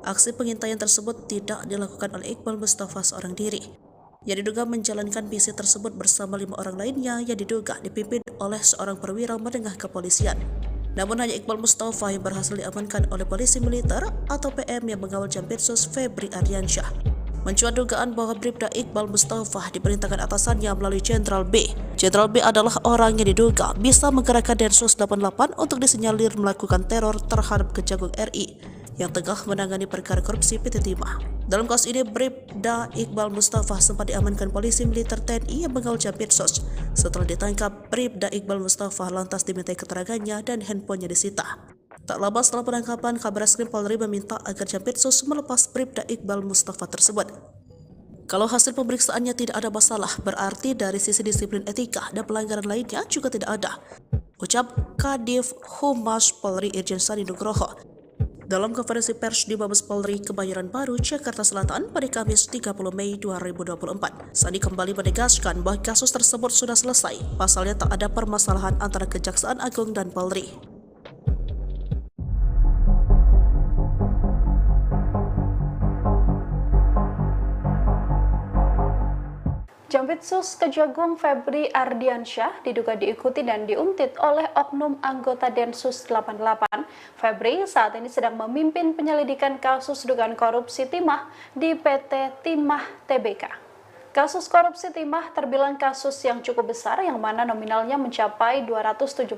Aksi pengintaian tersebut tidak dilakukan oleh Iqbal Mustafa seorang diri. Yang diduga menjalankan misi tersebut bersama 5 orang lainnya yang diduga dipimpin oleh seorang perwira menengah kepolisian. Namun hanya Iqbal Mustafa yang berhasil diamankan oleh polisi militer atau PM yang mengawal Jampitsus Febri Ardiansyah. Mencuat dugaan bahwa Bribda Iqbal Mustafa diperintahkan atasannya melalui Jenderal B. Jenderal B adalah orang yang diduga bisa menggerakkan Densus 88 untuk disinyalir melakukan teror terhadap Kejagung RI yang tengah menangani perkara korupsi PT Timah. Dalam kasus ini, Bribda Iqbal Mustafa sempat diamankan polisi militer TNI yang mengawal Jampitsus. Setelah ditangkap, Bribda Iqbal Mustafa lantas dimintai keterangannya dan handphonenya disita. Tak lama setelah penangkapan, Kabareskrim Polri meminta agar Jampitsus melepas Bribda Iqbal Mustafa tersebut. Kalau hasil pemeriksaannya tidak ada masalah, berarti dari sisi disiplin etika dan pelanggaran lainnya juga tidak ada, ucap Kadif Humas Polri Irjen Sandi Nugroho dalam konferensi pers di Mabes Polri Kebayoran Baru, Jakarta Selatan pada Kamis 30 Mei 2024. Sandi kembali menegaskan bahwa kasus tersebut sudah selesai, pasalnya tak ada permasalahan antara Kejaksaan Agung dan Polri. Jampitsus Kejagung Febri Ardiansyah diduga diikuti dan diuntit oleh oknum anggota Densus 88. Febri saat ini sedang memimpin penyelidikan kasus dugaan korupsi timah di PT Timah Tbk. Kasus korupsi timah terbilang kasus yang cukup besar yang mana nominalnya mencapai 271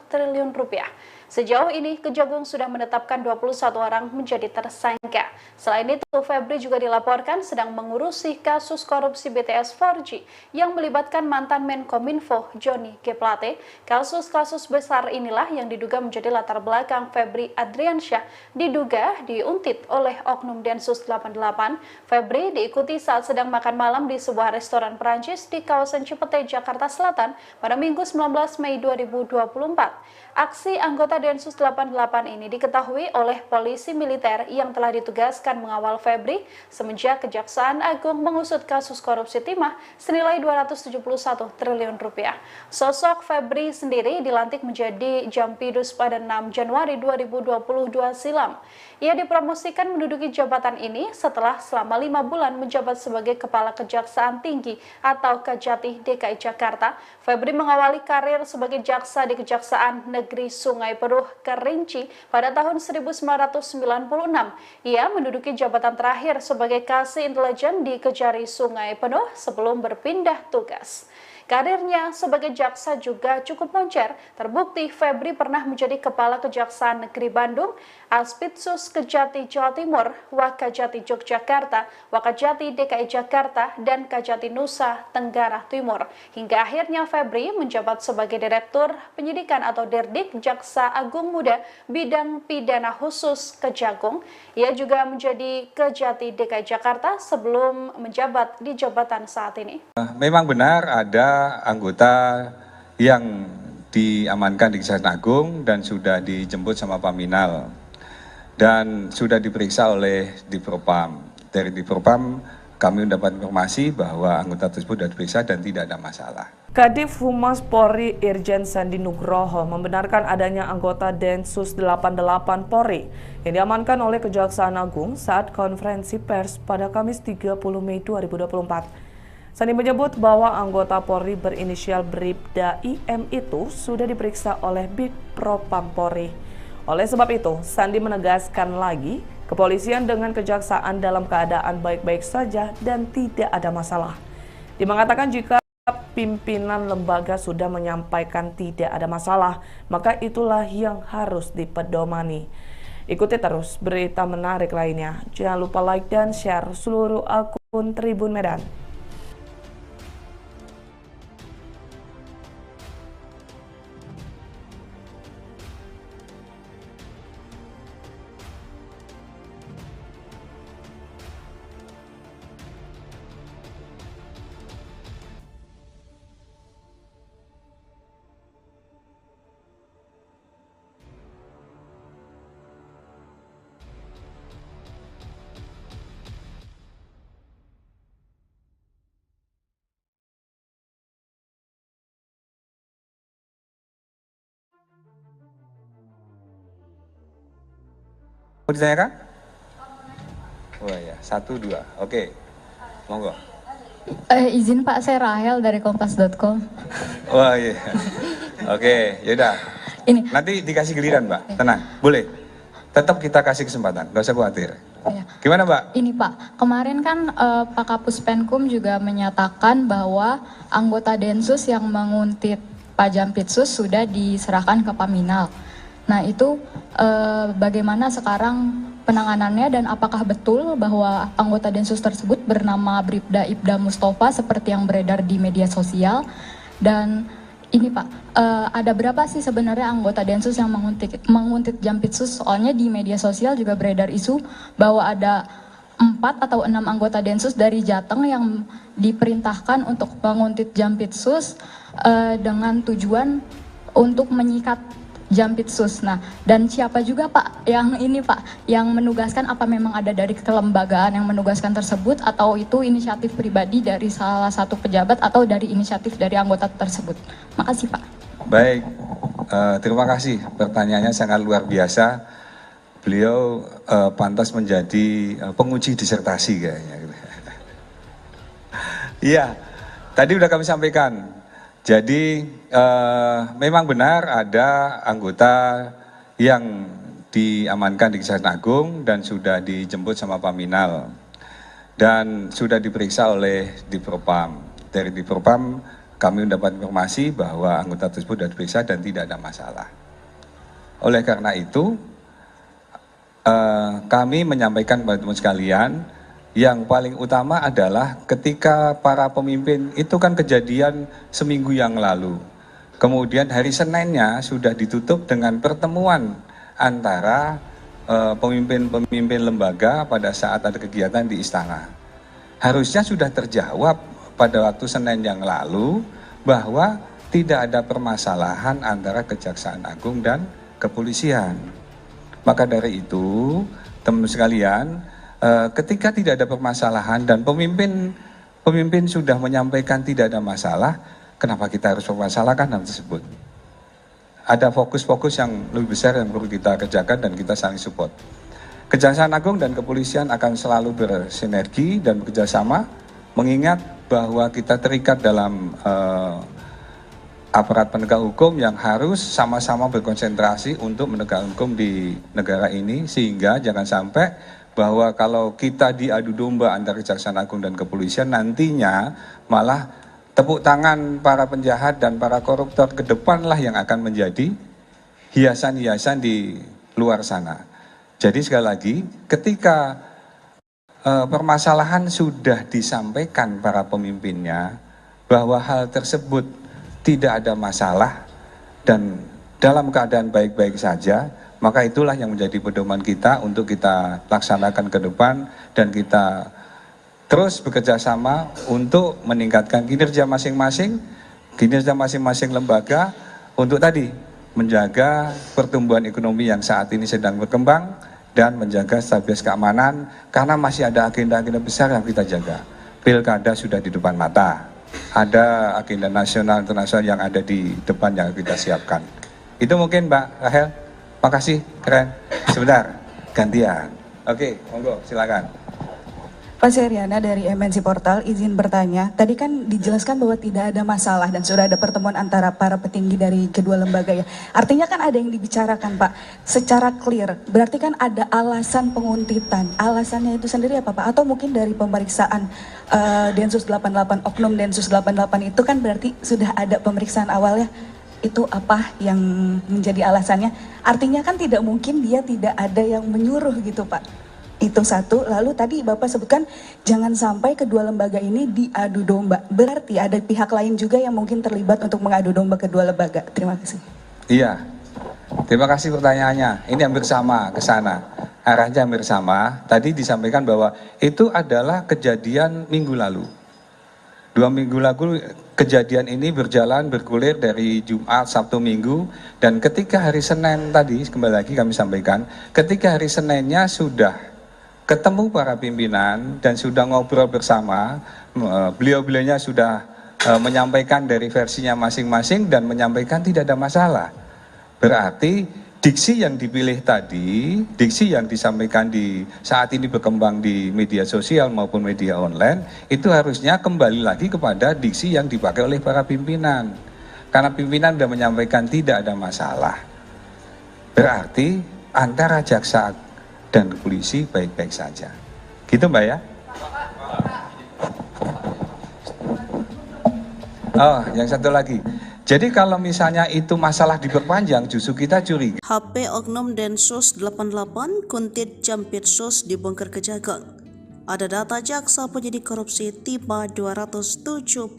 triliun rupiah. Sejauh ini, Kejagung sudah menetapkan 21 orang menjadi tersangka. Selain itu, Febri juga dilaporkan sedang mengurusi kasus korupsi BTS 4G yang melibatkan mantan Menkominfo Johnny G. Plate. Kasus-kasus besar inilah yang diduga menjadi latar belakang Febri Ardiansyah diduga diuntit oleh oknum Densus 88. Febri diikuti saat sedang makan malam di sebuah restoran Perancis di kawasan Cipete, Jakarta Selatan pada Minggu 19 Mei 2024. Aksi anggota Densus 88 ini diketahui oleh polisi militer yang telah ditugaskan mengawal Febri semenjak Kejaksaan Agung mengusut kasus korupsi timah senilai 271 triliun rupiah. Sosok Febri sendiri dilantik menjadi Jampidus pada 6 Januari 2022 silam. Ia dipromosikan menduduki jabatan ini setelah selama 5 bulan menjabat sebagai Kepala Kejaksaan Tinggi atau Kejati DKI Jakarta. Febri mengawali karir sebagai jaksa di Kejaksaan Negeri Sungai Penuh Kerinci pada tahun 1996. Ia menduduki jabatan terakhir sebagai Kasih Intelijen di Kejari Sungai Penuh sebelum berpindah tugas. Karirnya sebagai jaksa juga cukup moncer. Terbukti Febri pernah menjadi Kepala Kejaksaan Negeri Bandung, Aspitsus Kejati Jawa Timur, Wakajati Yogyakarta, Wakajati DKI Jakarta, dan Kajati Nusa Tenggara Timur. Hingga akhirnya Febri menjabat sebagai Direktur Penyidikan atau Dirdik Jaksa Agung Muda Bidang Pidana Khusus Kejagung. Ia juga menjadi Kejati DKI Jakarta sebelum menjabat di jabatan saat ini. Memang benar ada anggota yang diamankan di Kejaksaan Agung dan sudah dijemput sama Paminal dan sudah diperiksa oleh Dipropam. Dari Dipropam kami mendapat informasi bahwa anggota tersebut sudah diperiksa dan tidak ada masalah. Kadif Humas Polri Irjen Sandi Nugroho membenarkan adanya anggota Densus 88 Polri yang diamankan oleh Kejaksaan Agung saat konferensi pers pada Kamis 30 Mei 2024. Sandi menyebut bahwa anggota Polri berinisial Bribda IM itu sudah diperiksa oleh Bipropam Polri. Oleh sebab itu, Sandi menegaskan lagi, kepolisian dengan kejaksaan dalam keadaan baik-baik saja dan tidak ada masalah. Dia mengatakan jika pimpinan lembaga sudah menyampaikan tidak ada masalah, maka itulah yang harus dipedomani. Ikuti terus berita menarik lainnya. Jangan lupa like dan share seluruh akun Tribun Medan. Mau ditanyakan? Wah ya, 1, 2. Oke, monggo. Izin Pak, saya Rahel dari kompas.com. Wah iya. Oke, yaudah. Ini, Nanti dikasih giliran, Mbak. Tenang, boleh. Tetap kita kasih kesempatan, nggak usah khawatir. ya. Gimana, Mbak? Ini Pak, kemarin kan Pak Kapus Penkum juga menyatakan bahwa anggota Densus yang menguntit Pak Jampitsus sudah diserahkan ke Paminal. Nah itu bagaimana sekarang penanganannya dan apakah betul bahwa anggota Densus tersebut bernama Bribda Ibda Mustafa seperti yang beredar di media sosial? Dan ini Pak, ada berapa sih sebenarnya anggota Densus yang menguntit Jampitsus? Soalnya di media sosial juga beredar isu bahwa ada 4 atau 6 anggota Densus dari Jateng yang diperintahkan untuk menguntit Jampitsus dengan tujuan untuk menyikat Jampitsus. Nah, dan siapa juga Pak yang ini Pak, yang menugaskan, apa memang ada dari kelembagaan yang menugaskan tersebut atau itu inisiatif pribadi dari salah satu pejabat atau dari inisiatif dari anggota tersebut? Makasih Pak. Baik, terima kasih. Pertanyaannya sangat luar biasa. Beliau pantas menjadi penguji disertasi kayaknya. Iya, tadi udah kami sampaikan. Jadi memang benar ada anggota yang diamankan di Kejaksaan Agung dan sudah dijemput sama Paminal dan sudah diperiksa oleh Dipropam. Dari Dipropam kami mendapat informasi bahwa anggota tersebut sudah diperiksa dan tidak ada masalah. Oleh karena itu kami menyampaikan kepada teman sekalian, yang paling utama adalah ketika para pemimpin itu kan kejadian seminggu yang lalu. Kemudian hari Seninnya sudah ditutup dengan pertemuan antara pemimpin-pemimpin lembaga pada saat ada kegiatan di istana. Harusnya sudah terjawab pada waktu Senin yang lalu bahwa tidak ada permasalahan antara Kejaksaan Agung dan kepolisian. Maka dari itu, teman sekalian, ketika tidak ada permasalahan dan pemimpin sudah menyampaikan tidak ada masalah, kenapa kita harus mempermasalahkan hal tersebut? Ada fokus-fokus yang lebih besar yang perlu kita kerjakan dan kita saling support. Kejaksaan Agung dan kepolisian akan selalu bersinergi dan bekerjasama, mengingat bahwa kita terikat dalam aparat penegak hukum yang harus sama-sama berkonsentrasi untuk menegakkan hukum di negara ini, sehingga jangan sampai bahwa kalau kita diadu domba antara Kejaksaan Agung dan kepolisian, nantinya malah tepuk tangan para penjahat dan para koruptor ke depanlah yang akan menjadi hiasan-hiasan di luar sana. Jadi sekali lagi, ketika permasalahan sudah disampaikan para pemimpinnya bahwa hal tersebut tidak ada masalah dan dalam keadaan baik-baik saja, maka itulah yang menjadi pedoman kita untuk kita laksanakan ke depan dan kita terus bekerja sama untuk meningkatkan kinerja masing-masing lembaga untuk tadi menjaga pertumbuhan ekonomi yang saat ini sedang berkembang dan menjaga stabilitas keamanan, karena masih ada agenda-agenda besar yang kita jaga. Pilkada sudah di depan mata, ada agenda nasional internasional yang ada di depan yang kita siapkan. Itu mungkin Mbak Rahel. Makasih, keren. Sebentar, gantian. Oke, monggo, silakan. Pak Seriana dari MNC Portal, izin bertanya. Tadi kan dijelaskan bahwa tidak ada masalah dan sudah ada pertemuan antara para petinggi dari kedua lembaga ya. Artinya kan ada yang dibicarakan Pak, secara clear. Berarti kan ada alasan penguntitan. Alasannya itu sendiri apa Pak? Atau mungkin dari pemeriksaan Densus 88, Oknum Densus 88 itu kan berarti sudah ada pemeriksaan awalnya. Itu apa yang menjadi alasannya? Artinya kan tidak mungkin dia tidak ada yang menyuruh gitu Pak. Itu satu. Lalu tadi Bapak sebutkan jangan sampai kedua lembaga ini diadu domba. Berarti ada pihak lain juga yang mungkin terlibat untuk mengadu domba kedua lembaga. Terima kasih. Iya, terima kasih pertanyaannya. Ini hampir sama ke sana. Arahnya hampir sama. Tadi disampaikan bahwa itu adalah kejadian minggu lalu. 2 minggu lalu kejadian ini bergulir dari Jumat, Sabtu, Minggu, dan ketika hari Senin tadi, kembali lagi kami sampaikan, ketika hari Seninnya sudah ketemu para pimpinan dan sudah ngobrol bersama, beliau-beliaunya sudah menyampaikan dari versinya masing-masing dan menyampaikan tidak ada masalah. Berarti diksi yang dipilih tadi, diksi yang disampaikan di saat ini berkembang di media sosial maupun media online, itu harusnya kembali lagi kepada diksi yang dipakai oleh para pimpinan. Karena pimpinan sudah menyampaikan tidak ada masalah. Berarti antara jaksa dan polisi baik-baik saja. Gitu Mbak ya? Oh, yang satu lagi. Jadi kalau misalnya itu masalah diperpanjang, justru kita curiga. HP Oknum Densus 88 Kuntit Jampitsus dibongkar Kejagung. Ada data jaksa penyidik korupsi tiba 271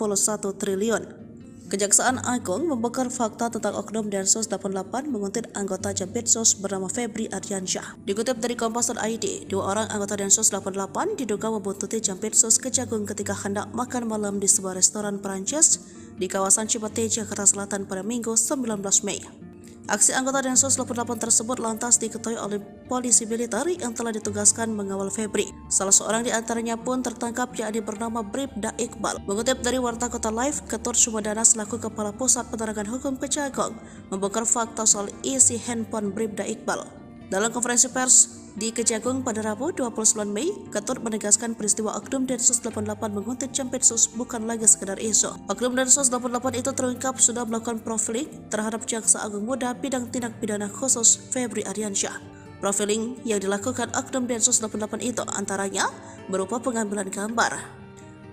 triliun. Kejaksaan Agung membongkar fakta tentang Oknum Densus 88 menguntit anggota Jampitsus bernama Febri Ardiansyah. Dikutip dari Kompas.id, 2 orang anggota Densus 88 diduga membuntuti Jampitsus Kejagung ketika hendak makan malam di sebuah restoran Perancis di kawasan Cipete, Jakarta Selatan pada Minggu 19 Mei. Aksi anggota Densus 88 tersebut lantas diketahui oleh polisi militer yang telah ditugaskan mengawal Febri. Salah seorang di antaranya pun tertangkap, yakni bernama Bribda Iqbal. Mengutip dari Warta Kota Live, Ketut Sumedana selaku Kepala Pusat Penerangan Hukum Kejagung membongkar fakta soal isi handphone Bribda Iqbal. Dalam konferensi pers di Kejagung pada Rabu 29 Mei, Ketut menegaskan peristiwa Oknum Densus 88 menguntit Jampitsus bukan lagi sekedar isu. Oknum Densus 88 itu terungkap sudah melakukan profiling terhadap Jaksa Agung Muda bidang tindak pidana khusus Febri Ardiansyah. Profiling yang dilakukan Oknum Densus 88 itu antaranya berupa pengambilan gambar.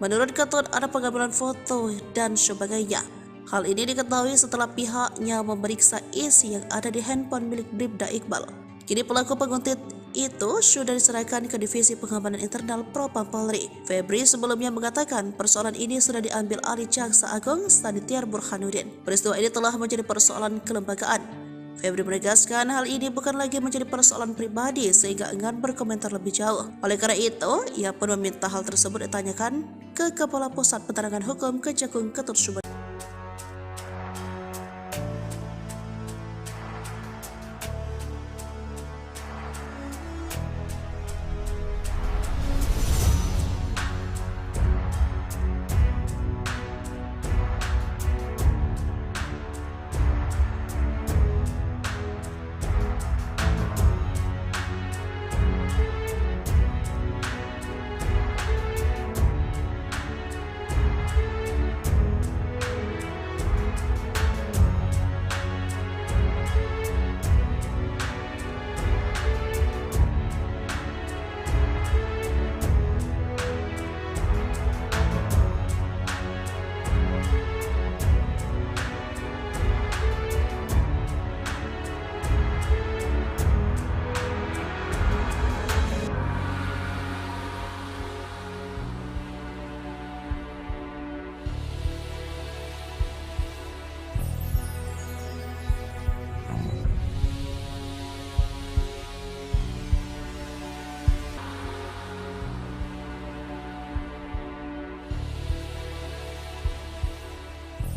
Menurut Ketut, ada pengambilan foto dan sebagainya. Hal ini diketahui setelah pihaknya memeriksa isi yang ada di handphone milik Bribda Iqbal. Kini pelaku penguntit itu sudah diserahkan ke Divisi Pengamanan Internal Propam Polri. Febri sebelumnya mengatakan persoalan ini sudah diambil alih Jaksa Agung Sanitiar Burhanuddin. Peristiwa ini telah menjadi persoalan kelembagaan. Febri menegaskan hal ini bukan lagi menjadi persoalan pribadi sehingga enggan berkomentar lebih jauh. Oleh karena itu, ia pun meminta hal tersebut ditanyakan ke Kepala Pusat Penerangan Hukum Kejagung Ketut Sumedana.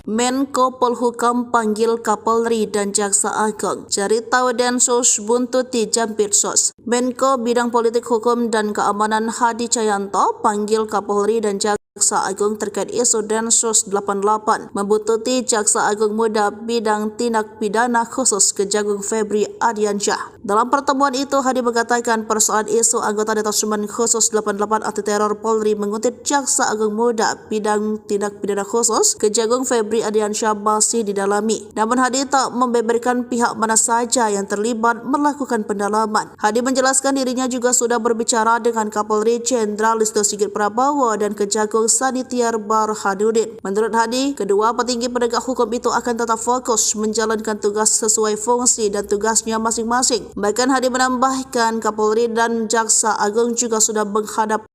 Menko Polhukam panggil Kapolri dan Jaksa Agung. Cari tahu Densus buntuti Jampitsus. Menko Bidang Politik Hukum dan Keamanan Hadi Cahyanto panggil Kapolri dan Jaksa Agung terkait isu Densus 88 membuntuti Jaksa Agung Muda Bidang Tindak Pidana Khusus Kejagung Febri Ardiansyah. Dalam pertemuan itu, Hadi mengatakan persoalan isu anggota Detasemen Khusus 88 Anti Teror Polri menguntit Jaksa Agung Muda Bidang Tindak Pidana Khusus Kejagung Febri Ardiansyah masih didalami. Namun Hadi tak membeberkan pihak mana saja yang terlibat melakukan pendalaman. Hadi menjelaskan dirinya juga sudah berbicara dengan Kapolri Jenderal Listio Sigit Prabowo dan Kejagung Sanitiar Burhanuddin. Menurut Hadi, kedua petinggi penegak hukum itu akan tetap fokus menjalankan tugas sesuai fungsi dan tugasnya masing-masing. Bahkan Hadi menambahkan Kapolri dan Jaksa Agung juga sudah menghadap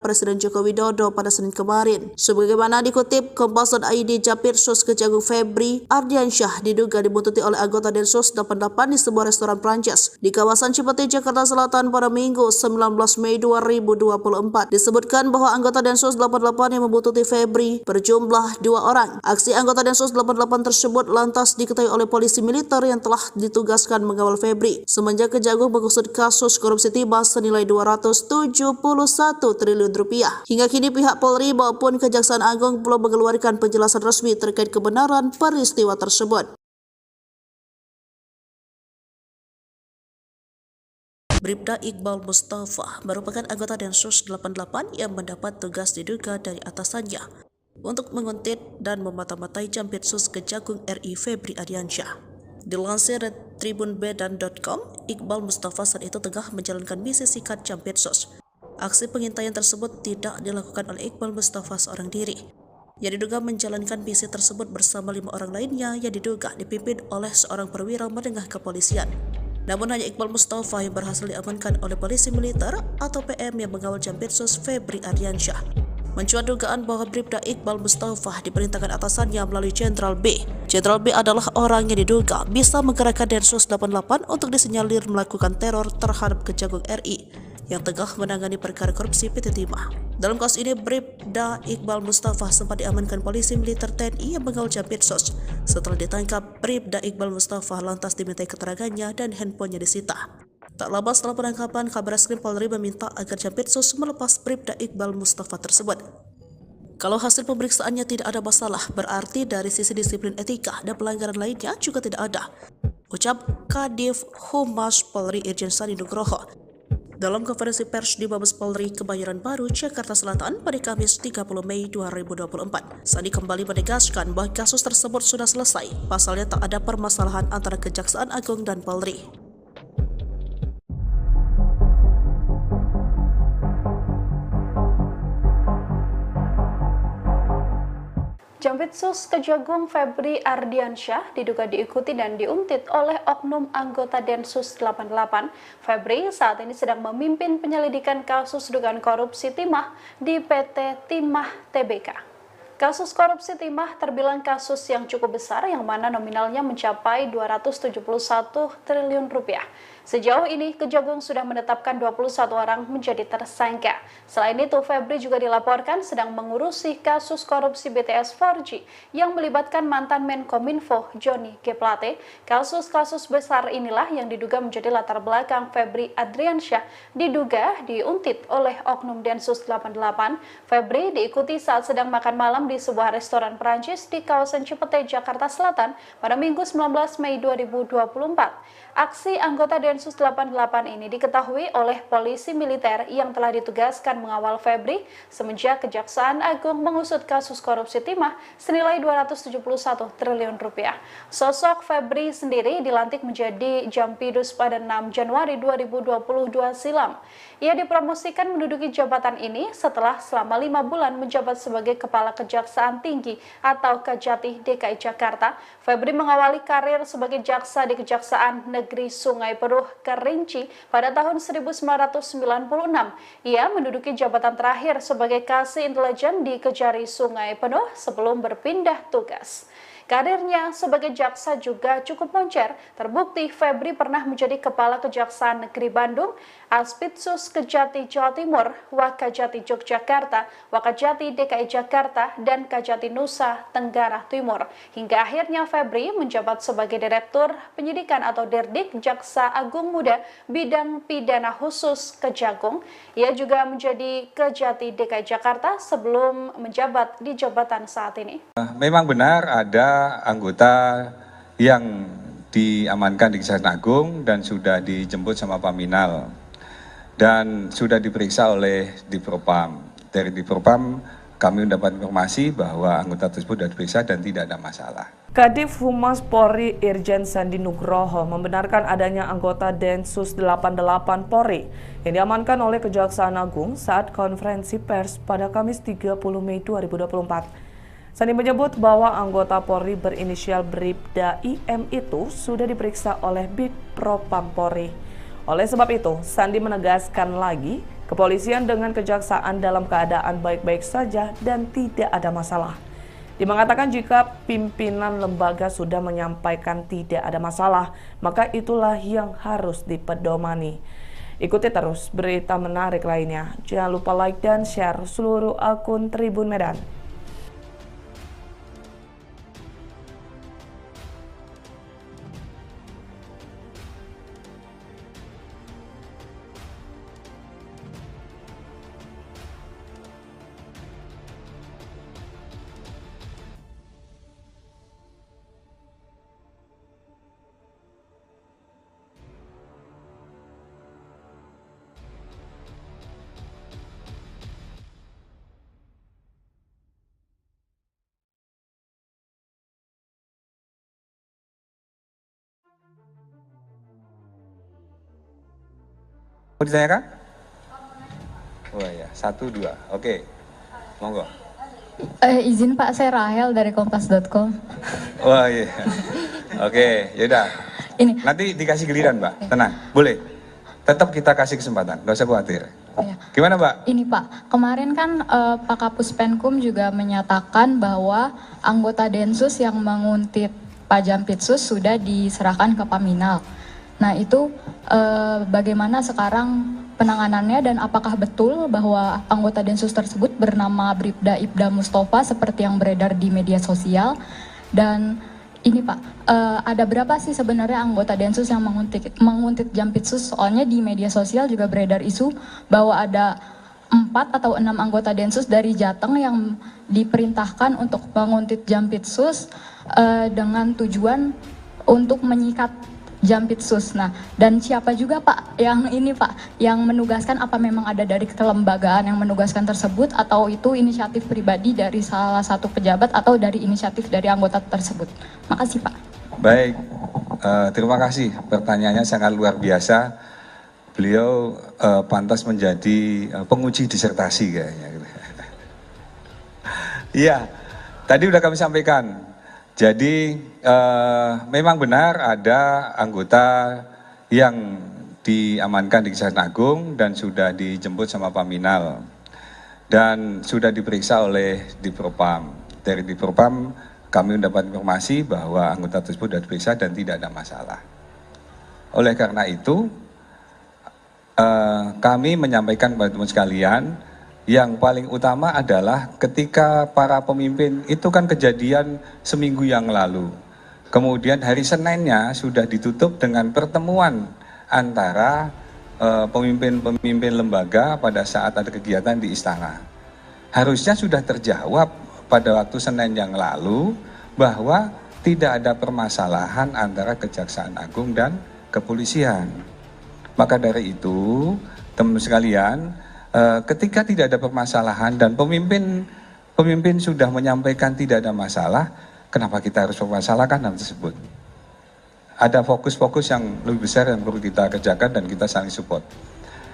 Presiden Joko Widodo pada Senin kemarin. Sebagaimana dikutip Kompas.id, Jampitsus Kejagung Febri Ardiansyah diduga dibuntuti oleh anggota Densus 88 di sebuah restoran Prancis di kawasan Cipete, Jakarta Selatan pada Minggu 19 Mei 2024. Disebutkan bahwa anggota Densus 88 yang membuntuti Febri berjumlah 2 orang. Aksi anggota Densus 88 tersebut lantas diketahui oleh polisi militer yang telah ditugaskan mengawal Febri semenjak Kejagung mengusut kasus korupsi timah senilai 271 triliun rupiah. Hingga kini pihak Polri maupun Kejaksaan Agung belum mengeluarkan penjelasan resmi terkait kebenaran peristiwa tersebut. Bribda Iqbal Mustafa merupakan anggota Densus 88 yang mendapat tugas diduga dari atasannya untuk menguntit dan memata-matai Jampitsus Kejagung RI Febri Ardiansyah. Dilansir dari tribunbedan.com, Iqbal Mustafa saat itu tengah menjalankan misi sikat Jampitsus. Aksi pengintaian tersebut tidak dilakukan oleh Iqbal Mustafa seorang diri. Yang diduga menjalankan misi tersebut bersama 5 orang lainnya yang diduga dipimpin oleh seorang perwira menengah kepolisian. Namun hanya Iqbal Mustafa yang berhasil diamankan oleh polisi militer atau PM yang mengawal Jampitsus Febri Ardiansyah. Mencuat dugaan bahwa Bribda Iqbal Mustafa diperintahkan atasannya melalui Jenderal B. Jenderal B adalah orang yang diduga bisa menggerakkan Densus 88 untuk disinyalir melakukan teror terhadap Kejagung RI yang tengah menangani perkara korupsi PT Timah. Dalam kasus ini, Bribda Iqbal Mustafa sempat diamankan polisi militer TNI yang mengawal Jampitsus. Setelah ditangkap, Bribda Iqbal Mustafa lantas dimintai keterangannya dan handphonenya disita. Tak lama setelah penangkapan, Kabareskrim Polri meminta agar Jampitsus melepas Bribda Iqbal Mustafa tersebut. Kalau hasil pemeriksaannya tidak ada masalah, berarti dari sisi disiplin etika dan pelanggaran lainnya juga tidak ada, ucap Kadif Humas Polri Irjen Sandi Nugroho dalam konferensi pers di Mabes Polri Kebayoran Baru, Jakarta Selatan pada Kamis 30 Mei 2024. Sandi kembali menegaskan bahwa kasus tersebut sudah selesai, pasalnya tak ada permasalahan antara Kejaksaan Agung dan Polri. Jampitsus Kejagung Febri Ardiansyah diduga diikuti dan diuntit oleh oknum anggota Densus 88. Febri saat ini sedang memimpin penyelidikan kasus dugaan korupsi timah di PT Timah Tbk. Kasus korupsi timah terbilang kasus yang cukup besar yang mana nominalnya mencapai 271 triliun rupiah. Sejauh ini, Kejagung sudah menetapkan 21 orang menjadi tersangka. Selain itu, Febri juga dilaporkan sedang mengurusi kasus korupsi BTS 4G yang melibatkan mantan Menkominfo Johnny G. Plate. Kasus-kasus besar inilah yang diduga menjadi latar belakang Febri Ardiansyah diduga diuntit oleh oknum Densus 88. Febri diikuti saat sedang makan malam di sebuah restoran Perancis di kawasan Cipete, Jakarta Selatan pada Minggu 19 Mei 2024. Aksi anggota Densus 88 ini diketahui oleh polisi militer yang telah ditugaskan mengawal Febri semenjak Kejaksaan Agung mengusut kasus korupsi timah senilai 271 triliun rupiah. Sosok Febri sendiri dilantik menjadi Jampidus pada 6 Januari 2022 silam. Ia dipromosikan menduduki jabatan ini setelah selama 5 bulan menjabat sebagai Kepala Kejaksaan Tinggi atau Kejati DKI Jakarta. Febri mengawali karir sebagai jaksa di Kejaksaan Negeri Sungai Penuh Kerinci pada tahun 1996. Ia menduduki jabatan terakhir sebagai Kasih Intelijen di Kejari Sungai Penuh sebelum berpindah tugas. Karirnya sebagai jaksa juga cukup moncer. Terbukti Febri pernah menjadi Kepala Kejaksaan Negeri Bandung, Aspitsus Kejati Jawa Timur, Wakajati Yogyakarta, Wakajati DKI Jakarta, dan Kajati Nusa Tenggara Timur. Hingga akhirnya Febri menjabat sebagai Direktur Penyidikan atau Dirdik Jaksa Agung Muda Bidang Pidana Khusus Kejagung. Ia juga menjadi Kejati DKI Jakarta sebelum menjabat di jabatan saat ini. Memang benar ada anggota yang diamankan di Kejaksaan Agung dan sudah dijemput sama Paminal dan sudah diperiksa oleh Dipropam. Dari Dipropam kami mendapat informasi bahwa anggota tersebut sudah diperiksa dan tidak ada masalah. Kadif Humas Polri Irjen Sandi Nugroho membenarkan adanya anggota Densus 88 Polri yang diamankan oleh Kejaksaan Agung saat konferensi pers pada Kamis 30 Mei 2024. Sandi menyebut bahwa anggota Polri berinisial Bribda IM itu sudah diperiksa oleh Bidpropam Polri. Oleh sebab itu, Sandi menegaskan lagi, kepolisian dengan kejaksaan dalam keadaan baik-baik saja dan tidak ada masalah. Dia mengatakan jika pimpinan lembaga sudah menyampaikan tidak ada masalah, maka itulah yang harus dipedomani. Ikuti terus berita menarik lainnya. Jangan lupa like dan share seluruh akun Tribun Medan. Mau ditanyakan? Oh ya, 1, 2. Oke, monggo. Izin Pak, saya Rahel dari kompas.com. Wah iya. Oke, yaudah. Ini. Nanti dikasih giliran, Mbak. Tenang, boleh. Tetap kita kasih kesempatan, nggak usah khawatir. Ya. Gimana, Mbak? Ini Pak, kemarin kan Pak Kapus Penkum juga menyatakan bahwa anggota Densus yang menguntit Pak Jampitsus sudah diserahkan ke Paminal. Nah itu bagaimana sekarang penanganannya dan apakah betul bahwa anggota Densus tersebut bernama Bribda Ibda Mustafa seperti yang beredar di media sosial? Dan ini Pak, ada berapa sih sebenarnya anggota Densus yang menguntit Jampitsus? Soalnya di media sosial juga beredar isu bahwa ada 4 atau 6 anggota Densus dari Jateng yang diperintahkan untuk menguntit Jampitsus dengan tujuan untuk menyikat Jampitsus. Nah, dan siapa juga Pak yang ini Pak, yang menugaskan, apa memang ada dari kelembagaan yang menugaskan tersebut atau itu inisiatif pribadi dari salah satu pejabat atau dari inisiatif dari anggota tersebut? Makasih Pak. Baik, terima kasih. Pertanyaannya sangat luar biasa. Beliau pantas menjadi penguji disertasi kayaknya. Iya, tadi udah kami sampaikan. Jadi memang benar ada anggota yang diamankan di Kejaksaan Agung dan sudah dijemput sama Paminal dan sudah diperiksa oleh Dipropam. Dari Dipropam kami mendapat informasi bahwa anggota tersebut sudah diperiksa dan tidak ada masalah. Oleh karena itu kami menyampaikan kepada teman sekalian, yang paling utama adalah ketika para pemimpin, itu kan kejadian seminggu yang lalu. Kemudian hari Seninnya sudah ditutup dengan pertemuan antara pemimpin-pemimpin lembaga pada saat ada kegiatan di istana. Harusnya sudah terjawab pada waktu Senin yang lalu bahwa tidak ada permasalahan antara Kejaksaan Agung dan kepolisian. Maka dari itu, teman sekalian, ketika tidak ada permasalahan dan pemimpin sudah menyampaikan tidak ada masalah, kenapa kita harus mempermasalahkan hal tersebut? Ada fokus-fokus yang lebih besar yang perlu kita kerjakan dan kita saling support.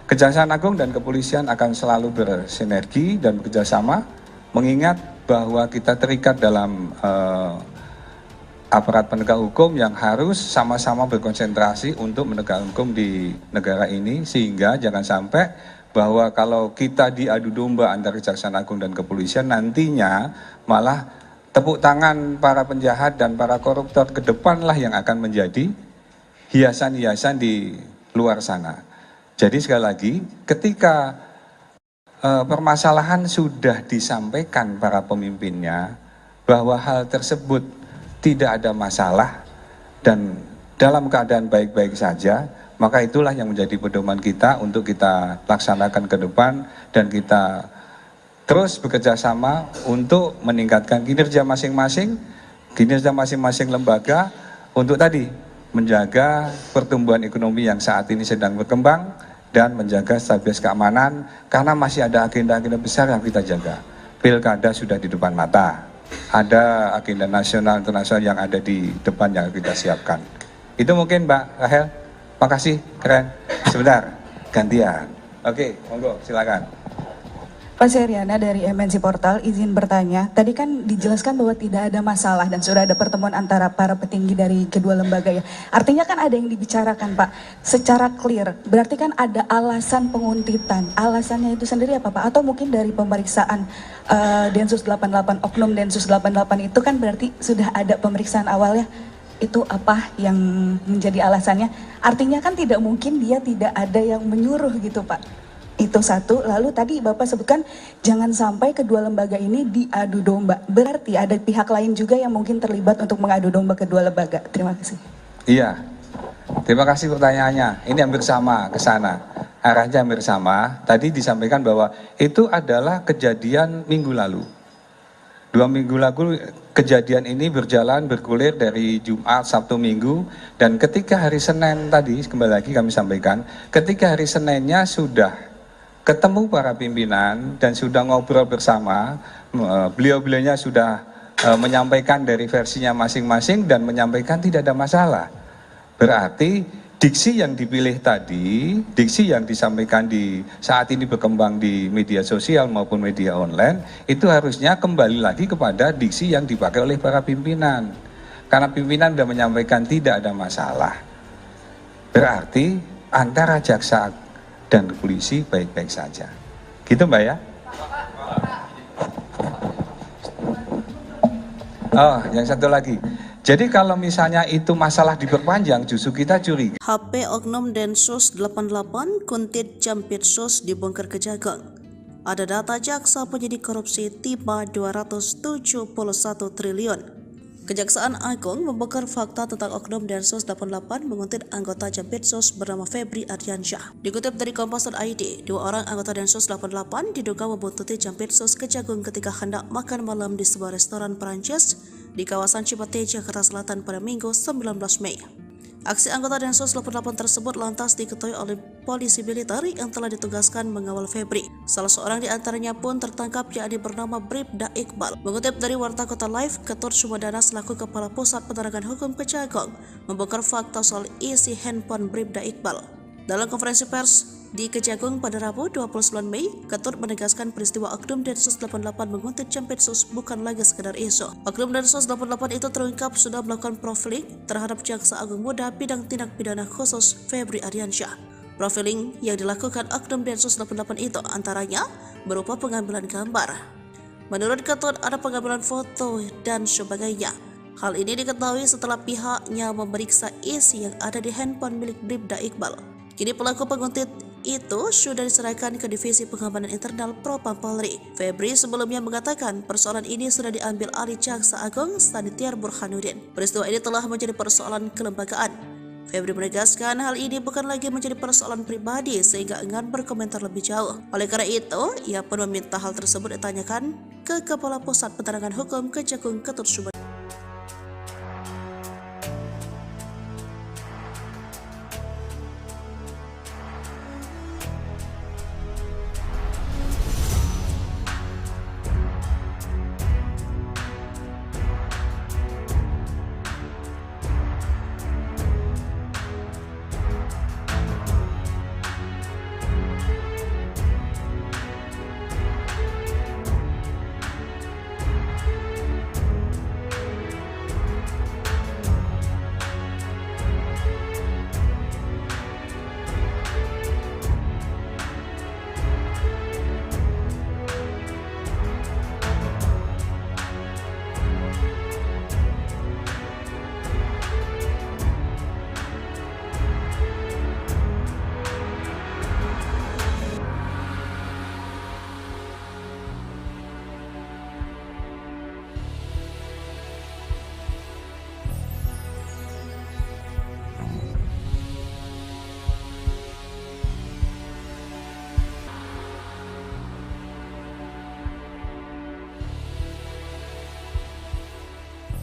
Kejaksaan Agung dan kepolisian akan selalu bersinergi dan bekerjasama, mengingat bahwa kita terikat dalam aparat penegak hukum yang harus sama-sama berkonsentrasi untuk menegakkan hukum di negara ini, sehingga jangan sampai bahwa kalau kita diadu domba antara Kejaksaan Agung dan kepolisian, nantinya malah tepuk tangan para penjahat dan para koruptor ke depanlah yang akan menjadi hiasan-hiasan di luar sana. Jadi sekali lagi, ketika permasalahan sudah disampaikan para pemimpinnya bahwa hal tersebut tidak ada masalah dan dalam keadaan baik-baik saja, maka itulah yang menjadi pedoman kita untuk kita laksanakan ke depan dan kita terus bekerja sama untuk meningkatkan kinerja masing-masing lembaga untuk tadi menjaga pertumbuhan ekonomi yang saat ini sedang berkembang dan menjaga stabilitas keamanan, karena masih ada agenda-agenda besar yang kita jaga. Pilkada sudah di depan mata, ada agenda nasional internasional yang ada di depan yang kita siapkan. Itu mungkin Mbak Rahel. Makasih, keren. Sebentar, gantian. Oke, monggo, silakan. Pak Seriana dari MNC Portal, izin bertanya. Tadi kan dijelaskan bahwa tidak ada masalah dan sudah ada pertemuan antara para petinggi dari kedua lembaga ya. Artinya kan ada yang dibicarakan Pak, secara clear. Berarti kan ada alasan penguntitan. Alasannya itu sendiri apa Pak? Atau mungkin dari pemeriksaan Densus 88, Oknum Densus 88 itu kan berarti sudah ada pemeriksaan awalnya. Itu apa yang menjadi alasannya? Artinya kan tidak mungkin dia tidak ada yang menyuruh gitu Pak. Itu satu. Lalu tadi Bapak sebutkan jangan sampai kedua lembaga ini diadu domba. Berarti ada pihak lain juga yang mungkin terlibat untuk mengadu domba kedua lembaga. Terima kasih. Iya, terima kasih pertanyaannya. Ini hampir sama ke sana. Arahnya hampir sama. Tadi disampaikan bahwa itu adalah kejadian minggu lalu. 2 minggu lalu kejadian ini bergulir dari Jumat, Sabtu, Minggu, dan ketika hari Senin tadi, kembali lagi kami sampaikan, ketika hari Seninnya sudah ketemu para pimpinan dan sudah ngobrol bersama, beliau-beliaunya sudah menyampaikan dari versinya masing-masing dan menyampaikan tidak ada masalah. Berarti diksi yang dipilih tadi, diksi yang disampaikan di saat ini berkembang di media sosial maupun media online, itu harusnya kembali lagi kepada diksi yang dipakai oleh para pimpinan. Karena pimpinan sudah menyampaikan tidak ada masalah. Berarti antara jaksa dan polisi baik-baik saja. Gitu Mbak ya? Oh, yang satu lagi. Jadi kalau misalnya itu masalah diperpanjang, justru kita curiga. HP Oknum Densus 88 Kuntit Jampitsus dibongkar Kejagung. Ada data jaksa penyidik korupsi tiba 271 triliun. Kejaksaan Agung membongkar fakta tentang Oknum Densus 88 menguntit anggota Jampitsus bernama Febri Ardiansyah. Dikutip dari Kompas.id, 2 orang anggota Densus 88 diduga membuntuti Jampitsus Kejagung ketika hendak makan malam di sebuah restoran Perancis di kawasan Cipete, Jakarta Selatan pada Minggu 19 Mei. Aksi anggota Densus 88 tersebut lantas diketahui oleh polisi militer yang telah ditugaskan mengawal Febri. Salah seorang di antaranya pun tertangkap, yakni bernama Bribda Iqbal. Mengutip dari Warta Kota Live, Ketut Sumedana selaku Kepala Pusat Penerangan Hukum Kejagung membongkar fakta soal isi handphone Bribda Iqbal. Dalam konferensi pers di Kejagung pada Rabu 29 Mei, Ketut menegaskan peristiwa Oknum Densus 88 menguntit Jampitsus bukan lagi sekedar isu. Oknum Densus 88 itu terungkap sudah melakukan profiling terhadap Jaksa Agung Muda Bidang Tindak Pidana Khusus Febri Ardiansyah. Profiling yang dilakukan Oknum Densus 88 itu antaranya berupa pengambilan gambar. Menurut Ketut, ada pengambilan foto dan sebagainya. Hal ini diketahui setelah pihaknya memeriksa isi yang ada di handphone milik Bribda Iqbal. Kini pelaku penguntit itu sudah diserahkan ke Divisi Pengamanan Internal Propam Polri. Febri sebelumnya mengatakan persoalan ini sudah diambil alih Jaksa Agung Sanitiar Burhanuddin. Peristiwa ini telah menjadi persoalan kelembagaan. Febri menegaskan hal ini bukan lagi menjadi persoalan pribadi sehingga enggan berkomentar lebih jauh. Oleh karena itu, ia pun meminta hal tersebut ditanyakan ke Kepala Pusat Penerangan Hukum Kejagung Ketut Sumedana.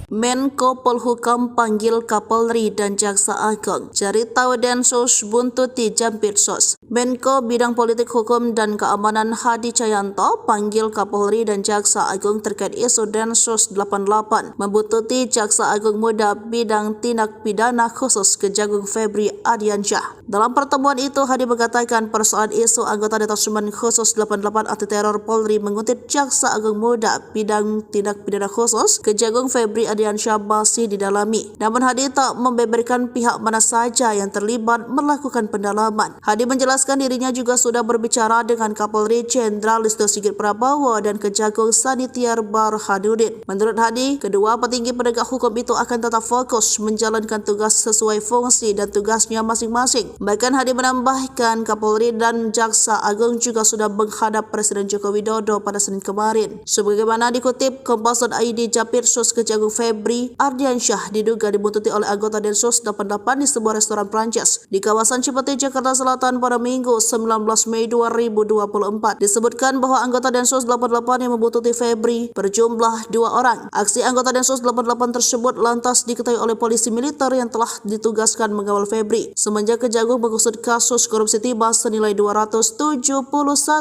Menko Polhukam panggil Kapolri dan Jaksa Agung. Cari tahu Densus buntuti Jampitsus. Menko Bidang Politik Hukum dan Keamanan Hadi Cahyanto panggil Kapolri dan Jaksa Agung terkait isu Densus 88 membuntuti Jaksa Agung Muda Bidang Tindak Pidana Khusus Kejagung Febri Ardiansyah. Dalam pertemuan itu, Hadi mengatakan persoalan isu anggota Detasemen Khusus 88 Anti Teror Polri menguntit Jaksa Agung Muda Bidang Tindak Pidana Khusus Kejagung Febri Ardiansyah masih didalami. Namun Hadi tak membeberkan pihak mana saja yang terlibat melakukan pendalaman. Hadi menjelaskan dirinya juga sudah berbicara dengan Kapolri Jenderal Listio Sigit Prabowo dan Kejagung Sanitiar Burhanuddin. Menurut Hadi, kedua petinggi penegak hukum itu akan tetap fokus menjalankan tugas sesuai fungsi dan tugasnya masing-masing. Bahkan Hadi menambahkan Kapolri dan Jaksa Agung juga sudah menghadap Presiden Joko Widodo pada Senin kemarin. Sebagaimana dikutip Kompas.id, Jampitsus Kejagung Febri Ardiansyah diduga dibuntuti oleh anggota Densus 88 di sebuah restoran Prancis di kawasan Cipete, Jakarta Selatan pada Minggu 19 Mei 2024. Disebutkan bahwa anggota Densus 88 yang membuntuti Febri berjumlah 2 orang. Aksi anggota Densus 88 tersebut lantas diketahui oleh polisi militer yang telah ditugaskan mengawal Febri semenjak Kejagung mengusut kasus korupsi timah senilai 271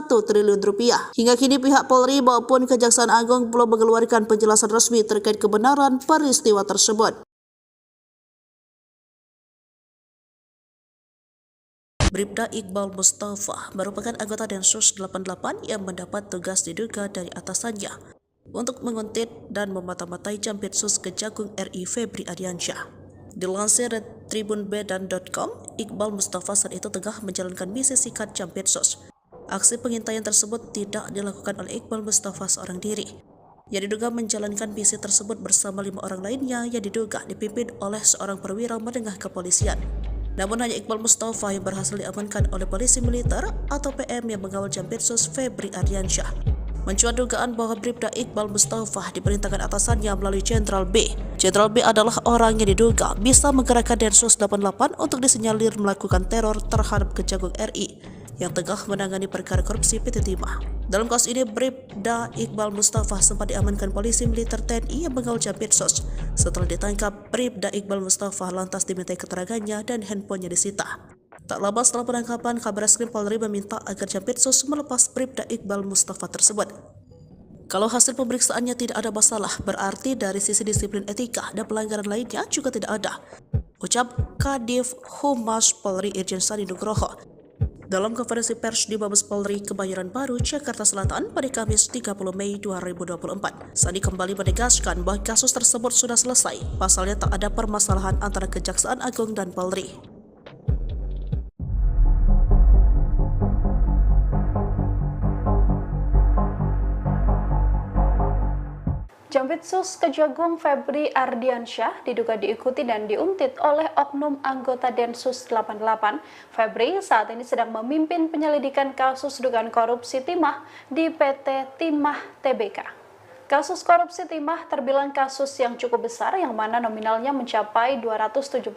triliun rupiah. Hingga kini pihak Polri maupun Kejaksaan Agung belum mengeluarkan penjelasan resmi terkait kebenaran peristiwa tersebut. Bribda Iqbal Mustafa merupakan anggota Densus 88 yang mendapat tugas diduga dari atasannya untuk menguntit dan memata-matai Jampitsus Kejagung RI Febri Ardiansyah. Dilansir dari tribunbedan.com, Iqbal Mustafa saat itu tengah menjalankan misi sikat Jampitsus. Aksi pengintaian tersebut tidak dilakukan oleh Iqbal Mustafa seorang diri. Yang diduga menjalankan misi tersebut bersama 5 orang lainnya yang diduga dipimpin oleh seorang perwira menengah kepolisian. Namun hanya Iqbal Mustafa yang berhasil diamankan oleh polisi militer atau PM yang mengawal Jampitsus Febri Ardiansyah. Mencuat dugaan bahwa Bribda Iqbal Mustafa diperintahkan atasannya melalui Jenderal B. Jenderal B adalah orang yang diduga bisa menggerakkan Densus 88 untuk disinyalir melakukan teror terhadap Kejagung RI yang tengah menangani perkara korupsi PT Timah. Dalam kasus ini, Bribda Iqbal Mustafa sempat diamankan polisi militer TNI yang mengawal Jampitsus. Setelah ditangkap, Bribda Iqbal Mustafa lantas dimintai keterangannya dan handphonenya disita. Tak lama setelah penangkapan, Kabareskrim Polri meminta agar Jampitsus melepas Bribda Iqbal Mustafa tersebut. Kalau hasil pemeriksaannya tidak ada masalah, berarti dari sisi disiplin etika dan pelanggaran lainnya juga tidak ada, ucap Kadif Humas Polri Irjen Sandi Nugroho dalam konferensi pers di Mabes Polri Kebayoran Baru, Jakarta Selatan pada Kamis 30 Mei 2024. Sandi kembali menegaskan bahwa kasus tersebut sudah selesai, pasalnya tak ada permasalahan antara Kejaksaan Agung dan Polri. Jampitsus Kejagung Febri Ardiansyah diduga diikuti dan diuntit oleh oknum anggota Densus 88. Febri saat ini sedang memimpin penyelidikan kasus dugaan korupsi timah di PT Timah Tbk. Kasus korupsi timah terbilang kasus yang cukup besar yang mana nominalnya mencapai 271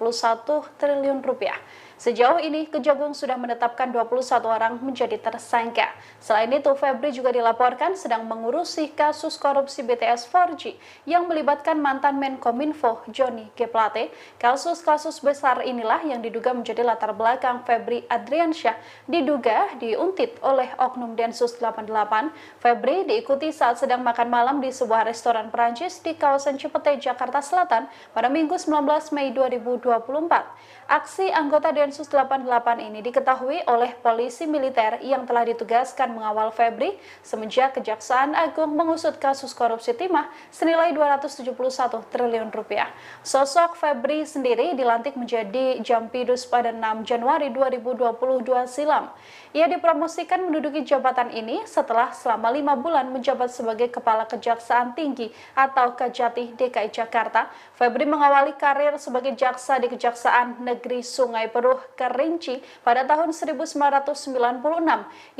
triliun rupiah. Sejauh ini, Kejagung sudah menetapkan 21 orang menjadi tersangka. Selain itu, Febri juga dilaporkan sedang mengurusi kasus korupsi BTS 4G yang melibatkan mantan Menkominfo Johnny G. Plate. Kasus-kasus besar inilah yang diduga menjadi latar belakang Febri Ardiansyah diduga diuntit oleh oknum Densus 88. Febri diikuti saat sedang makan malam di sebuah restoran Perancis di kawasan Cipete, Jakarta Selatan pada Minggu 19 Mei 2024. Aksi anggota Densus 88 ini diketahui oleh polisi militer yang telah ditugaskan mengawal Febri semenjak Kejaksaan Agung mengusut kasus korupsi timah senilai 271 triliun rupiah. Sosok Febri sendiri dilantik menjadi Jampidus pada 6 Januari 2022 silam. Ia dipromosikan menduduki jabatan ini setelah selama 5 bulan menjabat sebagai Kepala Kejaksaan Tinggi atau Kejati DKI Jakarta. Febri mengawali karir sebagai jaksa di Kejaksaan Negeri Sungai Penuh Kerinci pada tahun 1996.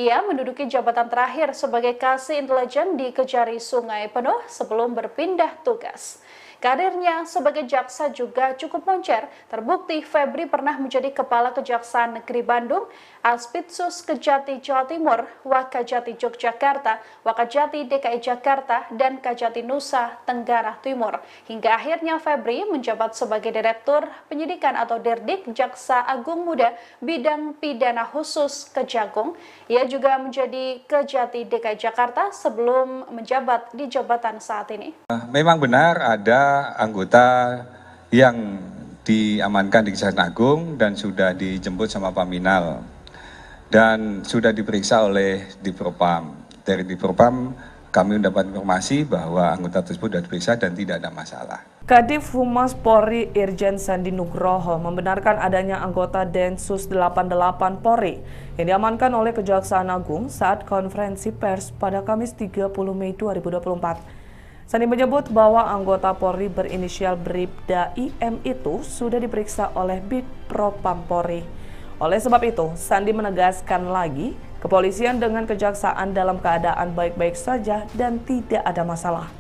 Ia menduduki jabatan terakhir sebagai Kasih Intelijen di Kejari Sungai Penuh sebelum berpindah tugas. Karirnya sebagai jaksa juga cukup moncer. Terbukti Febri pernah menjadi Kepala Kejaksaan Negeri Bandung, Aspitsus Kejati Jawa Timur, Wakajati Yogyakarta, Wakajati DKI Jakarta, dan Kajati Nusa Tenggara Timur. Hingga akhirnya Febri menjabat sebagai Direktur Penyidikan atau Dirdik Jaksa Agung Muda Bidang Pidana Khusus Kejagung. Ia juga menjadi Kejati DKI Jakarta sebelum menjabat di jabatan saat ini. Memang benar ada anggota yang diamankan di Kejaksaan Agung dan sudah dijemput sama Paminal dan sudah diperiksa oleh Dipropam. Dari Dipropam kami mendapat informasi bahwa anggota tersebut sudah diperiksa dan tidak ada masalah. Kadif Humas Polri Irjen Sandi Nugroho membenarkan adanya anggota Densus 88 Polri yang diamankan oleh Kejaksaan Agung saat konferensi pers pada Kamis 30 Mei 2024. Sandi menyebut bahwa anggota Polri berinisial Bribda IM itu sudah diperiksa oleh Bidpropam Polri. Oleh sebab itu, Sandi menegaskan lagi, kepolisian dengan kejaksaan dalam keadaan baik-baik saja dan tidak ada masalah.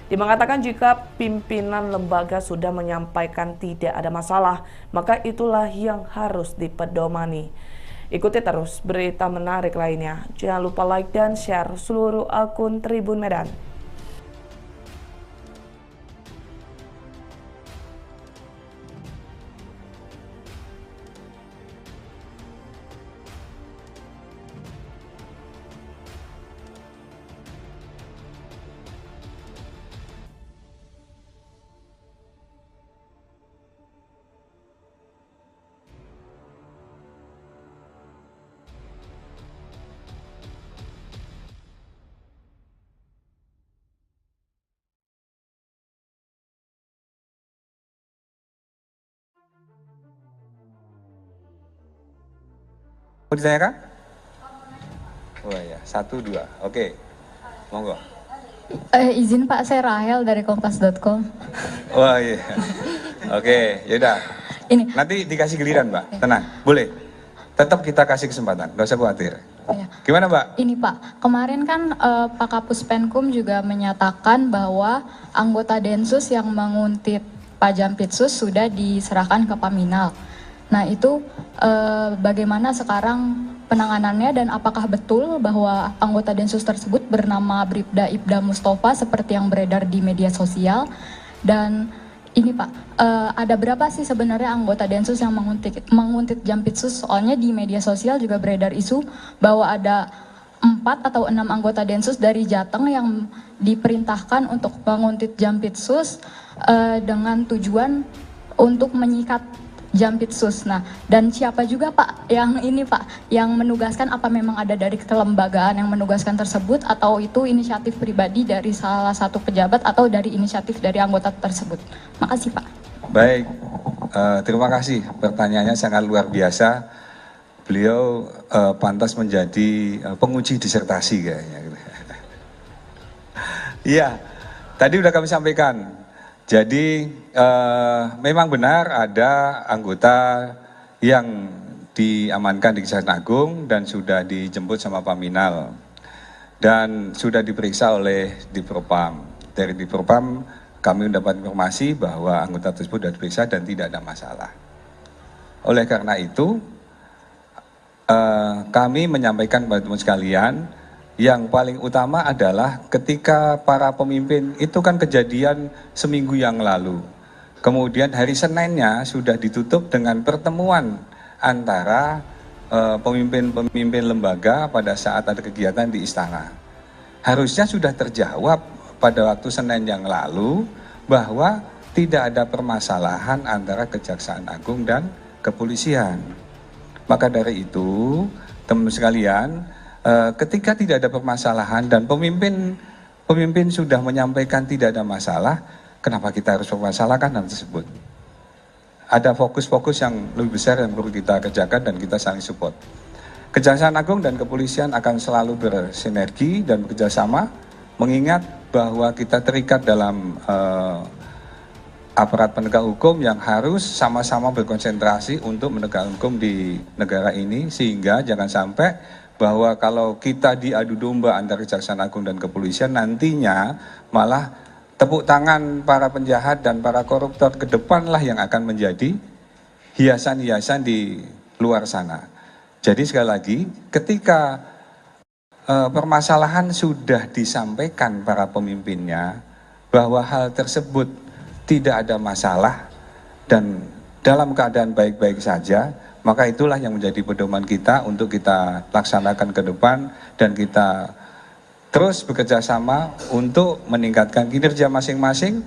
Dia mengatakan jika pimpinan lembaga sudah menyampaikan tidak ada masalah, maka itulah yang harus dipedomani. Ikuti terus berita menarik lainnya. Jangan lupa like dan share seluruh akun Tribun Medan. ditanyakan? Oh ya, 1, 2. Oke, monggo. Izin Pak, saya Rahel dari kompas.com. Wah iya. Oke, yaudah. Ini. Nanti dikasih giliran, Mbak. Tenang, boleh. Tetap kita kasih kesempatan, nggak usah khawatir. Ya. Gimana, Mbak? Ini Pak, kemarin kan Pak Kapus Penkum juga menyatakan bahwa anggota Densus yang menguntit Pak Jampitsus sudah diserahkan ke Paminal. Nah itu bagaimana sekarang penanganannya dan apakah betul bahwa anggota Densus tersebut bernama Bribda Ibda Mustafa seperti yang beredar di media sosial? Dan ini Pak, ada berapa sih sebenarnya anggota Densus yang menguntit Jampitsus? Soalnya di media sosial juga beredar isu bahwa ada 4 atau 6 anggota Densus dari Jateng yang diperintahkan untuk menguntit Jampitsus dengan tujuan untuk menyikat Jampitsus. Nah, dan siapa juga Pak yang ini Pak, yang menugaskan, apa memang ada dari kelembagaan yang menugaskan tersebut atau itu inisiatif pribadi dari salah satu pejabat atau dari inisiatif dari anggota tersebut? Makasih Pak. Baik, terima kasih. Pertanyaannya sangat luar biasa. Beliau pantas menjadi penguji disertasi kayaknya. Iya, tadi udah kami sampaikan. Jadi memang benar ada anggota yang diamankan di Kejaksaan Agung dan sudah dijemput sama Paminal dan sudah diperiksa oleh Dipropam. Dari Dipropam kami mendapat informasi bahwa anggota tersebut sudah diperiksa dan tidak ada masalah. Oleh karena itu kami menyampaikan kepada teman sekalian, yang paling utama adalah ketika para pemimpin itu kan kejadian seminggu yang lalu. Kemudian hari Seninnya sudah ditutup dengan pertemuan antara pemimpin-pemimpin lembaga pada saat ada kegiatan di istana. Harusnya sudah terjawab pada waktu Senin yang lalu bahwa tidak ada permasalahan antara Kejaksaan Agung dan kepolisian. Maka dari itu, teman sekalian, ketika tidak ada permasalahan dan pemimpin sudah menyampaikan tidak ada masalah, kenapa kita harus mempermasalahkan hal tersebut? Ada fokus-fokus yang lebih besar yang perlu kita kerjakan dan kita saling support. Kejaksaan Agung dan kepolisian akan selalu bersinergi dan bekerjasama, mengingat bahwa kita terikat dalam aparat penegak hukum yang harus sama-sama berkonsentrasi untuk menegakkan hukum di negara ini, sehingga jangan sampai bahwa kalau kita diadu domba antara Kejaksaan Agung dan kepolisian, nantinya malah tepuk tangan para penjahat dan para koruptor ke depanlah yang akan menjadi hiasan-hiasan di luar sana. Jadi sekali lagi, ketika permasalahan sudah disampaikan para pemimpinnya bahwa hal tersebut tidak ada masalah dan dalam keadaan baik-baik saja, maka itulah yang menjadi pedoman kita untuk kita laksanakan ke depan dan kita terus bekerja sama untuk meningkatkan kinerja masing-masing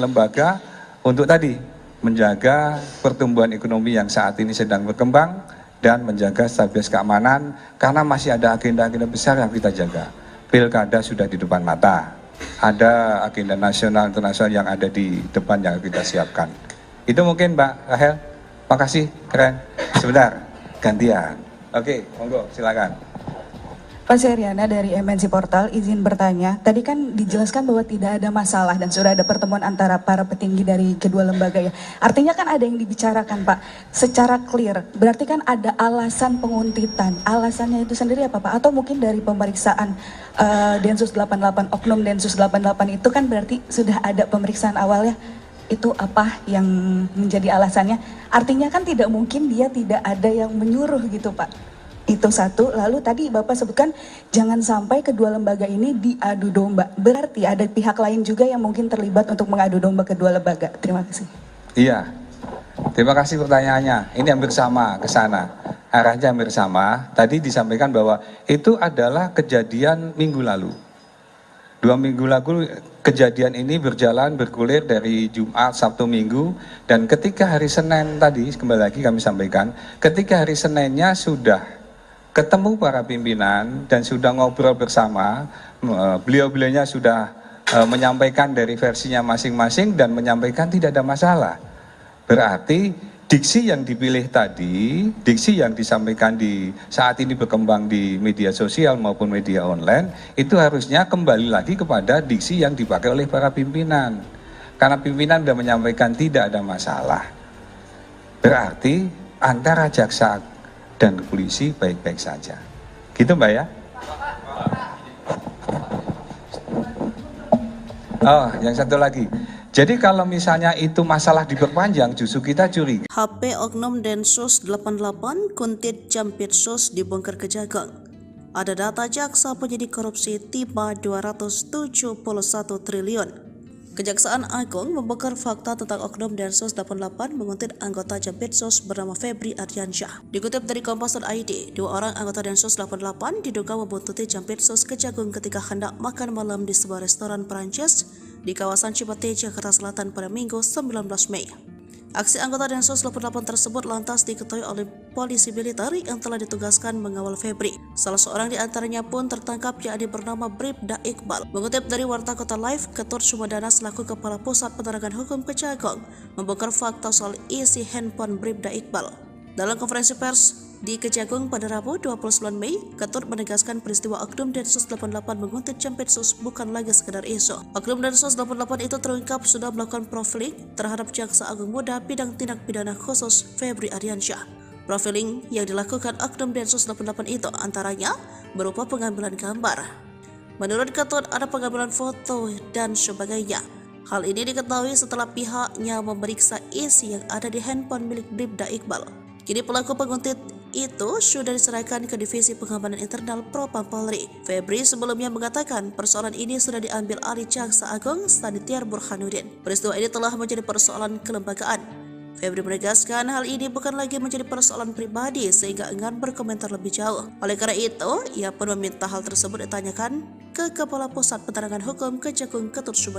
lembaga untuk tadi menjaga pertumbuhan ekonomi yang saat ini sedang berkembang dan menjaga stabilitas keamanan, karena masih ada agenda-agenda besar yang kita jaga. Pilkada sudah di depan mata, ada agenda nasional internasional yang ada di depan yang kita siapkan. Itu mungkin Mbak Rahel. Makasih, keren. Sebentar, gantian. Oke, monggo, silakan. Pak Seriana dari MNC Portal, izin bertanya. Tadi kan dijelaskan bahwa tidak ada masalah dan sudah ada pertemuan antara para petinggi dari kedua lembaga ya. Artinya kan ada yang dibicarakan Pak, secara clear. Berarti kan ada alasan penguntitan. Alasannya itu sendiri apa Pak? Atau mungkin dari pemeriksaan Densus 88, Oknum Densus 88 itu kan berarti sudah ada pemeriksaan awalnya. Itu apa yang menjadi alasannya? Artinya kan tidak mungkin dia tidak ada yang menyuruh gitu Pak. Itu satu. Lalu tadi Bapak sebutkan jangan sampai kedua lembaga ini diadu domba. Berarti ada pihak lain juga yang mungkin terlibat untuk mengadu domba kedua lembaga. Terima kasih. Iya, terima kasih pertanyaannya. Ini hampir sama ke sana. Arahnya hampir sama. Tadi disampaikan bahwa itu adalah kejadian minggu lalu. 2 minggu lalu kejadian ini berjalan bergulir dari Jumat, Sabtu, Minggu, dan ketika hari Senin tadi, kembali lagi kami sampaikan, ketika hari Seninnya sudah ketemu para pimpinan dan sudah ngobrol bersama, beliau-beliaunya sudah menyampaikan dari versinya masing-masing dan menyampaikan tidak ada masalah. Berarti diksi yang dipilih tadi, diksi yang disampaikan di saat ini berkembang di media sosial maupun media online, itu harusnya kembali lagi kepada diksi yang dipakai oleh para pimpinan. Karena pimpinan sudah menyampaikan tidak ada masalah. Berarti antara jaksa dan polisi baik-baik saja. Gitu Mbak ya? Oh, yang satu lagi. Jadi kalau misalnya itu masalah diperpanjang, justru kita curiga. HP Oknum Densus 88 Kuntit Jampitsus dibongkar Kejagung. Ada data jaksa penyidik korupsi tiba 271 triliun. Kejaksaan Agung membongkar fakta tentang Oknum Densus 88 menguntit anggota Jampitsus bernama Febri Ardiansyah. Dikutip dari Kompas.id, 2 orang anggota Densus 88 diduga membuntuti Jampitsus Kejagung ketika hendak makan malam di sebuah restoran Perancis di kawasan Cipete, Jakarta Selatan pada Minggu 19 Mei. Aksi anggota Densus 88 tersebut lantas diketahui oleh polisi militer yang telah ditugaskan mengawal Febri. Salah seorang di antaranya pun tertangkap, yakni bernama Bribda Iqbal. Mengutip dari Warta Kota Live, Ketut Sumedana selaku Kepala Pusat Penerangan Hukum Kejagung membongkar fakta soal isi handphone Bribda Iqbal. Dalam konferensi pers di Kejagung pada Rabu 29 Mei, Ketut menegaskan peristiwa Oknum Densus 88 menguntit Jampitsus bukan lagi sekedar isu. Oknum Densus 88 itu terungkap sudah melakukan profiling terhadap Jaksa Agung Muda bidang tindak pidana khusus Febri Ardiansyah. Profiling yang dilakukan Oknum Densus 88 itu antaranya berupa pengambilan gambar. Menurut Ketut ada pengambilan foto dan sebagainya. Hal ini diketahui setelah pihaknya memeriksa isi yang ada di handphone milik Bribda Iqbal. Kini pelaku penguntit itu sudah diserahkan ke Divisi Pengamanan Internal Propam Polri. Febri sebelumnya mengatakan persoalan ini sudah diambil alih Jaksa Agung Sanitiar Burhanuddin. Peristiwa ini telah menjadi persoalan kelembagaan. Febri menegaskan hal ini bukan lagi menjadi persoalan pribadi sehingga enggan berkomentar lebih jauh. Oleh karena itu, ia pun meminta hal tersebut ditanyakan ke Kepala Pusat Penerangan Hukum Kejagung Ketut Sumedana.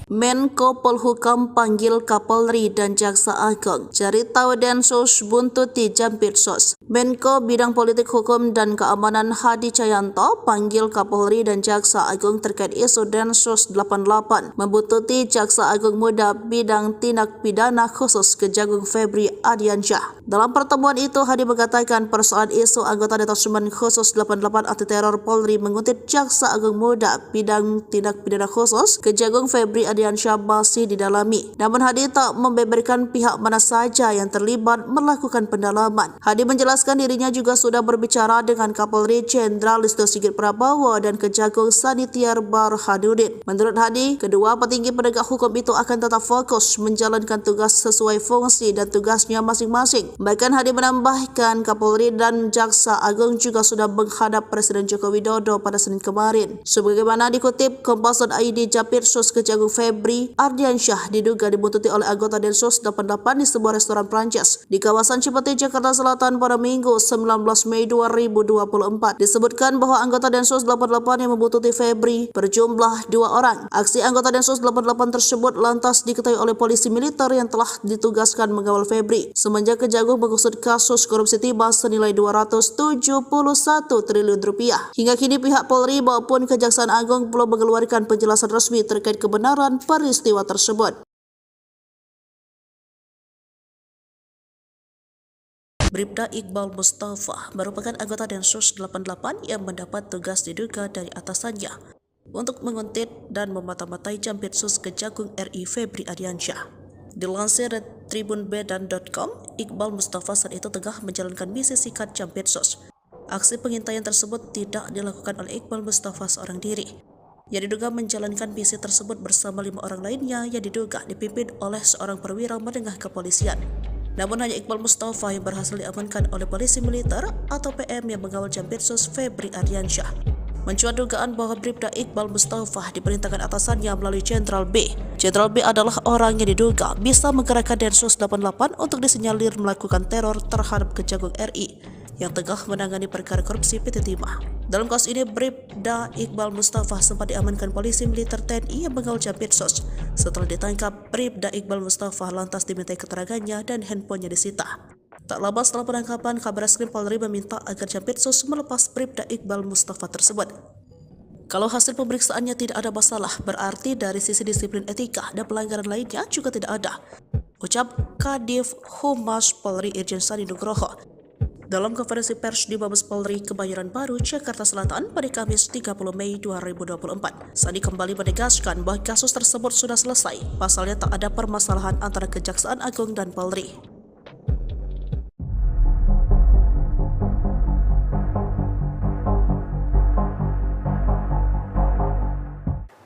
Menko Polhukam panggil Kapolri dan Jaksa Agung. Cari tahu Densus buntuti Jampitsus. Menko Bidang Politik Hukum dan Keamanan Hadi Cahyanto panggil Kapolri dan Jaksa Agung terkait isu Densus 88 membuntuti Jaksa Agung Muda Bidang Tindak Pidana Khusus Kejagung Febri Ardiansyah. Dalam pertemuan itu, Hadi mengatakan persoalan isu anggota Detasemen Khusus 88 Anti Teror Polri menguntit Jaksa Agung Muda Bidang Tindak Pidana Khusus Kejagung Febri Ardiansyah masih didalami. Namun Hadi tak membeberkan pihak mana saja yang terlibat melakukan pendalaman. Hadi menjelaskan dirinya juga sudah berbicara dengan Kapolri Jenderal Listio Sigit Prabowo dan Kejagung Sanitiar Burhanuddin. Menurut Hadi, kedua petinggi penegak hukum itu akan tetap fokus menjalankan tugas sesuai fungsi dan tugasnya masing-masing. Bahkan Hadi menambahkan Kapolri dan Jaksa Agung juga sudah menghadap Presiden Joko Widodo pada Senin kemarin. Sebagaimana dikutip Kompas.id, Jampitsus Kejagung Febri Ardiansyah diduga dibuntuti oleh anggota Densus 88 di sebuah restoran Prancis di kawasan Cipete, Jakarta Selatan pada Minggu 19 Mei 2024. Disebutkan bahwa anggota Densus 88 yang membuntuti Febri berjumlah 2 orang. Aksi anggota Densus 88 tersebut lantas diketahui oleh polisi militer yang telah ditugaskan mengawal Febri semenjak Kejagung mengusut kasus korupsi timah senilai 271 triliun rupiah. Hingga kini pihak Polri maupun Kejaksaan Agung belum mengeluarkan penjelasan resmi terkait kebenaran peristiwa tersebut. Bribda Iqbal Mustafa merupakan anggota Densus 88 yang mendapat tugas diduga dari atasannya untuk menguntit dan memata-matai Jampitsus Kejagung RI Febri Ardiansyah. Dilansir dari tribunbedan.com, Iqbal Mustafa saat itu tengah menjalankan misi sikat Jampitsus. Aksi pengintaian tersebut tidak dilakukan oleh Iqbal Mustafa seorang diri. Yang diduga menjalankan misi tersebut bersama 5 orang lainnya yang diduga dipimpin oleh seorang perwira menengah kepolisian. Namun hanya Iqbal Mustafa yang berhasil diamankan oleh polisi militer atau PM yang mengawal Jampitsus Febri Ardiansyah. Mencuat dugaan bahwa Bribda Iqbal Mustafa diperintahkan atasannya melalui Jenderal B. Jenderal B adalah orang yang diduga bisa menggerakkan Densus 88 untuk disinyalir melakukan teror terhadap Kejagung RI yang tengah menangani perkara korupsi PT Timah. Dalam kasus ini, Bribda Iqbal Mustafa sempat diamankan polisi militer TNI yang mengawal Jampitsus. Setelah ditangkap, Bribda Iqbal Mustafa lantas dimintai keterangannya dan handphonenya disita. Tak lama setelah penangkapan, Kabareskrim Polri meminta agar Jampitsus melepas Bribda Iqbal Mustafa tersebut. Kalau hasil pemeriksaannya tidak ada masalah, berarti dari sisi disiplin etika dan pelanggaran lainnya juga tidak ada, ucap Kadif Humas Polri Irjen Sandi Nugroho dalam konferensi pers di Mabes Polri Kebayoran Baru, Jakarta Selatan pada Kamis 30 Mei 2024. Sandi kembali menegaskan bahwa kasus tersebut sudah selesai, pasalnya tak ada permasalahan antara Kejaksaan Agung dan Polri.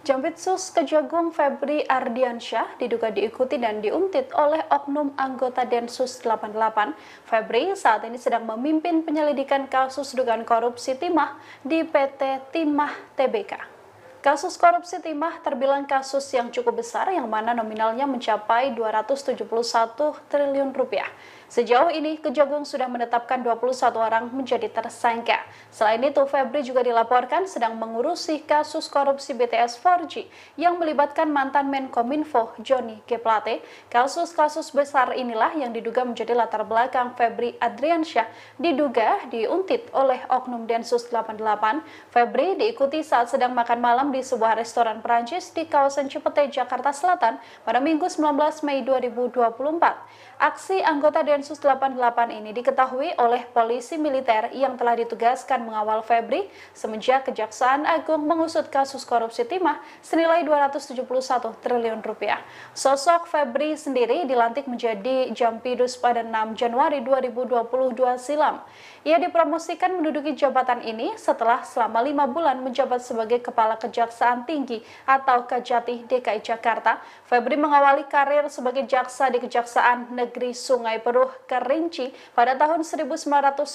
Jampitsus Kejagung Febri Ardiansyah diduga diikuti dan diuntit oleh oknum anggota Densus 88. Febri saat ini sedang memimpin penyelidikan kasus dugaan korupsi timah di PT Timah Tbk. Kasus korupsi timah terbilang kasus yang cukup besar yang mana nominalnya mencapai 271 triliun rupiah. Sejauh ini, Kejagung sudah menetapkan 21 orang menjadi tersangka. Selain itu, Febri juga dilaporkan sedang mengurusi kasus korupsi BTS 4G yang melibatkan mantan Menkominfo Johnny G. Plate. Kasus-kasus besar inilah yang diduga menjadi latar belakang Febri Ardiansyah diduga diuntit oleh oknum Densus 88. Febri diikuti saat sedang makan malam di sebuah restoran Perancis di kawasan Cipete, Jakarta Selatan pada Minggu 19 Mei 2024. Aksi anggota Densus 88 ini diketahui oleh polisi militer yang telah ditugaskan mengawal Febri semenjak Kejaksaan Agung mengusut kasus korupsi timah senilai 271 triliun rupiah. Sosok Febri sendiri dilantik menjadi Jampidus pada 6 Januari 2022 silam. Ia dipromosikan menduduki jabatan ini setelah selama 5 bulan menjabat sebagai Kepala Kejaksaan Tinggi atau Kejati DKI Jakarta. Febri mengawali karir sebagai jaksa di Kejaksaan Negeri Sungai Penuh Kerinci pada tahun 1996.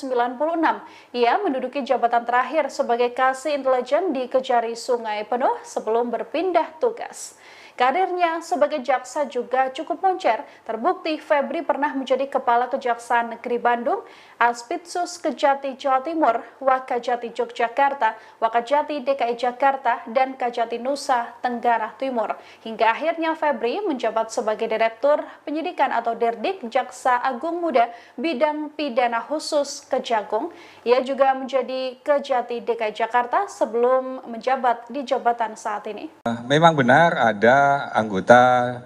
Ia menduduki jabatan terakhir sebagai Kasih Intelijen di Kejari Sungai Penuh sebelum berpindah tugas. Karirnya sebagai jaksa juga cukup moncer. Terbukti Febri pernah menjadi Kepala Kejaksaan Negeri Bandung, Aspitsus Kejati Jawa Timur, Wakajati Yogyakarta, Wakajati DKI Jakarta, dan Kajati Nusa Tenggara Timur. Hingga akhirnya Febri menjabat sebagai Direktur Penyidikan atau Derdik Jaksa Agung Muda Bidang Pidana Khusus Kejagung. Ia juga menjadi Kejati DKI Jakarta sebelum menjabat di jabatan saat ini. Memang benar ada anggota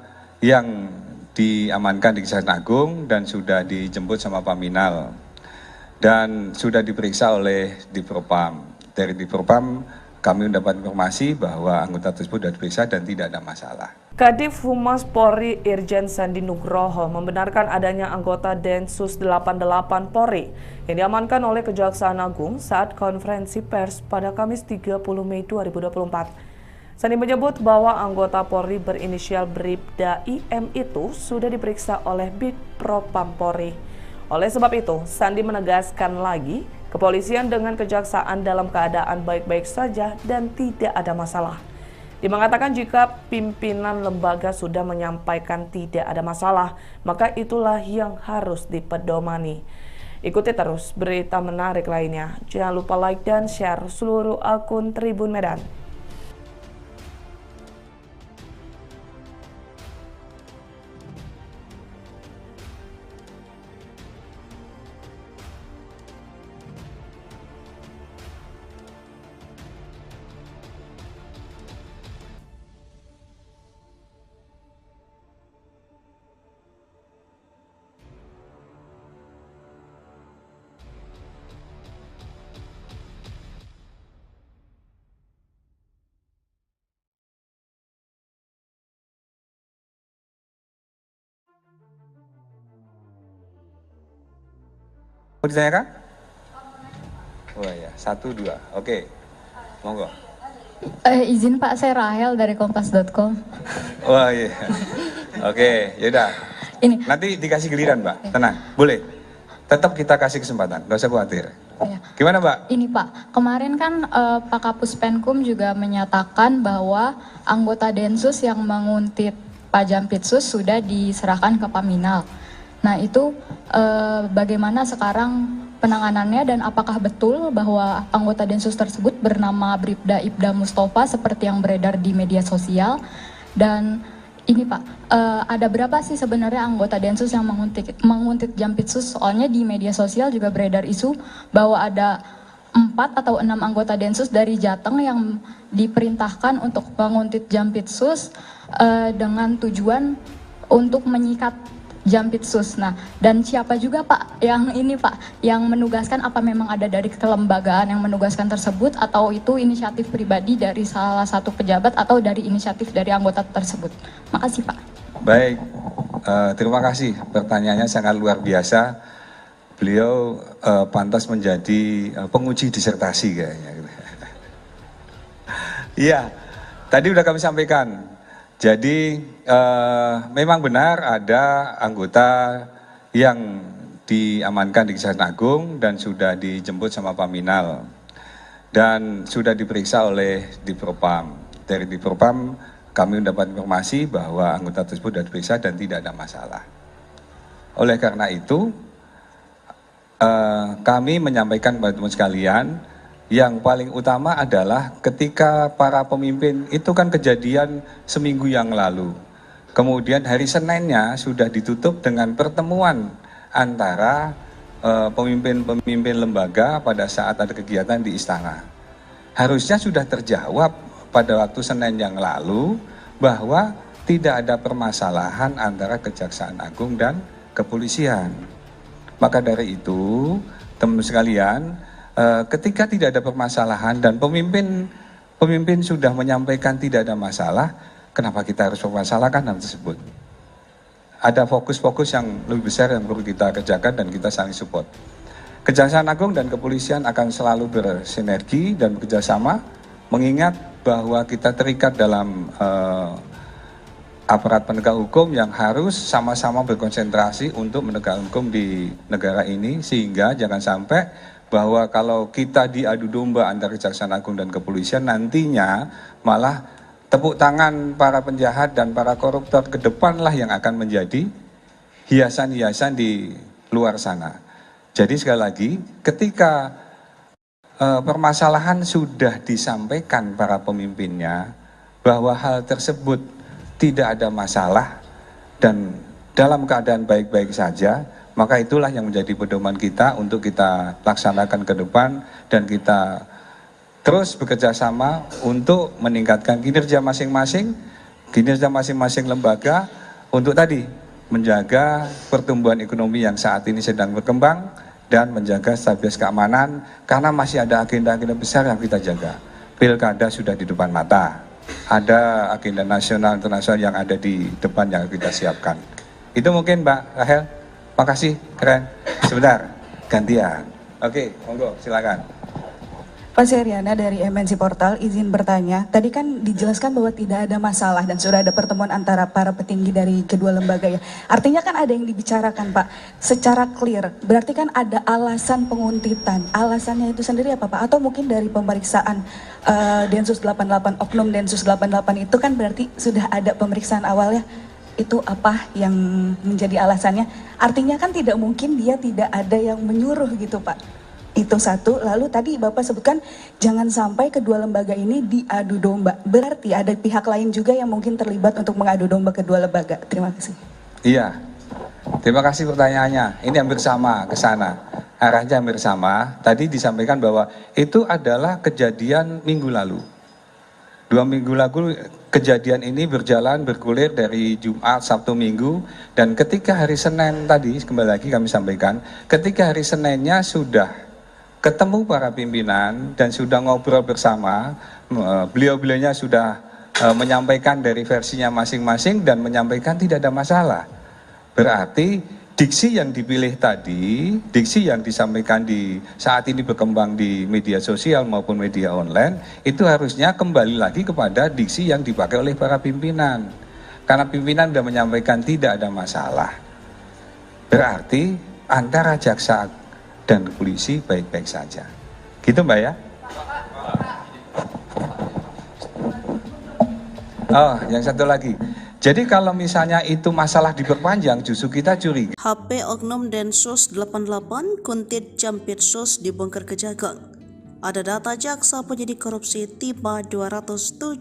yang diamankan di Kejaksaan Agung dan sudah dijemput sama Paminal dan sudah diperiksa oleh Divpropam. Dari Divpropam kami mendapat informasi bahwa anggota tersebut sudah diperiksa dan tidak ada masalah. Kadif Humas Polri Irjen Sandi Nugroho membenarkan adanya anggota Densus 88 Polri yang diamankan oleh Kejaksaan Agung saat konferensi pers pada Kamis 30 Mei 2024. Sandi menyebut bahwa anggota Polri berinisial Bribda IM itu sudah diperiksa oleh Divpropam Polri. Oleh sebab itu, Sandi menegaskan lagi, kepolisian dengan kejaksaan dalam keadaan baik-baik saja dan tidak ada masalah. Dia mengatakan jika pimpinan lembaga sudah menyampaikan tidak ada masalah, maka itulah yang harus dipedomani. Ikuti terus berita menarik lainnya. Jangan lupa like dan share seluruh akun Tribun Medan. Mau ditanyakan? Oh ya, 1, 2. Oke, monggo. Izin Pak, saya Rahel dari kompas.com. Wah iya. Oke, yaudah. Ini. Nanti dikasih giliran, Mbak. Tenang, boleh. Tetap kita kasih kesempatan, nggak usah khawatir. Ya. Gimana, Mbak? Ini Pak, kemarin kan Pak Kapus Penkum juga menyatakan bahwa anggota Densus yang menguntit Pak Jampitsus sudah diserahkan ke Paminal. Nah itu bagaimana sekarang penanganannya dan apakah betul bahwa anggota Densus tersebut bernama Bribda Ibda Mustafa seperti yang beredar di media sosial? Dan ini Pak, ada berapa sih sebenarnya anggota Densus yang menguntit Jampitsus? Soalnya di media sosial juga beredar isu bahwa ada 4 atau 6 anggota Densus dari Jateng yang diperintahkan untuk menguntit Jampitsus dengan tujuan untuk menyikat Jampitsus. Nah, dan siapa juga Pak yang ini Pak yang menugaskan, apa memang ada dari kelembagaan yang menugaskan tersebut atau itu inisiatif pribadi dari salah satu pejabat atau dari inisiatif dari anggota tersebut? Makasih Pak. Baik, terima kasih. Pertanyaannya sangat luar biasa. Beliau pantas menjadi penguji disertasi kayaknya. Iya, tadi udah kami sampaikan. Jadi memang benar ada anggota yang diamankan di Kejaksaan Agung dan sudah dijemput sama Paminal dan sudah diperiksa oleh Dipropam. Dari Dipropam kami mendapat informasi bahwa anggota tersebut sudah diperiksa dan tidak ada masalah. Oleh karena itu kami menyampaikan kepada teman sekalian, yang paling utama adalah ketika para pemimpin itu kan kejadian seminggu yang lalu. Kemudian hari Seninnya sudah ditutup dengan pertemuan antara pemimpin-pemimpin lembaga pada saat ada kegiatan di istana. Harusnya sudah terjawab pada waktu Senin yang lalu bahwa tidak ada permasalahan antara Kejaksaan Agung dan kepolisian. Maka dari itu, teman-teman sekalian, ketika tidak ada permasalahan dan pemimpin sudah menyampaikan tidak ada masalah, kenapa kita harus mempermasalahkan hal tersebut? Ada fokus-fokus yang lebih besar yang perlu kita kerjakan dan kita saling support. Kejaksaan Agung dan kepolisian akan selalu bersinergi dan bekerjasama, mengingat bahwa kita terikat dalam aparat penegak hukum yang harus sama-sama berkonsentrasi untuk menegakkan hukum di negara ini, sehingga jangan sampai bahwa kalau kita diadu domba antara Kejaksaan Agung dan kepolisian, nantinya malah tepuk tangan para penjahat dan para koruptor ke depanlah yang akan menjadi hiasan-hiasan di luar sana. Jadi sekali lagi, ketika permasalahan sudah disampaikan para pemimpinnya bahwa hal tersebut tidak ada masalah dan dalam keadaan baik-baik saja, maka itulah yang menjadi pedoman kita untuk kita laksanakan ke depan dan kita terus bekerja sama untuk meningkatkan kinerja masing-masing lembaga untuk tadi menjaga pertumbuhan ekonomi yang saat ini sedang berkembang dan menjaga stabilitas keamanan, karena masih ada agenda-agenda besar yang kita jaga. Pilkada sudah di depan mata, ada agenda nasional internasional yang ada di depan yang kita siapkan. Itu mungkin Mbak Rahel. Makasih, keren. Sebentar, gantian. Oke, monggo, silakan. Pak Seriana dari MNC Portal, izin bertanya. Tadi kan dijelaskan bahwa tidak ada masalah dan sudah ada pertemuan antara para petinggi dari kedua lembaga ya. Artinya kan ada yang dibicarakan Pak, secara clear. Berarti kan ada alasan penguntitan. Alasannya itu sendiri apa Pak? Atau mungkin dari pemeriksaan Densus 88, Oknum Densus 88 itu kan berarti sudah ada pemeriksaan awalnya. Itu apa yang menjadi alasannya? Artinya kan tidak mungkin dia tidak ada yang menyuruh gitu Pak. Itu satu. Lalu tadi Bapak sebutkan jangan sampai kedua lembaga ini diadu domba. Berarti ada pihak lain juga yang mungkin terlibat untuk mengadu domba kedua lembaga. Terima kasih. Iya, terima kasih pertanyaannya. Ini hampir sama ke sana. Arahnya hampir sama. Tadi disampaikan bahwa itu adalah kejadian minggu lalu. 2 minggu lalu kejadian ini bergulir dari Jumat, Sabtu, Minggu, dan ketika hari Senin tadi, kembali lagi kami sampaikan, ketika hari Seninnya sudah ketemu para pimpinan dan sudah ngobrol bersama, beliau-beliaunya sudah menyampaikan dari versinya masing-masing dan menyampaikan tidak ada masalah. Berarti diksi yang dipilih tadi, diksi yang disampaikan di saat ini berkembang di media sosial maupun media online, itu harusnya kembali lagi kepada diksi yang dipakai oleh para pimpinan. Karena pimpinan sudah menyampaikan tidak ada masalah. Berarti antara jaksa dan polisi baik-baik saja. Gitu Mbak ya? Oh, yang satu lagi. Jadi kalau misalnya itu masalah diperpanjang, justru kita curiga. HP Oknum Densus 88 Kuntit Jampitsus dibongkar Kejagung. Ada data jaksa penyidik korupsi tiba 271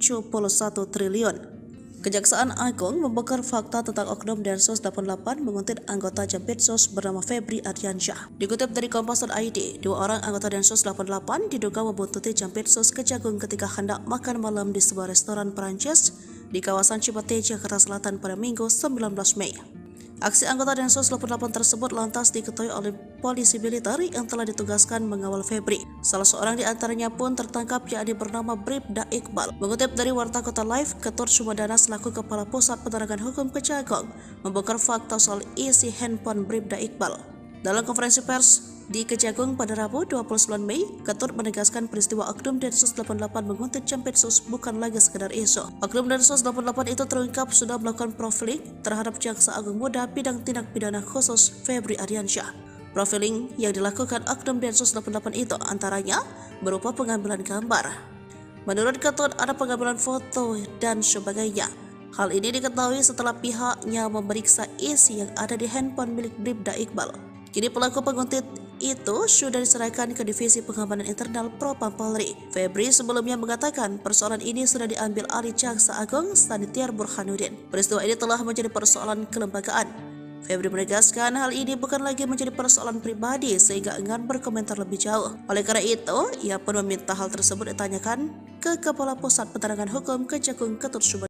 triliun. Kejaksaan Agung membongkar fakta tentang Oknum Densus 88 menguntit anggota Jampitsus bernama Febri Ardiansyah. Dikutip dari Kompas.id, 2 orang anggota Densus 88 diduga membuntuti Jampitsus Kejagung ketika hendak makan malam di sebuah restoran Perancis di kawasan Cipete, Jakarta Selatan pada Minggu 19 Mei. Aksi anggota Densus 88 tersebut lantas diketahui oleh polisi militer yang telah ditugaskan mengawal Febri. Salah seorang di antaranya pun tertangkap, yakni bernama Bribda Iqbal. Mengutip dari Warta Kota Live, Ketut Sumedana selaku Kepala Pusat Penerangan Hukum Kejagung membongkar fakta soal isi handphone Bribda Iqbal. Dalam konferensi pers di Kejagung pada Rabu 29 Mei, Ketut menegaskan peristiwa Oknum Densus 88 menguntit Jampitsus bukan lagi sekedar isu. Oknum Densus 88 itu terungkap sudah melakukan profiling terhadap Jaksa Agung Muda bidang tindak pidana khusus Febri Ardiansyah. Profiling yang dilakukan Oknum Densus 88 itu antaranya berupa pengambilan gambar. Menurut Ketut ada pengambilan foto dan sebagainya. Hal ini diketahui setelah pihaknya memeriksa isi yang ada di handphone milik Bribda Iqbal. Kini pelaku penguntit itu sudah diserahkan ke Divisi Pengamanan Internal Propam Polri. Febri sebelumnya mengatakan persoalan ini sudah diambil alih Jaksa Agung Sanitiar Burhanuddin. Peristiwa ini telah menjadi persoalan kelembagaan. Febri menegaskan hal ini bukan lagi menjadi persoalan pribadi sehingga enggan berkomentar lebih jauh. Oleh karena itu, ia pun meminta hal tersebut ditanyakan ke Kepala Pusat Penerangan Hukum Kejagung Ketut Sumedana.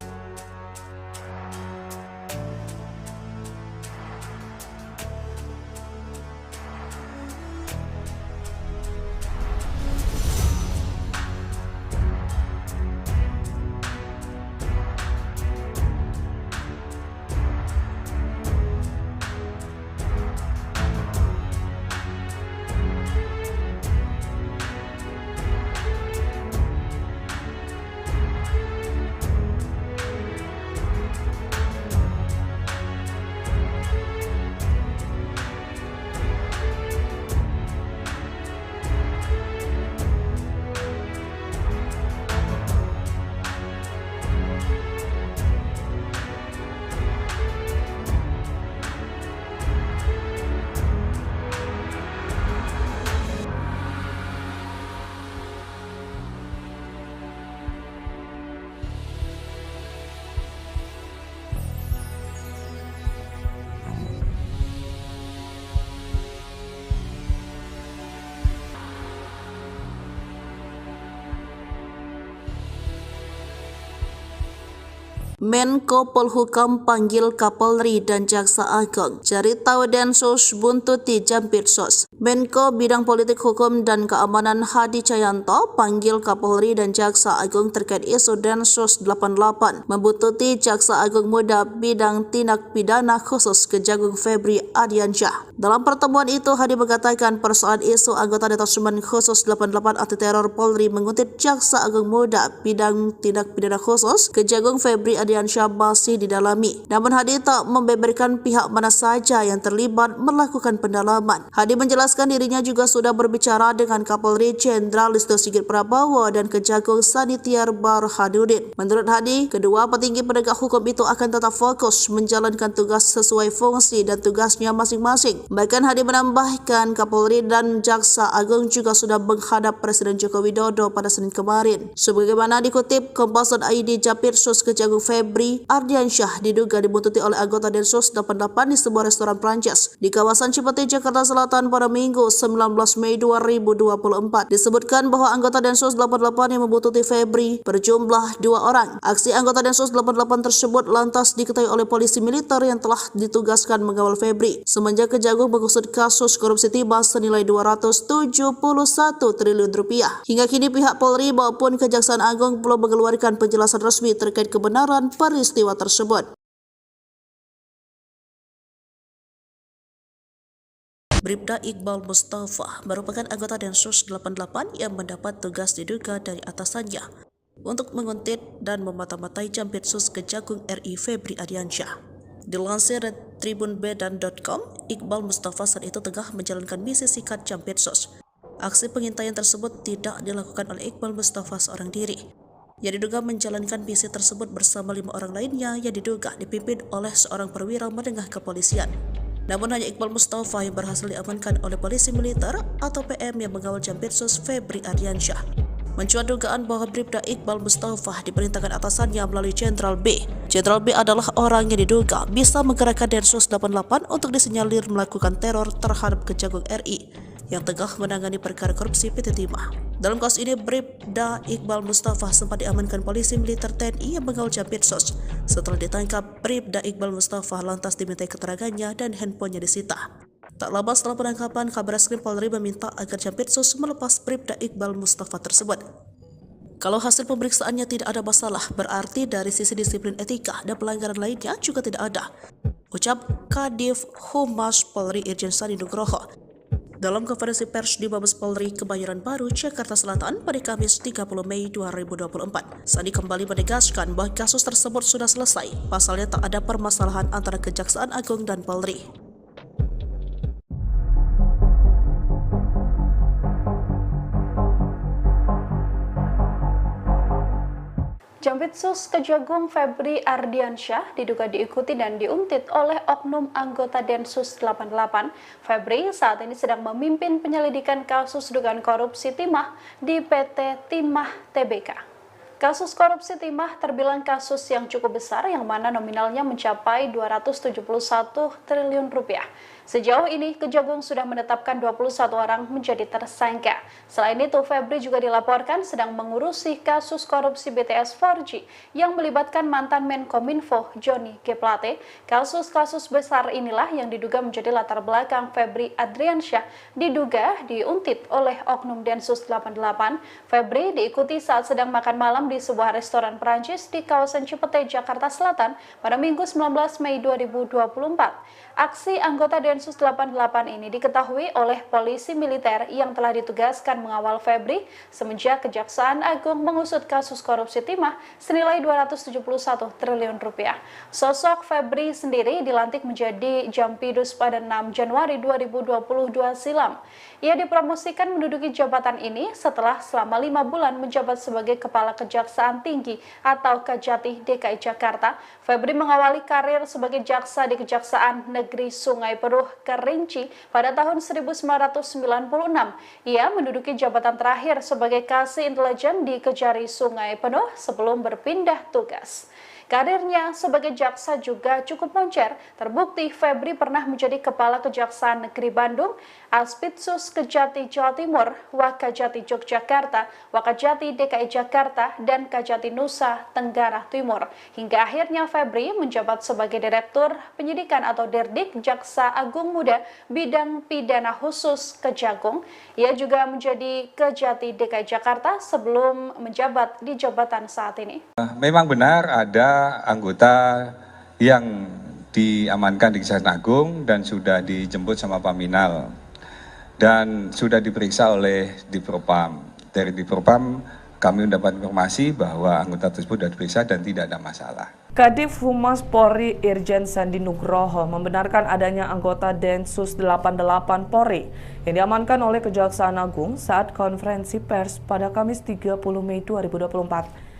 Menko Polhukam panggil Kapolri dan Jaksa Agung. Cari tahu Densus buntuti Jampitsus. Menko Bidang Politik Hukum dan Keamanan Hadi Cahyanto panggil Kapolri dan Jaksa Agung terkait isu Densus 88 membuntuti Jaksa Agung Muda Bidang Tindak Pidana Khusus Kejagung Febri Ardiansyah. Dalam pertemuan itu, Hadi mengatakan persoalan isu anggota Detasemen Khusus 88 Anti Teror Polri menguntit Jaksa Agung Muda Bidang Tindak Pidana Khusus Kejagung Febri Ardiansyah masih didalami. Namun Hadi tak membeberkan pihak mana saja yang terlibat melakukan pendalaman. Hadi menjelaskan dirinya juga sudah berbicara dengan Kapolri Jenderal Listio Sigit Prabowo dan Kejagung Sanitiar Burhanuddin. Menurut Hadi, kedua petinggi penegak hukum itu akan tetap fokus menjalankan tugas sesuai fungsi dan tugasnya masing-masing. Bahkan Hadi menambahkan Kapolri dan Jaksa Agung juga sudah menghadap Presiden Joko Widodo pada Senin kemarin. Sebagaimana dikutip Kompas.id, Jampitsus Kejagung Febri Ardiansyah diduga dibuntuti oleh anggota Densus 88 di sebuah restoran Prancis di kawasan Cipete, Jakarta Selatan pada Minggu 19 Mei 2024. Disebutkan bahwa anggota Densus 88 yang membuntuti Febri berjumlah 2 orang. Aksi anggota Densus 88 tersebut lantas diketahui oleh polisi militer yang telah ditugaskan mengawal Febri semenjak Kejagung mengusut kasus korupsi timah senilai 271 triliun rupiah. Hingga kini pihak Polri maupun Kejaksaan Agung belum mengeluarkan penjelasan resmi terkait kebenaran peristiwa tersebut. Bribda Iqbal Mustafa merupakan anggota Densus 88 yang mendapat tugas diduga dari atasannya untuk menguntit dan memata-matai Jampitsus Kejagung RI Febri Ardiansyah. Dilansir dari tribunbedan.com, Iqbal Mustafa saat itu tengah menjalankan misi sikat Jampitsus. Aksi pengintaian tersebut tidak dilakukan oleh Iqbal Mustafa seorang diri. Yang diduga menjalankan misi tersebut bersama 5 orang lainnya yang diduga dipimpin oleh seorang perwira menengah kepolisian. Namun hanya Iqbal Mustafa yang berhasil diamankan oleh polisi militer atau PM yang mengawal Jampitsus Febri Ardiansyah. Mencuat dugaan bahwa Bribda Iqbal Mustafa diperintahkan atasannya melalui Jenderal B. Jenderal B adalah orang yang diduga bisa menggerakkan Densus 88 untuk disinyalir melakukan teror terhadap Kejagung RI yang tengah menangani perkara korupsi PT Timah. Dalam kasus ini, Bribda Iqbal Mustafa sempat diamankan polisi militer TNI yang mengawal Jampitsus. Setelah ditangkap, Bribda Iqbal Mustafa lantas dimintai keterangannya dan handphonenya disita. Tak lama setelah penangkapan, Kabareskrim Polri meminta agar Jampitsus melepas Bribda Iqbal Mustafa tersebut. Kalau hasil pemeriksaannya tidak ada masalah, berarti dari sisi disiplin etika dan pelanggaran lainnya juga tidak ada, ucap Kadif Humas Polri Irjen Sandi Nugroho dalam konferensi pers di Mabes Polri Kebayoran Baru, Jakarta Selatan pada Kamis 30 Mei 2024. Sandi kembali menegaskan bahwa kasus tersebut sudah selesai, pasalnya tak ada permasalahan antara Kejaksaan Agung dan Polri. Jampitsus Kejagung Febri Ardiansyah diduga diikuti dan diuntit oleh oknum anggota Densus 88. Febri saat ini sedang memimpin penyelidikan kasus dugaan korupsi timah di PT Timah Tbk. Kasus korupsi timah terbilang kasus yang cukup besar yang mana nominalnya mencapai 271 triliun rupiah. Sejauh ini, Kejagung sudah menetapkan 21 orang menjadi tersangka. Selain itu, Febri juga dilaporkan sedang mengurusi kasus korupsi BTS 4G yang melibatkan mantan Menkominfo Johnny G. Plate. Kasus-kasus besar inilah yang diduga menjadi latar belakang Febri Ardiansyah diduga diuntit oleh oknum Densus 88. Febri diikuti saat sedang makan malam di sebuah restoran Perancis di kawasan Cipete, Jakarta Selatan pada Minggu 19 Mei 2024. Aksi anggota Densus 88 ini diketahui oleh polisi militer yang telah ditugaskan mengawal Febri semenjak Kejaksaan Agung mengusut kasus korupsi timah senilai 271 triliun rupiah. Sosok Febri sendiri dilantik menjadi Jampidus pada 6 Januari 2022 silam. Ia dipromosikan menduduki jabatan ini setelah selama 5 bulan menjabat sebagai Kepala Kejaksaan Tinggi atau Kejati DKI Jakarta. Febri mengawali karir sebagai jaksa di Kejaksaan Negeri Sungai Penuh Kerinci pada tahun 1996. Ia menduduki jabatan terakhir sebagai Kasih Intelijen di Kejari Sungai Penuh sebelum berpindah tugas. Karirnya sebagai jaksa juga cukup moncer. Terbukti Febri pernah menjadi Kepala Kejaksaan Negeri Bandung, Aspitsus Kejati Jawa Timur, Wakajati Yogyakarta, Wakajati DKI Jakarta, dan Kajati Nusa Tenggara Timur. Hingga akhirnya Febri menjabat sebagai Direktur Penyidikan atau Dirdik Jaksa Agung Muda Bidang Pidana Khusus Kejagung. Ia juga menjadi Kejati DKI Jakarta sebelum menjabat di jabatan saat ini. Memang benar ada anggota yang diamankan di Kejaksaan Agung dan sudah dijemput sama Paminal dan sudah diperiksa oleh Divpropam. Dari Divpropam kami mendapat informasi bahwa anggota tersebut sudah diperiksa dan tidak ada masalah. Kadif Humas Polri Irjen Sandi Nugroho membenarkan adanya anggota Densus 88 Polri yang diamankan oleh Kejaksaan Agung saat konferensi pers pada Kamis 30 Mei 2024.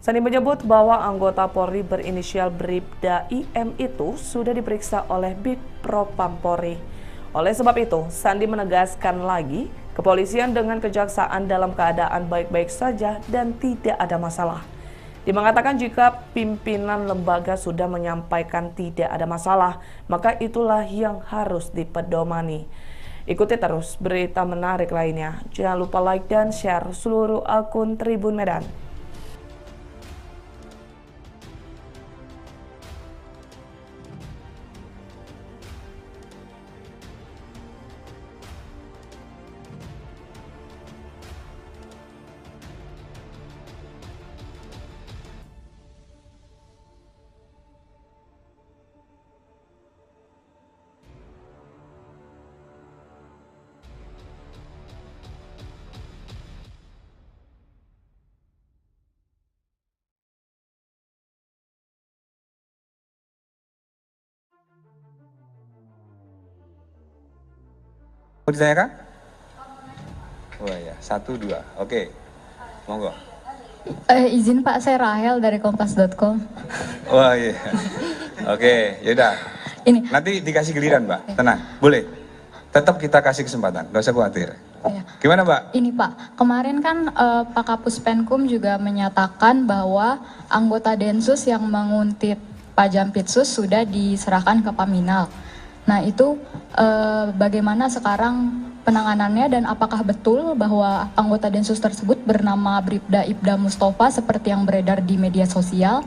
Sandi menyebut bahwa anggota Polri berinisial Bribda IM itu sudah diperiksa oleh Bidpropam Polri. Oleh sebab itu, Sandi menegaskan lagi, kepolisian dengan kejaksaan dalam keadaan baik-baik saja dan tidak ada masalah. Dia mengatakan jika pimpinan lembaga sudah menyampaikan tidak ada masalah, maka itulah yang harus dipedomani. Ikuti terus berita menarik lainnya. Jangan lupa like dan share seluruh akun Tribun Medan. Mau ditanyakan? Oh ya, 1, 2. Oke, monggo. Izin Pak, saya Rahel dari kompas.com. Wah iya. Oke, yaudah. Ini. Nanti dikasih giliran, Mbak. Tenang, boleh. Tetap kita kasih kesempatan, nggak usah khawatir. Ya. Gimana, Mbak? Ini Pak, kemarin kan Pak Kapus Penkum juga menyatakan bahwa anggota Densus yang menguntit Pak Jampitsus sudah diserahkan ke Paminal. Nah itu bagaimana sekarang penanganannya dan apakah betul bahwa anggota Densus tersebut bernama Bribda Ibda Mustafa seperti yang beredar di media sosial?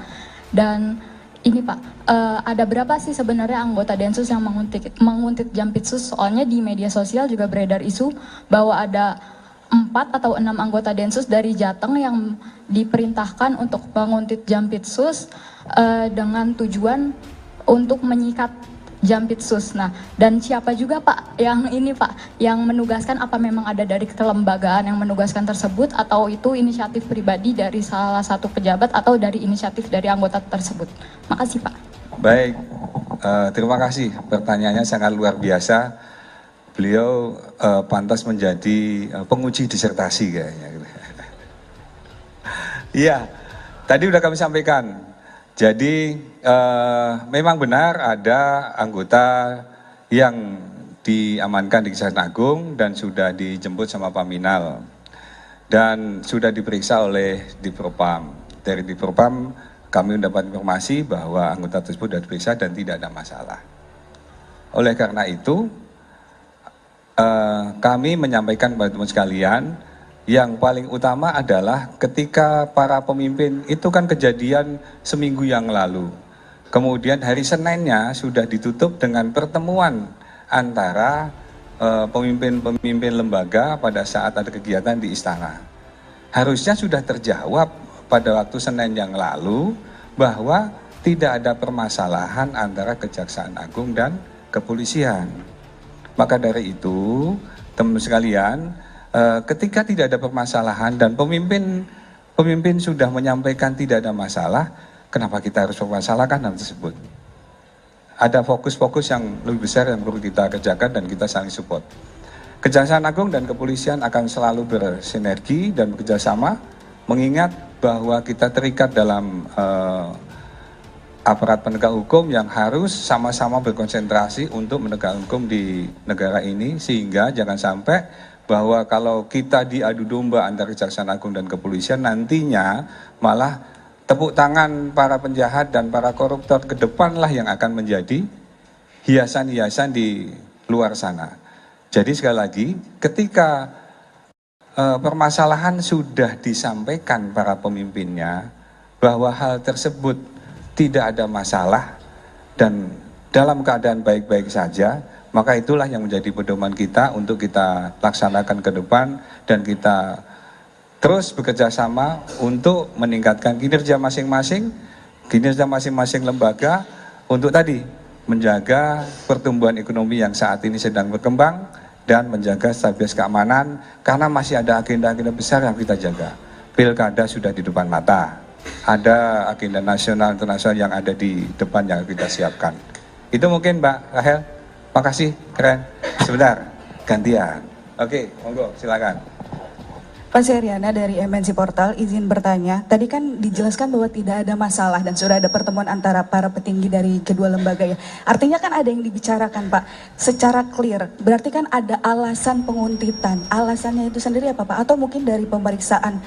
Dan ini Pak, ada berapa sih sebenarnya anggota Densus yang menguntit Jampitsus? Soalnya di media sosial juga beredar isu bahwa ada 4 atau 6 anggota Densus dari Jateng yang diperintahkan untuk menguntit Jampitsus dengan tujuan untuk menyikat Jampitsus. Nah, dan siapa juga Pak yang ini Pak, yang menugaskan, apa memang ada dari kelembagaan yang menugaskan tersebut atau itu inisiatif pribadi dari salah satu pejabat atau dari inisiatif dari anggota tersebut? Makasih Pak. Baik, terima kasih. Pertanyaannya sangat luar biasa. Beliau pantas menjadi penguji disertasi kayaknya. Iya, tadi udah kami sampaikan. Jadi memang benar ada anggota yang diamankan di Kejaksaan Agung dan sudah dijemput sama Paminal dan sudah diperiksa oleh Divpropam. Dari Divpropam kami mendapat informasi bahwa anggota tersebut sudah diperiksa dan tidak ada masalah. Oleh karena itu kami menyampaikan kepada teman sekalian, yang paling utama adalah ketika para pemimpin itu kan kejadian seminggu yang lalu. Kemudian hari Seninnya sudah ditutup dengan pertemuan antara pemimpin-pemimpin lembaga pada saat ada kegiatan di istana. Harusnya sudah terjawab pada waktu Senin yang lalu bahwa tidak ada permasalahan antara Kejaksaan Agung dan kepolisian. Maka dari itu, teman-teman sekalian, ketika tidak ada permasalahan dan pemimpin sudah menyampaikan tidak ada masalah, kenapa kita harus mempermasalahkan hal tersebut? Ada fokus-fokus yang lebih besar yang perlu kita kerjakan dan kita saling support. Kejaksaan Agung dan kepolisian akan selalu bersinergi dan bekerjasama, mengingat bahwa kita terikat dalam aparat penegak hukum yang harus sama-sama berkonsentrasi untuk menegakkan hukum di negara ini, sehingga jangan sampai bahwa kalau kita diadu domba antara Kejaksaan Agung dan kepolisian, nantinya malah tepuk tangan para penjahat dan para koruptor ke depanlah yang akan menjadi hiasan-hiasan di luar sana. Jadi sekali lagi, ketika permasalahan sudah disampaikan para pemimpinnya bahwa hal tersebut tidak ada masalah dan dalam keadaan baik-baik saja, maka itulah yang menjadi pedoman kita untuk kita laksanakan ke depan dan kita terus bekerja sama untuk meningkatkan kinerja masing-masing lembaga untuk tadi menjaga pertumbuhan ekonomi yang saat ini sedang berkembang dan menjaga stabilitas keamanan, karena masih ada agenda-agenda besar yang kita jaga. Pilkada sudah di depan mata, ada agenda nasional internasional yang ada di depan yang kita siapkan. Itu mungkin Mbak Rahel. Makasih, keren. Sebentar, gantian. Oke, monggo, silakan. Pak Seriana dari MNC Portal, izin bertanya. Tadi kan dijelaskan bahwa tidak ada masalah dan sudah ada pertemuan antara para petinggi dari kedua lembaga ya. Artinya kan ada yang dibicarakan Pak, secara clear. Berarti kan ada alasan penguntitan. Alasannya itu sendiri apa Pak? Atau mungkin dari pemeriksaan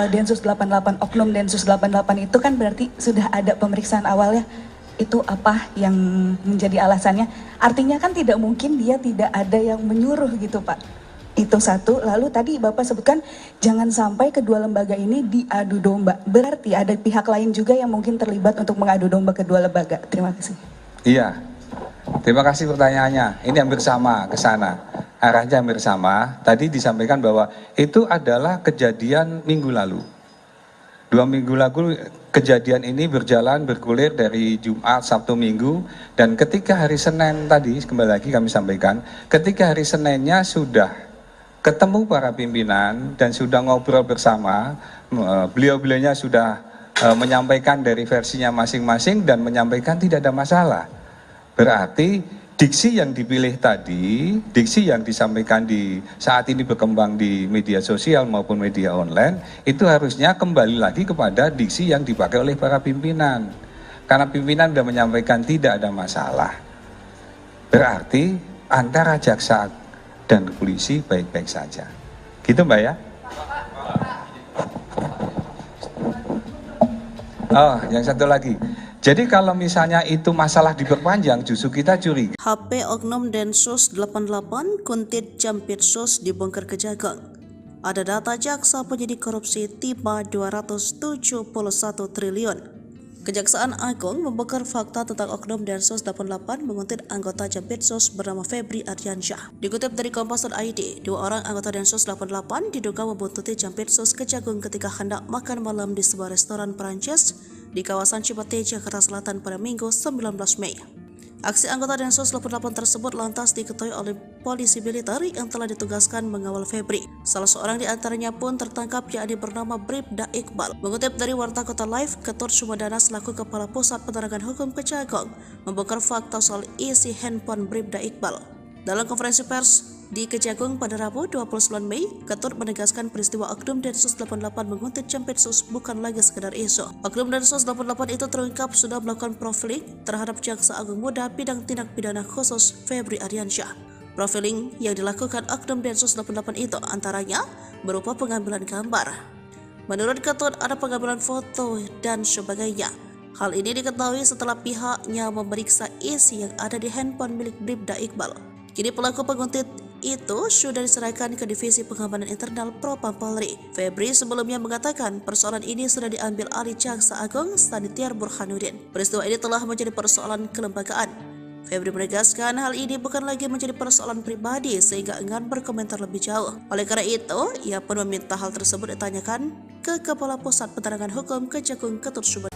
Densus 88, Oknum Densus 88 itu kan berarti sudah ada pemeriksaan awalnya. Itu apa yang menjadi alasannya? Artinya kan tidak mungkin dia tidak ada yang menyuruh gitu Pak. Itu satu. Lalu tadi Bapak sebutkan jangan sampai kedua lembaga ini diadu domba. Berarti ada pihak lain juga yang mungkin terlibat untuk mengadu domba kedua lembaga. Terima kasih. Iya, terima kasih pertanyaannya. Ini hampir sama ke sana. Arahnya hampir sama. Tadi disampaikan bahwa itu adalah kejadian minggu lalu. 2 minggu lalu kejadian ini bergulir dari Jumat, Sabtu, Minggu, dan ketika hari Senin tadi, kembali lagi kami sampaikan, ketika hari Seninnya sudah ketemu para pimpinan dan sudah ngobrol bersama, beliau-beliaunya sudah menyampaikan dari versinya masing-masing dan menyampaikan tidak ada masalah. Berarti diksi yang dipilih tadi, diksi yang disampaikan di saat ini berkembang di media sosial maupun media online, itu harusnya kembali lagi kepada diksi yang dipakai oleh para pimpinan. Karena pimpinan sudah menyampaikan tidak ada masalah. Berarti antara jaksa dan polisi baik-baik saja. Gitu Mbak ya? Oh, yang satu lagi. Jadi kalau misalnya itu masalah diperpanjang, justru kita curiga. HP Oknum Densus 88 Kuntit Jampitsus dibongkar Kejagung. Ada data jaksa penyidik korupsi tiba 271 triliun. Kejaksaan Agung membongkar fakta tentang Oknum Densus 88 menguntit anggota Jampitsus bernama Febri Ardiansyah. Dikutip dari Kompas.id, 2 orang anggota Densus 88 diduga membuntuti Jampitsus Kejagung ketika hendak makan malam di sebuah restoran Perancis di kawasan Cipete, Jakarta Selatan pada Minggu 19 Mei. Aksi anggota Densus 88 tersebut lantas diketahui oleh polisi militer yang telah ditugaskan mengawal Febri. Salah seorang di antaranya pun tertangkap, yakni bernama Bribda Iqbal. Mengutip dari Warta Kota Live, Ketut Sumedana selaku Kepala Pusat Penerangan Hukum Kejagung membongkar fakta soal isi handphone Bribda Iqbal. Dalam konferensi pers di Kejagung pada Rabu 29 Mei, Ketut menegaskan peristiwa Oknum Densus 88 menguntit Jampitsus bukan lagi sekedar isu. Oknum Densus 88 itu terungkap sudah melakukan profiling terhadap Jaksa Agung Muda bidang tindak pidana khusus Febri Ardiansyah. Profiling yang dilakukan Oknum Densus 88 itu antaranya berupa pengambilan gambar. Menurut Ketut ada pengambilan foto dan sebagainya. Hal ini diketahui setelah pihaknya memeriksa isi yang ada di handphone milik Bribda Iqbal. Kini pelaku penguntit itu sudah diserahkan ke Divisi Pengamanan Internal Propam Polri. Febri sebelumnya mengatakan persoalan ini sudah diambil alih Jaksa Agung Sanitiar Burhanuddin. Peristiwa ini telah menjadi persoalan kelembagaan. Febri menegaskan hal ini bukan lagi menjadi persoalan pribadi sehingga enggan berkomentar lebih jauh. Oleh karena itu, ia pun meminta hal tersebut ditanyakan ke Kepala Pusat Penerangan Hukum Kejagung Ketut Sumedana.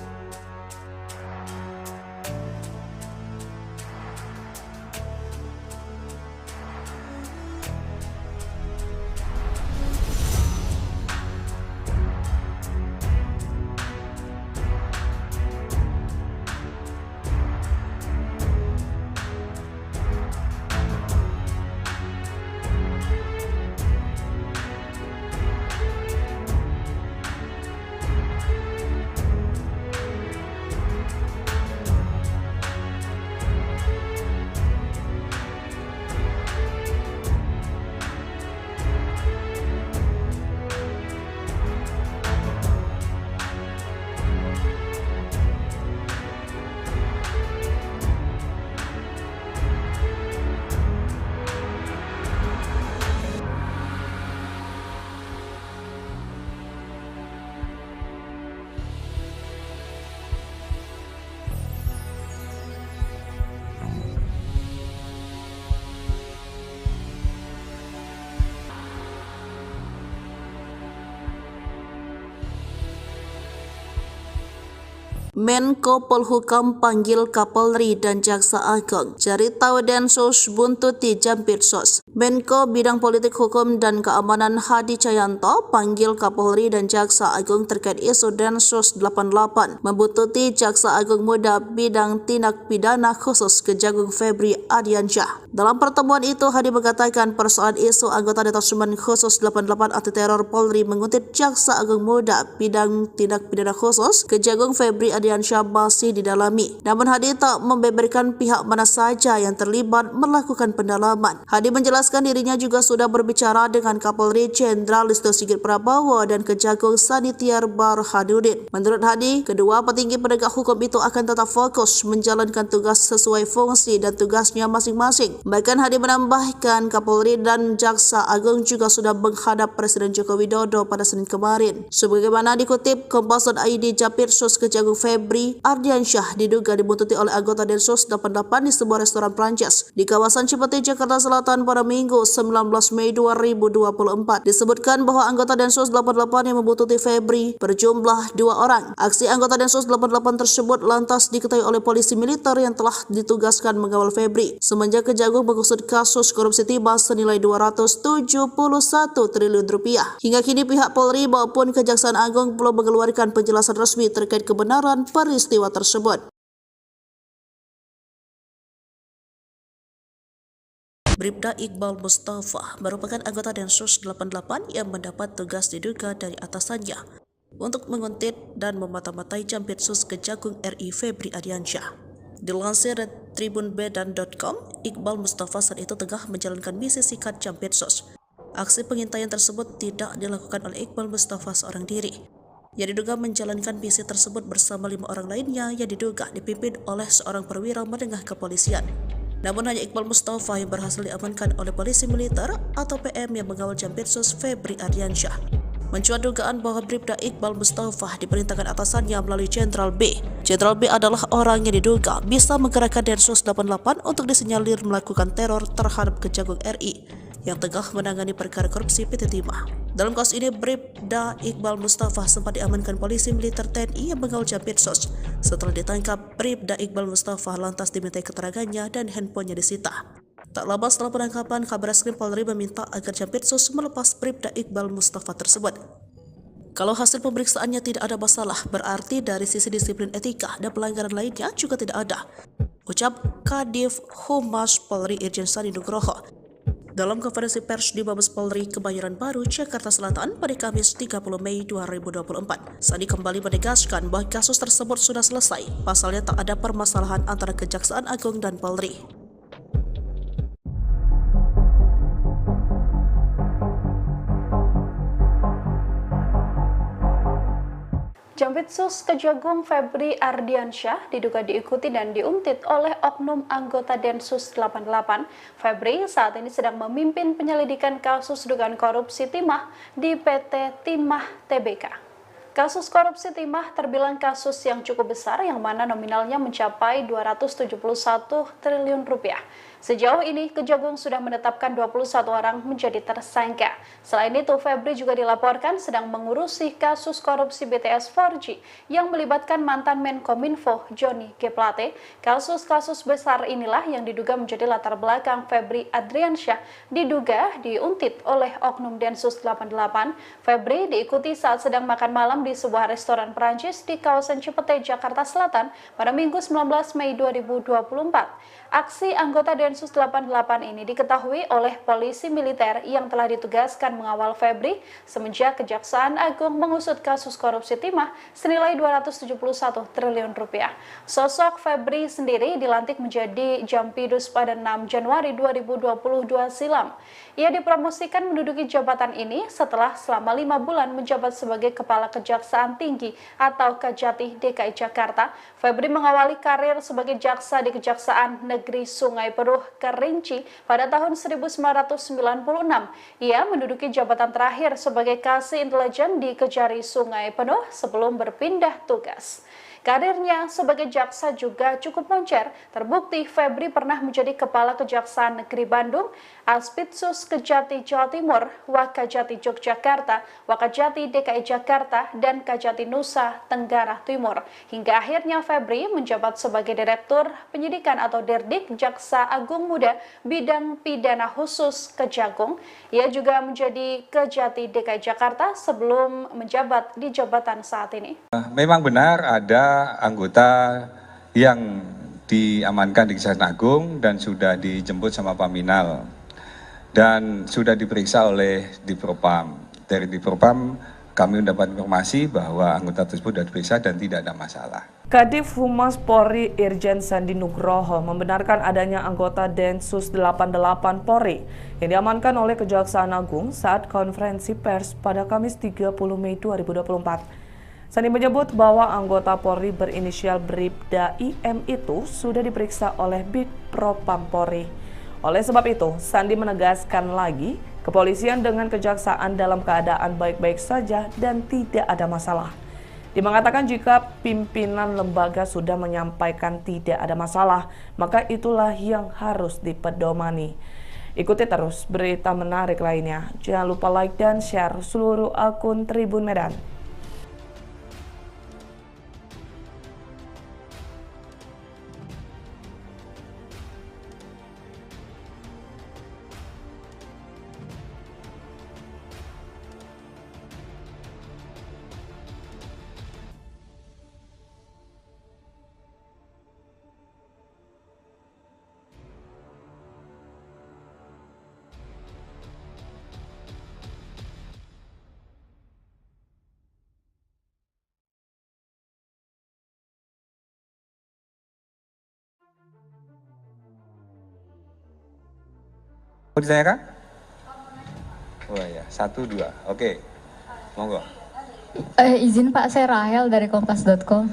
Menko Polhukam panggil Kapolri dan Jaksa Agung. Cari tahu Densus buntuti Jampitsus. Menko Bidang Politik Hukum dan Keamanan Hadi Cahyanto panggil Kapolri dan Jaksa Agung terkait isu Densus 88 membuntuti Jaksa Agung Muda Bidang Tindak Pidana Khusus Kejagung Febri Ardiansyah. Dalam pertemuan itu, Hadi mengatakan persoalan isu anggota Detasemen Khusus 88 Anti Teror Polri menguntit Jaksa Agung Muda Bidang Tindak Pidana Khusus Kejagung Febri Ardiansyah masih didalami. Namun Hadi tak membeberkan pihak mana saja yang terlibat melakukan pendalaman. Hadi menjelaskan dirinya juga sudah berbicara dengan Kapolri Jenderal Listio Sigit Prabowo dan Kejagung Sanitiar Burhanuddin. Menurut Hadi, kedua petinggi penegak hukum itu akan tetap fokus menjalankan tugas sesuai fungsi dan tugasnya masing-masing. Bahkan Hadi menambahkan Kapolri dan Jaksa Agung juga sudah menghadap Presiden Joko Widodo pada Senin kemarin. Sebagaimana dikutip Kompas.id, Jampitsus Kejagung Febri Ardiansyah diduga dibuntuti oleh anggota Densus 88 di sebuah restoran Prancis di kawasan Cipete, Jakarta Selatan pada Minggu 19 Mei 2024. Disebutkan bahwa anggota Densus 88 yang membuntuti Febri berjumlah 2 orang. Aksi anggota Densus 88 tersebut lantas diketahui oleh polisi militer yang telah ditugaskan mengawal Febri. Semenjak Kejagung mengusut kasus korupsi timah senilai 271 triliun rupiah. Hingga kini pihak Polri maupun Kejaksaan Agung belum mengeluarkan penjelasan resmi terkait kebenaran peristiwa tersebut. Bribda Iqbal Mustafa merupakan anggota Densus 88 yang mendapat tugas diduga dari atasannya untuk menguntit dan memata-matai Jampitsus Kejagung RI Febri Ardiansyah. Dilansir dari tribunbedan.com, Iqbal Mustafa saat itu tengah menjalankan misi sikat Jampitsus. Aksi pengintaian tersebut tidak dilakukan oleh Iqbal Mustafa seorang diri. Yang diduga menjalankan misi tersebut bersama 5 orang lainnya yang diduga dipimpin oleh seorang perwira menengah kepolisian. Namun hanya Iqbal Mustafa yang berhasil diamankan oleh polisi militer atau PM yang mengawal Jampitsus Febri Ardiansyah. Mencuat dugaan bahwa Bribda Iqbal Mustafa diperintahkan atasannya melalui Jenderal B. Jenderal B adalah orang yang diduga bisa menggerakkan Densus 88 untuk disinyalir melakukan teror terhadap Kejagung RI yang tengah menangani perkara korupsi PT Timah. Dalam kasus ini, Bribda Iqbal Mustafa sempat diamankan polisi militer TNI yang mengawal Jampitsus. Setelah ditangkap, Bribda Iqbal Mustafa lantas dimintai keterangannya dan handphonenya disita. Tak lama setelah penangkapan, Kabareskrim Polri meminta agar Jampitsus melepas Bribda Iqbal Mustafa tersebut. Kalau hasil pemeriksaannya tidak ada masalah, berarti dari sisi disiplin etika dan pelanggaran lainnya juga tidak ada, ucap Kadif Humas Polri Irjen Sandi Nugroho dalam konferensi pers di Mabes Polri Kebayoran Baru, Jakarta Selatan pada Kamis 30 Mei 2024. Sandi kembali menegaskan bahwa kasus tersebut sudah selesai, pasalnya tak ada permasalahan antara Kejaksaan Agung dan Polri. Jampitsus Kejagung Febri Ardiansyah diduga diikuti dan diuntit oleh oknum anggota Densus 88. Febri saat ini sedang memimpin penyelidikan kasus dugaan korupsi timah di PT Timah Tbk. Kasus korupsi timah terbilang kasus yang cukup besar yang mana nominalnya mencapai 271 triliun rupiah. Sejauh ini, Kejagung sudah menetapkan 21 orang menjadi tersangka. Selain itu, Febri juga dilaporkan sedang mengurusi kasus korupsi BTS 4G yang melibatkan mantan Menkominfo Johnny G. Plate. Kasus-kasus besar inilah yang diduga menjadi latar belakang Febri Ardiansyah diduga diuntit oleh oknum Densus 88. Febri diikuti saat sedang makan malam di sebuah restoran Perancis di kawasan Cipete, Jakarta Selatan pada Minggu 19 Mei 2024. Aksi anggota Densus 88 ini diketahui oleh polisi militer yang telah ditugaskan mengawal Febri semenjak Kejaksaan Agung mengusut kasus korupsi timah senilai 271 triliun rupiah. Sosok Febri sendiri dilantik menjadi Jampidus pada 6 Januari 2022 silam. Ia dipromosikan menduduki jabatan ini setelah selama 5 bulan menjabat sebagai Kepala Kejaksaan Tinggi atau Kejati DKI Jakarta. Febri mengawali karir sebagai jaksa di Kejaksaan Negeri Sungai Penuh Kerinci pada tahun 1996. Ia menduduki jabatan terakhir sebagai Kasih Intelijen di Kejari Sungai Penuh sebelum berpindah tugas. Karirnya sebagai jaksa juga cukup moncer. Terbukti Febri pernah menjadi Kepala Kejaksaan Negeri Bandung, Aspitsus Kejati Jawa Timur, Wakajati Yogyakarta, Wakajati DKI Jakarta, dan Kajati Nusa Tenggara Timur. Hingga akhirnya Febri menjabat sebagai Direktur Penyidikan atau Dirdik Jaksa Agung Muda Bidang Pidana Khusus Kejagung. Ia juga menjadi Kejati DKI Jakarta sebelum menjabat di jabatan saat ini. Memang benar ada anggota yang diamankan di Kejaksaan Agung dan sudah dijemput sama Paminal dan sudah diperiksa oleh Dipropam. Dari Dipropam kami mendapat informasi bahwa anggota tersebut sudah diperiksa dan tidak ada masalah. Kadif Humas Polri Irjen Sandi Nugroho membenarkan adanya anggota Densus 88 Polri yang diamankan oleh Kejaksaan Agung saat konferensi pers pada Kamis 30 Mei 2024. Sandi menyebut bahwa anggota Polri berinisial Bribda IM itu sudah diperiksa oleh Bidpropam Polri. Oleh sebab itu, Sandi menegaskan lagi, kepolisian dengan kejaksaan dalam keadaan baik-baik saja dan tidak ada masalah. Dia mengatakan jika pimpinan lembaga sudah menyampaikan tidak ada masalah, maka itulah yang harus dipedomani. Ikuti terus berita menarik lainnya. Jangan lupa like dan share seluruh akun Tribun Medan. Mau ditanyakan? Oh ya, 1, 2. Oke, monggo. Izin Pak, saya Rahel dari kompas.com.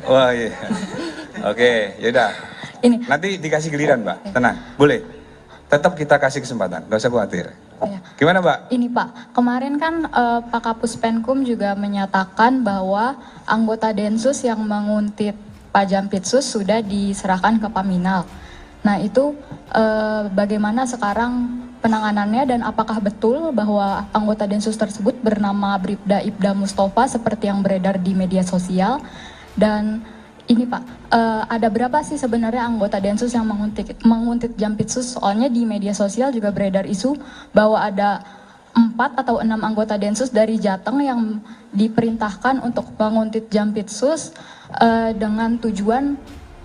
Wah iya. Oke, yaudah. Ini. Nanti dikasih giliran, Mbak. Tenang, boleh. Tetap kita kasih kesempatan, nggak usah khawatir. Ya. Gimana, Mbak? Ini Pak, kemarin kan Pak Kapus Penkum juga menyatakan bahwa anggota Densus yang menguntit Pak Jampitsus sudah diserahkan ke Paminal. Nah itu bagaimana sekarang penanganannya dan apakah betul bahwa anggota Densus tersebut bernama Bribda Ibda Mustafa seperti yang beredar di media sosial? Dan ini Pak, ada berapa sih sebenarnya anggota Densus yang menguntit Jampitsus? Soalnya di media sosial juga beredar isu bahwa ada 4 atau 6 anggota Densus dari Jateng yang diperintahkan untuk menguntit Jampitsus dengan tujuan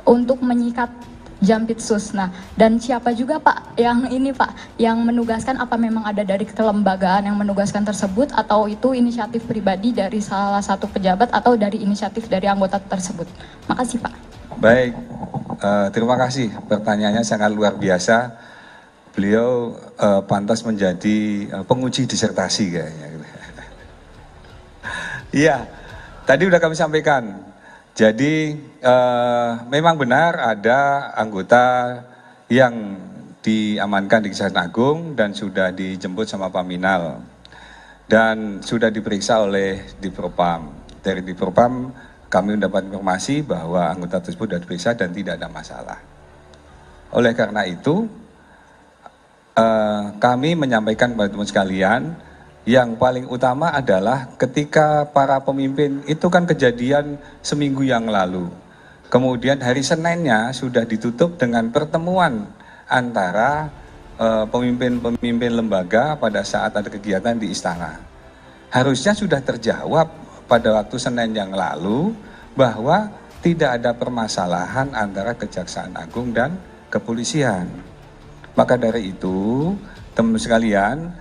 untuk menyikat Jampitsus. Nah, dan siapa juga Pak yang ini Pak, yang menugaskan, apa memang ada dari kelembagaan yang menugaskan tersebut atau itu inisiatif pribadi dari salah satu pejabat atau dari inisiatif dari anggota tersebut? Makasih Pak. Baik, terima kasih. Pertanyaannya sangat luar biasa. Beliau pantas menjadi penguji disertasi kayaknya. Iya, tadi udah kami sampaikan. Jadi memang benar ada anggota yang diamankan di Kejaksaan Agung dan sudah dijemput sama Paminal dan sudah diperiksa oleh Divpropam. Dari Divpropam kami mendapat informasi bahwa anggota tersebut sudah diperiksa dan tidak ada masalah. Oleh karena itu kami menyampaikan kepada teman sekalian, yang paling utama adalah ketika para pemimpin itu kan kejadian seminggu yang lalu. Kemudian hari Seninnya sudah ditutup dengan pertemuan antara pemimpin-pemimpin lembaga pada saat ada kegiatan di istana. Harusnya sudah terjawab pada waktu Senin yang lalu bahwa tidak ada permasalahan antara Kejaksaan Agung dan kepolisian. Maka dari itu, teman sekalian,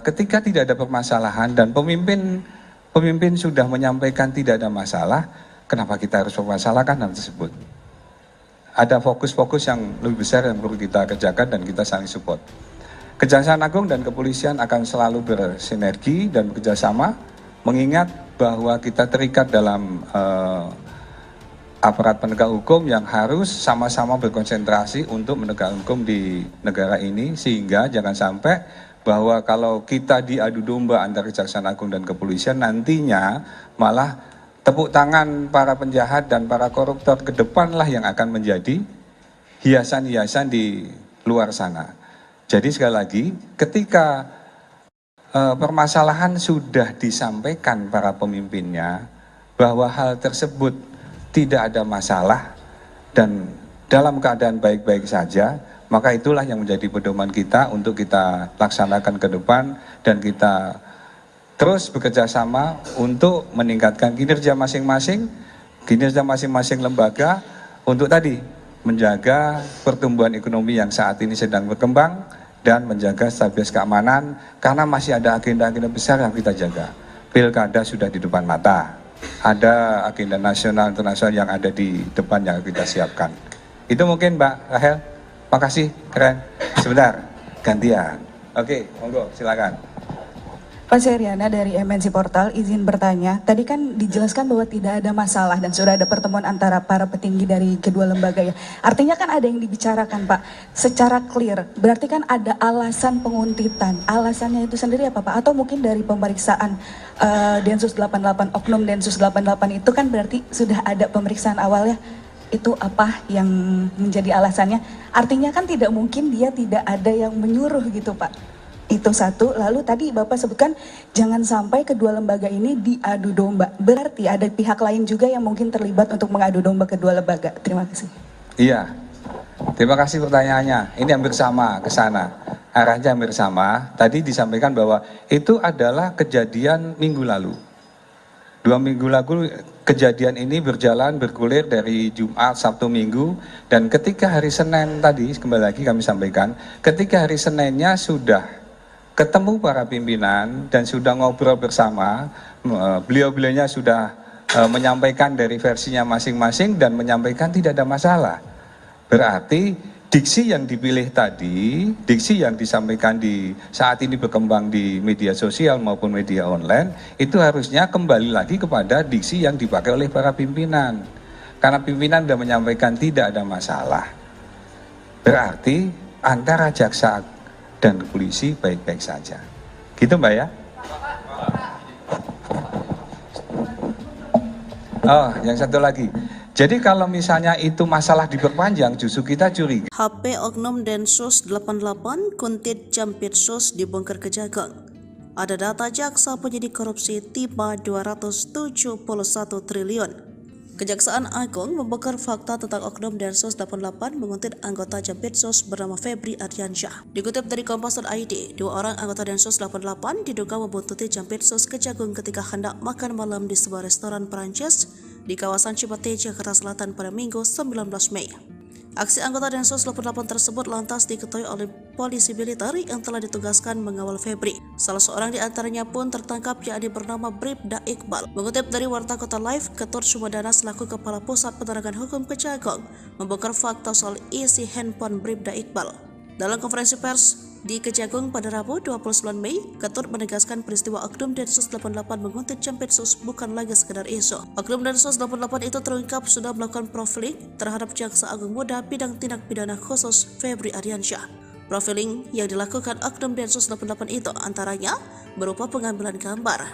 ketika tidak ada permasalahan dan pemimpin sudah menyampaikan tidak ada masalah, kenapa kita harus mempermasalahkan hal tersebut? Ada fokus-fokus yang lebih besar yang perlu kita kerjakan dan kita saling support. Kejaksaan Agung dan kepolisian akan selalu bersinergi dan bekerjasama, mengingat bahwa kita terikat dalam aparat penegak hukum yang harus sama-sama berkonsentrasi untuk menegakkan hukum di negara ini, sehingga jangan sampai bahwa kalau kita diadu domba antara Kejaksaan Agung dan kepolisian, nantinya malah tepuk tangan para penjahat dan para koruptor ke depanlah yang akan menjadi hiasan-hiasan di luar sana. Jadi sekali lagi, ketika permasalahan sudah disampaikan para pemimpinnya bahwa hal tersebut tidak ada masalah dan dalam keadaan baik-baik saja, maka itulah yang menjadi pedoman kita untuk kita laksanakan ke depan dan kita terus bekerja sama untuk meningkatkan kinerja masing-masing lembaga untuk tadi menjaga pertumbuhan ekonomi yang saat ini sedang berkembang dan menjaga stabilitas keamanan, karena masih ada agenda-agenda besar yang kita jaga. Pilkada sudah di depan mata, ada agenda nasional internasional yang ada di depan yang kita siapkan. Itu mungkin Mbak Rahel. Makasih, keren. Sebentar, gantian. Oke, monggo, silakan. Pak Seriana dari MNC Portal, izin bertanya. Tadi kan dijelaskan bahwa tidak ada masalah dan sudah ada pertemuan antara para petinggi dari kedua lembaga ya. Artinya kan ada yang dibicarakan Pak, secara clear. Berarti kan ada alasan penguntitan. Alasannya itu sendiri apa Pak? Atau mungkin dari pemeriksaan Densus 88, Oknum Densus 88 itu kan berarti sudah ada pemeriksaan awalnya. Itu apa yang menjadi alasannya? Artinya kan tidak mungkin dia tidak ada yang menyuruh gitu Pak. Itu satu. Lalu tadi Bapak sebutkan jangan sampai kedua lembaga ini diadu domba. Berarti ada pihak lain juga yang mungkin terlibat untuk mengadu domba kedua lembaga. Terima kasih. Iya, terima kasih pertanyaannya. Ini hampir sama ke sana. Arahnya hampir sama. Tadi disampaikan bahwa itu adalah kejadian minggu lalu. 2 minggu lalu kejadian ini bergulir dari Jumat, Sabtu, Minggu, dan ketika hari Senin tadi, kembali lagi kami sampaikan, ketika hari Seninnya sudah ketemu para pimpinan dan sudah ngobrol bersama, beliau-beliaunya sudah menyampaikan dari versinya masing-masing dan menyampaikan tidak ada masalah. Berarti diksi yang dipilih tadi, diksi yang disampaikan di saat ini berkembang di media sosial maupun media online, itu harusnya kembali lagi kepada diksi yang dipakai oleh para pimpinan. Karena pimpinan sudah menyampaikan tidak ada masalah. Berarti antara jaksa dan polisi baik-baik saja. Gitu Mbak ya? Oh, yang satu lagi. Jadi kalau misalnya itu masalah diperpanjang, justru kita curiga. HP Oknum Densus 88 Kuntit Jampitsus dibongkar Kejagung. Ada data jaksa penyidik korupsi tiba 271 triliun. Kejaksaan Agung membongkar fakta tentang Oknum Densus 88 menguntit anggota Jampitsus bernama Febri Ardiansyah. Dikutip dari Kompas.id, 2 orang anggota Densus 88 diduga membuntuti Jampitsus Kejagung ketika hendak makan malam di sebuah restoran Perancis di kawasan Cipete, Jakarta Selatan pada Minggu 19 Mei. Aksi anggota Densus 88 tersebut lantas diketahui oleh polisi militer yang telah ditugaskan mengawal Febri. Salah seorang di antaranya pun tertangkap, yakni bernama Bribda Iqbal. Mengutip dari Warta Kota Live, Ketut Sumedana selaku Kepala Pusat Penerangan Hukum Kejagung membongkar fakta soal isi handphone Bribda Iqbal. Dalam konferensi pers di Kejagung pada Rabu 29 Mei, Ketut menegaskan peristiwa Oknum Densus 88 menguntit Jampitsus bukan lagi sekedar isu. Oknum Densus 88 itu terungkap sudah melakukan profiling terhadap Jaksa Agung Muda Bidang Tindak Pidana Khusus Febri Ardiansyah. Profiling yang dilakukan Oknum Densus 88 itu antaranya berupa pengambilan gambar.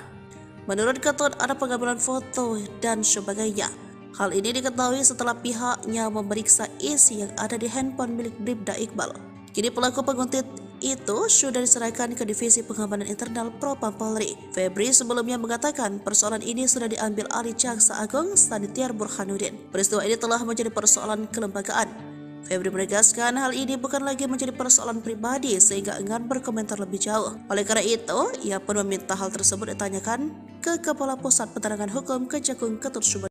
Menurut Ketut, ada pengambilan foto dan sebagainya. Hal ini diketahui setelah pihaknya memeriksa isi yang ada di handphone milik Bribda Iqbal. Kini pelaku penguntit itu sudah diserahkan ke Divisi Pengamanan Internal Propam Polri. Febri sebelumnya mengatakan persoalan ini sudah diambil alih Jaksa Agung Sanitiar Burhanuddin. Peristiwa ini telah menjadi persoalan kelembagaan. Febri menegaskan hal ini bukan lagi menjadi persoalan pribadi sehingga enggan berkomentar lebih jauh. Oleh karena itu, ia pun meminta hal tersebut ditanyakan ke Kepala Pusat Penerangan Hukum Kejagung Ketut Sumedana.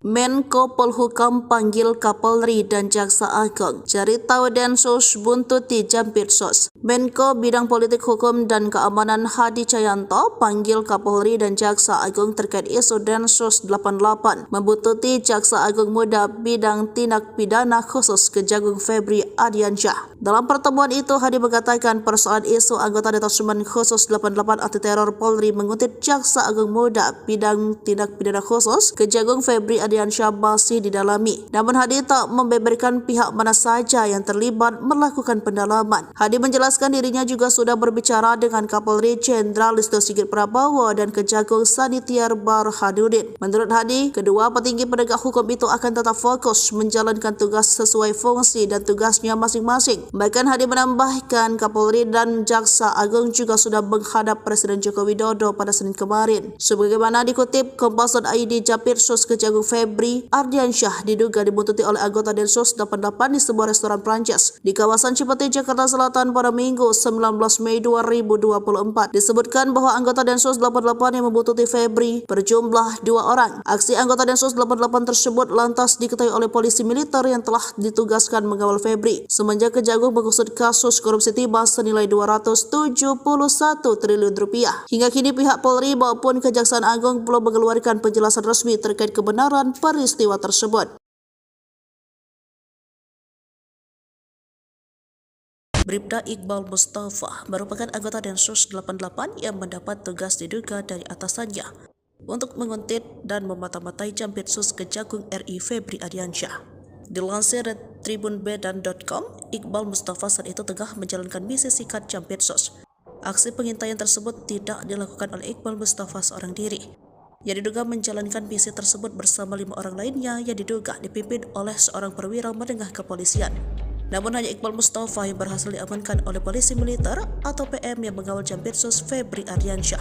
Menko Polhukam panggil Kapolri dan Jaksa Agung, cari tahu Densus buntuti Jampitsus. Menko Bidang Politik Hukum dan Keamanan Hadi Cahyanto panggil Kapolri dan Jaksa Agung terkait isu Densus 88 membuntuti Jaksa Agung Muda Bidang Tindak Pidana Khusus Kejagung Febri Ardiansyah. Dalam pertemuan itu, Hadi mengatakan persoalan isu anggota Detasemen Khusus 88 Anti Teror Polri menguntit Jaksa Agung Muda Bidang Tindak Pidana Khusus Kejagung Febri Ardiansyah masih didalami. Namun Hadi tak membeberkan pihak mana saja yang terlibat melakukan pendalaman. Hadi menjelaskan dirinya juga sudah berbicara dengan Kapolri Jenderal Listio Sigit Prabowo dan Kejagung Sanitiar Burhanuddin. Menurut Hadi, kedua petinggi penegak hukum itu akan tetap fokus menjalankan tugas sesuai fungsi dan tugasnya masing-masing. Bahkan Hadi menambahkan Kapolri dan Jaksa Agung juga sudah menghadap Presiden Joko Widodo pada Senin kemarin. Sebagaimana dikutip Kompas.id, Jampitsus Kejagung Febri Ardiansyah diduga dibuntuti oleh anggota Densus 88 di sebuah restoran Prancis di kawasan Cipete, Jakarta Selatan pada Minggu 19 Mei 2024. Disebutkan bahwa anggota Densus 88 yang membuntuti Febri berjumlah 2 orang. Aksi anggota Densus 88 tersebut lantas diketahui oleh polisi militer yang telah ditugaskan mengawal Febri semenjak Kejagung mengusut kasus korupsi timah senilai 271 triliun rupiah. Hingga kini pihak Polri maupun Kejaksaan Agung belum mengeluarkan penjelasan resmi terkait kebenaran peristiwa tersebut. Bribda Iqbal Mustafa merupakan anggota Densus 88 yang mendapat tugas diduga dari atasannya untuk menguntit dan memata-matai Jampitsus Kejagung RI Febri Ardiansyah. Dilansir dari tribunbedan.com, Iqbal Mustafa saat itu tengah menjalankan misi sikat Jampitsus. Aksi pengintaian tersebut tidak dilakukan oleh Iqbal Mustafa seorang diri. Yang diduga menjalankan misi tersebut bersama 5 orang lainnya yang diduga dipimpin oleh seorang perwira menengah kepolisian. Namun hanya Iqbal Mustafa yang berhasil diamankan oleh polisi militer atau PM yang mengawal Jampitsus Febri Ardiansyah.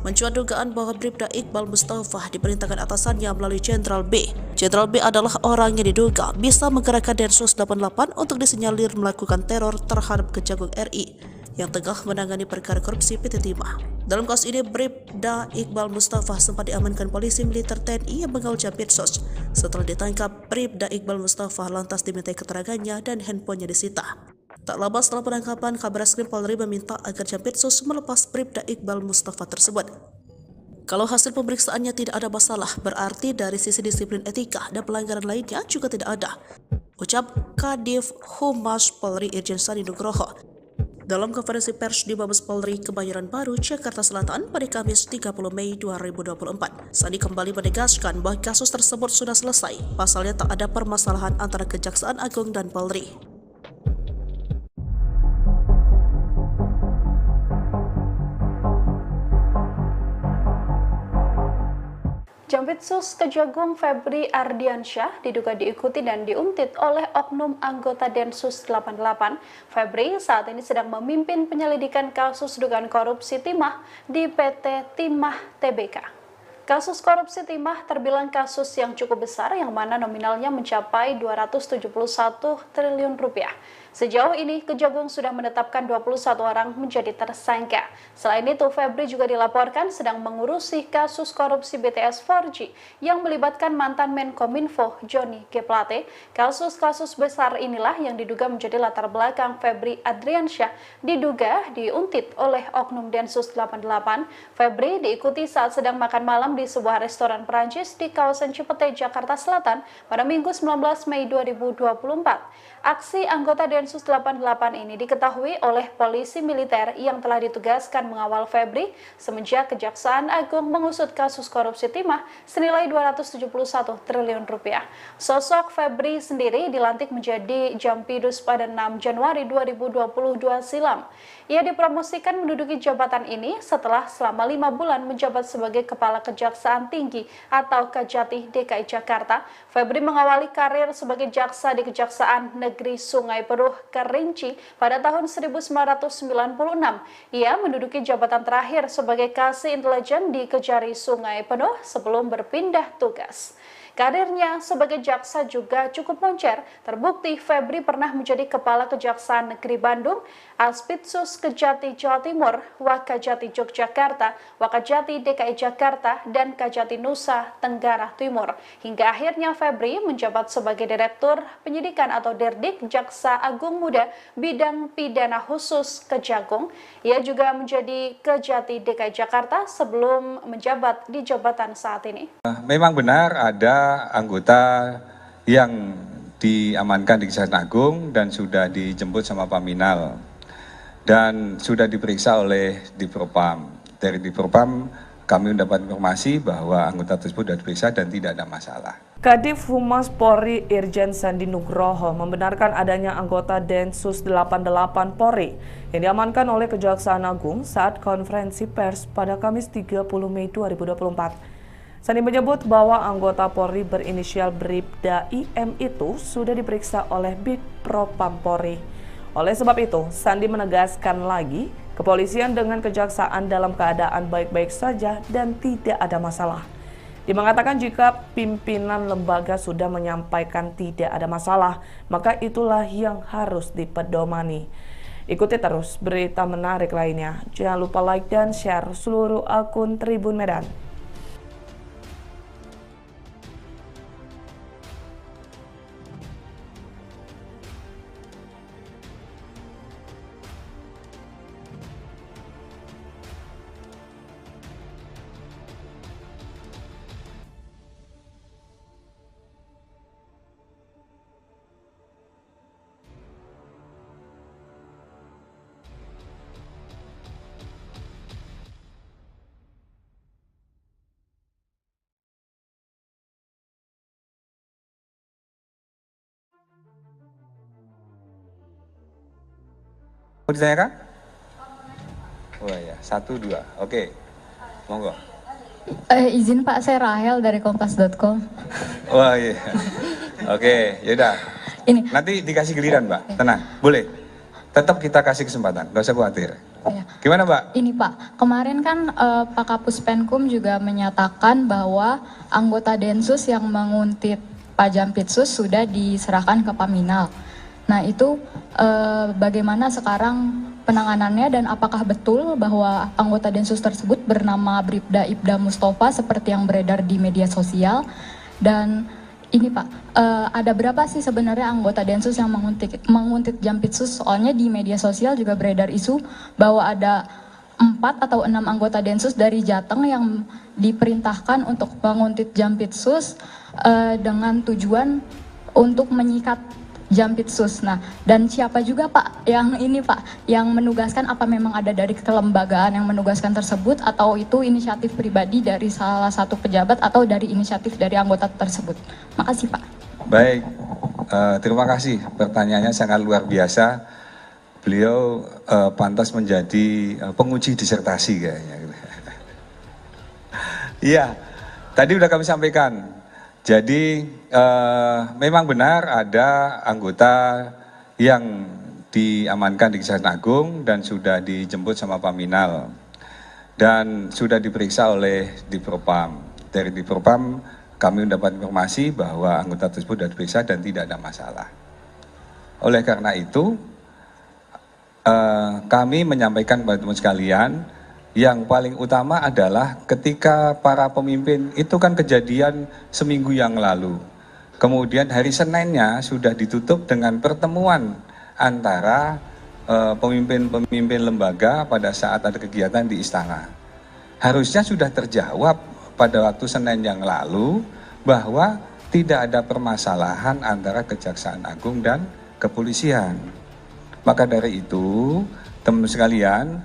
Mencuat dugaan bahwa Bribda Iqbal Mustafa diperintahkan atasannya melalui Jenderal B. Jenderal B adalah orang yang diduga bisa menggerakkan Densus 88 untuk disinyalir melakukan teror terhadap Kejagung RI yang tengah menangani perkara korupsi PT Timah. Dalam kasus ini, Bribda Iqbal Mustafa sempat diamankan polisi militer TNI yang mengawal Jampitsus. Setelah ditangkap, Bribda Iqbal Mustafa lantas dimintai keterangannya dan handphonenya disita. Tak lama setelah penangkapan, Kabareskrim Polri meminta agar Jampitsus melepas Bribda Iqbal Mustafa tersebut. Kalau hasil pemeriksaannya tidak ada masalah, berarti dari sisi disiplin etika dan pelanggaran lainnya juga tidak ada, ucap Kadif Humas Polri Irjen Sandi Nugroho dalam konferensi pers di Mabes Polri Kebayoran Baru, Jakarta Selatan pada Kamis 30 Mei 2024. Sandi kembali menegaskan bahwa kasus tersebut sudah selesai, pasalnya tak ada permasalahan antara Kejaksaan Agung dan Polri. Jampitsus Kejagung Febri Ardiansyah diduga diikuti dan diuntit oleh oknum anggota Densus 88. Febri saat ini sedang memimpin penyelidikan kasus dugaan korupsi timah di PT Timah Tbk. Kasus korupsi timah terbilang kasus yang cukup besar yang mana nominalnya mencapai 271 triliun rupiah. Sejauh ini, Kejagung sudah menetapkan 21 orang menjadi tersangka. Selain itu, Febri juga dilaporkan sedang mengurusi kasus korupsi BTS 4G yang melibatkan mantan Menkominfo Johnny G. Plate. Kasus-kasus besar inilah yang diduga menjadi latar belakang Febri Ardiansyah diduga diuntit oleh oknum Densus 88. Febri diikuti saat sedang makan malam di sebuah restoran Perancis di kawasan Cipete, Jakarta Selatan pada Minggu 19 Mei 2024. Aksi anggota Densus 88 ini diketahui oleh polisi militer yang telah ditugaskan mengawal Febri semenjak Kejaksaan Agung mengusut kasus korupsi timah senilai 271 triliun rupiah. Sosok Febri sendiri dilantik menjadi Jampidus pada 6 Januari 2022 silam. Ia dipromosikan menduduki jabatan ini setelah selama 5 bulan menjabat sebagai Kepala Kejaksaan Tinggi atau Kejati DKI Jakarta. Febri mengawali karir sebagai jaksa di Kejaksaan Negeri Sungai Penuh Kerinci pada tahun 1996. Ia menduduki jabatan terakhir sebagai Kasih Intelijen di Kejari Sungai Penuh sebelum berpindah tugas. Karirnya sebagai jaksa juga cukup moncer. Terbukti Febri pernah menjadi Kepala Kejaksaan Negeri Bandung, Aspitsus Kejati Jawa Timur, Wakajati Yogyakarta, Wakajati DKI Jakarta, dan Kajati Nusa Tenggara Timur. Hingga akhirnya Febri menjabat sebagai Direktur Penyidikan atau Derdik Jaksa Agung Muda Bidang Pidana Khusus Kejagung. Ia juga menjadi Kejati DKI Jakarta sebelum menjabat di jabatan saat ini. Memang benar ada anggota yang diamankan di Kejaksaan Agung dan sudah dijemput sama Paminal dan sudah diperiksa oleh Dipropam. Dari Dipropam kami mendapat informasi bahwa anggota tersebut sudah diperiksa dan tidak ada masalah. Kadif Humas Polri Irjen Sandi Nugroho membenarkan adanya anggota Densus 88 Polri yang diamankan oleh Kejaksaan Agung saat konferensi pers pada Kamis 30 Mei 2024. Sandi menyebut bahwa anggota Polri berinisial Bribda IM itu sudah diperiksa oleh Bidpropam Polri. Oleh sebab itu, Sandi menegaskan lagi, kepolisian dengan kejaksaan dalam keadaan baik-baik saja dan tidak ada masalah. Dia mengatakan jika pimpinan lembaga sudah menyampaikan tidak ada masalah, maka itulah yang harus dipedomani. Ikuti terus berita menarik lainnya. Jangan lupa like dan share seluruh akun Tribun Medan. Mau ditanyakan? Oh ya, 1, 2. Oke, monggo. Izin Pak, saya Rahel dari kompas.com. Wah iya. Oke, yaudah. Ini. Nanti dikasih giliran, Mbak. Tenang, boleh. Tetap kita kasih kesempatan, nggak usah khawatir. Ya. Gimana, Mbak? Ini Pak, kemarin kan Pak Kapus Penkum juga menyatakan bahwa anggota Densus yang menguntit Pak Jampitsus sudah diserahkan ke Paminal. Nah itu bagaimana sekarang penanganannya dan apakah betul bahwa anggota Densus tersebut bernama Bribda Ibda Mustafa seperti yang beredar di media sosial? Dan ini Pak, ada berapa sih sebenarnya anggota Densus yang menguntit Jampitsus? Soalnya di media sosial juga beredar isu bahwa ada 4 atau 6 anggota Densus dari Jateng yang diperintahkan untuk menguntit Jampitsus dengan tujuan untuk menyikat Jampitsus. Nah, dan siapa juga Pak yang ini Pak, yang menugaskan, apa memang ada dari kelembagaan yang menugaskan tersebut atau itu inisiatif pribadi dari salah satu pejabat atau dari inisiatif dari anggota tersebut? Makasih Pak. Baik, terima kasih. Pertanyaannya sangat luar biasa. Beliau pantas menjadi penguji disertasi kayaknya. Iya, tadi udah kami sampaikan. Jadi memang benar ada anggota yang diamankan di Kejaksaan Agung dan sudah dijemput sama Paminal dan sudah diperiksa oleh Dipropam. Dari Dipropam kami mendapat informasi bahwa anggota tersebut sudah diperiksa dan tidak ada masalah. Oleh karena itu kami menyampaikan kepada teman sekalian, yang paling utama adalah ketika para pemimpin, itu kan kejadian seminggu yang lalu. Kemudian hari Seninnya sudah ditutup dengan pertemuan antara pemimpin-pemimpin lembaga pada saat ada kegiatan di istana. Harusnya sudah terjawab pada waktu Senin yang lalu bahwa tidak ada permasalahan antara Kejaksaan Agung dan kepolisian. Maka dari itu, teman sekalian,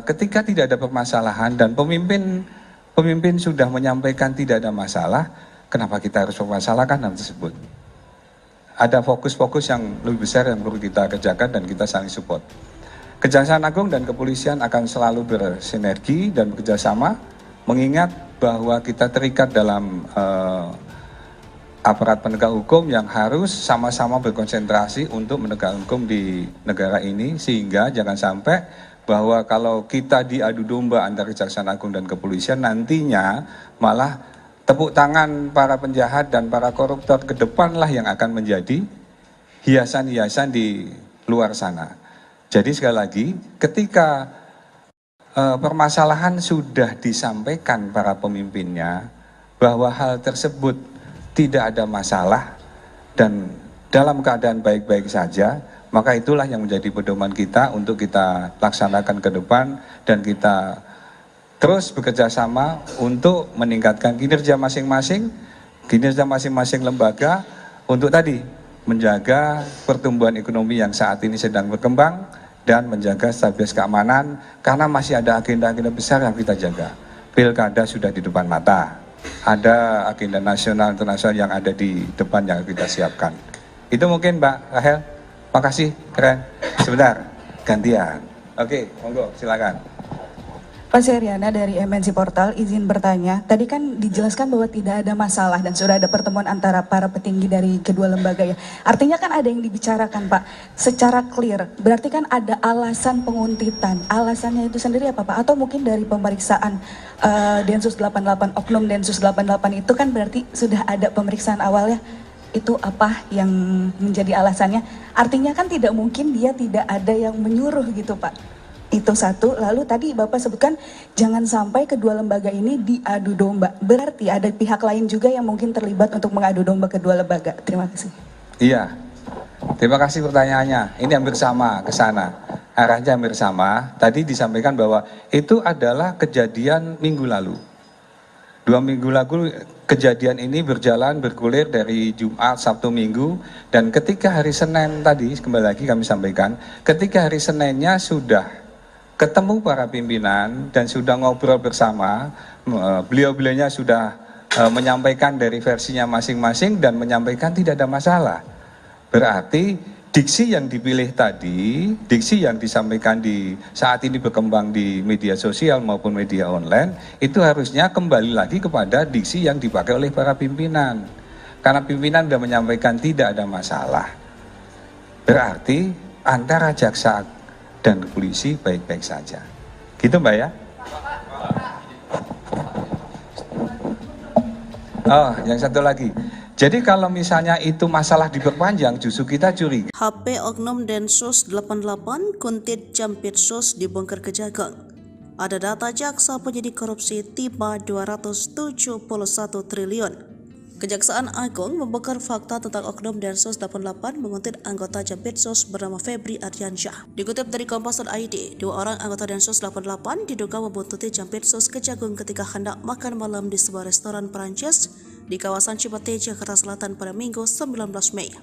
ketika tidak ada permasalahan dan pemimpin sudah menyampaikan tidak ada masalah, kenapa kita harus mempermasalahkan hal tersebut? Ada fokus-fokus yang lebih besar yang perlu kita kerjakan dan kita saling support. Kejaksaan Agung dan kepolisian akan selalu bersinergi dan bekerjasama, mengingat bahwa kita terikat dalam aparat penegak hukum yang harus sama-sama berkonsentrasi untuk menegakkan hukum di negara ini, sehingga jangan sampai bahwa kalau kita diadu domba antara Kejaksaan Agung dan kepolisian, nantinya malah tepuk tangan para penjahat dan para koruptor ke depanlah yang akan menjadi hiasan-hiasan di luar sana. Jadi sekali lagi, ketika permasalahan sudah disampaikan para pemimpinnya bahwa hal tersebut tidak ada masalah dan dalam keadaan baik-baik saja, maka itulah yang menjadi pedoman kita untuk kita laksanakan ke depan dan kita terus bekerja sama untuk meningkatkan kinerja masing-masing lembaga untuk tadi menjaga pertumbuhan ekonomi yang saat ini sedang berkembang dan menjaga stabilitas keamanan, karena masih ada agenda-agenda besar yang kita jaga. Pilkada sudah di depan mata, ada agenda nasional internasional yang ada di depan yang kita siapkan. Itu mungkin Mbak Rahel. Makasih, keren. Sebentar, gantian. Oke, monggo, silakan. Pak Seriana dari MNC Portal, izin bertanya. Tadi kan dijelaskan bahwa tidak ada masalah dan sudah ada pertemuan antara para petinggi dari kedua lembaga ya. Artinya kan ada yang dibicarakan Pak, secara clear. Berarti kan ada alasan penguntitan. Alasannya itu sendiri apa Pak? Atau mungkin dari pemeriksaan Densus 88, Oknum Densus 88 itu kan berarti sudah ada pemeriksaan awalnya. Itu apa yang menjadi alasannya? Artinya kan tidak mungkin dia tidak ada yang menyuruh gitu Pak. Itu satu. Lalu tadi Bapak sebutkan jangan sampai kedua lembaga ini diadu domba. Berarti ada pihak lain juga yang mungkin terlibat untuk mengadu domba kedua lembaga. Terima kasih. Iya, terima kasih pertanyaannya. Ini hampir sama ke sana. Arahnya hampir sama. Tadi disampaikan bahwa itu adalah kejadian minggu lalu. 2 minggu lalu kejadian ini bergulir dari Jumat, Sabtu, Minggu, dan ketika hari Senin tadi, kembali lagi kami sampaikan, ketika hari Seninnya sudah ketemu para pimpinan dan sudah ngobrol bersama, beliau-beliaunya sudah menyampaikan dari versinya masing-masing dan menyampaikan tidak ada masalah. Berarti diksi yang dipilih tadi, diksi yang disampaikan di saat ini berkembang di media sosial maupun media online, itu harusnya kembali lagi kepada diksi yang dipakai oleh para pimpinan. Karena pimpinan sudah menyampaikan tidak ada masalah. Berarti antara jaksa dan polisi baik-baik saja. Gitu Mbak ya? Oh, yang satu lagi. Jadi kalau misalnya itu masalah diperpanjang, justru kita curiga. HP Oknum Densus 88 Kuntit Jampitsus dibongkar Kejagung. Ada data jaksa penyidik korupsi tiba 271 triliun. Kejaksaan Agung membongkar fakta tentang Oknum Densus 88 menguntit anggota Jampitsus bernama Febri Ardiansyah. Dikutip dari Kompas.id, 2 orang anggota Densus 88 diduga membuntuti Jampitsus Kejagung ketika hendak makan malam di sebuah restoran Perancis di kawasan Cipete, Jakarta Selatan pada Minggu 19 Mei.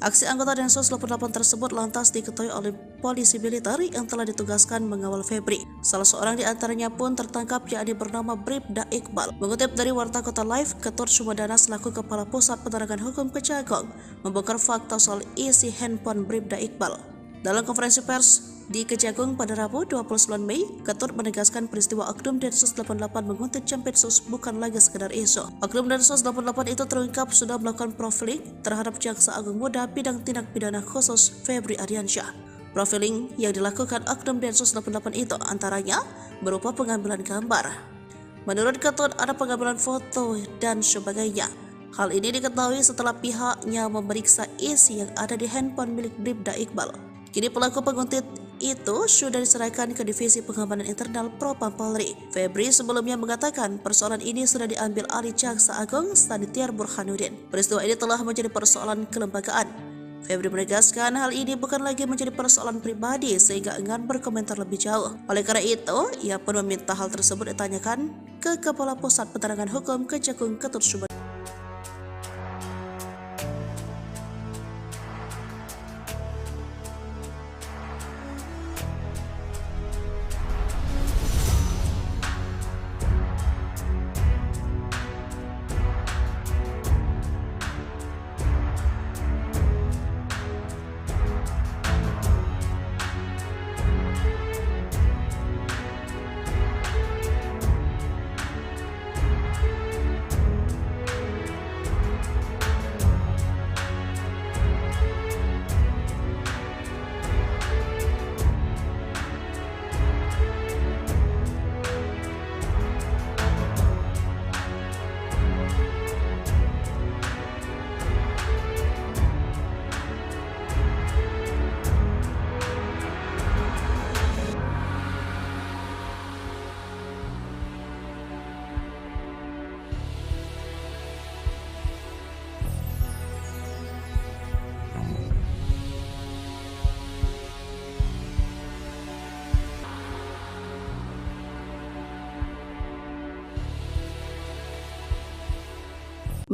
Aksi anggota Densus 88 tersebut lantas diketahui oleh polisi militer yang telah ditugaskan mengawal Febri. Salah seorang di antaranya pun tertangkap, yakni bernama Bribda Iqbal. Mengutip dari Warta Kota Live, Ketut Sumedana selaku Kepala Pusat Penerangan Hukum Kejagung membongkar fakta soal isi handphone Bribda Iqbal. Dalam konferensi pers di Kejagung pada Rabu 29 Mei, Ketut menegaskan peristiwa Oknum Densus 88 menguntit Jampitsus bukan lagi sekedar isu. Oknum Densus 88 itu terungkap sudah melakukan profiling terhadap Jaksa Agung Muda Bidang Tindak Pidana Khusus Febri Ardiansyah. Profiling yang dilakukan Oknum Densus 88 itu antaranya berupa pengambilan gambar. Menurut Ketut, ada pengambilan foto dan sebagainya. Hal ini diketahui setelah pihaknya memeriksa isi yang ada di handphone milik Bribda Iqbal. Kini pelaku penguntit itu sudah diserahkan ke Divisi Pengamanan Internal Propam Polri. Febri sebelumnya mengatakan persoalan ini sudah diambil alih Jaksa Agung Sanitiar Burhanuddin. Peristiwa ini telah menjadi persoalan kelembagaan. Febri menegaskan hal ini bukan lagi menjadi persoalan pribadi sehingga enggan berkomentar lebih jauh. Oleh karena itu, ia pun meminta hal tersebut ditanyakan ke Kepala Pusat Penerangan Hukum Kejagung Ketut Sumedana.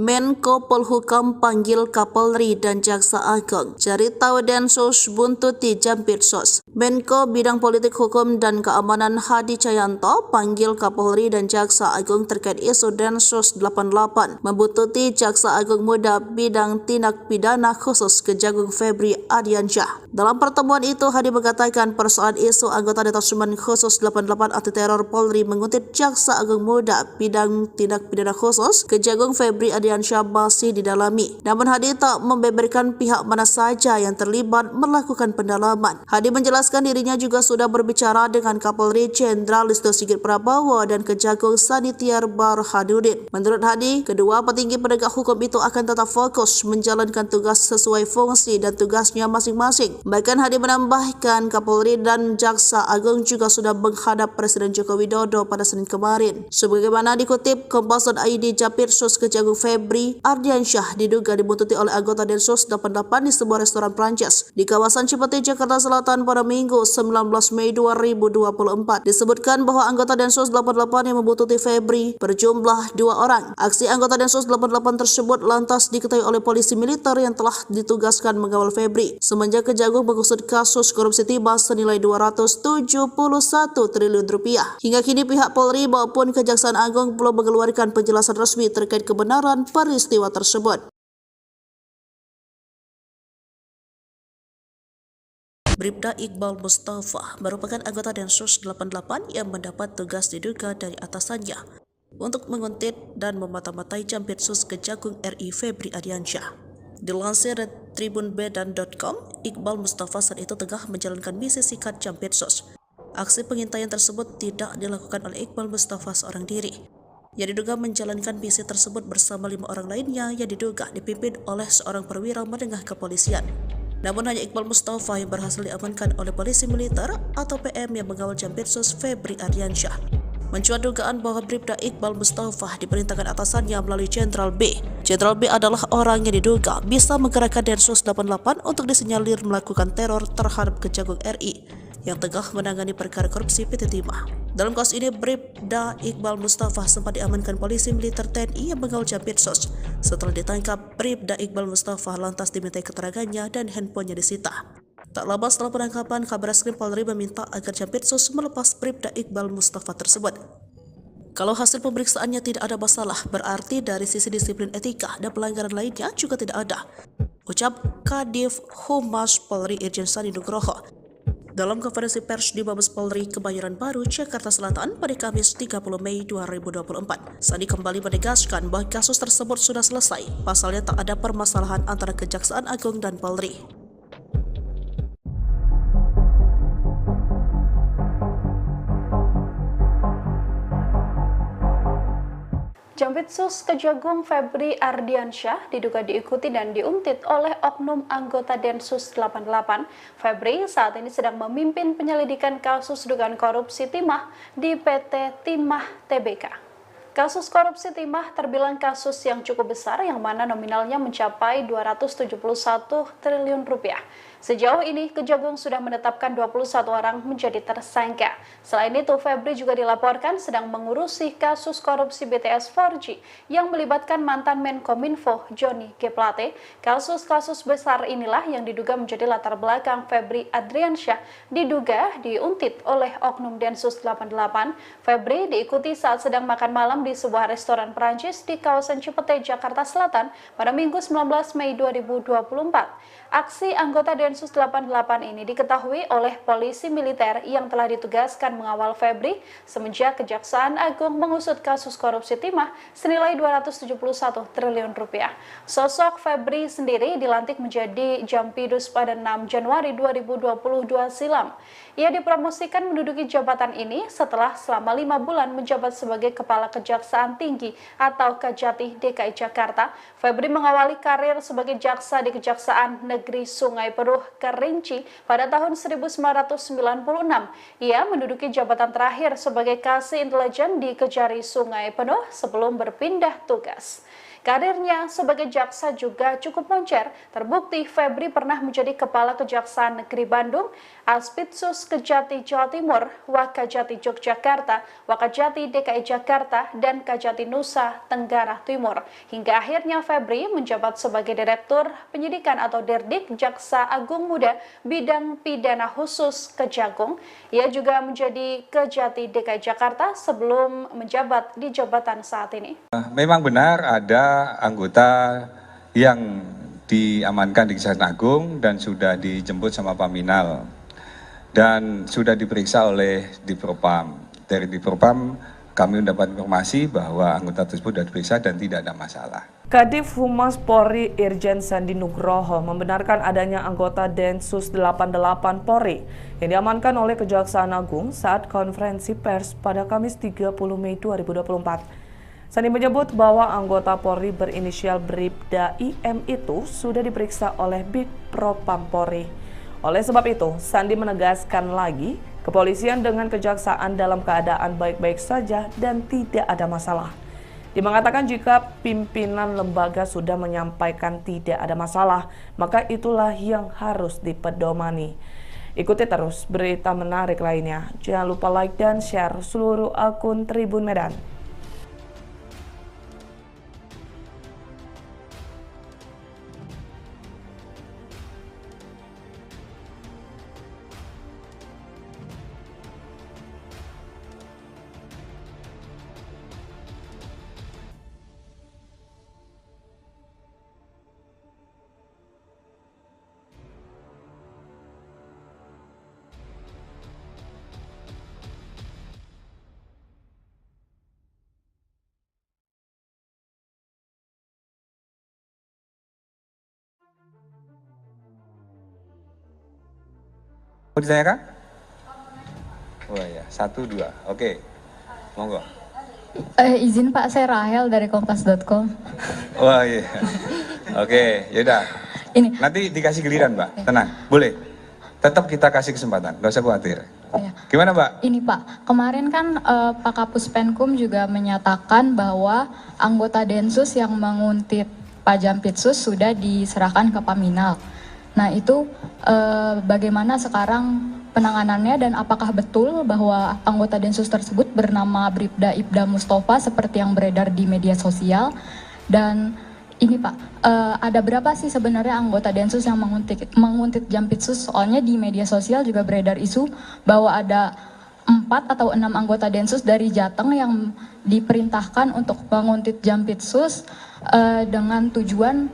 Menko Polhukam panggil Kapolri dan Jaksa Agung. Cari tahu Densus buntuti Jampitsus. Menko Bidang Politik Hukum dan Keamanan Hadi Cahyanto panggil Kapolri dan Jaksa Agung terkait isu Densus 88 membuntuti Jaksa Agung Muda Bidang Tindak Pidana Khusus Kejagung Febri Ardiansyah. Dalam pertemuan itu, Hadi mengatakan persoalan isu anggota Detasemen Khusus 88 Anti Teror Polri menguntit Jaksa Agung Muda Bidang Tindak Pidana Khusus Kejagung Febri Ardiansyah masih didalami. Namun Hadi tak membeberkan pihak mana saja yang terlibat melakukan pendalaman. Hadi menjelaskan dirinya juga sudah berbicara dengan Kapolri Jenderal Listio Sigit Prabowo dan Kejagung Sanitiar Burhanuddin. Menurut Hadi, kedua petinggi penegak hukum itu akan tetap fokus menjalankan tugas sesuai fungsi dan tugasnya masing-masing. Bahkan Hadi menambahkan Kapolri dan Jaksa Agung juga sudah menghadap Presiden Joko Widodo pada Senin kemarin. Sebagaimana dikutip Kompas.id, Jampitsus Kejagung Febri Ardiansyah diduga dibuntuti oleh anggota Densus 88 di sebuah restoran Prancis di kawasan Cipete, Jakarta Selatan pada Minggu 19 Mei 2024. Disebutkan bahwa anggota Densus 88 yang membuntuti Febri berjumlah 2 orang. Aksi anggota Densus 88 tersebut lantas diketahui oleh polisi militer yang telah ditugaskan mengawal Febri semenjak Kejagung mengusut kasus korupsi timah senilai 271 triliun rupiah. Hingga kini pihak Polri maupun Kejaksaan Agung belum mengeluarkan penjelasan resmi terkait kebenaran peristiwa tersebut. Bribda Iqbal Mustafa merupakan anggota Densus 88 yang mendapat tugas diduga dari atasannya untuk menguntit dan memata-matai Jampitsus Kejagung RI Febri Ardiansyah. Dilansir dari tribunbedan.com, Iqbal Mustafa saat itu tengah menjalankan misi sikat Jampitsus. Aksi pengintaian tersebut tidak dilakukan oleh Iqbal Mustafa seorang diri. Yang diduga menjalankan misi tersebut bersama 5 orang lainnya yang diduga dipimpin oleh seorang perwira menengah kepolisian. Namun hanya Iqbal Mustafa yang berhasil diamankan oleh polisi militer atau PM yang mengawal Jampitsus Febri Ardiansyah. Mencuat dugaan bahwa Bribda Iqbal Mustafa diperintahkan atasannya melalui Jenderal B. Jenderal B adalah orang yang diduga bisa menggerakkan Densus 88 untuk disinyalir melakukan teror terhadap Kejagung RI yang tengah menangani perkara korupsi PT Timah. Dalam kasus ini, Bribda Iqbal Mustafa sempat diamankan polisi militer TNI yang mengawal Jampitsus. Setelah ditangkap, Bribda Iqbal Mustafa lantas dimintai keterangannya dan handphonenya disita. Tak lama setelah penangkapan, Kabareskrim Polri meminta agar Jampitsus melepas Bribda Iqbal Mustafa tersebut. Kalau hasil pemeriksaannya tidak ada masalah, berarti dari sisi disiplin etika dan pelanggaran lainnya juga tidak ada, ucap Kadif Humas Polri Irjen Sandi Nugroho dalam konferensi pers di Mabes Polri Kebayoran Baru, Jakarta Selatan pada Kamis 30 Mei 2024. Sandi kembali menegaskan bahwa kasus tersebut sudah selesai, pasalnya tak ada permasalahan antara Kejaksaan Agung dan Polri. Jampitsus Kejagung Febri Ardiansyah diduga diikuti dan diuntit oleh oknum anggota Densus 88. Febri saat ini sedang memimpin penyelidikan kasus dugaan korupsi timah di PT Timah Tbk. Kasus korupsi timah terbilang kasus yang cukup besar yang mana nominalnya mencapai 271 triliun rupiah. Sejauh ini, Kejagung sudah menetapkan 21 orang menjadi tersangka. Selain itu, Febri juga dilaporkan sedang mengurusi kasus korupsi BTS 4G yang melibatkan mantan Menkominfo Johnny G. Plate. Kasus-kasus besar inilah yang diduga menjadi latar belakang Febri Ardiansyah diduga diuntit oleh oknum Densus 88. Febri diikuti saat sedang makan malam di sebuah restoran Perancis di kawasan Cipete, Jakarta Selatan pada Minggu 19 Mei 2024. Aksi anggota Densus 88 ini diketahui oleh polisi militer yang telah ditugaskan mengawal Febri semenjak Kejaksaan Agung mengusut kasus korupsi timah senilai 271 triliun rupiah. Sosok Febri sendiri dilantik menjadi Jampidus pada 6 Januari 2022 silam. Ia dipromosikan menduduki jabatan ini setelah selama 5 bulan menjabat sebagai Kepala Kejaksaan Tinggi atau Kejati DKI Jakarta. Febri mengawali karir sebagai jaksa di Kejaksaan Negeri Sungai Penuh Kerinci pada tahun 1996. Ia menduduki jabatan terakhir sebagai Kasih Intelijen di Kejari Sungai Penuh sebelum berpindah tugas. Karirnya sebagai jaksa juga cukup moncer. Terbukti Febri pernah menjadi Kepala Kejaksaan Negeri Bandung, Aspitsus Kejati Jawa Timur, Wakajati Yogyakarta, Wakajati DKI Jakarta, dan Kajati Nusa Tenggara Timur. Hingga akhirnya Febri menjabat sebagai Direktur Penyidikan atau Dirdik Jaksa Agung Muda Bidang Pidana Khusus Kejagung. Ia juga menjadi Kejati DKI Jakarta sebelum menjabat di jabatan saat ini. Memang benar ada anggota yang diamankan di Kejaksaan Agung dan sudah dijemput sama Paminal dan sudah diperiksa oleh Dipropam. Dari Dipropam kami mendapat informasi bahwa anggota tersebut sudah diperiksa dan tidak ada masalah. Kadif Humas Polri Irjen Sandi Nugroho membenarkan adanya anggota Densus 88 Polri yang diamankan oleh Kejaksaan Agung saat konferensi pers pada Kamis 30 Mei 2024. Sandi menyebut bahwa anggota Polri berinisial Bribda IM itu sudah diperiksa oleh Bid Propam Polri. Oleh sebab itu, Sandi menegaskan lagi, kepolisian dengan kejaksaan dalam keadaan baik-baik saja dan tidak ada masalah. Dia mengatakan jika pimpinan lembaga sudah menyampaikan tidak ada masalah, maka itulah yang harus dipedomani. Ikuti terus berita menarik lainnya. Jangan lupa like dan share seluruh akun Tribun Medan. Mau ditanyakan? Oh ya, 1, 2. Oke, monggo. Izin Pak, saya Rahel dari kompas.com. Wah iya. Oke, yaudah. Ini, Nanti dikasih giliran, Mbak. Tenang, boleh. Tetap kita kasih kesempatan, nggak usah khawatir. ya. Gimana, Mbak? Ini Pak, kemarin kan Pak Kapus Penkum juga menyatakan bahwa anggota Densus yang menguntit Pak Jampitsus sudah diserahkan ke Paminal. Nah itu bagaimana sekarang penanganannya dan apakah betul bahwa anggota Densus tersebut bernama Bribda Ibda Mustafa seperti yang beredar di media sosial? Dan ini Pak, ada berapa sih sebenarnya anggota Densus yang menguntit Jampitsus? Soalnya di media sosial juga beredar isu bahwa ada 4 atau 6 anggota Densus dari Jateng yang diperintahkan untuk menguntit Jampitsus dengan tujuan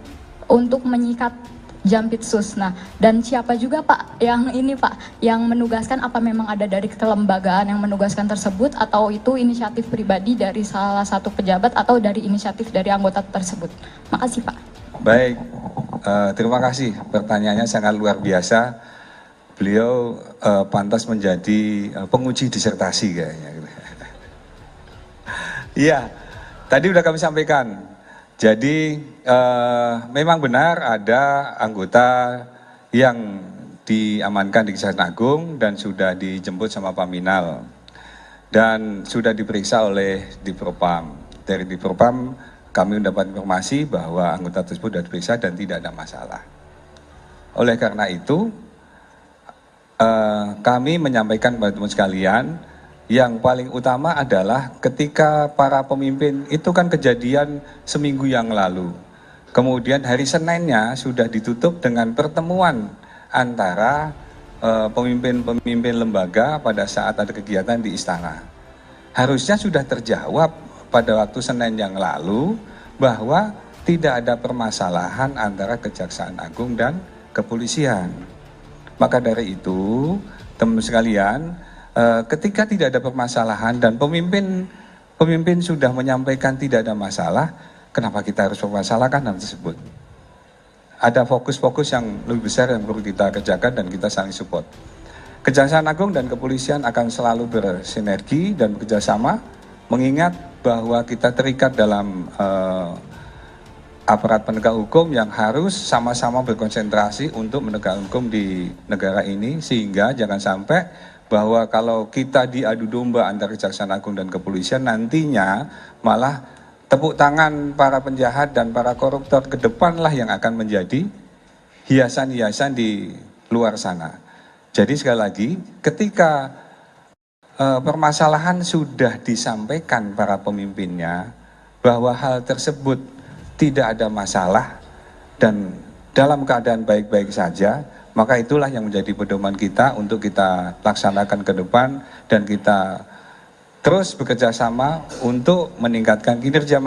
untuk menyikat Jampitsus. Nah, dan siapa juga Pak yang ini Pak, yang menugaskan, apa memang ada dari kelembagaan yang menugaskan tersebut atau itu inisiatif pribadi dari salah satu pejabat atau dari inisiatif dari anggota tersebut? Makasih Pak. Baik, terima kasih. Pertanyaannya sangat luar biasa. Beliau pantas menjadi penguji disertasi kayaknya. Iya, tadi udah kami sampaikan. Jadi memang benar ada anggota yang diamankan di Kejaksaan Agung dan sudah dijemput sama Paminal dan sudah diperiksa oleh Divpropam. Dari Divpropam kami mendapat informasi bahwa anggota tersebut sudah diperiksa dan tidak ada masalah. Oleh karena itu kami menyampaikan kepada teman sekalian, yang paling utama adalah ketika para pemimpin itu kan kejadian seminggu yang lalu. Kemudian hari Seninnya sudah ditutup dengan pertemuan antara pemimpin-pemimpin lembaga pada saat ada kegiatan di istana. Harusnya sudah terjawab pada waktu Senin yang lalu bahwa tidak ada permasalahan antara Kejaksaan Agung dan kepolisian. Maka dari itu, teman sekalian, ketika tidak ada permasalahan dan pemimpin sudah menyampaikan tidak ada masalah, kenapa kita harus mempermasalahkan hal tersebut? Ada fokus-fokus yang lebih besar yang perlu kita kerjakan dan kita saling support. Kejaksaan Agung dan kepolisian akan selalu bersinergi dan bekerjasama, mengingat bahwa kita terikat dalam aparat penegak hukum yang harus sama-sama berkonsentrasi untuk menegakkan hukum di negara ini, sehingga jangan sampai bahwa kalau kita diadu domba antara Kejaksaan Agung dan kepolisian, nantinya malah tepuk tangan para penjahat dan para koruptor ke depanlah yang akan menjadi hiasan-hiasan di luar sana. Jadi sekali lagi, ketika permasalahan sudah disampaikan para pemimpinnya bahwa hal tersebut tidak ada masalah dan dalam keadaan baik-baik saja, maka itulah yang menjadi pedoman kita untuk kita laksanakan ke depan dan kita terus bekerja sama untuk meningkatkan kinerja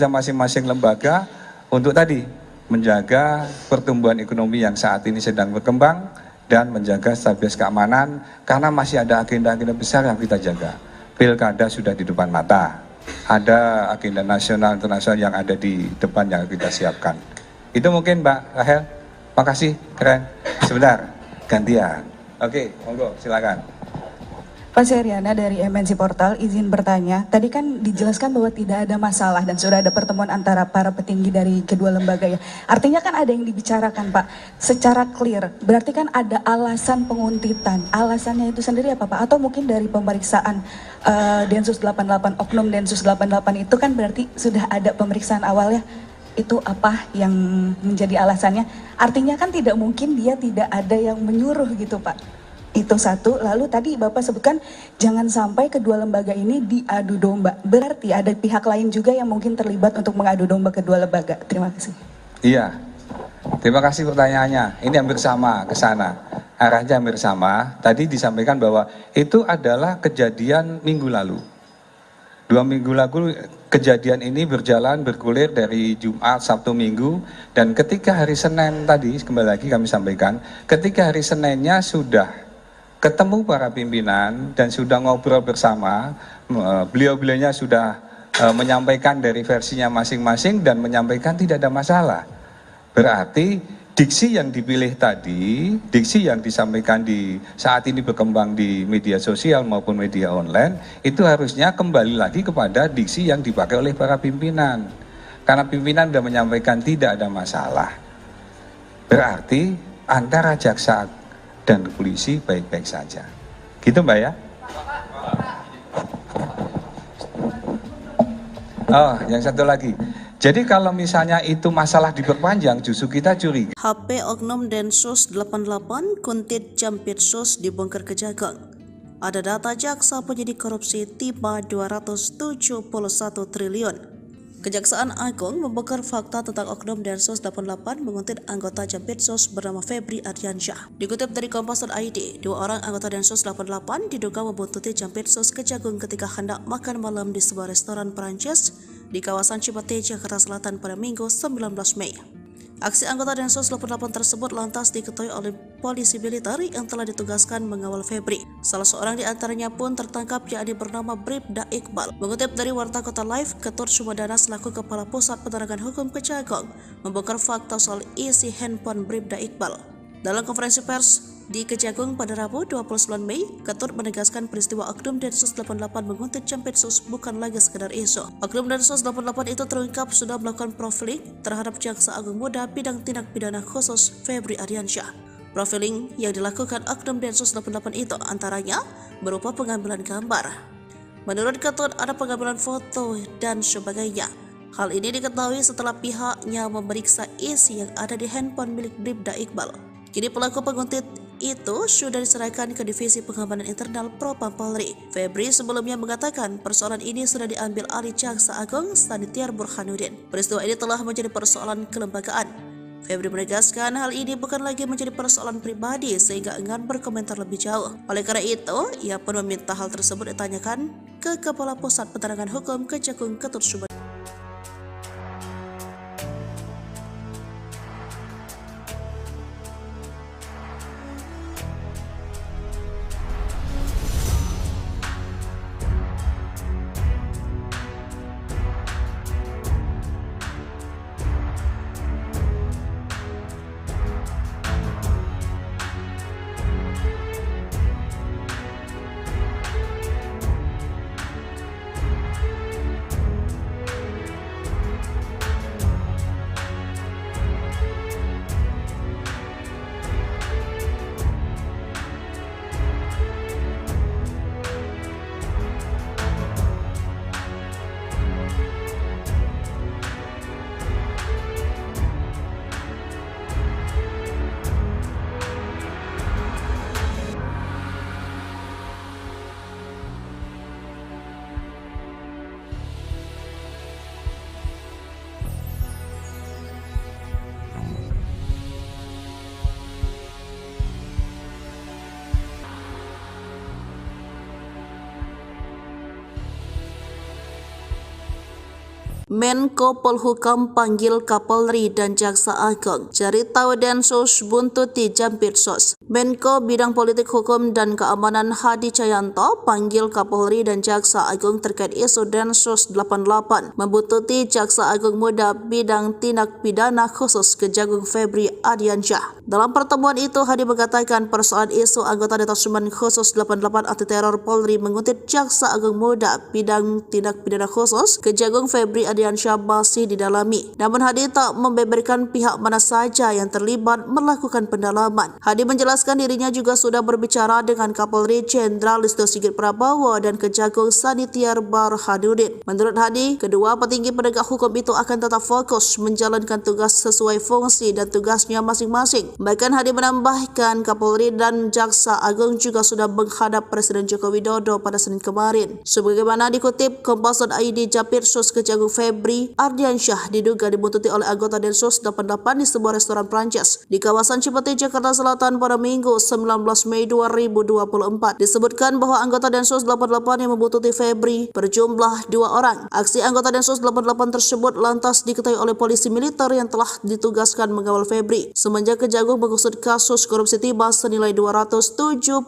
masing-masing lembaga untuk tadi menjaga pertumbuhan ekonomi yang saat ini sedang berkembang dan menjaga stabilitas keamanan, karena masih ada agenda-agenda besar yang kita jaga. Pilkada sudah di depan mata, ada agenda nasional internasional yang ada di depan yang kita siapkan. Itu mungkin Mbak Rahel. Makasih, keren. Sebentar, gantian. Oke, monggo, silakan. Pak Seriana dari MNC Portal, izin bertanya. Tadi kan dijelaskan bahwa tidak ada masalah dan sudah ada pertemuan antara para petinggi dari kedua lembaga ya. Artinya kan ada yang dibicarakan Pak, secara clear. Berarti kan ada alasan penguntitan. Alasannya itu sendiri apa Pak? Atau mungkin dari pemeriksaan Densus 88, Oknum Densus 88 itu kan berarti sudah ada pemeriksaan awalnya. Itu apa yang menjadi alasannya? Artinya kan tidak mungkin dia tidak ada yang menyuruh gitu Pak. Itu satu. Lalu tadi Bapak sebutkan jangan sampai kedua lembaga ini diadu domba. Berarti ada pihak lain juga yang mungkin terlibat untuk mengadu domba kedua lembaga. Terima kasih. Iya, terima kasih pertanyaannya. Ini hampir sama ke sana. Arahnya hampir sama. Tadi disampaikan bahwa itu adalah kejadian minggu lalu. 2 minggu lalu kejadian ini bergulir dari Jumat, Sabtu, Minggu, dan ketika hari Senin tadi, kembali lagi kami sampaikan, ketika hari Seninnya sudah ketemu para pimpinan dan sudah ngobrol bersama, beliau-beliaunya sudah menyampaikan dari versinya masing-masing dan menyampaikan tidak ada masalah. Berarti diksi yang dipilih tadi, diksi yang disampaikan di saat ini berkembang di media sosial maupun media online, itu harusnya kembali lagi kepada diksi yang dipakai oleh para pimpinan. Karena pimpinan sudah menyampaikan tidak ada masalah. Berarti antara jaksa dan polisi baik-baik saja. Gitu Mbak ya? Oh, yang satu lagi. Jadi kalau misalnya itu masalah diperpanjang, justru kita curiga. HP Oknum Densus 88 Kuntit Jampitsus dibongkar Kejagung. Ada data jaksa penyidik korupsi tiba 271 triliun. Kejaksaan Agung membongkar fakta tentang Oknum Densus 88 menguntit anggota Jampitsus bernama Febri Ardiansyah. Dikutip dari Kompas.id, 2 orang anggota Densus 88 diduga membuntuti Jampitsus Kejagung ketika hendak makan malam di sebuah restoran Perancis di kawasan Cipete, Jakarta Selatan pada Minggu 19 Mei. Aksi anggota Densus 88 tersebut lantas diketahui oleh polisi militer yang telah ditugaskan mengawal Febri. Salah seorang di antaranya pun tertangkap, yakni bernama Bribda Iqbal. Mengutip dari Warta Kota Live, Ketut Sumedana selaku Kepala Pusat Penerangan Hukum Kejagung membongkar fakta soal isi handphone Bribda Iqbal. Dalam konferensi pers di Kejagung pada Rabu 29 Mei, Ketut menegaskan peristiwa Oknum Densus 88 menguntit Jampitsus bukan lagi sekedar isu. Oknum Densus 88 itu terungkap sudah melakukan profiling terhadap Jaksa Agung Muda bidang tindak pidana khusus Febri Ardiansyah. Profiling yang dilakukan Oknum Densus 88 itu antaranya berupa pengambilan gambar. Menurut Ketut, ada pengambilan foto dan sebagainya. Hal ini diketahui setelah pihaknya memeriksa isi yang ada di handphone milik Bribda Iqbal. Kini pelaku penguntit itu sudah diserahkan ke Divisi Pengamanan Internal Propam Polri. Febri sebelumnya mengatakan persoalan ini sudah diambil alih Jaksa Agung Sanitiar Burhanuddin. Peristiwa ini telah menjadi persoalan kelembagaan. Febri menegaskan hal ini bukan lagi menjadi persoalan pribadi sehingga enggan berkomentar lebih jauh. Oleh karena itu, ia pun meminta hal tersebut ditanyakan ke Kepala Pusat Penerangan Hukum Kejagung Ketut Sumedana. Menko Polhukam panggil Kapolri dan Jaksa Agung. Cari tahu Densus buntuti Jampitsus. Menko Bidang Politik Hukum dan Keamanan Hadi Cahyanto panggil Kapolri dan Jaksa Agung terkait isu Densus 88 membuntuti Jaksa Agung Muda Bidang Tindak Pidana Khusus Kejagung Febri Ardiansyah. Dalam pertemuan itu, Hadi mengatakan persoalan isu anggota Detasemen Khusus 88 Anti Teror Polri menguntit Jaksa Agung Muda Bidang Tindak Pidana Khusus Kejagung Febri Ardiansyah masih didalami. Namun Hadi tak membeberkan pihak mana saja yang terlibat melakukan pendalaman. Hadi menjelaskan dirinya juga sudah berbicara dengan Kapolri Jenderal Listio Sigit Prabowo dan Kejagung Sanitiar Burhanuddin. Menurut Hadi, kedua petinggi penegak hukum itu akan tetap fokus menjalankan tugas sesuai fungsi dan tugasnya masing-masing. Bahkan Hadi menambahkan Kapolri dan Jaksa Agung juga sudah menghadap Presiden Joko Widodo pada Senin kemarin. Sebagaimana dikutip Kompas.id, Jampitsus Kejagung Febri Ardiansyah diduga dibuntuti oleh anggota Densus 88 di sebuah restoran Prancis di kawasan Cipete, Jakarta Selatan pada Minggu 19 Mei 2024. Disebutkan bahwa anggota Densus 88 yang membuntuti Febri berjumlah 2 orang. Aksi anggota Densus 88 tersebut lantas diketahui oleh polisi militer yang telah ditugaskan mengawal Febri semenjak Kejagung mengusut kasus korupsi timah senilai 271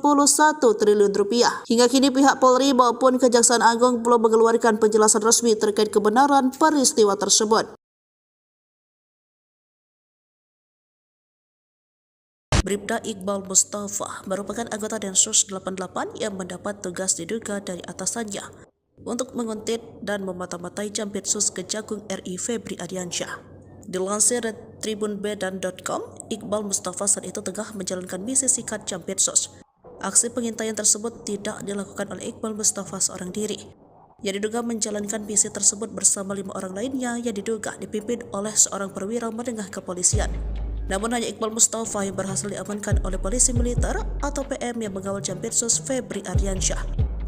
triliun rupiah. Hingga kini pihak Polri maupun Kejaksaan Agung belum mengeluarkan penjelasan resmi terkait kebenaran peristiwa tersebut. Bribda Iqbal Mustafa merupakan anggota Densus 88 yang mendapat tugas diduga dari atasannya untuk menguntit dan memata-matai Jampitsus Kejagung RI Febri Ardiansyah. Dilansir dari tribunbedan.com, Iqbal Mustafa saat itu tengah menjalankan misi sikat Jampitsus. Aksi pengintaian tersebut tidak dilakukan oleh Iqbal Mustafa seorang diri. Yang diduga menjalankan misi tersebut bersama 5 orang lainnya yang diduga dipimpin oleh seorang perwira menengah kepolisian. Namun hanya Iqbal Mustafa yang berhasil diamankan oleh polisi militer atau PM yang mengawal Jampitsus Febri Ardiansyah.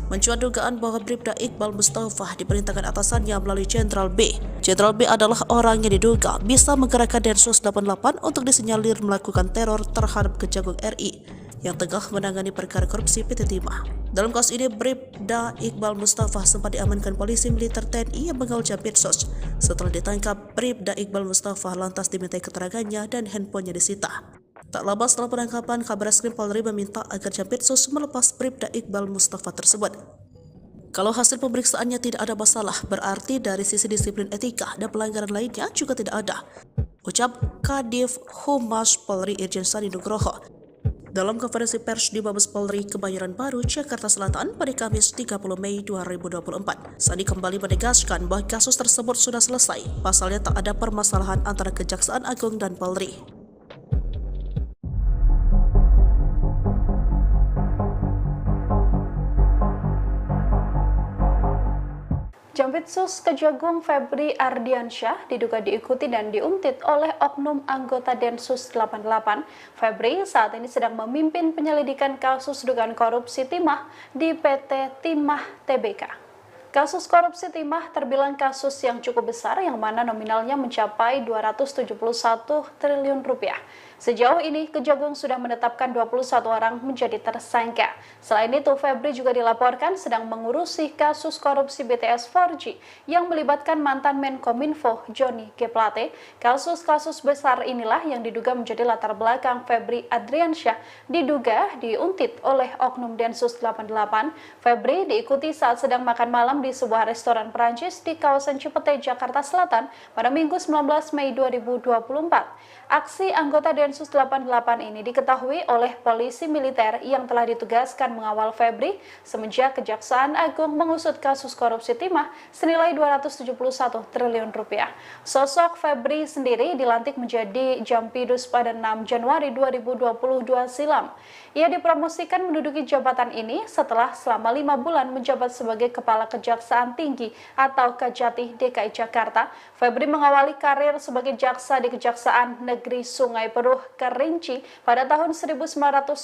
Mencuat dugaan bahwa Bribda Iqbal Mustafa diperintahkan atasannya melalui Jenderal B. Jenderal B adalah orang yang diduga bisa menggerakkan Densus 88 untuk disinyalir melakukan teror terhadap Kejagung RI yang tengah menangani perkara korupsi PT Timah. Dalam kasus ini, Bribda Iqbal Mustafa sempat diamankan polisi militer TNI yang mengawal Jampitsus. Setelah ditangkap, Bribda Iqbal Mustafa lantas dimintai keterangannya dan handphonenya disita. Tak lama setelah penangkapan, Kabareskrim Polri meminta agar Jampitsus melepas Bribda Iqbal Mustafa tersebut. Kalau hasil pemeriksaannya tidak ada masalah, berarti dari sisi disiplin etika dan pelanggaran lainnya juga tidak ada, ucap Kadif Humas Polri Irjen Sandi Nugroho dalam konferensi pers di Mabes Polri Kebayoran Baru, Jakarta Selatan pada Kamis 30 Mei 2024. Sandi kembali menegaskan bahwa kasus tersebut sudah selesai, pasalnya tak ada permasalahan antara Kejaksaan Agung dan Polri. Jampitsus Kejagung Febri Ardiansyah diduga diikuti dan diuntit oleh oknum anggota Densus 88. Febri saat ini sedang memimpin penyelidikan kasus dugaan korupsi timah di PT Timah Tbk. Kasus korupsi timah terbilang kasus yang cukup besar yang mana nominalnya mencapai 271 triliun rupiah. Sejauh ini, Kejagung sudah menetapkan 21 orang menjadi tersangka. Selain itu, Febri juga dilaporkan sedang mengurusi kasus korupsi BTS 4G yang melibatkan mantan Menkominfo Johnny G. Plate. Kasus-kasus besar inilah yang diduga menjadi latar belakang Febri Ardiansyah diduga diuntit oleh oknum Densus 88. Febri diikuti saat sedang makan malam di sebuah restoran Perancis di kawasan Cipete, Jakarta Selatan pada Minggu 19 Mei 2024. Aksi anggota Densus 88 ini diketahui oleh polisi militer yang telah ditugaskan mengawal Febri semenjak Kejaksaan Agung mengusut kasus korupsi timah senilai 271 triliun rupiah. Sosok Febri sendiri dilantik menjadi Jampidus pada 6 Januari 2022 silam. Ia dipromosikan menduduki jabatan ini setelah selama 5 bulan menjabat sebagai Kepala Kejaksaan Tinggi atau Kejati DKI Jakarta. Febri mengawali karir sebagai jaksa di Kejaksaan Negeri Sungai Penuh Kerinci pada tahun 1996.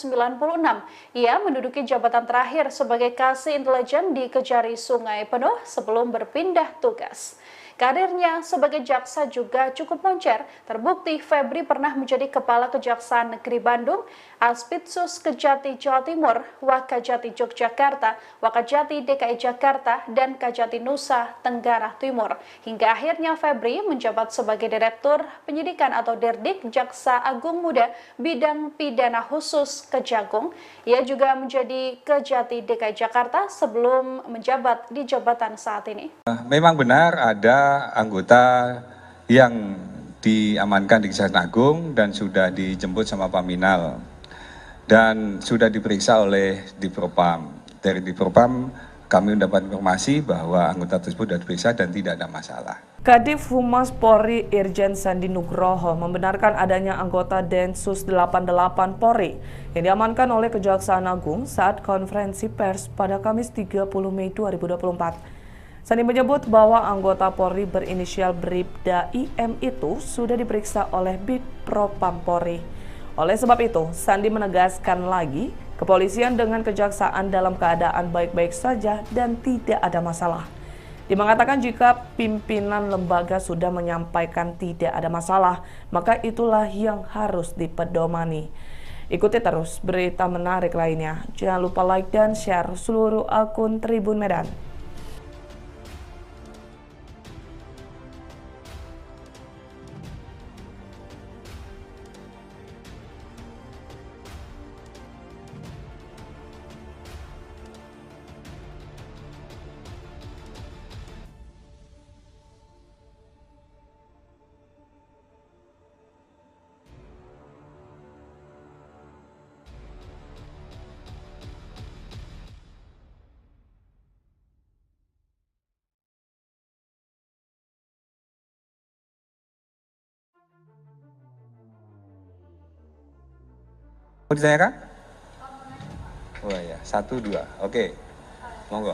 Ia menduduki jabatan terakhir sebagai Kasih Intelijen di Kejari Sungai Penuh sebelum berpindah tugas. Karirnya sebagai jaksa juga cukup moncer. Terbukti Febri pernah menjadi Kepala Kejaksaan Negeri Bandung, Aspitsus Kejati Jawa Timur, Wakajati Yogyakarta, Wakajati DKI Jakarta, dan Kajati Nusa Tenggara Timur. Hingga akhirnya Febri menjabat sebagai Direktur Penyidikan atau Derdik Jaksa Agung Muda Bidang Pidana Khusus Kejagung. Ia juga menjadi Kejati DKI Jakarta sebelum menjabat di jabatan saat ini. Memang benar ada anggota yang diamankan di Kejaksaan Agung dan sudah dijemput sama Paminal dan sudah diperiksa oleh Divpropam. Dari Divpropam kami mendapat informasi bahwa anggota tersebut sudah diperiksa dan tidak ada masalah. Kadif Humas Polri Irjen Sandi Nugroho membenarkan adanya anggota Densus 88 Polri yang diamankan oleh Kejaksaan Agung saat konferensi pers pada Kamis 30 Mei 2024. Sandi menyebut bahwa anggota Polri berinisial Bribda IM itu sudah diperiksa oleh Bidpropam Polri. Oleh sebab itu, Sandi menegaskan lagi, kepolisian dengan kejaksaan dalam keadaan baik-baik saja dan tidak ada masalah. Dia mengatakan jika pimpinan lembaga sudah menyampaikan tidak ada masalah, maka itulah yang harus dipedomani. Ikuti terus berita menarik lainnya. Jangan lupa like dan share seluruh akun Tribun Medan. Mau ditanyakan? Oh ya, 1, 2. Oke, monggo.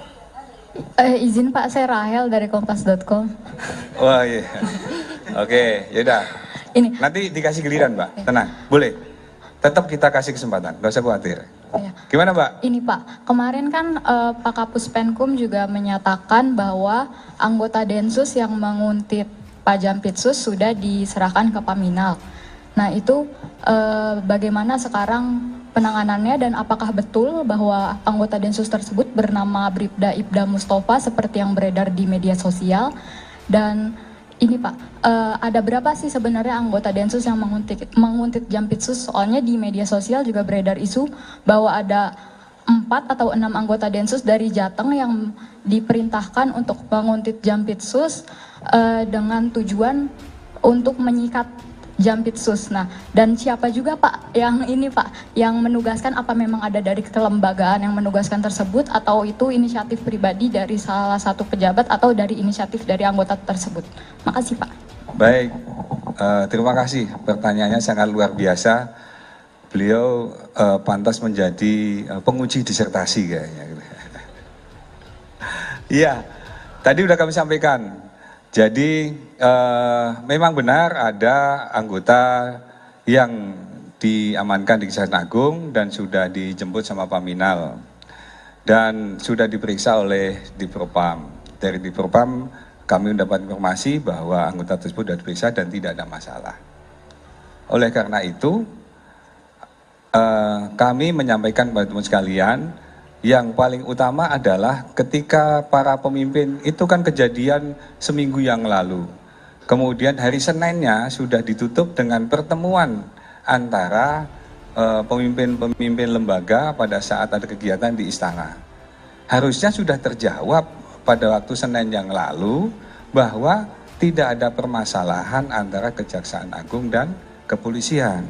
Izin Pak, saya Rahel dari kompas.com. Wah iya. Oke, yaudah. Ini. Nanti dikasih giliran, Mbak. Tenang, boleh. Tetap kita kasih kesempatan, nggak usah khawatir. Ya. Gimana, Mbak? Ini Pak, kemarin kan Pak Kapus Penkum juga menyatakan bahwa anggota Densus yang menguntit Pak Jampitsus sudah diserahkan ke Paminal. Nah itu bagaimana sekarang penanganannya dan apakah betul bahwa anggota Densus tersebut bernama Bribda Ibda Mustafa seperti yang beredar di media sosial? Dan ini Pak, ada berapa sih sebenarnya anggota Densus yang menguntit Jampitsus? Soalnya di media sosial juga beredar isu bahwa ada 4 atau 6 anggota Densus dari Jateng yang diperintahkan untuk menguntit Jampitsus dengan tujuan untuk menyikat Jampitsus. Nah, dan siapa juga Pak yang ini Pak yang menugaskan, apa memang ada dari kelembagaan yang menugaskan tersebut atau itu inisiatif pribadi dari salah satu pejabat atau dari inisiatif dari anggota tersebut? Makasih Pak. Baik, terima kasih. Pertanyaannya sangat luar biasa. Beliau pantas menjadi penguji disertasi kayaknya. Iya, tadi udah kami sampaikan. Jadi memang benar ada anggota yang diamankan di Kejaksaan Agung dan sudah dijemput sama Paminal dan sudah diperiksa oleh Dipropam. Dari Dipropam kami mendapat informasi bahwa anggota tersebut sudah diperiksa dan tidak ada masalah. Oleh karena itu kami menyampaikan kepada teman sekalian, yang paling utama adalah ketika para pemimpin itu kan kejadian seminggu yang lalu. Kemudian hari Seninnya sudah ditutup dengan pertemuan antara pemimpin-pemimpin lembaga pada saat ada kegiatan di istana. Harusnya sudah terjawab pada waktu Senin yang lalu bahwa tidak ada permasalahan antara Kejaksaan Agung dan kepolisian.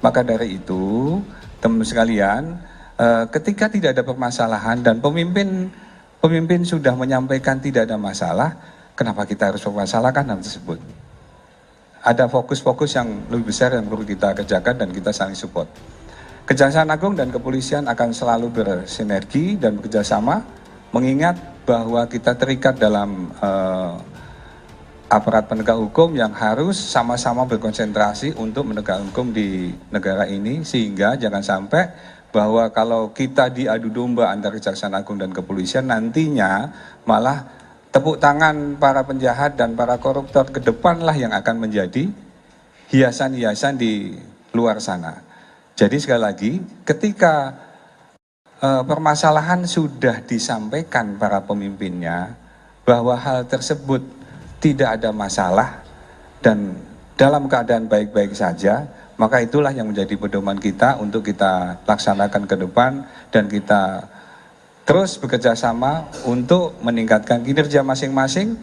Maka dari itu, teman-teman sekalian, ketika tidak ada permasalahan dan pemimpin sudah menyampaikan tidak ada masalah, kenapa kita harus mempermasalahkan hal tersebut? Ada fokus-fokus yang lebih besar yang perlu kita kerjakan dan kita saling support. Kejaksaan Agung dan kepolisian akan selalu bersinergi dan bekerjasama, mengingat bahwa kita terikat dalam aparat penegak hukum yang harus sama-sama berkonsentrasi untuk menegakkan hukum di negara ini, sehingga jangan sampai bahwa kalau kita diadu domba antara Kejaksaan Agung dan kepolisian, nantinya malah tepuk tangan para penjahat dan para koruptor ke depanlah yang akan menjadi hiasan-hiasan di luar sana. Jadi sekali lagi, ketika permasalahan sudah disampaikan para pemimpinnya bahwa hal tersebut tidak ada masalah dan dalam keadaan baik-baik saja, maka itulah yang menjadi pedoman kita untuk kita laksanakan ke depan dan kita terus bekerja sama untuk meningkatkan kinerja masing-masing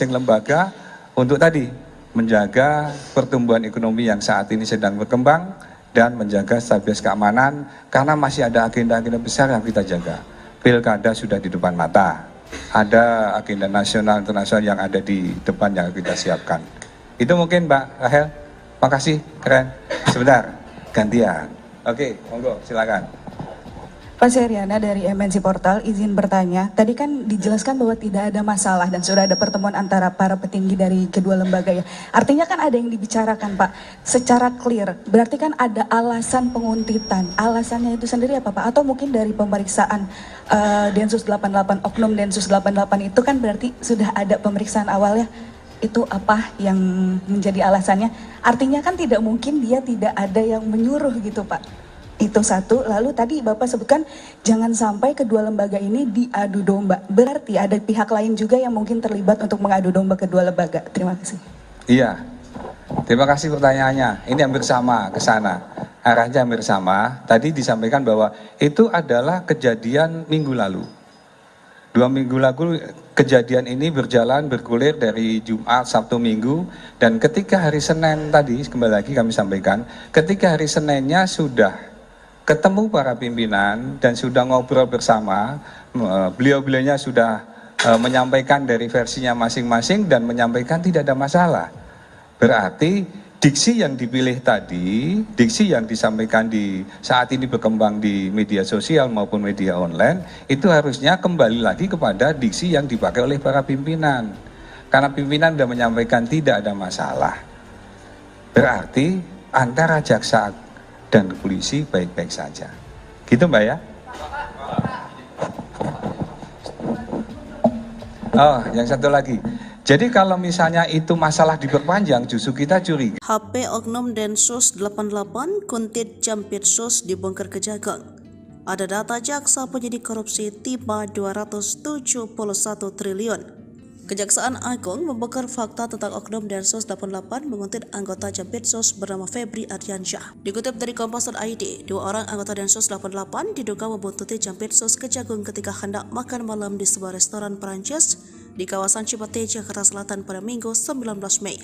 lembaga untuk tadi menjaga pertumbuhan ekonomi yang saat ini sedang berkembang dan menjaga stabilitas keamanan, karena masih ada agenda-agenda besar yang kita jaga. Pilkada sudah di depan mata, ada agenda nasional internasional yang ada di depan yang kita siapkan. Itu mungkin Mbak Rahel. Makasih, keren. Sebentar, gantian. Oke, monggo, silakan. Pak Seriana dari MNC Portal, izin bertanya. Tadi kan dijelaskan bahwa tidak ada masalah dan sudah ada pertemuan antara para petinggi dari kedua lembaga ya. Artinya kan ada yang dibicarakan Pak, secara clear. Berarti kan ada alasan penguntitan. Alasannya itu sendiri apa Pak? Atau mungkin dari pemeriksaan Densus 88, Oknum Densus 88 itu kan berarti sudah ada pemeriksaan awalnya. Itu apa yang menjadi alasannya? Artinya kan tidak mungkin dia tidak ada yang menyuruh gitu Pak. Itu satu. Lalu tadi Bapak sebutkan jangan sampai kedua lembaga ini diadu domba. Berarti ada pihak lain juga yang mungkin terlibat untuk mengadu domba kedua lembaga. Terima kasih. Iya, terima kasih pertanyaannya. Ini hampir sama ke sana. Arahnya hampir sama. Tadi disampaikan bahwa itu adalah kejadian minggu lalu. 2 minggu lalu kejadian ini bergulir dari Jumat, Sabtu, Minggu, dan ketika hari Senin tadi, kembali lagi kami sampaikan, ketika hari Seninnya sudah ketemu para pimpinan dan sudah ngobrol bersama, beliau-beliaunya sudah menyampaikan dari versinya masing-masing dan menyampaikan tidak ada masalah. Berarti diksi yang dipilih tadi, diksi yang disampaikan di saat ini berkembang di media sosial maupun media online, itu harusnya kembali lagi kepada diksi yang dipakai oleh para pimpinan. Karena pimpinan sudah menyampaikan tidak ada masalah. Berarti antara jaksa dan polisi baik-baik saja. Gitu Mbak ya? Oh, yang satu lagi. Jadi kalau misalnya itu masalah diperpanjang, justru kita curiga. HP Oknum Densus 88 Kuntit Jampitsus dibongkar Kejagung. Ada data jaksa penyidik korupsi tiba 271 triliun. Kejaksaan Agung membongkar fakta tentang Oknum Densus 88 menguntit anggota Jampitsus bernama Febri Ardiansyah. Dikutip dari Kompas.id, 2 orang anggota Densus 88 diduga membuntuti Jampitsus Kejagung ketika hendak makan malam di sebuah restoran Perancis di kawasan Cipete, Jakarta Selatan pada Minggu 19 Mei.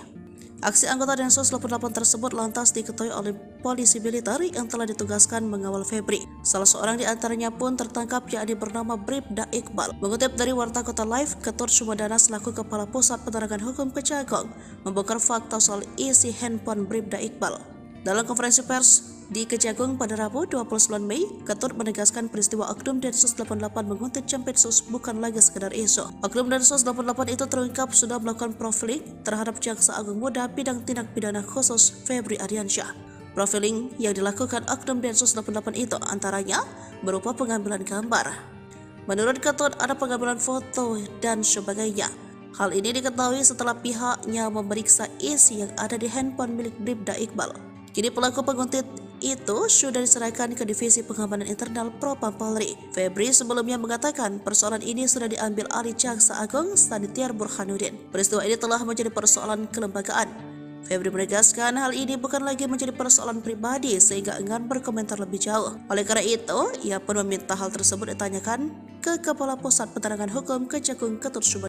Aksi anggota Densus 88 tersebut lantas diketahui oleh polisi militer yang telah ditugaskan mengawal Febri. Salah seorang di antaranya pun tertangkap, yakni bernama Bribda Iqbal. Mengutip dari Warta Kota Live, Ketut Sumedana selaku Kepala Pusat Penerangan Hukum Kejagung membongkar fakta soal isi handphone Bribda Iqbal. Dalam konferensi pers di Kejagung pada Rabu 29 Mei, Ketut menegaskan peristiwa Oknum Densus 88 menguntit Jampitsus bukan lagi sekedar isu. Oknum Densus 88 itu terungkap sudah melakukan profiling terhadap Jaksa Agung Muda bidang tindak pidana khusus Febri Ardiansyah. Profiling yang dilakukan Oknum Densus 88 itu antaranya berupa pengambilan gambar. Menurut Ketut ada pengambilan foto dan sebagainya. Hal ini diketahui setelah pihaknya memeriksa isi yang ada di handphone milik Bribda Iqbal. Kini pelaku penguntit itu sudah diserahkan ke Divisi Pengamanan Internal Propam Polri. Febri sebelumnya mengatakan persoalan ini sudah diambil alih Jaksa Agung Sanitiar Burhanuddin. Peristiwa ini telah menjadi persoalan kelembagaan. Febri menegaskan hal ini bukan lagi menjadi persoalan pribadi sehingga enggan berkomentar lebih jauh. Oleh karena itu, ia pun meminta hal tersebut ditanyakan ke Kepala Pusat Penerangan Hukum Kejagung Ketut Sumedana.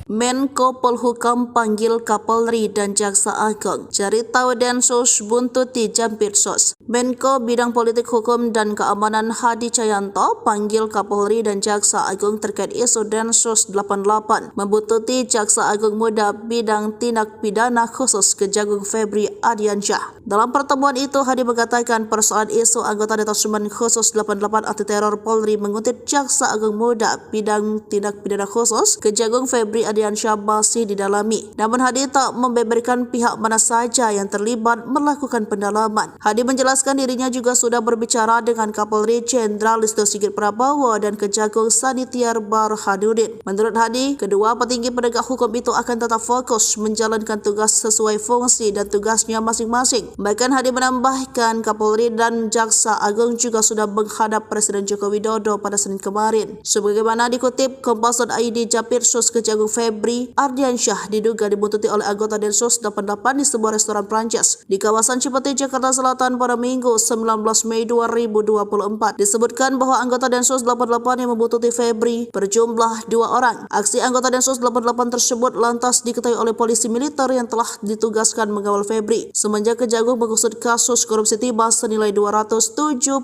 Menko Polhukam panggil Kapolri dan Jaksa Agung. Cari tahu Densus buntuti Jampitsus. Menko Bidang Politik Hukum dan Keamanan Hadi Cahyanto panggil Kapolri dan Jaksa Agung terkait isu Densus 88 membuntuti Jaksa Agung Muda Bidang Tindak Pidana Khusus Kejagung Febri Ardiansyah. Dalam pertemuan itu, Hadi mengatakan persoalan isu anggota Detasemen Khusus 88 Anti Teror Polri menguntit Jaksa Agung Muda Bidang Tindak Pidana Khusus Kejagung Febri Ardiansyah masih didalami. Namun Hadi tak membeberkan pihak mana saja yang terlibat melakukan pendalaman. Hadi menjelaskan dirinya juga sudah berbicara dengan Kapolri Jenderal Listio Sigit Prabowo dan Kejagung Sanitiar Burhanuddin. Menurut Hadi, kedua petinggi penegak hukum itu akan tetap fokus menjalankan tugas sesuai fungsi dan tugasnya masing-masing. Bahkan Hadi menambahkan Kapolri dan Jaksa Agung juga sudah menghadap Presiden Joko Widodo pada Senin kemarin. Sebagaimana dikutip Kompas.id, Jampitsus Kejagung Febri Ardiansyah diduga dibuntuti oleh anggota Densus 88 di sebuah restoran Prancis di kawasan Cipete, Jakarta Selatan pada Minggu 19 Mei 2024. Disebutkan bahwa anggota Densus 88 yang membuntuti Febri berjumlah 2 orang. Aksi anggota Densus 88 tersebut lantas diketahui oleh polisi militer yang telah ditugaskan mengawal Febri semenjak Kejagung mengusut kasus korupsi timah senilai 271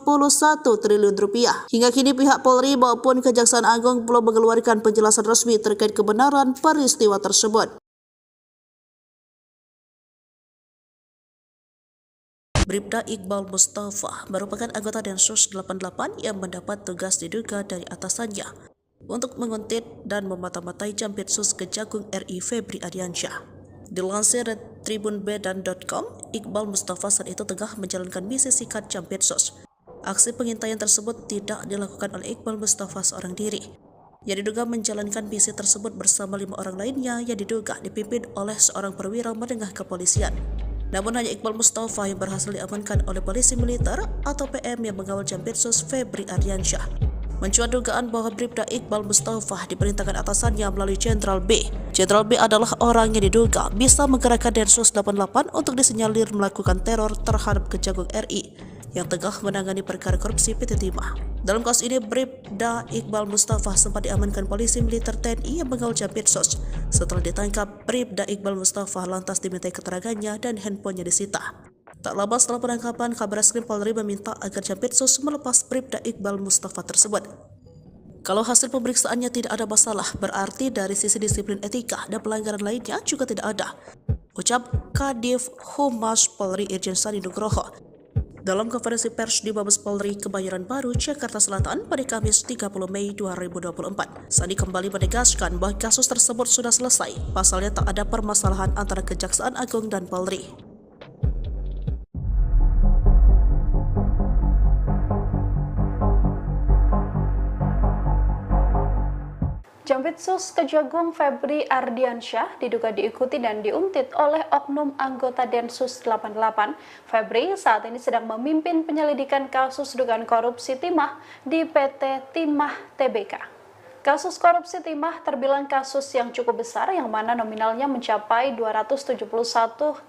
triliun rupiah. Hingga kini pihak Polri maupun Kejaksaan Agung belum mengeluarkan penjelasan resmi terkait kebenaran peristiwa tersebut. Bribda Iqbal Mustafa merupakan anggota Densus 88 yang mendapat tugas diduga dari atasannya untuk menguntit dan memata-matai Jampitsus Kejagung RI Febri Ardiansyah. Dilansir dari tribunbedan.com, Iqbal Mustafa saat itu tengah menjalankan misi sikat Jampitsus. Aksi pengintaian tersebut tidak dilakukan oleh Iqbal Mustafa seorang diri, yang diduga menjalankan misi tersebut bersama 5 orang lainnya yang diduga dipimpin oleh seorang perwira menengah kepolisian. Namun hanya Iqbal Mustafa yang berhasil diamankan oleh polisi militer atau PM yang mengawal Jampitsus Febri Ardiansyah. Mencuat dugaan bahwa Bribda Iqbal Mustafa diperintahkan atasannya melalui Jenderal B. Jenderal B adalah orang yang diduga bisa menggerakkan Densus 88 untuk disinyalir melakukan teror terhadap Kejagung RI yang tengah menangani perkara korupsi PT Timah. Dalam kasus ini, Bribda Iqbal Mustafa sempat diamankan polisi militer TNI yang mengawal Jampitsus. Setelah ditangkap, Bribda Iqbal Mustafa lantas dimintai keterangannya dan handphonenya disita. Tak lama setelah penangkapan, Kabareskrim Polri meminta agar Jampitsus melepas Bribda Iqbal Mustafa tersebut. Kalau hasil pemeriksaannya tidak ada masalah, berarti dari sisi disiplin etika dan pelanggaran lainnya juga tidak ada, ucap Kadif Humas Polri Irjen Sandi Nugroho dalam konferensi pers di Mabes Polri Kebayoran Baru, Jakarta Selatan pada Kamis 30 Mei 2024. Sandi kembali menegaskan bahwa kasus tersebut sudah selesai, pasalnya tak ada permasalahan antara Kejaksaan Agung dan Polri. Jampitsus Kejagung Febri Ardiansyah diduga diikuti dan diuntit oleh oknum anggota Densus 88. Febri saat ini sedang memimpin penyelidikan kasus dugaan korupsi timah di PT Timah Tbk. Kasus korupsi timah terbilang kasus yang cukup besar yang mana nominalnya mencapai 271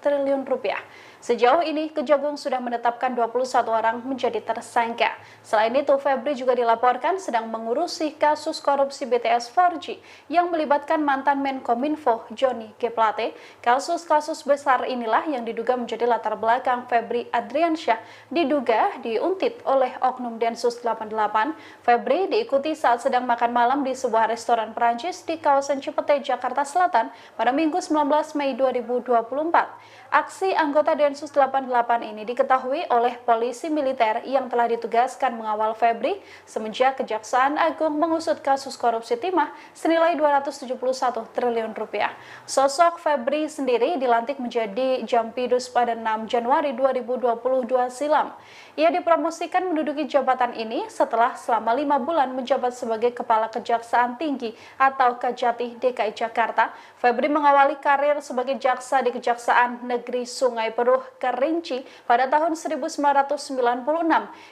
triliun rupiah. Sejauh ini, Kejagung sudah menetapkan 21 orang menjadi tersangka. Selain itu, Febri juga dilaporkan sedang mengurusi kasus korupsi BTS 4G yang melibatkan mantan Menkominfo Johnny G. Plate. Kasus-kasus besar inilah yang diduga menjadi latar belakang Febri Ardiansyah diduga diuntit oleh oknum Densus 88. Febri diikuti saat sedang makan malam di sebuah restoran Perancis di kawasan Cipete, Jakarta Selatan pada Minggu 19 Mei 2024. Aksi anggota Densus 88 ini diketahui oleh polisi militer yang telah ditugaskan mengawal Febri semenjak Kejaksaan Agung mengusut kasus korupsi timah senilai 271 triliun rupiah. Sosok Febri sendiri dilantik menjadi Jampidus pada 6 Januari 2022 silam. Ia dipromosikan menduduki jabatan ini setelah selama 5 bulan menjabat sebagai Kepala Kejaksaan Tinggi atau Kejati DKI Jakarta. Febri mengawali karir sebagai jaksa di Kejaksaan Negeri Sungai Penuh Kerinci pada tahun 1996.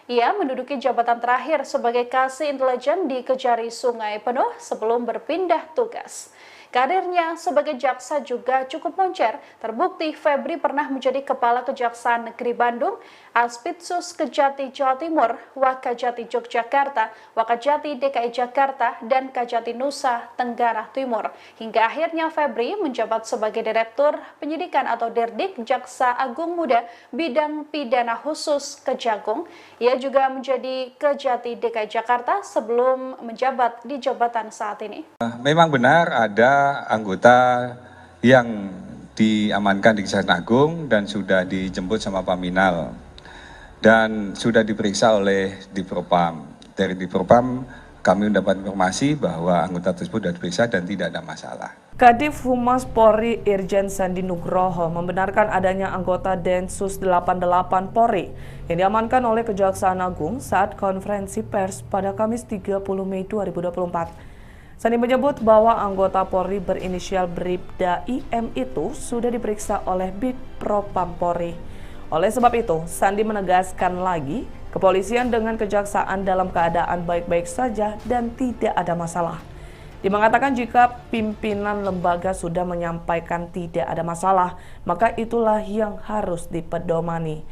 Ia menduduki jabatan terakhir sebagai Kasih Intelijen di Kejari Sungai Penuh sebelum berpindah tugas. Karirnya sebagai jaksa juga cukup moncer. Terbukti Febri pernah menjadi Kepala Kejaksaan Negeri Bandung, Aspitsus Kejati Jawa Timur, Wakajati Yogyakarta, Wakajati DKI Jakarta, dan Kajati Nusa Tenggara Timur. Hingga akhirnya Febri menjabat sebagai Direktur Penyidikan atau Dirdik Jaksa Agung Muda Bidang Pidana Khusus Kejagung. Ia juga menjadi Kejati DKI Jakarta sebelum menjabat di jabatan saat ini. Memang benar ada anggota yang diamankan di Kejaksaan Agung dan sudah dijemput sama Paminal dan sudah diperiksa oleh Divpropam. Dari Divpropam kami mendapat informasi bahwa anggota tersebut sudah diperiksa dan tidak ada masalah. Kadif Humas Polri Irjen Sandi Nugroho membenarkan adanya anggota Densus 88 Polri yang diamankan oleh Kejaksaan Agung saat konferensi pers pada Kamis 30 Mei 2024. Sandi menyebut bahwa anggota Polri berinisial Bribda IM itu sudah diperiksa oleh Bidpropam Polri. Oleh sebab itu, Sandi menegaskan lagi, kepolisian dengan kejaksaan dalam keadaan baik-baik saja dan tidak ada masalah. Dia mengatakan jika pimpinan lembaga sudah menyampaikan tidak ada masalah, maka itulah yang harus dipedomani.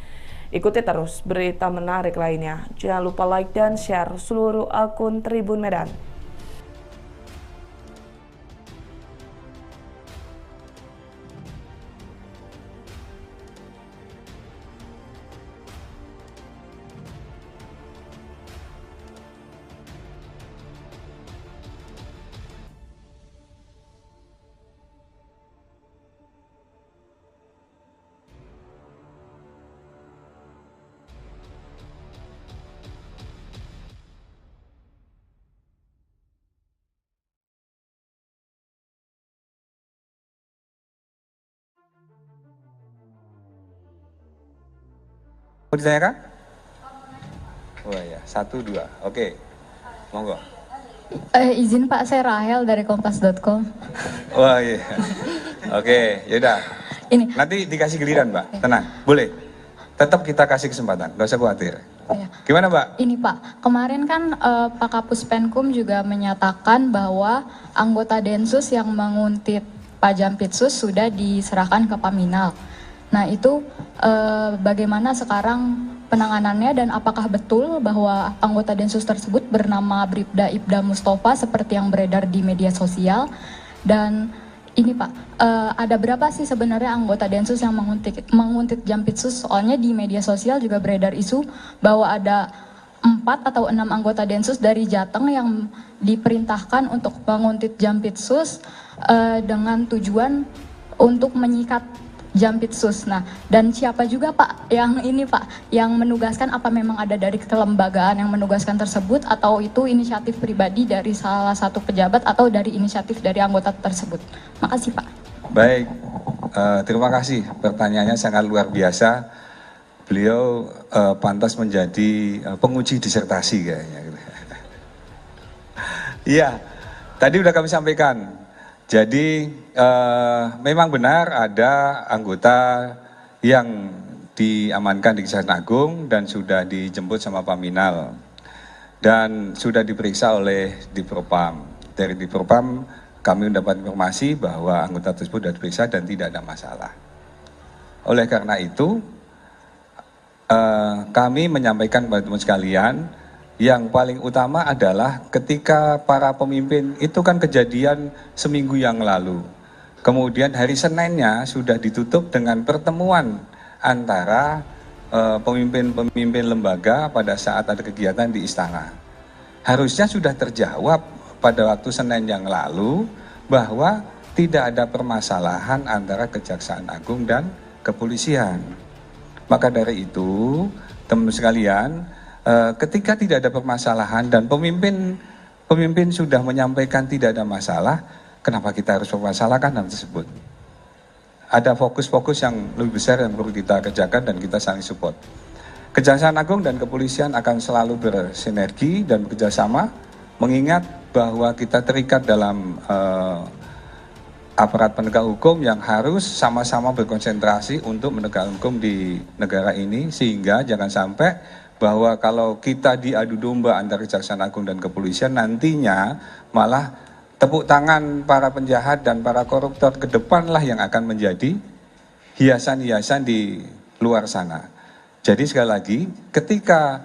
Ikuti terus berita menarik lainnya. Jangan lupa like dan share seluruh akun Tribun Medan. Mau ditanyakan? Oh ya, 1, 2. Oke, monggo. Izin Pak, saya Rahel dari kompas.com. Wah iya. Oke, yaudah. Ini. Nanti dikasih giliran, Mbak. Tenang, boleh. Tetap kita kasih kesempatan, nggak usah khawatir. Ya. Gimana, Mbak? Ini Pak, kemarin kan Pak Kapus Penkum juga menyatakan bahwa anggota Densus yang menguntit Pak Jampitsus sudah diserahkan ke Paminal. Nah itu bagaimana sekarang penanganannya dan apakah betul bahwa anggota Densus tersebut bernama Bribda Ibda Mustafa seperti yang beredar di media sosial? Dan ini Pak, ada berapa sih sebenarnya anggota Densus yang menguntit Jampitsus? Soalnya di media sosial juga beredar isu bahwa ada 4 atau 6 anggota Densus dari Jateng yang diperintahkan untuk menguntit Jampitsus dengan tujuan untuk menyikat Jampitsus. Nah, dan siapa juga Pak yang ini Pak, yang menugaskan, apa memang ada dari kelembagaan yang menugaskan tersebut atau itu inisiatif pribadi dari salah satu pejabat atau dari inisiatif dari anggota tersebut? Makasih Pak. Baik, terima kasih. Pertanyaannya sangat luar biasa. Beliau pantas menjadi penguji disertasi kayaknya. Iya, tadi udah kami sampaikan. Jadi memang benar ada anggota yang diamankan di Kejaksaan Agung dan sudah dijemput sama Paminal dan sudah diperiksa oleh Divpropam. Dari Divpropam kami mendapat informasi bahwa anggota tersebut sudah diperiksa dan tidak ada masalah. Oleh karena itu kami menyampaikan kepada teman sekalian, yang paling utama adalah ketika para pemimpin itu kan kejadian seminggu yang lalu. Kemudian hari Seninnya sudah ditutup dengan pertemuan antara pemimpin-pemimpin lembaga pada saat ada kegiatan di istana. Harusnya sudah terjawab pada waktu Senin yang lalu bahwa tidak ada permasalahan antara Kejaksaan Agung dan kepolisian. Maka dari itu, teman-teman sekalian, ketika tidak ada permasalahan dan pemimpin sudah menyampaikan tidak ada masalah, kenapa kita harus mempermasalahkan hal tersebut? Ada fokus-fokus yang lebih besar yang perlu kita kerjakan dan kita saling support. Kejaksaan Agung dan kepolisian akan selalu bersinergi dan bekerjasama, mengingat bahwa kita terikat dalam aparat penegak hukum yang harus sama-sama berkonsentrasi untuk menegakkan hukum di negara ini, sehingga jangan sampai bahwa kalau kita diadu domba antara Kejaksaan Agung dan kepolisian, nantinya malah tepuk tangan para penjahat dan para koruptor ke depanlah yang akan menjadi hiasan-hiasan di luar sana. Jadi sekali lagi, ketika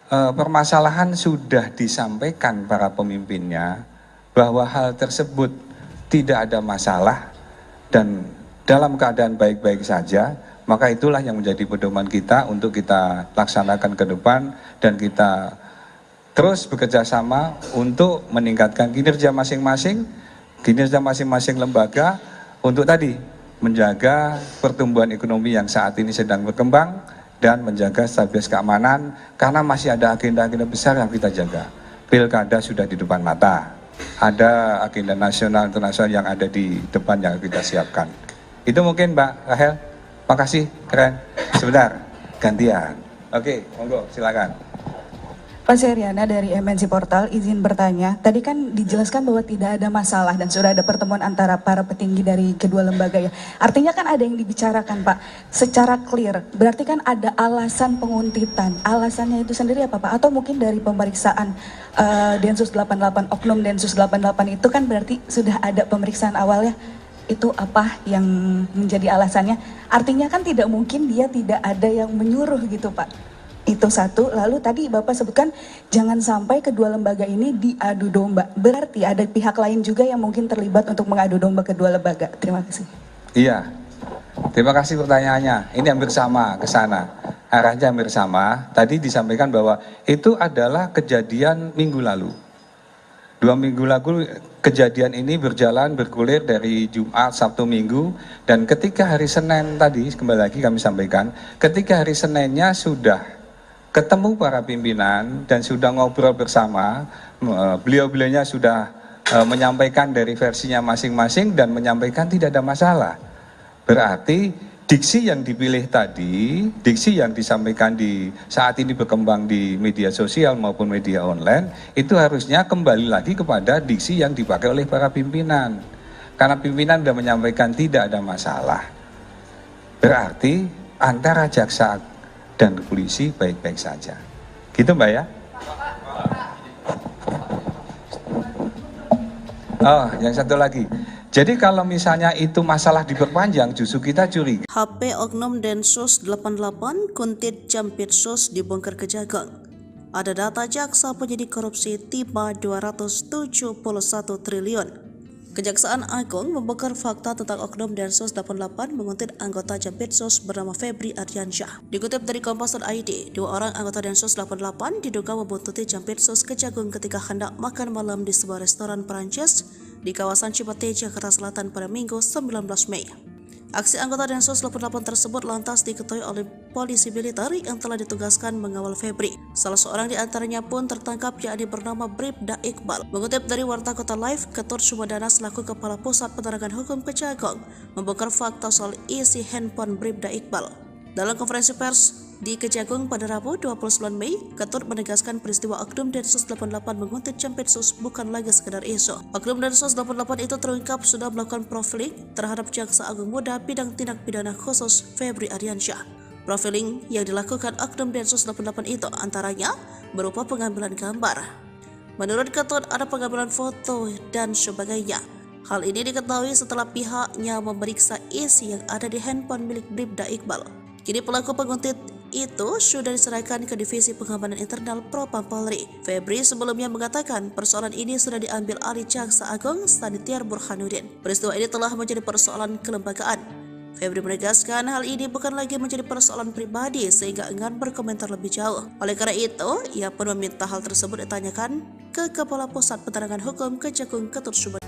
permasalahan sudah disampaikan para pemimpinnya bahwa hal tersebut tidak ada masalah dan dalam keadaan baik-baik saja, maka itulah yang menjadi pedoman kita untuk kita laksanakan ke depan dan kita terus bekerja sama untuk meningkatkan kinerja masing-masing lembaga untuk tadi menjaga pertumbuhan ekonomi yang saat ini sedang berkembang dan menjaga stabilitas keamanan, karena masih ada agenda-agenda besar yang kita jaga. Pilkada sudah di depan mata, ada agenda nasional internasional yang ada di depan yang kita siapkan. Itu mungkin Mbak Rahel. Makasih, keren. Sebentar, gantian. Oke, monggo, silakan. Pak Seriana dari MNC Portal, izin bertanya. Tadi kan dijelaskan bahwa tidak ada masalah dan sudah ada pertemuan antara para petinggi dari kedua lembaga ya. Artinya kan ada yang dibicarakan Pak, secara clear. Berarti kan ada alasan penguntitan. Alasannya itu sendiri apa Pak? Atau mungkin dari pemeriksaan Densus 88, Oknum Densus 88 itu kan berarti sudah ada pemeriksaan awalnya. Itu apa yang menjadi alasannya? Artinya kan tidak mungkin dia tidak ada yang menyuruh gitu Pak. Itu satu. Lalu tadi Bapak sebutkan jangan sampai kedua lembaga ini diadu domba. Berarti ada pihak lain juga yang mungkin terlibat untuk mengadu domba kedua lembaga. Terima kasih. Iya, terima kasih pertanyaannya. Ini hampir sama ke sana. Arahnya hampir sama. Tadi disampaikan bahwa itu adalah kejadian minggu lalu. 2 minggu lalu kejadian ini bergulir dari Jumat, Sabtu, Minggu, dan ketika hari Senin tadi, kembali lagi kami sampaikan, ketika hari Seninnya sudah ketemu para pimpinan dan sudah ngobrol bersama, beliau-beliaunya sudah menyampaikan dari versinya masing-masing dan menyampaikan tidak ada masalah. Berarti diksi yang dipilih tadi, diksi yang disampaikan di saat ini berkembang di media sosial maupun media online, itu harusnya kembali lagi kepada diksi yang dipakai oleh para pimpinan. Karena pimpinan sudah menyampaikan tidak ada masalah. Berarti antara jaksa dan polisi baik-baik saja. Gitu Mbak ya? Oh, yang satu lagi. Jadi kalau misalnya itu masalah diperpanjang, justru kita curiga. HP Oknum Densus 88 Kuntit Jampitsus dibongkar Kejagung. Ada data jaksa penyidik korupsi tiba 271 triliun. Kejaksaan Agung membongkar fakta tentang Oknum Densus 88 menguntit anggota Jampitsus bernama Febri Ardiansyah. Dikutip dari Kompas.id, 2 orang anggota Densus 88 diduga membuntuti Jampitsus Kejagung ketika hendak makan malam di sebuah restoran Perancis di kawasan Cipete, Jakarta Selatan pada Minggu 19 Mei. Aksi anggota Densus 88 tersebut lantas diketahui oleh polisi militer yang telah ditugaskan mengawal Febri. Salah seorang di antaranya pun tertangkap, yakni bernama Bribda Iqbal. Mengutip dari Warta Kota Live, Ketut Sumedana selaku Kepala Pusat Penerangan Hukum Kejagung membongkar fakta soal isi handphone Bribda Iqbal. Dalam konferensi pers di Kejagung pada Rabu 29 Mei, Ketut menegaskan peristiwa Oknum Densus 88 menguntit Jampitsus bukan lagi sekedar isu. Oknum Densus 88 itu terungkap sudah melakukan profiling terhadap Jaksa Agung Muda bidang tindak pidana khusus Febri Ardiansyah. Profiling yang dilakukan Oknum Densus 88 itu antaranya berupa pengambilan gambar. Menurut Ketut ada pengambilan foto dan sebagainya. Hal ini diketahui setelah pihaknya memeriksa isi yang ada di handphone milik Bribda Iqbal. Kini pelaku penguntit itu sudah diserahkan ke Divisi Pengamanan Internal Propam Polri. Febri sebelumnya mengatakan persoalan ini sudah diambil alih Jaksa Agung Sanitiar Burhanuddin. Peristiwa ini telah menjadi persoalan kelembagaan. Febri menegaskan hal ini bukan lagi menjadi persoalan pribadi sehingga enggan berkomentar lebih jauh. Oleh karena itu, ia pun meminta hal tersebut ditanyakan ke Kepala Pusat Penerangan Hukum Kejagung Ketut Sumedana.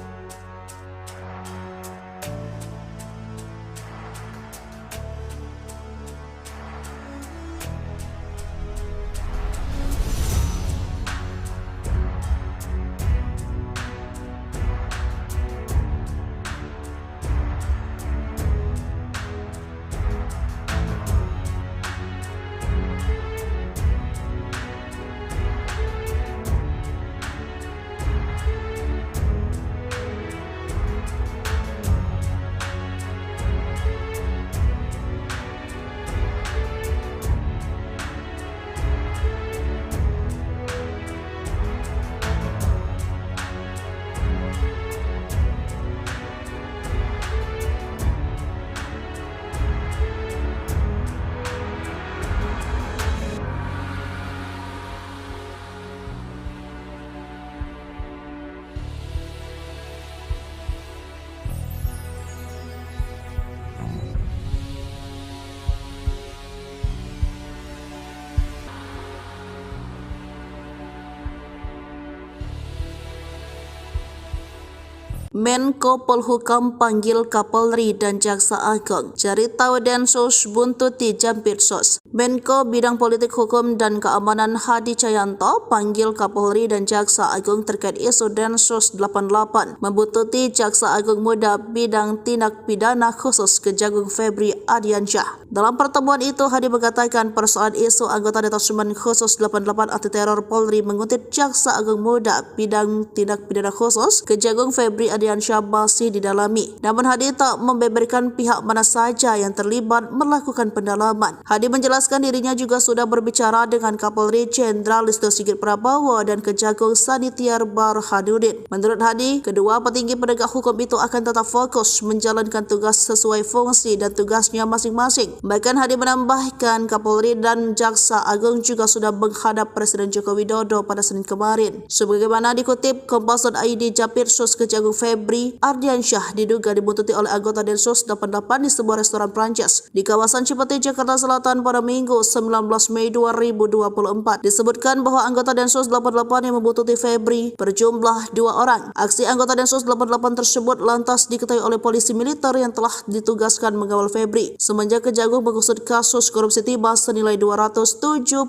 Menko Polhukam panggil Kapolri dan Jaksa Agung. Cari tahu Densus buntuti Jampitsus. Menko Bidang Politik Hukum dan Keamanan Hadi Cahyanto panggil Kapolri dan Jaksa Agung terkait isu Densus 88 membuntuti Jaksa Agung Muda Bidang Tindak Pidana Khusus Kejagung Febri Ardiansyah. Dalam pertemuan itu, Hadi mengatakan persoalan isu anggota Detasemen Khusus 88 Anti Teror Polri menguntit Jaksa Agung Muda Bidang Tindak Pidana Khusus Kejagung Febri Ardiansyah masih didalami. Namun Hadi tak membeberkan pihak mana saja yang terlibat melakukan pendalaman. Hadi menjelaskan dirinya juga sudah berbicara dengan Kapolri Jenderal Listio Sigit Prabowo dan Kejagung Sanitiar Burhanuddin. Menurut Hadi, kedua petinggi penegak hukum itu akan tetap fokus menjalankan tugas sesuai fungsi dan tugasnya masing-masing. Bahkan Hadi menambahkan Kapolri dan Jaksa Agung juga sudah menghadap Presiden Joko Widodo pada Senin kemarin. Sebagaimana dikutip Kompas.id, Jampitsus Kejagung Febri Ardiansyah diduga dibuntuti oleh anggota Densus 88 di sebuah restoran Prancis di kawasan Cipete, Jakarta Selatan pada Minggu 19 Mei 2024. Disebutkan bahwa anggota Densus 88 yang membuntuti Febri berjumlah 2 orang. Aksi anggota Densus 88 tersebut lantas diketahui oleh polisi militer yang telah ditugaskan mengawal Febri. Semenjak Kejagung mengusut kasus korupsi timah senilai 271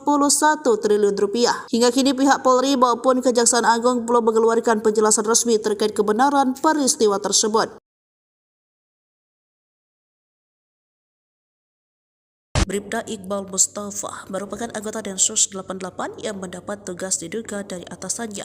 triliun rupiah. Hingga kini pihak Polri maupun Kejaksaan Agung belum mengeluarkan penjelasan resmi terkait kebenaran peristiwa tersebut. Bribda Iqbal Mustafa merupakan anggota Densus 88 yang mendapat tugas diduga dari atasannya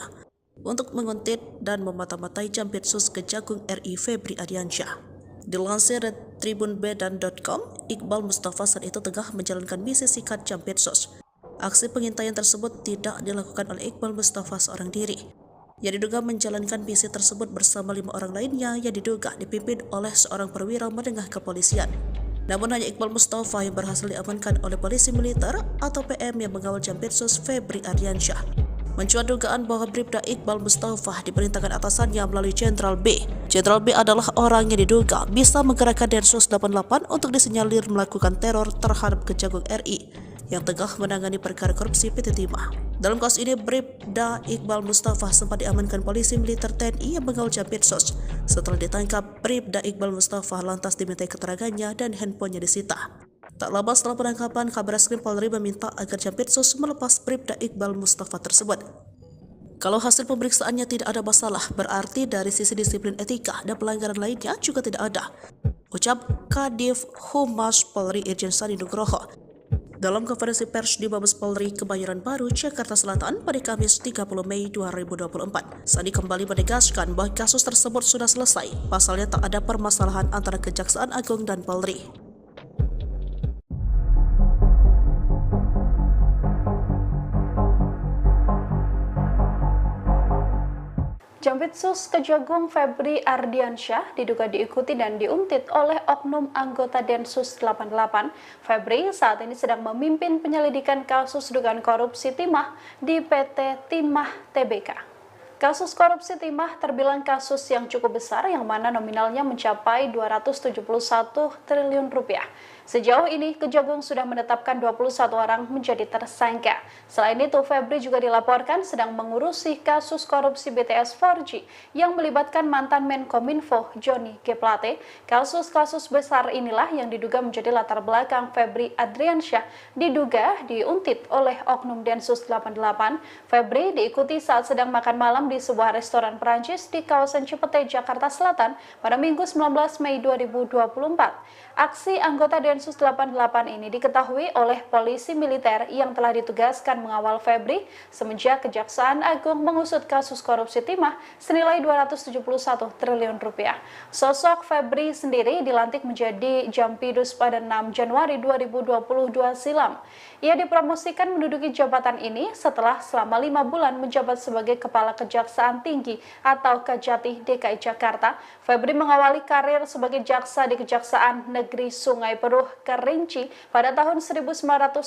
untuk menguntit dan memata-matai Jampitsus Kejagung RI Febri Ardiansyah. Dilansir dari tribunbedan.com, Iqbal Mustafa saat itu tengah menjalankan misi sikat Jampitsus. Aksi pengintaian tersebut tidak dilakukan oleh Iqbal Mustafa seorang diri. Yang diduga menjalankan misi tersebut bersama 5 orang lainnya yang diduga dipimpin oleh seorang perwira menengah kepolisian. Namun hanya Iqbal Mustafa yang berhasil diamankan oleh polisi militer atau PM yang mengawal Jampitsus Febri Ardiansyah. Mencuat dugaan bahwa Bribda Iqbal Mustafa diperintahkan atasannya melalui Jenderal B. Jenderal B adalah orang yang diduga bisa menggerakkan Densus 88 untuk disinyalir melakukan teror terhadap Kejagung RI yang tengah menangani perkara korupsi PT Timah. Dalam kasus ini, Bribda Iqbal Mustafa sempat diamankan polisi militer TNI yang mengawal Jampitsus. Setelah ditangkap, Bribda Iqbal Mustafa lantas dimintai keterangannya dan handphonenya disita. Tak lama setelah penangkapan, Kabareskrim Polri meminta agar Jampitsus melepas Bribda Iqbal Mustafa tersebut. Kalau hasil pemeriksaannya tidak ada masalah, berarti dari sisi disiplin etika dan pelanggaran lainnya juga tidak ada, ucap Kadif Humas Polri Irjen Sandi Nugroho dalam konferensi pers di Mabes Polri Kebayoran Baru, Jakarta Selatan pada Kamis 30 Mei 2024. Sandi kembali menegaskan bahwa kasus tersebut sudah selesai, pasalnya tak ada permasalahan antara Kejaksaan Agung dan Polri. Jampitsus Kejagung Febri Ardiansyah diduga diikuti dan diuntit oleh oknum anggota Densus 88. Febri saat ini sedang memimpin penyelidikan kasus dugaan korupsi timah di PT Timah Tbk. Kasus korupsi timah terbilang kasus yang cukup besar yang mana nominalnya mencapai 271 triliun rupiah. Sejauh ini, Kejagung sudah menetapkan 21 orang menjadi tersangka. Selain itu, Febri juga dilaporkan sedang mengurusi kasus korupsi BTS 4G yang melibatkan mantan Menkominfo Johnny G. Plate. Kasus-kasus besar inilah yang diduga menjadi latar belakang Febri Ardiansyah diduga diuntit oleh oknum Densus 88. Febri diikuti saat sedang makan malam di sebuah restoran Perancis di kawasan Cipete, Jakarta Selatan pada Minggu 19 Mei 2024. Aksi anggota Densus 88 ini diketahui oleh polisi militer yang telah ditugaskan mengawal Febri semenjak Kejaksaan Agung mengusut kasus korupsi timah senilai 271 triliun rupiah. Sosok Febri sendiri dilantik menjadi Jampidus pada 6 Januari 2022 silam. Ia dipromosikan menduduki jabatan ini setelah selama 5 bulan menjabat sebagai Kepala Kejaksaan Tinggi atau Kejati DKI Jakarta. Febri mengawali karir sebagai jaksa di Kejaksaan Negeri Sungai Penuh Kerinci pada tahun 1996.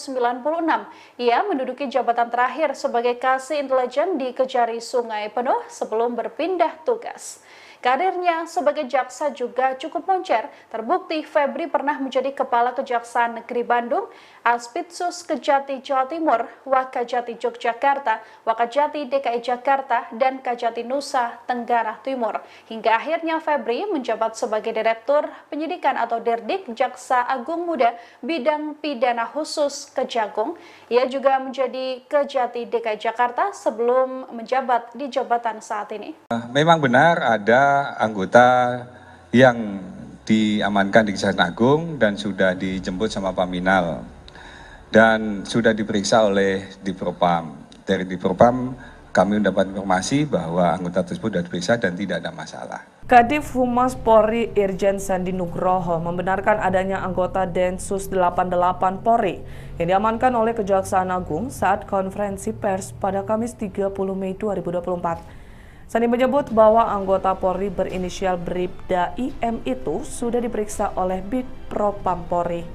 Ia menduduki jabatan terakhir sebagai Kasih Intelijen di Kejari Sungai Penuh sebelum berpindah tugas. Karirnya sebagai jaksa juga cukup moncer. Terbukti Febri pernah menjadi Kepala Kejaksaan Negeri Bandung, Aspitsus Kejati Jawa Timur, Wakajati Yogyakarta, Wakajati DKI Jakarta, dan Kajati Nusa Tenggara Timur. Hingga akhirnya Febri menjabat sebagai Direktur Penyidikan atau Dirdik Jaksa Agung Muda Bidang Pidana Khusus Kejagung. Ia juga menjadi Kejati DKI Jakarta sebelum menjabat di jabatan saat ini. Memang benar ada anggota yang diamankan di Kejaksaan Agung dan sudah dijemput sama Paminal dan sudah diperiksa oleh Dipropam. Dari Dipropam kami mendapat informasi bahwa anggota tersebut sudah diperiksa dan tidak ada masalah. Kadif Humas Polri Irjen Sandi Nugroho membenarkan adanya anggota Densus 88 Polri yang diamankan oleh Kejaksaan Agung saat konferensi pers pada Kamis 30 Mei 2024. Sandi menyebut bahwa anggota Polri berinisial Bribda IM itu sudah diperiksa oleh Bitpropam Polri.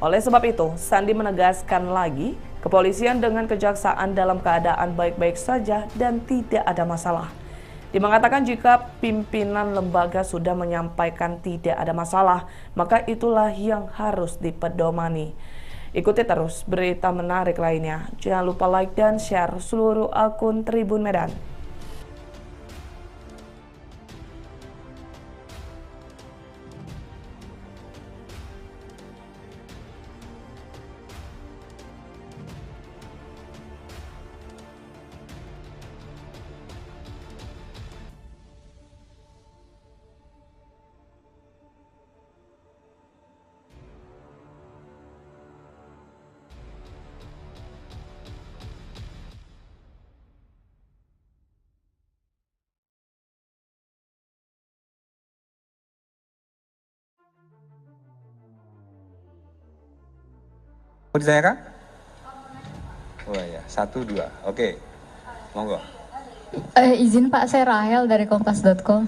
Oleh sebab itu, Sandi menegaskan lagi, kepolisian dengan kejaksaan dalam keadaan baik-baik saja dan tidak ada masalah. Dia mengatakan jika pimpinan lembaga sudah menyampaikan tidak ada masalah, maka itulah yang harus dipedomani. Ikuti terus berita menarik lainnya. Jangan lupa like dan share seluruh akun Tribun Medan. Mau ditanyakan? Oh ya, 1, 2. Oke, monggo. Izin Pak, saya Rahel dari kompas.com.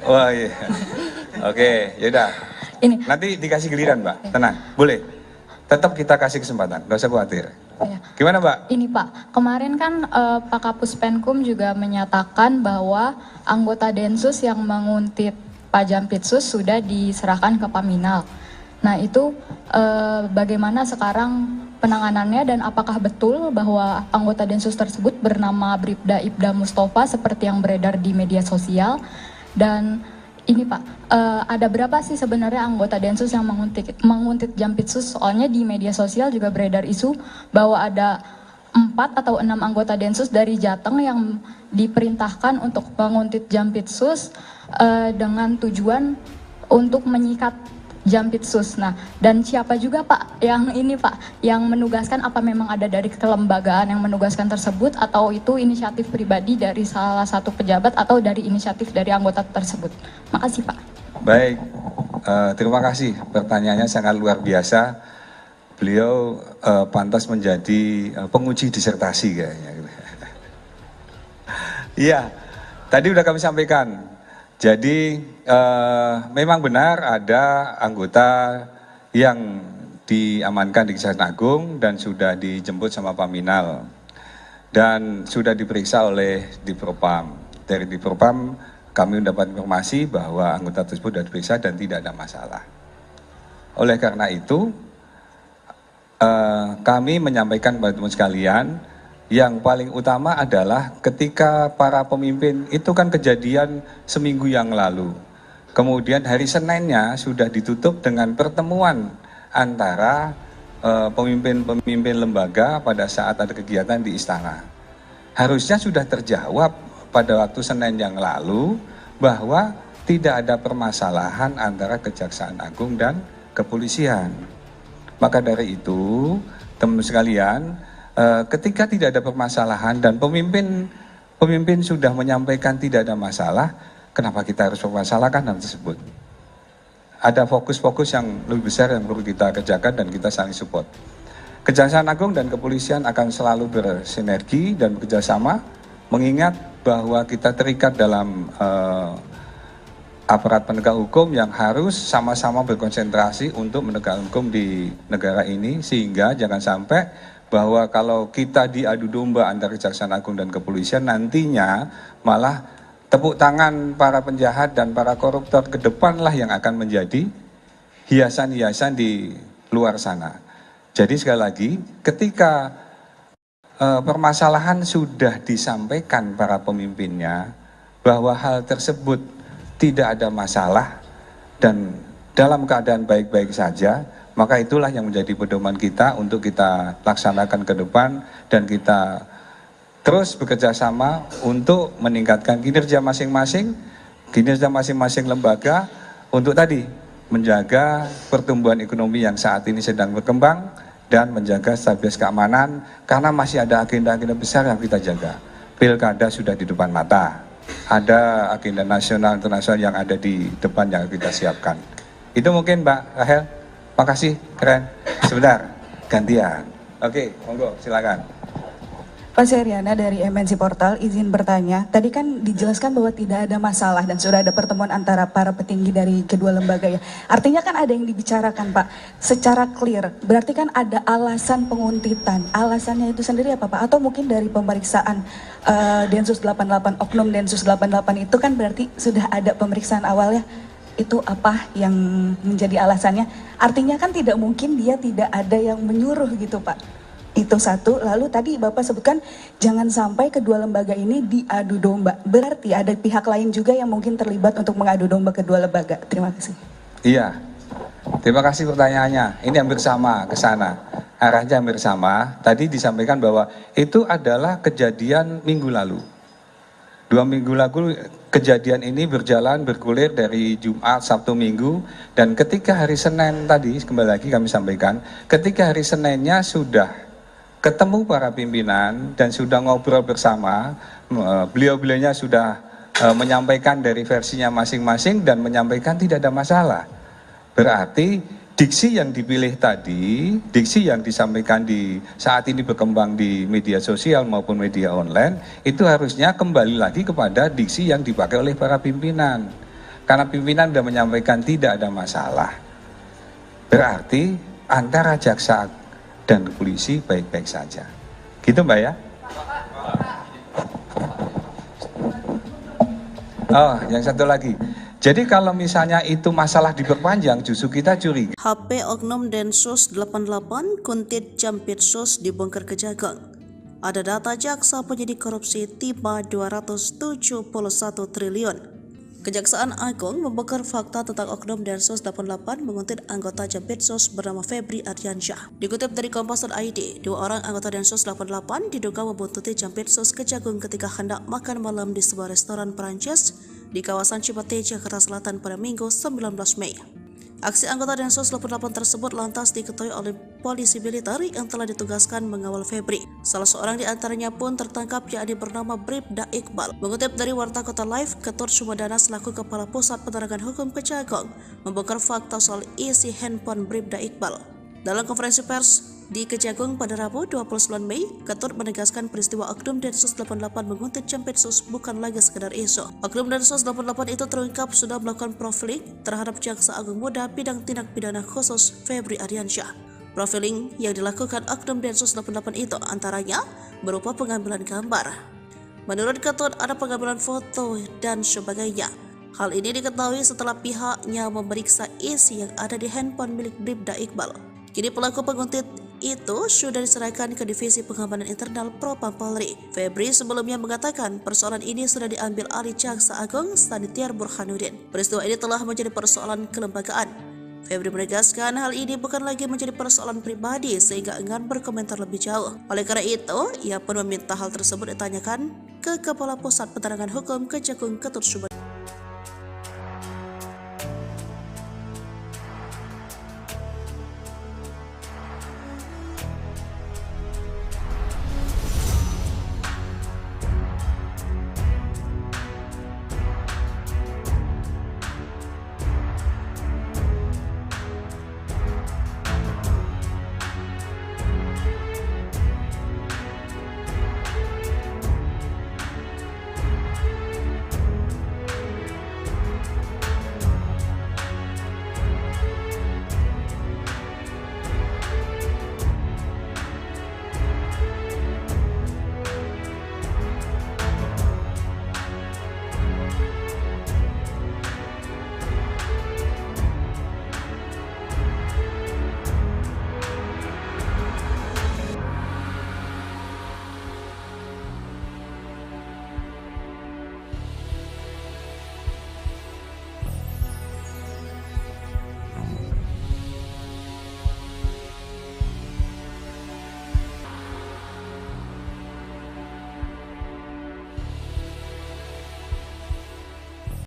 Oh iya. Oke, yaudah. Ini. Nanti dikasih giliran, Mbak. Tenang, boleh. Tetap kita kasih kesempatan, nggak usah khawatir. Ya. Gimana, Mbak? Ini Pak, kemarin kan Pak Kapus Penkum juga menyatakan bahwa anggota Densus yang menguntit Pak Jampitsus sudah diserahkan ke Paminal. Nah itu bagaimana sekarang penanganannya dan apakah betul bahwa anggota Densus tersebut bernama Bribda Ibda Mustafa seperti yang beredar di media sosial? Dan ini Pak, ada berapa sih sebenarnya anggota Densus yang menguntit Jampitsus? Soalnya di media sosial juga beredar isu bahwa ada 4 atau 6 anggota Densus dari Jateng yang diperintahkan untuk menguntit Jampitsus dengan tujuan untuk menyikat Jampitsus. Nah, dan siapa juga Pak yang ini Pak, yang menugaskan, apa memang ada dari kelembagaan yang menugaskan tersebut atau itu inisiatif pribadi dari salah satu pejabat atau dari inisiatif dari anggota tersebut? Makasih Pak. Baik, terima kasih. Pertanyaannya sangat luar biasa. Beliau pantas menjadi penguji disertasi kayaknya. Iya, tadi udah kami sampaikan. Jadi memang benar ada anggota yang diamankan di Kejaksaan Agung dan sudah dijemput sama Paminal dan sudah diperiksa oleh Dipropam. Dari Dipropam kami mendapat informasi bahwa anggota tersebut sudah diperiksa dan tidak ada masalah. Oleh karena itu kami menyampaikan kepada teman sekalian, yang paling utama adalah ketika para pemimpin itu kan kejadian seminggu yang lalu. Kemudian hari Seninnya sudah ditutup dengan pertemuan antara pemimpin-pemimpin lembaga pada saat ada kegiatan di istana. Harusnya sudah terjawab pada waktu Senin yang lalu bahwa tidak ada permasalahan antara Kejaksaan Agung dan kepolisian. Maka dari itu, teman sekalian, ketika tidak ada permasalahan dan pemimpin sudah menyampaikan tidak ada masalah, kenapa kita harus mempermasalahkan hal tersebut? Ada fokus-fokus yang lebih besar yang perlu kita kerjakan dan kita saling support. Kejaksaan Agung dan kepolisian akan selalu bersinergi dan bekerjasama, mengingat bahwa kita terikat dalam aparat penegak hukum yang harus sama-sama berkonsentrasi untuk menegakkan hukum di negara ini, sehingga jangan sampai bahwa kalau kita diadu domba antara Kejaksaan Agung dan kepolisian, nantinya malah tepuk tangan para penjahat dan para koruptor ke depanlah yang akan menjadi hiasan-hiasan di luar sana. Jadi sekali lagi, ketika permasalahan sudah disampaikan para pemimpinnya bahwa hal tersebut tidak ada masalah dan dalam keadaan baik-baik saja, maka itulah yang menjadi pedoman kita untuk kita laksanakan ke depan dan kita terus bekerja sama untuk meningkatkan kinerja masing-masing lembaga untuk tadi menjaga pertumbuhan ekonomi yang saat ini sedang berkembang dan menjaga stabilitas keamanan karena masih ada agenda-agenda besar yang kita jaga. Pilkada sudah di depan mata, ada agenda nasional internasional yang ada di depan yang kita siapkan. Itu mungkin Mbak Rahel. Makasih, keren. Sebentar, gantian. Oke, monggo, silakan. Pak Seriana dari MNC Portal, izin bertanya. Tadi kan dijelaskan bahwa tidak ada masalah dan sudah ada pertemuan antara para petinggi dari kedua lembaga ya. Artinya kan ada yang dibicarakan Pak, secara clear. Berarti kan ada alasan penguntitan. Alasannya itu sendiri apa Pak? Atau mungkin dari pemeriksaan Densus 88, Oknum Densus 88 itu kan berarti sudah ada pemeriksaan awalnya. Itu apa yang menjadi alasannya? Artinya kan tidak mungkin dia tidak ada yang menyuruh gitu Pak. Itu satu. Lalu tadi Bapak sebutkan jangan sampai kedua lembaga ini diadu domba. Berarti ada pihak lain juga yang mungkin terlibat untuk mengadu domba kedua lembaga. Terima kasih. Iya, terima kasih pertanyaannya. Ini hampir sama ke sana. Arahnya hampir sama. Tadi disampaikan bahwa itu adalah kejadian minggu lalu. 2 minggu lalu kejadian ini bergulir dari Jumat, Sabtu, Minggu, dan ketika hari Senin tadi, kembali lagi kami sampaikan, ketika hari Seninnya sudah ketemu para pimpinan dan sudah ngobrol bersama, beliau-beliaunya sudah menyampaikan dari versinya masing-masing dan menyampaikan tidak ada masalah. Berarti diksi yang dipilih tadi, diksi yang disampaikan di saat ini berkembang di media sosial maupun media online, itu harusnya kembali lagi kepada diksi yang dipakai oleh para pimpinan. Karena pimpinan sudah menyampaikan tidak ada masalah. Berarti antara jaksa dan polisi baik-baik saja. Gitu Mbak ya? Oh, yang satu lagi. Jadi kalau misalnya itu masalah diperpanjang, justru kita curiga. HP Oknum Densus 88 Kuntit Jampitsus dibongkar Kejagung. Ada data jaksa penyidik korupsi tiba 271 triliun. Kejaksaan Agung membongkar fakta tentang Oknum Densus 88 menguntit anggota Jampitsus bernama Febri Ardiansyah. Dikutip dari Kompas.id, 2 orang anggota Densus 88 diduga membuntuti Jampitsus Kejagung ketika hendak makan malam di sebuah restoran Perancis di kawasan Cipete, Jakarta Selatan pada Minggu 19 Mei. Aksi anggota Densus 88 tersebut lantas diketahui oleh polisi militer yang telah ditugaskan mengawal Febri. Salah seorang di antaranya pun tertangkap, yakni bernama Bribda Iqbal. Mengutip dari Warta Kota Live, Ketut Sumedana selaku Kepala Pusat Penerangan Hukum Kejagung membongkar fakta soal isi handphone Bribda Iqbal. Dalam konferensi pers di Kejagung pada Rabu 29 Mei, Ketut menegaskan peristiwa Oknum Densus 88 menguntit Jampitsus bukan lagi sekedar isu. Oknum Densus 88 itu terungkap sudah melakukan profiling terhadap Jaksa Agung Muda Bidang Tindak Pidana Khusus Febri Ardiansyah. Profiling yang dilakukan Oknum Densus 88 itu antaranya berupa pengambilan gambar. Menurut Ketut, ada pengambilan foto dan sebagainya. Hal ini diketahui setelah pihaknya memeriksa isi yang ada di handphone milik Bribda Iqbal. Kini pelaku penguntit itu sudah diserahkan ke Divisi Pengamanan Internal Propam Polri. Febri sebelumnya mengatakan persoalan ini sudah diambil alih Jaksa Agung Sanitiar Burhanuddin. Peristiwa ini telah menjadi persoalan kelembagaan. Febri menegaskan hal ini bukan lagi menjadi persoalan pribadi sehingga enggan berkomentar lebih jauh. Oleh karena itu, ia pun meminta hal tersebut ditanyakan ke Kepala Pusat Penerangan Hukum Kejagung Ketut Sumedana.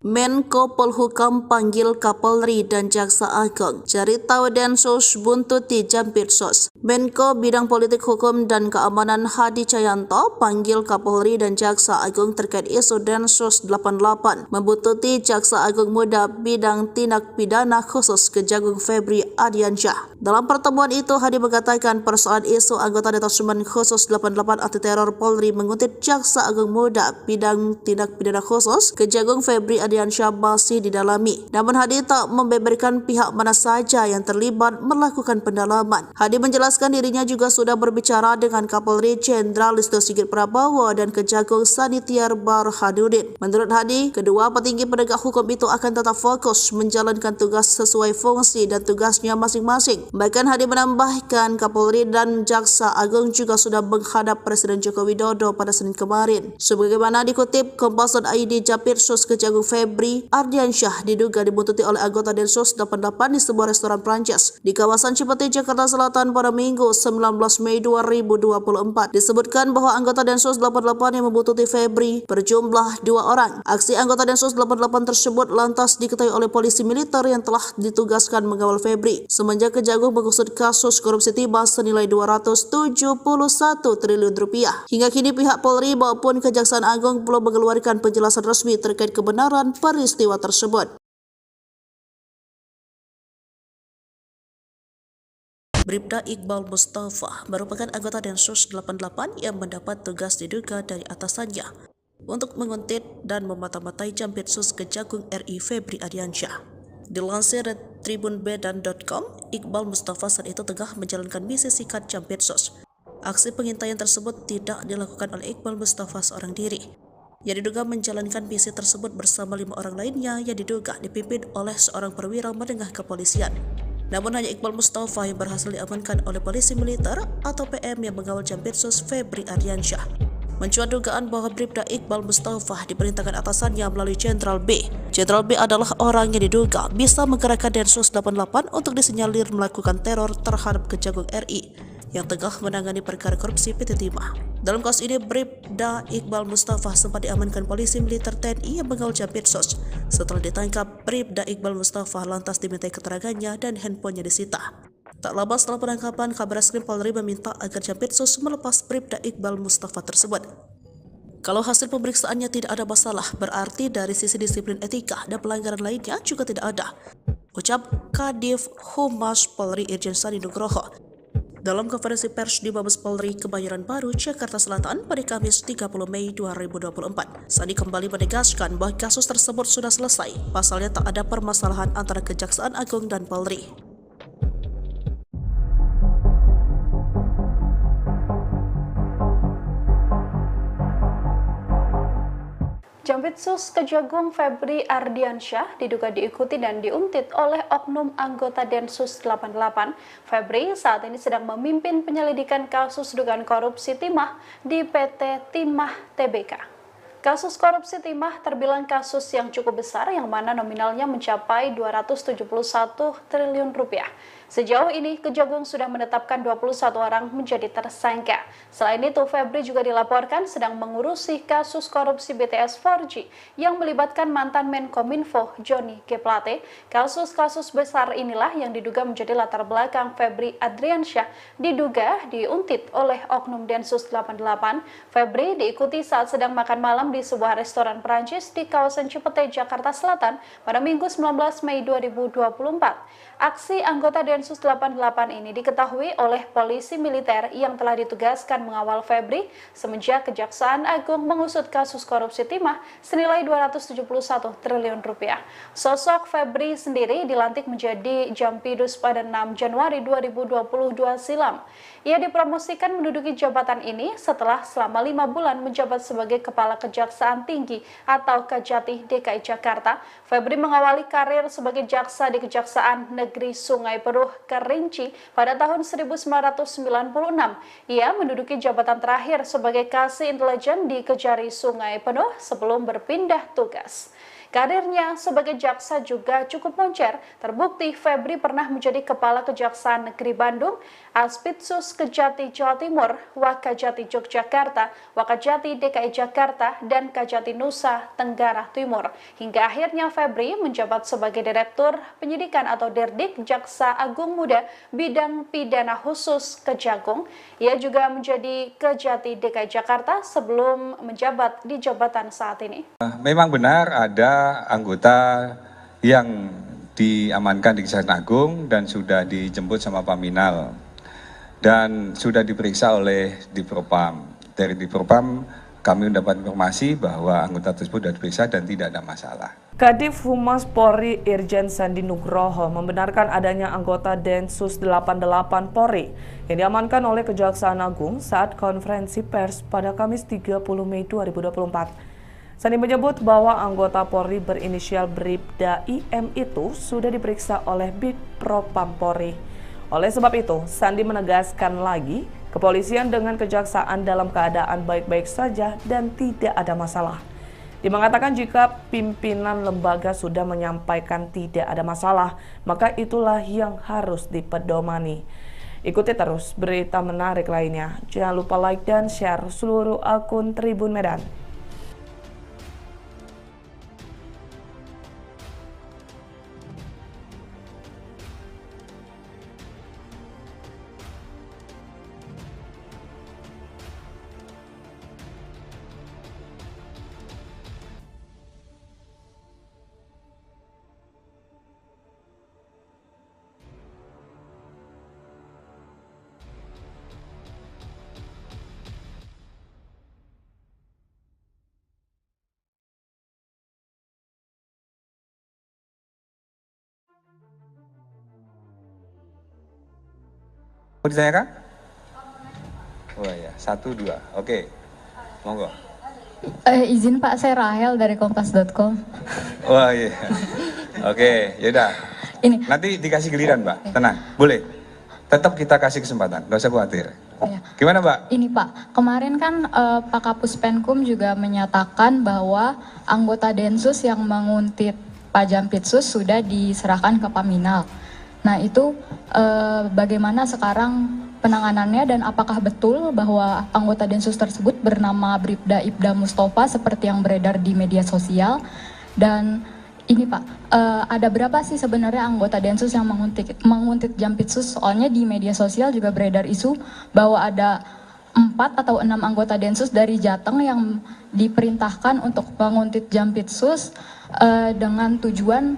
Menko Polhukam panggil Kapolri dan Jaksa Agung. Cari tahu Densus buntuti Jampitsus. Menko Bidang Politik Hukum dan Keamanan Hadi Cahyanto panggil Kapolri dan Jaksa Agung terkait isu Densus 88 membuntuti Jaksa Agung Muda Bidang Tindak Pidana Khusus Kejagung Febri Ardiansyah. Dalam pertemuan itu, Hadi mengatakan persoalan isu anggota Detasemen Khusus 88 Anti Teror Polri menguntit Jaksa Agung Muda Bidang Tindak Pidana Khusus Kejagung Febri Ardiansyah masih didalami. Namun Hadi tak membeberkan pihak mana saja yang terlibat melakukan pendalaman. Hadi menjelaskan dirinya juga sudah berbicara dengan Kapolri Jenderal Listio Sigit Prabowo dan Kejagung Sanitiar Burhanuddin. Menurut Hadi, kedua petinggi penegak hukum itu akan tetap fokus menjalankan tugas sesuai fungsi dan tugasnya masing-masing. Bahkan Hadi menambahkan Kapolri dan Jaksa Agung juga sudah menghadap Presiden Joko Widodo pada Senin kemarin. Sebagaimana dikutip Kompas.id, Jampitsus Kejagung Febri Ardiansyah diduga dibuntuti oleh anggota Densus 88 di sebuah restoran Prancis di kawasan Cipete, Jakarta Selatan pada Minggu 19 Mei 2024. Disebutkan bahwa anggota Densus 88 yang membuntuti Febri berjumlah 2 orang. Aksi anggota Densus 88 tersebut lantas diketahui oleh polisi militer yang telah ditugaskan mengawal Febri semenjak Kejagung mengusut kasus korupsi timah senilai 271 triliun rupiah. Hingga kini pihak Polri maupun Kejaksaan Agung belum mengeluarkan penjelasan resmi terkait kebenaran peristiwa tersebut. Bribda Iqbal Mustafa merupakan anggota Densus 88 yang mendapat tugas diduga dari atasannya untuk menguntit dan memata-matai Jampitsus Kejagung RI Febri Ardiansyah. Dilansir dari tribunbedan.com, Iqbal Mustafa saat itu tengah menjalankan misi sikat Jampitsus. Aksi pengintaian tersebut tidak dilakukan oleh Iqbal Mustafa seorang diri. Yang diduga menjalankan misi tersebut bersama 5 orang lainnya yang diduga dipimpin oleh seorang perwira menengah kepolisian. Namun hanya Iqbal Mustafa yang berhasil diamankan oleh polisi militer atau PM yang mengawal Jampitsus Febri Ardiansyah. Mencuat dugaan bahwa Bribda Iqbal Mustafa diperintahkan atasannya melalui Jenderal B. Jenderal B adalah orang yang diduga bisa menggerakkan Densus 88 untuk disinyalir melakukan teror terhadap Kejagung RI yang tengah menangani perkara korupsi PT Timah. Dalam kasus ini, Bribda Iqbal Mustafa sempat diamankan polisi militer TNI yang mengawal Jampitsus. Setelah ditangkap, Bribda Iqbal Mustafa lantas dimintai keterangannya dan handphonenya disita. Tak lama setelah penangkapan, Kabareskrim Polri meminta agar Jampitsus melepas Bribda Iqbal Mustafa tersebut. Kalau hasil pemeriksaannya tidak ada masalah, berarti dari sisi disiplin etika dan pelanggaran lainnya juga tidak ada, ucap Kadif Humas Polri Irjen Sandi Nugroho dalam konferensi pers di Mabes Polri Kebayoran Baru, Jakarta Selatan pada Kamis 30 Mei 2024. Sandi kembali menegaskan bahwa kasus tersebut sudah selesai, pasalnya tak ada permasalahan antara Kejaksaan Agung dan Polri. Jampitsus Kejagung Febri Ardiansyah diduga diikuti dan diuntit oleh oknum anggota Densus 88. Febri saat ini sedang memimpin penyelidikan kasus dugaan korupsi timah di PT Timah Tbk. Kasus korupsi timah terbilang kasus yang cukup besar yang mana nominalnya mencapai 271 triliun rupiah. Sejauh ini, Kejagung sudah menetapkan 21 orang menjadi tersangka. Selain itu, Febri juga dilaporkan sedang mengurusi kasus korupsi BTS 4G yang melibatkan mantan Menkominfo Johnny G. Plate. Kasus-kasus besar inilah yang diduga menjadi latar belakang Febri Ardiansyah diduga diuntit oleh oknum Densus 88. Febri diikuti saat sedang makan malam di sebuah restoran Perancis di kawasan Cipete, Jakarta Selatan pada Minggu 19 Mei 2024. Aksi anggota Densus 88 ini diketahui oleh polisi militer yang telah ditugaskan mengawal Febri semenjak Kejaksaan Agung mengusut kasus korupsi timah senilai 271 triliun rupiah. Sosok Febri sendiri dilantik menjadi Jampidus pada 6 Januari 2022 silam. Ia dipromosikan menduduki jabatan ini setelah selama 5 bulan menjabat sebagai Kepala Kejaksaan Tinggi atau Kejati DKI Jakarta. Febri mengawali karir sebagai jaksa di Kejaksaan Negeri Sungai Penuh Kerinci pada tahun 1996. Ia menduduki jabatan terakhir sebagai Kasih Intelijen di Kejari Sungai Penuh sebelum berpindah tugas. Karirnya sebagai jaksa juga cukup moncer. Terbukti Febri pernah menjadi Kepala Kejaksaan Negeri Bandung, Aspitsus Kejati Jawa Timur, Wakajati Yogyakarta, Wakajati DKI Jakarta, dan Kajati Nusa Tenggara Timur. Hingga akhirnya Febri menjabat sebagai Direktur Penyidikan atau Dirdik Jaksa Agung Muda Bidang Pidana Khusus Kejagung. Ia juga menjadi Kejati DKI Jakarta sebelum menjabat di jabatan saat ini. Memang benar ada anggota yang diamankan di Kejaksaan Agung dan sudah dijemput sama Paminal dan sudah diperiksa oleh Dipropam. Dari Dipropam kami mendapat informasi bahwa anggota tersebut sudah diperiksa dan tidak ada masalah. Kadif Humas Polri Irjen Sandi Nugroho membenarkan adanya anggota Densus 88 Polri yang diamankan oleh Kejaksaan Agung saat konferensi pers pada Kamis 30 Mei 2024. Sandi menyebut bahwa anggota Polri berinisial Bribda IM itu sudah diperiksa oleh Bidpropam Polri. Oleh sebab itu, Sandi menegaskan lagi, kepolisian dengan kejaksaan dalam keadaan baik-baik saja dan tidak ada masalah. Dia mengatakan jika pimpinan lembaga sudah menyampaikan tidak ada masalah, maka itulah yang harus dipedomani. Ikuti terus berita menarik lainnya. Jangan lupa like dan share seluruh akun Tribun Medan. Mau ditanyakan? Oh ya, 1, 2. Oke, monggo. Izin Pak, saya Rahel dari kompas.com. Wah iya. Oke, yaudah. Ini. Nanti dikasih giliran, Mbak. Tenang, boleh. Tetap kita kasih kesempatan, nggak usah khawatir. Ya. Gimana, Mbak? Ini Pak, kemarin kan Pak Kapus Penkum juga menyatakan bahwa anggota Densus yang menguntit Pak Jampitsus sudah diserahkan ke Paminal. Nah itu bagaimana sekarang penanganannya dan apakah betul bahwa anggota Densus tersebut bernama Bribda Ibda Mustafa seperti yang beredar di media sosial? Dan ini Pak, ada berapa sih sebenarnya anggota Densus yang menguntit Jampitsus? Soalnya di media sosial juga beredar isu bahwa ada 4 atau 6 anggota Densus dari Jateng yang diperintahkan untuk menguntit Jampitsus dengan tujuan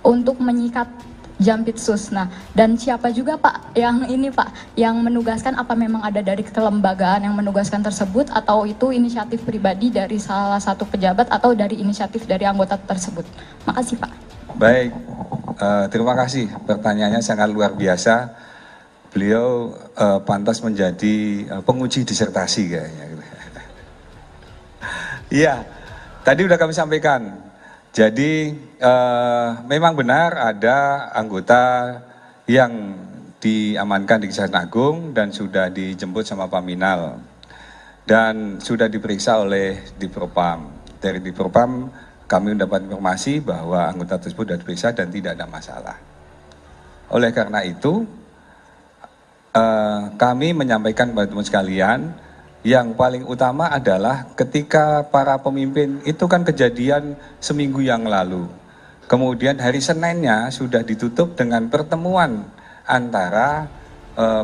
untuk menyikat Jampitsus. Nah, dan siapa juga Pak yang ini Pak, yang menugaskan, apa memang ada dari kelembagaan yang menugaskan tersebut atau itu inisiatif pribadi dari salah satu pejabat atau dari inisiatif dari anggota tersebut? Makasih Pak. Baik, terima kasih. Pertanyaannya sangat luar biasa. Beliau pantas menjadi penguji disertasi kayaknya. Iya, tadi udah kami sampaikan. Jadi memang benar ada anggota yang diamankan di Kejaksaan Agung dan sudah dijemput sama Paminal dan sudah diperiksa oleh Dipropam. Dari Dipropam kami mendapat informasi bahwa anggota tersebut sudah diperiksa dan tidak ada masalah. Oleh karena itu kami menyampaikan kepada teman sekalian, yang paling utama adalah ketika para pemimpin itu kan kejadian seminggu yang lalu. Kemudian hari Seninnya sudah ditutup dengan pertemuan antara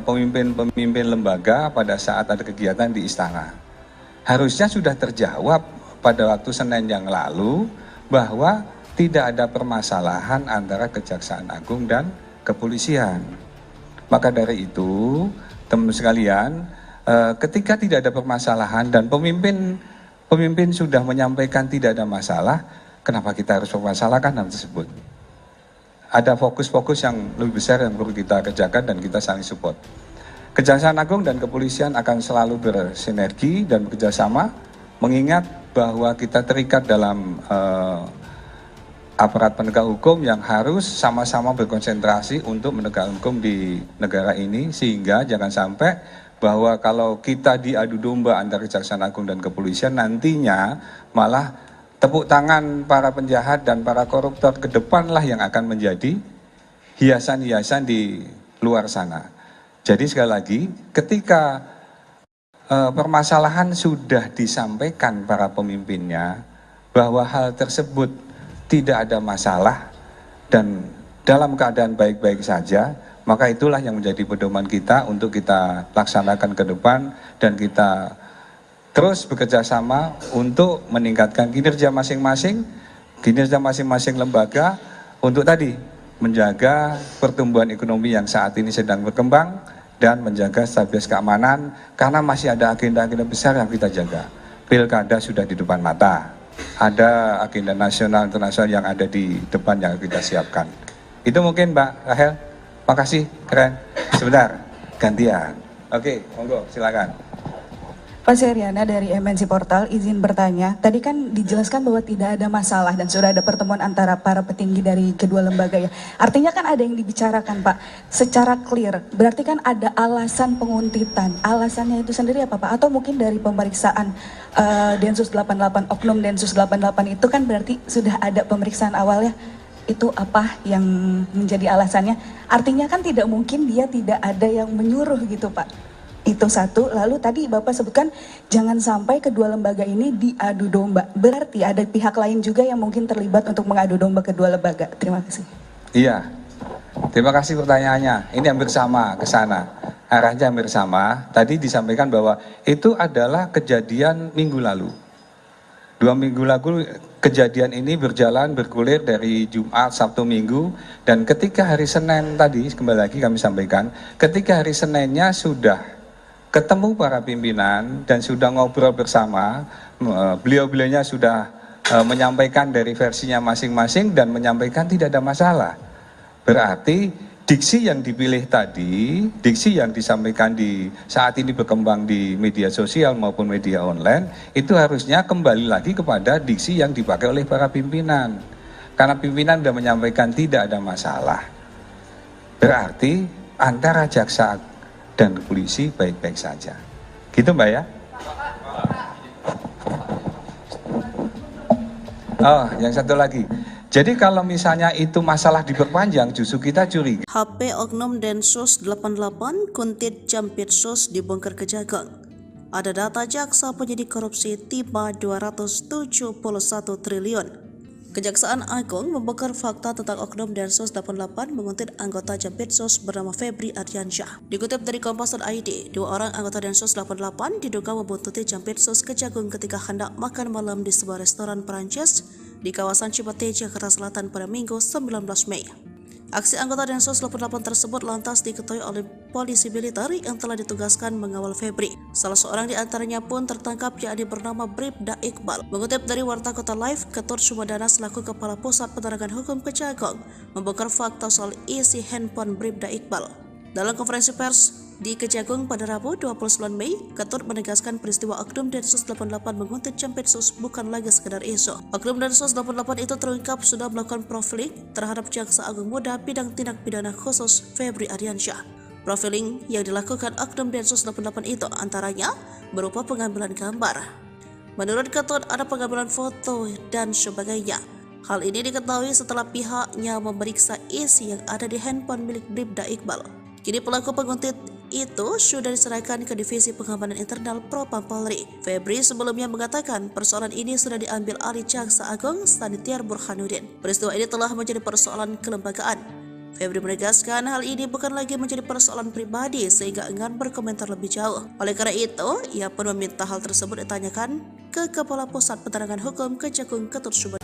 pemimpin-pemimpin lembaga pada saat ada kegiatan di istana. Harusnya sudah terjawab pada waktu Senin yang lalu bahwa tidak ada permasalahan antara Kejaksaan Agung dan kepolisian. Maka dari itu, teman sekalian, ketika tidak ada permasalahan dan pemimpin sudah menyampaikan tidak ada masalah, kenapa kita harus mempermasalahkan hal tersebut? Ada fokus-fokus yang lebih besar yang perlu kita kerjakan dan kita saling support. Kejaksaan Agung dan kepolisian akan selalu bersinergi dan bekerjasama, mengingat bahwa kita terikat dalam aparat penegak hukum yang harus sama-sama berkonsentrasi untuk menegakkan hukum di negara ini, sehingga jangan sampai bahwa kalau kita diadu domba antara Kejaksaan Agung dan kepolisian, nantinya malah tepuk tangan para penjahat dan para koruptor ke depanlah yang akan menjadi hiasan-hiasan di luar sana. Jadi sekali lagi, ketika permasalahan sudah disampaikan para pemimpinnya bahwa hal tersebut tidak ada masalah dan dalam keadaan baik-baik saja, maka itulah yang menjadi pedoman kita untuk kita laksanakan ke depan dan kita terus bekerja sama untuk meningkatkan kinerja masing-masing lembaga untuk tadi menjaga pertumbuhan ekonomi yang saat ini sedang berkembang dan menjaga stabilitas keamanan, karena masih ada agenda-agenda besar yang kita jaga. Pilkada sudah di depan mata, ada agenda nasional internasional yang ada di depan yang kita siapkan. Itu mungkin Mbak Rahel. Makasih, keren. Sebentar, gantian. Oke, monggo, silakan. Pak Seriana dari MNC Portal, izin bertanya. Tadi kan dijelaskan bahwa tidak ada masalah dan sudah ada pertemuan antara para petinggi dari kedua lembaga ya. Artinya kan ada yang dibicarakan Pak, secara clear. Berarti kan ada alasan penguntitan. Alasannya itu sendiri apa Pak? Atau mungkin dari pemeriksaan Densus 88, Oknum Densus 88 itu kan berarti sudah ada pemeriksaan awalnya. Itu apa yang menjadi alasannya? Artinya kan tidak mungkin dia tidak ada yang menyuruh gitu Pak. Itu satu. Lalu tadi Bapak sebutkan jangan sampai kedua lembaga ini diadu domba. Berarti ada pihak lain juga yang mungkin terlibat untuk mengadu domba kedua lembaga. Terima kasih. Iya, terima kasih pertanyaannya. Ini hampir sama ke sana. Arahnya hampir sama. Tadi disampaikan bahwa itu adalah kejadian minggu lalu. 2 minggu lalu kejadian ini bergulir dari Jumat, Sabtu, Minggu, dan ketika hari Senin tadi, kembali lagi kami sampaikan, ketika hari Seninnya sudah ketemu para pimpinan dan sudah ngobrol bersama, beliau-beliaunya sudah menyampaikan dari versinya masing-masing dan menyampaikan tidak ada masalah. Berarti diksi yang dipilih tadi, diksi yang disampaikan di saat ini berkembang di media sosial maupun media online, itu harusnya kembali lagi kepada diksi yang dipakai oleh para pimpinan. Karena pimpinan sudah menyampaikan tidak ada masalah. Berarti antara jaksa dan polisi baik-baik saja. Gitu Mbak ya? Oh, yang satu lagi. Jadi kalau misalnya itu masalah diperpanjang, justru kita curiga. HP Oknum Densus 88 Kuntit Jampitsus dibongkar Kejagung. Ada data jaksa penyidik korupsi tiba 271 triliun. Kejaksaan Agung membongkar fakta tentang Oknum Densus 88 menguntit anggota Jampitsus bernama Febri Ardiansyah. Dikutip dari Kompas.id, 2 orang anggota Densus 88 diduga membuntuti Jampitsus Kejagung ketika hendak makan malam di sebuah restoran Perancis di kawasan Cipete, Jakarta Selatan pada Minggu 19 Mei. Aksi anggota Densus 88 tersebut lantas diketahui oleh polisi militer yang telah ditugaskan mengawal Febri. Salah seorang di antaranya pun tertangkap, yakni bernama Bribda Iqbal. Mengutip dari Warta Kota Live, Ketut Sumedana selaku Kepala Pusat Penerangan Hukum Kejagung membongkar fakta soal isi handphone Bribda Iqbal. Dalam konferensi pers di Kejagung pada Rabu 29 Mei, Ketut menegaskan peristiwa Oknum Densus 88 menguntit Jampitsus bukan lagi sekedar isu. Oknum Densus 88 itu terungkap sudah melakukan profiling terhadap Jaksa Agung Muda Bidang Tindak Pidana Khusus Febri Ardiansyah. Profiling yang dilakukan Oknum Densus 88 itu antaranya berupa pengambilan gambar. Menurut Ketut, ada pengambilan foto dan sebagainya. Hal ini diketahui setelah pihaknya memeriksa isi yang ada di handphone milik Bribda Iqbal. Kini pelaku penguntit itu sudah diserahkan ke Divisi Pengamanan Internal Propam Polri. Febri sebelumnya mengatakan persoalan ini sudah diambil alih Jaksa Agung Sanitiar Burhanuddin. Peristiwa ini telah menjadi persoalan kelembagaan. Febri menegaskan hal ini bukan lagi menjadi persoalan pribadi sehingga enggan berkomentar lebih jauh. Oleh karena itu, ia pun meminta hal tersebut ditanyakan ke Kepala Pusat Penerangan Hukum Kejagung Ketut Sumedana.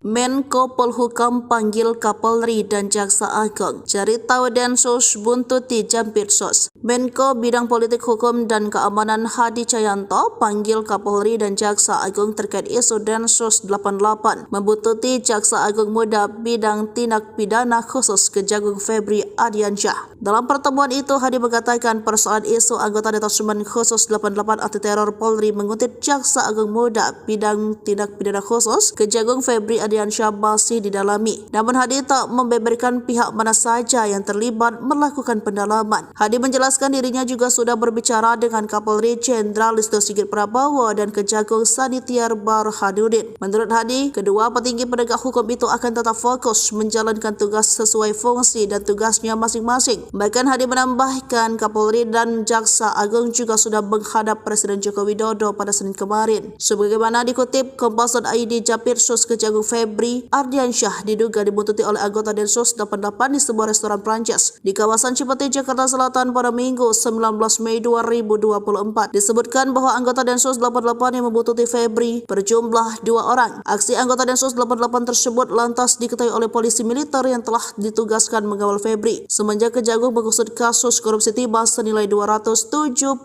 Menko Polhukam panggil Kapolri dan Jaksa Agung. Cari tahu Densus buntuti Jampitsus. Menko Bidang Politik Hukum dan Keamanan Hadi Cahyanto panggil Kapolri dan Jaksa Agung terkait isu Densus 88 membuntuti Jaksa Agung Muda Bidang Tindak Pidana Khusus Kejagung Febri Ardiansyah. Dalam pertemuan itu, Hadi mengatakan persoalan isu anggota Detasemen Khusus 88 Anti Teror Polri menguntit Jaksa Agung Muda Bidang Tindak Pidana Khusus Kejagung Febri Ardiansyah masih didalami. Namun Hadi tak membeberkan pihak mana saja yang terlibat melakukan pendalaman. Hadi menjelaskan dirinya juga sudah berbicara dengan Kapolri Jenderal Listio Sigit Prabowo dan Kejagung Sanitiar Burhanuddin. Menurut Hadi, kedua petinggi penegak hukum itu akan tetap fokus menjalankan tugas sesuai fungsi dan tugasnya masing-masing. Bahkan Hadi menambahkan Kapolri dan Jaksa Agung juga sudah menghadap Presiden Joko Widodo pada Senin kemarin. Sebagaimana dikutip Kompas.id, Jampitsus Kejagung Febri Ardiansyah diduga dibuntuti oleh anggota Densus 88 di sebuah restoran Prancis di kawasan Cipete, Jakarta Selatan pada Minggu 19 Mei 2024. Disebutkan bahwa anggota Densus 88 yang membuntuti Febri berjumlah 2 orang. Aksi anggota Densus 88 tersebut lantas diketahui oleh polisi militer yang telah ditugaskan mengawal Febri semenjak Kejagung mengusut kasus korupsi timah senilai 271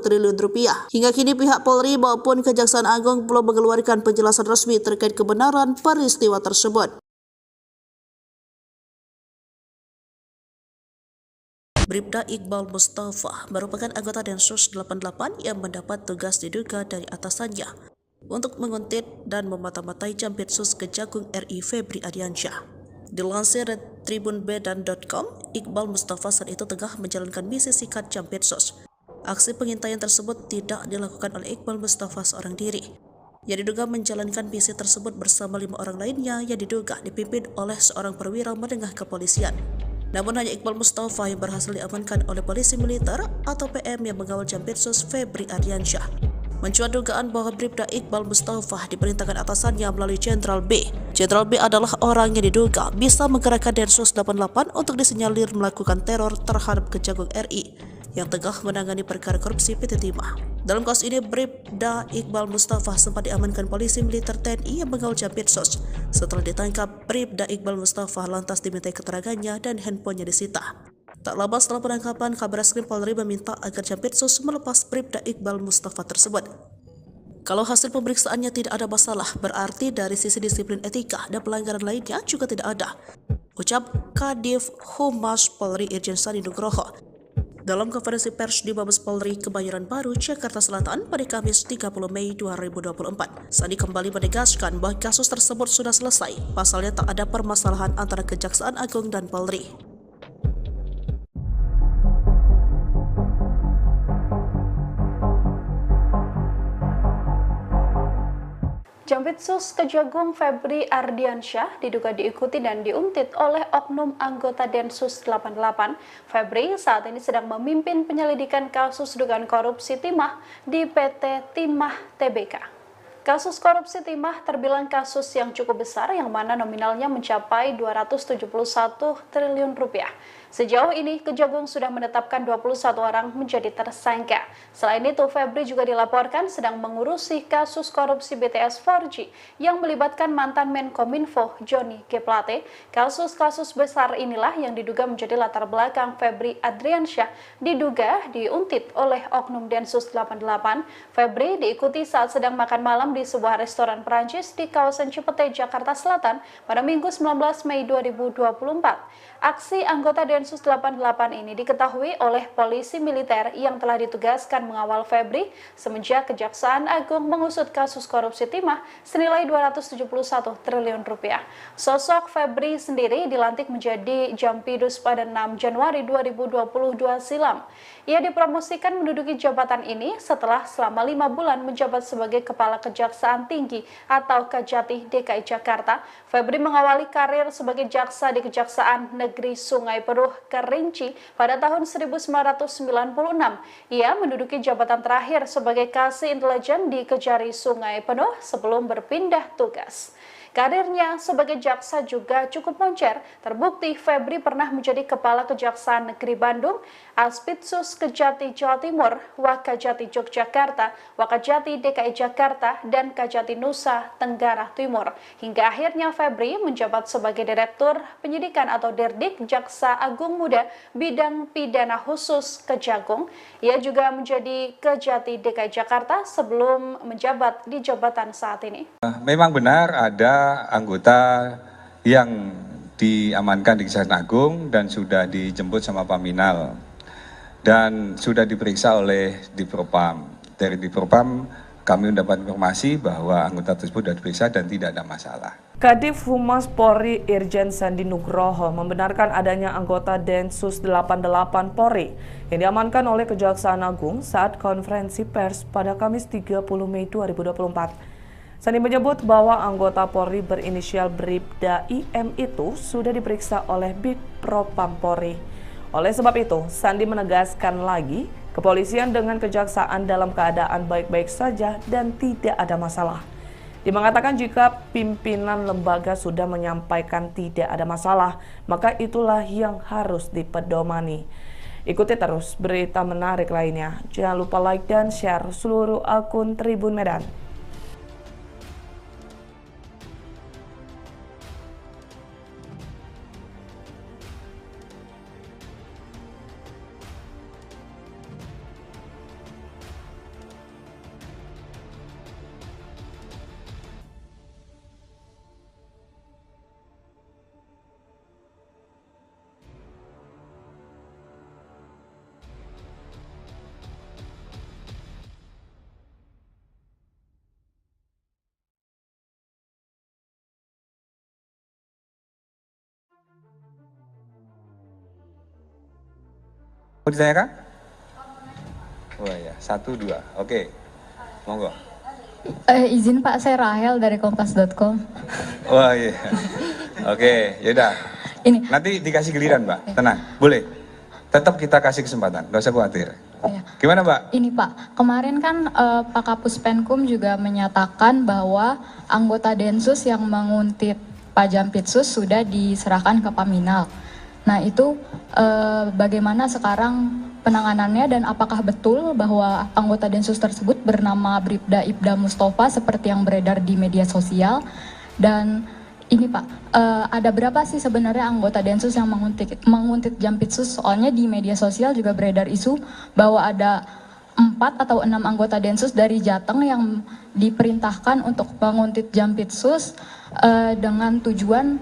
triliun rupiah. Hingga kini pihak Polri maupun Kejaksaan Agung belum mengeluarkan penjelasan resmi terkait kebenaran peristiwa tersebut. Bribda Iqbal Mustafa merupakan anggota Densus 88 yang mendapat tugas diduga dari atasannya untuk menguntit dan memata-matai Jampitsus Kejagung RI Febri Ardiansyah. Dilansir dari tribunb.com, Iqbal Mustafa saat itu tengah menjalankan misi sikat Jampitsus. Aksi pengintaian tersebut tidak dilakukan oleh Iqbal Mustafa seorang diri. Yang diduga menjalankan misi tersebut bersama 5 orang lainnya yang diduga dipimpin oleh seorang perwira menengah kepolisian. Namun hanya Iqbal Mustafa yang berhasil diamankan oleh polisi militer atau PM yang mengawal Jampitsus Febri Ardiansyah. Mencuat dugaan bahwa Bribda Iqbal Mustafa diperintahkan atasannya melalui Jenderal B. Jenderal B adalah orang yang diduga bisa menggerakkan Densus 88 untuk disinyalir melakukan teror terhadap Kejagung RI yang tengah menangani perkara korupsi PT Timah. Dalam kasus ini, Bribda Iqbal Mustafa sempat diamankan polisi militer TNI yang mengawal Jampitsus. Setelah ditangkap, Bribda Iqbal Mustafa lantas dimintai keterangannya dan handphonenya disita. Tak lama setelah penangkapan, Kabareskrim Polri meminta agar Jampitsus melepas Bribda Iqbal Mustafa tersebut. Kalau hasil pemeriksaannya tidak ada masalah, berarti dari sisi disiplin etika dan pelanggaran lainnya juga tidak ada, ucap Kadif Humas Polri Irjen Sandi Nugroho dalam konferensi pers di Mabes Polri Kebayoran Baru, Jakarta Selatan pada Kamis 30 Mei 2024. Sandi kembali menegaskan bahwa kasus tersebut sudah selesai, pasalnya tak ada permasalahan antara Kejaksaan Agung dan Polri. Jampitsus Kejagung Febri Ardiansyah diduga diikuti dan diuntit oleh oknum anggota Densus 88. Febri saat ini sedang memimpin penyelidikan kasus dugaan korupsi timah di PT Timah Tbk. Kasus korupsi timah terbilang kasus yang cukup besar yang mana nominalnya mencapai 271 triliun rupiah. Sejauh ini, Kejagung sudah menetapkan 21 orang menjadi tersangka. Selain itu, Febri juga dilaporkan sedang mengurusi kasus korupsi BTS 4G yang melibatkan mantan Menkominfo Johnny G. Plate. Kasus-kasus besar inilah yang diduga menjadi latar belakang Febri Ardiansyah diduga diuntit oleh oknum Densus 88. Febri diikuti saat sedang makan malam di sebuah restoran Perancis di kawasan Cipete, Jakarta Selatan pada Minggu 19 Mei 2024. Aksi anggota Densus 88 ini diketahui oleh polisi militer yang telah ditugaskan mengawal Febri semenjak Kejaksaan Agung mengusut kasus korupsi timah senilai 271 triliun rupiah. Sosok Febri sendiri dilantik menjadi Jampidus pada 6 Januari 2022 silam. Ia dipromosikan menduduki jabatan ini setelah selama 5 bulan menjabat sebagai Kepala Kejaksaan Tinggi atau Kejati DKI Jakarta. Febri mengawali karir sebagai jaksa di Kejaksaan Negeri Sungai Penuh Kerinci pada tahun 1996. Ia menduduki jabatan terakhir sebagai Kasih Intelijen di Kejari Sungai Penuh sebelum berpindah tugas. Karirnya sebagai jaksa juga cukup moncer. Terbukti Febri pernah menjadi Kepala Kejaksaan Negeri Bandung, Aspitsus Kejati Jawa Timur, Wakajati Yogyakarta, Wakajati DKI Jakarta, dan Kajati Nusa Tenggara Timur. Hingga akhirnya Febri menjabat sebagai Direktur Penyidikan atau Dirdik Jaksa Agung Muda Bidang Pidana Khusus Kejagung. Ia juga menjadi Kejati DKI Jakarta sebelum menjabat di jabatan saat ini. Memang benar ada anggota yang diamankan di Kejaksaan Agung dan sudah dijemput sama Paminal dan sudah diperiksa oleh Dipropam. Dari Dipropam kami mendapat informasi bahwa anggota tersebut sudah diperiksa dan tidak ada masalah. Kadif Humas Polri Irjen Sandi Nugroho membenarkan adanya anggota Densus 88 Polri yang diamankan oleh Kejaksaan Agung saat konferensi pers pada Kamis 30 Mei 2024. Sandi menyebut bahwa anggota Polri berinisial Bribda IM itu sudah diperiksa oleh Bipropam Polri. Oleh sebab itu, Sandi menegaskan lagi, kepolisian dengan kejaksaan dalam keadaan baik-baik saja dan tidak ada masalah. Dia mengatakan jika pimpinan lembaga sudah menyampaikan tidak ada masalah, maka itulah yang harus dipedomani. Ikuti terus berita menarik lainnya. Jangan lupa like dan share seluruh akun Tribun Medan. Mau ditanyakan? Oh ya, 1, 2. Oke, monggo. Izin Pak, saya Rahel dari kompas.com. Wah iya. Oke, yaudah. Ini, Nanti dikasih giliran, Mbak. Tenang, boleh. Tetap kita kasih kesempatan, nggak usah khawatir. ya. Gimana, Mbak? Ini Pak, kemarin kan Pak Kapus Penkum juga menyatakan bahwa anggota Densus yang menguntit Pak Jampitsus sudah diserahkan ke Paminal. Nah itu bagaimana sekarang penanganannya dan apakah betul bahwa anggota Densus tersebut bernama Bribda Ibda Mustafa seperti yang beredar di media sosial? Dan ini Pak, ada berapa sih sebenarnya anggota Densus yang menguntit Jampitsus? Soalnya di media sosial juga beredar isu bahwa ada 4 atau 6 anggota Densus dari Jateng yang diperintahkan untuk menguntit Jampitsus dengan tujuan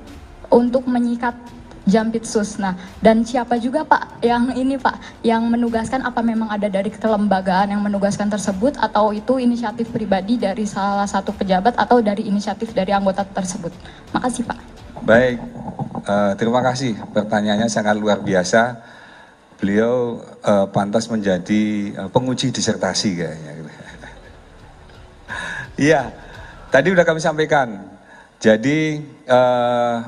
untuk menyikat Jampitsus. Nah, dan siapa juga Pak yang ini Pak, yang menugaskan, apa memang ada dari kelembagaan yang menugaskan tersebut atau itu inisiatif pribadi dari salah satu pejabat atau dari inisiatif dari anggota tersebut? Makasih Pak. Baik, terima kasih. Pertanyaannya sangat luar biasa. Beliau pantas menjadi penguji disertasi kayaknya. Iya, tadi udah kami sampaikan. Jadi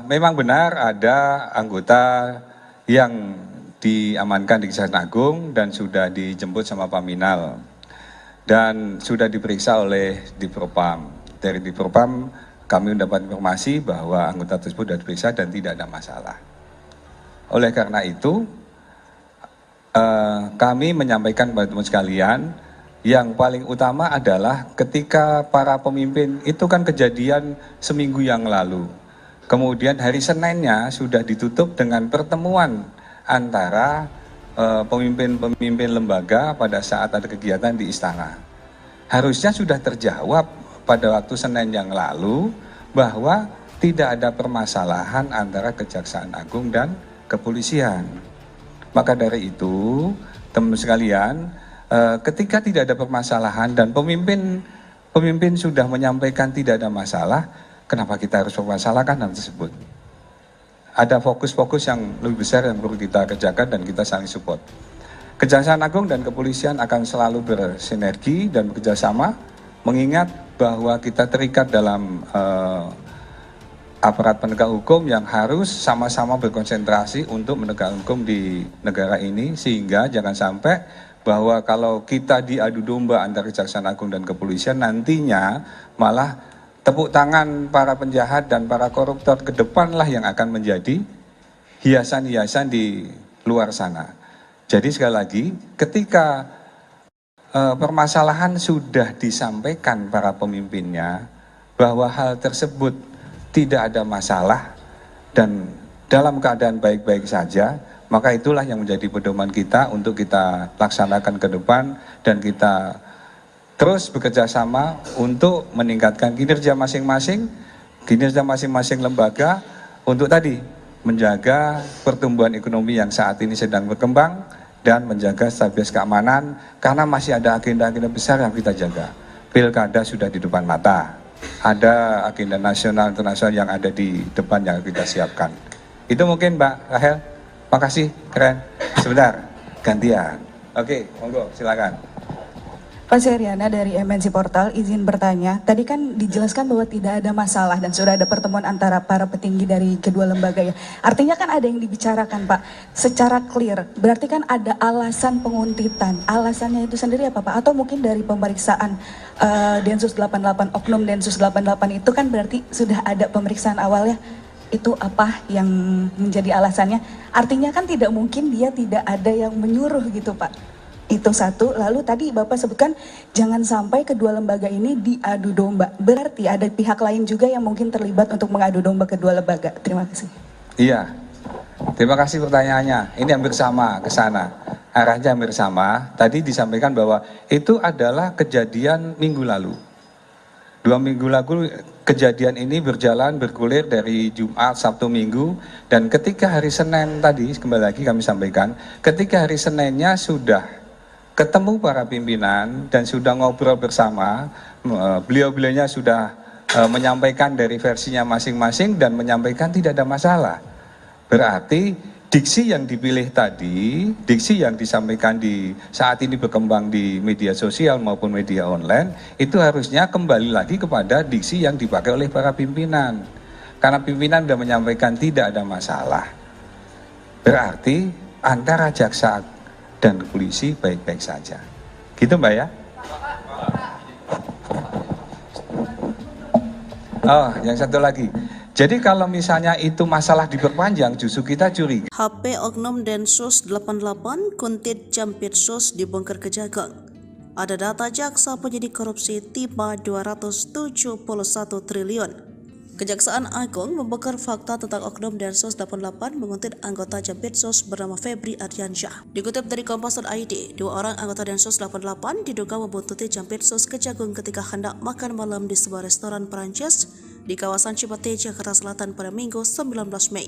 memang benar ada anggota yang diamankan di Kejaksaan Agung dan sudah dijemput sama Paminal dan sudah diperiksa oleh Divpropam. Dari Divpropam kami mendapat informasi bahwa anggota tersebut sudah diperiksa dan tidak ada masalah. Oleh karena itu kami menyampaikan kepada teman sekalian, yang paling utama adalah ketika para pemimpin itu kan kejadian seminggu yang lalu. Kemudian hari Seninnya sudah ditutup dengan pertemuan antara pemimpin-pemimpin lembaga pada saat ada kegiatan di istana. Harusnya sudah terjawab pada waktu Senin yang lalu bahwa tidak ada permasalahan antara Kejaksaan Agung dan kepolisian. Maka dari itu, teman sekalian, ketika tidak ada permasalahan dan pemimpin sudah menyampaikan tidak ada masalah, kenapa kita harus mempermasalahkan hal tersebut? Ada fokus-fokus yang lebih besar yang perlu kita kerjakan dan kita saling support. Kejaksaan Agung dan kepolisian akan selalu bersinergi dan bekerjasama, mengingat bahwa kita terikat dalam aparat penegak hukum yang harus sama-sama berkonsentrasi untuk menegakkan hukum di negara ini, sehingga jangan sampai bahwa kalau kita diadu domba antara Kejaksaan Agung dan kepolisian, nantinya malah tepuk tangan para penjahat dan para koruptor ke depanlah yang akan menjadi hiasan-hiasan di luar sana. Jadi sekali lagi, ketika permasalahan sudah disampaikan para pemimpinnya bahwa hal tersebut tidak ada masalah dan dalam keadaan baik-baik saja, maka itulah yang menjadi pedoman kita untuk kita laksanakan ke depan dan kita terus bekerja sama untuk meningkatkan kinerja masing-masing lembaga untuk tadi menjaga pertumbuhan ekonomi yang saat ini sedang berkembang dan menjaga stabilitas keamanan, karena masih ada agenda-agenda besar yang kita jaga. Pilkada sudah di depan mata, ada agenda nasional internasional yang ada di depan yang kita siapkan. Itu mungkin Mbak Rahel. Makasih, keren. Sebentar, gantian. Oke, monggo, silakan. Pak Seriana dari MNC Portal, izin bertanya. Tadi kan dijelaskan bahwa tidak ada masalah dan sudah ada pertemuan antara para petinggi dari kedua lembaga ya. Artinya kan ada yang dibicarakan Pak, secara clear. Berarti kan ada alasan penguntitan. Alasannya itu sendiri apa Pak? Atau mungkin dari pemeriksaan Densus 88, Oknum Densus 88 itu kan berarti sudah ada pemeriksaan awalnya. Itu apa yang menjadi alasannya? Artinya kan tidak mungkin dia tidak ada yang menyuruh gitu Pak. Itu satu. Lalu tadi Bapak sebutkan jangan sampai kedua lembaga ini diadu domba. Berarti ada pihak lain juga yang mungkin terlibat untuk mengadu domba kedua lembaga. Terima kasih. Iya, terima kasih pertanyaannya. Ini hampir sama ke sana. Arahnya hampir sama. Tadi disampaikan bahwa itu adalah kejadian minggu lalu. 2 minggu lalu kejadian ini berjalan bergulir dari Jumat, Sabtu, Minggu, dan ketika hari Senin tadi, kembali lagi kami sampaikan, ketika hari Seninnya sudah ketemu para pimpinan dan sudah ngobrol bersama, beliau-beliaunya sudah menyampaikan dari versinya masing-masing dan menyampaikan tidak ada masalah. Berarti diksi yang dipilih tadi, diksi yang disampaikan di saat ini berkembang di media sosial maupun media online, itu harusnya kembali lagi kepada diksi yang dipakai oleh para pimpinan. Karena pimpinan sudah menyampaikan tidak ada masalah. Berarti antara jaksa dan polisi baik-baik saja. Gitu Mbak ya? Oh, yang satu lagi. Jadi kalau misalnya itu masalah diperpanjang, justru kita curiga. HP Oknum Densus 88 Kuntit Jampitsus dibongkar Kejagung. Ada data jaksa penyidik korupsi tiba 271 triliun. Kejaksaan Agung membongkar fakta tentang Oknum Densus 88 menguntit anggota Jampitsus bernama Febri Ardiansyah. Dikutip dari Kompas.id, 2 orang anggota Densus 88 diduga membuntuti Jampitsus Kejagung ketika hendak makan malam di sebuah restoran Perancis di kawasan Cipete, Jakarta Selatan pada Minggu 19 Mei.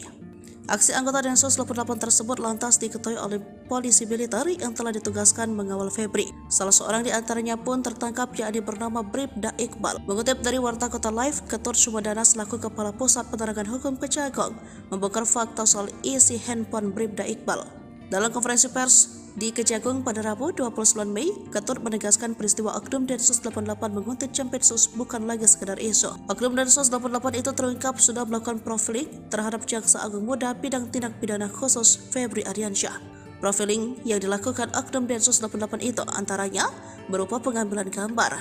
Aksi anggota Densus 88 tersebut lantas diketahui oleh polisi militer yang telah ditugaskan mengawal Febri. Salah seorang di antaranya pun tertangkap, yakni bernama Bribda Iqbal. Mengutip dari Warta Kota Live, Ketut Sumedana selaku Kepala Pusat Penerangan Hukum Kejagung membongkar fakta soal isi handphone Bribda Iqbal. Dalam konferensi pers di Kejagung pada Rabu 29 Mei, Ketut menegaskan peristiwa Oknum Densus 88 menguntit Jampitsus bukan lagi sekedar isu. Oknum Densus 88 itu terungkap sudah melakukan profiling terhadap Jaksa Agung Muda bidang tindak pidana khusus Febri Ardiansyah. Profiling yang dilakukan Oknum Densus 88 itu antaranya berupa pengambilan gambar.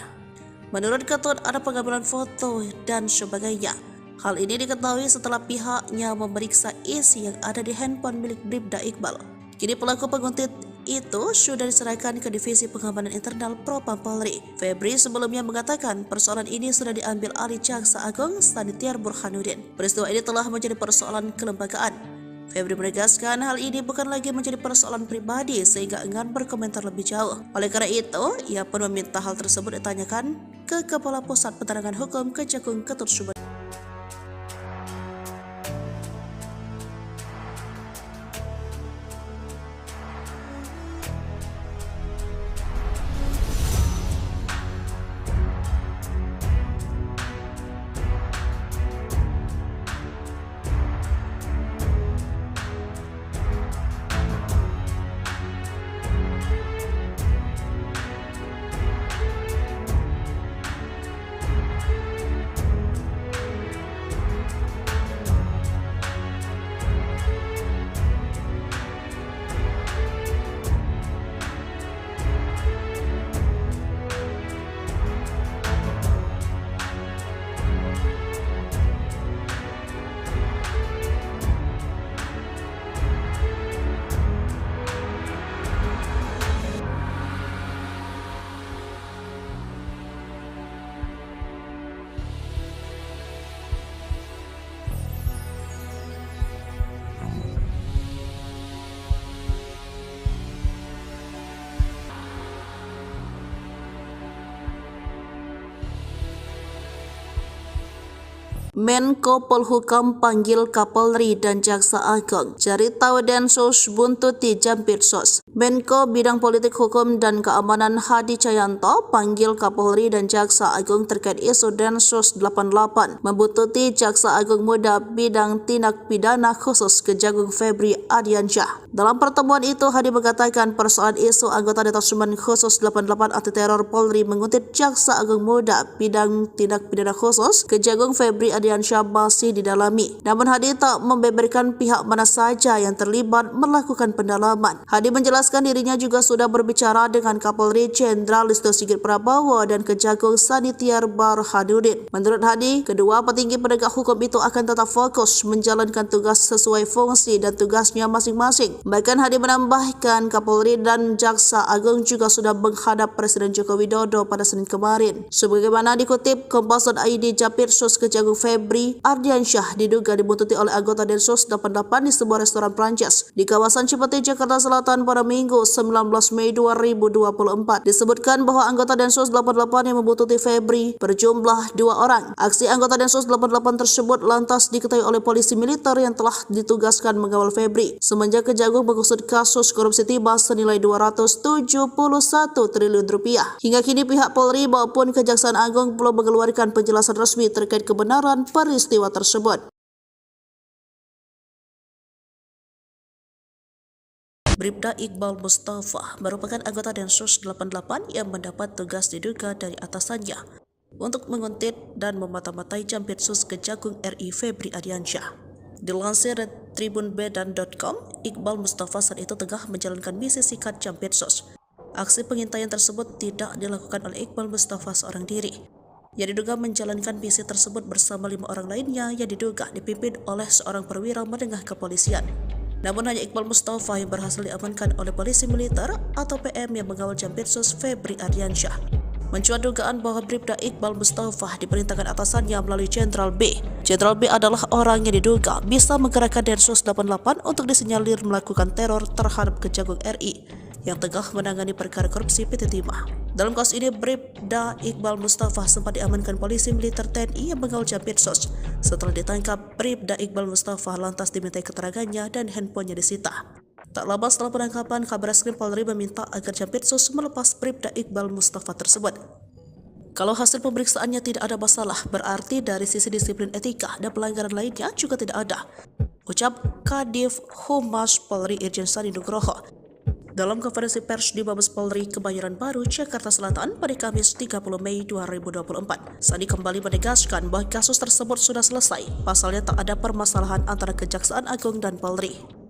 Menurut Ketut, ada pengambilan foto dan sebagainya. Hal ini diketahui setelah pihaknya memeriksa isi yang ada di handphone milik Bribda Iqbal. Kini pelaku penguntit itu sudah diserahkan ke Divisi Pengamanan Internal Propam Polri. Febri sebelumnya mengatakan persoalan ini sudah diambil alih Jaksa Agung Sanitiar Burhanuddin. Peristiwa ini telah menjadi persoalan kelembagaan. Febri menegaskan hal ini bukan lagi menjadi persoalan pribadi sehingga enggan berkomentar lebih jauh. Oleh karena itu, ia pun meminta hal tersebut ditanyakan ke Kepala Pusat Penerangan Hukum Kejagung Ketut Sumedana. Menko Polhukam panggil Kapolri dan Jaksa Agung. Cari tahu Densus buntuti Jampitsus. Menko Bidang Politik Hukum dan Keamanan Hadi Cahyanto panggil Kapolri dan Jaksa Agung terkait isu Densus 88 membuntuti Jaksa Agung Muda Bidang Tindak Pidana Khusus Kejagung Febri Ardiansyah. Dalam pertemuan itu, Hadi mengatakan persoalan isu anggota Detasemen Khusus 88 Anti Teror Polri menguntit Jaksa Agung Muda Bidang Tindak Pidana Khusus Kejagung Febri Ardiansyah masih didalami. Namun Hadi tak membeberkan pihak mana saja yang terlibat melakukan pendalaman. Hadi menjelaskan dirinya juga sudah berbicara dengan Kapolri Jenderal Listio Sigit Prabowo dan Kejagung Sanitiar Burhanuddin. Menurut Hadi, kedua petinggi penegak hukum itu akan tetap fokus menjalankan tugas sesuai fungsi dan tugasnya masing-masing. Bahkan Hadi menambahkan Kapolri dan Jaksa Agung juga sudah menghadap Presiden Joko Widodo pada Senin kemarin. Sebagaimana dikutip Kompas.id, Jampitsus Kejagung Febri Ardiansyah diduga dibuntuti oleh anggota Densus 88 di sebuah restoran Prancis di kawasan Cipete, Jakarta Selatan pada Minggu 19 Mei 2024. Disebutkan bahwa anggota Densus 88 yang membuntuti Febri berjumlah 2 orang. Aksi anggota Densus 88 tersebut lantas diketahui oleh polisi militer yang telah ditugaskan mengawal Febri semenjak Kejagung mengusut kasus korupsi timah senilai 271 triliun rupiah. Hingga kini pihak Polri maupun Kejaksaan Agung belum mengeluarkan penjelasan resmi terkait kebenaran peristiwa tersebut. Bribda Iqbal Mustafa merupakan anggota Densus 88 yang mendapat tugas diduga dari atasannya untuk menguntit dan memata-matai Jampitsus Kejagung RI Febri Ardiansyah. Dilansir dari tribunbedan.com, Iqbal Mustafa saat itu tengah menjalankan misi sikat Jampitsus. Aksi pengintaian tersebut tidak dilakukan oleh Iqbal Mustafa seorang diri. Yang diduga menjalankan misi tersebut bersama 5 orang lainnya yang diduga dipimpin oleh seorang perwira menengah kepolisian. Namun hanya Iqbal Mustafa yang berhasil diamankan oleh polisi militer atau PM yang mengawal Jampitsus Febri Ardiansyah. Mencuat dugaan bahwa Bribda Iqbal Mustafa diperintahkan atasannya melalui Jenderal B. Jenderal B adalah orang yang diduga bisa menggerakkan Densus 88 untuk disinyalir melakukan teror terhadap Kejagung RI yang tengah menangani perkara korupsi PT Timah. Dalam kasus ini, Bribda Iqbal Mustafa sempat diamankan polisi militer TNI yang mengawal Jampitsus. Setelah ditangkap, Bribda Iqbal Mustafa lantas dimintai keterangannya dan handphonenya disita. Tak lama setelah penangkapan, Kabareskrim Polri meminta agar Jampitsus melepas Bribda Iqbal Mustafa tersebut. Kalau hasil pemeriksaannya tidak ada masalah, berarti dari sisi disiplin etika dan pelanggaran lainnya juga tidak ada, ucap Kadif Humas Polri Irjen Sandi Nugroho dalam konferensi pers di Mabes Polri Kebayoran Baru, Jakarta Selatan pada Kamis 30 Mei 2024. Sandi kembali menegaskan bahwa kasus tersebut sudah selesai, pasalnya tak ada permasalahan antara Kejaksaan Agung dan Polri.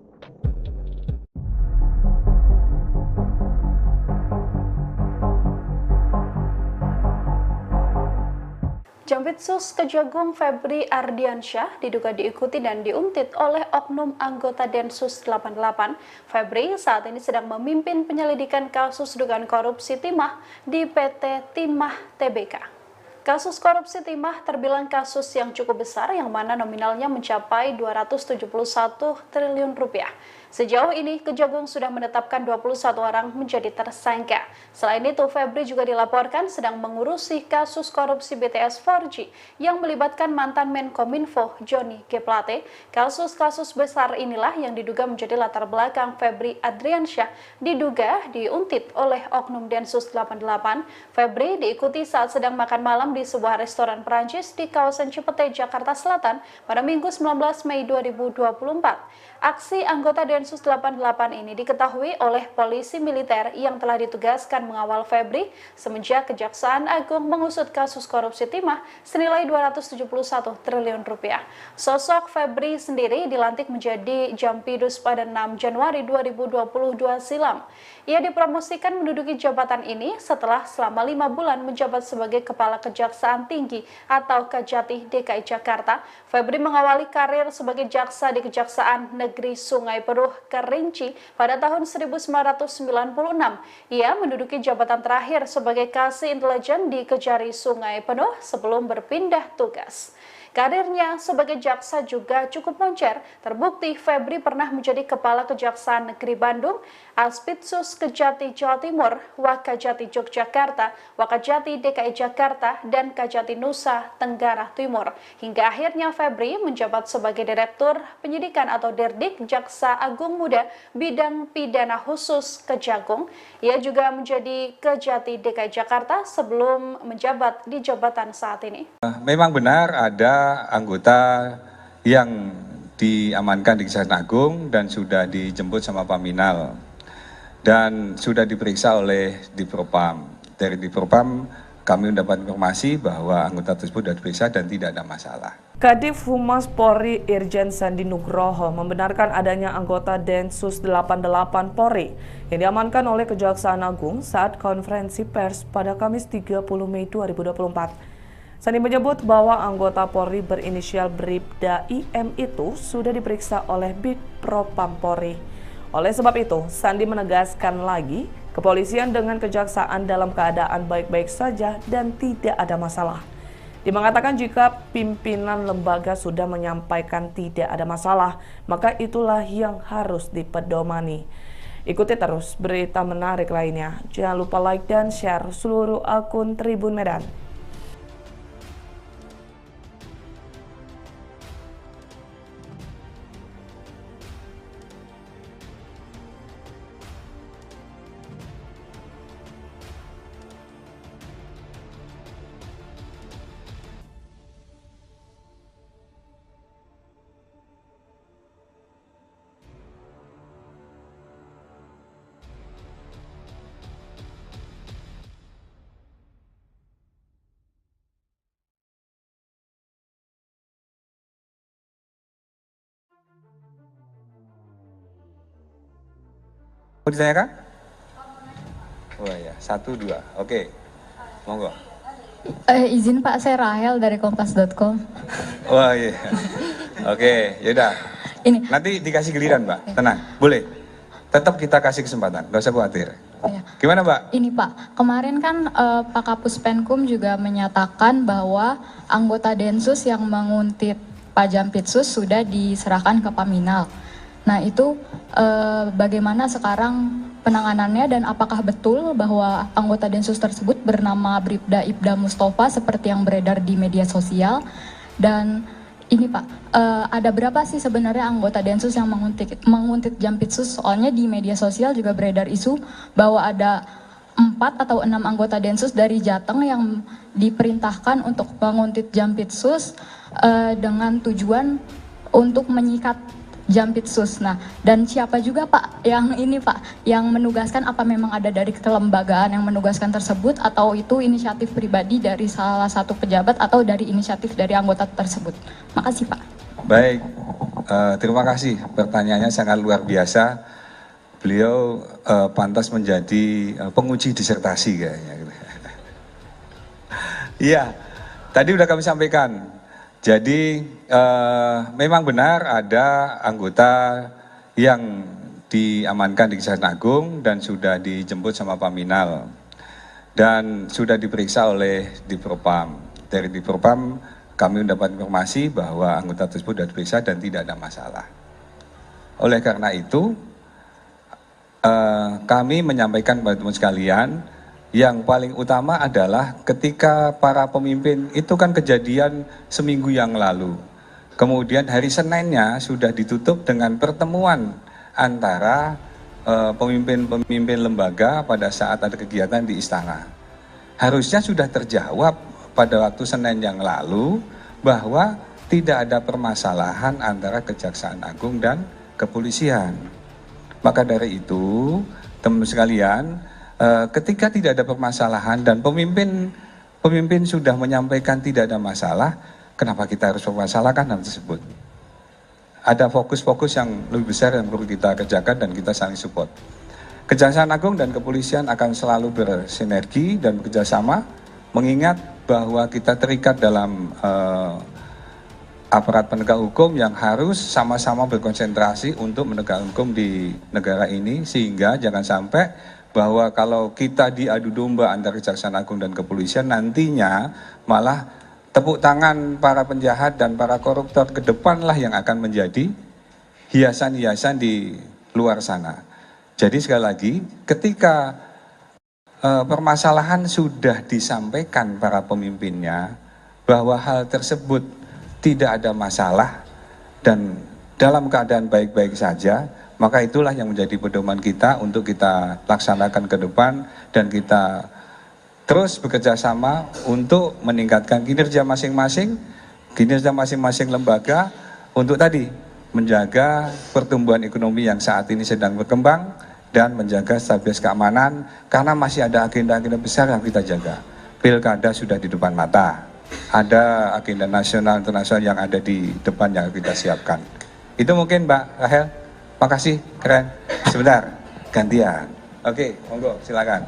Jampitsus Kejagung Febri Ardiansyah diduga diikuti dan diuntit oleh oknum anggota Densus 88. Febri saat ini sedang memimpin penyelidikan kasus dugaan korupsi timah di PT Timah Tbk. Kasus korupsi timah terbilang kasus yang cukup besar yang mana nominalnya mencapai 271 triliun rupiah. Sejauh ini, Kejagung sudah menetapkan 21 orang menjadi tersangka. Selain itu, Febri juga dilaporkan sedang mengurusi kasus korupsi BTS 4G yang melibatkan mantan Menkominfo Johnny G. Plate. Kasus-kasus besar inilah yang diduga menjadi latar belakang Febri Ardiansyah diduga diuntit oleh oknum Densus 88. Febri diikuti saat sedang makan malam di sebuah restoran Perancis di kawasan Cipete, Jakarta Selatan pada Minggu 19 Mei 2024. Aksi anggota Densus 88 ini diketahui oleh polisi militer yang telah ditugaskan mengawal Febri semenjak Kejaksaan Agung mengusut kasus korupsi timah senilai 271 triliun rupiah. Sosok Febri sendiri dilantik menjadi Jampidus pada 6 Januari 2022 silam. Ia dipromosikan menduduki jabatan ini setelah selama 5 bulan menjabat sebagai Kepala Kejaksaan Tinggi atau Kejati DKI Jakarta. Febri mengawali karir sebagai jaksa di Kejaksaan Negeri Sungai Penuh Kerinci pada tahun 1996. Ia menduduki jabatan terakhir sebagai Kasih Intelijen di Kejari Sungai Penuh sebelum berpindah tugas. Karirnya sebagai jaksa juga cukup moncer. Terbukti Febri pernah menjadi Kepala Kejaksaan Negeri Bandung, Aspitsus Kejati Jawa Timur, Wakajati Yogyakarta, Wakajati DKI Jakarta, dan Kajati Nusa Tenggara Timur. Hingga akhirnya Febri menjabat sebagai Direktur Penyidikan atau Derdik Jaksa Agung Muda Bidang Pidana Khusus Kejagung. Ia juga menjadi Kejati DKI Jakarta sebelum menjabat di jabatan saat ini. Memang benar ada anggota yang diamankan di Kejaksaan Agung dan sudah dijemput sama Paminal dan sudah diperiksa oleh Dipropam. Dari Dipropam kami mendapat informasi bahwa anggota tersebut sudah diperiksa dan tidak ada masalah. Kadif Humas Polri Irjen Sandi Nugroho membenarkan adanya anggota Densus 88 Polri yang diamankan oleh Kejaksaan Agung saat konferensi pers pada Kamis 30 Mei 2024. Sandi menyebut bahwa anggota Polri berinisial Bribda IM itu sudah diperiksa oleh Bidpropam Polri. Oleh sebab itu, Sandi menegaskan lagi, kepolisian dengan kejaksaan dalam keadaan baik-baik saja dan tidak ada masalah. Dia mengatakan jika pimpinan lembaga sudah menyampaikan tidak ada masalah, maka itulah yang harus dipedomani. Ikuti terus berita menarik lainnya. Jangan lupa like dan share seluruh akun Tribun Medan. Mau ditanyakan? Oh ya, 1, 2. Oke, monggo. Izin Pak, saya Rahel dari kompas.com. Wah iya. Oke, yaudah. Ini. Nanti dikasih giliran, Mbak. Tenang, boleh. Tetap kita kasih kesempatan, nggak usah khawatir. Ya. Gimana, Mbak? Ini Pak, kemarin kan Pak Kapus Penkum juga menyatakan bahwa anggota Densus yang menguntit Pak Jampitsus sudah diserahkan ke Paminal. Nah itu bagaimana sekarang penanganannya dan apakah betul bahwa anggota Densus tersebut bernama Bribda Ibda Mustafa seperti yang beredar di media sosial? Dan ini Pak, ada berapa sih sebenarnya anggota Densus yang menguntit Jampitsus? Soalnya di media sosial juga beredar isu bahwa ada 4 atau 6 anggota Densus dari Jateng yang diperintahkan untuk menguntit Jampitsus dengan tujuan untuk menyikat Jampitsus. Nah, dan siapa juga Pak yang ini Pak yang menugaskan, apa memang ada dari kelembagaan yang menugaskan tersebut atau itu inisiatif pribadi dari salah satu pejabat atau dari inisiatif dari anggota tersebut? Makasih Pak. Baik, terima kasih. Pertanyaannya sangat luar biasa. Beliau pantas menjadi penguji disertasi kayaknya. Iya, tadi udah kami sampaikan. Jadi memang benar ada anggota yang diamankan di Kejaksaan Agung dan sudah dijemput sama Paminal dan sudah diperiksa oleh Dipropam. Dari Dipropam kami mendapat informasi bahwa anggota tersebut sudah diperiksa dan tidak ada masalah. Oleh karena itu kami menyampaikan kepada teman sekalian, yang paling utama adalah ketika para pemimpin itu kan kejadian seminggu yang lalu. Kemudian hari Seninnya sudah ditutup dengan pertemuan antara pemimpin-pemimpin lembaga pada saat ada kegiatan di istana. Harusnya sudah terjawab pada waktu Senin yang lalu bahwa tidak ada permasalahan antara Kejaksaan Agung dan kepolisian. Maka dari itu, teman-teman sekalian, ketika tidak ada permasalahan dan pemimpin sudah menyampaikan tidak ada masalah, kenapa kita harus mempermasalahkan hal tersebut? Ada fokus-fokus yang lebih besar yang perlu kita kerjakan dan kita saling support. Kejaksaan Agung dan kepolisian akan selalu bersinergi dan bekerjasama, mengingat bahwa kita terikat dalam aparat penegak hukum yang harus sama-sama berkonsentrasi untuk menegakkan hukum di negara ini, sehingga jangan sampai bahwa kalau kita diadu domba antara Kejaksaan Agung dan kepolisian, nantinya malah tepuk tangan para penjahat dan para koruptor ke depanlah yang akan menjadi hiasan-hiasan di luar sana. Jadi sekali lagi, ketika permasalahan sudah disampaikan para pemimpinnya bahwa hal tersebut tidak ada masalah dan dalam keadaan baik-baik saja, maka itulah yang menjadi pedoman kita untuk kita laksanakan ke depan dan kita terus bekerja sama untuk meningkatkan kinerja masing-masing lembaga untuk tadi menjaga pertumbuhan ekonomi yang saat ini sedang berkembang dan menjaga stabilitas keamanan, karena masih ada agenda-agenda besar yang kita jaga. Pilkada sudah di depan mata, ada agenda nasional internasional yang ada di depan yang kita siapkan. Itu mungkin Mbak Rahel. Makasih, keren. Sebentar, gantian. Oke, monggo, silakan.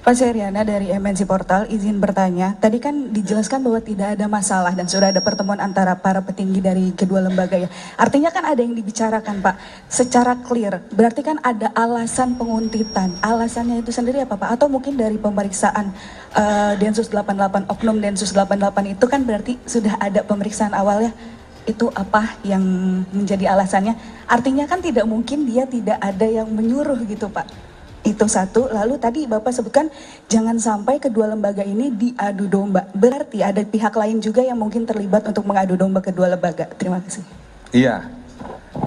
Pak Seriana dari MNC Portal, izin bertanya. Tadi kan dijelaskan bahwa tidak ada masalah dan sudah ada pertemuan antara para petinggi dari kedua lembaga ya. Artinya kan ada yang dibicarakan Pak, secara clear. Berarti kan ada alasan penguntitan. Alasannya itu sendiri apa Pak? Atau mungkin dari pemeriksaan Densus 88, Oknum Densus 88 itu kan berarti sudah ada pemeriksaan awalnya. Itu apa yang menjadi alasannya? Artinya kan tidak mungkin dia tidak ada yang menyuruh gitu Pak. Itu satu. Lalu tadi Bapak sebutkan jangan sampai kedua lembaga ini diadu domba. Berarti ada pihak lain juga yang mungkin terlibat untuk mengadu domba kedua lembaga. Terima kasih. Iya,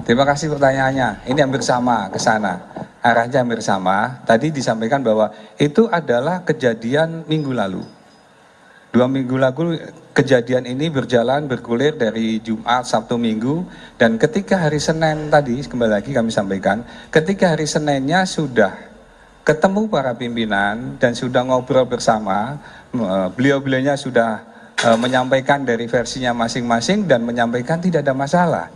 terima kasih pertanyaannya. Ini hampir sama ke sana. Arahnya hampir sama. Tadi disampaikan bahwa itu adalah kejadian minggu lalu. 2 minggu lalu kejadian ini bergulir dari Jumat, Sabtu, Minggu, dan ketika hari Senin tadi, kembali lagi kami sampaikan, ketika hari Seninnya sudah ketemu para pimpinan dan sudah ngobrol bersama, beliau-beliaunya sudah menyampaikan dari versinya masing-masing dan menyampaikan tidak ada masalah.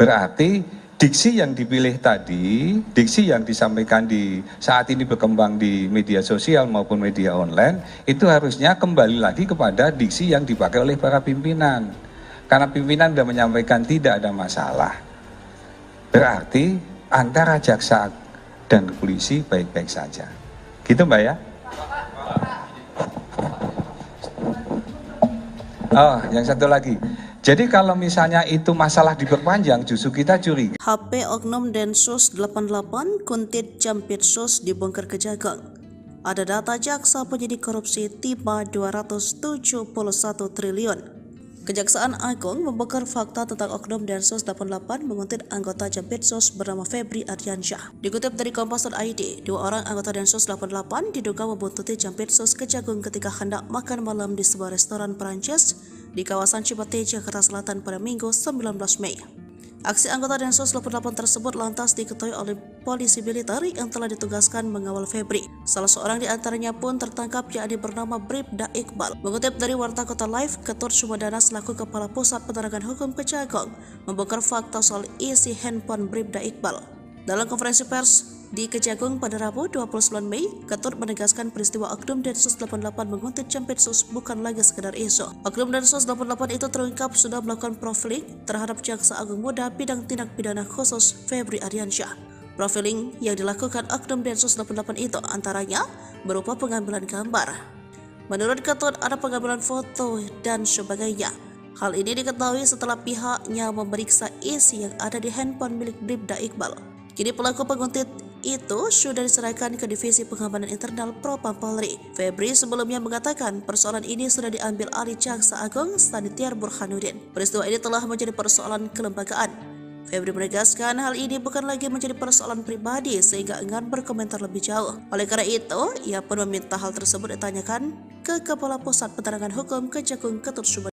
Berarti diksi yang dipilih tadi, diksi yang disampaikan di saat ini berkembang di media sosial maupun media online, itu harusnya kembali lagi kepada diksi yang dipakai oleh para pimpinan. Karena pimpinan sudah menyampaikan tidak ada masalah. Berarti antara jaksa dan polisi baik-baik saja. Gitu Mbak ya? Oh, yang satu lagi. Jadi kalau misalnya itu masalah diperpanjang, justru kita curiga. HP Oknum Densus 88 Kuntit Jampitsus dibongkar Kejagung. Ada data jaksa penyidik korupsi tiba 271 triliun. Kejaksaan Agung membongkar fakta tentang Oknum Densus 88 menguntit anggota Jampitsus bernama Febri Ardiansyah. Dikutip dari Kompas.id, 2 orang anggota Densus 88 diduga membuntuti Jampitsus Kejagung ketika hendak makan malam di sebuah restoran Perancis di kawasan Cipete, Jakarta Selatan pada Minggu 19 Mei. Aksi anggota Densus 88 tersebut lantas diketahui oleh polisi militer yang telah ditugaskan mengawal Febri. Salah seorang di antaranya pun tertangkap, yakni bernama Bribda Iqbal. Mengutip dari Warta Kota Live, Ketut Sumedana selaku Kepala Pusat Penerangan Hukum Kejagung membongkar fakta soal isi handphone Bribda Iqbal. Dalam konferensi pers di Kejagung pada Rabu 29 Mei, Ketut menegaskan peristiwa Oknum Densus 88 menguntit Jampitsus bukan lagi sekedar isu. Oknum Densus 88 itu terungkap sudah melakukan profiling terhadap Jaksa Agung Muda bidang tindak pidana khusus Febri Ardiansyah. Profiling yang dilakukan Oknum Densus 88 itu antaranya berupa pengambilan gambar. Menurut Ketut ada pengambilan foto dan sebagainya. Hal ini diketahui setelah pihaknya memeriksa isi yang ada di handphone milik Bribda Iqbal. Kini pelaku penguntit itu sudah diserahkan ke Divisi Pengamanan Internal Propam Polri. Febri sebelumnya mengatakan persoalan ini sudah diambil alih Jaksa Agung Sanitiar Burhanuddin. Peristiwa ini telah menjadi persoalan kelembagaan. Febri menegaskan hal ini bukan lagi menjadi persoalan pribadi sehingga enggan berkomentar lebih jauh. Oleh karena itu, ia pun meminta hal tersebut ditanyakan ke Kepala Pusat Penerangan Hukum Kejagung Ketut Sumedana.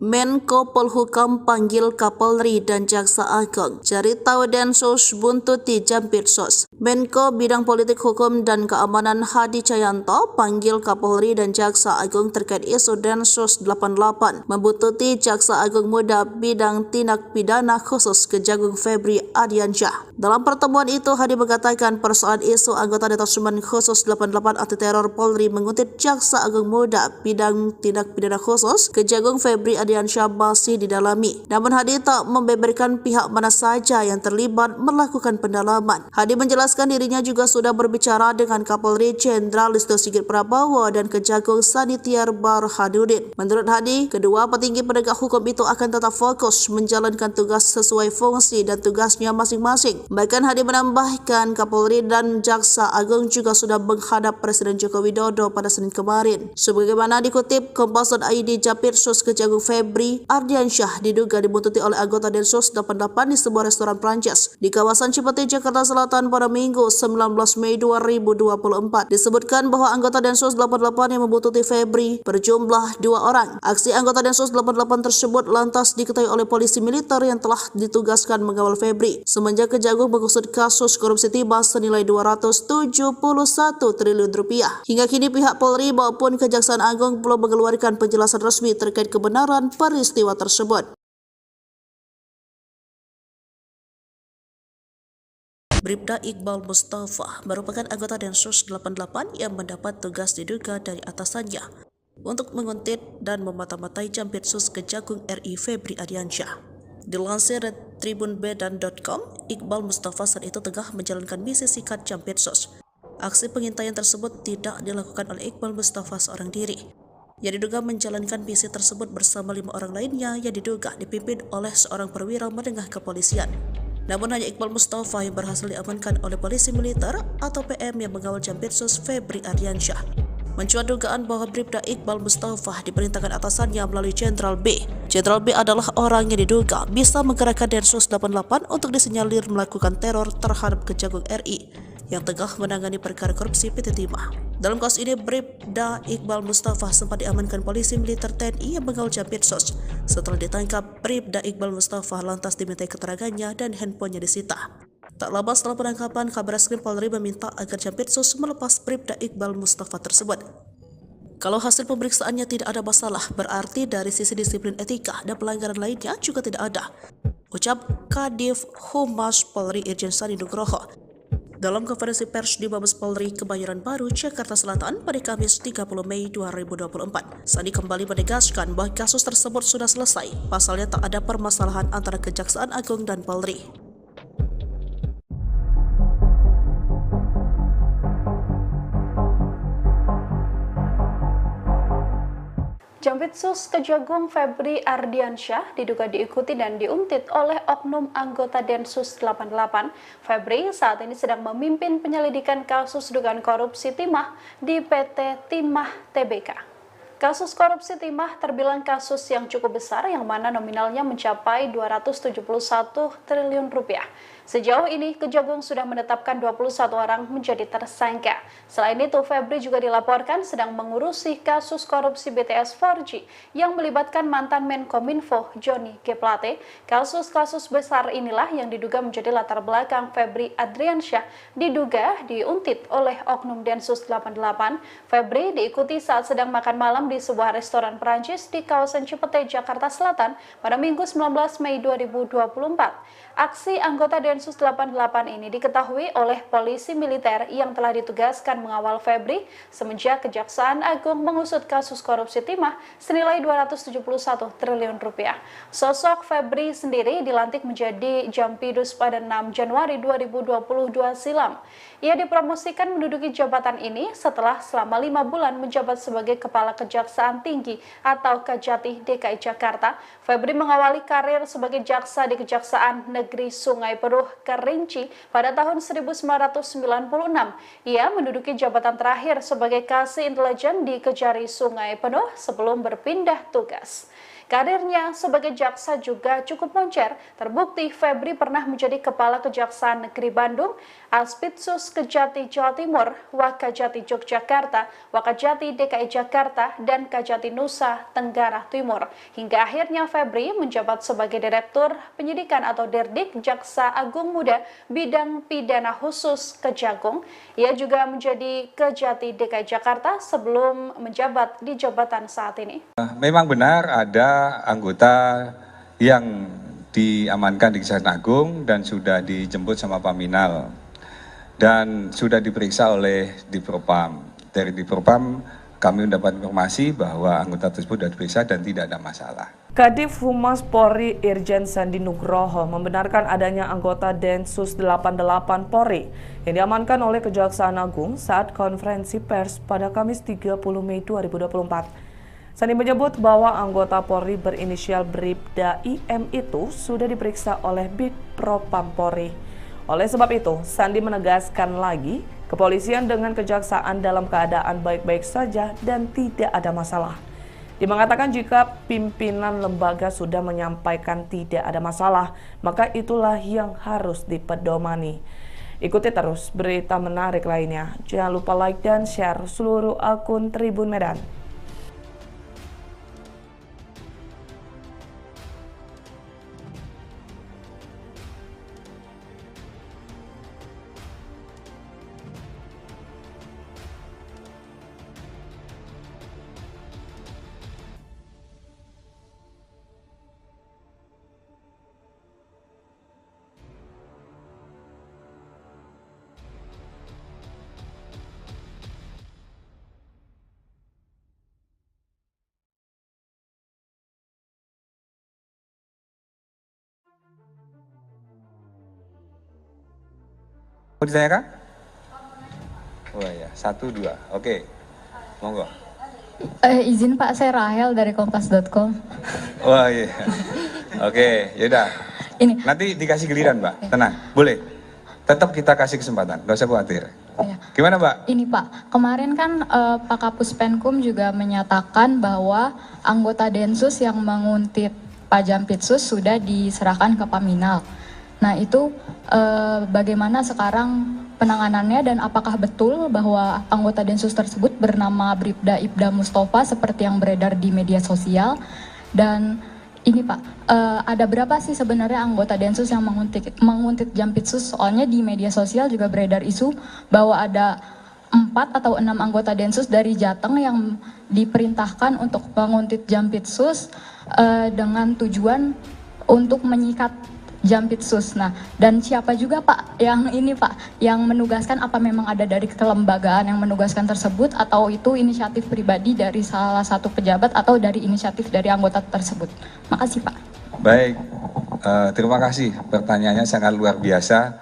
Menko Polhukam panggil Kapolri dan Jaksa Agung. Cari tahu Densus buntuti Jampitsus. Menko Bidang Politik Hukum dan Keamanan Hadi Cahyanto panggil Kapolri dan Jaksa Agung terkait isu Densus 88 membuntuti Jaksa Agung Muda Bidang Tindak Pidana Khusus Kejagung Febri Ardiansyah. Dalam pertemuan itu, Hadi mengatakan persoalan isu anggota Detasemen Khusus 88 Anti Teror Polri menguntit Jaksa Agung Muda Bidang Tindak Pidana Khusus Kejagung Febri Ardiansyah masih didalami. Namun Hadi tak membeberkan pihak mana saja yang terlibat melakukan pendalaman. Hadi menjelaskan dirinya juga sudah berbicara dengan Kapolri Jenderal Listio Sigit Prabowo dan Kejagung Sanitiar Burhanuddin. Menurut Hadi, kedua petinggi penegak hukum itu akan tetap fokus menjalankan tugas sesuai fungsi dan tugasnya masing-masing. Bahkan Hadi menambahkan Kapolri dan Jaksa Agung juga sudah menghadap Presiden Joko Widodo pada Senin kemarin. Sebagaimana dikutip Kompas.id, Jampitsus Kejagung Febri Ardiansyah diduga dibuntuti oleh anggota Densus 88 di sebuah restoran Prancis di kawasan Cipete, Jakarta Selatan pada Minggu 19 Mei 2024. Disebutkan bahwa anggota Densus 88 yang membuntuti Febri berjumlah 2 orang. Aksi anggota Densus 88 tersebut lantas diketahui oleh polisi militer yang telah ditugaskan mengawal Febri semenjak Kejagung mengusut kasus korupsi timah senilai 271 triliun rupiah. Hingga kini pihak Polri maupun Kejaksaan Agung belum mengeluarkan penjelasan resmi terkait kebenaran peristiwa tersebut. Bribda Iqbal Mustafa merupakan anggota Densus 88 yang mendapat tugas diduga dari atasannya untuk menguntit dan memata-matai Jampitsus Kejagung RI Febri Ardiansyah. Dilansir dari tribunbedan.com, Iqbal Mustafa saat itu tengah menjalankan misi sikat Jampitsus. Aksi pengintaian tersebut tidak dilakukan oleh Iqbal Mustafa seorang diri. Yang diduga menjalankan misi tersebut bersama 5 orang lainnya yang diduga dipimpin oleh seorang perwira menengah kepolisian. Namun hanya Iqbal Mustafa yang berhasil diamankan oleh polisi militer atau PM yang mengawal Jampitsus Febri Ardiansyah. Mencuat dugaan bahwa Bribda Iqbal Mustafa diperintahkan atasannya melalui Jenderal B. Jenderal B adalah orang yang diduga bisa menggerakkan Densus 88 untuk disinyalir melakukan teror terhadap Kejagung RI yang tengah menangani perkara korupsi PT Timah. Dalam kasus ini, Bribda Iqbal Mustafa sempat diamankan polisi militer TNI yang mengawal Jampitsus. Setelah ditangkap, Bribda Iqbal Mustafa lantas dimintai keterangannya dan handphonenya disita. Tak lama setelah penangkapan, Kabareskrim Polri meminta agar Jampitsus melepas Bribda Iqbal Mustafa tersebut. Kalau hasil pemeriksaannya tidak ada masalah, berarti dari sisi disiplin etika dan pelanggaran lainnya juga tidak ada, ucap Kadif Humas Polri Irjen Sandi Nugroho dalam konferensi pers di Mabes Polri Kebayoran Baru, Jakarta Selatan pada Kamis 30 Mei 2024. Sandi kembali menegaskan bahwa kasus tersebut sudah selesai, pasalnya tak ada permasalahan antara Kejaksaan Agung dan Polri. Jampitsus Kejagung Febri Ardiansyah diduga diikuti dan diuntit oleh oknum anggota Densus 88. Febri saat ini sedang memimpin penyelidikan kasus dugaan korupsi timah di PT Timah Tbk. Kasus korupsi timah terbilang kasus yang cukup besar yang mana nominalnya mencapai 271 triliun rupiah. Sejauh ini, Kejagung sudah menetapkan 21 orang menjadi tersangka. Selain itu, Febri juga dilaporkan sedang mengurusi kasus korupsi BTS 4G yang melibatkan mantan Menkominfo Johnny G. Plate. Kasus-kasus besar inilah yang diduga menjadi latar belakang Febri Ardiansyah diduga diuntit oleh oknum Densus 88. Febri diikuti saat sedang makan malam di sebuah restoran Perancis di kawasan Cipete, Jakarta Selatan pada Minggu 19 Mei 2024. Aksi anggota Densus 88 ini diketahui oleh polisi militer yang telah ditugaskan mengawal Febri semenjak Kejaksaan Agung mengusut kasus korupsi timah senilai 271 triliun rupiah. Sosok Febri sendiri dilantik menjadi Jampidus pada 6 Januari 2022 silam. Ia dipromosikan menduduki jabatan ini setelah selama 5 bulan menjabat sebagai Kepala Kejaksaan Tinggi atau Kejati DKI Jakarta. Febri mengawali karir sebagai jaksa di Kejaksaan Negeri Sungai Penuh Kerinci pada tahun 1996. Ia menduduki jabatan terakhir sebagai Kasih Intelijen di Kejari Sungai Penuh sebelum berpindah tugas. Karirnya sebagai jaksa juga cukup moncer. Terbukti Febri pernah menjadi Kepala Kejaksaan Negeri Bandung, Aspitsus Kejati Jawa Timur, Wakajati Yogyakarta, Wakajati DKI Jakarta, dan Kajati Nusa Tenggara Timur. Hingga akhirnya Febri menjabat sebagai Direktur Penyidikan atau Dirdik Jaksa Agung Muda Bidang Pidana Khusus Kejagung. Ia juga menjadi Kejati DKI Jakarta sebelum menjabat di jabatan saat ini. Memang benar ada anggota yang diamankan di Kejaksaan Agung dan sudah dijemput sama Paminal dan sudah diperiksa oleh Divpropam. Dari Divpropam kami mendapat informasi bahwa anggota tersebut sudah diperiksa dan tidak ada masalah. Kadif Humas Polri Irjen Sandi Nugroho membenarkan adanya anggota Densus 88 Polri yang diamankan oleh Kejaksaan Agung saat konferensi pers pada Kamis 30 Mei 2024. Sandi menyebut bahwa anggota Polri berinisial Bribda IM itu sudah diperiksa oleh Bidpropam Polri. Oleh sebab itu, Sandi menegaskan lagi, kepolisian dengan kejaksaan dalam keadaan baik-baik saja dan tidak ada masalah. Dia mengatakan jika pimpinan lembaga sudah menyampaikan tidak ada masalah, maka itulah yang harus dipedomani. Ikuti terus berita menarik lainnya. Jangan lupa like dan share seluruh akun Tribun Medan. Mau ditanyakan? Oh ya, 1, 2. Oke, monggo. Izin Pak, saya Rahel dari kompas.com. Wah iya. Oke, yaudah. Ini. Nanti dikasih giliran, Mbak. Tenang, boleh. Tetap kita kasih kesempatan, nggak usah khawatir. Ya. Gimana, Mbak? Ini Pak, kemarin kan Pak Kapus Penkum juga menyatakan bahwa anggota Densus yang menguntit Pak Jampitsus sudah diserahkan ke Paminal. Nah itu bagaimana sekarang penanganannya dan apakah betul bahwa anggota Densus tersebut bernama Bribda Ibda Mustafa seperti yang beredar di media sosial? Dan ini Pak, ada berapa sih sebenarnya anggota Densus yang menguntit Jampitsus? Soalnya di media sosial juga beredar isu bahwa ada 4 atau 6 anggota Densus dari Jateng yang diperintahkan untuk menguntit Jampitsus dengan tujuan untuk menyikat Jampitsus. Nah, dan siapa juga Pak yang ini Pak, yang menugaskan, apa memang ada dari kelembagaan yang menugaskan tersebut atau itu inisiatif pribadi dari salah satu pejabat atau dari inisiatif dari anggota tersebut? Makasih Pak. Baik, terima kasih. Pertanyaannya sangat luar biasa.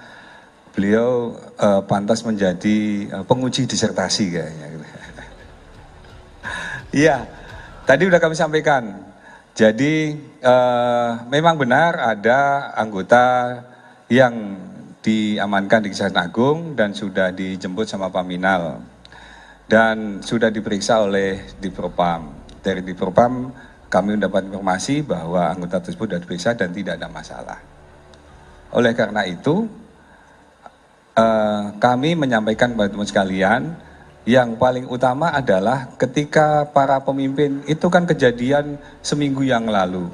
Beliau pantas menjadi penguji disertasi kayaknya. Iya, tadi udah kami sampaikan. Jadi memang benar ada anggota yang diamankan di Kejaksaan Agung dan sudah dijemput sama Paminal dan sudah diperiksa oleh Divpropam. Dari Divpropam kami mendapat informasi bahwa anggota tersebut sudah diperiksa dan tidak ada masalah. Oleh karena itu kami menyampaikan kepada teman sekalian, yang paling utama adalah ketika para pemimpin itu kan kejadian seminggu yang lalu.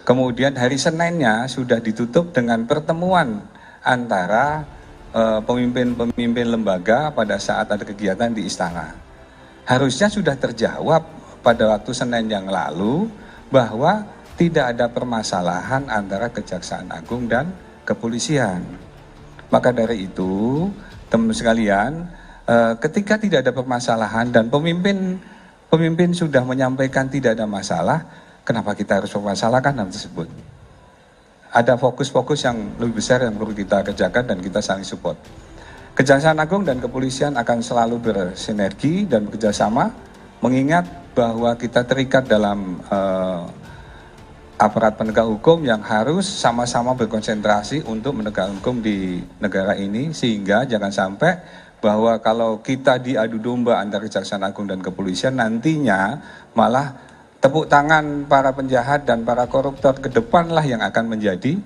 Kemudian hari Seninnya sudah ditutup dengan pertemuan antara pemimpin-pemimpin lembaga pada saat ada kegiatan di istana. Harusnya sudah terjawab pada waktu Senin yang lalu bahwa tidak ada permasalahan antara Kejaksaan Agung dan kepolisian. Maka dari itu, teman-teman sekalian, ketika tidak ada permasalahan dan pemimpin sudah menyampaikan tidak ada masalah, kenapa kita harus mempermasalahkan hal tersebut? Ada fokus-fokus yang lebih besar yang perlu kita kerjakan dan kita saling support. Kejaksaan Agung dan kepolisian akan selalu bersinergi dan bekerjasama, mengingat bahwa kita terikat dalam aparat penegak hukum yang harus sama-sama berkonsentrasi untuk menegakkan hukum di negara ini, sehingga jangan sampai bahwa kalau kita diadu domba antara Kejaksaan Agung dan kepolisian, nantinya malah tepuk tangan para penjahat dan para koruptor ke depanlah yang akan menjadi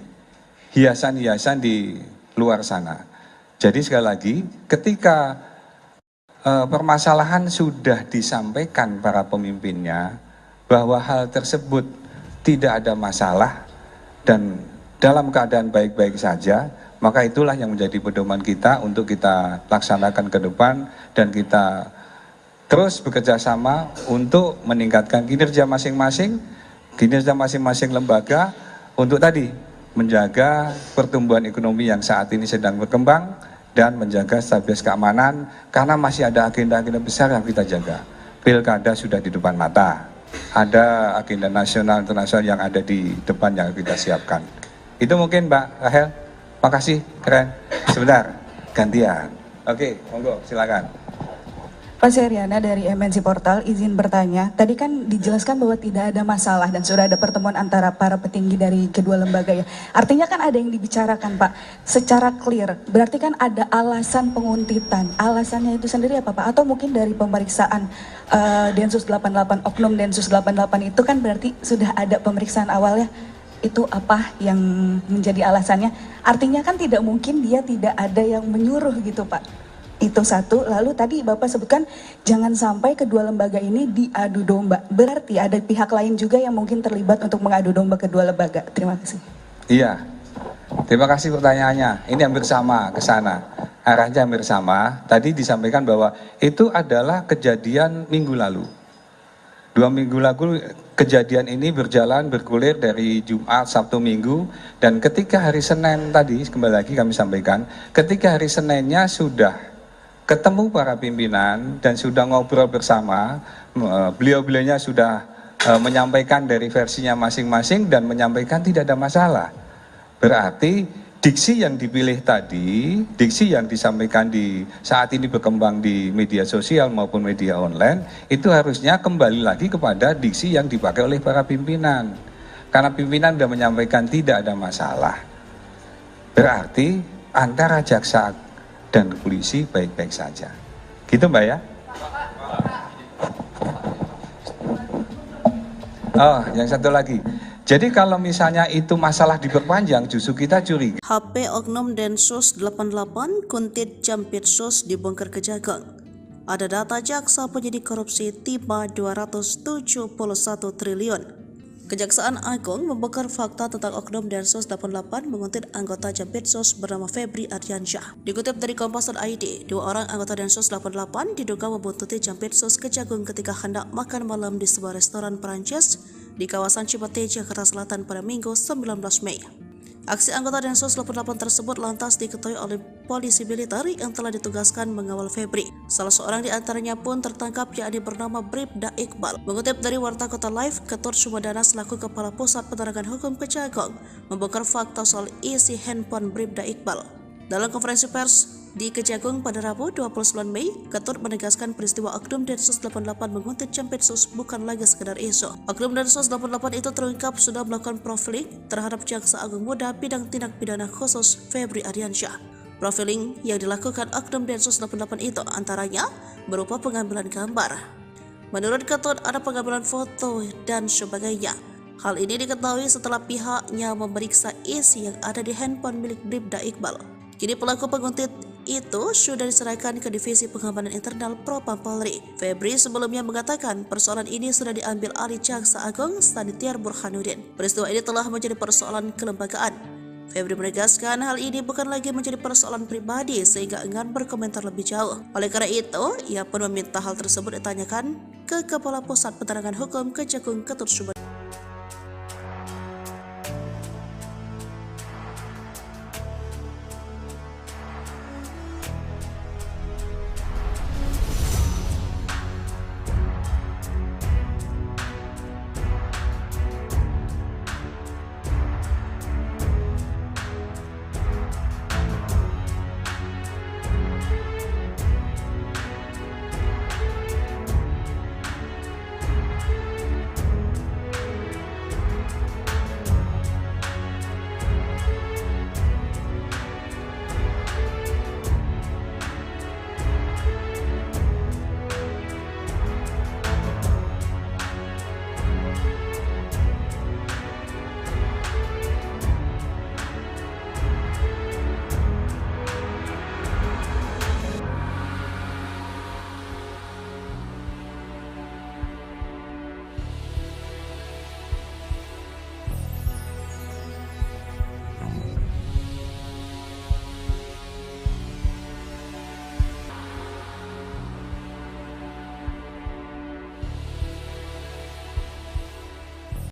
hiasan-hiasan di luar sana. Jadi sekali lagi, ketika permasalahan sudah disampaikan para pemimpinnya bahwa hal tersebut tidak ada masalah dan dalam keadaan baik-baik saja, maka itulah yang menjadi pedoman kita untuk kita laksanakan ke depan dan kita terus bekerja sama untuk meningkatkan kinerja masing-masing lembaga untuk tadi menjaga pertumbuhan ekonomi yang saat ini sedang berkembang dan menjaga stabilitas keamanan, karena masih ada agenda-agenda besar yang kita jaga. Pilkada sudah di depan mata, ada agenda nasional internasional yang ada di depan yang kita siapkan. Itu mungkin Mbak Rahel. Makasih, keren. Sebentar, gantian. Oke, monggo, silakan. Pak Seriana dari MNC Portal, izin bertanya. Tadi kan dijelaskan bahwa tidak ada masalah dan sudah ada pertemuan antara para petinggi dari kedua lembaga ya. Artinya kan ada yang dibicarakan Pak, secara clear. Berarti kan ada alasan penguntitan. Alasannya itu sendiri apa Pak? Atau mungkin dari pemeriksaan Densus 88, Oknum Densus 88 itu kan berarti sudah ada pemeriksaan awalnya. Itu apa yang menjadi alasannya? Artinya kan tidak mungkin dia tidak ada yang menyuruh gitu Pak. Itu satu. Lalu tadi Bapak sebutkan jangan sampai kedua lembaga ini diadu domba. Berarti ada pihak lain juga yang mungkin terlibat untuk mengadu domba kedua lembaga. Terima kasih. Iya, terima kasih pertanyaannya. Ini hampir sama ke sana. Arahnya hampir sama. Tadi disampaikan bahwa itu adalah kejadian minggu lalu. 2 minggu lalu kejadian ini bergulir dari Jumat, Sabtu, Minggu, dan ketika hari Senin tadi, kembali lagi kami sampaikan, ketika hari Seninnya sudah ketemu para pimpinan dan sudah ngobrol bersama, beliau-beliaunya sudah menyampaikan dari versinya masing-masing dan menyampaikan tidak ada masalah. Berarti diksi yang dipilih tadi, diksi yang disampaikan di saat ini berkembang di media sosial maupun media online, itu harusnya kembali lagi kepada diksi yang dipakai oleh para pimpinan. Karena pimpinan sudah menyampaikan tidak ada masalah. Berarti antara jaksa dan polisi baik-baik saja. Gitu Mbak ya? Oh, yang satu lagi. Jadi kalau misalnya itu masalah diperpanjang, justru kita curiga. HP Oknum Densus 88 Kuntit Jampitsus dibongkar Kejagung. Ada data jaksa penyidik korupsi tiba 271 triliun. Kejaksaan Agung membongkar fakta tentang Oknum Densus 88 menguntit anggota Jampitsus bernama Febri Ardiansyah. Dikutip dari Kompas.id, 2 orang anggota Densus 88 diduga membuntuti Jampitsus Kejagung ketika hendak makan malam di sebuah restoran Perancis di kawasan Cipete, Jakarta Selatan pada Minggu 19 Mei. Aksi anggota Densus 88 tersebut lantas diketahui oleh polisi militer yang telah ditugaskan mengawal Febri. Salah seorang di antaranya pun tertangkap, yakni bernama Bribda Iqbal. Mengutip dari Warta Kota Live, Ketut Sumedana selaku Kepala Pusat Penerangan Hukum Kejagung membongkar fakta soal isi handphone Bribda Iqbal. Dalam konferensi pers di Kejagung pada Rabu 29 Mei, Ketut menegaskan peristiwa Oknum Densus 88 menguntit Jampitsus bukan lagi sekedar isu. Oknum Densus 88 itu terungkap sudah melakukan profiling terhadap Jaksa Agung Muda bidang tindak pidana khusus Febri Ardiansyah. Profiling yang dilakukan Oknum Densus 88 itu antaranya berupa pengambilan gambar. Menurut Ketut ada pengambilan foto dan sebagainya. Hal ini diketahui setelah pihaknya memeriksa isi yang ada di handphone milik Bribda Iqbal. Kini pelaku penguntit itu sudah diserahkan ke Divisi Pengamanan Internal Propam Polri. Febri sebelumnya mengatakan persoalan ini sudah diambil alih Jaksa Agung Sanitiar Burhanuddin. Peristiwa ini telah menjadi persoalan kelembagaan. Febri menegaskan hal ini bukan lagi menjadi persoalan pribadi sehingga enggan berkomentar lebih jauh. Oleh karena itu, ia pun meminta hal tersebut ditanyakan ke Kepala Pusat Penerangan Hukum Kejagung Ketut Sumedana.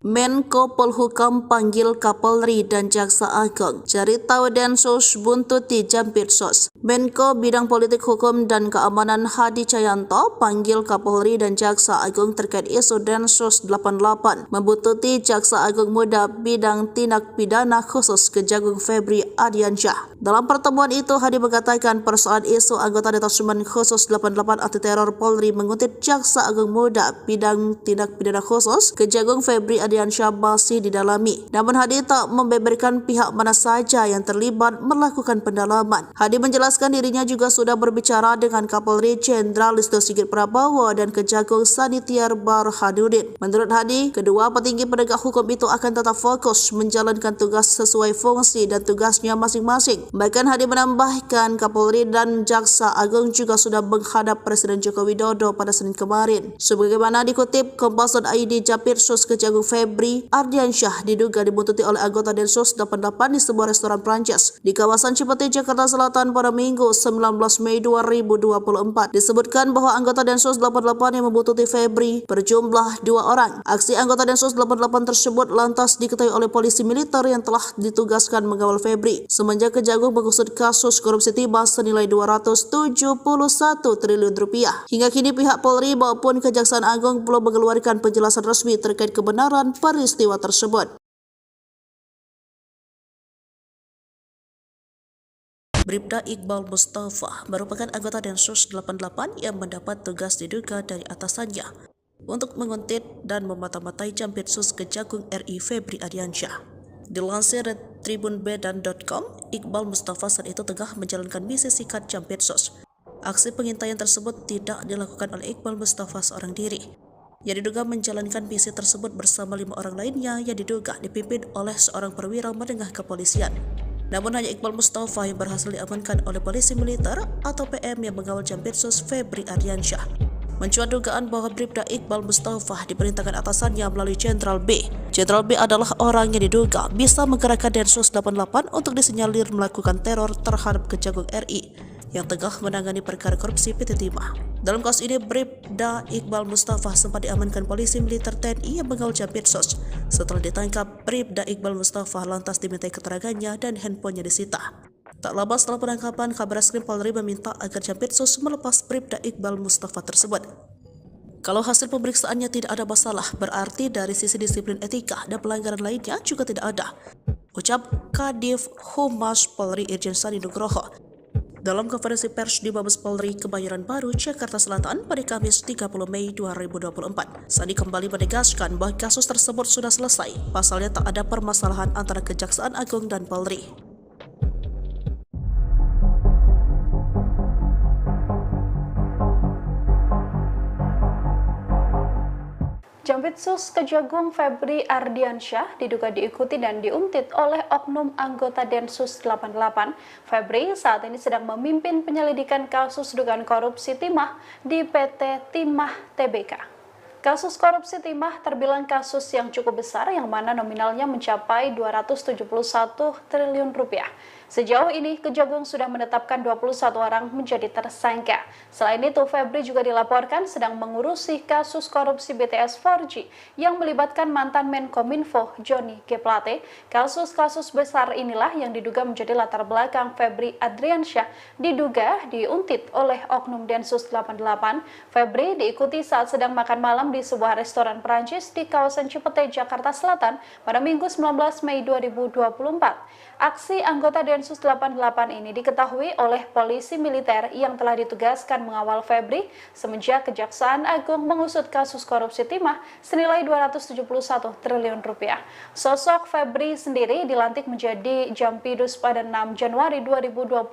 Menko Polhukam panggil Kapolri dan Jaksa Agung. Cari tahu Densus buntuti Jampitsus. Menko Bidang Politik Hukum dan Keamanan Hadi Cahyanto panggil Kapolri dan Jaksa Agung terkait isu Densus 88 membuntuti Jaksa Agung Muda Bidang Tindak Pidana Khusus Kejagung Febri Ardiansyah. Dalam pertemuan itu, Hadi mengatakan persoalan isu anggota Detasemen Khusus 88 Anti Teror Polri menguntit Jaksa Agung Muda Bidang Tindak Pidana Khusus Kejagung Febri Ardiansyah masih didalami. Namun Hadi tak membeberkan pihak mana saja yang terlibat melakukan pendalaman. Hadi menjelaskan dirinya juga sudah berbicara dengan Kapolri Jenderal Listio Sigit Prabowo dan Kejagung Sanitiar Burhanuddin. Menurut Hadi, kedua petinggi penegak hukum itu akan tetap fokus menjalankan tugas sesuai fungsi dan tugasnya masing-masing. Bahkan Hadi menambahkan Kapolri dan Jaksa Agung juga sudah menghadap Presiden Joko Widodo pada Senin kemarin. Sebagaimana dikutip Kompas.id, Jampitsus Kejagung Febri Ardiansyah diduga dibuntuti oleh anggota Densus 88 di sebuah restoran Prancis di kawasan Cipete, Jakarta Selatan pada Minggu 19 Mei 2024. Disebutkan bahwa anggota Densus 88 yang membuntuti Febri berjumlah 2 orang. Aksi anggota Densus 88 tersebut lantas diketahui oleh polisi militer yang telah ditugaskan mengawal Febri. Semenjak Kejagung mengusut kasus korupsi timah senilai 271 triliun rupiah. Hingga kini pihak Polri maupun Kejaksaan Agung belum mengeluarkan penjelasan resmi terkait kebenaran peristiwa tersebut. Bribda Iqbal Mustafa merupakan anggota Densus 88 yang mendapat tugas diduga dari atasannya untuk menguntit dan memata-matai Jampitsus Kejagung RI Febri Ardiansyah. Dilansir dari tribunbedan.com, Iqbal Mustafa saat itu tengah menjalankan misi sikat Jampitsus. Aksi pengintaian tersebut tidak dilakukan oleh Iqbal Mustafa seorang diri. Yang diduga menjalankan misi tersebut bersama 5 orang lainnya yang diduga dipimpin oleh seorang perwira menengah kepolisian. Namun hanya Iqbal Mustafa yang berhasil diamankan oleh polisi militer atau PM yang mengawal Jampitsus Febri Ardiansyah. Mencuat dugaan bahwa Bribda Iqbal Mustafa diperintahkan atasannya melalui Jenderal B. Jenderal B adalah orang yang diduga bisa menggerakkan Densus 88 untuk disinyalir melakukan teror terhadap Kejagung RI yang tengah menangani perkara korupsi PT Timah. Dalam kasus ini, Bribda Iqbal Mustafa sempat diamankan polisi militer TNI yang mengawal Jampitsus. Setelah ditangkap, Bribda Iqbal Mustafa lantas dimintai keterangannya dan handphonenya disita. Tak lama setelah penangkapan, Kabareskrim Polri meminta agar Jampitsus melepas Bribda Iqbal Mustafa tersebut. Kalau hasil pemeriksaannya tidak ada masalah, berarti dari sisi disiplin etika dan pelanggaran lainnya juga tidak ada, ucap Kadif Humas Polri Irjen Sandi Nugroho dalam konferensi pers di Mabes Polri Kebayoran Baru, Jakarta Selatan pada Kamis 30 Mei 2024. Sandi kembali menegaskan bahwa kasus tersebut sudah selesai, pasalnya tak ada permasalahan antara Kejaksaan Agung dan Polri. Jampitsus Kejagung Febri Ardiansyah diduga diikuti dan diuntit oleh oknum anggota Densus 88. Febri saat ini sedang memimpin penyelidikan kasus dugaan korupsi timah di PT Timah Tbk. Kasus korupsi timah terbilang kasus yang cukup besar yang mana nominalnya mencapai 271 triliun rupiah. Sejauh ini, Kejagung sudah menetapkan 21 orang menjadi tersangka. Selain itu, Febri juga dilaporkan sedang mengurusi kasus korupsi BTS 4G yang melibatkan mantan Menkominfo Johnny G. Plate. Kasus-kasus besar inilah yang diduga menjadi latar belakang Febri Ardiansyah diduga diuntit oleh oknum Densus 88. Febri diikuti saat sedang makan malam di sebuah restoran Perancis di kawasan Cipete, Jakarta Selatan pada Minggu 19 Mei 2024. Aksi anggota Densus 88 ini diketahui oleh polisi militer yang telah ditugaskan mengawal Febri semenjak Kejaksaan Agung mengusut kasus korupsi timah senilai 271 triliun rupiah. Sosok Febri sendiri dilantik menjadi Jampidus pada 6 Januari 2022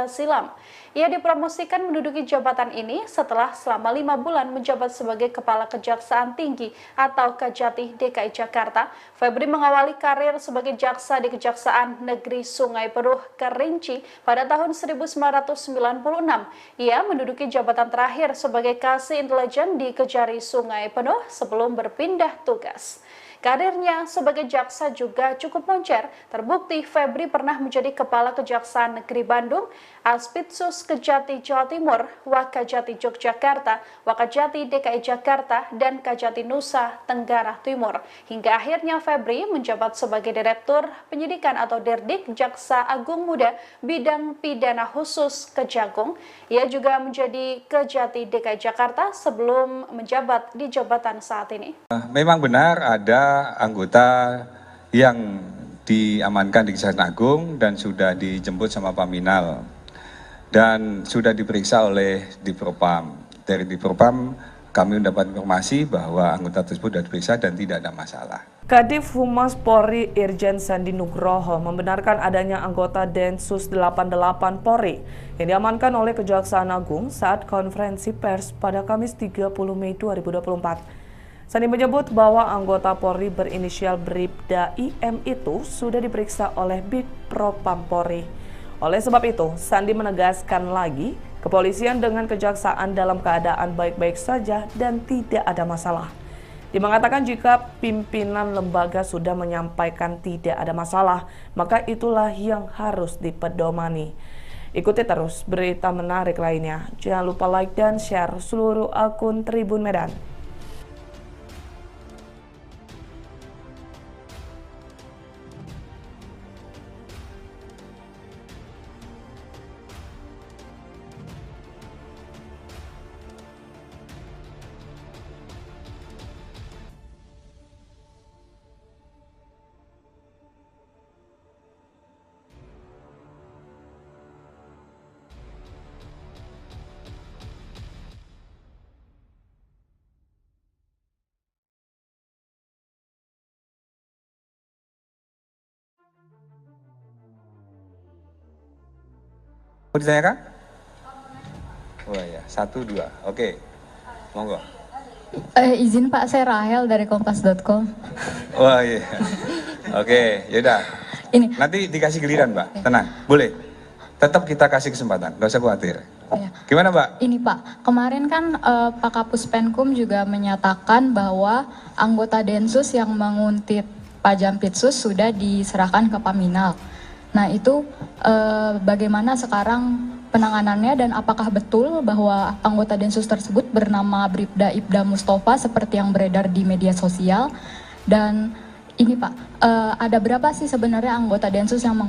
silam. Ia dipromosikan menduduki jabatan ini setelah selama 5 bulan menjabat sebagai Kepala Kejaksaan Tinggi atau Kejati DKI Jakarta. Febri mengawali karir sebagai jaksa di Kejaksaan Negeri Sungai Penuh Kerinci pada tahun 1996. Ia menduduki jabatan terakhir sebagai Kasih Intelijen di Kejari Sungai Penuh sebelum berpindah tugas. Karirnya sebagai jaksa juga cukup moncer. Terbukti Febri pernah menjadi Kepala Kejaksaan Negeri Bandung, Aspitsus Kejati Jawa Timur, Wakajati Yogyakarta, Wakajati DKI Jakarta, dan Kajati Nusa Tenggara Timur. Hingga akhirnya Febri menjabat sebagai Direktur Penyidikan atau Dirdik Jaksa Agung Muda Bidang Pidana Khusus Kejagung. Ia juga menjadi Kejati DKI Jakarta sebelum menjabat di jabatan saat ini. Memang benar ada anggota yang diamankan di Kejaksaan Agung dan sudah dijemput sama Paminal dan sudah diperiksa oleh Dipropam. Dari Dipropam kami mendapat informasi bahwa anggota tersebut sudah diperiksa dan tidak ada masalah. Kadif Humas Polri Irjen Sandi Nugroho membenarkan adanya anggota Densus 88 Polri yang diamankan oleh Kejaksaan Agung saat konferensi pers pada Kamis 30 Mei 2024. Sandi menyebut bahwa anggota Polri berinisial Bribda IM itu sudah diperiksa oleh Bidpropam Polri. Oleh sebab itu, Sandi menegaskan lagi, kepolisian dengan kejaksaan dalam keadaan baik-baik saja dan tidak ada masalah. Dia mengatakan jika pimpinan lembaga sudah menyampaikan tidak ada masalah, maka itulah yang harus dipedomani. Ikuti terus berita menarik lainnya. Jangan lupa like dan share seluruh akun Tribun Medan. Mau ditanyakan? Oh ya, 1, 2. Oke, monggo. Izin Pak, saya Rahel dari kompas.com. Wah iya. Oke, yaudah. Ini. Nanti dikasih giliran, Mbak. Tenang, boleh. Tetap kita kasih kesempatan, nggak usah khawatir. Ya. Gimana, Mbak? Ini Pak, kemarin kan Pak Kapus Penkum juga menyatakan bahwa anggota Densus yang menguntit Pak Jampitsus sudah diserahkan ke Paminal. Nah itu bagaimana sekarang penanganannya dan apakah betul bahwa anggota Densus tersebut bernama Bribda Ibda Mustafa seperti yang beredar di media sosial? Dan ini Pak, ada berapa sih sebenarnya anggota Densus yang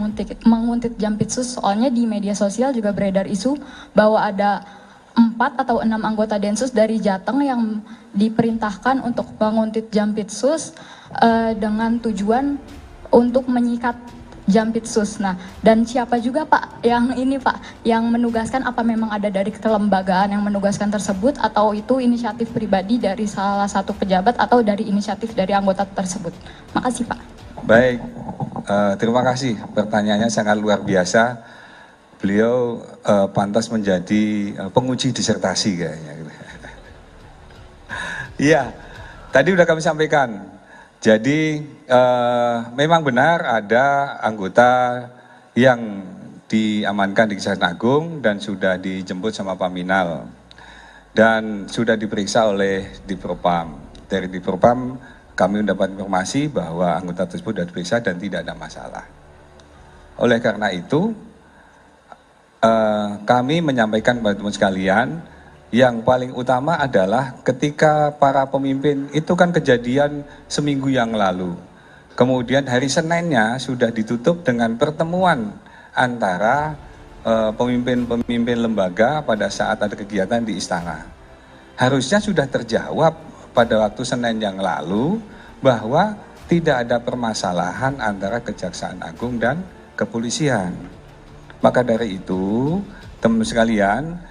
menguntit Jampitsus? Soalnya di media sosial juga beredar isu bahwa ada 4 atau 6 anggota Densus dari Jateng yang diperintahkan untuk menguntit Jampitsus dengan tujuan untuk menyikat Jampitsus. Nah, dan siapa juga Pak yang ini Pak, yang menugaskan, apa memang ada dari kelembagaan yang menugaskan tersebut atau itu inisiatif pribadi dari salah satu pejabat atau dari inisiatif dari anggota tersebut? Makasih Pak. Baik, terima kasih. Pertanyaannya sangat luar biasa. Beliau pantas menjadi penguji disertasi kayaknya. Iya, tadi udah kami sampaikan. Jadi memang benar ada anggota yang diamankan di Kejaksaan Agung dan sudah dijemput sama Paminal dan sudah diperiksa oleh Dipropam. Dari Dipropam kami mendapat informasi bahwa anggota tersebut sudah diperiksa dan tidak ada masalah. Oleh karena itu kami menyampaikan kepada teman sekalian, yang paling utama adalah ketika para pemimpin itu kan kejadian seminggu yang lalu. Kemudian hari Seninnya sudah ditutup dengan pertemuan antara pemimpin-pemimpin lembaga pada saat ada kegiatan di istana. Harusnya sudah terjawab pada waktu Senin yang lalu bahwa tidak ada permasalahan antara Kejaksaan Agung dan kepolisian. Maka dari itu, teman sekalian,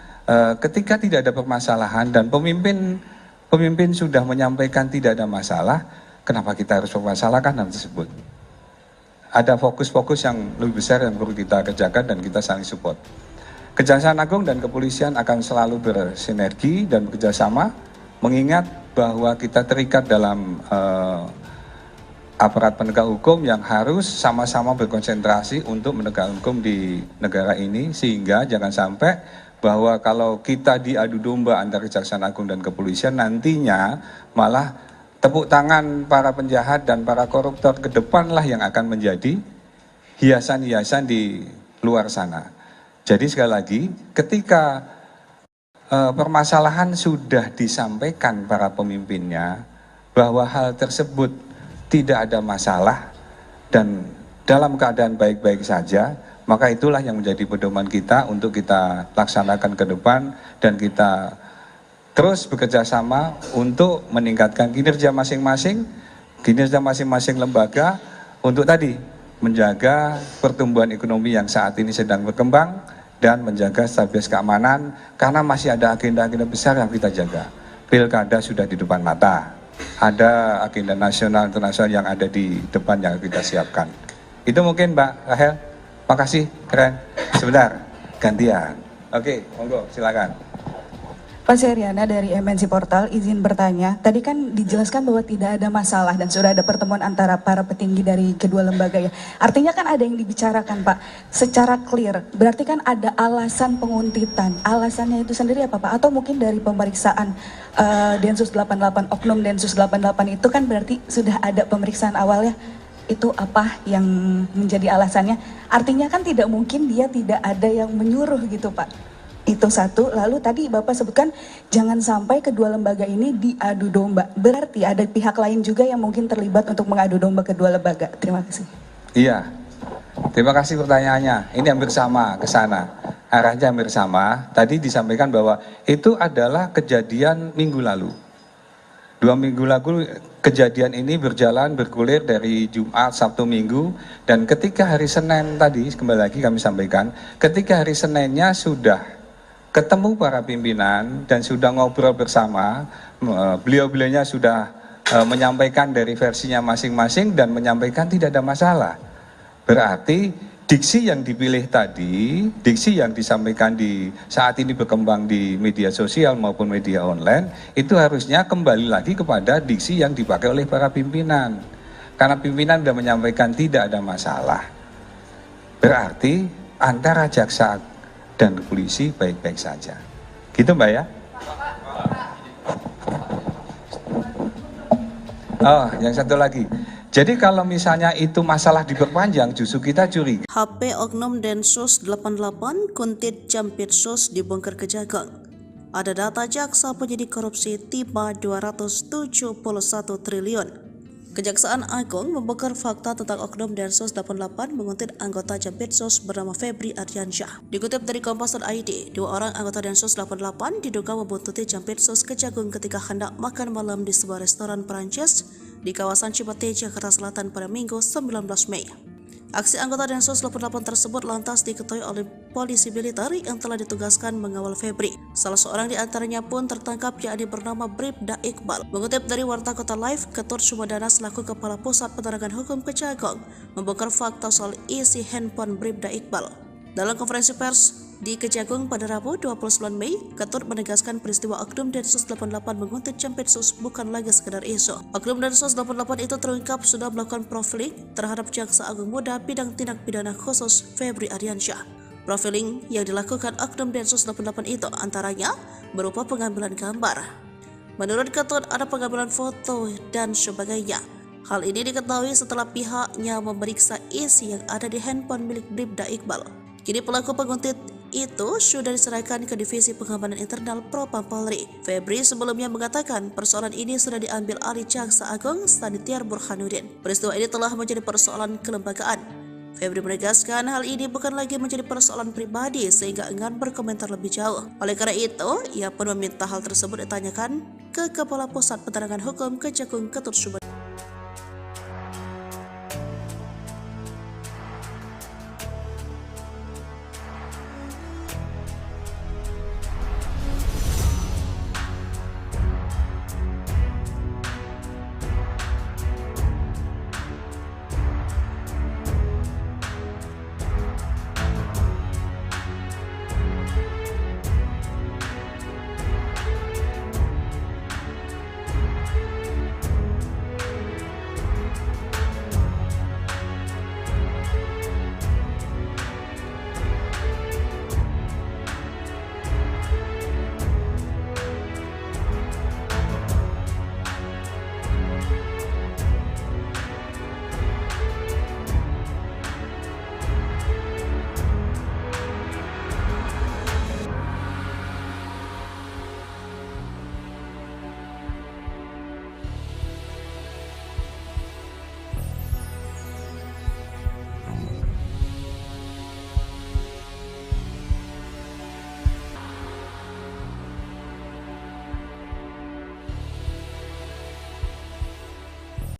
ketika tidak ada permasalahan dan pemimpin sudah menyampaikan tidak ada masalah, kenapa kita harus mempermasalahkan hal tersebut? Ada fokus-fokus yang lebih besar yang perlu kita kerjakan dan kita saling support. Kejaksaan Agung dan kepolisian akan selalu bersinergi dan bekerjasama, mengingat bahwa kita terikat dalam aparat penegak hukum yang harus sama-sama berkonsentrasi untuk menegakkan hukum di negara ini, sehingga jangan sampai bahwa kalau kita diadu domba antara Kejaksaan Agung dan kepolisian, nantinya malah tepuk tangan para penjahat dan para koruptor ke depanlah yang akan menjadi hiasan-hiasan di luar sana. Jadi sekali lagi, ketika permasalahan sudah disampaikan para pemimpinnya bahwa hal tersebut tidak ada masalah dan dalam keadaan baik-baik saja, maka itulah yang menjadi pedoman kita untuk kita laksanakan ke depan dan kita terus bekerja sama untuk meningkatkan kinerja masing-masing lembaga untuk tadi menjaga pertumbuhan ekonomi yang saat ini sedang berkembang dan menjaga stabilitas keamanan, karena masih ada agenda-agenda besar yang kita jaga. Pilkada sudah di depan mata, ada agenda nasional internasional yang ada di depan yang kita siapkan. Itu mungkin Mbak Rahel. Makasih, keren. Sebentar, gantian. Oke, monggo, silakan. Pak Seriana dari MNC Portal, izin bertanya. Tadi kan dijelaskan bahwa tidak ada masalah dan sudah ada pertemuan antara para petinggi dari kedua lembaga ya. Artinya kan ada yang dibicarakan Pak, secara clear. Berarti kan ada alasan penguntitan. Alasannya itu sendiri apa Pak? Atau mungkin dari pemeriksaan Densus 88, Oknum Densus 88 itu kan berarti sudah ada pemeriksaan awalnya. Itu apa yang menjadi alasannya? Artinya kan tidak mungkin dia tidak ada yang menyuruh gitu Pak. Itu satu. Lalu tadi Bapak sebutkan jangan sampai kedua lembaga ini diadu domba. Berarti ada pihak lain juga yang mungkin terlibat untuk mengadu domba kedua lembaga. Terima kasih. Iya, terima kasih pertanyaannya. Ini hampir sama ke sana. Arahnya hampir sama. Tadi disampaikan bahwa itu adalah kejadian minggu lalu. 2 minggu lalu kejadian ini bergulir dari Jumat, Sabtu, Minggu, dan ketika hari Senin tadi, kembali lagi kami sampaikan, ketika hari Seninnya sudah ketemu para pimpinan dan sudah ngobrol bersama, beliau-beliaunya sudah menyampaikan dari versinya masing-masing dan menyampaikan tidak ada masalah. Berarti diksi yang dipilih tadi, diksi yang disampaikan di saat ini berkembang di media sosial maupun media online, itu harusnya kembali lagi kepada diksi yang dipakai oleh para pimpinan. Karena pimpinan sudah menyampaikan tidak ada masalah. Berarti antara jaksa dan polisi baik-baik saja. Gitu Mbak ya? Oh, yang satu lagi. Jadi kalau misalnya itu masalah diperpanjang, justru kita curiga. HP Oknum Densus 88 Kuntit Jampitsus dibongkar Kejagung. Ada data jaksa penyidik korupsi tiba 271 triliun. Kejaksaan Agung membongkar fakta tentang Oknum Densus 88 menguntit anggota Jampitsus bernama Febri Ardiansyah. Dikutip dari Kompas.id, 2 orang anggota Densus 88 diduga membuntuti Jampitsus Kejagung ketika hendak makan malam di sebuah restoran Perancis di kawasan Cipete, Jakarta Selatan pada Minggu 19 Mei. Aksi anggota Densus 88 tersebut lantas diketahui oleh polisi militer yang telah ditugaskan mengawal Febri. Salah seorang di antaranya pun tertangkap, yakni bernama Bribda Iqbal. Mengutip dari Warta Kota Live, Ketut Sumedana selaku Kepala Pusat Penerangan Hukum Kejagung membongkar fakta soal isi handphone Bribda Iqbal. Dalam konferensi pers di Kejagung pada Rabu 29 Mei, Ketut menegaskan peristiwa Oknum Densus 88 menguntit Jampitsus bukan lagi sekedar isu. Oknum Densus 88 itu terungkap sudah melakukan profiling terhadap Jaksa Agung Muda Bidang Tindak Pidana Khusus Febri Ardiansyah. Profiling yang dilakukan Oknum Densus 88 itu antaranya berupa pengambilan gambar. Menurut Ketut ada pengambilan foto dan sebagainya. Hal ini diketahui setelah pihaknya memeriksa isi yang ada di handphone milik Bribda Iqbal. Kini pelaku penguntit itu sudah diserahkan ke Divisi Pengamanan Internal Propam Polri. Febri sebelumnya mengatakan persoalan ini sudah diambil alih Jaksa Agung Sanitiar Burhanuddin. Peristiwa ini telah menjadi persoalan kelembagaan. Febri menegaskan hal ini bukan lagi menjadi persoalan pribadi sehingga enggan berkomentar lebih jauh. Oleh karena itu, ia pun meminta hal tersebut ditanyakan ke Kepala Pusat Penerangan Hukum Kejagung Ketut Sumedana.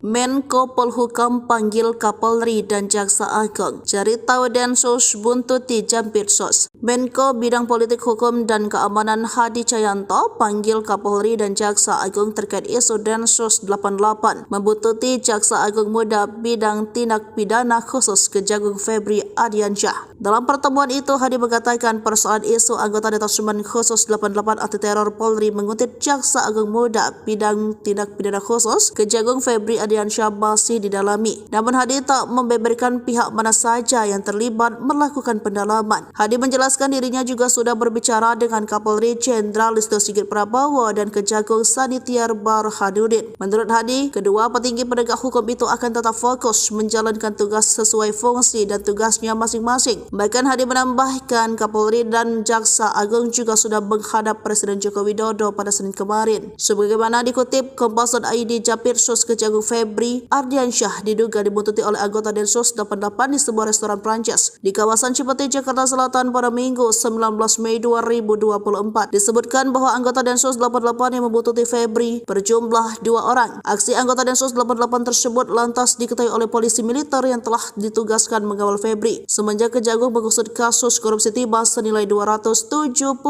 Menko Polhukam panggil Kapolri dan Jaksa Agung. Cari tahu Densus buntuti Jampitsus. Menko Bidang Politik Hukum dan Keamanan Hadi Cahyanto panggil Kapolri dan Jaksa Agung terkait isu Densus 88 membuntuti Jaksa Agung Muda Bidang Tindak Pidana Khusus Kejagung Febri Ardiansyah. Dalam pertemuan itu, Hadi mengatakan persoalan isu anggota Detasemen Khusus 88 Anti Teror Polri menguntit Jaksa Agung Muda Bidang Tindak Pidana Khusus Kejagung Febri Ardiansyah masih didalami. Namun Hadi tak membeberkan pihak mana saja yang terlibat melakukan pendalaman. Hadi menjelaskan dirinya juga sudah berbicara dengan Kapolri Jenderal Listio Sigit Prabowo dan Kejagung Sanitiar Burhanuddin. Menurut Hadi, kedua petinggi penegak hukum itu akan tetap fokus menjalankan tugas sesuai fungsi dan tugasnya masing-masing. Bahkan Hadi menambahkan Kapolri dan Jaksa Agung juga sudah menghadap Presiden Joko Widodo pada Senin kemarin. Sebagaimana dikutip Kompas.id, Jampitsus Kejagung Febri Ardiansyah diduga dibuntuti oleh anggota Densus 88 di sebuah restoran Prancis di kawasan Cipete, Jakarta Selatan pada Minggu 19 Mei 2024. Disebutkan bahwa anggota Densus 88 yang membuntuti Febri berjumlah 2 orang. Aksi anggota Densus 88 tersebut lantas diketahui oleh polisi militer yang telah ditugaskan mengawal Febri semenjak Kejagung mengusut kasus korupsi timah senilai 271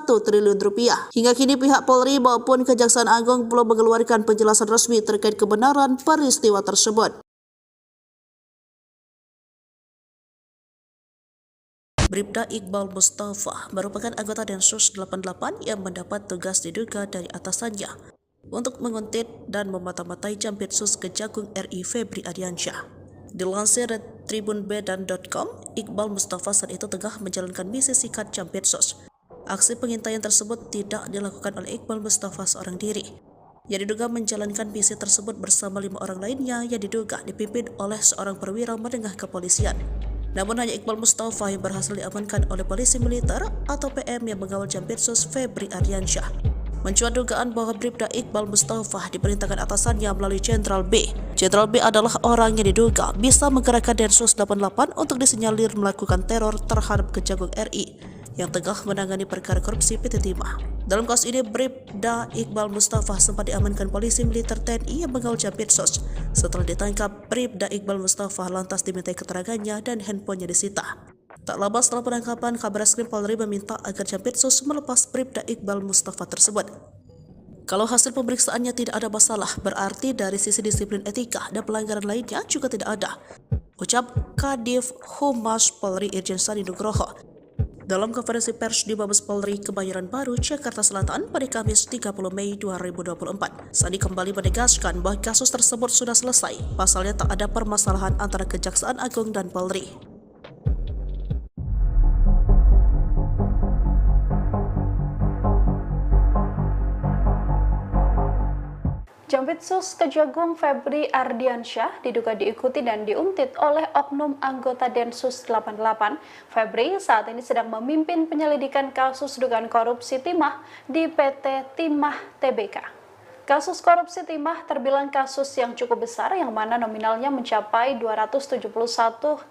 triliun rupiah. Hingga kini pihak Polri maupun Kejaksaan Agung belum mengeluarkan penjelasan resmi terkait kebenaran peristiwa tersebut. Bribda Iqbal Mustafa merupakan anggota Densus 88 yang mendapat tugas diduga dari atasannya untuk menguntit dan memata-matai Jampitsus Kejagung RI Febri Ardiansyah. Dilansir dari tribunbedan.com, Iqbal Mustafa saat itu tengah menjalankan misi sikat Jampitsus. Aksi pengintaian tersebut tidak dilakukan oleh Iqbal Mustafa seorang diri. Yang diduga menjalankan misi tersebut bersama 5 orang lainnya yang diduga dipimpin oleh seorang perwira menengah kepolisian. Namun hanya Iqbal Mustafa yang berhasil diamankan oleh polisi militer atau PM yang mengawal Jampitsus Febri Ardiansyah. Mencuat dugaan bahwa Bribda Iqbal Mustafa diperintahkan atasannya melalui Jenderal B. Jenderal B adalah orang yang diduga bisa menggerakkan Densus 88 untuk disinyalir melakukan teror terhadap Kejagung RI yang tengah menangani perkara korupsi PT Timah. Dalam kasus ini, Bribda Iqbal Mustafa sempat diamankan polisi militer TNI yang mengawal Jampitsus. Setelah ditangkap, Bribda Iqbal Mustafa lantas dimintai keterangannya dan handphonenya disita. Tak lama setelah penangkapan, Kabareskrim Polri meminta agar Jampitsus melepas Bribda Iqbal Mustafa tersebut. Kalau hasil pemeriksaannya tidak ada masalah, berarti dari sisi disiplin etika dan pelanggaran lainnya juga tidak ada, ucap Kadif Humas Polri Irjen Sandi Nugroho dalam konferensi pers di Mabes Polri Kebayoran Baru, Jakarta Selatan pada Kamis 30 Mei 2024. Sandi kembali menegaskan bahwa kasus tersebut sudah selesai, pasalnya tak ada permasalahan antara Kejaksaan Agung dan Polri. Jampitsus Kejagung Febri Ardiansyah diduga diikuti dan diuntit oleh oknum anggota Densus 88. Febri saat ini sedang memimpin penyelidikan kasus dugaan korupsi timah di PT Timah Tbk. Kasus korupsi timah terbilang kasus yang cukup besar yang mana nominalnya mencapai 271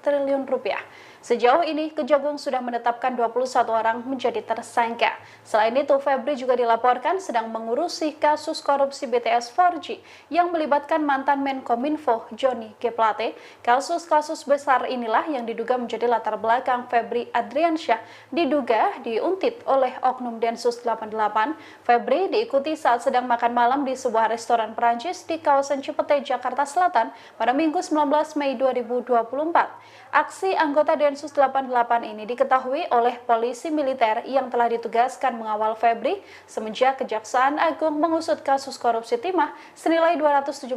triliun rupiah. Sejauh ini, Kejagung sudah menetapkan 21 orang menjadi tersangka. Selain itu, Febri juga dilaporkan sedang mengurusi kasus korupsi BTS 4G yang melibatkan mantan Menkominfo Johnny G. Plate. Kasus-kasus besar inilah yang diduga menjadi latar belakang Febri Ardiansyah diduga diuntit oleh oknum Densus 88. Febri diikuti saat sedang makan malam di sebuah restoran Perancis di kawasan Cipete, Jakarta Selatan pada Minggu 19 Mei 2024. Aksi anggota Densus 88 ini diketahui oleh polisi militer yang telah ditugaskan mengawal Febri semenjak Kejaksaan Agung mengusut kasus korupsi timah senilai 271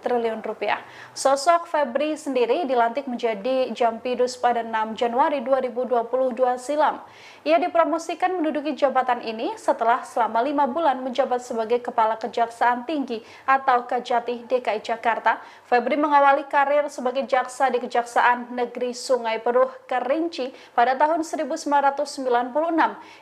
triliun rupiah. Sosok Febri sendiri dilantik menjadi Jampidus pada 6 Januari 2022 silam. Ia dipromosikan menduduki jabatan ini setelah selama 5 bulan menjabat sebagai Kepala Kejaksaan Tinggi atau Kejati DKI Jakarta. Febri mengawali karir sebagai jaksa di Kejaksaan Negeri Sungai Penuh Kerinci pada tahun 1996.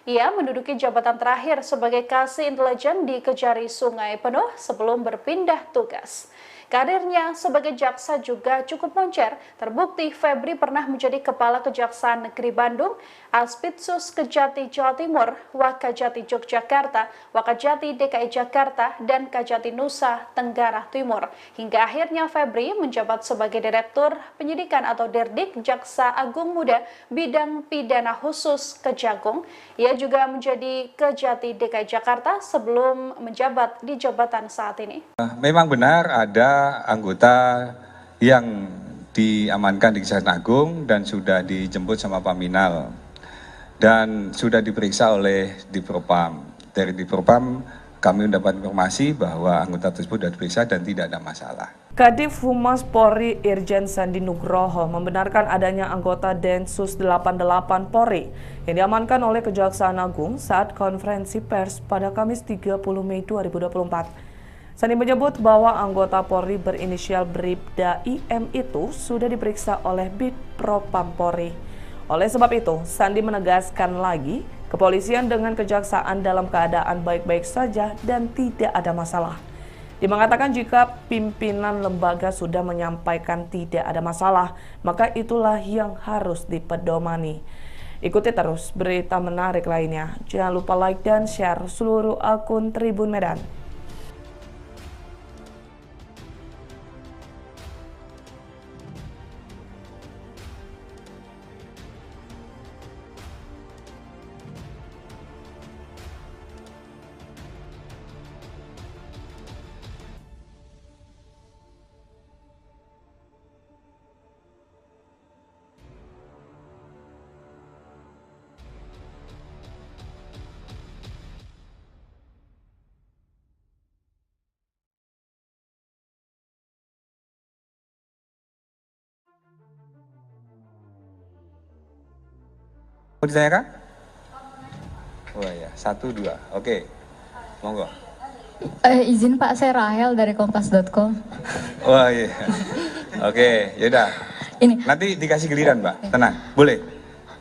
Ia menduduki jabatan terakhir sebagai Kasih Intelijen di Kejari Sungai Penuh sebelum berpindah tugas. Karirnya sebagai jaksa juga cukup moncer. Terbukti Febri pernah menjadi Kepala Kejaksaan Negeri Bandung, Aspitsus Kejati Jawa Timur, Wakajati Yogyakarta, Wakajati DKI Jakarta, dan Kajati Nusa Tenggara Timur. Hingga akhirnya Febri menjabat sebagai Direktur Penyidikan atau Derdik Jaksa Agung Muda Bidang Pidana Khusus Kejagung. Ia juga menjadi Kejati DKI Jakarta sebelum menjabat di jabatan saat ini. Memang benar ada anggota yang diamankan di Kejaksaan Agung dan sudah dijemput sama Paminal dan sudah diperiksa oleh Dipropam. Dari Dipropam kami mendapat informasi bahwa anggota tersebut sudah diperiksa dan tidak ada masalah. Kadif Humas Polri Irjen Sandi Nugroho membenarkan adanya anggota Densus 88 Polri yang diamankan oleh Kejaksaan Agung saat konferensi pers pada Kamis 30 Mei 2024. Sandi menyebut bahwa anggota Polri berinisial Bribda IM itu sudah diperiksa oleh Bitpropam Polri. Oleh sebab itu, Sandi menegaskan lagi, kepolisian dengan kejaksaan dalam keadaan baik-baik saja dan tidak ada masalah. Dia mengatakan jika pimpinan lembaga sudah menyampaikan tidak ada masalah, maka itulah yang harus dipedomani. Ikuti terus berita menarik lainnya. Jangan lupa like dan share seluruh akun Tribun Medan. Mau ditanyakan? Oh ya, 1, 2. Oke, monggo. Izin Pak, saya Rahel dari kompas.com. Oh iya. Oke, yaudah. Ini. Nanti dikasih giliran, Mbak. Tenang, boleh.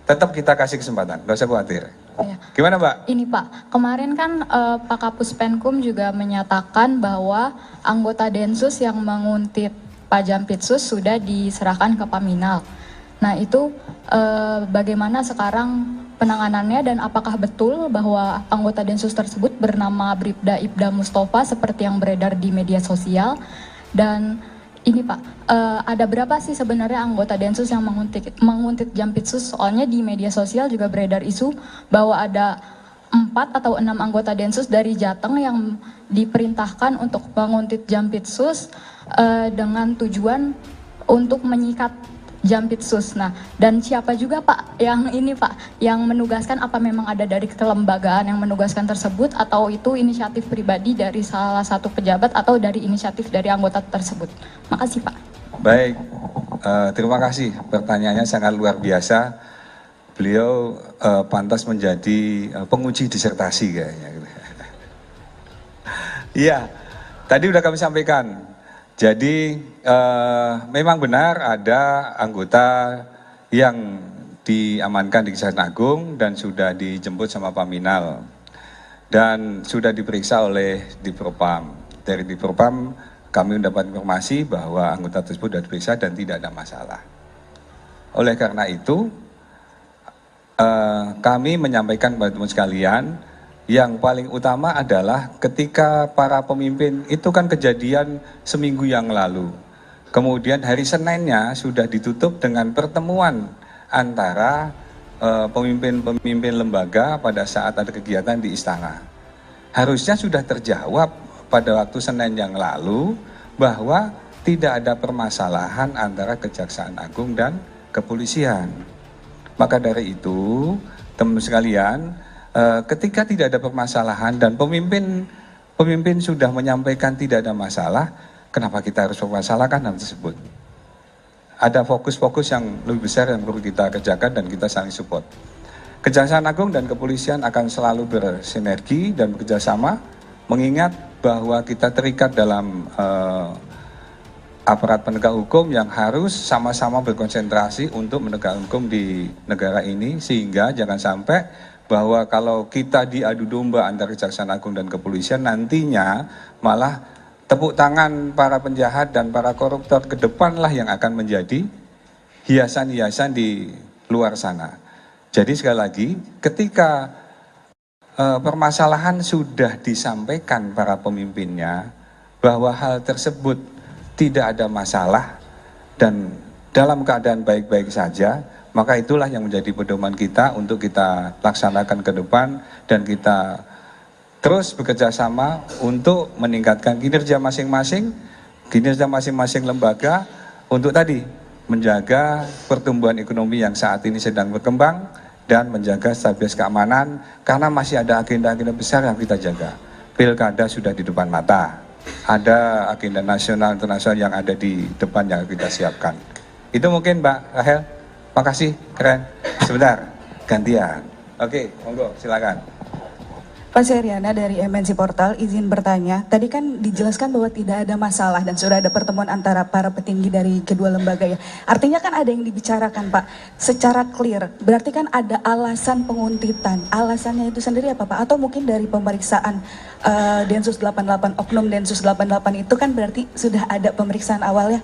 Tetap kita kasih kesempatan, nggak usah khawatir. Ya. Gimana, Mbak? Ini Pak, kemarin kan Pak Kapus Penkum juga menyatakan bahwa anggota Densus yang menguntit Pak Jampitsus sudah diserahkan ke Paminal. Nah itu bagaimana sekarang penanganannya dan apakah betul bahwa anggota Densus tersebut bernama Bribda Ibda Mustafa seperti yang beredar di media sosial? Dan ini Pak, ada berapa sih sebenarnya anggota Densus yang menguntit Jampitsus? Soalnya di media sosial juga beredar isu bahwa ada 4 atau 6 anggota Densus dari Jateng yang diperintahkan untuk menguntit Jampitsus dengan tujuan untuk menyikat Jampitsus. Nah, dan siapa juga Pak yang ini Pak, yang menugaskan, apa memang ada dari kelembagaan yang menugaskan tersebut atau itu inisiatif pribadi dari salah satu pejabat atau dari inisiatif dari anggota tersebut? Makasih Pak. Baik, terima kasih. Pertanyaannya sangat luar biasa. Beliau pantas menjadi penguji disertasi kayaknya. Iya, tadi udah kami sampaikan. Jadi memang benar ada anggota yang diamankan di Kejaksaan Agung dan sudah dijemput sama Paminal dan sudah diperiksa oleh Divpropam. Dari Divpropam kami mendapat informasi bahwa anggota tersebut sudah diperiksa dan tidak ada masalah. Oleh karena itu kami menyampaikan kepada teman sekalian, yang paling utama adalah ketika para pemimpin, itu kan kejadian seminggu yang lalu. Kemudian hari Seninnya sudah ditutup dengan pertemuan antara pemimpin-pemimpin lembaga pada saat ada kegiatan di istana. Harusnya sudah terjawab pada waktu Senin yang lalu bahwa tidak ada permasalahan antara Kejaksaan Agung dan kepolisian. Maka dari itu, teman sekalian, ketika tidak ada permasalahan dan pemimpin sudah menyampaikan tidak ada masalah, kenapa kita harus mempermasalahkan hal tersebut? Ada fokus-fokus yang lebih besar yang perlu kita kerjakan dan kita saling support. Kejaksaan Agung dan kepolisian akan selalu bersinergi dan bekerjasama, mengingat bahwa kita terikat dalam aparat penegak hukum yang harus sama-sama berkonsentrasi untuk menegakkan hukum di negara ini, sehingga jangan sampai bahwa kalau kita diadu domba antara Kejaksaan Agung dan kepolisian, nantinya malah tepuk tangan para penjahat dan para koruptor ke depanlah yang akan menjadi hiasan-hiasan di luar sana. Jadi sekali lagi, ketika permasalahan sudah disampaikan para pemimpinnya bahwa hal tersebut tidak ada masalah dan dalam keadaan baik-baik saja, maka itulah yang menjadi pedoman kita untuk kita laksanakan ke depan dan kita terus bekerja sama untuk meningkatkan kinerja masing-masing lembaga untuk tadi menjaga pertumbuhan ekonomi yang saat ini sedang berkembang dan menjaga stabilitas keamanan, karena masih ada agenda-agenda besar yang kita jaga. Pilkada sudah di depan mata, ada agenda nasional internasional yang ada di depan yang kita siapkan. Itu mungkin Mbak Rahel. Makasih, keren. Sebentar, gantian. Oke, monggo, silakan. Pak Seriana dari MNC Portal, izin bertanya. Tadi kan dijelaskan bahwa tidak ada masalah dan sudah ada pertemuan antara para petinggi dari kedua lembaga ya. Artinya kan ada yang dibicarakan Pak, secara clear. Berarti kan ada alasan penguntitan. Alasannya itu sendiri apa Pak? Atau mungkin dari pemeriksaan Densus 88, Oknum Densus 88 itu kan berarti sudah ada pemeriksaan awalnya.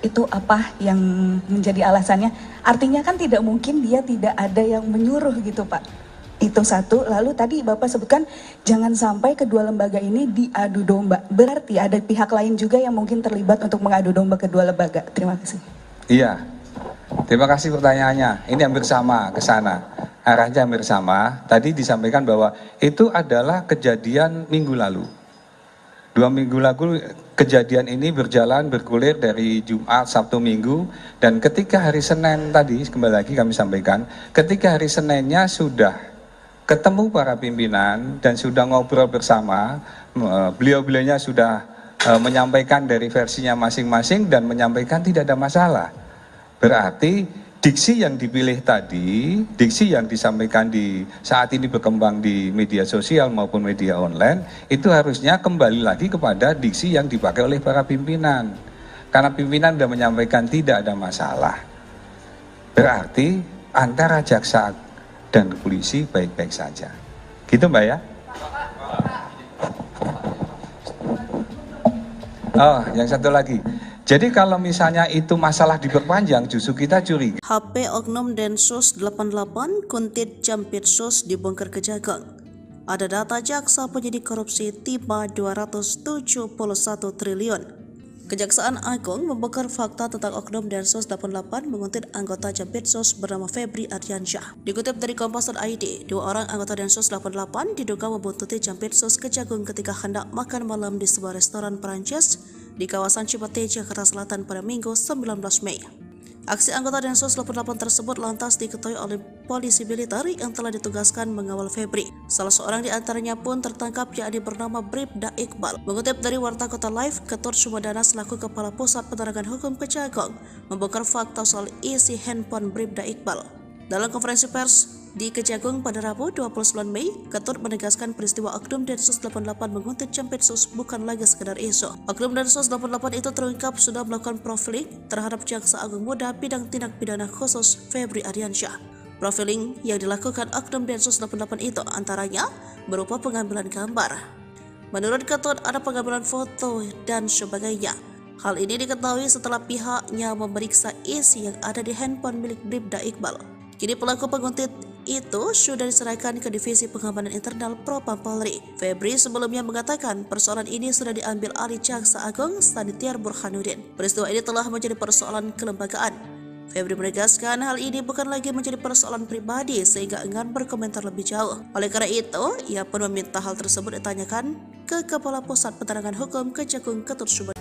Itu apa yang menjadi alasannya? Artinya kan tidak mungkin dia tidak ada yang menyuruh gitu Pak. Itu satu. Lalu tadi Bapak sebutkan jangan sampai kedua lembaga ini diadu domba. Berarti ada pihak lain juga yang mungkin terlibat untuk mengadu domba kedua lembaga. Terima kasih. Iya, terima kasih pertanyaannya. Ini hampir sama ke sana. Arahnya hampir sama. Tadi disampaikan bahwa itu adalah kejadian minggu lalu. 2 minggu lalu kejadian ini bergulir dari Jumat, Sabtu, Minggu, dan ketika hari Senin tadi, kembali lagi kami sampaikan, ketika hari Seninnya sudah ketemu para pimpinan dan sudah ngobrol bersama, beliau-beliaunya sudah menyampaikan dari versinya masing-masing dan menyampaikan tidak ada masalah. Berarti diksi yang dipilih tadi, diksi yang disampaikan di saat ini berkembang di media sosial maupun media online, itu harusnya kembali lagi kepada diksi yang dipakai oleh para pimpinan. Karena pimpinan sudah menyampaikan tidak ada masalah. Berarti antara jaksa dan polisi baik-baik saja. Gitu Mbak ya? Oh, yang satu lagi. Jadi kalau misalnya itu masalah diperpanjang, justru kita curiga. HP Oknum Densus 88 Kuntit Jampitsus dibongkar Kejagung. Ada data jaksa penyidik korupsi tiba 271 triliun. Kejaksaan Agung membongkar fakta tentang Oknum Densus 88 menguntit anggota Jampitsus bernama Febri Ardiansyah. Dikutip dari Kompas.id, 2 orang anggota Densus 88 diduga membuntuti Jampitsus Kejagung ketika hendak makan malam di sebuah restoran Perancis di kawasan Cipete, Jakarta Selatan pada Minggu 19 Mei. Aksi anggota Densus 88 tersebut lantas diketahui oleh polisi militer yang telah ditugaskan mengawal Febri. Salah seorang di antaranya pun tertangkap, yakni bernama Bribda Iqbal. Mengutip dari Warta Kota Live, Ketut Sumedana selaku Kepala Pusat Penerangan Hukum Kejagung membongkar fakta soal isi handphone Bribda Iqbal. Dalam konferensi pers di Kejagung pada Rabu 29 Mei, Ketut menegaskan peristiwa Oknum Densus 88 menguntit Jampitsus bukan lagi sekedar isu. Oknum Densus 88 itu terungkap sudah melakukan profiling terhadap Jaksa Agung Muda Bidang Tindak Pidana Khusus Febri Ardiansyah. Profiling yang dilakukan Oknum Densus 88 itu antaranya berupa pengambilan gambar. Menurut Ketut, ada pengambilan foto dan sebagainya. Hal ini diketahui setelah pihaknya memeriksa isi yang ada di handphone milik Bribda Iqbal. Kini pelaku penguntit itu sudah diserahkan ke Divisi Pengamanan Internal Propam Polri. Febri sebelumnya mengatakan persoalan ini sudah diambil alih Jaksa Agung Sanitiar Burhanuddin. Peristiwa ini telah menjadi persoalan kelembagaan. Febri menegaskan hal ini bukan lagi menjadi persoalan pribadi sehingga enggan berkomentar lebih jauh. Oleh karena itu, ia pun meminta hal tersebut ditanyakan ke Kepala Pusat Penerangan Hukum Kejagung Ketut Sumedana.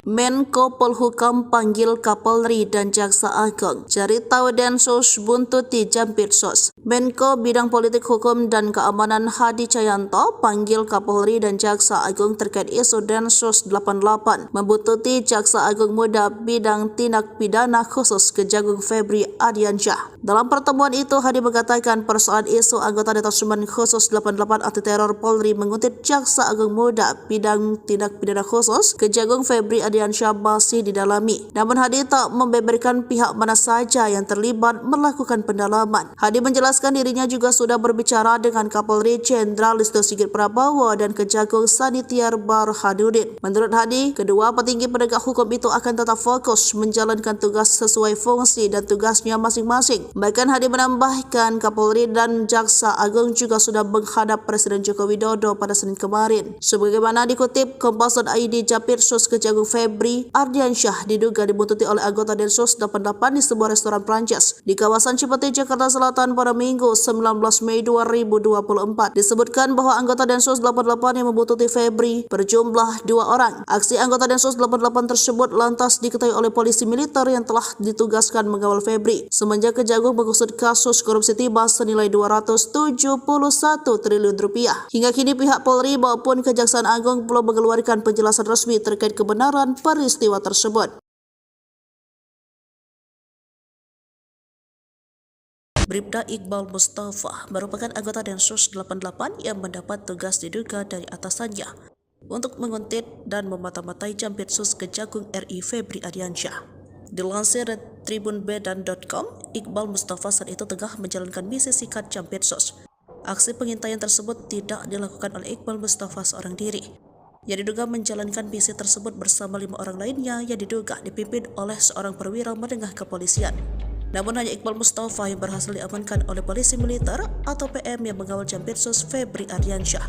Menko Polhukam panggil Kapolri dan Jaksa Agung. Cari tahu Densus buntuti Jampitsus. Menko Bidang Politik Hukum dan Keamanan Hadi Cahyanto panggil Kapolri dan Jaksa Agung terkait isu Densus 88 membuntuti Jaksa Agung Muda Bidang Tindak Pidana Khusus Kejagung Febri Ardiansyah. Dalam pertemuan itu, Hadi mengatakan persoalan isu anggota Detasemen Khusus 88 Anti Teror Polri menguntit Jaksa Agung Muda Bidang Tindak Pidana Khusus Kejagung Febri Ardiansyah masih didalami. Namun Hadi tak membeberkan pihak mana saja yang terlibat melakukan pendalaman. Hadi menjelaskan dirinya juga sudah berbicara dengan Kapolri Jenderal Listio Sigit Prabowo dan Kejagung Sanitiar Burhanuddin. Menurut Hadi, kedua petinggi penegak hukum itu akan tetap fokus menjalankan tugas sesuai fungsi dan tugasnya masing-masing. Bahkan Hadi menambahkan Kapolri dan Jaksa Agung juga sudah menghadap Presiden Joko Widodo pada Senin kemarin. Sebagaimana dikutip Kompas.id, Jampitsus Kejagung Febri Ardiansyah diduga dibuntuti oleh anggota Densus 88 di sebuah restoran Prancis di kawasan Cipete, Jakarta Selatan pada Minggu 19 Mei 2024. Disebutkan bahwa anggota Densus 88 yang membuntuti Febri berjumlah 2 orang. Aksi anggota Densus 88 tersebut lantas diketahui oleh polisi militer yang telah ditugaskan mengawal Febri semenjak Kejagung mengusut kasus korupsi timah senilai 271 triliun rupiah. Hingga kini pihak Polri maupun Kejaksaan Agung belum mengeluarkan penjelasan resmi terkait kebenaran peristiwa tersebut. Bribda Iqbal Mustafa merupakan anggota Densus 88 yang mendapat tugas diduga dari atasannya untuk menguntit dan memata-matai Jampitsus Kejagung RI Febri Ardiansyah. Dilansir dari tribunbedan.com, Iqbal Mustafa saat itu tengah menjalankan misi sikat Jampitsus. Aksi pengintaian tersebut tidak dilakukan oleh Iqbal Mustafa seorang diri. Yang diduga menjalankan misi tersebut bersama 5 orang lainnya yang diduga dipimpin oleh seorang perwira menengah kepolisian. Namun hanya Iqbal Mustafa yang berhasil diamankan oleh polisi militer atau PM yang mengawal Jampitsus Febri Ardiansyah.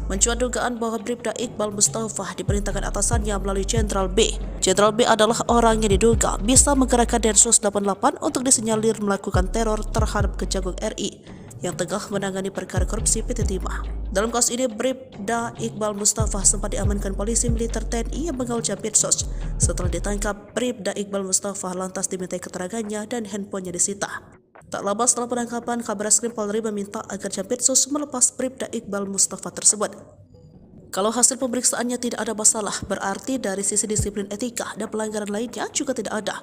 Mencuat dugaan bahwa Bribda Iqbal Mustafa diperintahkan atasannya melalui Jenderal B. Jenderal B adalah orang yang diduga bisa menggerakkan Densus 88 untuk disinyalir melakukan teror terhadap Kejagung RI yang tengah menangani perkara korupsi PT Timah. Dalam kasus ini, Bribda Iqbal Mustafa sempat diamankan polisi militer TNI yang mengawal Jampitsus. Setelah ditangkap, Bribda Iqbal Mustafa lantas dimintai keterangannya dan handphonenya disita. Tak lama setelah penangkapan, Kabareskrim Polri meminta agar Jampitsus melepas Bribda Iqbal Mustafa tersebut. Kalau hasil pemeriksaannya tidak ada masalah, berarti dari sisi disiplin etika dan pelanggaran lainnya juga tidak ada,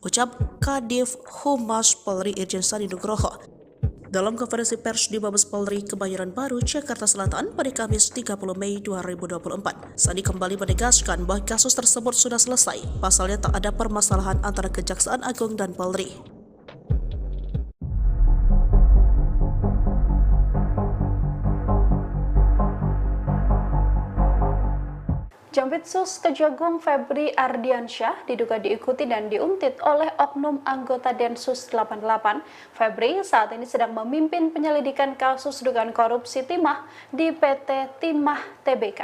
ucap Kadif Humas Polri Irjen Sandi Nugroho dalam konferensi pers di Mabes Polri Kebayoran Baru, Jakarta Selatan pada Kamis 30 Mei 2024. Sandi kembali menegaskan bahwa kasus tersebut sudah selesai, pasalnya tak ada permasalahan antara Kejaksaan Agung dan Polri. Jampitsus Kejagung Febri Ardiansyah diduga diikuti dan diuntit oleh oknum anggota Densus 88. Febri saat ini sedang memimpin penyelidikan kasus dugaan korupsi timah di PT Timah Tbk.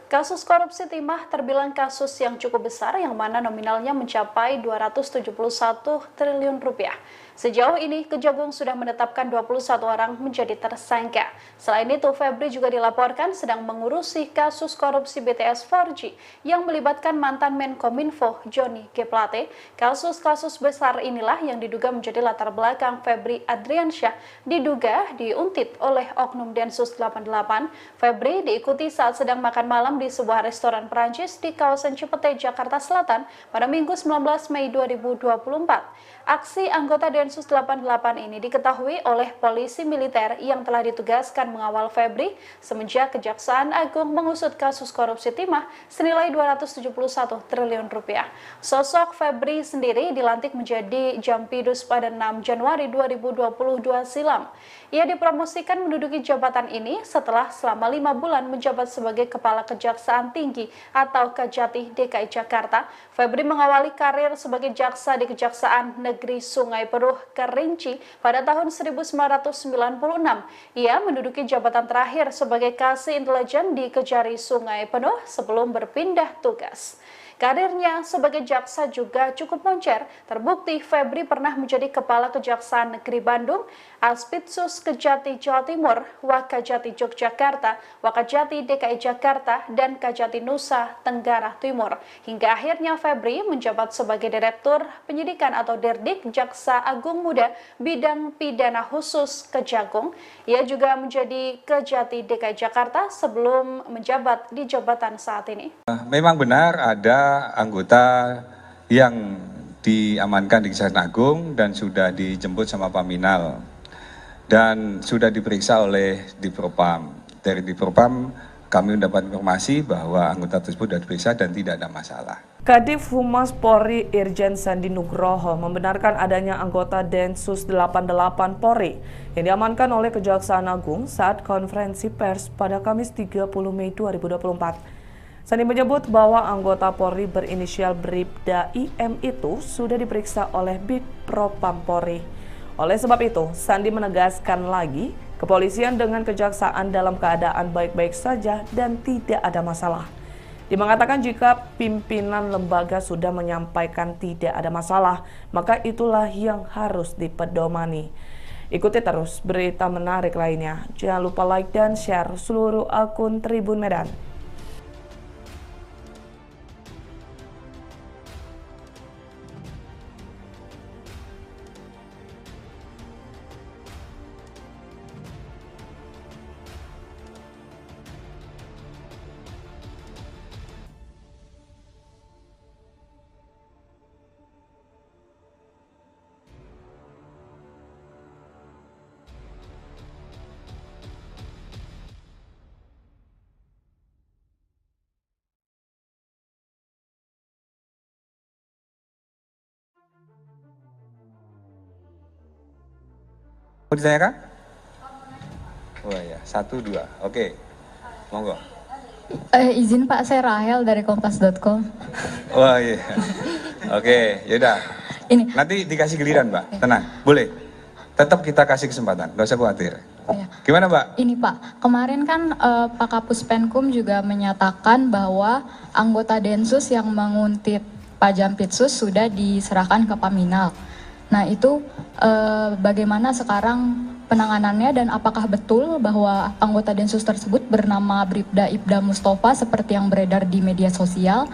Kasus korupsi timah terbilang kasus yang cukup besar yang mana nominalnya mencapai 271 triliun rupiah. Sejauh ini, Kejagung sudah menetapkan 21 orang menjadi tersangka. Selain itu, Febri juga dilaporkan sedang mengurusi kasus korupsi BTS 4G yang melibatkan mantan Menkominfo Johnny G. Plate. Kasus-kasus besar inilah yang diduga menjadi latar belakang Febri Ardiansyah diduga diuntit oleh oknum Densus 88. Febri diikuti saat sedang makan malam di sebuah restoran Perancis di kawasan Cipete, Jakarta Selatan pada Minggu 19 Mei 2024. Aksi anggota Densus 88 ini diketahui oleh polisi militer yang telah ditugaskan mengawal Febri semenjak Kejaksaan Agung mengusut kasus korupsi timah senilai 271 triliun rupiah. Sosok Febri sendiri dilantik menjadi Jampidus pada 6 Januari 2022 silam. Ia dipromosikan menduduki jabatan ini setelah selama 5 bulan menjabat sebagai Kepala Kejaksaan Tinggi atau Kejati DKI Jakarta. Febri mengawali karir sebagai jaksa di Kejaksaan Negeri Sungai Penuh Kerinci pada tahun 1996. Ia menduduki jabatan terakhir sebagai Kasih Intelijen di Kejari Sungai Penuh sebelum berpindah tugas. Karirnya sebagai jaksa juga cukup moncer. Terbukti Febri pernah menjadi Kepala Kejaksaan Negeri Bandung, Aspitsus Kejati Jawa Timur, Wakajati Yogyakarta, Wakajati DKI Jakarta, dan Kajati Nusa Tenggara Timur. Hingga akhirnya Febri menjabat sebagai Direktur Penyidikan atau Dirdik Jaksa Agung Muda Bidang Pidana Khusus Kejagung. Ia juga menjadi Kejati DKI Jakarta sebelum menjabat di jabatan saat ini. Memang benar ada anggota yang diamankan di Kejaksaan Agung dan sudah dijemput sama Paminal dan sudah diperiksa oleh Dipropam. Dari Dipropam kami mendapat informasi bahwa anggota tersebut sudah diperiksa dan tidak ada masalah. Kadif Humas Polri Irjen Sandi Nugroho membenarkan adanya anggota Densus 88 Polri yang diamankan oleh Kejaksaan Agung saat konferensi pers pada Kamis 30 Mei 2024. Sandi menyebut bahwa anggota Polri berinisial Bribda IM itu sudah diperiksa oleh Bidpropam Polri. Oleh sebab itu, Sandi menegaskan lagi, kepolisian dengan kejaksaan dalam keadaan baik-baik saja dan tidak ada masalah. Dia mengatakan jika pimpinan lembaga sudah menyampaikan tidak ada masalah, maka itulah yang harus dipedomani. Ikuti terus berita menarik lainnya. Jangan lupa like dan share seluruh akun Tribun Medan. Mau ditanyakan? Oh ya, 1, 2. Oke, monggo. Izin Pak, saya Rahel dari kompas.com. Oh iya. Oke, yaudah. Ini, Nanti dikasih giliran, Mbak. Tenang, boleh. Tetap kita kasih kesempatan, nggak usah khawatir. ya. Gimana, Mbak? Ini Pak, kemarin kan Pak Kapus Penkum juga menyatakan bahwa anggota Densus yang menguntit Pak Jampitsus sudah diserahkan ke Paminal. Nah itu bagaimana sekarang penanganannya dan apakah betul bahwa anggota Densus tersebut bernama Bribda Ibda Mustafa seperti yang beredar di media sosial?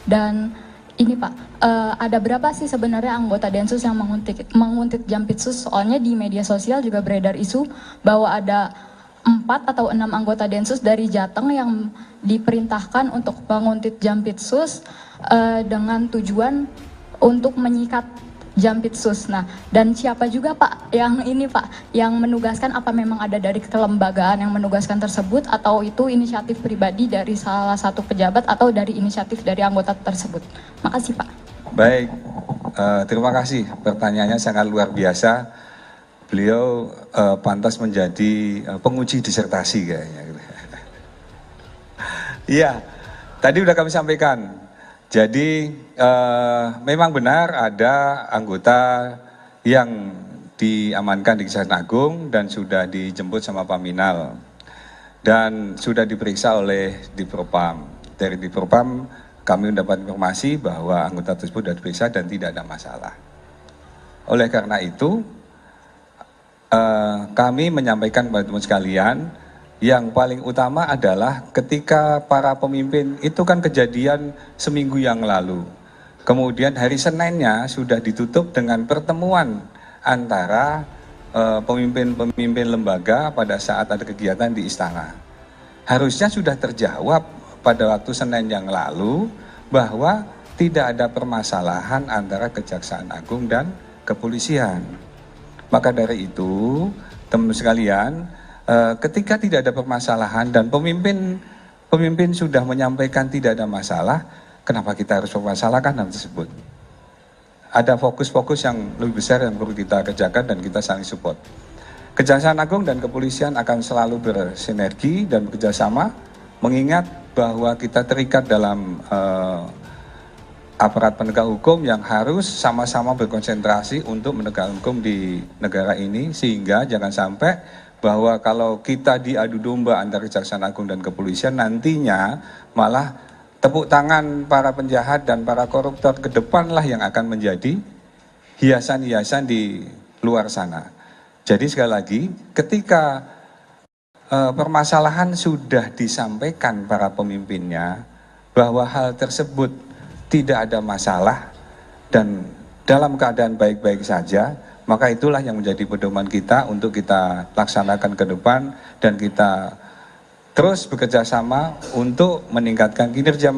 Dan ini Pak, ada berapa sih sebenarnya anggota Densus yang menguntit Jampitsus? Soalnya di media sosial juga beredar isu bahwa ada 4 atau 6 anggota Densus dari Jateng yang diperintahkan untuk menguntit Jampitsus dengan tujuan untuk menyikat Jampitsus. Nah, dan siapa juga Pak yang ini Pak, yang menugaskan, apa memang ada dari kelembagaan yang menugaskan tersebut atau itu inisiatif pribadi dari salah satu pejabat atau dari inisiatif dari anggota tersebut? Makasih Pak. Baik, terima kasih. Pertanyaannya sangat luar biasa. Beliau pantas menjadi penguji disertasi kayaknya. Iya, tadi udah kami sampaikan. Jadi memang benar ada anggota yang diamankan di Kejaksaan Agung dan sudah dijemput sama Paminal dan sudah diperiksa oleh Dipropam. Dari Dipropam kami mendapat informasi bahwa anggota tersebut sudah diperiksa dan tidak ada masalah. Oleh karena itu kami menyampaikan kepada teman sekalian, yang paling utama adalah ketika para pemimpin itu kan kejadian seminggu yang lalu. Kemudian hari Seninnya sudah ditutup dengan pertemuan antara pemimpin-pemimpin lembaga pada saat ada kegiatan di istana. Harusnya sudah terjawab pada waktu Senin yang lalu bahwa tidak ada permasalahan antara Kejaksaan Agung dan kepolisian. Maka dari itu, teman sekalian, ketika tidak ada permasalahan dan pemimpin sudah menyampaikan tidak ada masalah, kenapa kita harus mempermasalahkan hal tersebut? Ada fokus-fokus yang lebih besar yang perlu kita kerjakan dan kita saling support. Kejaksaan Agung dan kepolisian akan selalu bersinergi dan bekerjasama, mengingat bahwa kita terikat dalam aparat penegak hukum yang harus sama-sama berkonsentrasi untuk menegakkan hukum di negara ini, sehingga jangan sampai bahwa kalau kita diadu domba antara Kejaksaan Agung dan kepolisian, nantinya malah tepuk tangan para penjahat dan para koruptor ke depanlah yang akan menjadi hiasan-hiasan di luar sana. Jadi sekali lagi, ketika permasalahan sudah disampaikan para pemimpinnya bahwa hal tersebut tidak ada masalah dan dalam keadaan baik-baik saja, maka itulah yang menjadi pedoman kita untuk kita laksanakan ke depan dan kita terus bekerja sama untuk meningkatkan kinerja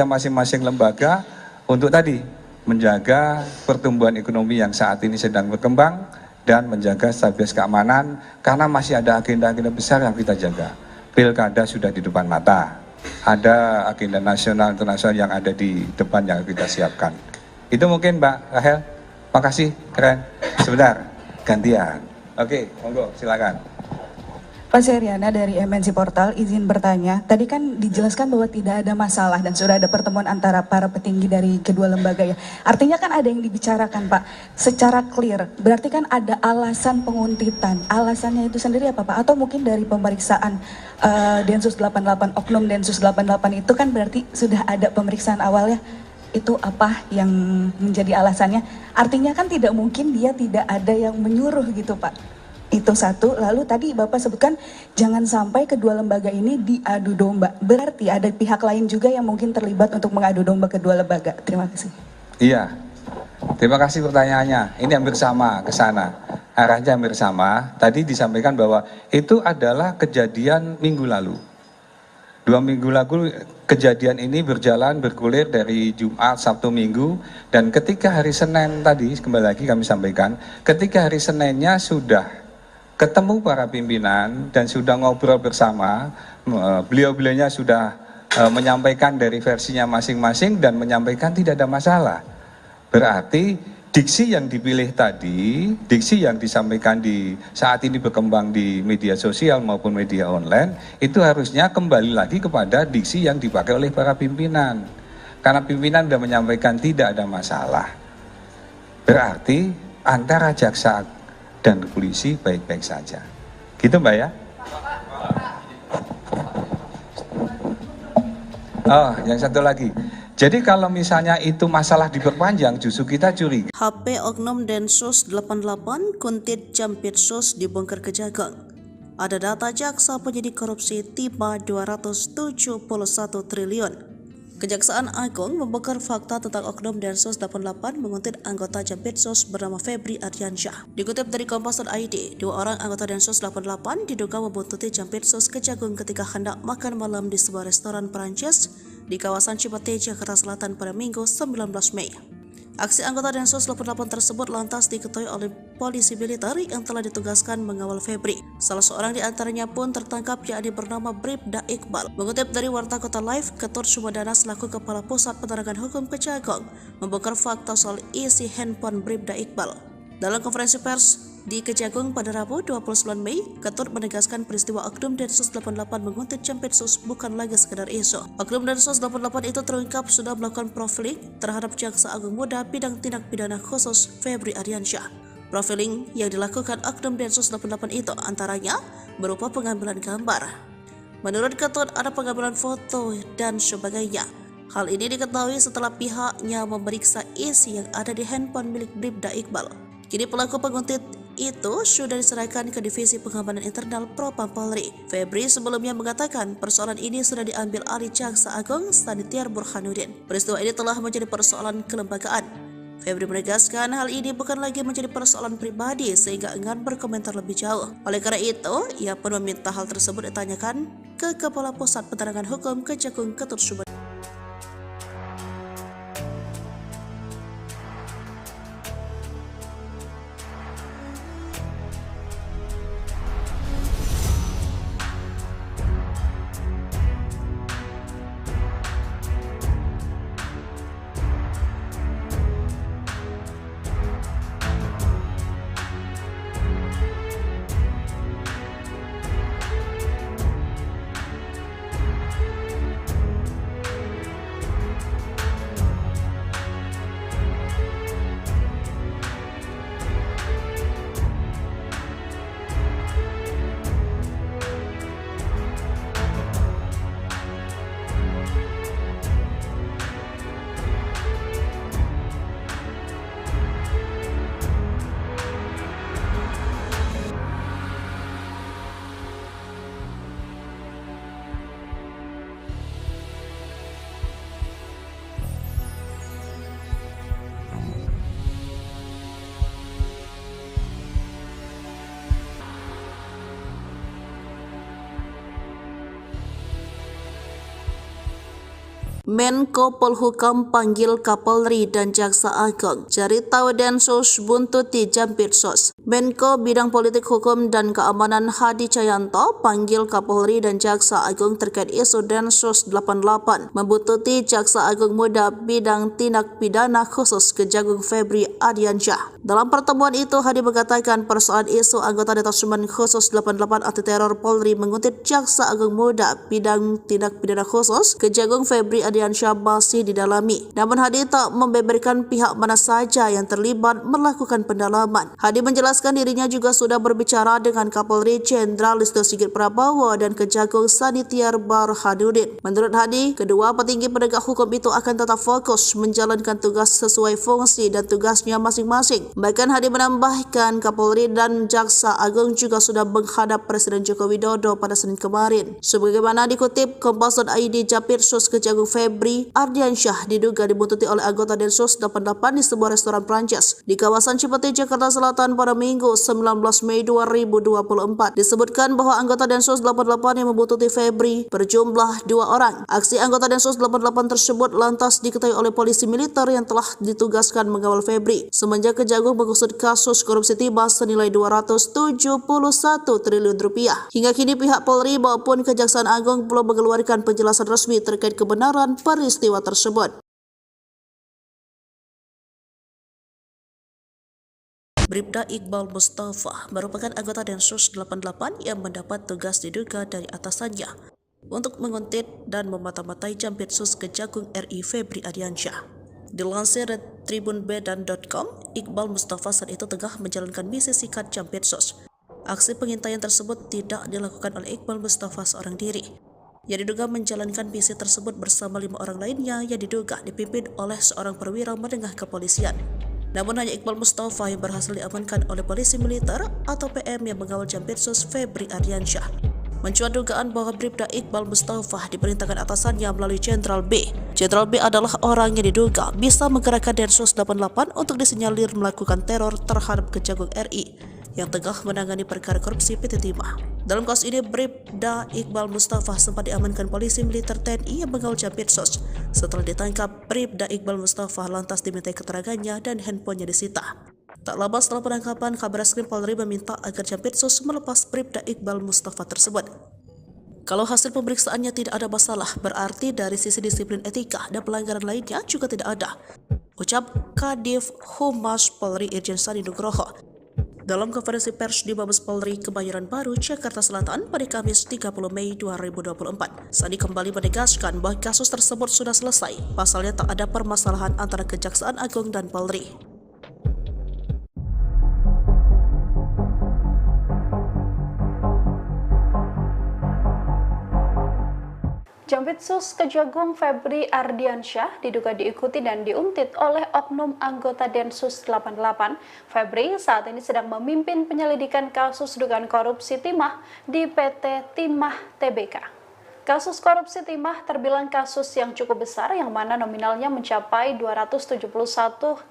masing-masing lembaga untuk tadi menjaga pertumbuhan ekonomi yang saat ini sedang berkembang dan menjaga stabilitas keamanan, karena masih ada agenda-agenda besar yang kita jaga. Pilkada sudah di depan mata, ada agenda nasional internasional yang ada di depan yang kita siapkan. Itu mungkin Mbak Rahel. Makasih, keren. Sebentar, gantian. Oke, monggo, silakan. Pak Seriana dari MNC Portal, izin bertanya. Tadi kan dijelaskan bahwa tidak ada masalah dan sudah ada pertemuan antara para petinggi dari kedua lembaga ya. Artinya kan ada yang dibicarakan Pak, secara clear. Berarti kan ada alasan penguntitan. Alasannya itu sendiri apa Pak? Atau mungkin dari pemeriksaan Densus 88, Oknum Densus 88 itu kan berarti sudah ada pemeriksaan awalnya. Itu apa yang menjadi alasannya? Artinya kan tidak mungkin dia tidak ada yang menyuruh gitu Pak. Itu satu. Lalu tadi Bapak sebutkan jangan sampai kedua lembaga ini diadu domba. Berarti ada pihak lain juga yang mungkin terlibat untuk mengadu domba kedua lembaga. Terima kasih. Iya, terima kasih pertanyaannya. Ini hampir sama ke sana. Arahnya hampir sama. Tadi disampaikan bahwa itu adalah kejadian minggu lalu. 2 minggu lalu kejadian ini berjalan bergulir dari Jumat, Sabtu, Minggu, dan ketika hari Senin tadi, kembali lagi kami sampaikan, ketika hari Seninnya sudah ketemu para pimpinan dan sudah ngobrol bersama, beliau-beliaunya sudah menyampaikan dari versinya masing-masing dan menyampaikan tidak ada masalah. Berarti diksi yang dipilih tadi, diksi yang disampaikan di saat ini berkembang di media sosial maupun media online, itu harusnya kembali lagi kepada diksi yang dipakai oleh para pimpinan. Karena pimpinan sudah menyampaikan tidak ada masalah. Berarti antara jaksa dan polisi baik-baik saja. Gitu Mbak ya? Oh, yang satu lagi. Jadi kalau misalnya itu masalah diperpanjang, justru kita curiga. HP Oknum Densus 88 Kuntit Jampitsus dibongkar Kejagung. Ada data jaksa penyidik korupsi tiba 271 triliun. Kejaksaan Agung membongkar fakta tentang Oknum Densus 88 menguntit anggota Jampitsus bernama Febri Ardiansyah. Dikutip dari Kompas.id, 2 orang anggota Densus 88 diduga membuntuti Jampitsus Kejagung ketika hendak makan malam di sebuah restoran Perancis di kawasan Cipete, Jakarta Selatan pada Minggu 19 Mei. Aksi anggota Densus 88 tersebut lantas diketahui oleh polisi militer yang telah ditugaskan mengawal Febri. Salah seorang di antaranya pun tertangkap, yakni bernama Bribda Iqbal. Mengutip dari Warta Kota Live, Ketut Sumedana selaku Kepala Pusat Penerangan Hukum Kejagung membongkar fakta soal isi handphone Bribda Iqbal. Dalam konferensi pers di Kejagung pada Rabu 29 Mei, Ketut menegaskan peristiwa Oknum Densus 88 menguntit Jampitsus bukan lagi sekedar isu. Oknum Densus 88 itu terungkap sudah melakukan profiling terhadap Jaksa Agung Muda bidang tindak pidana khusus Febri Ardiansyah. Profiling yang dilakukan Oknum Densus 88 itu antaranya berupa pengambilan gambar. Menurut Ketut, ada pengambilan foto dan sebagainya. Hal ini diketahui setelah pihaknya memeriksa isi yang ada di handphone milik Bribda Iqbal. Kini pelaku penguntit itu sudah diserahkan ke Divisi Pengamanan Internal Propam Polri. Febri sebelumnya mengatakan persoalan ini sudah diambil alih Jaksa Agung Sanitiar Burhanuddin. Peristiwa ini telah menjadi persoalan kelembagaan. Febri menegaskan hal ini bukan lagi menjadi persoalan pribadi sehingga enggan berkomentar lebih jauh. Oleh karena itu, ia pun meminta hal tersebut ditanyakan ke Kepala Pusat Penerangan Hukum Kejagung Ketut Sumedana. Menko Polhukam panggil Kapolri dan Jaksa Agung. Cari tahu Densus buntuti Jampitsus. Menko Bidang Politik Hukum dan Keamanan Hadi Cahyanto panggil Kapolri dan Jaksa Agung terkait isu Densus 88 membuntuti Jaksa Agung Muda Bidang Tindak Pidana Khusus Kejagung Febri Ardiansyah. Dalam pertemuan itu, Hadi mengatakan persoalan isu anggota Detasemen Khusus 88 Anti Teror Polri menguntit Jaksa Agung Muda Bidang Tindak Pidana Khusus Kejagung Febri Ardiansyah masih didalami. Namun Hadi tak membeberkan pihak mana saja yang terlibat melakukan pendalaman. Hadi menjelaskan dirinya juga sudah berbicara dengan Kapolri Jenderal Listio Sigit Prabowo dan Kejagung Sanitiar Burhanuddin. Menurut Hadi, kedua petinggi penegak hukum itu akan tetap fokus menjalankan tugas sesuai fungsi dan tugasnya masing-masing. Bahkan Hadi menambahkan Kapolri dan Jaksa Agung juga sudah menghadap Presiden Joko Widodo pada Senin kemarin. Sebagaimana dikutip Kompas.id, Jampitsus Kejagung Febri Ardiansyah diduga dibuntuti oleh anggota Densus 88 di sebuah restoran Prancis di kawasan Cipete, Jakarta Selatan pada Minggu 19 Mei 2024. Disebutkan bahwa anggota Densus 88 yang membuntuti Febri berjumlah 2 orang. Aksi anggota Densus 88 tersebut lantas diketahui oleh polisi militer yang telah ditugaskan mengawal Febri semenjak Kejagung mengusut kasus korupsi timah senilai 271 triliun rupiah. Hingga kini pihak Polri maupun Kejaksaan Agung belum mengeluarkan penjelasan resmi terkait kebenaran peristiwa tersebut. Bribda Iqbal Mustafa merupakan anggota Densus 88 yang mendapat tugas diduga dari atasannya untuk menguntit dan memata-matai Jampitsus Kejagung RI Febri Ardiansyah. Dilansir dari tribunbedan.com, Iqbal Mustafa saat itu tengah menjalankan misi sikat Jampitsus. Aksi pengintaian tersebut tidak dilakukan oleh Iqbal Mustafa seorang diri. Yang diduga menjalankan misi tersebut bersama 5 orang lainnya yang diduga dipimpin oleh seorang perwira menengah kepolisian. Namun hanya Iqbal Mustafa yang berhasil diamankan oleh polisi militer atau PM yang mengawal Jampitsus Febri Ardiansyah. Mencuat dugaan bahwa Bribda Iqbal Mustafa diperintahkan atasannya melalui Jenderal B. Jenderal B adalah orang yang diduga bisa menggerakkan Densus 88 untuk disinyalir melakukan teror terhadap Kejagung RI yang tengah menangani perkara korupsi PT Timah. Dalam kasus ini, Bribda Iqbal Mustafa sempat diamankan polisi militer TNI yang mengawal Jampitsus. Setelah ditangkap, Bribda Iqbal Mustafa lantas dimintai keterangannya dan handphonenya disita. Tak lama setelah penangkapan, Kabareskrim Polri meminta agar Jampitsus melepas Bribda Iqbal Mustafa tersebut. Kalau hasil pemeriksaannya tidak ada masalah, berarti dari sisi disiplin etika dan pelanggaran lainnya juga tidak ada, ucap Kadif Humas Polri Irjen Sandi Nugroho dalam konferensi pers di Mabes Polri Kebayoran Baru, Jakarta Selatan pada Kamis 30 Mei 2024. Sandi kembali menegaskan bahwa kasus tersebut sudah selesai, pasalnya tak ada permasalahan antara Kejaksaan Agung dan Polri. Jampitsus Kejagung Febri Ardiansyah diduga diikuti dan diuntit oleh oknum anggota Densus 88. Febri saat ini sedang memimpin penyelidikan kasus dugaan korupsi timah di PT Timah Tbk. Kasus korupsi timah terbilang kasus yang cukup besar yang mana nominalnya mencapai 271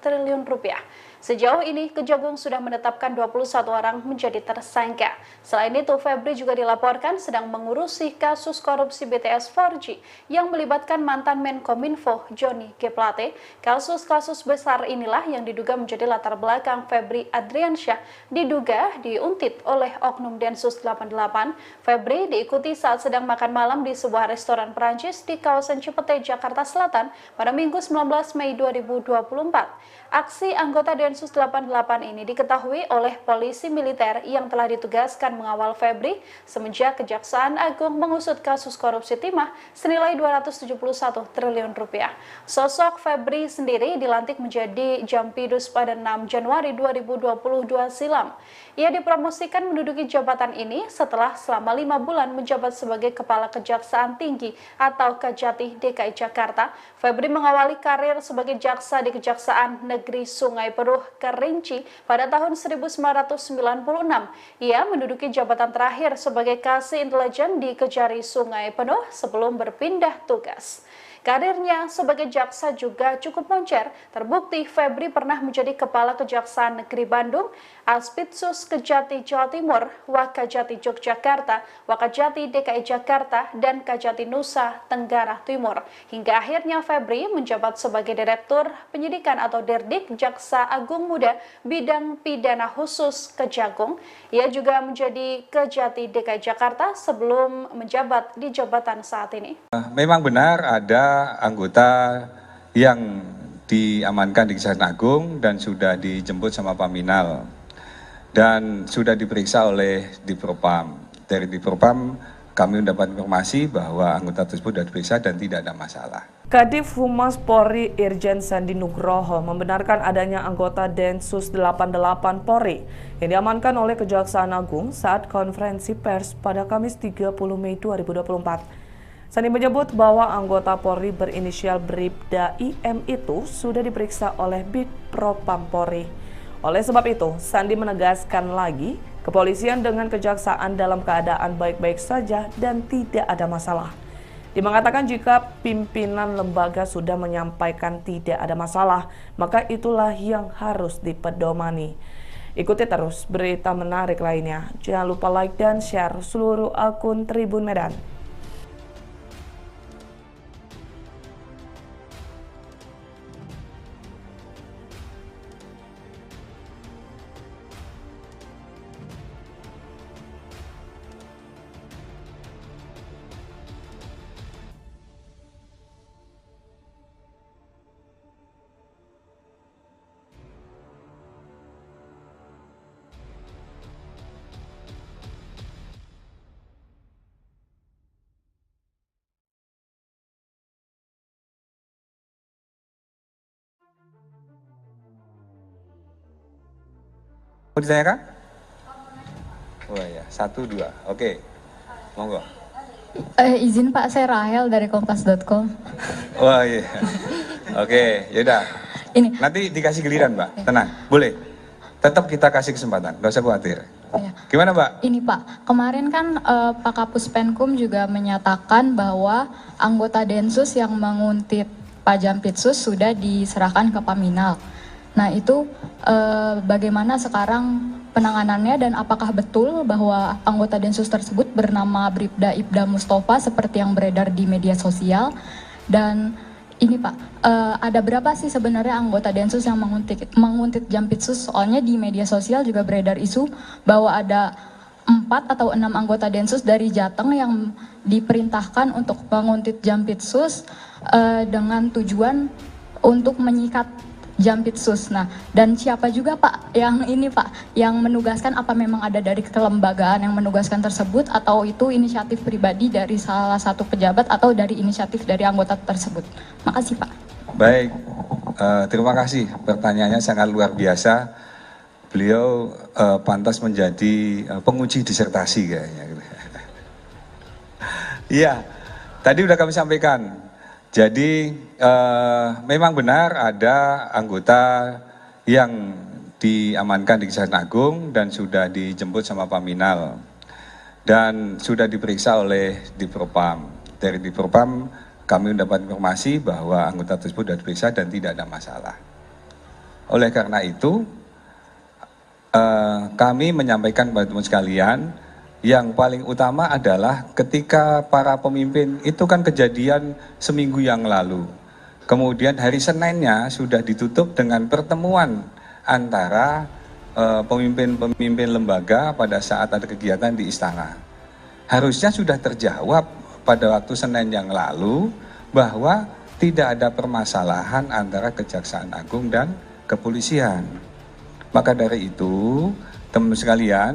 triliun rupiah. Sejauh ini, Kejagung sudah menetapkan 21 orang menjadi tersangka. Selain itu, Febri juga dilaporkan sedang mengurusi kasus korupsi BTS 4G yang melibatkan mantan Menkominfo Johnny G. Plate. Kasus-kasus besar inilah yang diduga menjadi latar belakang Febri Ardiansyah diduga diuntit oleh oknum Densus 88. Febri diikuti saat sedang makan malam di sebuah restoran Perancis di kawasan Cipete, Jakarta Selatan pada Minggu 19 Mei 2024. Aksi anggota Densus 88 ini diketahui oleh polisi militer yang telah ditugaskan mengawal Febri semenjak Kejaksaan Agung mengusut kasus korupsi timah senilai 271 triliun rupiah. Sosok Febri sendiri dilantik menjadi Jampidus pada 6 Januari 2022 silam. Ia dipromosikan menduduki jabatan ini setelah selama 5 bulan menjabat sebagai Kepala Kejaksaan Tinggi atau Kejati DKI Jakarta. Febri mengawali karir sebagai jaksa di Kejaksaan Negeri Sungai Penuh Kerinci pada tahun 1996. Ia menduduki jabatan terakhir sebagai Kasih Intelijen di Kejari Sungai Penuh sebelum berpindah tugas. Karirnya sebagai jaksa juga cukup moncer. Terbukti Febri pernah menjadi Kepala Kejaksaan Negeri Bandung, Aspitsus Kejati Jawa Timur, Wakajati Yogyakarta, Wakajati DKI Jakarta, dan Kajati Nusa Tenggara Timur. Hingga akhirnya Febri menjabat sebagai Direktur Penyidikan atau Derdik Jaksa Agung Muda Bidang Pidana Khusus Kejagung. Ia juga menjadi Kejati DKI Jakarta sebelum menjabat di jabatan saat ini. Memang benar ada anggota yang diamankan di Kejaksaan Agung dan sudah dijemput sama Paminal dan sudah diperiksa oleh Dipropam. Dari Dipropam kami mendapat informasi bahwa anggota tersebut sudah diperiksa dan tidak ada masalah. Kadif Humas Polri Irjen Sandi Nugroho membenarkan adanya anggota Densus 88 Polri yang diamankan oleh Kejaksaan Agung saat konferensi pers pada Kamis 30 Mei 2024. Sandi menyebut bahwa anggota Polri berinisial Bribda IM itu sudah diperiksa oleh Bitpropam Polri. Oleh sebab itu, Sandi menegaskan lagi, kepolisian dengan kejaksaan dalam keadaan baik-baik saja dan tidak ada masalah. Dia mengatakan jika pimpinan lembaga sudah menyampaikan tidak ada masalah, maka itulah yang harus dipedomani. Ikuti terus berita menarik lainnya. Jangan lupa like dan share seluruh akun Tribun Medan. Mau ditanyakan? Oh ya, 1, 2. Oke, monggo. Izin Pak, saya Rahel dari kompas.com. Oh iya. Oke, yaudah. Ini. Nanti dikasih giliran, Mbak. Tenang, boleh. Tetap kita kasih kesempatan, nggak usah khawatir. Ya. Gimana, Mbak? Ini Pak, kemarin kan Pak Kapus Penkum juga menyatakan bahwa anggota Densus yang menguntit Pak Jampitsus sudah diserahkan ke Paminal. Nah itu bagaimana sekarang penanganannya dan apakah betul bahwa anggota Densus tersebut bernama Bribda Ibda Mustafa seperti yang beredar di media sosial? Dan ini Pak, ada berapa sih sebenarnya anggota Densus yang menguntit Jampitsus? Soalnya di media sosial juga beredar isu bahwa ada 4 atau 6 anggota Densus dari Jateng yang diperintahkan untuk menguntit Jampitsus dengan tujuan untuk menyikat Jampitsus. Nah, dan siapa juga Pak yang ini Pak yang menugaskan, apa memang ada dari kelembagaan yang menugaskan tersebut atau itu inisiatif pribadi dari salah satu pejabat atau dari inisiatif dari anggota tersebut? Makasih Pak. Baik, terima kasih. Pertanyaannya sangat luar biasa. Beliau pantas menjadi penguji disertasi kayaknya. Iya, tadi udah kami sampaikan. Jadi memang benar ada anggota yang diamankan di Kejaksaan Agung dan sudah dijemput sama Paminal dan sudah diperiksa oleh Dipropam. Dari Dipropam kami mendapat informasi bahwa anggota tersebut sudah diperiksa dan tidak ada masalah. Oleh karena itu kami menyampaikan kepada teman sekalian, yang paling utama adalah ketika para pemimpin itu kan kejadian seminggu yang lalu. Kemudian hari Seninnya sudah ditutup dengan pertemuan antara pemimpin-pemimpin lembaga pada saat ada kegiatan di istana. Harusnya sudah terjawab pada waktu Senin yang lalu bahwa tidak ada permasalahan antara Kejaksaan Agung dan kepolisian. Maka dari itu, teman-teman sekalian,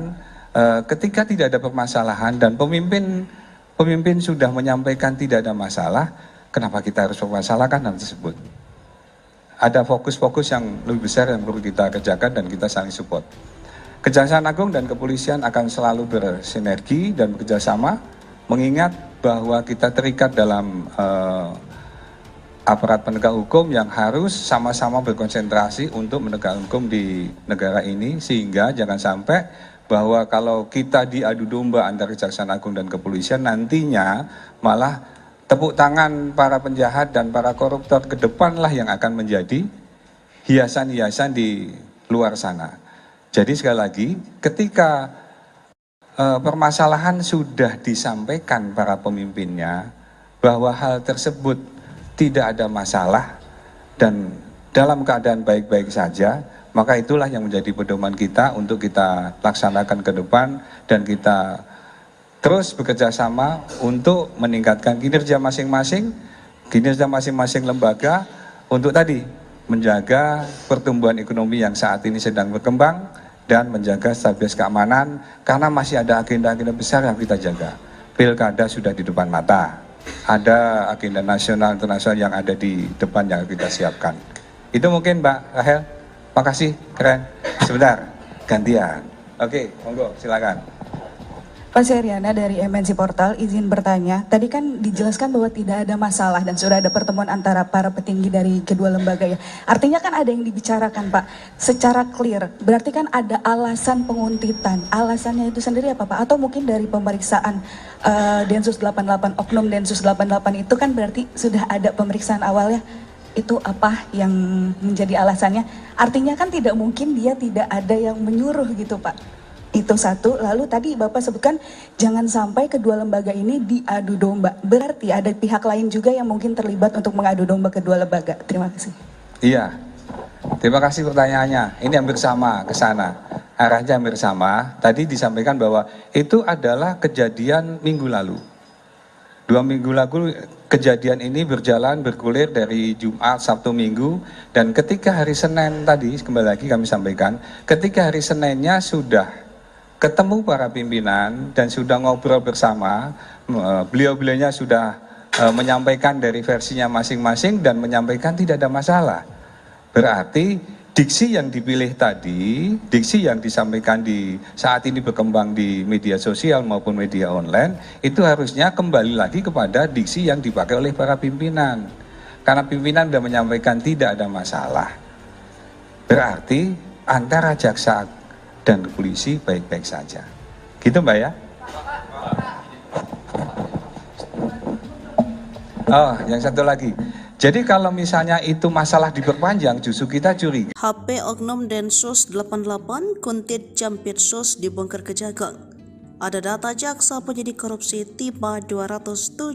ketika tidak ada permasalahan dan pemimpin sudah menyampaikan tidak ada masalah, kenapa kita harus mempermasalahkan hal tersebut? Ada fokus-fokus yang lebih besar yang perlu kita kerjakan dan kita saling support. Kejaksaan Agung dan kepolisian akan selalu bersinergi dan bekerjasama, mengingat bahwa kita terikat dalam aparat penegak hukum yang harus sama-sama berkonsentrasi untuk menegakkan hukum di negara ini, sehingga jangan sampai bahwa kalau kita diadu domba antara Kejaksaan Agung dan kepolisian, nantinya malah tepuk tangan para penjahat dan para koruptor ke depanlah yang akan menjadi hiasan-hiasan di luar sana. Jadi sekali lagi, ketika permasalahan sudah disampaikan para pemimpinnya bahwa hal tersebut tidak ada masalah dan dalam keadaan baik-baik saja, maka itulah yang menjadi pedoman kita untuk kita laksanakan ke depan dan kita terus bekerja sama untuk meningkatkan kinerja masing-masing lembaga untuk tadi menjaga pertumbuhan ekonomi yang saat ini sedang berkembang dan menjaga stabilitas keamanan, karena masih ada agenda-agenda besar yang kita jaga. Pilkada sudah di depan mata, ada agenda nasional internasional yang ada di depan yang kita siapkan. Itu mungkin Mbak Rahel. Makasih, keren. Sebentar, gantian. Oke, monggo, silakan. Pak Seriana dari MNC Portal, izin bertanya. Tadi kan dijelaskan bahwa tidak ada masalah dan sudah ada pertemuan antara para petinggi dari kedua lembaga ya. Artinya kan ada yang dibicarakan Pak, secara clear. Berarti kan ada alasan penguntitan. Alasannya itu sendiri apa Pak? Atau mungkin dari pemeriksaan Densus 88, Oknum Densus 88 itu kan berarti sudah ada pemeriksaan awalnya. Itu apa yang menjadi alasannya? Artinya kan tidak mungkin dia tidak ada yang menyuruh gitu Pak. Itu satu. Lalu tadi Bapak sebutkan jangan sampai kedua lembaga ini diadu domba. Berarti ada pihak lain juga yang mungkin terlibat untuk mengadu domba kedua lembaga. Terima kasih. Iya, terima kasih pertanyaannya. Ini hampir sama ke sana. Arahnya hampir sama. Tadi disampaikan bahwa itu adalah kejadian minggu lalu. 2 minggu lalu kejadian ini bergulir dari Jumat, Sabtu, Minggu, dan ketika hari Senin tadi, kembali lagi kami sampaikan, ketika hari Seninnya sudah ketemu para pimpinan dan sudah ngobrol bersama, beliau-beliaunya sudah menyampaikan dari versinya masing-masing dan menyampaikan tidak ada masalah. Berarti diksi yang dipilih tadi, diksi yang disampaikan di saat ini berkembang di media sosial maupun media online, itu harusnya kembali lagi kepada diksi yang dipakai oleh para pimpinan. Karena pimpinan sudah menyampaikan tidak ada masalah. Berarti antara jaksa dan polisi baik-baik saja. Gitu Mbak ya? Oh, yang satu lagi. Jadi kalau misalnya itu masalah diperpanjang, justru kita curiga. HP Oknum Densus 88 Kuntit Jampitsus dibongkar Kejagung. Ada data jaksa penyidik korupsi tiba 271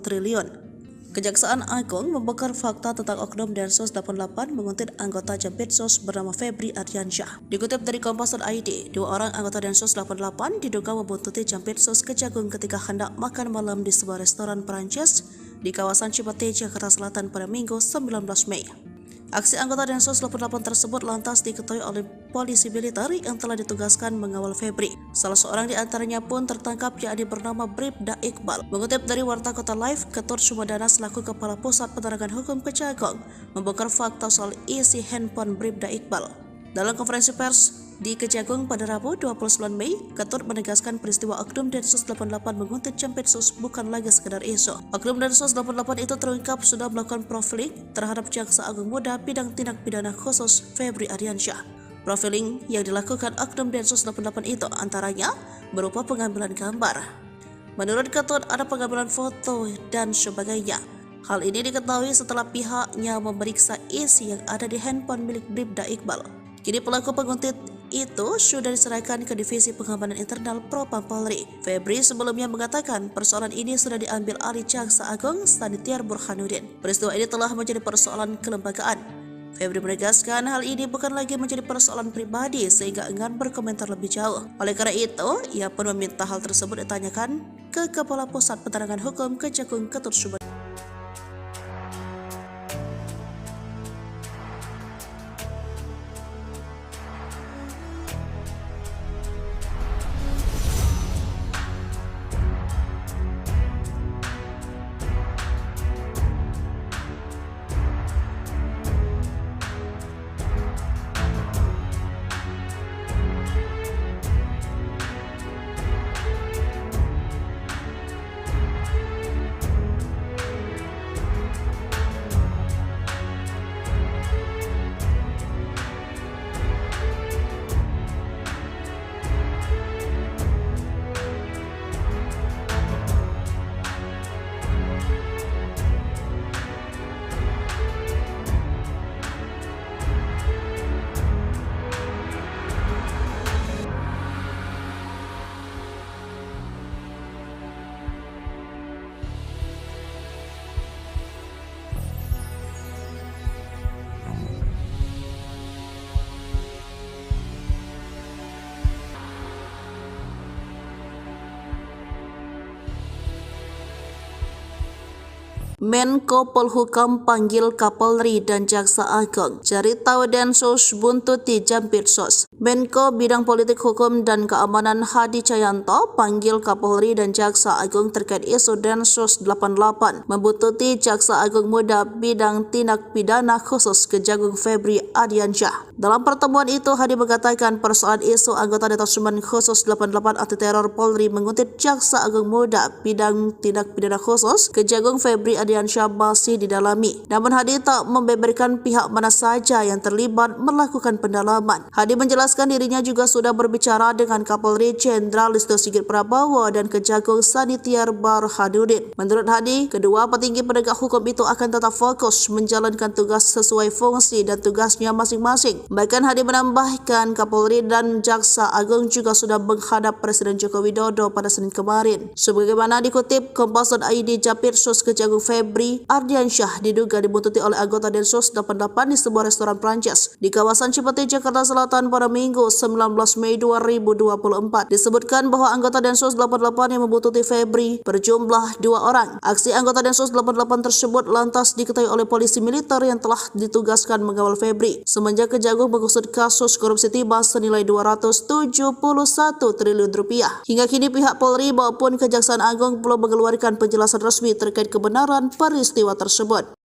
triliun. Kejaksaan Agung membongkar fakta tentang Oknum Densus 88 menguntit anggota Jampitsus bernama Febri Ardiansyah. Dikutip dari Kompas.id, 2 orang anggota Densus 88 diduga membuntuti Jampitsus Kejagung ketika hendak makan malam di sebuah restoran Perancis di kawasan Cipete, Jakarta Selatan pada Minggu 19 Mei. Aksi anggota Densus 88 tersebut lantas diketahui oleh polisi militer yang telah ditugaskan mengawal Febri. Salah seorang di antaranya pun tertangkap, yakni bernama Bribda Iqbal. Mengutip dari Warta Kota Live, Ketut Sumedana selaku Kepala Pusat Penerangan Hukum Kejagung membongkar fakta soal isi handphone Bribda Iqbal. Dalam konferensi pers di Kejagung pada Rabu 29 Mei, Ketut menegaskan peristiwa Oknum Densus 88 menguntit Jampitsus bukan lagi sekedar isu. Oknum Densus 88 itu terungkap sudah melakukan profiling terhadap Jaksa Agung Muda bidang tindak pidana khusus Febri Ardiansyah. Profiling yang dilakukan Oknum Densus 88 itu antaranya berupa pengambilan gambar. Menurut Ketut ada pengambilan foto dan sebagainya. Hal ini diketahui setelah pihaknya memeriksa isi yang ada di handphone milik Bribda Iqbal. Kini pelaku penguntit itu sudah diserahkan ke Divisi Pengamanan Internal Propam Polri. Febri sebelumnya mengatakan persoalan ini sudah diambil alih Jaksa Agung Sanitiar Burhanuddin. Peristiwa ini telah menjadi persoalan kelembagaan. Febri menegaskan hal ini bukan lagi menjadi persoalan pribadi sehingga enggan berkomentar lebih jauh. Oleh karena itu, ia pun meminta hal tersebut ditanyakan ke Kepala Pusat Penerangan Hukum Kejagung Ketut Sumedana. Menko Polhukam panggil Kapolri dan Jaksa Agung. Cari tahu Densus buntuti Jampitsus. Menko Bidang Politik Hukum dan Keamanan Hadi Cahyanto panggil Kapolri dan Jaksa Agung terkait isu Densus 88 membuntuti Jaksa Agung Muda Bidang Tindak Pidana Khusus Kejagung Febri Ardiansyah. Dalam pertemuan itu, Hadi mengatakan persoalan isu anggota Detasemen Khusus 88 Anti Teror Polri menguntit Jaksa Agung Muda Bidang Tindak Pidana Khusus Kejagung Febri Ardiansyah masih didalami. Namun Hadi tak membeberkan pihak mana saja yang terlibat melakukan pendalaman. Hadi menjelaskan dirinya juga sudah berbicara dengan Kapolri Jenderal Listio Sigit Prabowo dan Kejagung Sanitiar Burhanuddin. Menurut Hadi, kedua petinggi penegak hukum itu akan tetap fokus menjalankan tugas sesuai fungsi dan tugasnya masing-masing. Bahkan Hadi menambahkan Kapolri dan Jaksa Agung juga sudah menghadap Presiden Joko Widodo pada Senin kemarin. Sebagaimana dikutip Kompas.id, Jampitsus Kejagung Febri Ardiansyah diduga dibuntuti oleh anggota Densus 88 di sebuah restoran Prancis di kawasan Cipete, Jakarta Selatan pada Minggu 19 Mei 2024. Disebutkan bahwa anggota Densus 88 yang membuntuti Febri berjumlah 2 orang. Aksi anggota Densus 88 tersebut lantas diketahui oleh polisi militer yang telah ditugaskan mengawal Febri semenjak Kejagung mengusut kasus korupsi timah senilai 271 triliun rupiah. Hingga kini pihak Polri maupun Kejaksaan Agung belum mengeluarkan penjelasan resmi terkait kebenaran peristiwa tersebut.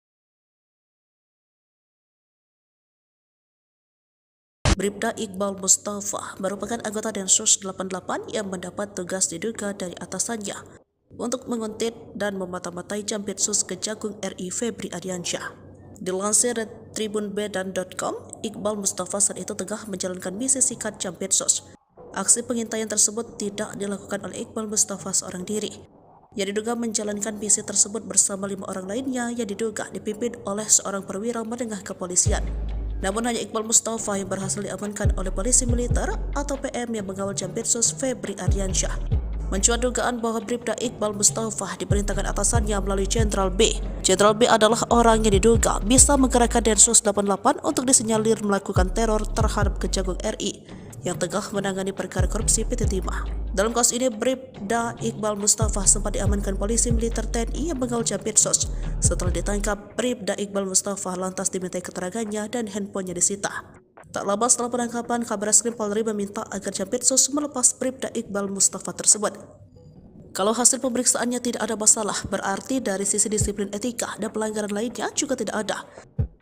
Bribda Iqbal Mustafa merupakan anggota Densus 88 yang mendapat tugas diduga dari atasannya untuk menguntit dan memata-matai Jampitsus Kejagung RI Febri Ardiansyah. Dilansir dari tribunbedan.com, Iqbal Mustafa saat itu tengah menjalankan misi sikat Jampitsus. Aksi pengintaian tersebut tidak dilakukan oleh Iqbal Mustafa seorang diri. Yang diduga menjalankan misi tersebut bersama 5 orang lainnya yang diduga dipimpin oleh seorang perwira menengah kepolisian. Namun hanya Iqbal Mustafa yang berhasil diamankan oleh polisi militer atau PM yang mengawal Jampitsus Febri Ardiansyah. Mencuat dugaan bahwa Bribda Iqbal Mustafa diperintahkan atasannya melalui Jenderal B. Jenderal B adalah orang yang diduga bisa menggerakkan Densus 88 untuk disinyalir melakukan teror terhadap Kejagung RI yang tengah menangani perkara korupsi PT Timah. Dalam kasus ini, Bribda Iqbal Mustafa sempat diamankan polisi militer TNI yang mengawal Jampitsus. Setelah ditangkap, Bribda Iqbal Mustafa lantas dimintai keterangannya dan handphonenya disita. Tak lama setelah penangkapan, Kabareskrim Polri meminta agar Jampitsus melepas Bribda Iqbal Mustafa tersebut. Kalau hasil pemeriksaannya tidak ada masalah, berarti dari sisi disiplin etika dan pelanggaran lainnya juga tidak ada,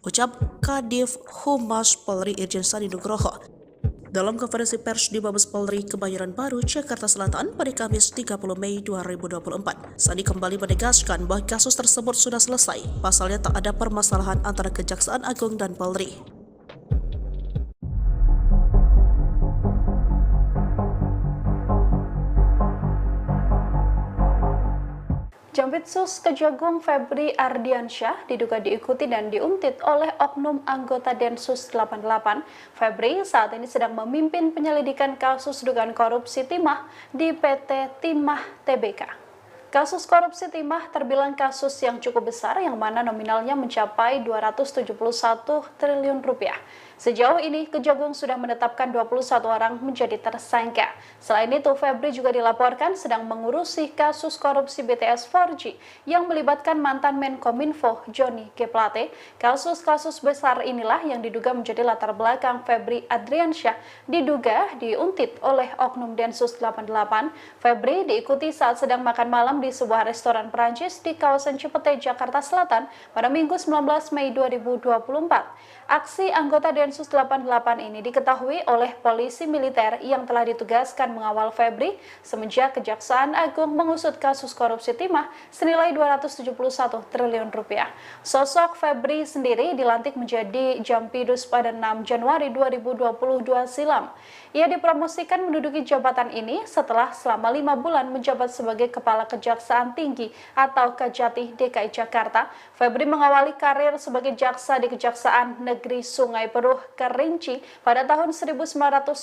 ucap Kadif Humas Polri Irjen Sandi Nugroho dalam konferensi pers di Mabes Polri Kebayoran Baru, Jakarta Selatan pada Kamis 30 Mei 2024. Sandi kembali menegaskan bahwa kasus tersebut sudah selesai, pasalnya tak ada permasalahan antara Kejaksaan Agung dan Polri. Jampitsus Kejagung Febri Ardiansyah diduga diikuti dan diuntit oleh oknum anggota Densus 88. Febri saat ini sedang memimpin penyelidikan kasus dugaan korupsi timah di PT Timah Tbk. Kasus korupsi timah terbilang kasus yang cukup besar yang mana nominalnya mencapai 271 triliun rupiah. Sejauh ini, Kejagung sudah menetapkan 21 orang menjadi tersangka. Selain itu, Febri juga dilaporkan sedang mengurusi kasus korupsi BTS 4G yang melibatkan mantan Menkominfo Johnny G. Plate. Kasus-kasus besar inilah yang diduga menjadi latar belakang Febri Ardiansyah diduga diuntit oleh oknum Densus 88. Febri diikuti saat sedang makan malam di sebuah restoran Perancis di kawasan Cipete, Jakarta Selatan pada Minggu 19 Mei 2024. Aksi anggota Densus 88 ini diketahui oleh polisi militer yang telah ditugaskan mengawal Febri semenjak Kejaksaan Agung mengusut kasus korupsi timah senilai 271 triliun rupiah. Sosok Febri sendiri dilantik menjadi Jampidus pada 6 Januari 2022 silam. Ia dipromosikan menduduki jabatan ini setelah selama 5 bulan menjabat sebagai Kepala Kejaksaan Tinggi atau Kejati DKI Jakarta. Febri mengawali karir sebagai jaksa di Kejaksaan Negeri Sungai Penuh Kerinci pada tahun 1996.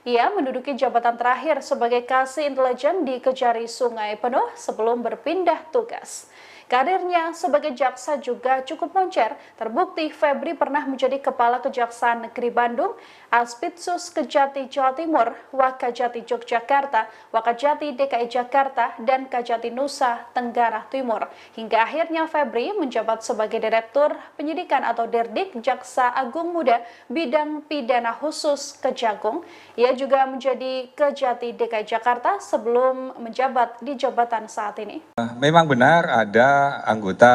Ia menduduki jabatan terakhir sebagai Kasih Intelijen di Kejari Sungai Penuh sebelum berpindah tugas. Karirnya sebagai jaksa juga cukup moncer. Terbukti Febri pernah menjadi Kepala Kejaksaan Negeri Bandung, Aspitsus Kejati Jawa Timur, Wakajati Yogyakarta, Wakajati DKI Jakarta, dan Kajati Nusa Tenggara Timur. Hingga akhirnya Febri menjabat sebagai Direktur Penyidikan atau Dirdik Jaksa Agung Muda Bidang Pidana Khusus Kejagung. Ia juga menjadi Kejati DKI Jakarta sebelum menjabat di jabatan saat ini. Memang benar ada anggota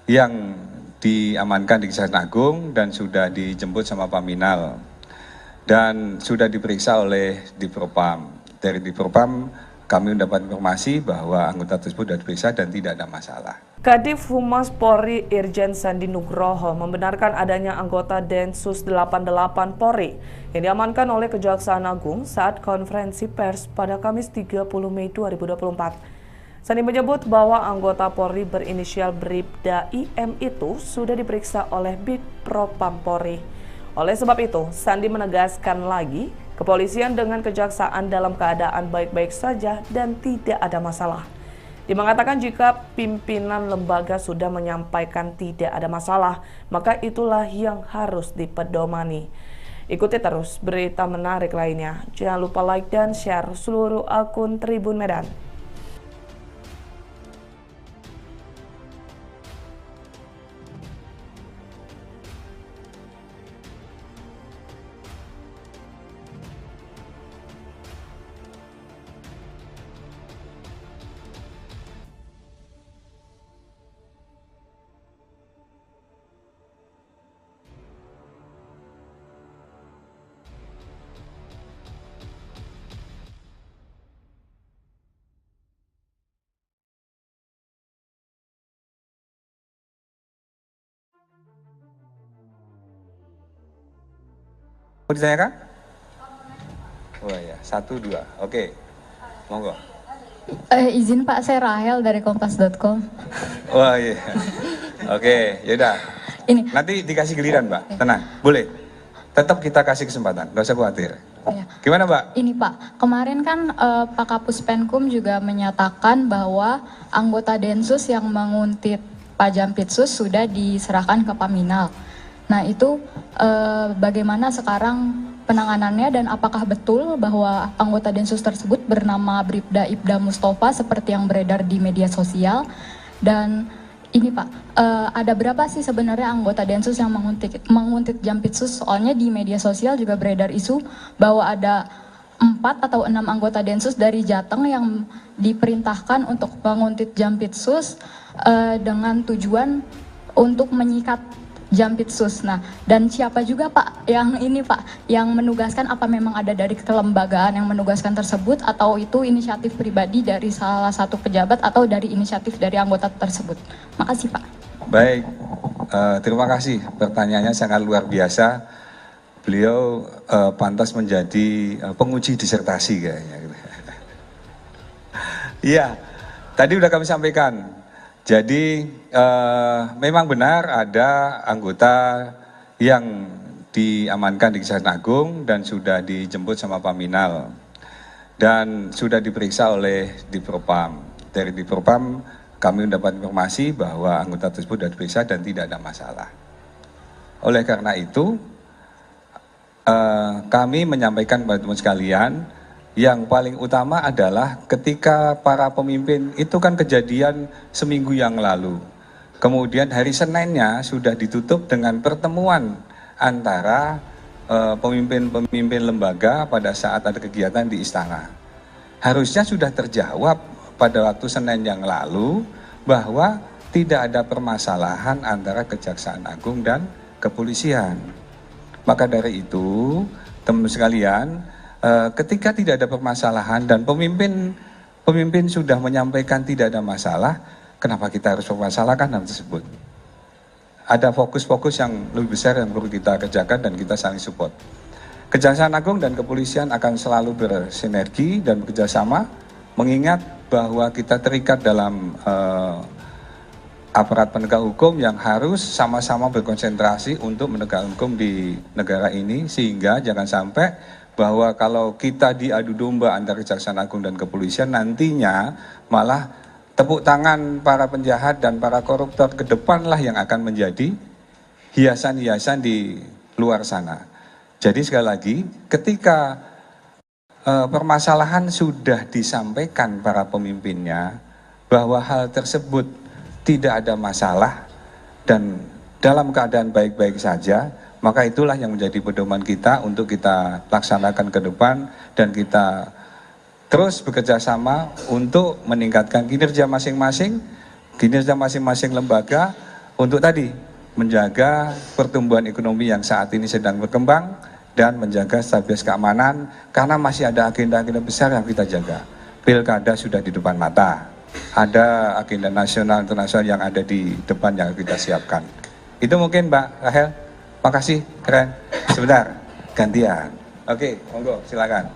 yang diamankan di Kejaksaan Agung dan sudah dijemput sama Paminal dan sudah diperiksa oleh Divpropam. Dari Divpropam kami mendapat informasi bahwa anggota tersebut sudah diperiksa dan tidak ada masalah. Kadif Humas Polri Irjen Sandi Nugroho membenarkan adanya anggota Densus 88 Polri yang diamankan oleh Kejaksaan Agung saat konferensi pers pada Kamis 30 Mei 2024. Sandi menyebut bahwa anggota Polri berinisial Bribda IM itu sudah diperiksa oleh Bidpropam Polri. Oleh sebab itu, Sandi menegaskan lagi, kepolisian dengan kejaksaan dalam keadaan baik-baik saja dan tidak ada masalah. Dia mengatakan jika pimpinan lembaga sudah menyampaikan tidak ada masalah, maka itulah yang harus dipedomani. Ikuti terus berita menarik lainnya. Jangan lupa like dan share seluruh akun Tribun Medan. Mau ditanyakan? Oh ya, 1, 2. Oke, monggo. Izin Pak, saya Rahel dari kompas.com. Wah iya. Oke, yaudah. Ini. Nanti dikasih giliran, Mbak. Tenang, boleh. Tetap kita kasih kesempatan, nggak usah khawatir. Ya. Gimana, Mbak? Ini Pak, kemarin kan Pak Kapus Penkum juga menyatakan bahwa anggota Densus yang menguntit Pak Jampitsus sudah diserahkan ke Paminal. Nah itu bagaimana sekarang penanganannya dan apakah betul bahwa anggota Densus tersebut bernama Bribda Ibda Mustafa seperti yang beredar di media sosial? Dan ini Pak, ada berapa sih sebenarnya anggota Densus yang menguntit Jampitsus? Soalnya di media sosial juga beredar isu bahwa ada 4 atau 6 anggota Densus dari Jateng yang diperintahkan untuk menguntit Jampitsus dengan tujuan untuk menyikat Jampitsus. Nah, dan siapa juga Pak yang ini Pak yang menugaskan, apa memang ada dari kelembagaan yang menugaskan tersebut atau itu inisiatif pribadi dari salah satu pejabat atau dari inisiatif dari anggota tersebut? Makasih Pak. Baik, terima kasih. Pertanyaannya sangat luar biasa. Beliau pantas menjadi penguji disertasi kayaknya. Iya, tadi udah kami sampaikan. Jadi memang benar ada anggota yang diamankan di Kejaksaan Agung dan sudah dijemput sama Paminal dan sudah diperiksa oleh Dipropam. Dari Dipropam kami mendapat informasi bahwa anggota tersebut sudah diperiksa dan tidak ada masalah. Oleh karena itu kami menyampaikan kepada teman sekalian, yang paling utama adalah ketika para pemimpin itu kan kejadian seminggu yang lalu. Kemudian hari Seninnya sudah ditutup dengan pertemuan antara pemimpin-pemimpin lembaga pada saat ada kegiatan di istana. Harusnya sudah terjawab pada waktu Senin yang lalu bahwa tidak ada permasalahan antara Kejaksaan Agung dan kepolisian. Maka dari itu, teman-teman sekalian, ketika tidak ada permasalahan dan pemimpin sudah menyampaikan tidak ada masalah, kenapa kita harus mempermasalahkan hal tersebut? Ada fokus-fokus yang lebih besar yang perlu kita kerjakan dan kita saling support. Kejaksaan Agung dan kepolisian akan selalu bersinergi dan bekerjasama, mengingat bahwa kita terikat dalam aparat penegak hukum yang harus sama-sama berkonsentrasi untuk menegakkan hukum di negara ini, sehingga jangan sampai bahwa kalau kita diadu domba antara Kejaksaan Agung dan kepolisian, nantinya malah tepuk tangan para penjahat dan para koruptor ke depanlah yang akan menjadi hiasan-hiasan di luar sana. Jadi sekali lagi, ketika permasalahan sudah disampaikan para pemimpinnya bahwa hal tersebut tidak ada masalah dan dalam keadaan baik-baik saja, maka itulah yang menjadi pedoman kita untuk kita laksanakan ke depan dan kita terus bekerja sama untuk meningkatkan kinerja masing-masing lembaga untuk tadi menjaga pertumbuhan ekonomi yang saat ini sedang berkembang dan menjaga stabilitas keamanan, karena masih ada agenda-agenda besar yang kita jaga. Pilkada sudah di depan mata, ada agenda nasional internasional yang ada di depan yang kita siapkan. Itu mungkin Mbak Rahel. Makasih, keren. Sebentar, gantian. Oke, monggo, silakan.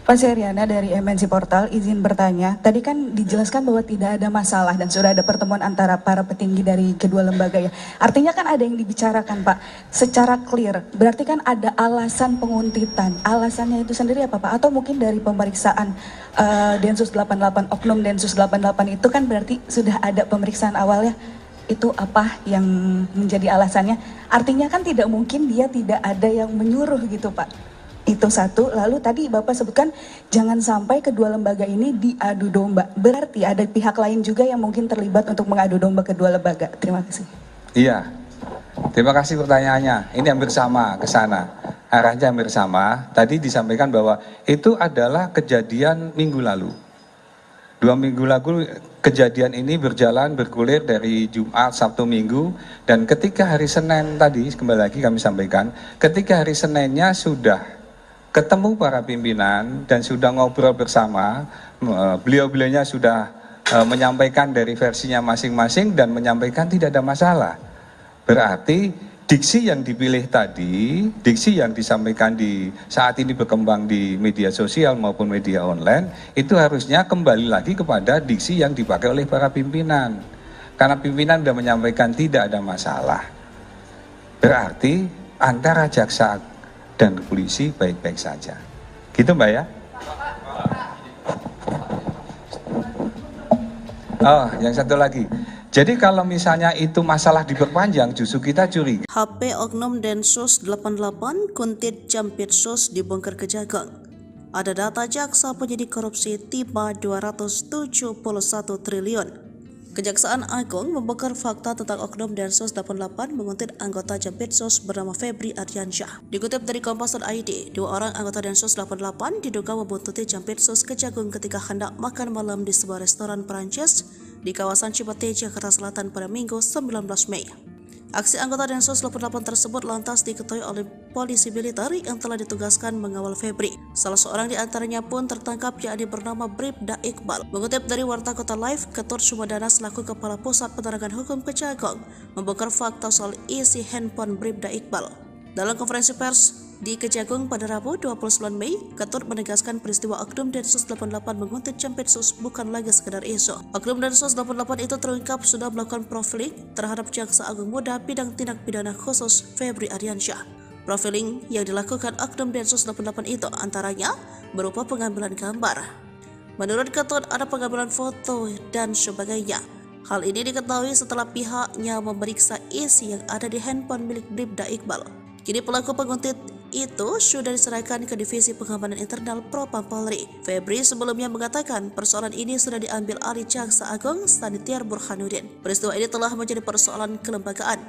Pak Seriana dari MNC Portal, izin bertanya. Tadi kan dijelaskan bahwa tidak ada masalah dan sudah ada pertemuan antara para petinggi dari kedua lembaga ya. Artinya kan ada yang dibicarakan Pak, secara clear. Berarti kan ada alasan penguntitan. Alasannya itu sendiri apa Pak? Atau mungkin dari pemeriksaan Densus 88, Oknum Densus 88 itu kan berarti sudah ada pemeriksaan awalnya. Itu apa yang menjadi alasannya? Artinya kan tidak mungkin dia tidak ada yang menyuruh gitu Pak. Itu satu. Lalu tadi Bapak sebutkan jangan sampai kedua lembaga ini diadu domba. Berarti ada pihak lain juga yang mungkin terlibat untuk mengadu domba kedua lembaga. Terima kasih. Iya, terima kasih pertanyaannya. Ini hampir sama ke sana. Arahnya hampir sama. Tadi disampaikan bahwa itu adalah kejadian minggu lalu. 2 minggu lalu kejadian ini bergulir dari Jumat, Sabtu, Minggu, dan ketika hari Senin tadi, kembali lagi kami sampaikan, ketika hari Seninnya sudah ketemu para pimpinan dan sudah ngobrol bersama, beliau-beliaunya sudah menyampaikan dari versinya masing-masing dan menyampaikan tidak ada masalah. Berarti diksi yang dipilih tadi, diksi yang disampaikan di saat ini berkembang di media sosial maupun media online, itu harusnya kembali lagi kepada diksi yang dipakai oleh para pimpinan. Karena pimpinan sudah menyampaikan tidak ada masalah. Berarti antara jaksa dan polisi baik-baik saja. Gitu Mbak ya? Oh, yang satu lagi. Jadi kalau misalnya itu masalah diperpanjang, justru kita curiga. HP Oknum Densus 88 Kuntit Jampitsus dibongkar Kejagung. Ada data jaksa penyidik korupsi tiba 271 triliun. Kejaksaan Agung membongkar fakta tentang Oknum Densus 88 menguntit anggota Jampitsus bernama Febri Ardiansyah. Dikutip dari Kompas.id, 2 orang anggota Densus 88 diduga membuntuti Jampitsus Kejagung ketika hendak makan malam di sebuah restoran Perancis di kawasan Cipete, Jakarta Selatan pada Minggu 19 Mei. Aksi anggota Densus 88 tersebut lantas diketahui oleh polisi militer yang telah ditugaskan mengawal Febri. Salah seorang di antaranya pun tertangkap, yakni bernama Bribda Iqbal. Mengutip dari Warta Kota Live, Ketut Sumedana selaku Kepala Pusat Penerangan Hukum Kejagung membongkar fakta soal isi handphone Bribda Iqbal. Dalam konferensi pers di Kejagung pada Rabu 29 Mei, Ketut menegaskan peristiwa Oknum Densus 88 menguntit Jampitsus bukan lagi sekedar isu. Oknum Densus 88 itu terungkap sudah melakukan profiling terhadap Jaksa Agung Muda bidang tindak pidana khusus Febri Ardiansyah. Profiling yang dilakukan Oknum Densus 88 itu antaranya berupa pengambilan gambar. Menurut Ketut ada pengambilan foto dan sebagainya. Hal ini diketahui setelah pihaknya memeriksa isi yang ada di handphone milik Bribda Iqbal. Kini pelaku penguntit itu sudah diserahkan ke Divisi Pengamanan Internal Propam Polri. Febri sebelumnya mengatakan persoalan ini sudah diambil alih Jaksa Agung Sanitiar Burhanuddin. Peristiwa ini telah menjadi persoalan kelembagaan.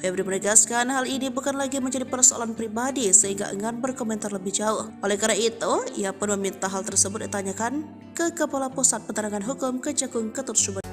Febri menegaskan hal ini bukan lagi menjadi persoalan pribadi sehingga enggan berkomentar lebih jauh. Oleh karena itu, ia pun meminta hal tersebut ditanyakan ke Kepala Pusat Penerangan Hukum Kejagung Ketut Sumedana.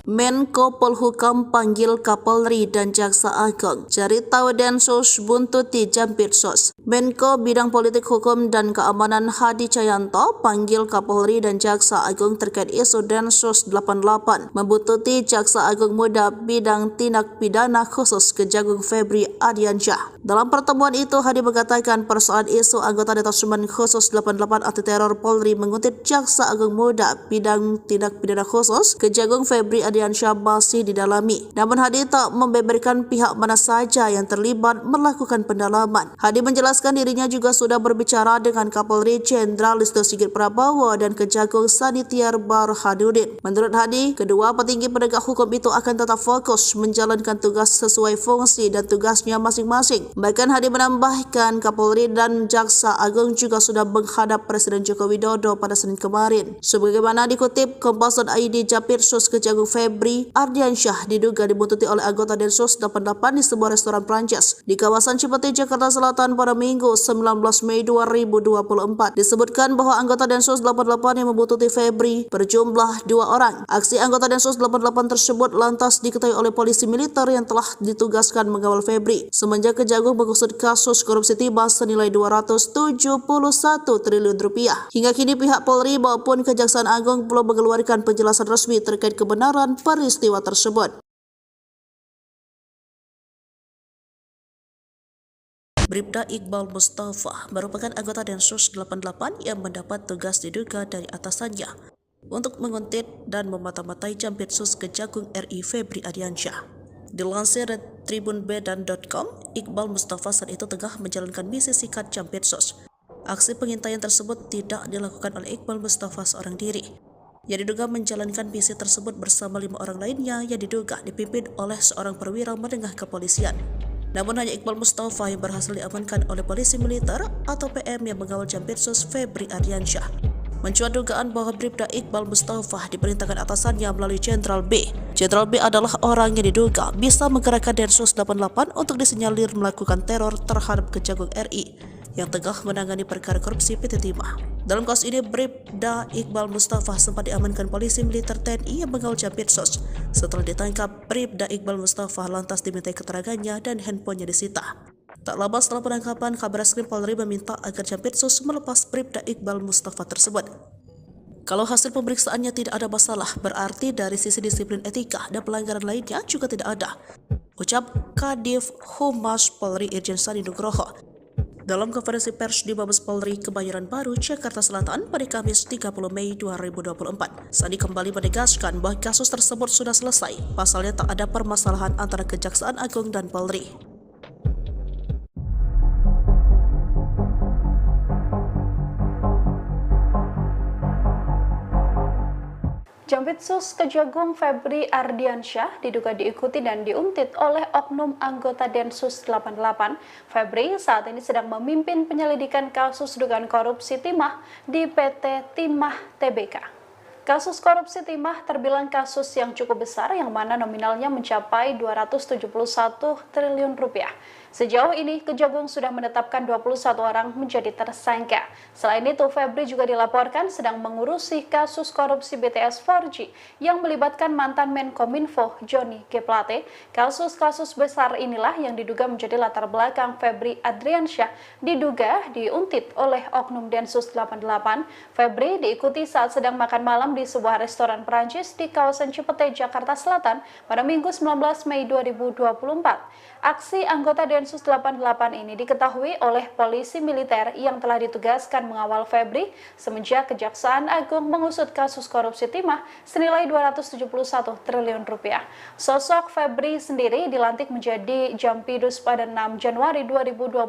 Menko Polhukam panggil Kapolri dan Jaksa Agung. Cari tahu Densus buntuti Jampitsus. Menko Bidang Politik Hukum dan Keamanan Hadi Cahyanto panggil Kapolri dan Jaksa Agung terkait isu Densus 88 membuntuti Jaksa Agung Muda Bidang Tindak Pidana Khusus Kejagung Febri Ardiansyah. Dalam pertemuan itu, Hadi mengatakan persoalan isu anggota Detasemen Khusus 88 Anti Teror Polri menguntit Jaksa Agung Muda Bidang Tindak Pidana Khusus Kejagung Febri Ardiansyah masih didalami. Namun Hadi tak membeberkan pihak mana saja yang terlibat melakukan pendalaman. Hadi menjelaskan dirinya juga sudah berbicara dengan Kapolri Jenderal Listio Sigit Prabowo dan Kejagung Sanitiar Burhanuddin. Menurut Hadi, kedua petinggi penegak hukum itu akan tetap fokus menjalankan tugas sesuai fungsi dan tugasnya masing-masing. Bahkan Hadi menambahkan Kapolri dan Jaksa Agung juga sudah menghadap Presiden Joko Widodo pada Senin kemarin. Sebagaimana dikutip Kompas.id, Jampitsus Kejagung Febri Ardiansyah diduga dibuntuti oleh anggota Densus 88 di sebuah restoran Prancis di kawasan Cipete, Jakarta Selatan pada Minggu 19 Mei 2024. Disebutkan bahwa anggota Densus 88 yang membuntuti Febri berjumlah 2 orang. Aksi anggota Densus 88 tersebut lantas diketahui oleh polisi militer yang telah ditugaskan mengawal Febri. Semenjak Kejagung mengusut kasus korupsi timah senilai 271 triliun rupiah. Hingga kini pihak Polri maupun Kejaksaan Agung belum mengeluarkan penjelasan resmi terkait kebenaran peristiwa tersebut. Bribda Iqbal Mustafa merupakan anggota Densus 88 yang mendapat tugas diduga dari atasannya untuk menguntit dan memata-matai Jampitsus Kejagung RI Febri Ardiansyah. Dilansir dari tribunbedan.com, Iqbal Mustafa saat itu tengah menjalankan misi sikat Jampitsus. Aksi pengintaian tersebut tidak dilakukan oleh Iqbal Mustafa seorang diri. Yang diduga menjalankan misi tersebut bersama 5 orang lainnya yang diduga dipimpin oleh seorang perwira menengah kepolisian. Namun hanya Iqbal Mustafa yang berhasil diamankan oleh polisi militer atau PM yang mengawal Jampitsus Febri Ardiansyah. Mencuat dugaan bahwa Bribda Iqbal Mustafa diperintahkan atasannya melalui Jenderal B. Jenderal B adalah orang yang diduga bisa menggerakkan Densus 88 untuk disinyalir melakukan teror terhadap Kejagung RI yang tengah menangani perkara korupsi PT Timah. Dalam kasus ini, Bribda Iqbal Mustafa sempat diamankan polisi militer TNI yang mengawal Jampitsus. Setelah ditangkap, Bribda Iqbal Mustafa lantas dimintai keterangannya dan handphonenya disita. Tak lama setelah penangkapan, Kabareskrim Polri meminta agar Jampitsus melepas Bribda Iqbal Mustafa tersebut. Kalau hasil pemeriksaannya tidak ada masalah, berarti dari sisi disiplin etika dan pelanggaran lainnya juga tidak ada, ucap Kadif Humas Polri Irjen Sandi Nugroho dalam konferensi pers di Mabes Polri Kebayoran Baru, Jakarta Selatan pada Kamis 30 Mei 2024. Sandi kembali menegaskan bahwa kasus tersebut sudah selesai, pasalnya tak ada permasalahan antara Kejaksaan Agung dan Polri. Jampitsus Kejagung Febri Ardiansyah diduga diikuti dan diuntit oleh oknum anggota Densus 88. Febri saat ini sedang memimpin penyelidikan kasus dugaan korupsi timah di PT Timah Tbk. Kasus korupsi timah terbilang kasus yang cukup besar yang mana nominalnya mencapai 271 triliun rupiah. Sejauh ini, Kejagung sudah menetapkan 21 orang menjadi tersangka. Selain itu, Febri juga dilaporkan sedang mengurusi kasus korupsi BTS 4G yang melibatkan mantan Menkominfo Johnny G. Plate. Kasus-kasus besar inilah yang diduga menjadi latar belakang Febri Ardiansyah diduga diuntit oleh oknum Densus 88. Febri diikuti saat sedang makan malam di sebuah restoran Perancis di kawasan Cipete, Jakarta Selatan pada Minggu 19 Mei 2024. Aksi anggota Densus 88 ini diketahui oleh polisi militer yang telah ditugaskan mengawal Febri semenjak Kejaksaan Agung mengusut kasus korupsi timah senilai 271 triliun rupiah. Sosok Febri sendiri dilantik menjadi Jampidus pada 6 Januari 2022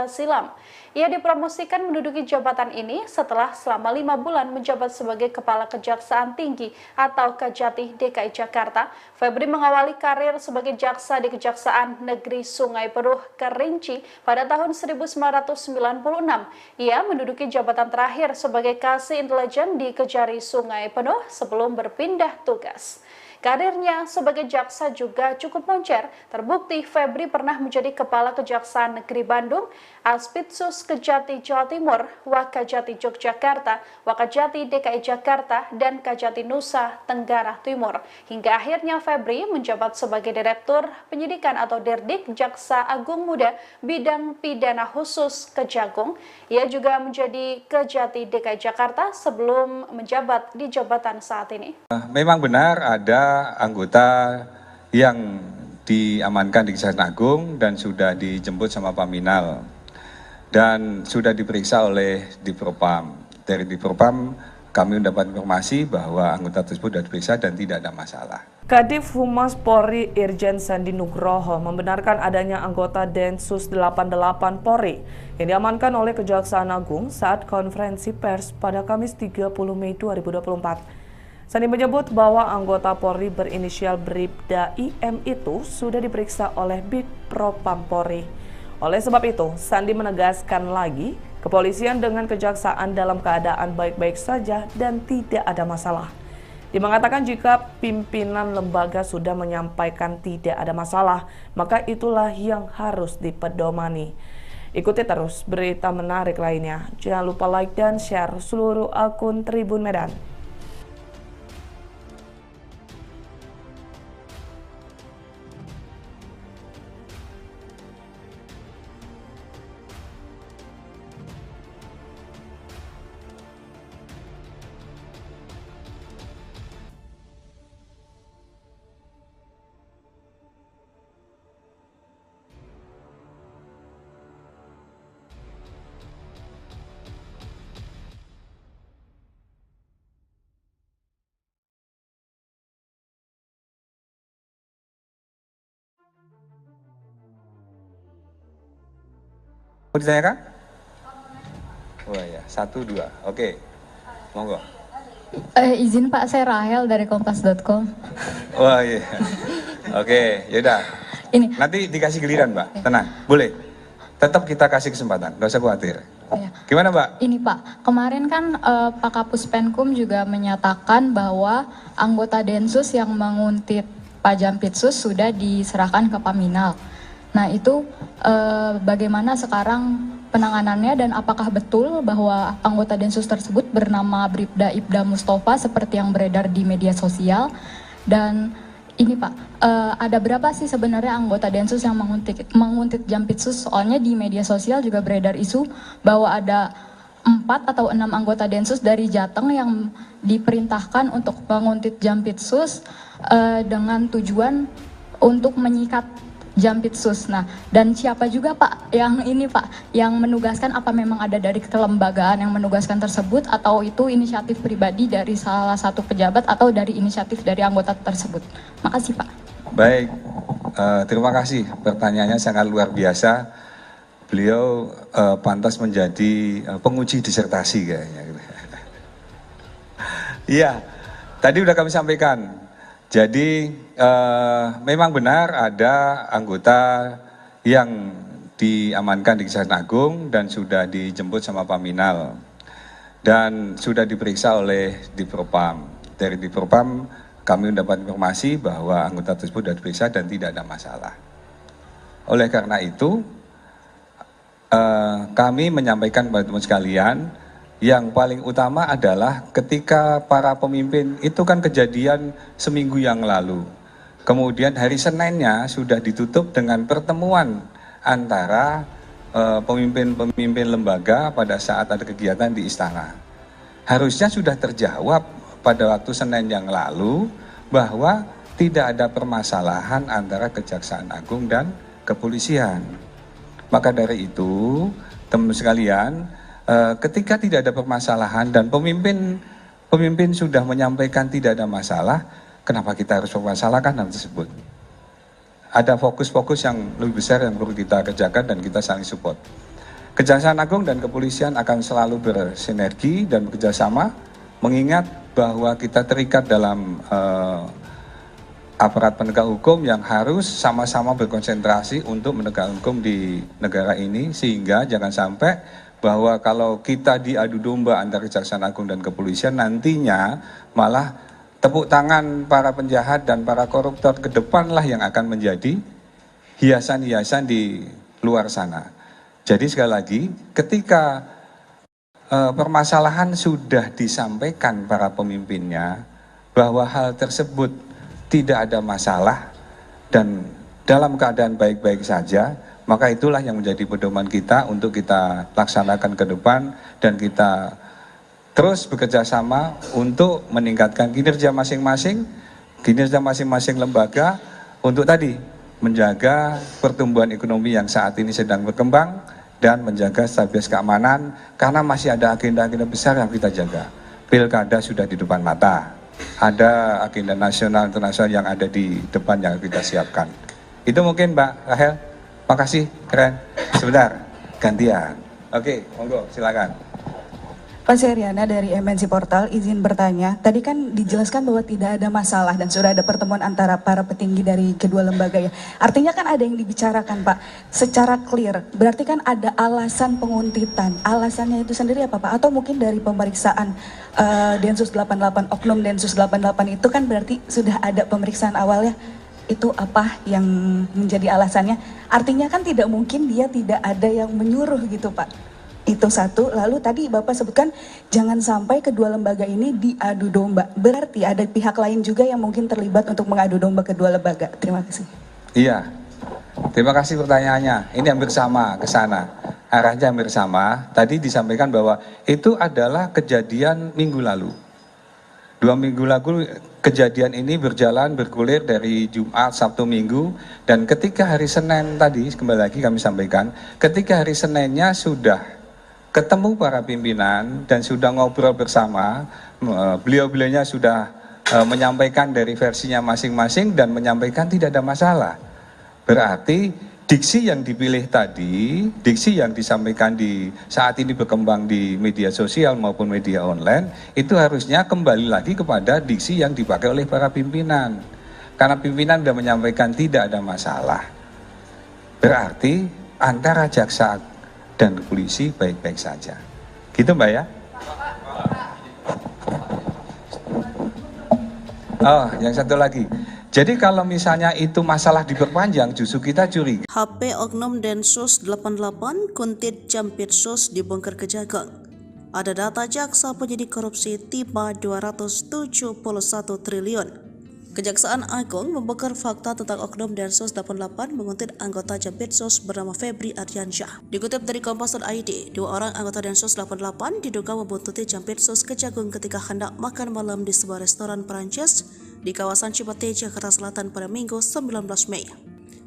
silam. Ia dipromosikan menduduki jabatan ini setelah selama 5 bulan menjabat sebagai Kepala Kejaksaan Tinggi atau Kejati DKI Jakarta. Febri mengawali karir sebagai jaksa di Kejaksaan Negeri Sungai Penuh Kerinci pada tahun 1996. Ia menduduki jabatan terakhir sebagai Kasih Intelijen di Kejari Sungai Penuh sebelum berpindah tugas. Karirnya sebagai jaksa juga cukup moncer. Terbukti Febri pernah menjadi Kepala Kejaksaan Negeri Bandung, Aspitsus Kejati Jawa Timur, Wakajati Yogyakarta, Wakajati DKI Jakarta, dan Kajati Nusa Tenggara Timur. Hingga akhirnya Febri menjabat sebagai Direktur Penyidikan atau Dirdik Jaksa Agung Muda Bidang Pidana Khusus Kejagung. Ia juga menjadi Kejati DKI Jakarta sebelum menjabat di jabatan saat ini. Memang benar ada anggota yang diamankan di Kejaksaan Agung dan sudah dijemput sama Paminal dan sudah diperiksa oleh Dipropam. Dari Dipropam kami mendapat informasi bahwa anggota tersebut sudah diperiksa dan tidak ada masalah. Kadif Humas Polri Irjen Sandi Nugroho membenarkan adanya anggota Densus 88 Polri yang diamankan oleh Kejaksaan Agung saat konferensi pers pada Kamis 30 Mei 2024. Sandi menyebut bahwa anggota Polri berinisial Bribda IM itu sudah diperiksa oleh Bidpropam Polri. Oleh sebab itu, Sandi menegaskan lagi, kepolisian dengan kejaksaan dalam keadaan baik-baik saja dan tidak ada masalah. Dia mengatakan jika pimpinan lembaga sudah menyampaikan tidak ada masalah, maka itulah yang harus dipedomani. Ikuti terus berita menarik lainnya. Jangan lupa like dan share seluruh akun Tribun Medan. Mau ditanyakan? Oh ya, 1, 2. Oke, monggo. Izin Pak, saya Rahel dari kompas.com. Wah iya. Oke, yaudah. Ini. Nanti dikasih giliran, Mbak. Tenang, boleh. Tetap kita kasih kesempatan, nggak usah khawatir. Ya. Gimana, Mbak? Ini Pak, kemarin kan Pak Kapus Penkum juga menyatakan bahwa anggota Densus yang menguntit Pak Jampitsus sudah diserahkan ke Paminal. Nah itu bagaimana sekarang penanganannya dan apakah betul bahwa anggota Densus tersebut bernama Bribda Ibda Mustafa seperti yang beredar di media sosial? Dan ini Pak, ada berapa sih sebenarnya anggota Densus yang menguntit Jampitsus? Soalnya di media sosial juga beredar isu bahwa ada 4 atau 6 anggota Densus dari Jateng yang diperintahkan untuk menguntit Jampitsus dengan tujuan untuk menyikat Jampitsus. Nah, dan siapa juga Pak yang ini Pak, yang menugaskan, apa memang ada dari kelembagaan yang menugaskan tersebut atau itu inisiatif pribadi dari salah satu pejabat atau dari inisiatif dari anggota tersebut? Makasih Pak. Baik, terima kasih. Pertanyaannya sangat luar biasa. Beliau pantas menjadi penguji disertasi kayaknya. Iya, tadi udah kami sampaikan. Jadi memang benar ada anggota yang diamankan di Kejaksaan Agung dan sudah dijemput sama Paminal dan sudah diperiksa oleh Divpropam. Dari Divpropam kami mendapat informasi bahwa anggota tersebut sudah diperiksa dan tidak ada masalah. Oleh karena itu kami menyampaikan kepada teman sekalian, yang paling utama adalah ketika para pemimpin itu kan kejadian seminggu yang lalu. Kemudian hari Seninnya sudah ditutup dengan pertemuan antara pemimpin-pemimpin lembaga pada saat ada kegiatan di istana. Harusnya sudah terjawab pada waktu Senin yang lalu bahwa tidak ada permasalahan antara Kejaksaan Agung dan kepolisian. Maka dari itu, teman sekalian, ketika tidak ada permasalahan dan pemimpin sudah menyampaikan tidak ada masalah, kenapa kita harus mempermasalahkan hal tersebut? Ada fokus-fokus yang lebih besar yang perlu kita kerjakan dan kita saling support. Kejaksaan Agung dan kepolisian akan selalu bersinergi dan bekerjasama, mengingat bahwa kita terikat dalam aparat penegak hukum yang harus sama-sama berkonsentrasi untuk menegakkan hukum di negara ini, sehingga jangan sampai bahwa kalau kita diadu domba antara Kejaksaan Agung dan kepolisian, nantinya malah tepuk tangan para penjahat dan para koruptor ke depanlah yang akan menjadi hiasan-hiasan di luar sana. Jadi sekali lagi, ketika permasalahan sudah disampaikan para pemimpinnya bahwa hal tersebut tidak ada masalah dan dalam keadaan baik-baik saja, maka itulah yang menjadi pedoman kita untuk kita laksanakan ke depan dan kita terus bekerja sama untuk meningkatkan kinerja masing-masing lembaga untuk tadi menjaga pertumbuhan ekonomi yang saat ini sedang berkembang dan menjaga stabilitas keamanan, karena masih ada agenda-agenda besar yang kita jaga. Pilkada sudah di depan mata, ada agenda nasional internasional yang ada di depan yang kita siapkan. Itu mungkin Mbak Rahel. Makasih, keren. Sebentar, gantian. Oke, monggo, silakan. Pak Seriana dari MNC Portal, izin bertanya. Tadi kan dijelaskan bahwa tidak ada masalah dan sudah ada pertemuan antara para petinggi dari kedua lembaga ya. Artinya kan ada yang dibicarakan Pak, secara clear. Berarti kan ada alasan penguntitan. Alasannya itu sendiri apa Pak? Atau mungkin dari pemeriksaan Densus 88, Oknum Densus 88 itu kan berarti sudah ada pemeriksaan awalnya. Itu apa yang menjadi alasannya? Artinya kan tidak mungkin dia tidak ada yang menyuruh gitu Pak. Itu satu. Lalu tadi Bapak sebutkan jangan sampai kedua lembaga ini diadu domba. Berarti ada pihak lain juga yang mungkin terlibat untuk mengadu domba kedua lembaga. Terima kasih. Iya, terima kasih pertanyaannya. Ini hampir sama ke sana. Arahnya hampir sama. Tadi disampaikan bahwa itu adalah kejadian minggu lalu. 2 minggu lalu kejadian ini bergulir dari Jumat, Sabtu, Minggu, dan ketika hari Senin tadi, kembali lagi kami sampaikan, ketika hari Seninnya sudah ketemu para pimpinan dan sudah ngobrol bersama, beliau-beliaunya sudah menyampaikan dari versinya masing-masing dan menyampaikan tidak ada masalah. Berarti diksi yang dipilih tadi, diksi yang disampaikan di saat ini berkembang di media sosial maupun media online, itu harusnya kembali lagi kepada diksi yang dipakai oleh para pimpinan. Karena pimpinan sudah menyampaikan tidak ada masalah. Berarti antara jaksa dan polisi baik-baik saja. Gitu Mbak ya? Oh, yang satu lagi. Jadi kalau misalnya itu masalah diperpanjang, justru kita curiga. HP Oknum Densus 88 Kuntit Jampitsus dibongkar Kejagung. Ada data jaksa penyidik korupsi tiba 271 triliun. Kejaksaan Agung membongkar fakta tentang Oknum Densus 88 menguntit anggota Jampitsus bernama Febri Ardiansyah. Dikutip dari Kompas.id, 2 orang anggota Densus 88 diduga membuntuti Jampitsus Kejagung ketika hendak makan malam di sebuah restoran Perancis di kawasan Cipete, Jakarta Selatan pada Minggu 19 Mei.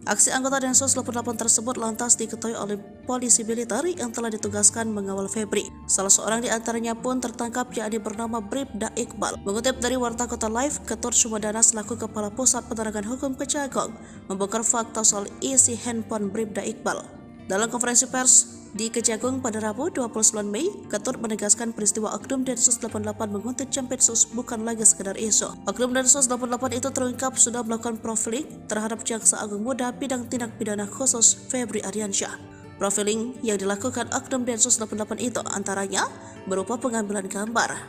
Aksi anggota Densus 88 tersebut lantas diketahui oleh polisi militer yang telah ditugaskan mengawal Febri. Salah seorang di antaranya pun tertangkap, yakni bernama Bribda Iqbal. Mengutip dari Warta Kota Live, Ketut Sumedana selaku Kepala Pusat Penerangan Hukum Kejagung membongkar fakta soal isi handphone Bribda Iqbal. Dalam konferensi pers di Kejagung pada Rabu 29 Mei, Ketut menegaskan peristiwa Oknum Densus 88 menguntit Jampitsus bukan lagi sekedar isu. Oknum Densus 88 itu terungkap sudah melakukan profiling terhadap Jaksa Agung Muda Bidang Tindak Pidana Khusus Febri Ardiansyah. Profiling yang dilakukan Oknum Densus 88 itu antaranya berupa pengambilan gambar.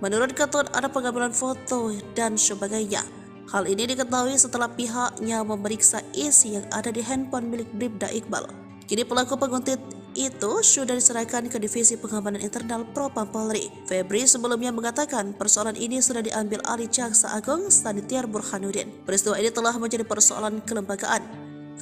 Menurut Ketut, ada pengambilan foto dan sebagainya. Hal ini diketahui setelah pihaknya memeriksa isi yang ada di handphone milik Bribda Iqbal. Kini pelaku penguntit itu sudah diserahkan ke Divisi Pengamanan Internal Propam Polri. Febri sebelumnya mengatakan persoalan ini sudah diambil alih Jaksa Agung Sanitiar Burhanuddin. Peristiwa ini telah menjadi persoalan kelembagaan.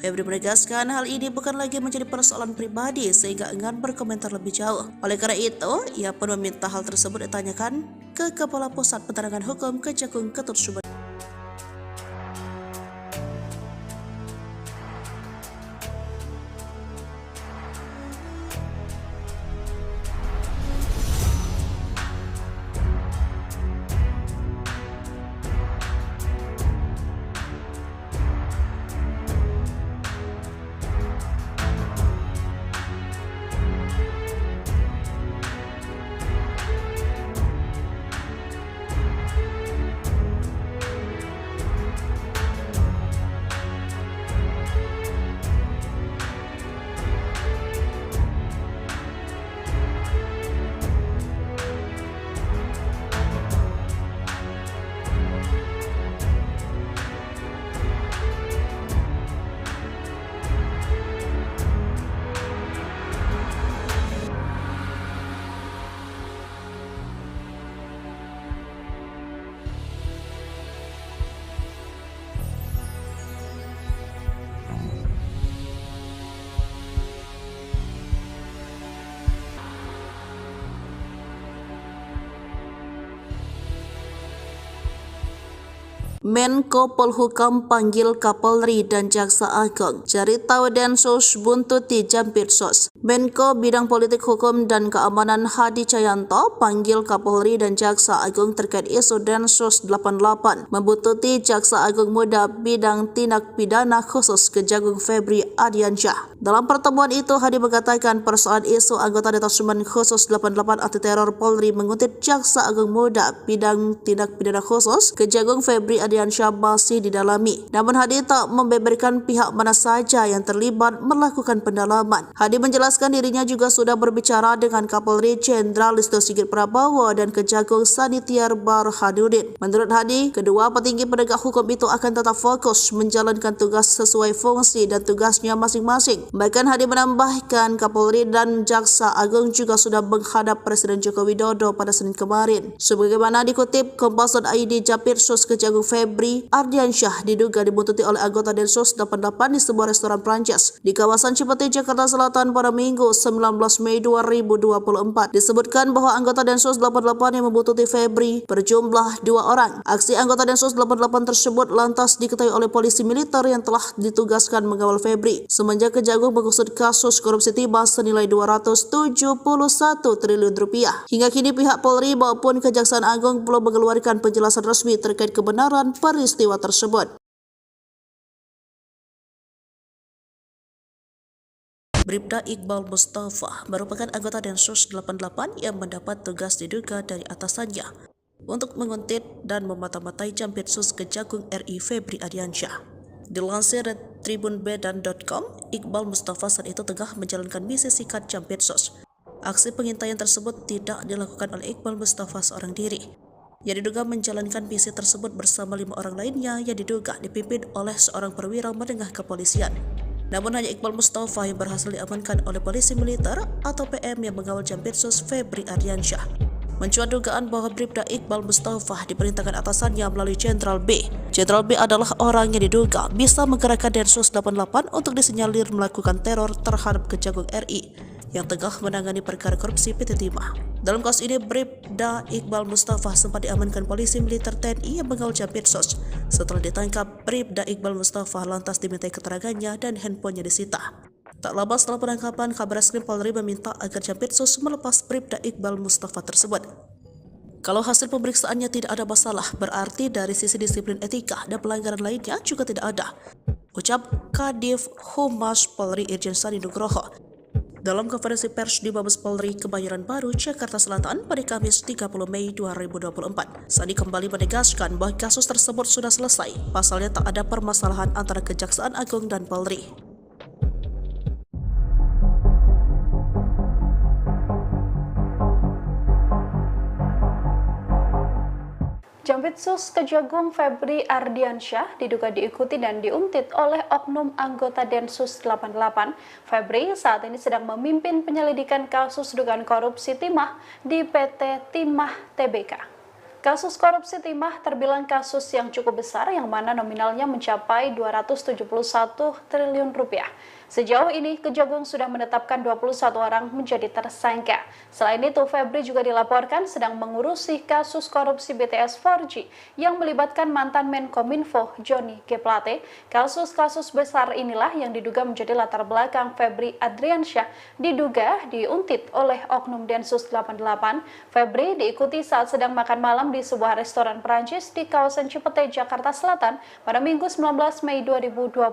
Febri menegaskan hal ini bukan lagi menjadi persoalan pribadi sehingga enggan berkomentar lebih jauh. Oleh karena itu, ia pun meminta hal tersebut ditanyakan ke Kepala Pusat Penerangan Hukum Kejagung Ketut Sumedana. Menko Polhukam panggil Kapolri dan Jaksa Agung. Cari tahu Densus buntuti Jampitsus. Menko Bidang Politik Hukum dan Keamanan Hadi Cahyanto panggil Kapolri dan Jaksa Agung terkait isu Densus 88 membuntuti Jaksa Agung Muda Bidang Tindak Pidana Khusus Kejagung Febri Ardiansyah. Dalam pertemuan itu, Hadi mengatakan persoalan isu anggota Detasemen Khusus 88 Anti Teror Polri menguntit Jaksa Agung Muda Bidang Tindak Pidana Khusus Kejagung Febri Ardiansyah masih didalami. Namun Hadi tak membeberkan pihak mana saja yang terlibat melakukan pendalaman. Hadi menjelaskan dirinya juga sudah berbicara dengan Kapolri Jenderal Listio Sigit Prabowo dan Kejagung Sanitiar Burhanuddin. Menurut Hadi, kedua petinggi penegak hukum itu akan tetap fokus menjalankan tugas sesuai fungsi dan tugasnya masing-masing. Bahkan Hadi menambahkan Kapolri dan Jaksa Agung juga sudah menghadap Presiden Joko Widodo pada Senin kemarin. Sebagaimana dikutip Kompas.id, Jampitsus Kejagung Febri Ardiansyah diduga dibuntuti oleh anggota Densus 88 di sebuah restoran Prancis di kawasan Cipete, Jakarta Selatan pada Minggu 19 Mei 2024. Disebutkan bahwa anggota Densus 88 yang membuntuti Febri berjumlah 2 orang. Aksi anggota Densus 88 tersebut lantas diketahui oleh polisi militer yang telah ditugaskan mengawal Febri semenjak Kejagung mengusut kasus korupsi timah senilai 271 triliun rupiah. Hingga kini pihak Polri maupun Kejaksaan Agung belum mengeluarkan penjelasan resmi terkait kebenaran peristiwa tersebut. Bribda Iqbal Mustafa merupakan anggota Densus 88 yang mendapat tugas diduga dari atasannya untuk menguntit dan memata-matai Jampitsus Kejagung RI Febri Ardiansyah. Dilansir dari tribunbedan.com, Iqbal Mustafa saat itu tengah menjalankan misi sikat Jampitsus. Aksi pengintaian tersebut tidak dilakukan oleh Iqbal Mustafa seorang diri. Yang diduga menjalankan misi tersebut bersama 5 orang lainnya yang diduga dipimpin oleh seorang perwira menengah kepolisian. Namun hanya Iqbal Mustafa yang berhasil diamankan oleh polisi militer atau PM yang mengawal Jampitsus Febri Ardiansyah. Mencuat dugaan bahwa Bribda Iqbal Mustafa diperintahkan atasannya melalui Jenderal B. Jenderal B adalah orang yang diduga bisa menggerakkan Densus 88 untuk disinyalir melakukan teror terhadap Kejagung RI yang tengah menangani perkara korupsi PT Timah. Dalam kasus ini, Bribda Iqbal Mustafa sempat diamankan polisi militer TNI yang mengawal Jampitsus. Setelah ditangkap, Bribda Iqbal Mustafa lantas dimintai keterangannya dan handphonenya disita. Tak lama setelah penangkapan, Kabareskrim Polri meminta agar Jampitsus melepas Bribda Iqbal Mustafa tersebut. Kalau hasil pemeriksaannya tidak ada masalah, berarti dari sisi disiplin etika dan pelanggaran lainnya juga tidak ada, ucap Kadif Humas Polri Irjen Sandi Nugroho dalam konferensi pers di Mabes Polri Kebayoran Baru, Jakarta Selatan pada Kamis 30 Mei 2024. Sandi kembali menegaskan bahwa kasus tersebut sudah selesai, pasalnya tak ada permasalahan antara Kejaksaan Agung dan Polri. Jampitsus Kejagung Febri Ardiansyah diduga diikuti dan diuntit oleh oknum anggota Densus 88. Febri saat ini sedang memimpin penyelidikan kasus dugaan korupsi timah di PT Timah Tbk. Kasus korupsi timah terbilang kasus yang cukup besar yang mana nominalnya mencapai 271 triliun rupiah. Sejauh ini, Kejagung sudah menetapkan 21 orang menjadi tersangka. Selain itu, Febri juga dilaporkan sedang mengurusi kasus korupsi BTS 4G yang melibatkan mantan Menkominfo Johnny G. Plate. Kasus-kasus besar inilah yang diduga menjadi latar belakang Febri Ardiansyah diduga diuntit oleh oknum Densus 88. Febri diikuti saat sedang makan malam di sebuah restoran Perancis di kawasan Cipete, Jakarta Selatan pada Minggu 19 Mei 2024.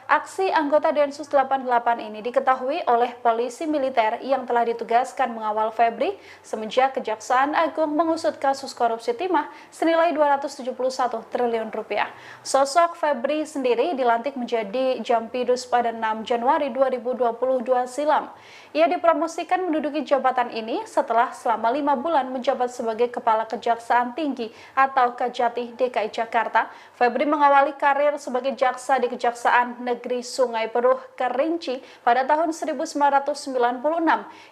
Aksi anggota Densus 88 ini diketahui oleh polisi militer yang telah ditugaskan mengawal Febri semenjak Kejaksaan Agung mengusut kasus korupsi timah senilai 271 triliun rupiah. Sosok Febri sendiri dilantik menjadi Jampidus pada 6 Januari 2022 silam. Ia dipromosikan menduduki jabatan ini setelah selama 5 bulan menjabat sebagai Kepala Kejaksaan Tinggi atau Kejati DKI Jakarta. Febri mengawali karir sebagai jaksa di Kejaksaan Negeri Sungai Penuh Kerinci pada tahun 1996.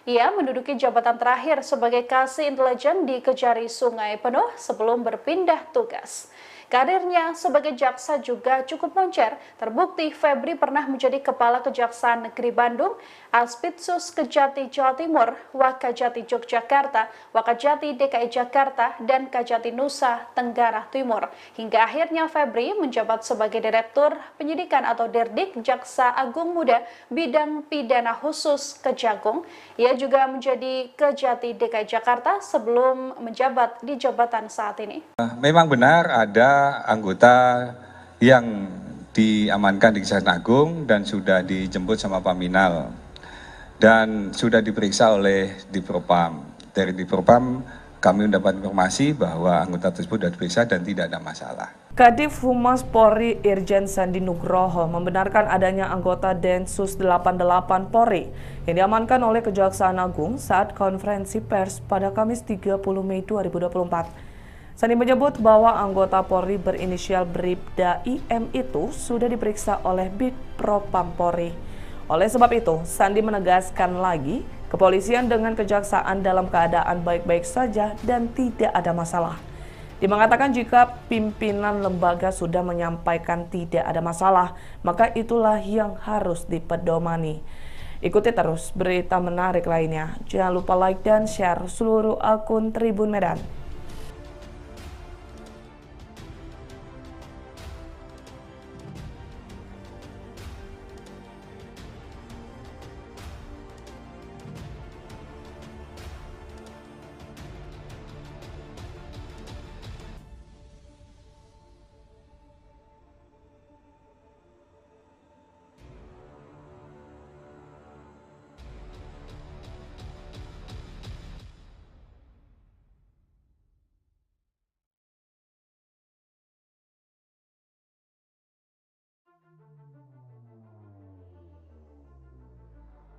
Ia menduduki jabatan terakhir sebagai Kasih Intelijen di Kejari Sungai Penuh sebelum berpindah tugas. Karirnya sebagai jaksa juga cukup moncer. Terbukti Febri pernah menjadi Kepala Kejaksaan Negeri Bandung, Aspitsus Kejati Jawa Timur, Wakajati Yogyakarta, Wakajati DKI Jakarta, dan Kajati Nusa Tenggara Timur. Hingga akhirnya Febri menjabat sebagai Direktur Penyidikan atau Dirdik Jaksa Agung Muda Bidang Pidana Khusus Kejagung. Ia juga menjadi Kejati DKI Jakarta sebelum menjabat di jabatan saat ini. Memang benar ada anggota yang diamankan di Kejaksaan Agung dan sudah dijemput sama Paminal dan sudah diperiksa oleh Dipropam. Dari Dipropam kami mendapat informasi bahwa anggota tersebut sudah diperiksa dan tidak ada masalah. Kadif Humas Polri Irjen Sandi Nugroho membenarkan adanya anggota Densus 88 Polri yang diamankan oleh Kejaksaan Agung saat konferensi pers pada Kamis 30 Mei 2024. Sandi menyebut bahwa anggota Polri berinisial Bribda IM itu sudah diperiksa oleh Bidpropam Polri. Oleh sebab itu, Sandi menegaskan lagi, kepolisian dengan kejaksaan dalam keadaan baik-baik saja dan tidak ada masalah. Dia mengatakan jika pimpinan lembaga sudah menyampaikan tidak ada masalah, maka itulah yang harus dipedomani. Ikuti terus berita menarik lainnya. Jangan lupa like dan share seluruh akun Tribun Medan.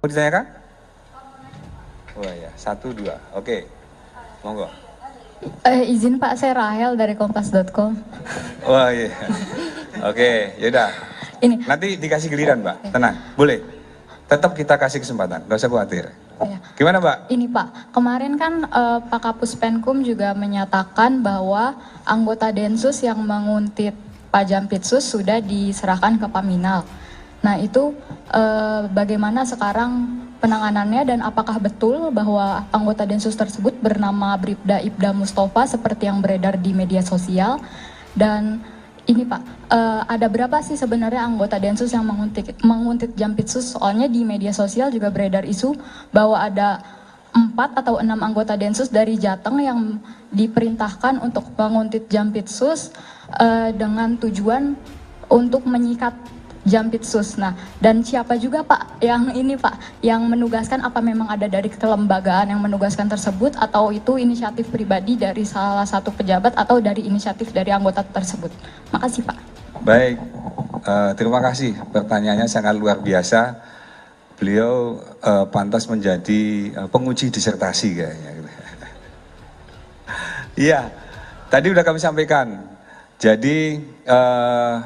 Mau ditanyakan? Oh ya, 1, 2. Oke, monggo. Izin Pak, saya Rahel dari kompas.com. Wah iya. Oke, yaudah. Ini. Nanti dikasih giliran, Mbak. Tenang, boleh. Tetap kita kasih kesempatan, nggak usah khawatir. Ya. Gimana, Mbak? Ini Pak, kemarin kan Pak Kapus Penkum juga menyatakan bahwa anggota Densus yang menguntit Pak Jampitsus sudah diserahkan ke Paminal. Nah itu bagaimana sekarang penanganannya dan apakah betul bahwa anggota Densus tersebut bernama Bribda Ibda Mustafa seperti yang beredar di media sosial? Dan ini Pak, ada berapa sih sebenarnya anggota Densus yang menguntit Jampitsus? Soalnya di media sosial juga beredar isu bahwa ada 4 atau 6 anggota Densus dari Jateng yang diperintahkan untuk menguntit Jampitsus dengan tujuan untuk menyikat Jampitsus. Nah, dan siapa juga Pak yang ini Pak, yang menugaskan, apa memang ada dari kelembagaan yang menugaskan tersebut atau itu inisiatif pribadi dari salah satu pejabat atau dari inisiatif dari anggota tersebut? Makasih Pak. Baik, terima kasih. Pertanyaannya sangat luar biasa. Beliau pantas menjadi penguji disertasi kayaknya. Iya, tadi udah kami sampaikan. Jadi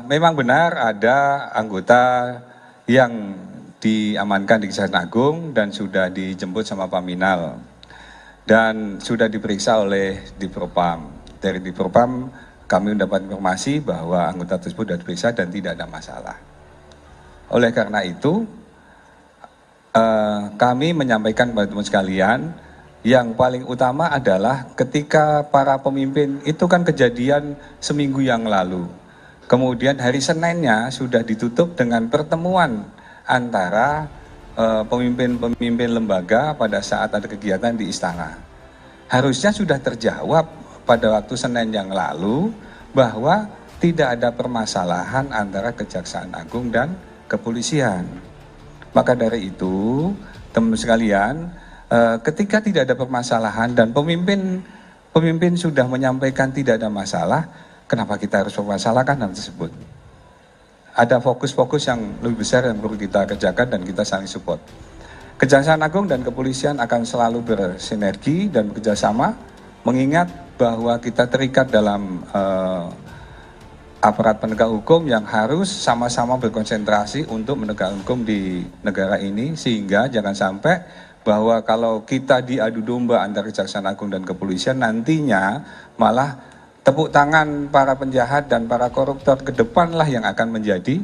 memang benar ada anggota yang diamankan di Kejaksaan Agung dan sudah dijemput sama Paminal dan sudah diperiksa oleh Divpropam. Dari Divpropam kami mendapat informasi bahwa anggota tersebut sudah diperiksa dan tidak ada masalah. Oleh karena itu kami menyampaikan kepada teman sekalian, yang paling utama adalah ketika para pemimpin itu kan kejadian seminggu yang lalu. Kemudian hari Seninnya sudah ditutup dengan pertemuan antara pemimpin-pemimpin lembaga pada saat ada kegiatan di istana. Harusnya sudah terjawab pada waktu Senin yang lalu bahwa tidak ada permasalahan antara Kejaksaan Agung dan kepolisian. Maka dari itu, teman sekalian, ketika tidak ada permasalahan dan pemimpin sudah menyampaikan tidak ada masalah, kenapa kita harus mempermasalahkan hal tersebut? Ada fokus-fokus yang lebih besar yang perlu kita kerjakan dan kita saling support. Kejaksaan Agung dan kepolisian akan selalu bersinergi dan bekerjasama, mengingat bahwa kita terikat dalam aparat penegak hukum yang harus sama-sama berkonsentrasi untuk menegakkan hukum di negara ini, sehingga jangan sampai bahwa kalau kita diadu domba antara Kejaksaan Agung dan kepolisian, nantinya malah tepuk tangan para penjahat dan para koruptor ke depanlah yang akan menjadi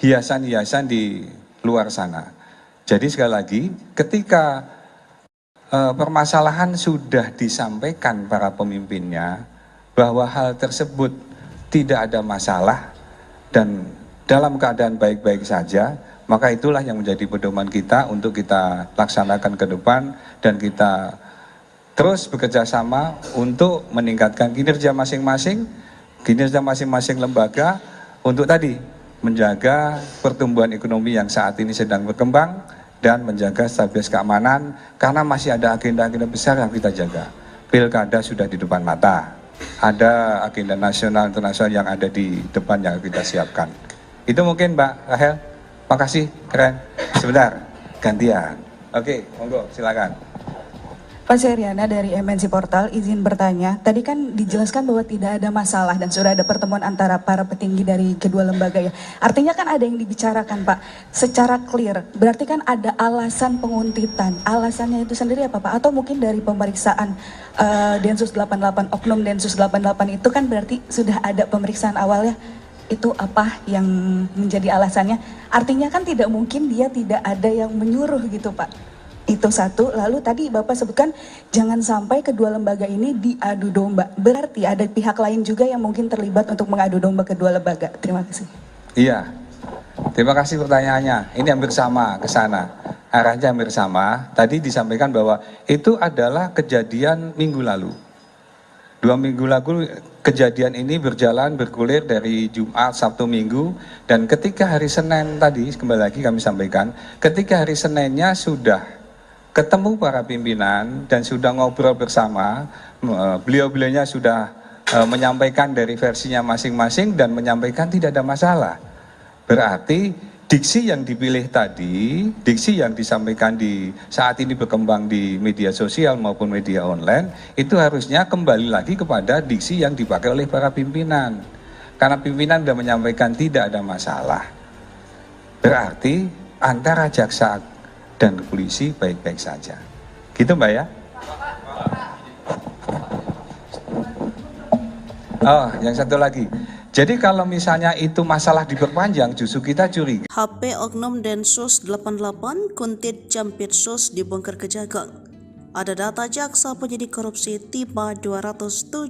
hiasan-hiasan di luar sana. Jadi sekali lagi, ketika permasalahan sudah disampaikan para pemimpinnya bahwa hal tersebut tidak ada masalah dan dalam keadaan baik-baik saja, maka itulah yang menjadi pedoman kita untuk kita laksanakan ke depan dan kita terus bekerja sama untuk meningkatkan kinerja masing-masing lembaga untuk tadi menjaga pertumbuhan ekonomi yang saat ini sedang berkembang dan menjaga stabilitas keamanan, karena masih ada agenda-agenda besar yang kita jaga. Pilkada sudah di depan mata, ada agenda nasional internasional yang ada di depan yang kita siapkan. Itu mungkin Mbak Rahel. Makasih, keren. Sebentar, gantian. Oke, monggo, silakan. Pak Seriana dari MNC Portal, izin bertanya. Tadi kan dijelaskan bahwa tidak ada masalah dan sudah ada pertemuan antara para petinggi dari kedua lembaga ya. Artinya kan ada yang dibicarakan Pak, secara clear. Berarti kan ada alasan penguntitan. Alasannya itu sendiri apa Pak? Atau mungkin dari pemeriksaan Densus 88, Oknum Densus 88 itu kan berarti sudah ada pemeriksaan awalnya. Itu apa yang menjadi alasannya? Artinya kan tidak mungkin dia tidak ada yang menyuruh gitu Pak. Itu satu. Lalu tadi Bapak sebutkan jangan sampai kedua lembaga ini diadu domba. Berarti ada pihak lain juga yang mungkin terlibat untuk mengadu domba kedua lembaga. Terima kasih. Iya, terima kasih pertanyaannya. Ini hampir sama ke sana. Arahnya hampir sama. Tadi disampaikan bahwa itu adalah kejadian minggu lalu. 2 minggu lalu kejadian ini bergulir dari Jumat, Sabtu, Minggu, dan ketika hari Senin tadi, kembali lagi kami sampaikan, ketika hari Seninnya sudah ketemu para pimpinan dan sudah ngobrol bersama, beliau-beliaunya sudah menyampaikan dari versinya masing-masing dan menyampaikan tidak ada masalah. Berarti diksi yang dipilih tadi, diksi yang disampaikan di saat ini berkembang di media sosial maupun media online, itu harusnya kembali lagi kepada diksi yang dipakai oleh para pimpinan. Karena pimpinan sudah menyampaikan tidak ada masalah. Berarti antara jaksa dan polisi baik-baik saja. Gitu Mbak ya? Oh, yang satu lagi. Jadi kalau misalnya itu masalah diperpanjang, justru kita curiga. HP Oknum Densus 88 Kuntit Jampitsus dibongkar Kejagung. Ada data jaksa penyidik korupsi tiba 271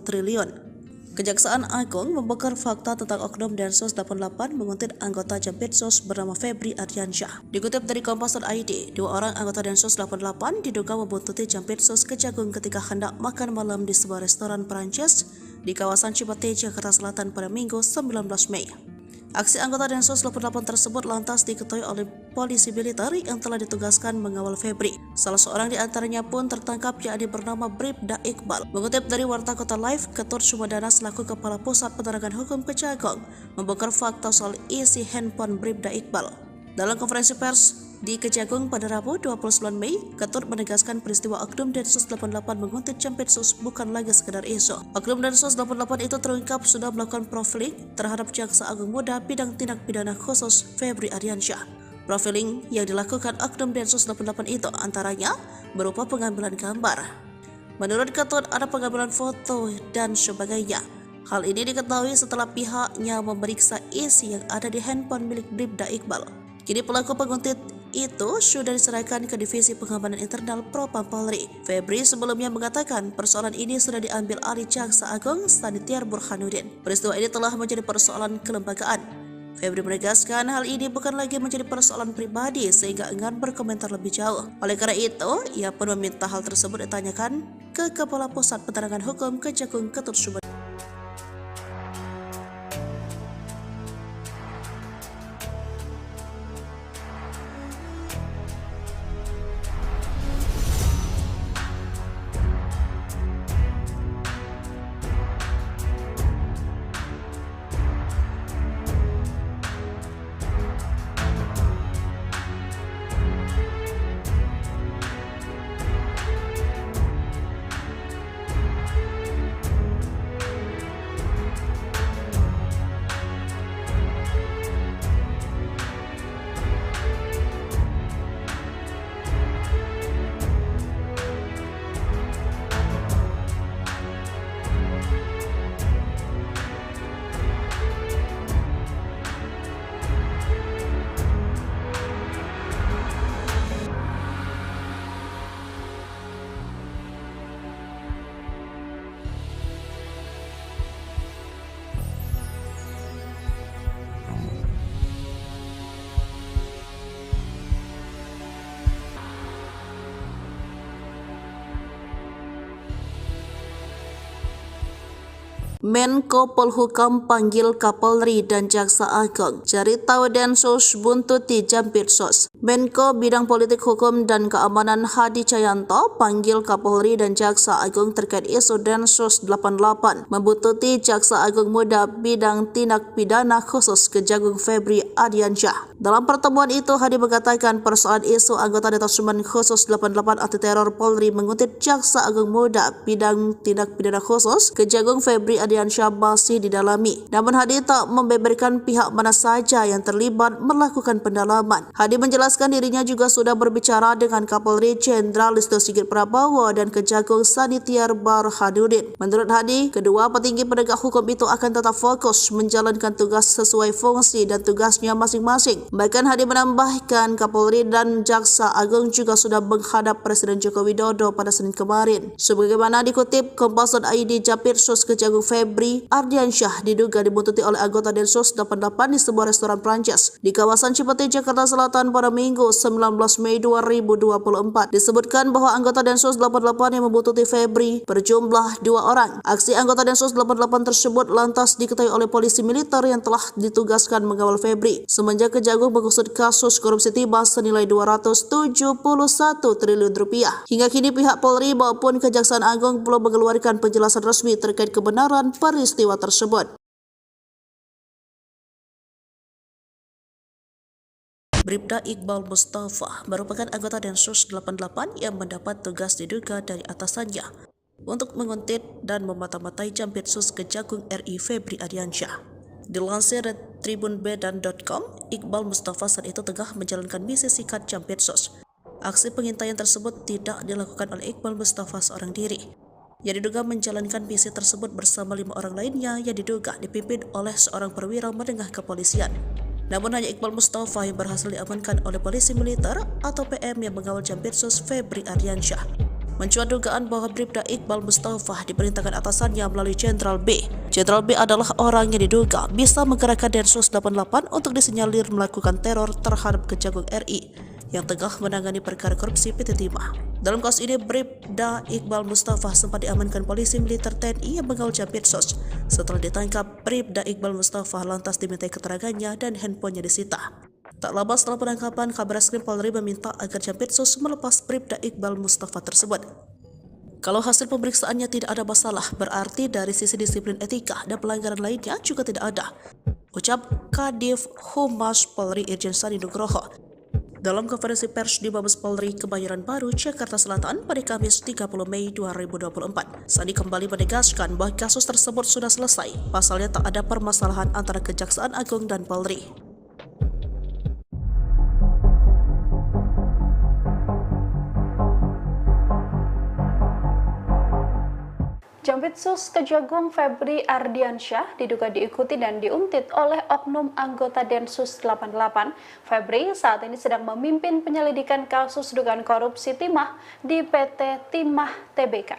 triliun. Kejaksaan Agung membongkar fakta tentang Oknum Densus 88 menguntit anggota Jampitsus bernama Febri Ardiansyah. Dikutip dari Kompas.id, 2 orang anggota Densus 88 diduga membuntuti Jampitsus Kejagung ketika hendak makan malam di sebuah restoran Perancis di kawasan Cipete, Jakarta Selatan pada Minggu 19 Mei. Aksi anggota Densus 88 tersebut lantas diketahui oleh polisi militer yang telah ditugaskan mengawal Febri. Salah seorang di antaranya pun tertangkap, yakni bernama Bribda Iqbal. Mengutip dari Warta Kota Live, Ketut Sumedana selaku Kepala Pusat Penerangan Hukum Kejagung membongkar fakta soal isi handphone Bribda Iqbal. Dalam konferensi pers di Kejagung pada Rabu 29 Mei, Ketut menegaskan peristiwa Oknum Densus 88 menguntit Jampitsus bukan lagi sekedar isu. Oknum Densus 88 itu terungkap sudah melakukan profiling terhadap Jaksa Agung Muda Bidang Tindak Pidana Khusus Febri Ardiansyah. Profiling yang dilakukan Oknum Densus 88 itu antaranya berupa pengambilan gambar. Menurut Ketut, ada pengambilan foto dan sebagainya. Hal ini diketahui setelah pihaknya memeriksa isi yang ada di handphone milik Bribda Iqbal. Kini pelaku penguntit itu sudah diserahkan ke Divisi Pengamanan Internal Propam Polri. Febri sebelumnya mengatakan persoalan ini sudah diambil alih Jaksa Agung Sanitiar Burhanuddin. Peristiwa ini telah menjadi persoalan kelembagaan. Febri menegaskan hal ini bukan lagi menjadi persoalan pribadi sehingga enggan berkomentar lebih jauh. Oleh karena itu, ia pun meminta hal tersebut ditanyakan ke Kepala Pusat Penerangan Hukum Kejagung Ketut Sumedana. Menko Polhukam panggil Kapolri dan Jaksa Agung. Cari tahu Densus buntuti Jampitsus. Menko Bidang Politik Hukum dan Keamanan Hadi Cahyanto panggil Kapolri dan Jaksa Agung terkait isu Densus 88 membuntuti Jaksa Agung Muda Bidang Tindak Pidana Khusus Kejagung Febri Ardiansyah. Dalam pertemuan itu, Hadi mengatakan persoalan isu anggota Detasemen Khusus 88 Anti Teror Polri menguntit Jaksa Agung Muda Bidang Tindak Pidana Khusus Kejagung Febri Ardiansyah masih didalami. Namun Hadi tak membeberkan pihak mana saja yang terlibat melakukan pendalaman. Hadi menjelaskan dirinya juga sudah berbicara dengan Kapolri Jenderal Listio Sigit Prabowo dan Kejagung Sanitiar Burhanuddin. Menurut Hadi, kedua petinggi penegak hukum itu akan tetap fokus menjalankan tugas sesuai fungsi dan tugasnya masing-masing. Bahkan Hadi menambahkan Kapolri dan Jaksa Agung juga sudah menghadap Presiden Joko Widodo pada Senin kemarin. Sebagaimana dikutip Kompas.id, Jampitsus Kejagung Febri Ardiansyah diduga dibuntuti oleh anggota Densus 88 di sebuah restoran Prancis di kawasan Cipete, Jakarta Selatan pada Minggu 19 Mei 2024. Disebutkan bahwa anggota Densus 88 yang membuntuti Febri berjumlah 2 orang. Aksi anggota Densus 88 tersebut lantas diketahui oleh polisi militer yang telah ditugaskan mengawal Febri semenjak Kejagung mengusut kasus korupsi timah senilai 271 triliun rupiah. Hingga kini pihak Polri maupun Kejaksaan Agung belum mengeluarkan penjelasan resmi terkait kebenaran peristiwa tersebut. Bribda Iqbal Mustafa merupakan anggota Densus 88 yang mendapat tugas diduga dari atasannya untuk menguntit dan memata-matai Jampitsus Kejagung RI Febri Ardiansyah. Dilansir dari tribunb.com, Iqbal Mustafa saat itu tengah menjalankan misi sikat Jampitsus. Aksi pengintaian tersebut tidak dilakukan oleh Iqbal Mustafa seorang diri. Yang diduga menjalankan misi tersebut bersama 5 orang lainnya yang diduga dipimpin oleh seorang perwira menengah kepolisian. Namun hanya Iqbal Mustafa yang berhasil diamankan oleh polisi militer atau PM yang mengawal Jampitsus Febri Ardiansyah. Mencuat dugaan bahwa Bribda Iqbal Mustafa diperintahkan atasannya melalui Jenderal B. Jenderal B adalah orang yang diduga bisa menggerakkan Densus 88 untuk disinyalir melakukan teror terhadap Kejagung RI yang tengah menangani perkara korupsi PT Timah. Dalam kasus ini, Bribda Iqbal Mustafa sempat diamankan polisi militer TNI yang mengawal Jampitsus. Setelah ditangkap, Bribda Iqbal Mustafa lantas dimintai keterangannya dan handphonenya disita. Tak lama setelah penangkapan, Kabareskrim Polri meminta agar Jampitsus melepas Bribda Iqbal Mustafa tersebut. Kalau hasil pemeriksaannya tidak ada masalah, berarti dari sisi disiplin etika dan pelanggaran lainnya juga tidak ada, ucap Kadif Humas Polri Irjen Sandi Nugroho dalam konferensi pers di Mabes Polri Kebayoran Baru, Jakarta Selatan pada Kamis 30 Mei 2024. Sandi kembali menegaskan bahwa kasus tersebut sudah selesai, pasalnya tak ada permasalahan antara Kejaksaan Agung dan Polri. Jampitsus Kejagung Febri Ardiansyah diduga diikuti dan diuntit oleh oknum anggota Densus 88. Febri saat ini sedang memimpin penyelidikan kasus dugaan korupsi timah di PT Timah Tbk.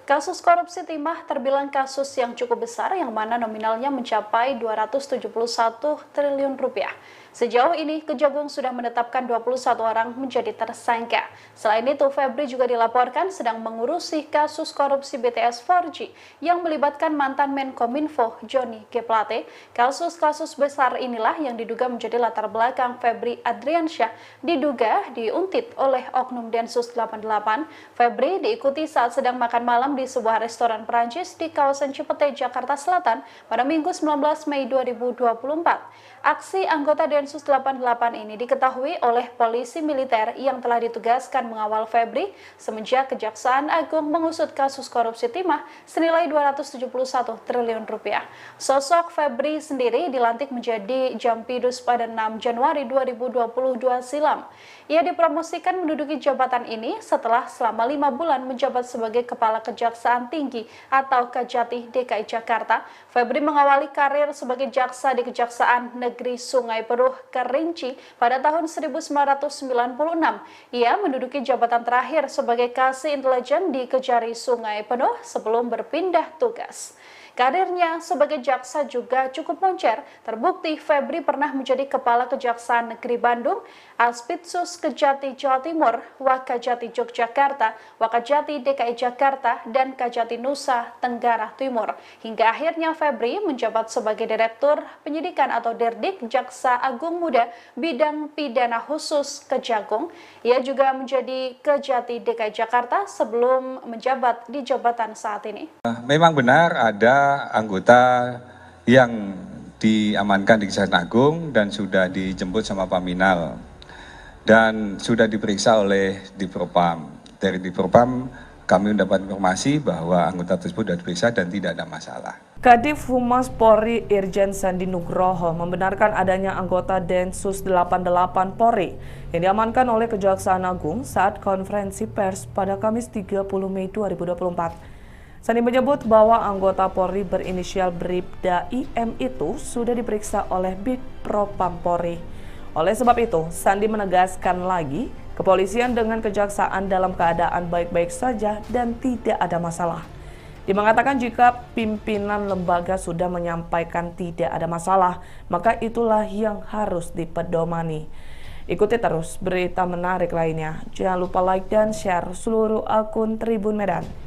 Kasus korupsi timah terbilang kasus yang cukup besar yang mana nominalnya mencapai 271 triliun rupiah. Sejauh ini, Kejagung sudah menetapkan 21 orang menjadi tersangka. Selain itu, Febri juga dilaporkan sedang mengurusi kasus korupsi BTS 4G yang melibatkan mantan Menkominfo Johnny G. Plate. Kasus-kasus besar inilah yang diduga menjadi latar belakang Febri Ardiansyah diduga diuntit oleh oknum Densus 88. Febri diikuti saat sedang makan malam di sebuah restoran Perancis di kawasan Cipete, Jakarta Selatan pada Minggu 19 Mei 2024. Aksi anggota Densus 88 ini diketahui oleh polisi militer yang telah ditugaskan mengawal Febri semenjak Kejaksaan Agung mengusut kasus korupsi timah senilai 271 triliun rupiah. Sosok Febri sendiri dilantik menjadi Jampidus pada 6 Januari 2022 silam. Ia dipromosikan menduduki jabatan ini setelah selama 5 bulan menjabat sebagai Kepala Kejaksaan Tinggi atau Kejati DKI Jakarta. Febri mengawali karir sebagai jaksa di Kejaksaan Negeri Sungai Penuh Kerinci pada tahun 1996. Ia menduduki jabatan terakhir sebagai Kasih Intelijen di Kejari Sungai Penuh sebelum berpindah tugas. Karirnya sebagai jaksa juga cukup moncer. Terbukti Febri pernah menjadi Kepala Kejaksaan Negeri Bandung, Aspitsus Kejati Jawa Timur, Wakajati Yogyakarta, Wakajati DKI Jakarta, dan Kajati Nusa Tenggara Timur. Hingga akhirnya Febri menjabat sebagai Direktur Penyidikan atau Dirdik Jaksa Agung Muda Bidang Pidana Khusus Kejagung. Ia juga menjadi Kejati DKI Jakarta sebelum menjabat di jabatan saat ini. Memang benar ada anggota yang diamankan di Kejaksaan Agung dan sudah dijemput sama Paminal dan sudah diperiksa oleh Dipropam. Dari Dipropam kami mendapat informasi bahwa anggota tersebut sudah diperiksa dan tidak ada masalah. Kadif Humas Polri Irjen Sandi Nugroho membenarkan adanya anggota Densus 88 Polri yang diamankan oleh Kejaksaan Agung saat konferensi pers pada Kamis 30 Mei 2024. Sandi menyebut bahwa anggota Polri berinisial Bribda IM itu sudah diperiksa oleh Bidpropam Polri. Oleh sebab itu, Sandi menegaskan lagi, kepolisian dengan kejaksaan dalam keadaan baik-baik saja dan tidak ada masalah. Dia mengatakan jika pimpinan lembaga sudah menyampaikan tidak ada masalah, maka itulah yang harus dipedomani. Ikuti terus berita menarik lainnya. Jangan lupa like dan share seluruh akun Tribun Medan.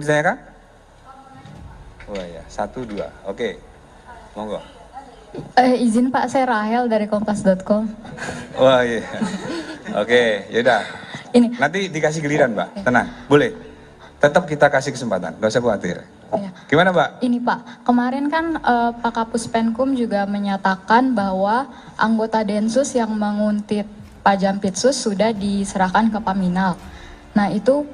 ditanyakan? Oh ya, 1, 2. Oke, monggo. Izin Pak, saya Rahel dari kompas.com. Wah iya. Oke, yaudah. Ini. Nanti dikasih giliran, Mbak. Tenang, boleh. Tetap kita kasih kesempatan, gak usah khawatir. Iya. Gimana, Mbak? Ini Pak, kemarin kan Pak Kapus Penkum juga menyatakan bahwa anggota Densus yang menguntit Pak Jampitsus sudah diserahkan ke Paminal. Nah itu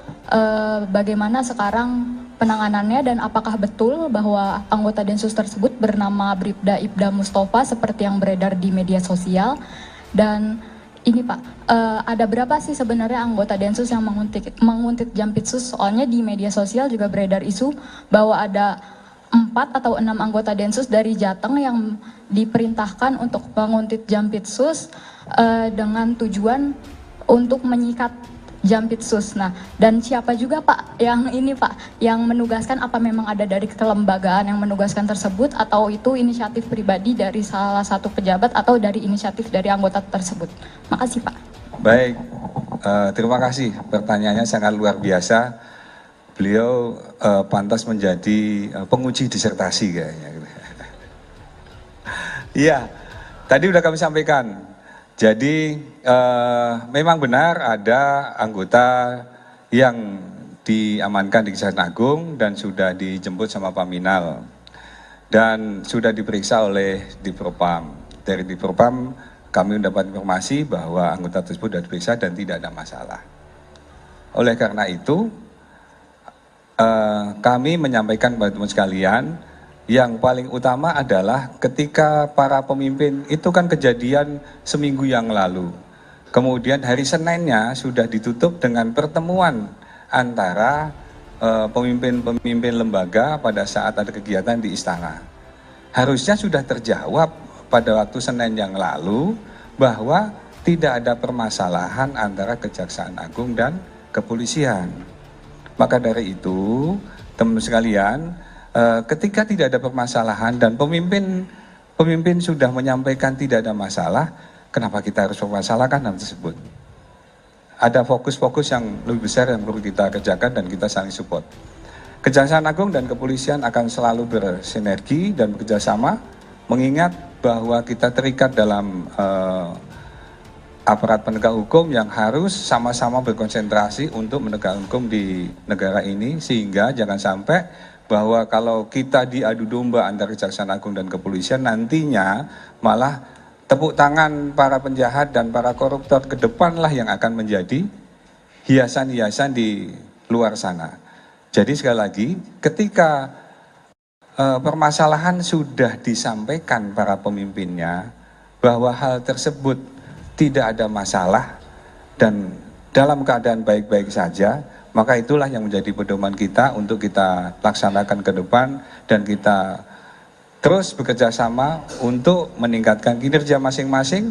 bagaimana sekarang penanganannya dan apakah betul bahwa anggota Densus tersebut bernama Bribda Ibda Mustafa seperti yang beredar di media sosial? Dan ini Pak, ada berapa sih sebenarnya anggota Densus yang menguntit Jampitsus? Soalnya di media sosial juga beredar isu bahwa ada 4 atau 6 anggota Densus dari Jateng yang diperintahkan untuk menguntit Jampitsus dengan tujuan untuk menyikat Jampitsus. Nah, dan siapa juga Pak yang ini Pak, yang menugaskan, apa memang ada dari kelembagaan yang menugaskan tersebut atau itu inisiatif pribadi dari salah satu pejabat atau dari inisiatif dari anggota tersebut? Makasih Pak. Baik, terima kasih. Pertanyaannya sangat luar biasa. Beliau pantas menjadi penguji disertasi kayaknya. Iya, tadi udah kami sampaikan. Jadi memang benar ada anggota yang diamankan di Kejaksaan Agung dan sudah dijemput sama Paminal dan sudah diperiksa oleh Dipropam. Dari Dipropam kami mendapat informasi bahwa anggota tersebut sudah diperiksa dan tidak ada masalah. Oleh karena itu kami menyampaikan kepada teman sekalian, yang paling utama adalah ketika para pemimpin itu kan kejadian seminggu yang lalu. Kemudian hari Seninnya sudah ditutup dengan pertemuan antara pemimpin-pemimpin lembaga pada saat ada kegiatan di istana. Harusnya sudah terjawab pada waktu Senin yang lalu bahwa tidak ada permasalahan antara Kejaksaan Agung dan kepolisian. Maka dari itu, teman sekalian, ketika tidak ada permasalahan dan pemimpin sudah menyampaikan tidak ada masalah, kenapa kita harus mempermasalahkan hal tersebut? Ada fokus-fokus yang lebih besar yang perlu kita kerjakan dan kita saling support. Kejaksaan Agung dan kepolisian akan selalu bersinergi dan bekerjasama, mengingat bahwa kita terikat dalam aparat penegak hukum yang harus sama-sama berkonsentrasi untuk menegakkan hukum di negara ini, sehingga jangan sampai bahwa kalau kita diadu domba antara Kejaksaan Agung dan kepolisian, nantinya malah tepuk tangan para penjahat dan para koruptor ke depanlah yang akan menjadi hiasan-hiasan di luar sana. Jadi sekali lagi, ketika permasalahan sudah disampaikan para pemimpinnya bahwa hal tersebut tidak ada masalah dan dalam keadaan baik-baik saja, maka itulah yang menjadi pedoman kita untuk kita laksanakan ke depan dan kita terus bekerja sama untuk meningkatkan kinerja masing-masing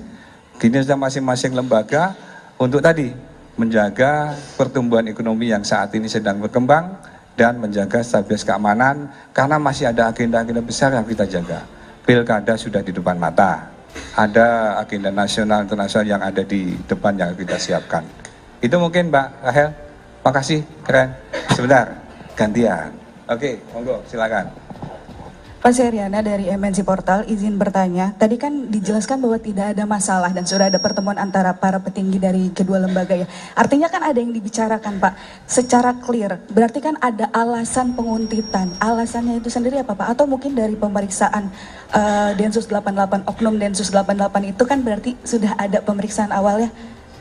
lembaga untuk tadi menjaga pertumbuhan ekonomi yang saat ini sedang berkembang dan menjaga stabilitas keamanan, karena masih ada agenda-agenda besar yang kita jaga. Pilkada sudah di depan mata, ada agenda nasional internasional yang ada di depan yang kita siapkan. Itu mungkin Mbak Rahel. Makasih, keren. Sebentar, gantian. Oke, monggo, silakan. Pak Seriana dari MNC Portal, izin bertanya. Tadi kan dijelaskan bahwa tidak ada masalah dan sudah ada pertemuan antara para petinggi dari kedua lembaga ya. Artinya kan ada yang dibicarakan Pak, secara clear. Berarti kan ada alasan penguntitan. Alasannya itu sendiri apa Pak? Atau mungkin dari pemeriksaan Densus 88, Oknum Densus 88 itu kan berarti sudah ada pemeriksaan awalnya.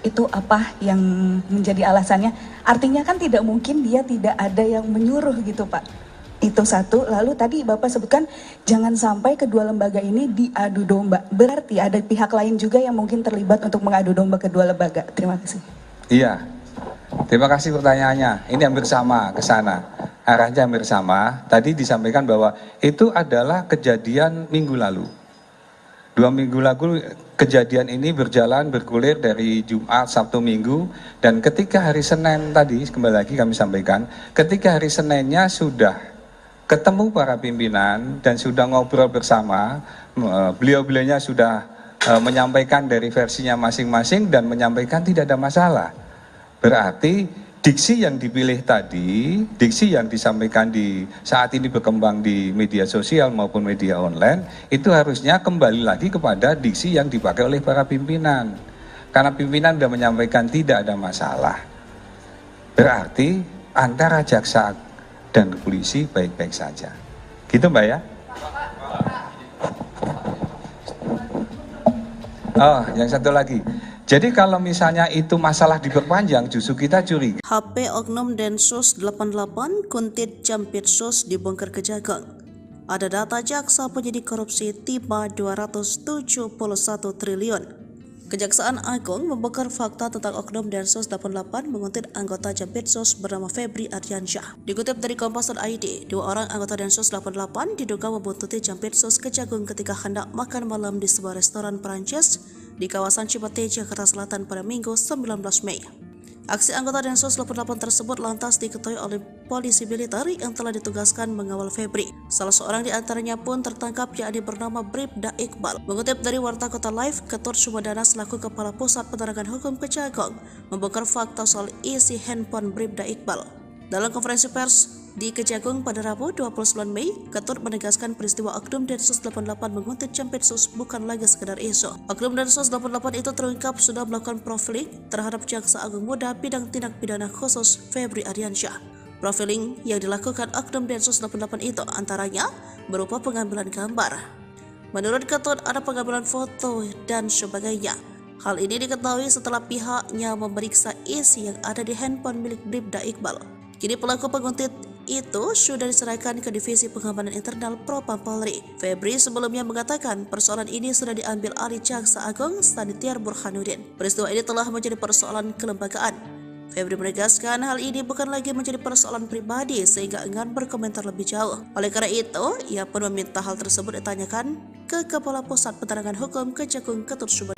Itu apa yang menjadi alasannya? Artinya kan tidak mungkin dia tidak ada yang menyuruh gitu Pak. Itu satu. Lalu tadi Bapak sebutkan jangan sampai kedua lembaga ini diadu domba. Berarti ada pihak lain juga yang mungkin terlibat untuk mengadu domba kedua lembaga. Terima kasih. Iya, terima kasih pertanyaannya. Ini hampir sama ke sana. Arahnya hampir sama. Tadi disampaikan bahwa itu adalah kejadian minggu lalu. 2 minggu lalu kejadian ini bergulir dari Jumat, Sabtu, Minggu, dan ketika hari Senin tadi, kembali lagi kami sampaikan, ketika hari Seninnya sudah ketemu para pimpinan dan sudah ngobrol bersama, beliau-beliaunya sudah menyampaikan dari versinya masing-masing dan menyampaikan tidak ada masalah. Berarti diksi yang dipilih tadi, diksi yang disampaikan di saat ini berkembang di media sosial maupun media online, itu harusnya kembali lagi kepada diksi yang dipakai oleh para pimpinan. Karena pimpinan sudah menyampaikan tidak ada masalah. Berarti antara jaksa dan polisi baik-baik saja. Gitu Mbak ya? Oh, yang satu lagi. Jadi kalau misalnya itu masalah diperpanjang, justru kita curiga. HP Oknum Densus 88 Kuntit Jampitsus dibongkar Kejagung. Ada data jaksa penyidik korupsi tiba 271 triliun. Kejaksaan Agung membongkar fakta tentang Oknum Densus 88 menguntit anggota Jampitsus bernama Febri Ardiansyah. Dikutip dari Kompas.id, 2 orang anggota Densus 88 diduga membuntuti Jampitsus Kejagung ketika hendak makan malam di sebuah restoran Perancis di kawasan Cipete, Jakarta Selatan pada Minggu 19 Mei. Aksi anggota Densus 88 tersebut lantas diketahui oleh polisi militer yang telah ditugaskan mengawal Febri. Salah seorang di antaranya pun tertangkap, yakni bernama Bribda Iqbal. Mengutip dari Warta Kota Live, Ketut Sumedana selaku Kepala Pusat Penerangan Hukum Kejagung membongkar fakta soal isi handphone Bribda Iqbal. Dalam konferensi pers di Kejagung pada Rabu 29 Mei, Ketut menegaskan peristiwa Oknum Densus 88 menguntit Jampitsus bukan lagi sekedar isu. Oknum Densus 88 itu terungkap sudah melakukan profiling terhadap Jaksa Agung Muda bidang tindak pidana khusus Febri Ardiansyah. Profiling yang dilakukan Oknum Densus 88 itu antaranya berupa pengambilan gambar. Menurut Ketut, ada pengambilan foto dan sebagainya. Hal ini diketahui setelah pihaknya memeriksa isi yang ada di handphone milik Bribda Iqbal. Kini pelaku penguntit itu sudah diserahkan ke Divisi Pengamanan Internal Propam Polri. Febri sebelumnya mengatakan persoalan ini sudah diambil alih Jaksa Agung Sanitiar Burhanuddin. Peristiwa ini telah menjadi persoalan kelembagaan. Febri menegaskan hal ini bukan lagi menjadi persoalan pribadi sehingga enggan berkomentar lebih jauh. Oleh karena itu, ia pun meminta hal tersebut ditanyakan ke Kepala Pusat Penerangan Hukum Kejagung Ketut Sumedana.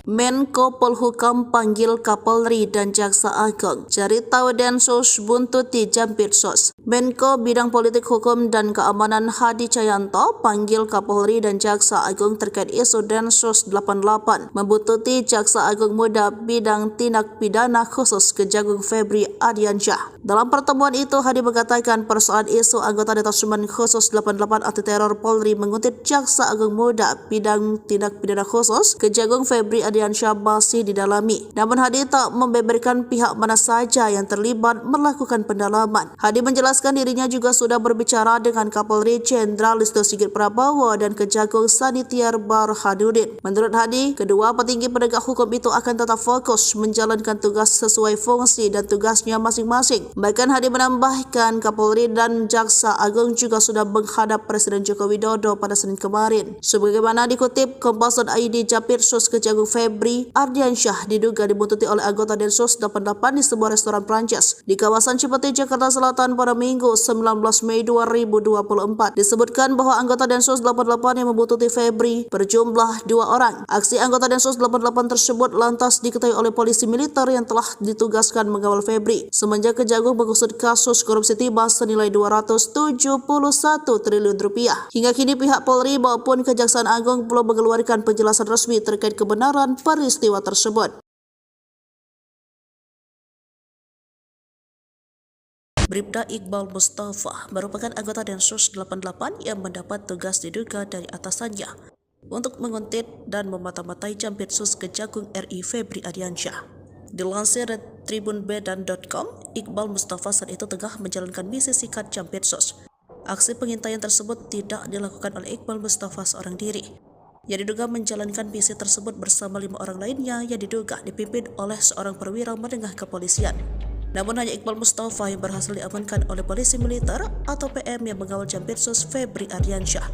Menko Polhukam panggil Kapolri dan Jaksa Agung. Cari tahu Densus buntuti Jampitsus. Menko Bidang Politik Hukum dan Keamanan Hadi Cahyanto panggil Kapolri dan Jaksa Agung terkait isu Densus 88 membuntuti Jaksa Agung Muda Bidang Tindak Pidana Khusus Kejagung Febri Ardiansyah. Dalam pertemuan itu, Hadi mengatakan persoalan isu anggota Detasemen Khusus 88 Anti Teror Polri menguntit Jaksa Agung Muda Bidang Tindak Pidana Khusus Kejagung Febri Ardiansyah masih didalami. Namun Hadi tak membeberkan pihak mana saja yang terlibat melakukan pendalaman. Hadi menjelaskan dirinya juga sudah berbicara dengan Kapolri Jenderal Listio Sigit Prabowo dan Kejagung Sanitiar Burhanuddin. Menurut Hadi, kedua petinggi penegak hukum itu akan tetap fokus menjalankan tugas sesuai fungsi dan tugasnya masing-masing. Bahkan Hadi menambahkan Kapolri dan Jaksa Agung juga sudah menghadap Presiden Joko Widodo pada Senin kemarin. Sebagaimana dikutip Kompas.id, Jampitsus Kejagung Febri Ardiansyah diduga dibuntuti oleh anggota Densus 88 di sebuah restoran Prancis di kawasan Cipete, Jakarta Selatan pada Minggu 19 Mei 2024. Disebutkan bahwa anggota Densus 88 yang membuntuti Febri berjumlah 2 orang. Aksi anggota Densus 88 tersebut lantas diketahui oleh polisi militer yang telah ditugaskan mengawal Febri semenjak Kejagung mengusut kasus korupsi timah senilai 271 triliun rupiah. Hingga kini pihak Polri maupun Kejaksaan Agung belum mengeluarkan penjelasan resmi terkait kebenaran peristiwa tersebut. Bribda Iqbal Mustafa merupakan anggota Densus 88 yang mendapat tugas diduga dari atasannya untuk menguntit dan memata-matai Jampitsus Kejagung RI Febri Ardiansyah. Dilansir dari tribunbedan.com, Iqbal Mustafa saat itu tengah menjalankan misi sikat Jampitsus. Aksi pengintaian tersebut tidak dilakukan oleh Iqbal Mustafa seorang diri. Yang diduga menjalankan misi tersebut bersama 5 orang lainnya yang diduga dipimpin oleh seorang perwira menengah kepolisian. Namun hanya Iqbal Mustafa yang berhasil diamankan oleh polisi militer atau PM yang mengawal Jampitsus Febri Ardiansyah.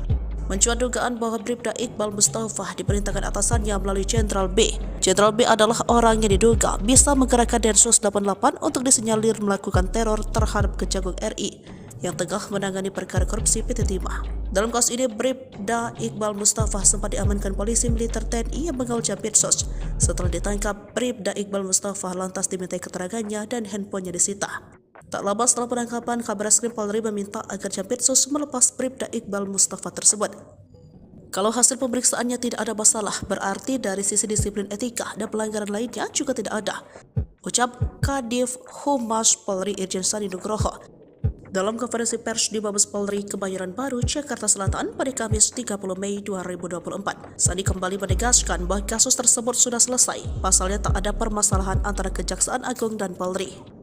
Mencuat dugaan bahwa Bribda Iqbal Mustafa diperintahkan atasannya melalui Jenderal B. Jenderal B adalah orang yang diduga bisa menggerakkan Densus 88 untuk disinyalir melakukan teror terhadap Kejagung RI yang tengah menangani perkara korupsi PT Timah. Dalam kasus ini, Bribda Iqbal Mustafa sempat diamankan polisi militer TNI yang mengawal Jampitsus. Setelah ditangkap, Bribda Iqbal Mustafa lantas dimintai keterangannya dan handphonenya disita. Tak lama setelah penangkapan, Kabareskrim Polri meminta agar Jampitsus melepas Bribda Iqbal Mustafa tersebut. Kalau hasil pemeriksaannya tidak ada masalah, berarti dari sisi disiplin etika dan pelanggaran lainnya juga tidak ada, ucap Kadif Humas Polri Irjen Sandi Nugroho dalam konferensi pers di Mabes Polri Kebayoran Baru, Jakarta Selatan pada Kamis 30 Mei 2024. Sandi kembali menegaskan bahwa kasus tersebut sudah selesai, pasalnya tak ada permasalahan antara Kejaksaan Agung dan Polri.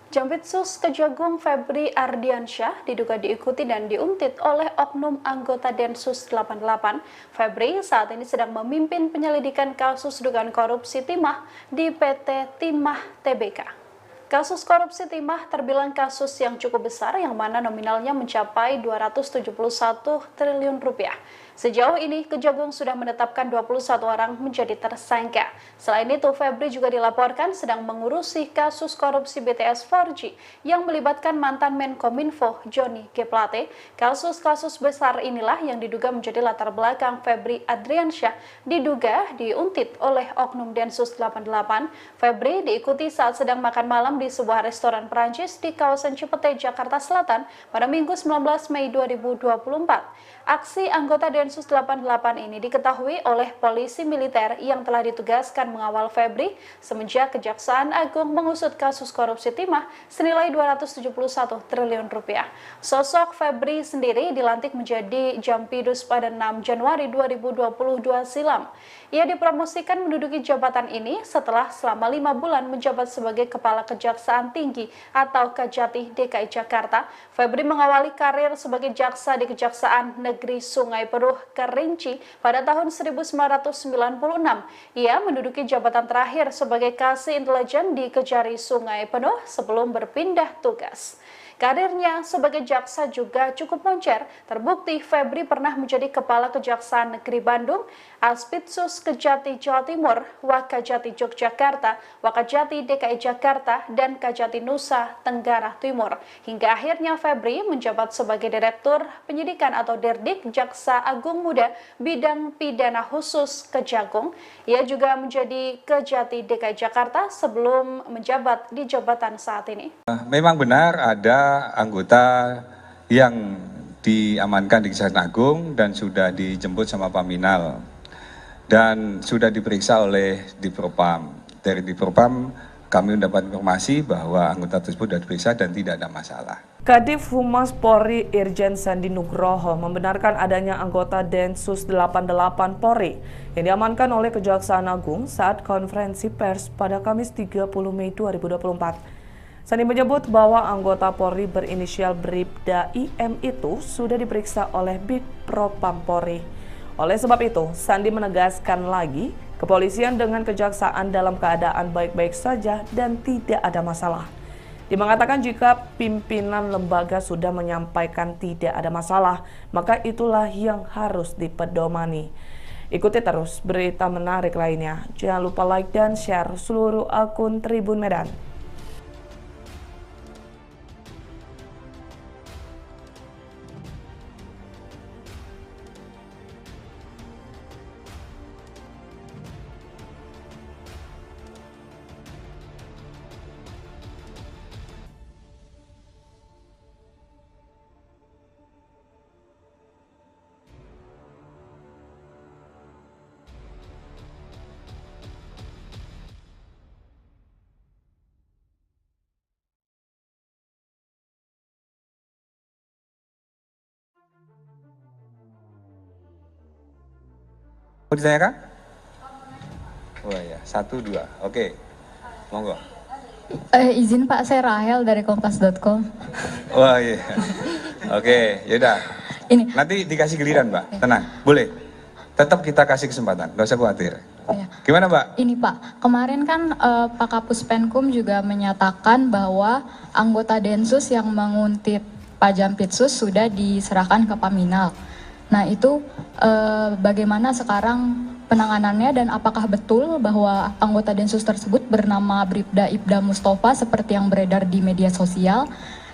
Jampitsus Kejagung Febri Ardiansyah diduga diikuti dan diuntit oleh oknum anggota Densus 88. Febri saat ini sedang memimpin penyelidikan kasus dugaan korupsi timah di PT Timah Tbk. Kasus korupsi timah terbilang kasus yang cukup besar yang mana nominalnya mencapai 271 triliun rupiah. Sejauh ini, Kejagung sudah menetapkan 21 orang menjadi tersangka. Selain itu, Febri juga dilaporkan sedang mengurusi kasus korupsi BTS 4G yang melibatkan mantan Menkominfo Johnny G. Plate. Kasus-kasus besar inilah yang diduga menjadi latar belakang Febri Ardiansyah diduga diuntit oleh oknum Densus 88. Febri diikuti saat sedang makan malam di sebuah restoran Perancis di kawasan Cipete, Jakarta Selatan pada Minggu 19 Mei 2024. Aksi anggota Densus 88 ini diketahui oleh polisi militer yang telah ditugaskan mengawal Febri semenjak Kejaksaan Agung mengusut kasus korupsi timah senilai 271 triliun rupiah. Sosok Febri sendiri dilantik menjadi Jampidus pada 6 Januari 2022 silam. Ia dipromosikan menduduki jabatan ini setelah selama 5 bulan menjabat sebagai Kepala Kejaksaan Tinggi atau Kejati DKI Jakarta. Febri mengawali karir sebagai jaksa di Kejaksaan Negeri Sungai Penuh Kerinci pada tahun 1996. Ia menduduki jabatan terakhir sebagai Kasih Intelijen di Kejari Sungai Penuh sebelum berpindah tugas. Karirnya sebagai jaksa juga cukup moncer. Terbukti Febri pernah menjadi Kepala Kejaksaan Negeri Bandung, Aspitsus Kejati Jawa Timur, Wakajati Yogyakarta, Wakajati DKI Jakarta, dan Kajati Nusa Tenggara Timur. Hingga akhirnya Febri menjabat sebagai Direktur Penyidikan atau Derdik Jaksa Agung Muda Bidang Pidana Khusus Kejagung. Ia juga menjadi Kejati DKI Jakarta sebelum menjabat di jabatan saat ini. Memang benar ada anggota yang diamankan di Kejaksaan Agung dan sudah dijemput sama Paminal dan sudah diperiksa oleh Dipropam. Dari Dipropam kami mendapat informasi bahwa anggota tersebut sudah diperiksa dan tidak ada masalah. Kadif Humas Polri Irjen Sandi Nugroho membenarkan adanya anggota Densus 88 Polri yang diamankan oleh Kejaksaan Agung saat konferensi pers pada Kamis 30 Mei 2024. Sandi menyebut bahwa anggota Polri berinisial Bribda IM itu sudah diperiksa oleh Bidpropam Polri. Oleh sebab itu, Sandi menegaskan lagi, kepolisian dengan kejaksaan dalam keadaan baik-baik saja dan tidak ada masalah. Dia mengatakan jika pimpinan lembaga sudah menyampaikan tidak ada masalah, maka itulah yang harus dipedomani. Ikuti terus berita menarik lainnya. Jangan lupa like dan share seluruh akun Tribun Medan. Mau ditanyakan? Oh ya, 1, 2. Oke, monggo. Izin Pak, saya Rahel dari kompas.com. Wah iya. Oke, yaudah. Ini. Nanti dikasih giliran, Mbak. Tenang, boleh. Tetap kita kasih kesempatan, nggak usah khawatir. Ya. Gimana, Mbak? Ini Pak, kemarin kan Pak Kapus Penkum juga menyatakan bahwa anggota Densus yang menguntit Pak Jampitsus sudah diserahkan ke Paminal. Nah itu bagaimana sekarang penanganannya dan apakah betul bahwa anggota Densus tersebut bernama Bribda Ibda Mustafa seperti yang beredar di media sosial?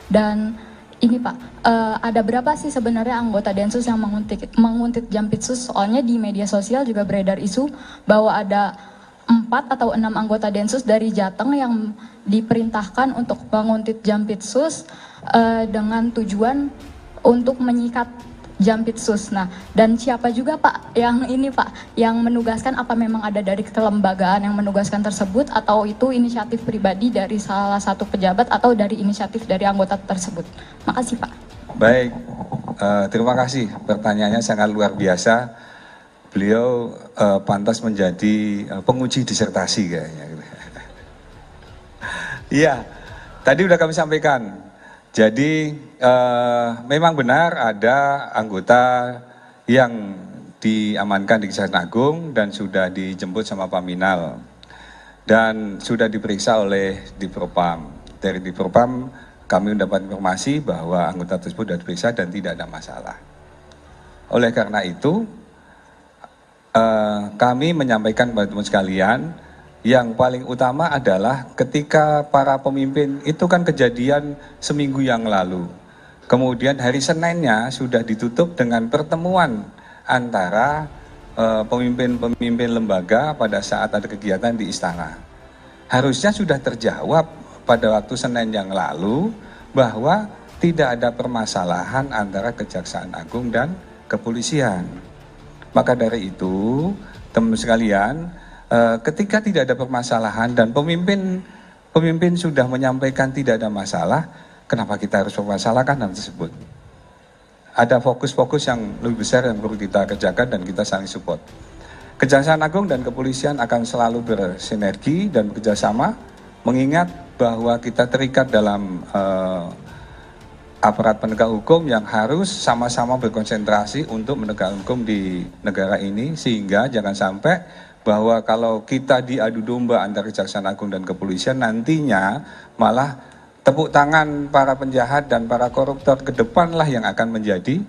Dan ini Pak, ada berapa sih sebenarnya anggota Densus yang menguntit Jampitsus? Soalnya di media sosial juga beredar isu bahwa ada 4 atau 6 anggota Densus dari Jateng yang diperintahkan untuk menguntit Jampitsus dengan tujuan untuk menyikat Jampitsus. Nah, dan siapa juga Pak yang ini Pak, yang menugaskan, apa memang ada dari kelembagaan yang menugaskan tersebut atau itu inisiatif pribadi dari salah satu pejabat atau dari inisiatif dari anggota tersebut? Makasih Pak. Baik, terima kasih. Pertanyaannya sangat luar biasa. Beliau pantas menjadi penguji disertasi kayaknya. Iya, tadi udah kami sampaikan. Jadi memang benar ada anggota yang diamankan di Kejaksaan Agung dan sudah dijemput sama Paminal dan sudah diperiksa oleh Dipropam. Dari Dipropam kami mendapat informasi bahwa anggota tersebut sudah diperiksa dan tidak ada masalah. Oleh karena itu kami menyampaikan kepada teman sekalian, yang paling utama adalah ketika para pemimpin itu kan kejadian seminggu yang lalu. Kemudian hari Seninnya sudah ditutup dengan pertemuan antara pemimpin-pemimpin lembaga pada saat ada kegiatan di istana. Harusnya sudah terjawab pada waktu Senin yang lalu bahwa tidak ada permasalahan antara Kejaksaan Agung dan kepolisian. Maka dari itu, teman-teman sekalian, ketika tidak ada permasalahan dan pemimpin sudah menyampaikan tidak ada masalah, kenapa kita harus mempermasalahkan hal tersebut? Ada fokus-fokus yang lebih besar yang perlu kita kerjakan dan kita saling support. Kejaksaan Agung dan kepolisian akan selalu bersinergi dan bekerjasama, mengingat bahwa kita terikat dalam aparat penegak hukum yang harus sama-sama berkonsentrasi untuk menegakkan hukum di negara ini, sehingga jangan sampai bahwa kalau kita diadu domba antara Kejaksaan Agung dan kepolisian, nantinya malah tepuk tangan para penjahat dan para koruptor ke depanlah yang akan menjadi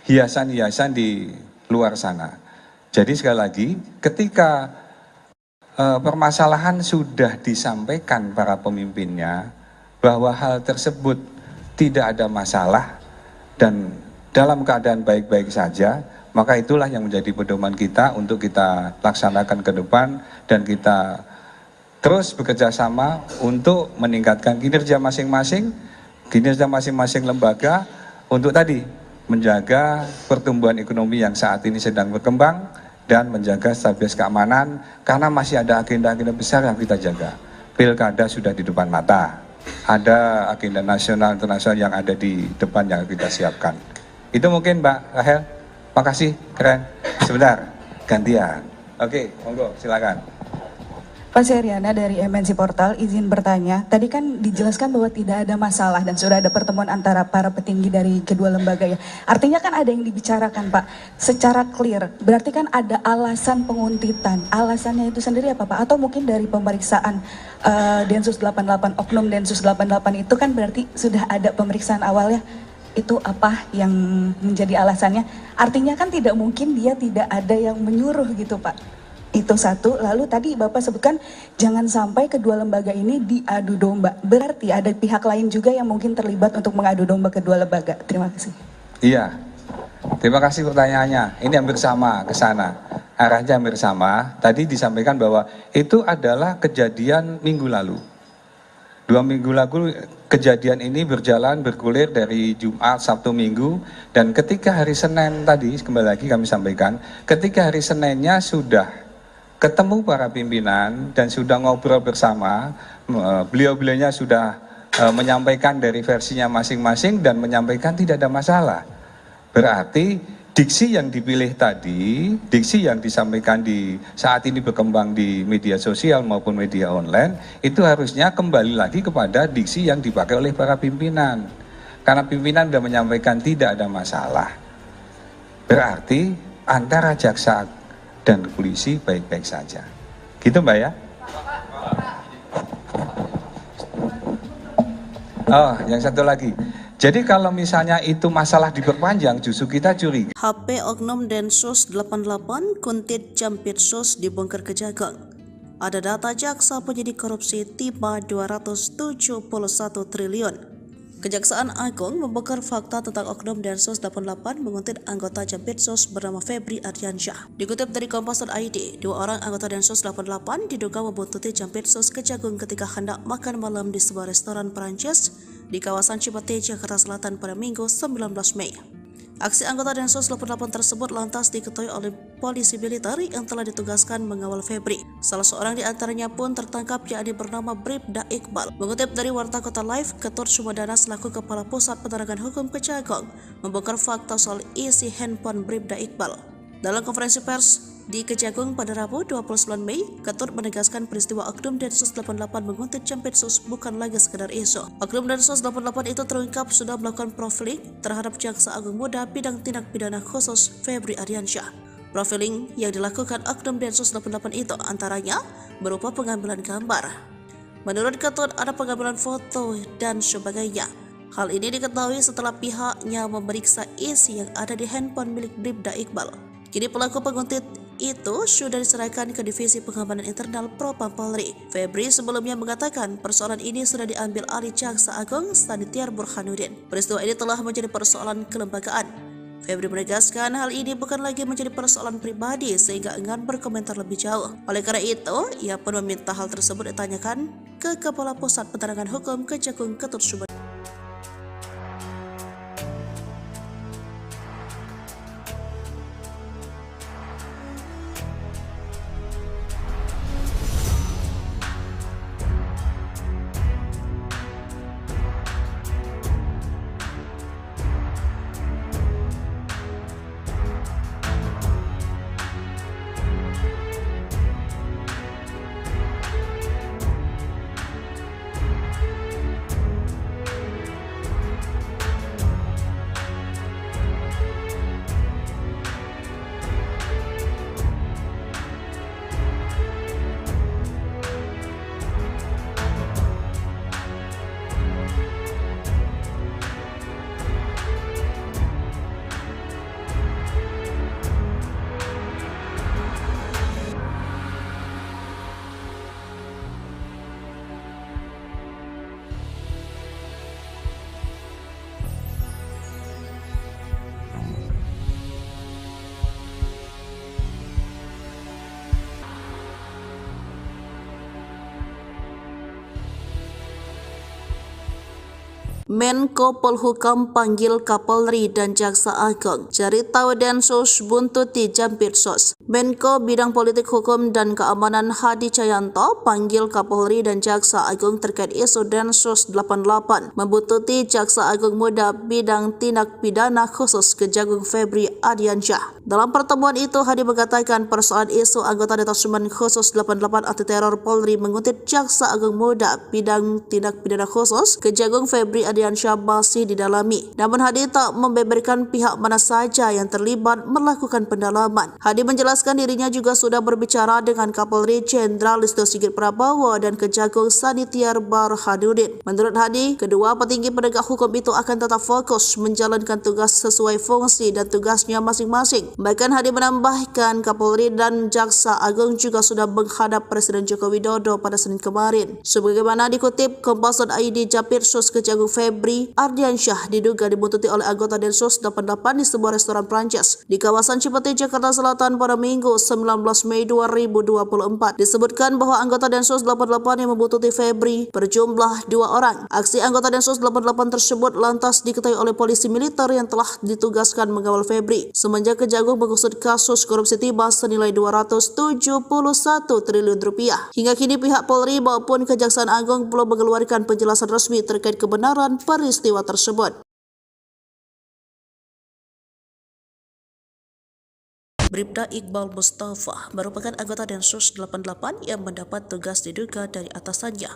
hiasan-hiasan di luar sana. Jadi sekali lagi, ketika permasalahan sudah disampaikan para pemimpinnya bahwa hal tersebut tidak ada masalah dan dalam keadaan baik-baik saja, maka itulah yang menjadi pedoman kita untuk kita laksanakan ke depan dan kita terus bekerja sama untuk meningkatkan kinerja masing-masing lembaga untuk tadi menjaga pertumbuhan ekonomi yang saat ini sedang berkembang dan menjaga stabilitas keamanan, karena masih ada agenda-agenda besar yang kita jaga. Pilkada sudah di depan mata, ada agenda nasional internasional yang ada di depan yang kita siapkan. Itu mungkin Mbak Rahel. Makasih, keren. Sebentar, gantian. Oke, monggo, silakan. Pak Seriana dari MNC Portal, izin bertanya. Tadi kan dijelaskan bahwa tidak ada masalah dan sudah ada pertemuan antara para petinggi dari kedua lembaga ya. Artinya kan ada yang dibicarakan Pak, secara clear. Berarti kan ada alasan penguntitan. Alasannya itu sendiri apa Pak? Atau mungkin dari pemeriksaan Densus 88, Oknum Densus 88 itu kan berarti sudah ada pemeriksaan awalnya. Itu apa yang menjadi alasannya? Artinya kan tidak mungkin dia tidak ada yang menyuruh gitu Pak. Itu satu. Lalu tadi Bapak sebutkan jangan sampai kedua lembaga ini diadu domba. Berarti ada pihak lain juga yang mungkin terlibat untuk mengadu domba kedua lembaga. Terima kasih. Iya, terima kasih pertanyaannya. Ini hampir sama ke sana. Arahnya hampir sama. Tadi disampaikan bahwa itu adalah kejadian minggu lalu. 2 minggu lalu kejadian ini bergulir dari Jumat, Sabtu, Minggu, dan ketika hari Senin tadi, kembali lagi kami sampaikan, ketika hari Seninnya sudah ketemu para pimpinan dan sudah ngobrol bersama, beliau-beliaunya sudah menyampaikan dari versinya masing-masing dan menyampaikan tidak ada masalah. Berarti diksi yang dipilih tadi, diksi yang disampaikan di saat ini berkembang di media sosial maupun media online, itu harusnya kembali lagi kepada diksi yang dipakai oleh para pimpinan. Karena pimpinan sudah menyampaikan tidak ada masalah. Berarti antara jaksa dan polisi baik-baik saja. Gitu Mbak ya? Oh, yang satu lagi. Jadi kalau misalnya itu masalah diperpanjang, justru kita curiga. HP Oknum Densus 88 Kuntit Jampitsus dibongkar Kejagung. Ada data jaksa penyidik korupsi tiba 271 triliun. Kejaksaan Agung membongkar fakta tentang Oknum Densus 88 menguntit anggota Jampitsus bernama Febri Ardiansyah. Dikutip dari Kompas.id, 2 orang anggota Densus 88 diduga membuntuti Jampitsus Kejagung ketika hendak makan malam di sebuah restoran Perancis di kawasan Cipete, Jakarta Selatan pada Minggu 19 Mei. Aksi anggota Densus 88 tersebut lantas diketahui oleh polisi militer yang telah ditugaskan mengawal Febri. Salah seorang di antaranya pun tertangkap, yakni bernama Bribda Iqbal. Mengutip dari Warta Kota Live, Ketut Sumedana selaku Kepala Pusat Penerangan Hukum Kejagung membongkar fakta soal isi handphone Bribda Iqbal. Dalam konferensi pers di Kejagung pada Rabu 29 Mei, Ketut menegaskan peristiwa Oknum Densus 88 menguntit Jampitsus bukan lagi sekedar isu. Oknum Densus 88 itu terungkap sudah melakukan profiling terhadap Jaksa Agung Muda bidang tindak pidana khusus Febri Ardiansyah. Profiling yang dilakukan Oknum Densus 88 itu antaranya berupa pengambilan gambar. Menurut Ketut ada pengambilan foto dan sebagainya. Hal ini diketahui setelah pihaknya memeriksa isi yang ada di handphone milik Bribda Iqbal. Kini pelaku penguntit itu sudah diserahkan ke Divisi Pengamanan Internal Propam Polri. Febri sebelumnya mengatakan persoalan ini sudah diambil alih Jaksa Agung Sanitiar Burhanuddin. Peristiwa ini telah menjadi persoalan kelembagaan. Febri menegaskan hal ini bukan lagi menjadi persoalan pribadi sehingga enggan berkomentar lebih jauh. Oleh karena itu, ia pun meminta hal tersebut ditanyakan ke Kepala Pusat Penerangan Hukum Kejagung Ketut Sumedana. Menko Polhukam panggil Kapolri dan Jaksa Agung. Cari tahu Densus buntuti Jampitsus. Menko Bidang Politik Hukum dan Keamanan Hadi Cahyanto panggil Kapolri dan Jaksa Agung terkait isu Densus 88 membuntuti Jaksa Agung Muda Bidang Tindak Pidana Khusus Kejagung Febri Ardiansyah. Dalam pertemuan itu, Hadi mengatakan persoalan isu anggota Detasemen Khusus 88 Anti Teror Polri menguntit Jaksa Agung Muda Bidang Tindak Pidana Khusus Kejagung Febri Ardiansyah masih didalami. Namun Hadi tak membeberkan pihak mana saja yang terlibat melakukan pendalaman. Hadi menjelaskan dirinya juga sudah berbicara dengan Kapolri Jenderal Listio Sigit Prabowo dan Kejagung Sanitiar Burhanuddin. Menurut Hadi, kedua petinggi penegak hukum itu akan tetap fokus menjalankan tugas sesuai fungsi dan tugasnya masing-masing. Bahkan Hadi menambahkan Kapolri dan Jaksa Agung juga sudah menghadap Presiden Joko Widodo pada Senin kemarin. Sebagaimana dikutip Kompas.id, Jampitsus Kejagung Febri Ardiansyah diduga dibuntuti oleh anggota Densus 88 di sebuah restoran Prancis di kawasan Cipete, Jakarta Selatan pada Minggu 19 Mei 2024. Disebutkan bahwa anggota Densus 88 yang membuntuti Febri berjumlah 2 orang. Aksi anggota Densus 88 tersebut lantas diketahui oleh polisi militer yang telah ditugaskan mengawal Febri semenjak Kejagung mengusut kasus korupsi timah senilai 271 triliun rupiah. Hingga kini pihak Polri maupun Kejaksaan Agung belum mengeluarkan penjelasan resmi terkait kebenaran peristiwa tersebut. Bribda Iqbal Mustafa merupakan anggota Densus 88 yang mendapat tugas diduga dari atasannya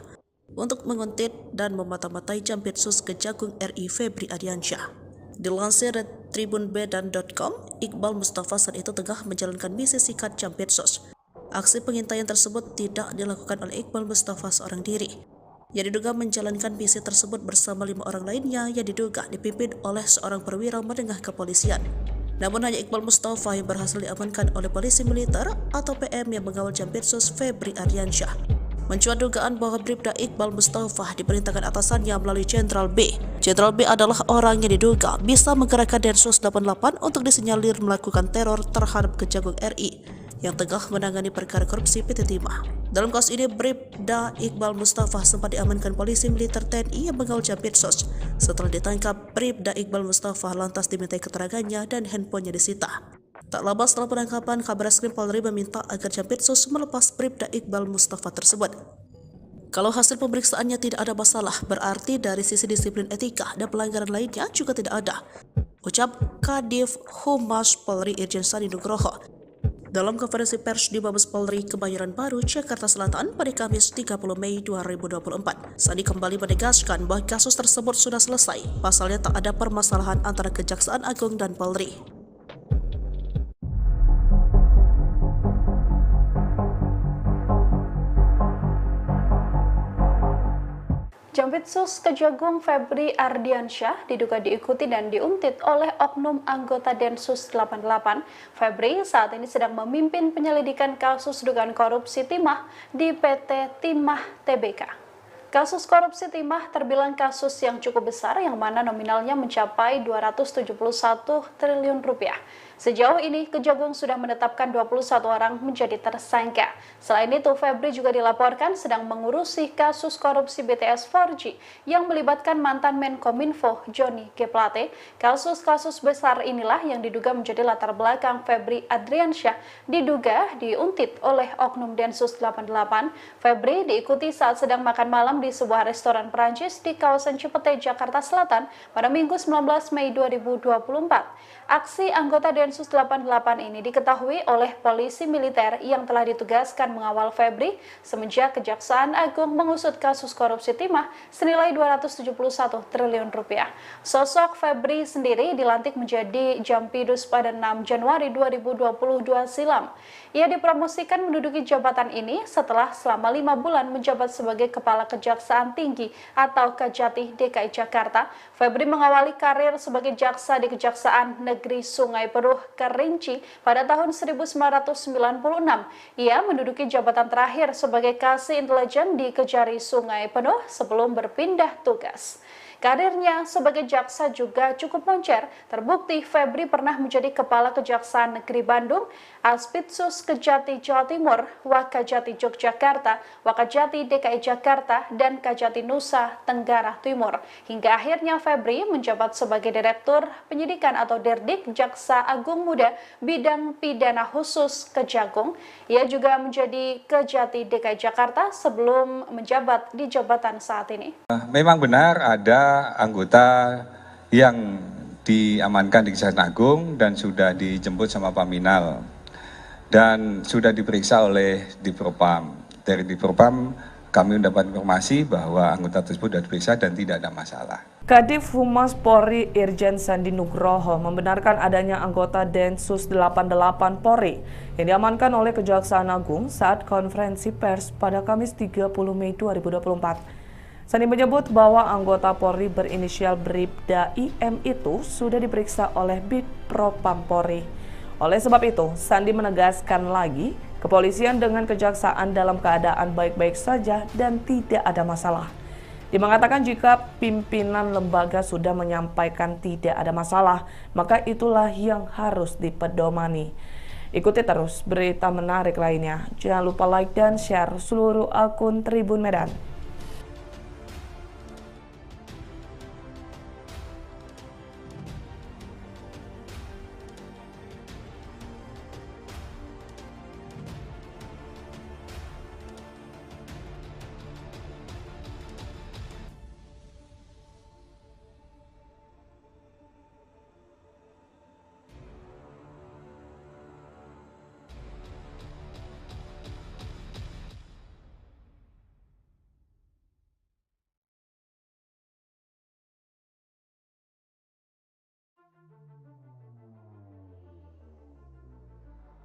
untuk menguntit dan memata-matai Jampitsus Kejagung RI Febri Ardiansyah. Dilansir dari tribunbedan.com, Iqbal Mustafa saat itu tengah menjalankan misi sikat Jampitsus. Aksi pengintaian tersebut tidak dilakukan oleh Iqbal Mustafa seorang diri. Yang diduga menjalankan misi tersebut bersama 5 orang lainnya yang diduga dipimpin oleh seorang perwira menengah kepolisian. Namun hanya Iqbal Mustafa yang berhasil diamankan oleh polisi militer atau PM yang mengawal Jampitsus Febri Ardiansyah. Mencuat dugaan bahwa Bribda Iqbal Mustafa diperintahkan atasannya melalui Jenderal B. Jenderal B adalah orang yang diduga bisa menggerakkan Densus 88 untuk disinyalir melakukan teror terhadap Kejagung RI yang tengah menangani perkara korupsi PT Timah. Dalam kasus ini, Bribda Iqbal Mustafa sempat diamankan polisi militer TNI yang mengawal Jampitsus. Setelah ditangkap, Bribda Iqbal Mustafa lantas dimintai keterangannya dan handphonenya disita. Tak lama setelah penangkapan, Kabareskrim Polri meminta agar Jampitsus melepas Bribda Iqbal Mustafa tersebut. Kalau hasil pemeriksaannya tidak ada masalah, berarti dari sisi disiplin etika dan pelanggaran lainnya juga tidak ada, ucap Kadif Humas Polri Irjen Sandi Nugroho dalam konferensi pers di Mabes Polri Kebayoran Baru, Jakarta Selatan pada Kamis 30 Mei 2024. Sandi kembali menegaskan bahwa kasus tersebut sudah selesai, pasalnya tak ada permasalahan antara Kejaksaan Agung dan Polri. Jampitsus Kejagung Febri Ardiansyah diduga diikuti dan diuntit oleh oknum anggota Densus 88. Febri saat ini sedang memimpin penyelidikan kasus dugaan korupsi timah di PT Timah Tbk. Kasus korupsi timah terbilang kasus yang cukup besar yang mana nominalnya mencapai 271 triliun rupiah. Sejauh ini, Kejagung sudah menetapkan 21 orang menjadi tersangka. Selain itu, Febri juga dilaporkan sedang mengurusi kasus korupsi BTS 4G yang melibatkan mantan Menkominfo Johnny G. Plate. Kasus-kasus besar inilah yang diduga menjadi latar belakang Febri Ardiansyah diduga diuntit oleh oknum Densus 88. Febri diikuti saat sedang makan malam di sebuah restoran Perancis di kawasan Cipete, Jakarta Selatan pada Minggu 19 Mei 2024. Aksi anggota Densus 88 ini diketahui oleh polisi militer yang telah ditugaskan mengawal Febri semenjak Kejaksaan Agung mengusut kasus korupsi timah senilai 271 triliun rupiah. Sosok Febri sendiri dilantik menjadi Jampidus pada 6 Januari 2022 silam. Ia dipromosikan menduduki jabatan ini setelah selama 5 bulan menjabat sebagai Kepala Kejaksaan Tinggi atau Kejati DKI Jakarta. Febri mengawali karir sebagai jaksa di Kejaksaan Negeri Sungai Penuh Kerinci pada tahun 1996. Ia menduduki jabatan terakhir sebagai Kasih Intelijen di Kejari Sungai Penuh sebelum berpindah tugas. Karirnya sebagai jaksa juga cukup moncer. Terbukti Febri pernah menjadi Kepala Kejaksaan Negeri Bandung, Aspitsus Kejati Jawa Timur, Wakajati Yogyakarta, Wakajati DKI Jakarta, dan Kajati Nusa Tenggara Timur. Hingga akhirnya Febri menjabat sebagai Direktur Penyidikan atau Derdik Jaksa Agung Muda Bidang Pidana Khusus Kejagung. Ia juga menjadi Kejati DKI Jakarta sebelum menjabat di jabatan saat ini. Memang benar ada anggota yang diamankan di Kejaksaan Agung dan sudah dijemput sama Paminal dan sudah diperiksa oleh Dipropam. Dari Dipropam kami mendapat informasi bahwa anggota tersebut sudah diperiksa dan tidak ada masalah. Kadif Humas Polri Irjen Sandi Nugroho membenarkan adanya anggota Densus 88 Polri yang diamankan oleh Kejaksaan Agung saat konferensi pers pada Kamis 30 Mei 2024. Sandi menyebut bahwa anggota Polri berinisial Bribda IM itu sudah diperiksa oleh Bitpropam Polri. Oleh sebab itu, Sandi menegaskan lagi, kepolisian dengan kejaksaan dalam keadaan baik-baik saja dan tidak ada masalah. Dia mengatakan jika pimpinan lembaga sudah menyampaikan tidak ada masalah, maka itulah yang harus dipedomani. Ikuti terus berita menarik lainnya. Jangan lupa like dan share seluruh akun Tribun Medan.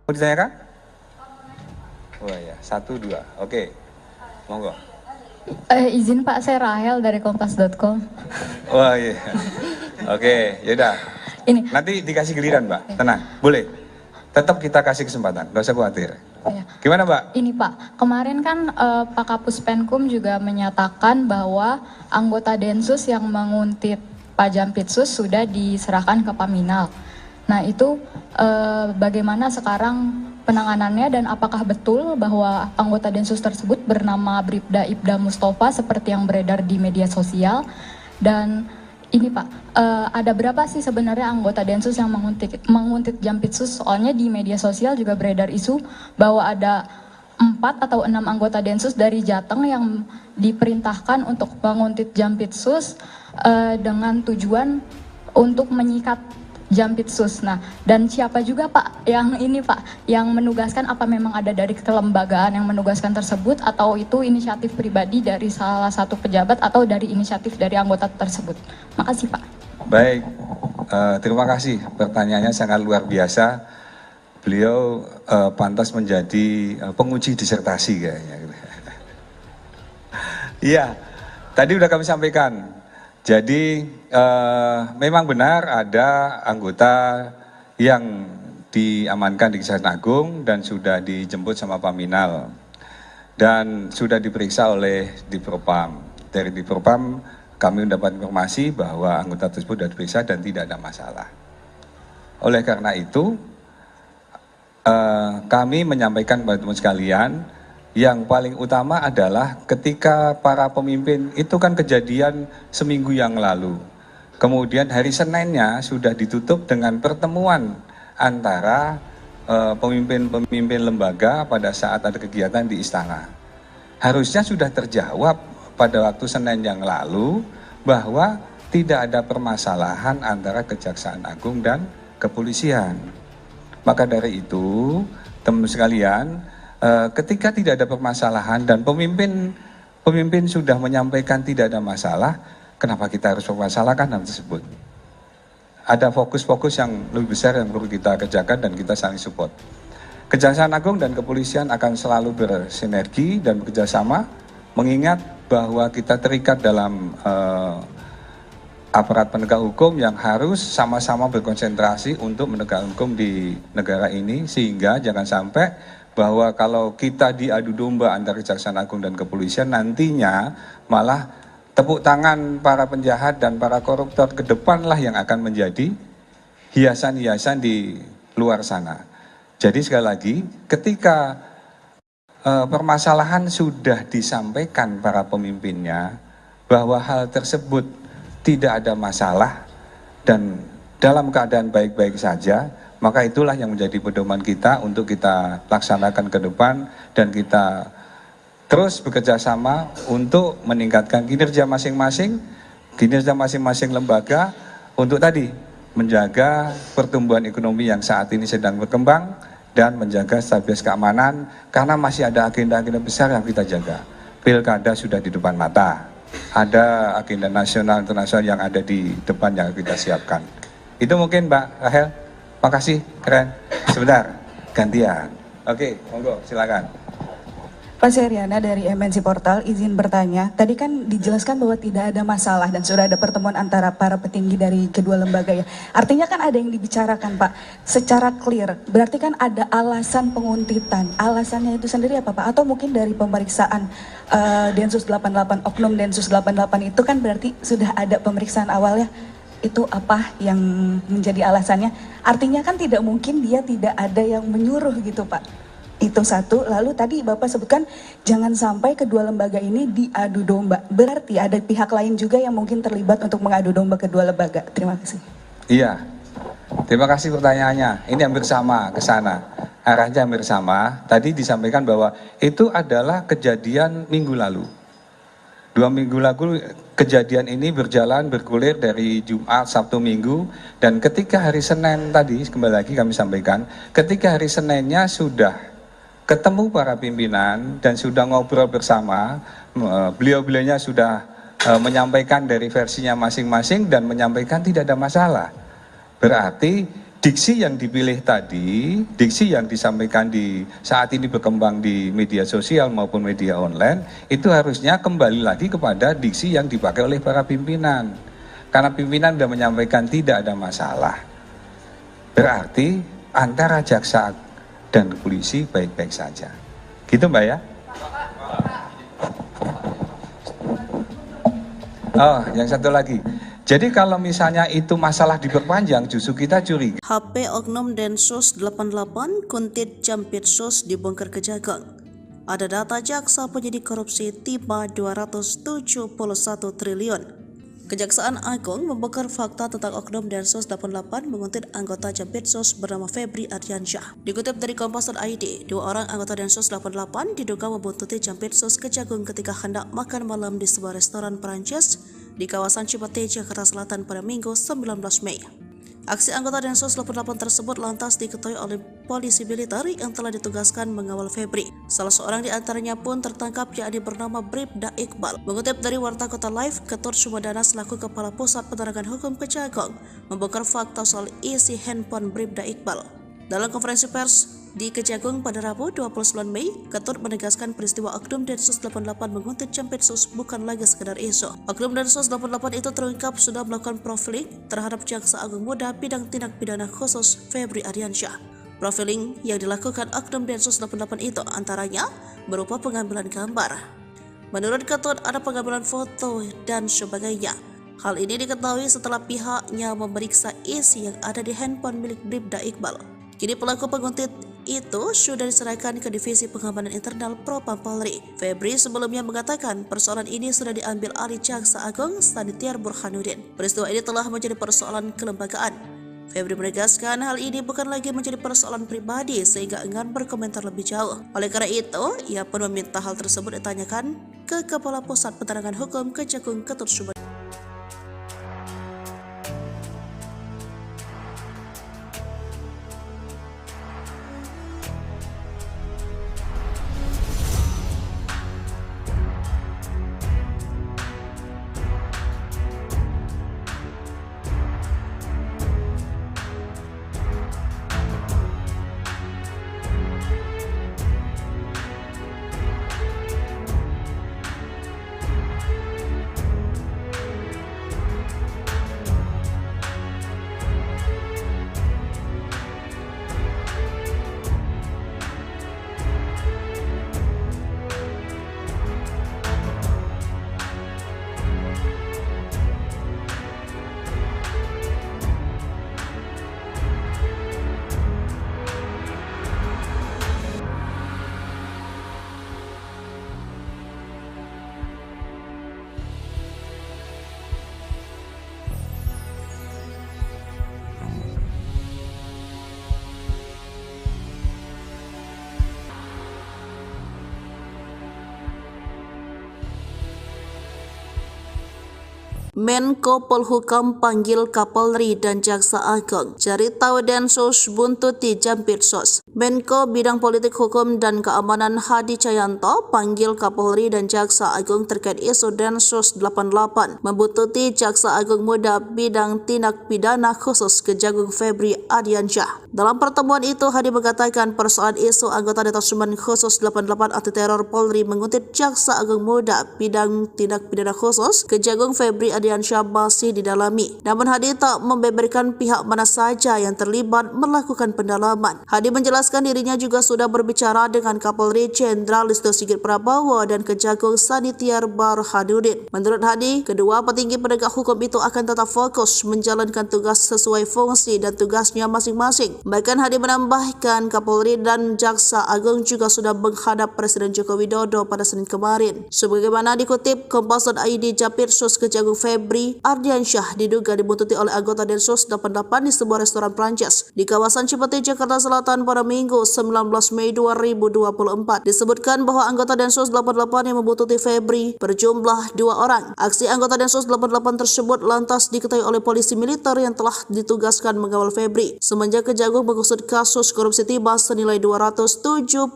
Mau ditanyakan? Oh ya, 1, 2. Oke, monggo. Izin Pak, saya Rahel dari kompas.com. Wah iya. Oke, yaudah. Ini. Nanti dikasih giliran, Mbak. Tenang, boleh. Tetap kita kasih kesempatan, nggak usah khawatir. Ya. Gimana, Mbak? Ini Pak, kemarin kan Pak Kapus Penkum juga menyatakan bahwa anggota Densus yang menguntit Pak Jampitsus sudah diserahkan ke Paminal. Nah itu bagaimana sekarang penanganannya dan apakah betul bahwa anggota Densus tersebut bernama Bribda Ibda Mustafa seperti yang beredar di media sosial? Dan ini Pak, ada berapa sih sebenarnya anggota Densus yang menguntit Jampitsus? Soalnya di media sosial juga beredar isu bahwa ada 4 atau 6 anggota Densus dari Jateng yang diperintahkan untuk menguntit Jampitsus dengan tujuan untuk menyikat Jampitsus. Nah, dan siapa juga Pak yang ini Pak, yang menugaskan, apa memang ada dari kelembagaan yang menugaskan tersebut atau itu inisiatif pribadi dari salah satu pejabat atau dari inisiatif dari anggota tersebut? Makasih Pak. Baik, terima kasih. Pertanyaannya sangat luar biasa. Beliau pantas menjadi penguji disertasi kayaknya. Iya, tadi udah kami sampaikan. Jadi memang benar ada anggota yang diamankan di Kejaksaan Agung dan sudah dijemput sama Paminal dan sudah diperiksa oleh Dipropam. Dari Dipropam kami mendapat informasi bahwa anggota tersebut sudah diperiksa dan tidak ada masalah. Oleh karena itu kami menyampaikan kepada teman sekalian, yang paling utama adalah ketika para pemimpin itu kan kejadian seminggu yang lalu. Kemudian hari Seninnya sudah ditutup dengan pertemuan antara pemimpin-pemimpin lembaga pada saat ada kegiatan di istana. Harusnya sudah terjawab pada waktu Senin yang lalu bahwa tidak ada permasalahan antara Kejaksaan Agung dan kepolisian. Maka dari itu, teman sekalian, ketika tidak ada permasalahan dan pemimpin sudah menyampaikan tidak ada masalah, kenapa kita harus mempermasalahkan hal tersebut? Ada fokus-fokus yang lebih besar yang perlu kita kerjakan dan kita saling support. Kejaksaan Agung dan kepolisian akan selalu bersinergi dan bekerjasama, mengingat bahwa kita terikat dalam aparat penegak hukum yang harus sama-sama berkonsentrasi untuk menegakkan hukum di negara ini, sehingga jangan sampai bahwa kalau kita diadu domba antara Kejaksaan Agung dan kepolisian, nantinya malah tepuk tangan para penjahat dan para koruptor ke depanlah yang akan menjadi hiasan-hiasan di luar sana. Jadi sekali lagi, ketika permasalahan sudah disampaikan para pemimpinnya bahwa hal tersebut tidak ada masalah dan dalam keadaan baik-baik saja, maka itulah yang menjadi pedoman kita untuk kita laksanakan ke depan dan kita terus bekerja sama untuk meningkatkan kinerja masing-masing lembaga untuk tadi menjaga pertumbuhan ekonomi yang saat ini sedang berkembang dan menjaga stabilitas keamanan, karena masih ada agenda-agenda besar yang kita jaga. Pilkada sudah di depan mata, ada agenda nasional internasional yang ada di depan yang kita siapkan. Itu mungkin Mbak Rahel. Makasih, keren. Sebentar, gantian. Oke, monggo, silakan. Pak Seriana dari MNC Portal, izin bertanya. Tadi kan dijelaskan bahwa tidak ada masalah dan sudah ada pertemuan antara para petinggi dari kedua lembaga ya. Artinya kan ada yang dibicarakan Pak, secara clear. Berarti kan ada alasan penguntitan. Alasannya itu sendiri apa Pak? Atau mungkin dari pemeriksaan Densus 88, Oknum Densus 88 itu kan berarti sudah ada pemeriksaan awalnya. Itu apa yang menjadi alasannya? Artinya kan tidak mungkin dia tidak ada yang menyuruh gitu Pak. Itu satu. Lalu tadi Bapak sebutkan jangan sampai kedua lembaga ini diadu domba. Berarti ada pihak lain juga yang mungkin terlibat untuk mengadu domba kedua lembaga. Terima kasih. Iya, terima kasih pertanyaannya. Ini hampir sama ke sana. Arahnya hampir sama. Tadi disampaikan bahwa itu adalah kejadian minggu lalu. 2 minggu lalu kejadian ini bergulir dari Jumat, Sabtu, Minggu, dan ketika hari Senin tadi, kembali lagi kami sampaikan, ketika hari Seninnya sudah ketemu para pimpinan dan sudah ngobrol bersama, beliau-beliaunya sudah menyampaikan dari versinya masing-masing dan menyampaikan tidak ada masalah. Berarti diksi yang dipilih tadi, diksi yang disampaikan di saat ini berkembang di media sosial maupun media online, itu harusnya kembali lagi kepada diksi yang dipakai oleh para pimpinan. Karena pimpinan sudah menyampaikan tidak ada masalah. Berarti antara jaksa dan polisi baik-baik saja. Gitu Mbak ya? Oh, yang satu lagi. Jadi kalau misalnya itu masalah diperpanjang, justru kita curiga. HP Oknum Densus 88 Kuntit Jampitsus dibongkar Kejagung. Ada data jaksa penyidik korupsi tiba 271 triliun. Kejaksaan Agung membongkar fakta tentang Oknum Densus 88 menguntit anggota Jampitsus bernama Febri Ardiansyah. Dikutip dari Kompas.id, 2 orang anggota Densus 88 diduga membuntuti Jampitsus Kejagung ketika hendak makan malam di sebuah restoran Perancis di kawasan Cipete, Jakarta Selatan pada Minggu 19 Mei. Aksi anggota Densus 88 tersebut lantas diketahui oleh polisi militer yang telah ditugaskan mengawal Febri. Salah seorang di antaranya pun tertangkap, yakni bernama Bribda Iqbal. Mengutip dari Warta Kota Live, Ketut Sumedana selaku Kepala Pusat Penerangan Hukum Kejagung membongkar fakta soal isi handphone Bribda Iqbal. Dalam konferensi pers di Kejagung pada Rabu 29 Mei, Ketut menegaskan peristiwa Oknum Densus 88 menguntit Jampitsus bukan lagi sekedar isu. Oknum Densus 88 itu terungkap sudah melakukan profiling terhadap Jaksa Agung Muda bidang tindak pidana khusus Febri Ardiansyah. Profiling yang dilakukan Oknum Densus 88 itu antaranya berupa pengambilan gambar. Menurut Ketut ada pengambilan foto dan sebagainya. Hal ini diketahui setelah pihaknya memeriksa isi yang ada di handphone milik Bribda Iqbal. Kini pelaku penguntit itu sudah diserahkan ke Divisi Pengamanan Internal Propam Polri. Febri sebelumnya mengatakan persoalan ini sudah diambil alih Jaksa Agung Sanitiar Burhanuddin. Peristiwa ini telah menjadi persoalan kelembagaan. Febri menegaskan hal ini bukan lagi menjadi persoalan pribadi sehingga enggan berkomentar lebih jauh. Oleh karena itu, ia pun meminta hal tersebut ditanyakan ke Kepala Pusat Penerangan Hukum Kejagung Ketut Sumedana. Menko Polhukam panggil Kapolri dan Jaksa Agung. Cari tahu Densus buntuti Jampitsus. Menko Bidang Politik Hukum dan Keamanan Hadi Cahyanto panggil Kapolri dan Jaksa Agung terkait isu Densus 88 membuntuti Jaksa Agung Muda Bidang Tindak Pidana Khusus Kejagung Febri Ardiansyah. Dalam pertemuan itu, Hadi mengatakan persoalan isu anggota Detasemen Khusus 88 Anti Teror Polri menguntit Jaksa Agung Muda Bidang Tindak Pidana Khusus Kejagung Febri Ardiansyah masih didalami. Namun Hadi tak membeberkan pihak mana saja yang terlibat melakukan pendalaman. Hadi menjelaskan dirinya juga sudah berbicara dengan Kapolri Jenderal Listio Sigit Prabowo dan Kejagung Sanitiar Burhanuddin. Menurut Hadi, kedua petinggi penegak hukum itu akan tetap fokus menjalankan tugas sesuai fungsi dan tugasnya masing-masing. Bahkan Hadi menambahkan Kapolri dan Jaksa Agung juga sudah menghadap Presiden Joko Widodo pada Senin kemarin. Sebagaimana dikutip Kompas.id, Jampitsus Kejagung Febri Ardiansyah diduga dibuntuti oleh anggota Densus 88 di sebuah restoran Prancis di kawasan Cipete, Jakarta Selatan pada Minggu 19 Mei 2024. Disebutkan bahwa anggota Densus 88 yang membuntuti Febri berjumlah 2 orang. Aksi anggota Densus 88 tersebut lantas diketahui oleh polisi militer yang telah ditugaskan mengawal Febri. Semenjak Kejagung mengusut kasus korupsi timah senilai 271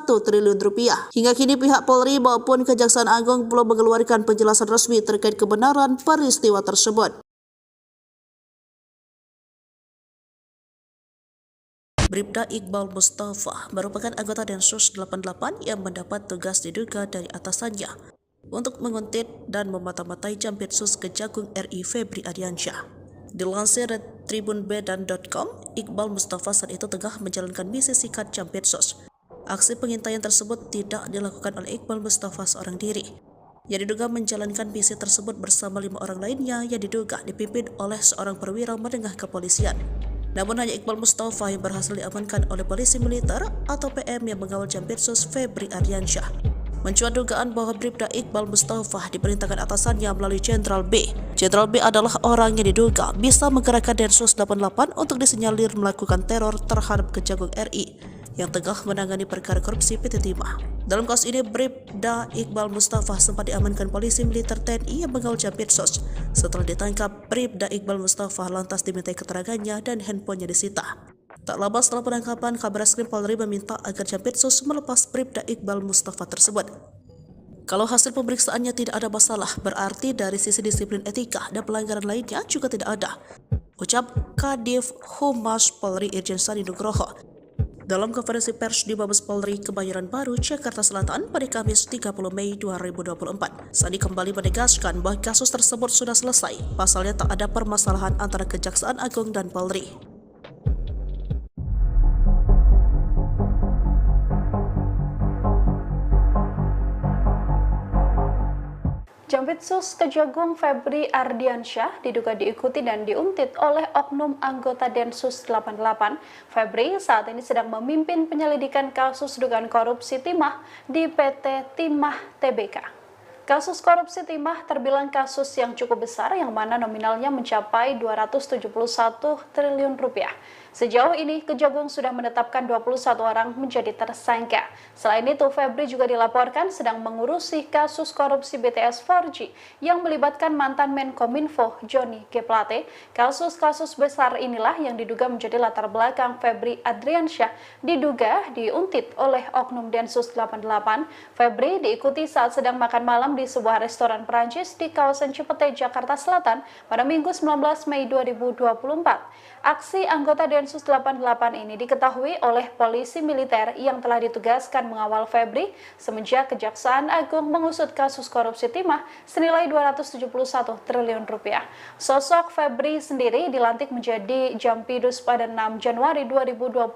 triliun rupiah. Hingga kini pihak Polri maupun Kejaksaan Agung belum mengeluarkan penjelasan resmi terkait kebenaran peristiwa tersebut. Bribda Iqbal Mustafa merupakan anggota Densus 88 yang mendapat tugas diduga dari atasannya untuk menguntit dan memata-matai Jampitsus Kejagung RI Febri Ardiansyah. Dilansir dari tribunbedan.com, Iqbal Mustafa saat itu tengah menjalankan misi sikat Jampitsus. Aksi pengintaian tersebut tidak dilakukan oleh Iqbal Mustafa seorang diri. Yang diduga menjalankan misi tersebut bersama 5 orang lainnya yang diduga dipimpin oleh seorang perwira menengah kepolisian. Namun hanya Iqbal Mustafa yang berhasil diamankan oleh polisi militer atau PM yang mengawal Jampitsus Febri Ardiansyah. Mencuat dugaan bahwa Bribda Iqbal Mustafa diperintahkan atasannya melalui Jenderal B. Jenderal B adalah orang yang diduga bisa menggerakkan Densus 88 untuk disinyalir melakukan teror terhadap Kejagung RI yang tengah menangani perkara korupsi PT Timah. Dalam kasus ini, Bribda Iqbal Mustafa sempat diamankan polisi militer TNI yang mengawal Jampitsus. Setelah ditangkap, Bribda Iqbal Mustafa lantas dimintai keterangannya dan handphonenya disita. Tak lama setelah penangkapan, Kabareskrim Polri meminta agar Jampitsus melepas Bribda Iqbal Mustafa tersebut. Kalau hasil pemeriksaannya tidak ada masalah, berarti dari sisi disiplin etika dan pelanggaran lainnya juga tidak ada, ucap Kadif Humas Polri Irjen Sandi Nugroho dalam konferensi pers di Mabes Polri Kebayoran Baru, Jakarta Selatan pada Kamis 30 Mei 2024. Sandi kembali menegaskan bahwa kasus tersebut sudah selesai, pasalnya tak ada permasalahan antara Kejaksaan Agung dan Polri. Jampitsus Kejagung Febri Ardiansyah diduga diikuti dan diuntit oleh oknum anggota Densus 88. Febri saat ini sedang memimpin penyelidikan kasus dugaan korupsi timah di PT Timah Tbk. Kasus korupsi timah terbilang kasus yang cukup besar yang mana nominalnya mencapai 271 triliun rupiah. Sejauh ini, Kejagung sudah menetapkan 21 orang menjadi tersangka. Selain itu, Febri juga dilaporkan sedang mengurusi kasus korupsi BTS 4G yang melibatkan mantan Menkominfo Johnny G. Plate. Kasus-kasus besar inilah yang diduga menjadi latar belakang Febri Ardiansyah diduga diuntit oleh oknum Densus 88. Febri diikuti saat sedang makan malam di sebuah restoran Perancis di kawasan Cipete, Jakarta Selatan pada Minggu 19 Mei 2024. Aksi anggota Densus 88 ini diketahui oleh polisi militer yang telah ditugaskan mengawal Febri semenjak Kejaksaan Agung mengusut kasus korupsi timah senilai 271 triliun rupiah. Sosok Febri sendiri dilantik menjadi Jampidus pada 6 Januari 2022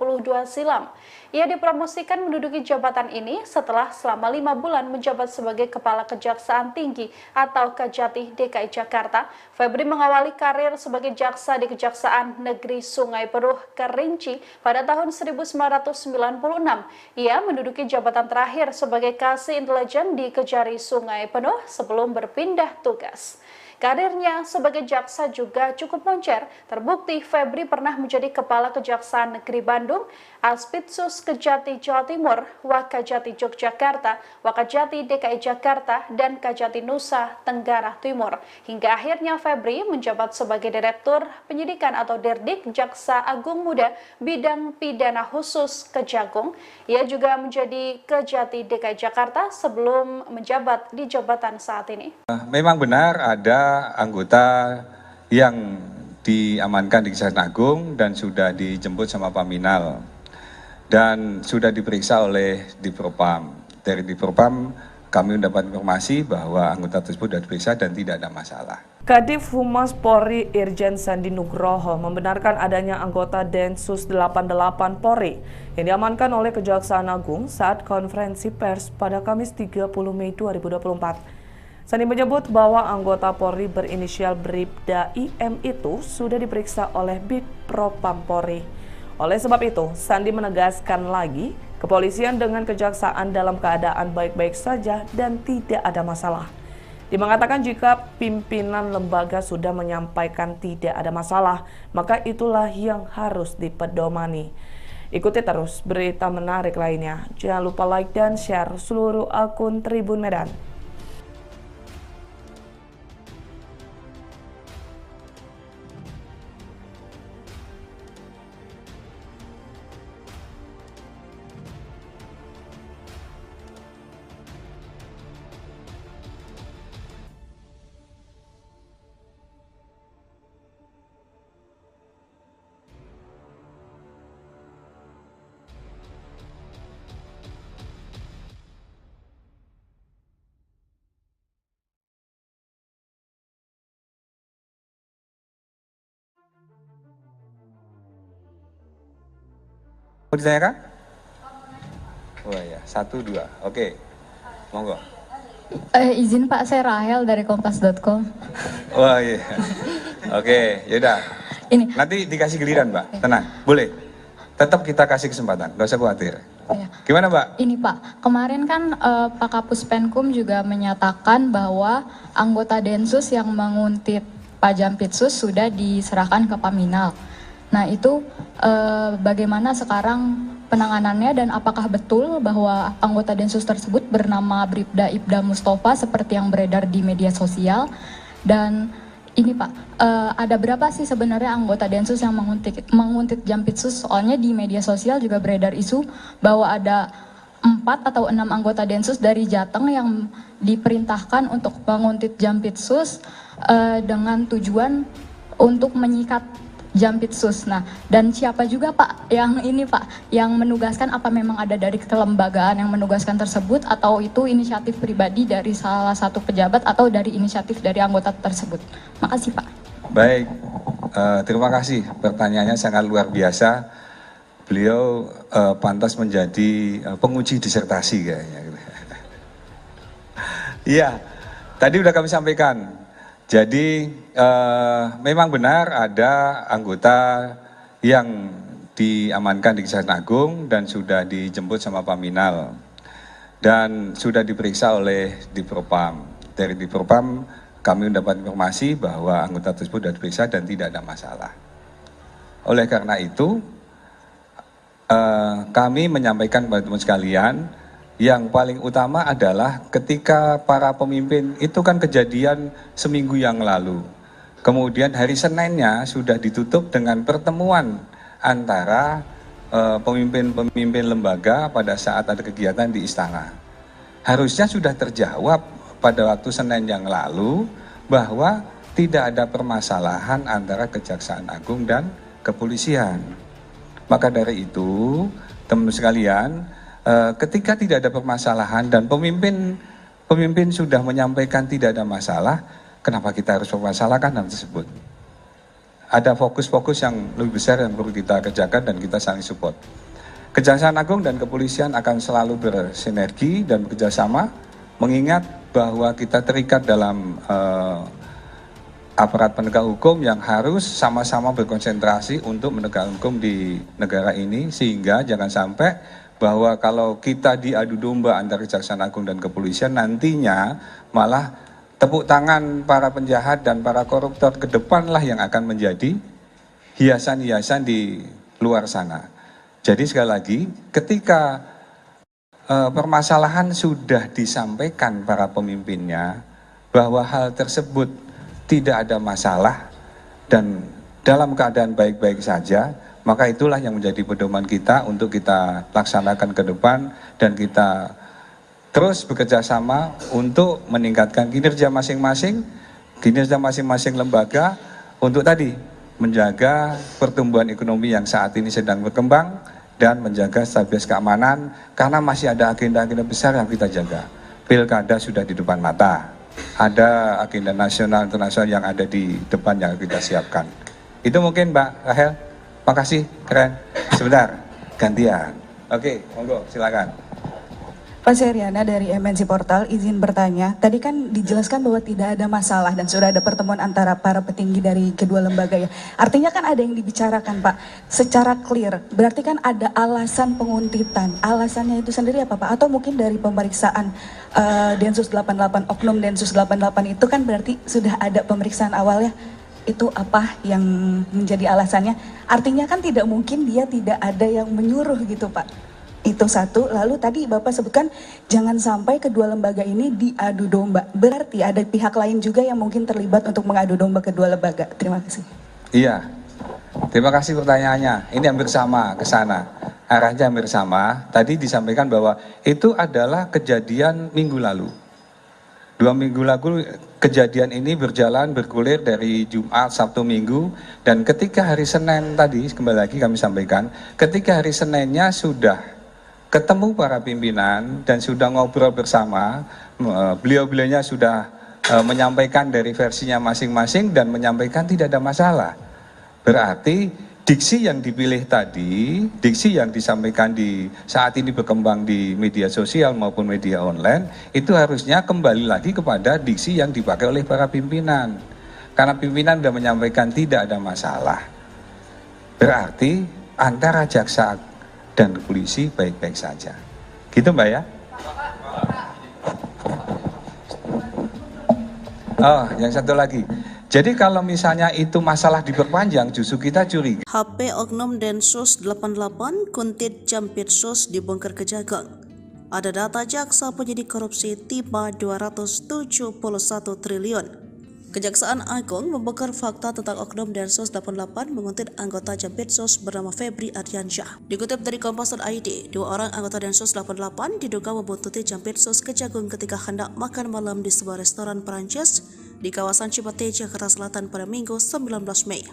silam. Ia dipromosikan menduduki jabatan ini setelah selama 5 bulan menjabat sebagai Kepala Kejaksaan Tinggi atau Kejati DKI Jakarta. Febri mengawali karir sebagai jaksa di Kejaksaan Negeri Sungai Penuh Kerinci pada tahun 1996. Ia menduduki jabatan terakhir sebagai Kasih Intelijen di Kejari Sungai Penuh sebelum berpindah tugas. Karirnya sebagai jaksa juga cukup moncer. Terbukti Febri pernah menjadi Kepala Kejaksaan Negeri Bandung, Aspitsus Kejati Jawa Timur, Wakajati Yogyakarta, Wakajati DKI Jakarta, dan Kajati Nusa Tenggara Timur. Hingga akhirnya Febri menjabat sebagai Direktur Penyidikan atau Dirdik Jaksa Agung Muda Bidang Pidana Khusus Kejagung. Ia juga menjadi Kejati DKI Jakarta sebelum menjabat di jabatan saat ini. Memang benar ada anggota yang diamankan di Kejaksaan Agung dan sudah dijemput sama Paminal dan sudah diperiksa oleh Dipropam. Dari Dipropam kami mendapat informasi bahwa anggota tersebut sudah diperiksa dan tidak ada masalah. Kadif Humas Polri Irjen Sandi Nugroho membenarkan adanya anggota Densus 88 Polri yang diamankan oleh Kejaksaan Agung saat konferensi pers pada Kamis 30 Mei 2024. Sandi menyebut bahwa anggota Polri berinisial Bribda IM itu sudah diperiksa oleh Bidpropam Polri. Oleh sebab itu, Sandi menegaskan lagi, kepolisian dengan kejaksaan dalam keadaan baik-baik saja dan tidak ada masalah. Dia mengatakan jika pimpinan lembaga sudah menyampaikan tidak ada masalah, maka itulah yang harus dipedomani. Ikuti terus berita menarik lainnya. Jangan lupa like dan share seluruh akun Tribun Medan. Mau ditanyakan? Oh ya, 1, 2. Oke, monggo. Izin Pak, saya Rahel dari kompas.com. Wah iya. Oke, yaudah. Ini. Nanti dikasih giliran, Mbak. Tenang, boleh. Tetap kita kasih kesempatan, nggak usah khawatir. Ya. Gimana, Mbak? Ini Pak, kemarin kan Pak Kapus Penkum juga menyatakan bahwa anggota Densus yang menguntit Pak Jampitsus sudah diserahkan ke Paminal. Nah itu bagaimana sekarang penanganannya dan apakah betul bahwa anggota Densus tersebut bernama Bribda Ibda Mustafa seperti yang beredar di media sosial? Dan ini Pak, ada berapa sih sebenarnya anggota Densus yang menguntit Jampitsus? Soalnya di media sosial juga beredar isu bahwa ada 4 atau 6 anggota Densus dari Jateng yang diperintahkan untuk menguntit Jampitsus dengan tujuan untuk menyikat Jampitsus. Nah, dan siapa juga Pak yang ini Pak, yang menugaskan, apa memang ada dari kelembagaan yang menugaskan tersebut atau itu inisiatif pribadi dari salah satu pejabat atau dari inisiatif dari anggota tersebut? Makasih Pak. Baik, terima kasih. Pertanyaannya sangat luar biasa. Beliau pantas menjadi penguji disertasi kayaknya. Iya, tadi udah kami sampaikan. Jadi memang benar ada anggota yang diamankan di Kejaksaan Agung dan sudah dijemput sama Paminal dan sudah diperiksa oleh Dipropam. Dari Dipropam kami mendapat informasi bahwa anggota tersebut sudah diperiksa dan tidak ada masalah. Oleh karena itu kami menyampaikan kepada teman sekalian, yang paling utama adalah ketika para pemimpin itu kan kejadian seminggu yang lalu. Kemudian hari Seninnya sudah ditutup dengan pertemuan antara pemimpin-pemimpin lembaga pada saat ada kegiatan di istana. Harusnya sudah terjawab pada waktu Senin yang lalu bahwa tidak ada permasalahan antara Kejaksaan Agung dan kepolisian. Maka dari itu, teman sekalian, ketika tidak ada permasalahan dan pemimpin sudah menyampaikan tidak ada masalah, kenapa kita harus mempermasalahkan hal tersebut? Ada fokus-fokus yang lebih besar yang perlu kita kerjakan dan kita saling support. Kejaksaan Agung dan kepolisian akan selalu bersinergi dan bekerjasama, mengingat bahwa kita terikat dalam aparat penegak hukum yang harus sama-sama berkonsentrasi untuk menegakkan hukum di negara ini, sehingga jangan sampai bahwa kalau kita diadu domba antara Kejaksaan Agung dan kepolisian, nantinya malah tepuk tangan para penjahat dan para koruptor ke depanlah yang akan menjadi hiasan-hiasan di luar sana. Jadi sekali lagi, ketika permasalahan sudah disampaikan para pemimpinnya bahwa hal tersebut tidak ada masalah dan dalam keadaan baik-baik saja, maka itulah yang menjadi pedoman kita untuk kita laksanakan ke depan dan kita terus bekerja sama untuk meningkatkan kinerja masing-masing lembaga untuk tadi menjaga pertumbuhan ekonomi yang saat ini sedang berkembang dan menjaga stabilitas keamanan, karena masih ada agenda-agenda besar yang kita jaga. Pilkada sudah di depan mata, ada agenda nasional internasional yang ada di depan yang kita siapkan. Itu mungkin Mbak Rahel. Makasih, keren. Sebentar, gantian. Oke, monggo, silakan. Pak Seriana dari MNC Portal, izin bertanya. Tadi kan dijelaskan bahwa tidak ada masalah dan sudah ada pertemuan antara para petinggi dari kedua lembaga ya. Artinya kan ada yang dibicarakan Pak, secara clear. Berarti kan ada alasan penguntitan. Alasannya itu sendiri apa Pak? Atau mungkin dari pemeriksaan Densus 88, Oknum Densus 88 itu kan berarti sudah ada pemeriksaan awalnya. Itu apa yang menjadi alasannya? Artinya kan tidak mungkin dia tidak ada yang menyuruh gitu Pak. Itu satu. Lalu tadi Bapak sebutkan jangan sampai kedua lembaga ini diadu domba. Berarti ada pihak lain juga yang mungkin terlibat untuk mengadu domba kedua lembaga. Terima kasih. Iya, terima kasih pertanyaannya. Ini hampir sama ke sana. Arahnya hampir sama. Tadi disampaikan bahwa itu adalah kejadian minggu lalu. 2 minggu lalu kejadian ini bergulir dari Jumat, Sabtu, Minggu, dan ketika hari Senin tadi, kembali lagi kami sampaikan, ketika hari Seninnya sudah ketemu para pimpinan dan sudah ngobrol bersama, beliau-beliaunya sudah menyampaikan dari versinya masing-masing dan menyampaikan tidak ada masalah. Berarti diksi yang dipilih tadi, diksi yang disampaikan di saat ini berkembang di media sosial maupun media online, itu harusnya kembali lagi kepada diksi yang dipakai oleh para pimpinan. Karena pimpinan sudah menyampaikan tidak ada masalah. Berarti antara jaksa dan polisi baik-baik saja. Gitu Mbak ya? Oh, yang satu lagi. Jadi kalau misalnya itu masalah diperpanjang, justru kita curiga. HP Oknum Densus 88 Kuntit Jampitsus dibongkar Kejagung. Ada data jaksa penyidik korupsi tiba 271 triliun. Kejaksaan Agung membongkar fakta tentang Oknum Densus 88 menguntit anggota Jampitsus bernama Febri Ardiansyah. Dikutip dari Kompas.id, 2 orang anggota Densus 88 diduga membuntuti Jampitsus Kejagung ketika hendak makan malam di sebuah restoran Perancis di kawasan Cipete, Jakarta Selatan pada Minggu 19 Mei.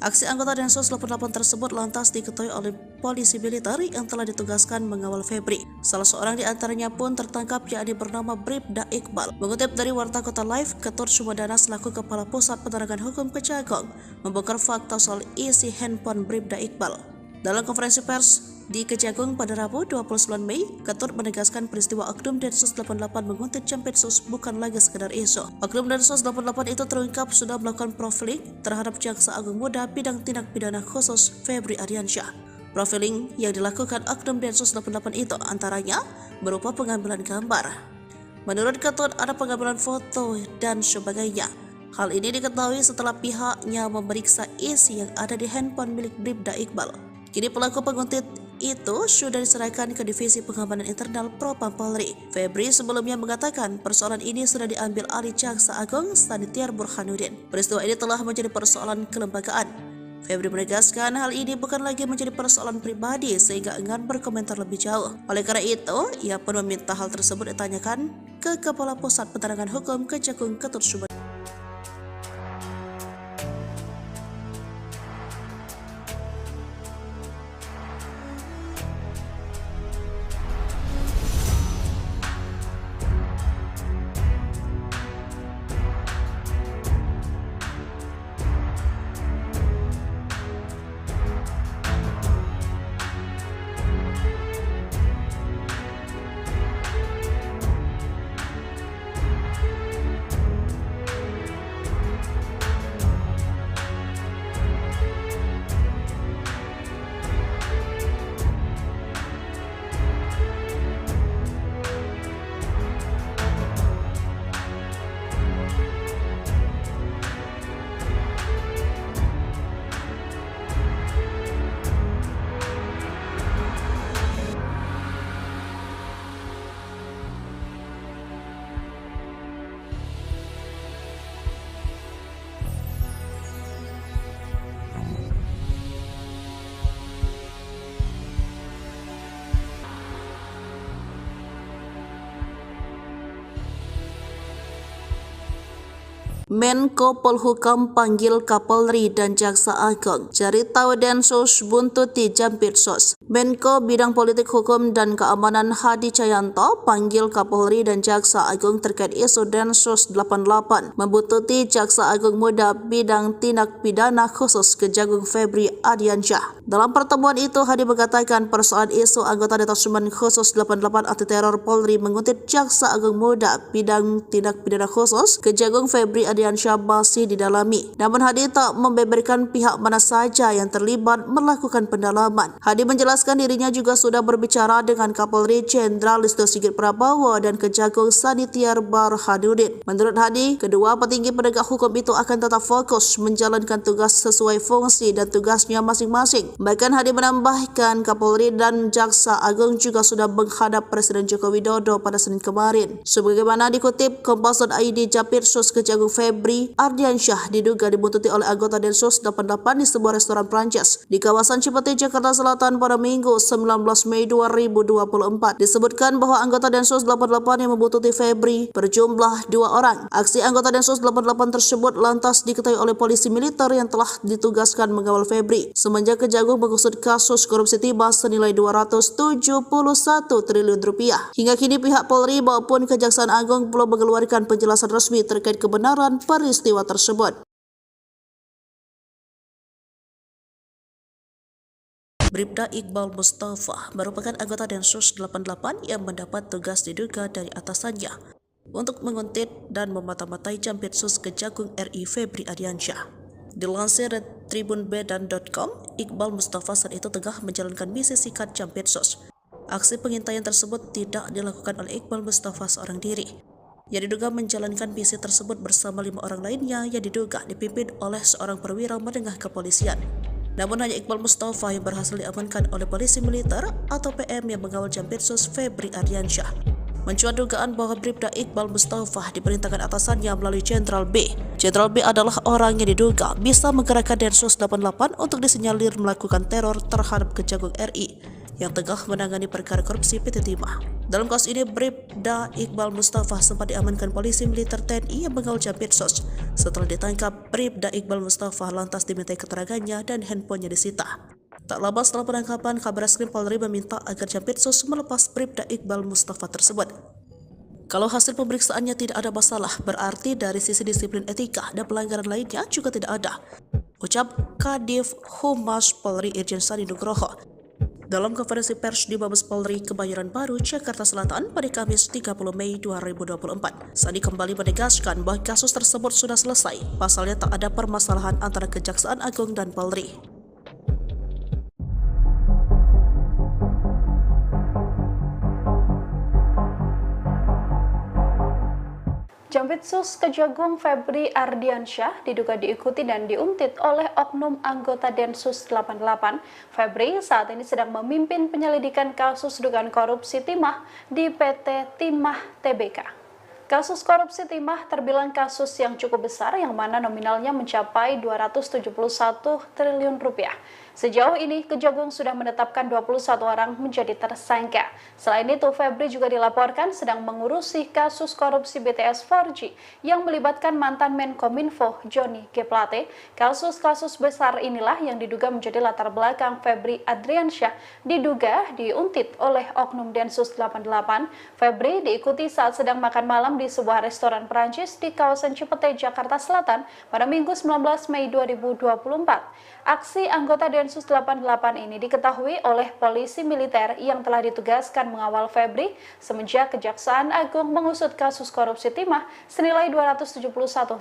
Aksi anggota Densus 88 tersebut lantas diketahui oleh polisi militer yang telah ditugaskan mengawal Febri. Salah seorang di antaranya pun tertangkap, yakni bernama Bribda Iqbal. Mengutip dari Warta Kota Live, Ketut Sumedana selaku Kepala Pusat Penerangan Hukum Kejagung membongkar fakta soal isi handphone Bribda Iqbal. Dalam konferensi pers di Kejagung pada Rabu 29 Mei, Ketut menegaskan peristiwa Oknum Densus 88 menguntit Jampitsus bukan lagi sekedar isu. Oknum Densus 88 itu terungkap sudah melakukan profiling terhadap Jaksa Agung Muda Bidang Tindak Pidana Khusus Febri Ardiansyah. Profiling yang dilakukan Oknum Densus 88 itu antaranya berupa pengambilan gambar. Menurut Ketut, ada pengambilan foto dan sebagainya. Hal ini diketahui setelah pihaknya memeriksa isi yang ada di handphone milik Bribda Iqbal. Kini pelaku penguntit itu sudah diserahkan ke Divisi Pengamanan Internal Propam Polri. Febri sebelumnya mengatakan persoalan ini sudah diambil alih Jaksa Agung Sanitiar Burhanuddin. Peristiwa ini telah menjadi persoalan kelembagaan. Febri menegaskan hal ini bukan lagi menjadi persoalan pribadi sehingga enggan berkomentar lebih jauh. Oleh karena itu, ia pun meminta hal tersebut ditanyakan ke Kepala Pusat Penerangan Hukum Kejagung Ketut Sumedana. Menko Polhukam panggil Kapolri dan Jaksa Agung. Cari tahu Densus buntuti Jampitsus. Menko Bidang Politik Hukum dan Keamanan Hadi Cahyanto panggil Kapolri dan Jaksa Agung terkait isu Densus 88 membuntuti Jaksa Agung Muda Bidang Tindak Pidana Khusus Kejagung Febri Ardiansyah. Dalam pertemuan itu, Hadi mengatakan persoalan isu anggota Detasemen Khusus 88 Anti Teror Polri menguntit Jaksa Agung Muda Bidang Tindak Pidana Khusus Kejagung Febri Ardiansyah masih didalami. Namun Hadi tak membeberkan pihak mana saja yang terlibat melakukan pendalaman. Hadi menjelaskan dirinya juga sudah berbicara dengan Kapolri Jenderal Listio Sigit Prabowo dan Kejagung Sanitiar Burhanuddin. Menurut Hadi, kedua petinggi penegak hukum itu akan tetap fokus menjalankan tugas sesuai fungsi dan tugasnya masing-masing. Bahkan Hadi menambahkan Kapolri dan Jaksa Agung juga sudah menghadap Presiden Joko Widodo pada Senin kemarin. Sebagaimana dikutip Kompas.id, Jampitsus Kejagung Febri Ardiansyah diduga dibuntuti oleh anggota Densus 88 di sebuah restoran Prancis di kawasan Cipete, Jakarta Selatan pada Minggu 19 Mei 2024. Disebutkan bahwa anggota Densus 88 yang membuntuti Febri berjumlah 2 orang. Aksi anggota Densus 88 tersebut lantas diketahui oleh polisi militer yang telah ditugaskan mengawal Febri semenjak Kejagung mengusut kasus korupsi timah senilai 271 triliun rupiah. Hingga kini pihak Polri maupun Kejaksaan Agung belum mengeluarkan penjelasan resmi terkait kebenaran peristiwa tersebut. Bribda Iqbal Mustafa merupakan anggota Densus 88 yang mendapat tugas diduga dari atasannya untuk menguntit dan memata-matai Jampitsus Kejagung RI Febri Ardiansyah. Dilansir dari tribunbedan.com, Iqbal Mustafa saat itu tengah menjalankan misi sikat Jampitsus. Aksi pengintaian tersebut tidak dilakukan oleh Iqbal Mustafa seorang diri. Yang diduga menjalankan misi tersebut bersama 5 orang lainnya yang diduga dipimpin oleh seorang perwira menengah kepolisian. Namun hanya Iqbal Mustafa yang berhasil diamankan oleh polisi militer atau PM yang mengawal Jampitsus Febri Ardiansyah. Mencuat dugaan bahwa Bribda Iqbal Mustafa diperintahkan atasannya melalui Jenderal B. Jenderal B adalah orang yang diduga bisa menggerakkan Densus 88 untuk disinyalir melakukan teror terhadap Kejagung RI yang tengah menangani perkara korupsi PT Timah. Dalam kasus ini, Bribda Iqbal Mustafa sempat diamankan polisi militer TNI yang mengawal Jampitsus. Setelah ditangkap, Bribda Iqbal Mustafa lantas dimintai keterangannya dan handphonenya disita. Tak lama setelah penangkapan, Kabareskrim Polri meminta agar Jampitsus melepas Bribda Iqbal Mustafa tersebut. Kalau hasil pemeriksaannya tidak ada masalah, berarti dari sisi disiplin etika dan pelanggaran lainnya juga tidak ada, ucap Kadif Humas Polri Irjen Sandi Nugroho dalam konferensi pers di Mabes Polri Kebayoran Baru, Jakarta Selatan pada Kamis 30 Mei 2024. Sandi kembali menegaskan bahwa kasus tersebut sudah selesai, pasalnya tak ada permasalahan antara Kejaksaan Agung dan Polri. Jampitsus Kejagung Febri Ardiansyah diduga diikuti dan diuntit oleh oknum anggota Densus 88. Febri saat ini sedang memimpin penyelidikan kasus dugaan korupsi timah di PT Timah Tbk. Kasus korupsi timah terbilang kasus yang cukup besar yang mana nominalnya mencapai 271 triliun rupiah. Sejauh ini, Kejagung sudah menetapkan 21 orang menjadi tersangka. Selain itu, Febri juga dilaporkan sedang mengurusi kasus korupsi BTS 4G yang melibatkan mantan Menkominfo Johnny G. Plate. Kasus-kasus besar inilah yang diduga menjadi latar belakang Febri Ardiansyah diduga diuntit oleh oknum Densus 88. Febri diikuti saat sedang makan malam di sebuah restoran Perancis di kawasan Cipete, Jakarta Selatan pada Minggu 19 Mei 2024. Aksi anggota Densus 88 ini diketahui oleh polisi militer yang telah ditugaskan mengawal Febri semenjak Kejaksaan Agung mengusut kasus korupsi timah senilai 271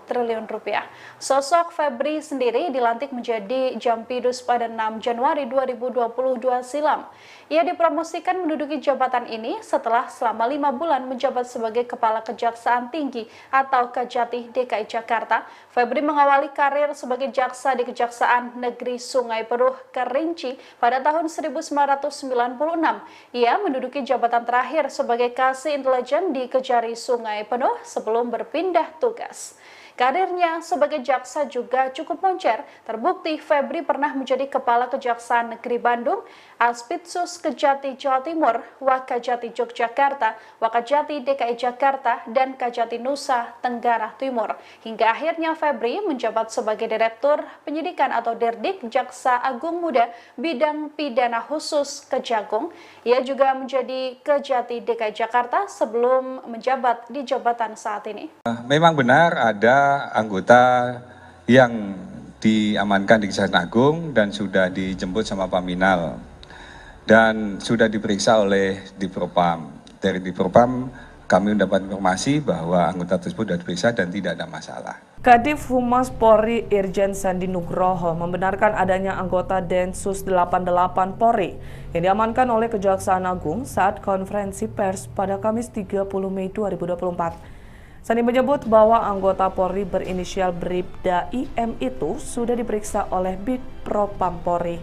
triliun rupiah. Sosok Febri sendiri dilantik menjadi Jampidus pada 6 Januari 2022 silam. Ia dipromosikan menduduki jabatan ini setelah selama 5 bulan menjabat sebagai Kepala Kejaksaan Tinggi atau Kejati DKI Jakarta. Febri mengawali karir sebagai jaksa di Kejaksaan Negeri Sungai Penuh Kerinci pada tahun 1996. Ia menduduki jabatan terakhir sebagai Kasih Intelijen di Kejari Sungai Penuh sebelum berpindah tugas. Karirnya sebagai jaksa juga cukup moncer. Terbukti Febri pernah menjadi Kepala Kejaksaan Negeri Bandung, Aspitsus Kejati Jawa Timur, Wakajati Yogyakarta, Wakajati DKI Jakarta, dan Kajati Nusa Tenggara Timur. Hingga akhirnya Febri menjabat sebagai Direktur Penyidikan atau Dirdik Jaksa Agung Muda Bidang Pidana Khusus Kejagung. Ia juga menjadi Kejati DKI Jakarta sebelum menjabat di jabatan saat ini. Memang benar ada anggota yang diamankan di Kejaksaan Agung dan sudah dijemput sama Paminal dan sudah diperiksa oleh Dipropam. Dari Dipropam kami mendapat informasi bahwa anggota tersebut sudah diperiksa dan tidak ada masalah. Kadif Humas Polri Irjen Sandi Nugroho membenarkan adanya anggota Densus 88 Polri yang diamankan oleh Kejaksaan Agung saat konferensi pers pada Kamis 30 Mei 2024. Sandi menyebut bahwa anggota Polri berinisial Bribda IM itu sudah diperiksa oleh Bidpropam Polri.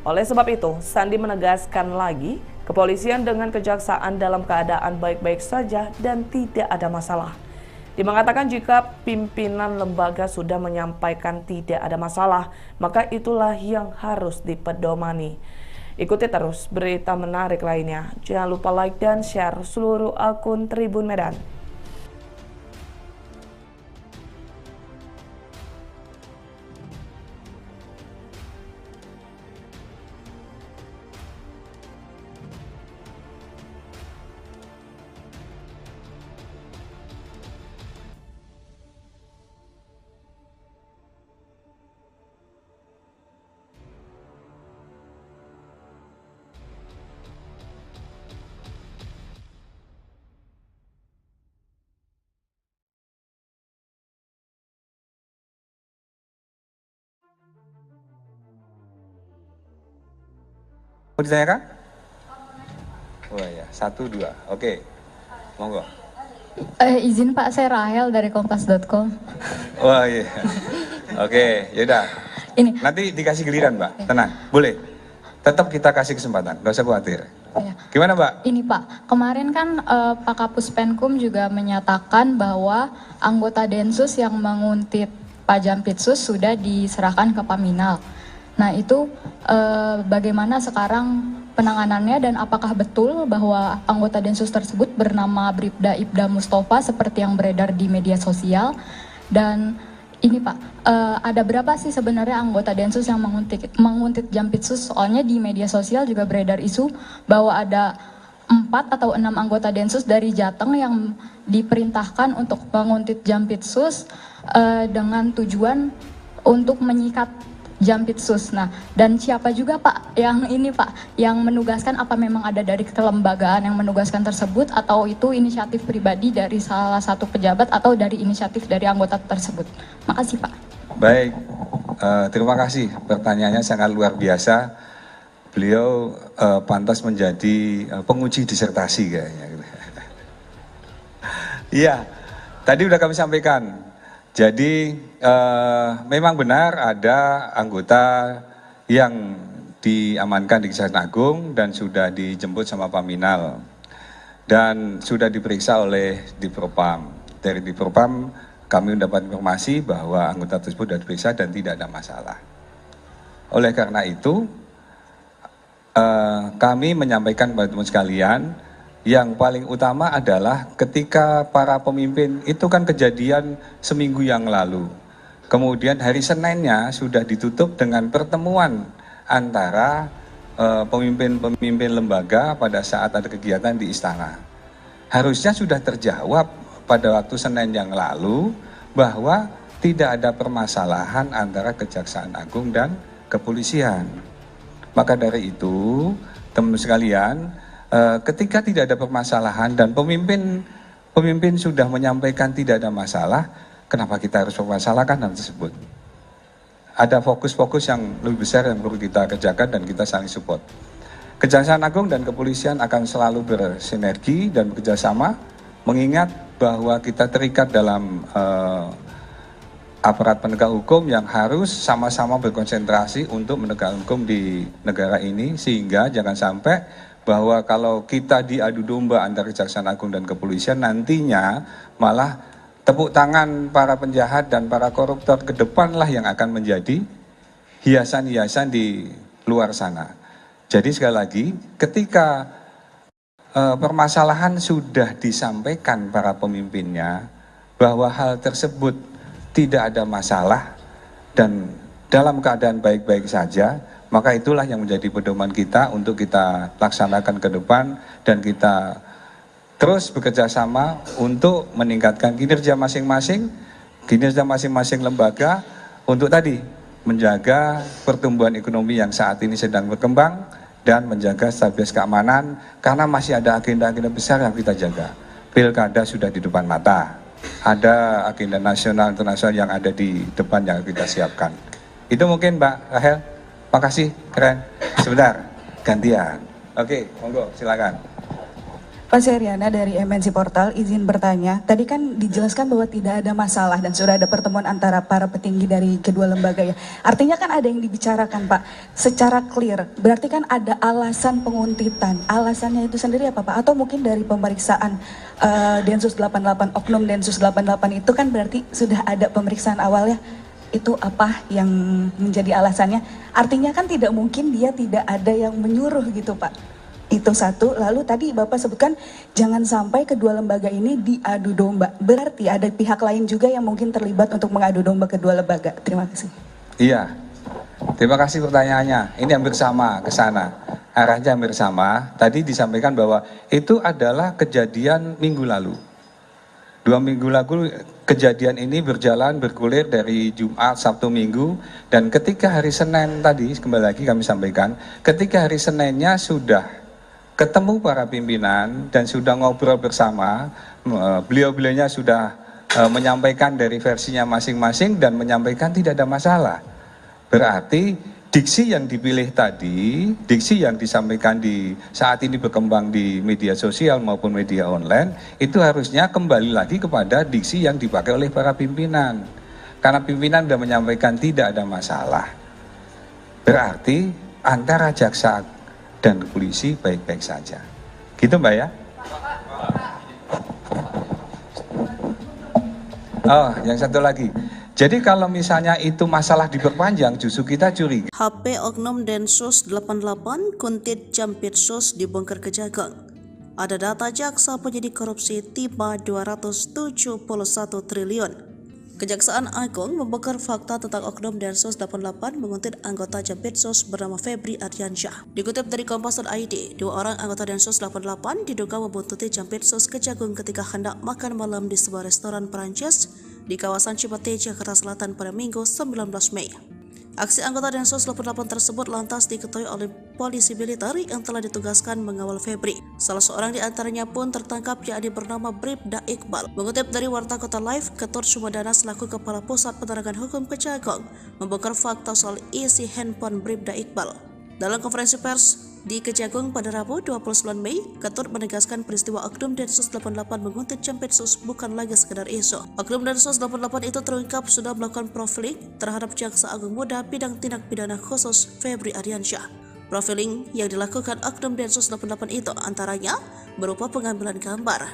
Oleh sebab itu, Sandi menegaskan lagi, kepolisian dengan kejaksaan dalam keadaan baik-baik saja dan tidak ada masalah. Dia mengatakan jika pimpinan lembaga sudah menyampaikan tidak ada masalah, maka itulah yang harus dipedomani. Ikuti terus berita menarik lainnya. Jangan lupa like dan share seluruh akun Tribun Medan. Mau ditanyakan? Oh ya, 1, 2. Oke, monggo. Izin Pak, saya Rahel dari kompas.com. Wah iya. Oke, yaudah. Ini. Nanti dikasih giliran, Mbak. Tenang, boleh. Tetap kita kasih kesempatan, nggak usah khawatir. Ya. Gimana, Mbak? Ini Pak, kemarin kan Pak Kapus Penkum juga menyatakan bahwa anggota Densus yang menguntit Pak Jampitsus sudah diserahkan ke Paminal. Nah itu bagaimana sekarang penanganannya dan apakah betul bahwa anggota Densus tersebut bernama Bribda Ibda Mustafa seperti yang beredar di media sosial? Dan ini Pak, ada berapa sih sebenarnya anggota Densus yang menguntit Jampitsus? Soalnya di media sosial juga beredar isu bahwa ada 4 atau 6 anggota Densus dari Jateng yang diperintahkan untuk menguntit Jampitsus dengan tujuan untuk menyikat Jampitsus. Nah, dan siapa juga Pak yang ini Pak, yang menugaskan, apa memang ada dari kelembagaan yang menugaskan tersebut atau itu inisiatif pribadi dari salah satu pejabat atau dari inisiatif dari anggota tersebut? Makasih Pak. Baik, terima kasih. Pertanyaannya sangat luar biasa. Beliau pantas menjadi penguji disertasi kayaknya. Iya, tadi udah kami sampaikan. Jadi memang benar ada anggota yang diamankan di Kejaksaan Agung dan sudah dijemput sama Paminal dan sudah diperiksa oleh Divpropam. Dari Divpropam kami mendapat informasi bahwa anggota tersebut sudah diperiksa dan tidak ada masalah. Oleh karena itu kami menyampaikan kepada teman sekalian, yang paling utama adalah ketika para pemimpin, itu kan kejadian seminggu yang lalu. Kemudian hari Seninnya sudah ditutup dengan pertemuan antara pemimpin-pemimpin lembaga pada saat ada kegiatan di istana. Harusnya sudah terjawab pada waktu Senin yang lalu bahwa tidak ada permasalahan antara Kejaksaan Agung dan kepolisian. Maka dari itu, teman sekalian, ketika tidak ada permasalahan dan pemimpin sudah menyampaikan tidak ada masalah, kenapa kita harus mempermasalahkan hal tersebut? Ada fokus-fokus yang lebih besar yang perlu kita kerjakan dan kita saling support. Kejaksaan Agung dan kepolisian akan selalu bersinergi dan bekerjasama, mengingat bahwa kita terikat dalam aparat penegak hukum yang harus sama-sama berkonsentrasi untuk menegakkan hukum di negara ini, sehingga jangan sampai bahwa kalau kita diadu domba antara Kejaksaan Agung dan kepolisian, nantinya malah tepuk tangan para penjahat dan para koruptor ke depanlah yang akan menjadi hiasan-hiasan di luar sana. Jadi sekali lagi, ketika permasalahan sudah disampaikan para pemimpinnya bahwa hal tersebut tidak ada masalah dan dalam keadaan baik-baik saja, maka itulah yang menjadi pedoman kita untuk kita laksanakan ke depan dan kita terus bekerja sama untuk meningkatkan kinerja masing-masing lembaga untuk tadi menjaga pertumbuhan ekonomi yang saat ini sedang berkembang dan menjaga stabilitas keamanan, karena masih ada agenda-agenda besar yang kita jaga. Pilkada sudah di depan mata, ada agenda nasional internasional yang ada di depan yang kita siapkan. Itu mungkin Mbak Rahel. Makasih, keren. Sebentar, gantian. Oke, monggo, silakan. Pak Seriana dari MNC Portal, izin bertanya. Tadi kan dijelaskan bahwa tidak ada masalah dan sudah ada pertemuan antara para petinggi dari kedua lembaga ya. Artinya kan ada yang dibicarakan Pak, secara clear. Berarti kan ada alasan penguntitan. Alasannya itu sendiri apa Pak? Atau mungkin dari pemeriksaan Densus 88, Oknum Densus 88 itu kan berarti sudah ada pemeriksaan awalnya. Itu apa yang menjadi alasannya? Artinya kan tidak mungkin dia tidak ada yang menyuruh gitu Pak. Itu satu. Lalu tadi Bapak sebutkan jangan sampai kedua lembaga ini diadu domba. Berarti ada pihak lain juga yang mungkin terlibat untuk mengadu domba kedua lembaga. Terima kasih. Iya, terima kasih pertanyaannya. Ini hampir sama ke sana. Arahnya hampir sama. Tadi disampaikan bahwa itu adalah kejadian minggu lalu. 2 minggu lalu kejadian ini bergulir dari Jumat, Sabtu, Minggu, dan ketika hari Senin tadi, kembali lagi kami sampaikan, ketika hari Seninnya sudah ketemu para pimpinan dan sudah ngobrol bersama, beliau-beliaunya sudah menyampaikan dari versinya masing-masing dan menyampaikan tidak ada masalah. Berarti diksi yang dipilih tadi, diksi yang disampaikan di saat ini berkembang di media sosial maupun media online, itu harusnya kembali lagi kepada diksi yang dipakai oleh para pimpinan. Karena pimpinan sudah menyampaikan tidak ada masalah. Berarti antara jaksa dan polisi baik-baik saja. Gitu Mbak ya? Oh, yang satu lagi. Jadi kalau misalnya itu masalah diperpanjang, justru kita curiga. HP Oknum Densus 88 Kuntit Jampitsus dibongkar Kejagung. Ada data jaksa penyidik korupsi tiba 271 triliun. Kejaksaan Agung membongkar fakta tentang Oknum Densus 88 menguntit anggota Jampitsus bernama Febri Ardiansyah. Dikutip dari Kompas.id, 2 orang anggota Densus 88 diduga membuntuti Jampitsus Kejagung ketika hendak makan malam di sebuah restoran Perancis di kawasan Cipete, Jakarta Selatan pada Minggu 19 Mei. Aksi anggota Densus 88 tersebut lantas diketahui oleh polisi militer yang telah ditugaskan mengawal Febri. Salah seorang di antaranya pun tertangkap, yakni bernama Bribda Iqbal. Mengutip dari Warta Kota Live, Ketut Sumedana selaku Kepala Pusat Penerangan Hukum Kejagung membongkar fakta soal isi handphone Bribda Iqbal. Dalam konferensi pers di Kejagung pada Rabu 29 Mei, Ketut menegaskan peristiwa Oknum Densus 88 menguntit Jampitsus bukan lagi sekedar isu. Oknum Densus 88 itu terungkap sudah melakukan profiling terhadap Jaksa Agung Muda Bidang Tindak Pidana Khusus Febri Ardiansyah. Profiling yang dilakukan Oknum Densus 88 itu antaranya berupa pengambilan gambar.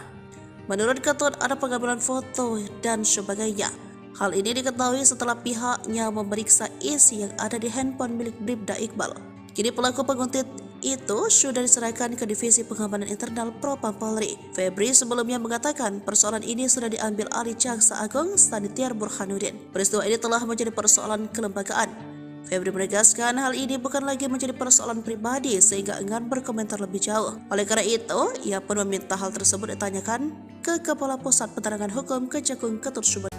Menurut Ketut, ada pengambilan foto dan sebagainya. Hal ini diketahui setelah pihaknya memeriksa isi yang ada di handphone milik Bribda Iqbal. Kini pelaku penguntit itu sudah diserahkan ke Divisi Pengamanan Internal Propam Polri. Febri sebelumnya mengatakan persoalan ini sudah diambil alih Jaksa Agung Sanitiar Burhanuddin. Peristiwa ini telah menjadi persoalan kelembagaan. Febri menegaskan hal ini bukan lagi menjadi persoalan pribadi sehingga enggan berkomentar lebih jauh. Oleh karena itu, ia pun meminta hal tersebut ditanyakan ke Kepala Pusat Penerangan Hukum Kejagung Ketut Sumedana.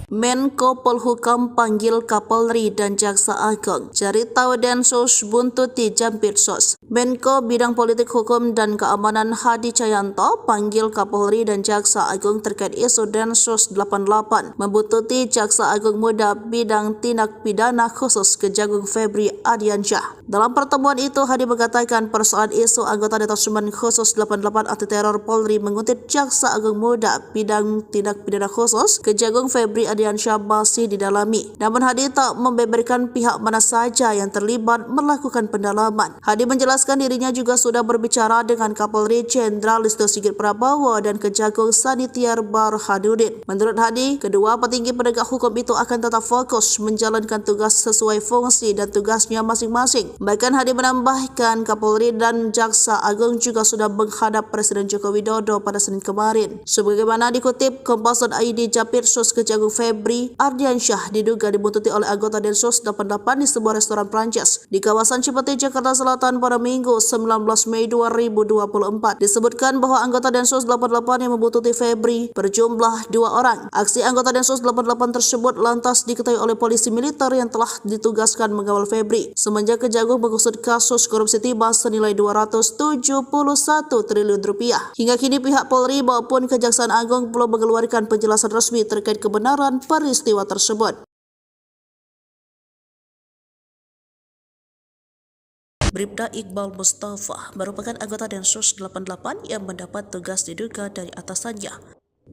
Menko Polhukam panggil Kapolri dan Jaksa Agung. Cari tahu Densus buntuti Jampitsus. Menko Bidang Politik Hukum dan Keamanan Hadi Cahyanto panggil Kapolri dan Jaksa Agung terkait isu Densus 88 membuntuti Jaksa Agung Muda Bidang Tindak Pidana Khusus Kejagung Febri Ardiansyah. Dalam pertemuan itu, Hadi mengatakan persoalan isu anggota Detasemen Khusus 88 Anti Teror Polri menguntit Jaksa Agung Muda Bidang Tindak Pidana Khusus Kejagung Febri Ardiansyah masih didalami. Namun Hadi tak membeberkan pihak mana saja yang terlibat melakukan pendalaman. Hadi menjelaskan dirinya juga sudah berbicara dengan Kapolri Jenderal Listio Sigit Prabowo dan Kejagung Sanitiar Burhanuddin. Menurut Hadi, kedua petinggi penegak hukum itu akan tetap fokus menjalankan tugas sesuai fungsi dan tugasnya masing-masing. Bahkan Hadi menambahkan Kapolri dan Jaksa Agung juga sudah menghadap Presiden Joko Widodo pada Senin kemarin. Sebagaimana dikutip Kompas.id, Jampitsus Kejagung Febri Ardiansyah diduga dibuntuti oleh anggota Densus 88 di sebuah restoran Prancis di kawasan Cipete, Jakarta Selatan pada Minggu 19 Mei 2024. Disebutkan bahwa anggota Densus 88 yang membuntuti Febri berjumlah 2 orang. Aksi anggota Densus 88 tersebut lantas diketahui oleh polisi militer yang telah ditugaskan mengawal Febri semenjak Kejagung mengusut kasus korupsi timah senilai 271 triliun rupiah. Hingga kini pihak Polri maupun Kejaksaan Agung belum mengeluarkan penjelasan resmi terkait kebenaran peristiwa tersebut. Bribda Iqbal Mustafa merupakan anggota Densus 88 yang mendapat tugas diduga dari atasannya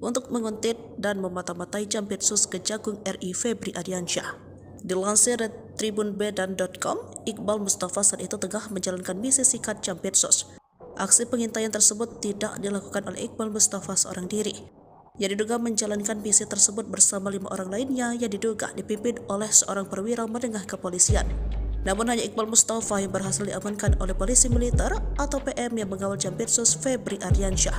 untuk menguntit dan memata-matai Jampitsus Kejagung RI Febri Ardiansyah. Dilansir dari tribunbedan.com, Iqbal Mustafa saat itu tengah menjalankan misi sikat Jampitsus. Aksi pengintaian tersebut tidak dilakukan oleh Iqbal Mustafa seorang diri. Yang diduga menjalankan misi tersebut bersama 5 orang lainnya yang diduga dipimpin oleh seorang perwira menengah kepolisian. Namun hanya Iqbal Mustafa yang berhasil diamankan oleh polisi militer atau PM yang mengawal Jampitsus Febri Ardiansyah.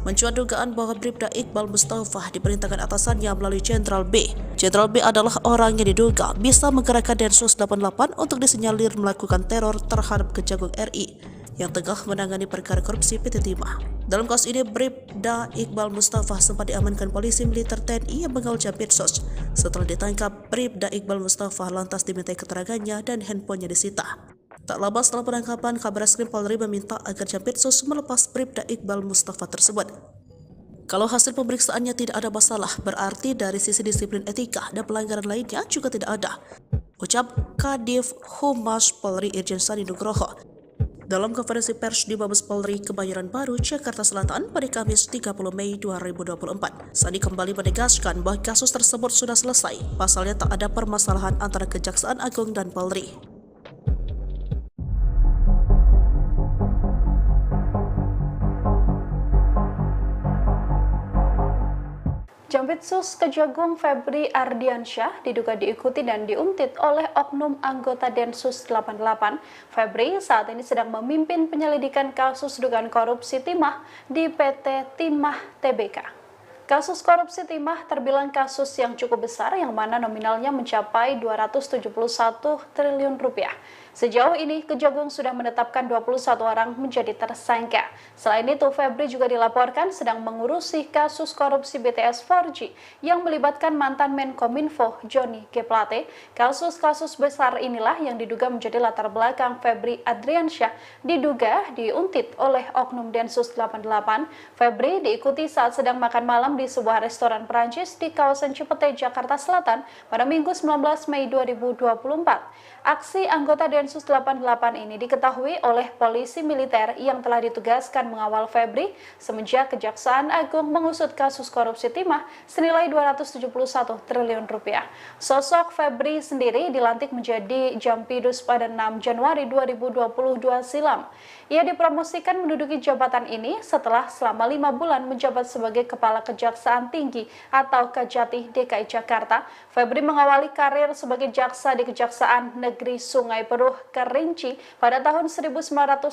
Mencuat dugaan bahwa Bribda Iqbal Mustafa diperintahkan atasannya melalui Jenderal B. Jenderal B adalah orang yang diduga bisa menggerakkan Densus 88 untuk disinyalir melakukan teror terhadap Kejagung RI yang tengah menangani perkara korupsi PT Timah. Dalam kasus ini, Bribda Iqbal Mustafa sempat diamankan polisi militer TNI yang mengawal Jampitsus. Setelah ditangkap, Bribda Iqbal Mustafa lantas dimintai keterangannya dan handphonenya disita. Tak lama setelah penangkapan, Kabareskrim Polri meminta agar Jampitsus melepas Bribda Iqbal Mustafa tersebut. Kalau hasil pemeriksaannya tidak ada masalah, berarti dari sisi disiplin etika dan pelanggaran lainnya juga tidak ada, ucap Kadif Humas Polri Irjen Sandi Nugroho dalam konferensi pers di Mabes Polri Kebayoran Baru, Jakarta Selatan pada Kamis 30 Mei 2024. Sandi kembali menegaskan bahwa kasus tersebut sudah selesai, pasalnya tak ada permasalahan antara Kejaksaan Agung dan Polri. Jampitsus Kejagung Febri Ardiansyah diduga diikuti dan diuntit oleh oknum anggota Densus 88. Febri saat ini sedang memimpin penyelidikan kasus dugaan korupsi timah di PT Timah Tbk. Kasus korupsi timah terbilang kasus yang cukup besar yang mana nominalnya mencapai 271 triliun rupiah. Sejauh ini, Kejagung sudah menetapkan 21 orang menjadi tersangka. Selain itu, Febri juga dilaporkan sedang mengurusi kasus korupsi BTS 4G yang melibatkan mantan Menkominfo Johnny G. Plate. Kasus-kasus besar inilah yang diduga menjadi latar belakang Febri Ardiansyah diduga diuntit oleh oknum Densus 88. Febri diikuti saat sedang makan malam di sebuah restoran Perancis di kawasan Cipete, Jakarta Selatan pada Minggu 19 Mei 2024. Aksi anggota Densus 88 ini diketahui oleh polisi militer yang telah ditugaskan mengawal Febri semenjak Kejaksaan Agung mengusut kasus korupsi timah senilai 271 triliun rupiah. Sosok Febri sendiri dilantik menjadi Jampidus pada 6 Januari 2022 silam. Ia dipromosikan menduduki jabatan ini setelah selama 5 bulan menjabat sebagai Kepala Kejaksaan Tinggi atau Kejati DKI Jakarta. Febri mengawali karir sebagai jaksa di Kejaksaan Negeri Sungai Penuh Kerinci pada tahun 1996.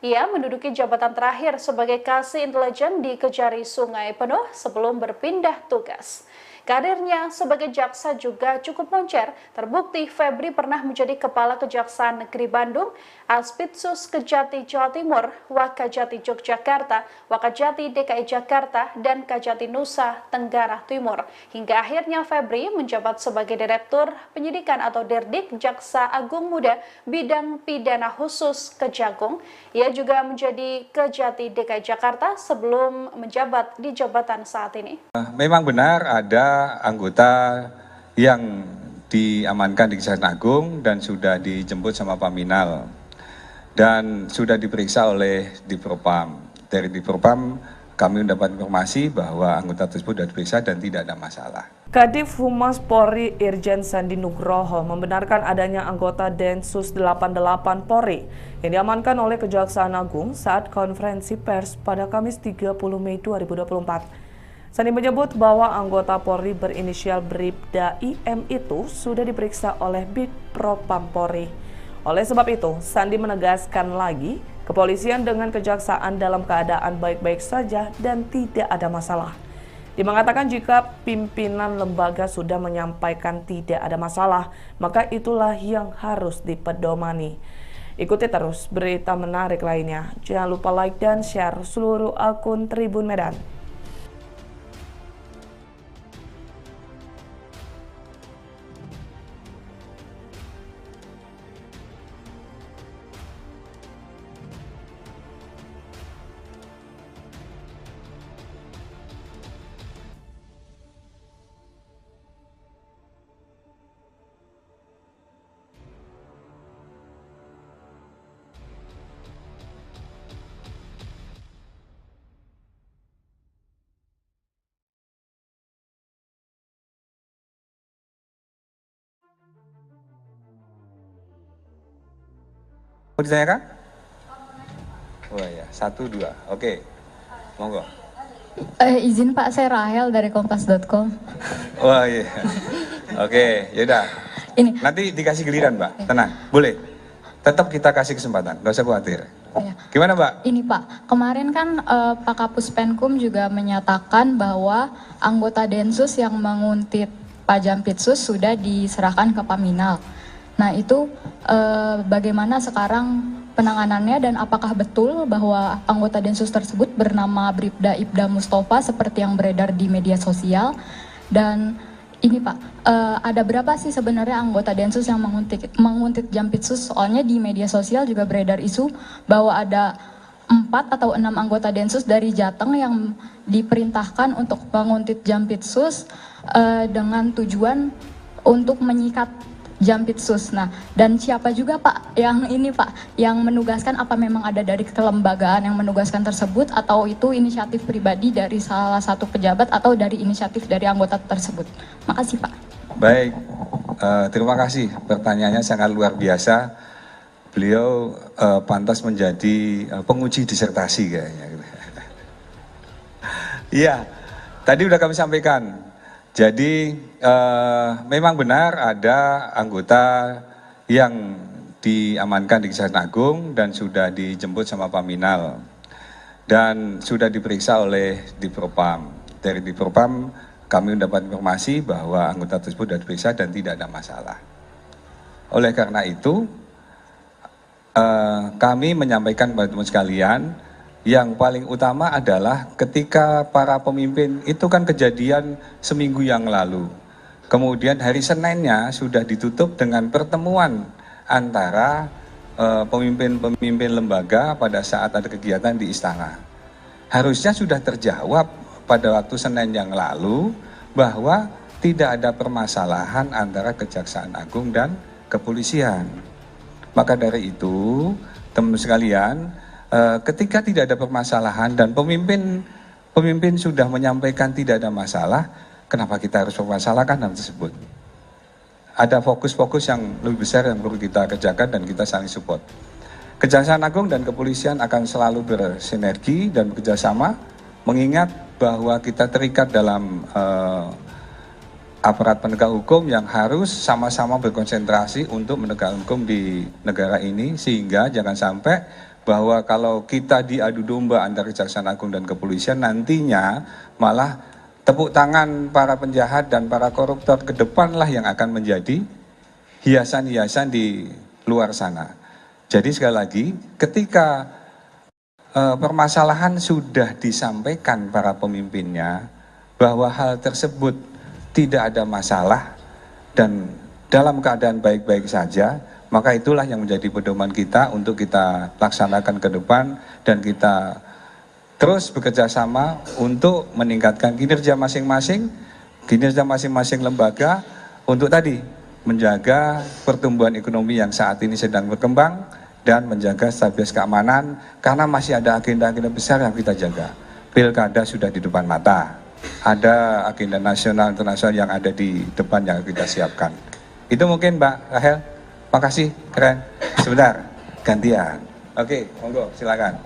Ia menduduki jabatan terakhir sebagai Kasih Intelijen di Kejari Sungai Penuh sebelum berpindah tugas. Karirnya sebagai jaksa juga cukup moncer. Terbukti Febri pernah menjadi Kepala Kejaksaan Negeri Bandung, Aspitsus Kejati Jawa Timur, Wakajati Yogyakarta, Wakajati DKI Jakarta, dan Kajati Nusa Tenggara Timur. Hingga akhirnya Febri menjabat sebagai Direktur Penyidikan atau Dirdik Jaksa Agung Muda Bidang Pidana Khusus Kejagung. Ia juga menjadi Kejati DKI Jakarta sebelum menjabat di jabatan saat ini. Memang benar ada anggota yang diamankan di Kejaksaan Agung dan sudah dijemput sama Paminal dan sudah diperiksa oleh Dipropam. Dari Dipropam kami mendapat informasi bahwa anggota tersebut sudah diperiksa dan tidak ada masalah. Kadif Humas Polri Irjen Sandi Nugroho membenarkan adanya anggota Densus 88 Polri yang diamankan oleh Kejaksaan Agung saat konferensi pers pada Kamis 30 Mei 2024. Sandi menyebut bahwa anggota Polri berinisial Bribda IM itu sudah diperiksa oleh Bidpropam Polri. Oleh sebab itu, Sandi menegaskan lagi, kepolisian dengan kejaksaan dalam keadaan baik-baik saja dan tidak ada masalah. Dia mengatakan jika pimpinan lembaga sudah menyampaikan tidak ada masalah, maka itulah yang harus dipedomani. Ikuti terus berita menarik lainnya. Jangan lupa like dan share seluruh akun Tribun Medan. Mau ditanyakan? Oh ya, 1, 2. Oke, monggo. Izin Pak, saya Rahel dari kompas.com. Wah iya. Oke, yaudah. Ini. Nanti dikasih giliran, Mbak. Tenang, boleh. Tetap kita kasih kesempatan, nggak usah khawatir. Ya. Gimana, Mbak? Ini Pak, kemarin kan Pak Kapus Penkum juga menyatakan bahwa anggota Densus yang menguntit Pak Jampitsus sudah diserahkan ke Paminal. Nah itu bagaimana sekarang penanganannya dan apakah betul bahwa anggota Densus tersebut bernama Bribda Ibda Mustafa seperti yang beredar di media sosial? Dan ini Pak, ada berapa sih sebenarnya anggota Densus yang menguntit Jampitsus? Soalnya di media sosial juga beredar isu bahwa ada 4 atau 6 anggota Densus dari Jateng yang diperintahkan untuk menguntit Jampitsus dengan tujuan untuk menyikat Jampitsus. Nah, dan siapa juga Pak yang ini Pak, yang menugaskan, apa memang ada dari kelembagaan yang menugaskan tersebut atau itu inisiatif pribadi dari salah satu pejabat atau dari inisiatif dari anggota tersebut? Makasih Pak. Baik, terima kasih. Pertanyaannya sangat luar biasa. Beliau pantas menjadi penguji disertasi kayaknya. Iya, tadi udah kami sampaikan. Jadi memang benar ada anggota yang diamankan di Kejaksaan Agung dan sudah dijemput sama Paminal dan sudah diperiksa oleh Dipropam. Dari Dipropam kami mendapat informasi bahwa anggota tersebut sudah diperiksa dan tidak ada masalah. Oleh karena itu kami menyampaikan kepada teman sekalian, yang paling utama adalah ketika para pemimpin itu kan kejadian seminggu yang lalu. Kemudian hari Seninnya sudah ditutup dengan pertemuan antara pemimpin-pemimpin lembaga pada saat ada kegiatan di istana. Harusnya sudah terjawab pada waktu Senin yang lalu bahwa tidak ada permasalahan antara Kejaksaan Agung dan kepolisian. Maka dari itu, teman sekalian, ketika tidak ada permasalahan dan pemimpin sudah menyampaikan tidak ada masalah, kenapa kita harus mempermasalahkan hal tersebut? Ada fokus-fokus yang lebih besar yang perlu kita kerjakan dan kita saling support. Kejaksaan Agung dan kepolisian akan selalu bersinergi dan bekerjasama, mengingat bahwa kita terikat dalam aparat penegak hukum yang harus sama-sama berkonsentrasi untuk menegakkan hukum di negara ini, sehingga jangan sampai bahwa kalau kita diadu domba antara Kejaksaan Agung dan kepolisian, nantinya malah tepuk tangan para penjahat dan para koruptor ke depanlah yang akan menjadi hiasan-hiasan di luar sana. Jadi sekali lagi, ketika permasalahan sudah disampaikan para pemimpinnya bahwa hal tersebut tidak ada masalah dan dalam keadaan baik-baik saja, maka itulah yang menjadi pedoman kita untuk kita laksanakan ke depan dan kita terus bekerja sama untuk meningkatkan kinerja masing-masing lembaga untuk tadi menjaga pertumbuhan ekonomi yang saat ini sedang berkembang dan menjaga stabilitas keamanan, karena masih ada agenda-agenda besar yang kita jaga. Pilkada sudah di depan mata, ada agenda nasional internasional yang ada di depan yang kita siapkan. Itu mungkin Mbak Rahel. Makasih, keren. Sebentar, gantian. Oke, monggo, silakan.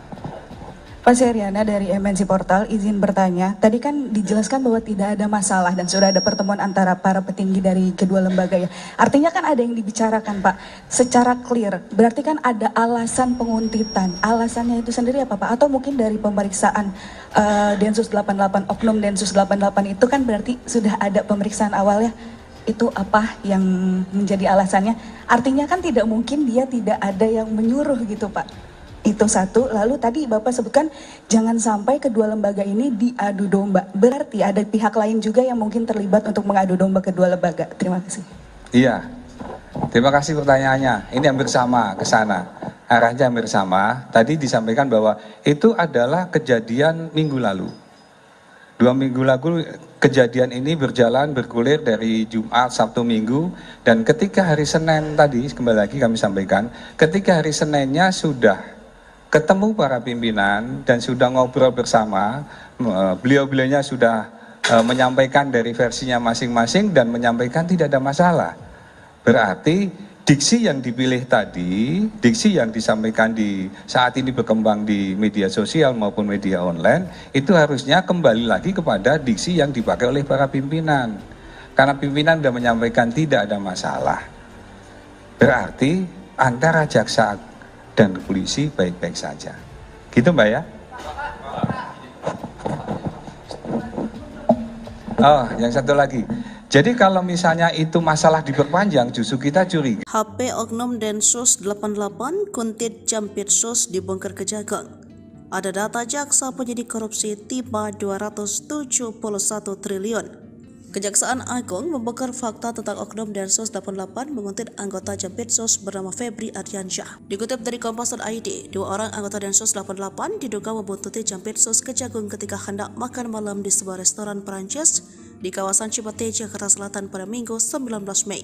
Pak Seriana dari MNC Portal, izin bertanya. Tadi kan dijelaskan bahwa tidak ada masalah dan sudah ada pertemuan antara para petinggi dari kedua lembaga ya. Artinya kan ada yang dibicarakan Pak, secara clear. Berarti kan ada alasan penguntitan. Alasannya itu sendiri apa Pak? Atau mungkin dari pemeriksaan Densus 88, Oknum Densus 88 itu kan berarti sudah ada pemeriksaan awalnya. Itu apa yang menjadi alasannya? Artinya kan tidak mungkin dia tidak ada yang menyuruh gitu Pak. Itu satu. Lalu tadi Bapak sebutkan jangan sampai kedua lembaga ini diadu domba. Berarti ada pihak lain juga yang mungkin terlibat untuk mengadu domba kedua lembaga. Terima kasih. Iya, terima kasih pertanyaannya. Ini hampir sama ke sana. Arahnya hampir sama. Tadi disampaikan bahwa itu adalah kejadian minggu lalu. 2 minggu lalu kejadian ini berjalan bergulir dari Jumat, Sabtu, Minggu, dan ketika hari Senin tadi, kembali lagi kami sampaikan, ketika hari Seninnya sudah ketemu para pimpinan dan sudah ngobrol bersama, beliau-beliaunya sudah menyampaikan dari versinya masing-masing dan menyampaikan tidak ada masalah. Berarti diksi yang dipilih tadi, diksi yang disampaikan di saat ini berkembang di media sosial maupun media online, itu harusnya kembali lagi kepada diksi yang dipakai oleh para pimpinan. Karena pimpinan sudah menyampaikan tidak ada masalah. Berarti antara jaksa dan polisi baik-baik saja. Gitu Mbak ya? Oh, yang satu lagi. Jadi kalau misalnya itu masalah diperpanjang, justru kita curiga. HP Oknum Densus 88 Kuntit Jampitsus dibongkar Kejagung. Ada data jaksa penyidik korupsi tiba 271 triliun. Kejaksaan Agung membongkar fakta tentang Oknum Densus 88 menguntit anggota Jampitsus bernama Febri Ardiansyah. Dikutip dari Kompas.id, 2 orang anggota Densus 88 diduga membuntuti Jampitsus Kejagung ketika hendak makan malam di sebuah restoran Perancis di kawasan Cipete, Jakarta Selatan pada Minggu 19 Mei.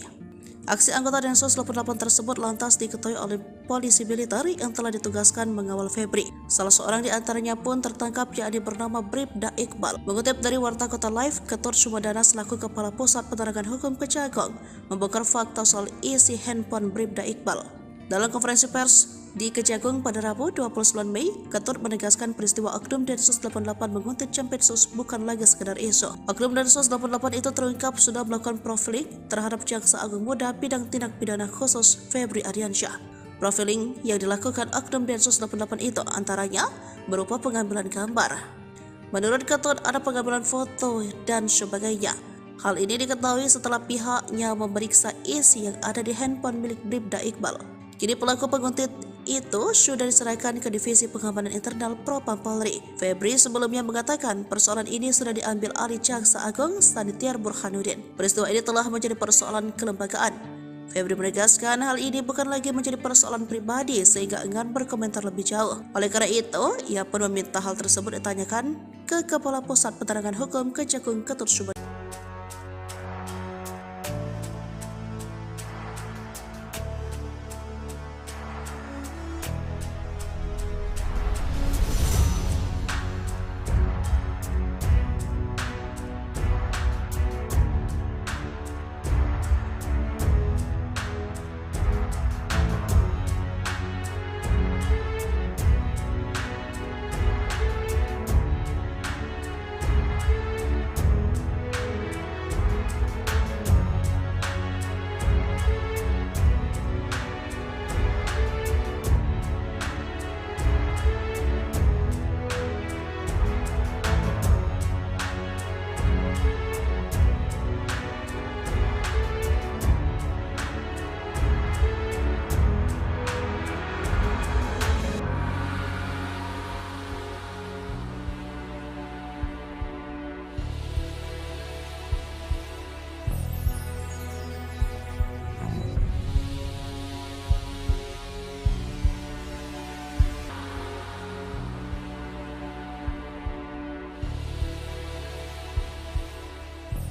Aksi anggota Densus 88 tersebut lantas diketahui oleh polisi militer yang telah ditugaskan mengawal Febri. Salah seorang di antaranya pun tertangkap, yakni bernama Bribda Iqbal. Mengutip dari Warta Kota Live, Ketut Sumedana selaku Kepala Pusat Penerangan Hukum Kejagung membongkar fakta soal isi handphone Bribda Iqbal. Dalam konferensi pers di Kejagung pada Rabu 29 Mei, Ketut menegaskan peristiwa Oknum Densus 88 menguntit Jampitsus bukan lagi sekedar isu. Oknum Densus 88 itu terungkap sudah melakukan profiling terhadap Jaksa Agung Muda bidang tindak pidana khusus Febri Ardiansyah. Profiling yang dilakukan Oknum Densus 88 itu antaranya berupa pengambilan gambar. Menurut Ketut ada pengambilan foto dan sebagainya. Hal ini diketahui setelah pihaknya memeriksa isi yang ada di handphone milik Bribda Iqbal. Kini pelaku penguntit itu sudah diserahkan ke Divisi Pengamanan Internal Propam Polri. Febri sebelumnya mengatakan persoalan ini sudah diambil alih Jaksa Agung Sanitiar Burhanuddin. Peristiwa ini telah menjadi persoalan kelembagaan. Febri menegaskan hal ini bukan lagi menjadi persoalan pribadi sehingga enggan berkomentar lebih jauh. Oleh karena itu, ia pun meminta hal tersebut ditanyakan ke Kepala Pusat Penerangan Hukum Kejagung Ketut Sumedana.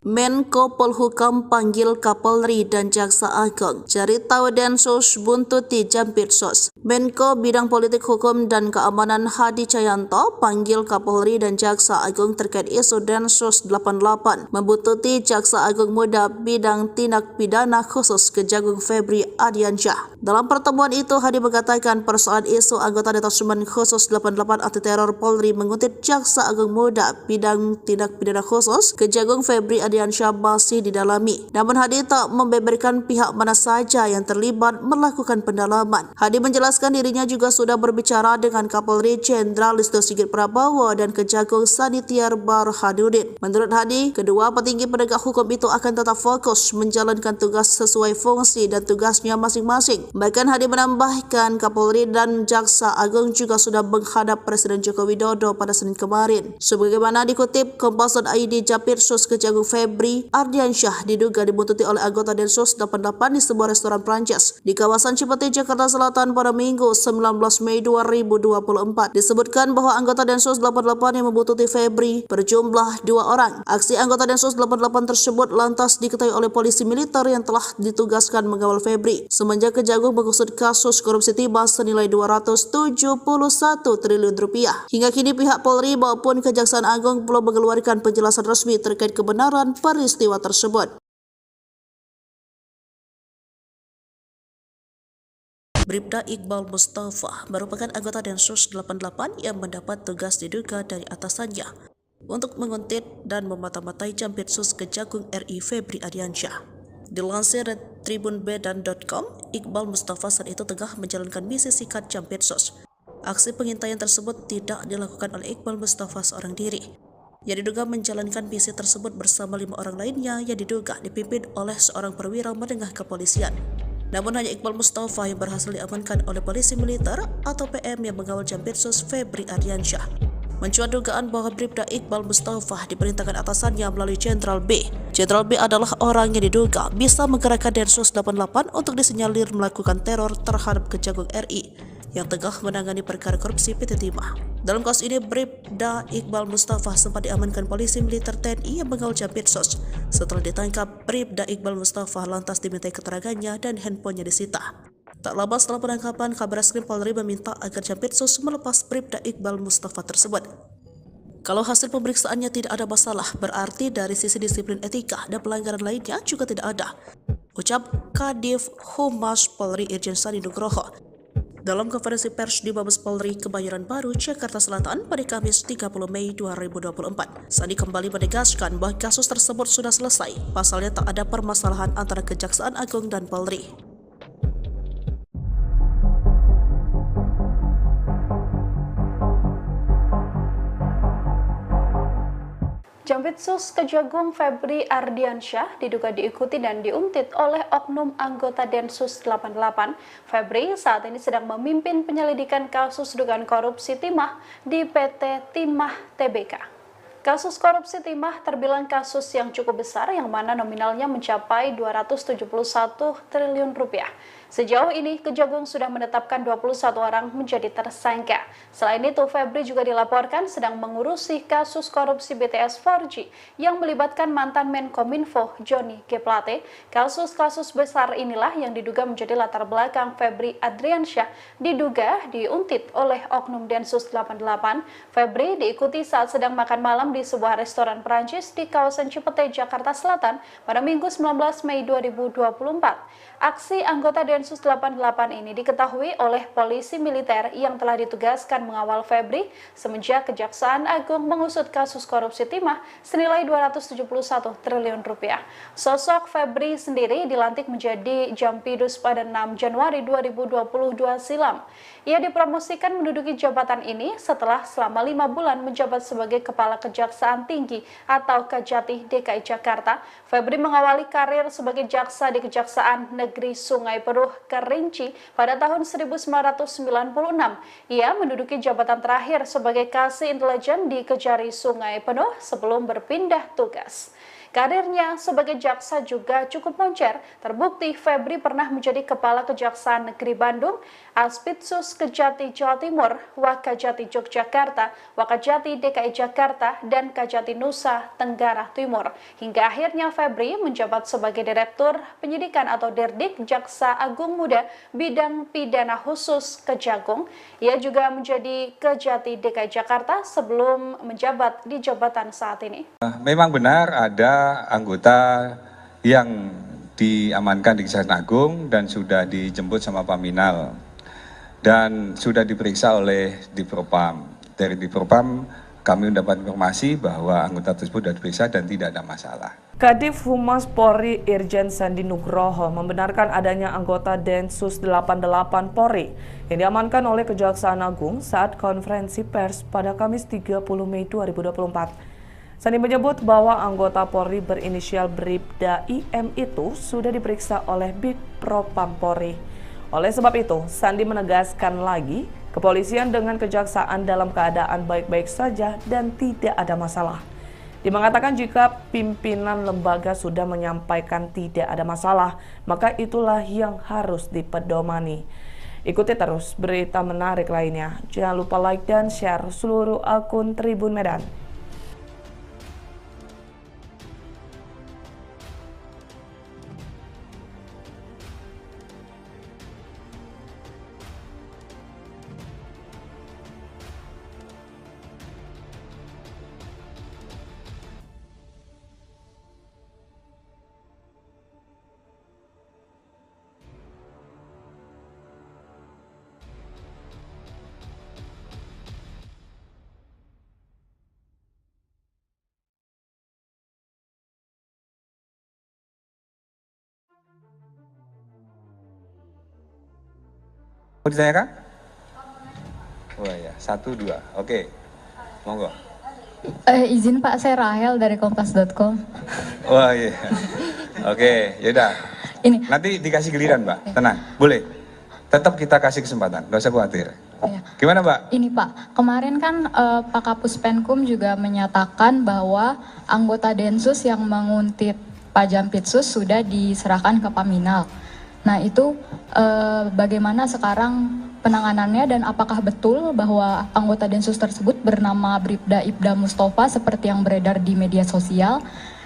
Menko Polhukam panggil Kapolri dan Jaksa Agung. Cari tahu Densus buntuti Jampitsus. Menko Bidang Politik Hukum dan Keamanan Hadi Cahyanto panggil Kapolri dan Jaksa Agung terkait isu Densus 88 membuntuti Jaksa Agung Muda Bidang Tindak Pidana Khusus Kejagung Febri Ardiansyah. Dalam pertemuan itu, Hadi mengatakan persoalan isu anggota Detasemen Khusus 88 Anti Teror Polri menguntit Jaksa Agung Muda Bidang Tindak Pidana Khusus Kejagung Febri Ardiansyah masih didalami. Namun Hadi tak membeberkan pihak mana saja yang terlibat melakukan pendalaman. Hadi menjelaskan dirinya juga sudah berbicara dengan Kapolri Jenderal Listio Sigit Prabowo dan Kejagung Sanitiar Burhanuddin. Menurut Hadi, kedua petinggi penegak hukum itu akan tetap fokus menjalankan tugas sesuai fungsi dan tugasnya masing-masing. Bahkan Hadi menambahkan Kapolri dan Jaksa Agung juga sudah menghadap Presiden Joko Widodo pada Senin kemarin. Sebagaimana dikutip Kompas.id, Jampitsus Kejagung Febri Ardiansyah diduga dibuntuti oleh anggota Densus 88 di sebuah restoran Prancis di kawasan Cipete, Jakarta Selatan pada Minggu 19 Mei 2024. Disebutkan bahwa anggota Densus 88 yang membuntuti Febri berjumlah 2 orang. Aksi anggota Densus 88 tersebut lantas diketahui oleh polisi militer yang telah ditugaskan mengawal Febri semenjak Kejagung mengusut kasus korupsi timah senilai 271 triliun rupiah. Hingga kini pihak Polri maupun Kejaksaan Agung belum mengeluarkan penjelasan resmi terkait kebenaran peristiwa tersebut. Bribda Iqbal Mustafa merupakan anggota Densus 88 yang mendapat tugas diduga dari atasannya untuk menguntit dan memata-matai Jampitsus Kejagung RI Febri Ardiansyah. Dilansir dari tribunbedan.com, Iqbal Mustafa saat itu tengah menjalankan misi sikat Jampitsus. Aksi pengintaian tersebut tidak dilakukan oleh Iqbal Mustafa seorang diri. Yang diduga menjalankan misi tersebut bersama 5 orang lainnya yang diduga dipimpin oleh seorang perwira menengah kepolisian. Namun hanya Iqbal Mustafa yang berhasil diamankan oleh polisi militer atau PM yang mengawal Jampitsus Febri Ardiansyah. Mencuat dugaan bahwa Bribda Iqbal Mustafa diperintahkan atasannya melalui Jenderal B. Jenderal B adalah orang yang diduga bisa menggerakkan Densus 88 untuk disinyalir melakukan teror terhadap Kejagung RI yang tengah menangani perkara korupsi PT Timah. Dalam kasus ini, Bribda Iqbal Mustafa sempat diamankan polisi militer TNI yang mengawal Jampitsus. Setelah ditangkap, Bribda Iqbal Mustafa lantas dimintai keterangannya dan handphonenya disita. Tak lama setelah penangkapan, Kabareskrim Polri meminta agar Jampitsus melepas Bribda Iqbal Mustafa tersebut. Kalau hasil pemeriksaannya tidak ada masalah, berarti dari sisi disiplin etika dan pelanggaran lainnya juga tidak ada, ucap Kadif Humas Polri Irjen Sandi Nugroho dalam konferensi pers di Mabes Polri Kebayoran Baru, Jakarta Selatan pada Kamis 30 Mei 2024. Sandi kembali menegaskan bahwa kasus tersebut sudah selesai, pasalnya tak ada permasalahan antara Kejaksaan Agung dan Polri. Jampitsus Kejagung Febri Ardiansyah diduga diikuti dan diuntit oleh oknum anggota Densus 88. Febri saat ini sedang memimpin penyelidikan kasus dugaan korupsi timah di PT Timah Tbk. Kasus korupsi timah terbilang kasus yang cukup besar yang mana nominalnya mencapai 271 triliun rupiah. Sejauh ini, Kejagung sudah menetapkan 21 orang menjadi tersangka. Selain itu, Febri juga dilaporkan sedang mengurusi kasus korupsi BTS 4G yang melibatkan mantan Menkominfo Johnny G. Plate. Kasus-kasus besar inilah yang diduga menjadi latar belakang Febri Ardiansyah diduga diuntit oleh oknum Densus 88. Febri diikuti saat sedang makan malam di sebuah restoran Perancis di kawasan Cipete, Jakarta Selatan pada Minggu 19 Mei 2024. Aksi anggota Densus 88 ini diketahui oleh polisi militer yang telah ditugaskan mengawal Febri semenjak Kejaksaan Agung mengusut kasus korupsi timah senilai 271 triliun rupiah. Sosok Febri sendiri dilantik menjadi Jampidus pada 6 Januari 2022 silam. Ia dipromosikan menduduki jabatan ini setelah selama 5 bulan menjabat sebagai Kepala Kejaksaan Tinggi atau Kejati DKI Jakarta. Febri mengawali karir sebagai jaksa di Kejaksaan Negeri Sungai Penuh Kerinci pada tahun 1996. Ia menduduki jabatan terakhir sebagai Kasih Intelijen di Kejari Sungai Penuh sebelum berpindah tugas. Karirnya sebagai jaksa juga cukup moncer. Terbukti Febri pernah menjadi Kepala Kejaksaan Negeri Bandung, Aspitsus Kejati Jawa Timur, Wakajati Yogyakarta, Wakajati DKI Jakarta, dan Kajati Nusa Tenggara Timur. Hingga akhirnya Febri menjabat sebagai Direktur Penyidikan atau Derdik Jaksa Agung Muda Bidang Pidana Khusus Kejagung. Ia juga menjadi Kejati DKI Jakarta sebelum menjabat di jabatan saat ini. Memang benar ada anggota yang diamankan di Kejaksaan Agung dan sudah dijemput sama Paminal dan sudah diperiksa oleh Divpropam. Dari Divpropam kami mendapat informasi bahwa anggota tersebut sudah diperiksa dan tidak ada masalah. Kadif Humas Polri Irjen Sandi Nugroho membenarkan adanya anggota Densus 88 Polri yang diamankan oleh Kejaksaan Agung saat konferensi pers pada Kamis 30 Mei 2024. Sandi menyebut bahwa anggota Polri berinisial Bribda IM itu sudah diperiksa oleh Divpropam Polri. Oleh sebab itu, Sandi menegaskan lagi, kepolisian dengan kejaksaan dalam keadaan baik-baik saja dan tidak ada masalah. Dia mengatakan jika pimpinan lembaga sudah menyampaikan tidak ada masalah, maka itulah yang harus dipedomani. Ikuti terus berita menarik lainnya. Jangan lupa like dan share seluruh akun Tribun Medan. Mau ditanyakan? Oh ya, 1, 2. Oke, monggo. Izin Pak, saya Rahel dari kompas.com. Wah iya. Oke, yaudah. Ini. Nanti dikasih giliran, Mbak. Tenang, boleh. Tetap kita kasih kesempatan, nggak usah khawatir. Ya. Gimana, Mbak? Ini Pak, kemarin kan Pak Kapus Penkum juga menyatakan bahwa anggota Densus yang menguntit Pak Jampitsus sudah diserahkan ke Paminal. Nah itu bagaimana sekarang penanganannya dan apakah betul bahwa anggota Densus tersebut bernama Bribda Ibda Mustafa seperti yang beredar di media sosial?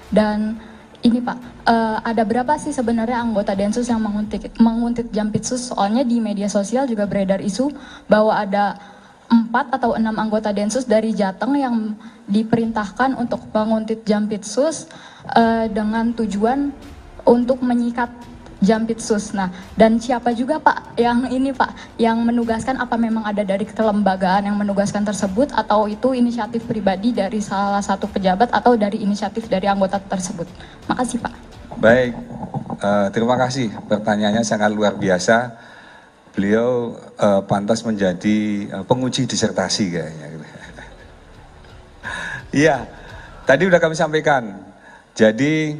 Dan ini Pak, ada berapa sih sebenarnya anggota Densus yang menguntit Jampitsus? Soalnya di media sosial juga beredar isu bahwa ada 4 atau 6 anggota Densus dari Jateng yang diperintahkan untuk menguntit Jampitsus dengan tujuan untuk menyikat Jampitsus. Nah, dan siapa juga Pak yang ini Pak yang menugaskan, apa memang ada dari kelembagaan yang menugaskan tersebut atau itu inisiatif pribadi dari salah satu pejabat atau dari inisiatif dari anggota tersebut? Makasih Pak. Baik, terima kasih. Pertanyaannya sangat luar biasa. Beliau pantas menjadi penguji disertasi kayaknya. Iya, tadi udah kami sampaikan. Jadi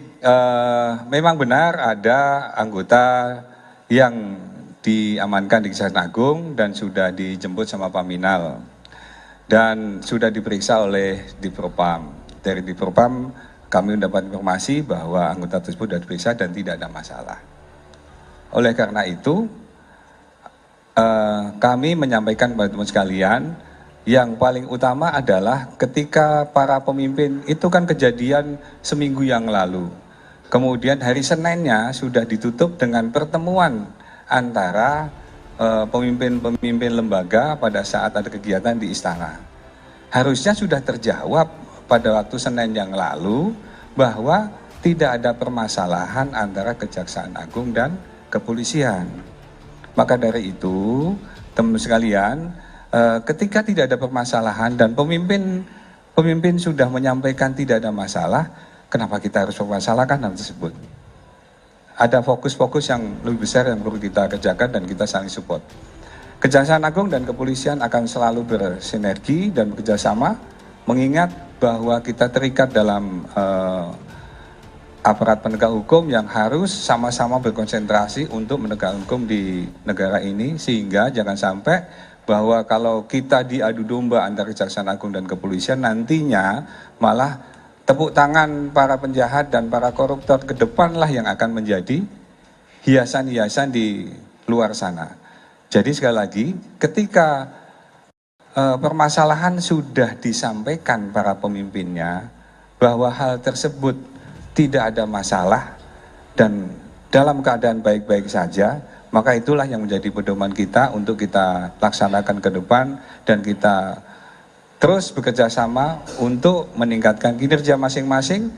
memang benar ada anggota yang diamankan di Kejaksaan Agung dan sudah dijemput sama Paminal dan sudah diperiksa oleh Dipropam. Dari Dipropam kami mendapat informasi bahwa anggota tersebut sudah diperiksa dan tidak ada masalah. Oleh karena itu kami menyampaikan kepada teman sekalian, yang paling utama adalah ketika para pemimpin itu kan kejadian seminggu yang lalu. Kemudian hari Seninnya sudah ditutup dengan pertemuan antara pemimpin-pemimpin lembaga pada saat ada kegiatan di istana. Harusnya sudah terjawab pada waktu Senin yang lalu bahwa tidak ada permasalahan antara Kejaksaan Agung dan kepolisian. Maka dari itu, teman-teman sekalian, ketika tidak ada permasalahan dan pemimpin sudah menyampaikan tidak ada masalah, kenapa kita harus mempermasalahkan hal tersebut? Ada fokus-fokus yang lebih besar yang perlu kita kerjakan dan kita saling support. Kejaksaan Agung dan kepolisian akan selalu bersinergi dan bekerjasama, mengingat bahwa kita terikat dalam aparat penegak hukum yang harus sama-sama berkonsentrasi untuk menegakkan hukum di negara ini, sehingga jangan sampai bahwa kalau kita diadu domba antara Kejaksaan Agung dan kepolisian, nantinya malah tepuk tangan para penjahat dan para koruptor ke depanlah yang akan menjadi hiasan-hiasan di luar sana. Jadi sekali lagi, ketika permasalahan sudah disampaikan para pemimpinnya bahwa hal tersebut tidak ada masalah dan dalam keadaan baik-baik saja, maka itulah yang menjadi pedoman kita untuk kita laksanakan ke depan dan kita terus bekerja sama untuk meningkatkan kinerja masing-masing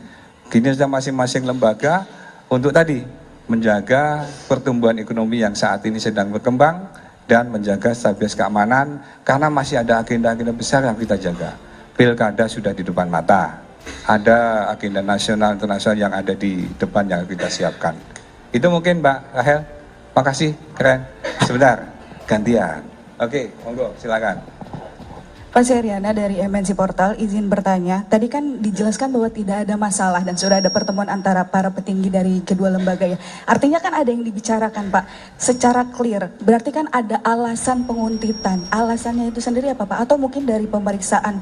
lembaga untuk tadi menjaga pertumbuhan ekonomi yang saat ini sedang berkembang dan menjaga stabilitas keamanan, karena masih ada agenda-agenda besar yang kita jaga. Pilkada sudah di depan mata, ada agenda nasional internasional yang ada di depan yang kita siapkan. Itu mungkin Mbak Rahel. Makasih, keren. Sebentar, gantian. Oke, monggo, silakan. Pak Seriana dari MNC Portal, izin bertanya. Tadi kan dijelaskan bahwa tidak ada masalah dan sudah ada pertemuan antara para petinggi dari kedua lembaga ya. Artinya kan ada yang dibicarakan Pak, secara clear. Berarti kan ada alasan penguntitan. Alasannya itu sendiri apa Pak? Atau mungkin dari pemeriksaan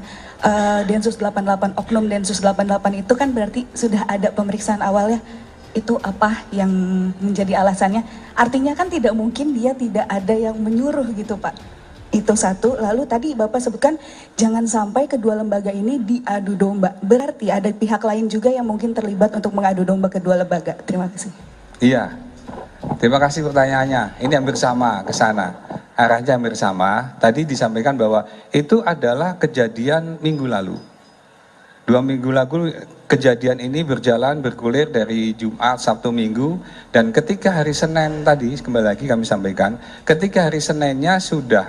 Densus 88, Oknum Densus 88 itu kan berarti sudah ada pemeriksaan awalnya. Itu apa yang menjadi alasannya? Artinya kan tidak mungkin dia tidak ada yang menyuruh gitu Pak. Itu satu. Lalu tadi Bapak sebutkan jangan sampai kedua lembaga ini diadu domba. Berarti ada pihak lain juga yang mungkin terlibat untuk mengadu domba kedua lembaga. Terima kasih. Iya, terima kasih pertanyaannya. Ini hampir sama ke sana. Arahnya hampir sama. Tadi disampaikan bahwa itu adalah kejadian minggu lalu. 2 minggu lalu kejadian ini bergulir dari Jumat, Sabtu, Minggu, dan ketika hari Senin tadi, kembali lagi kami sampaikan, ketika hari Seninnya sudah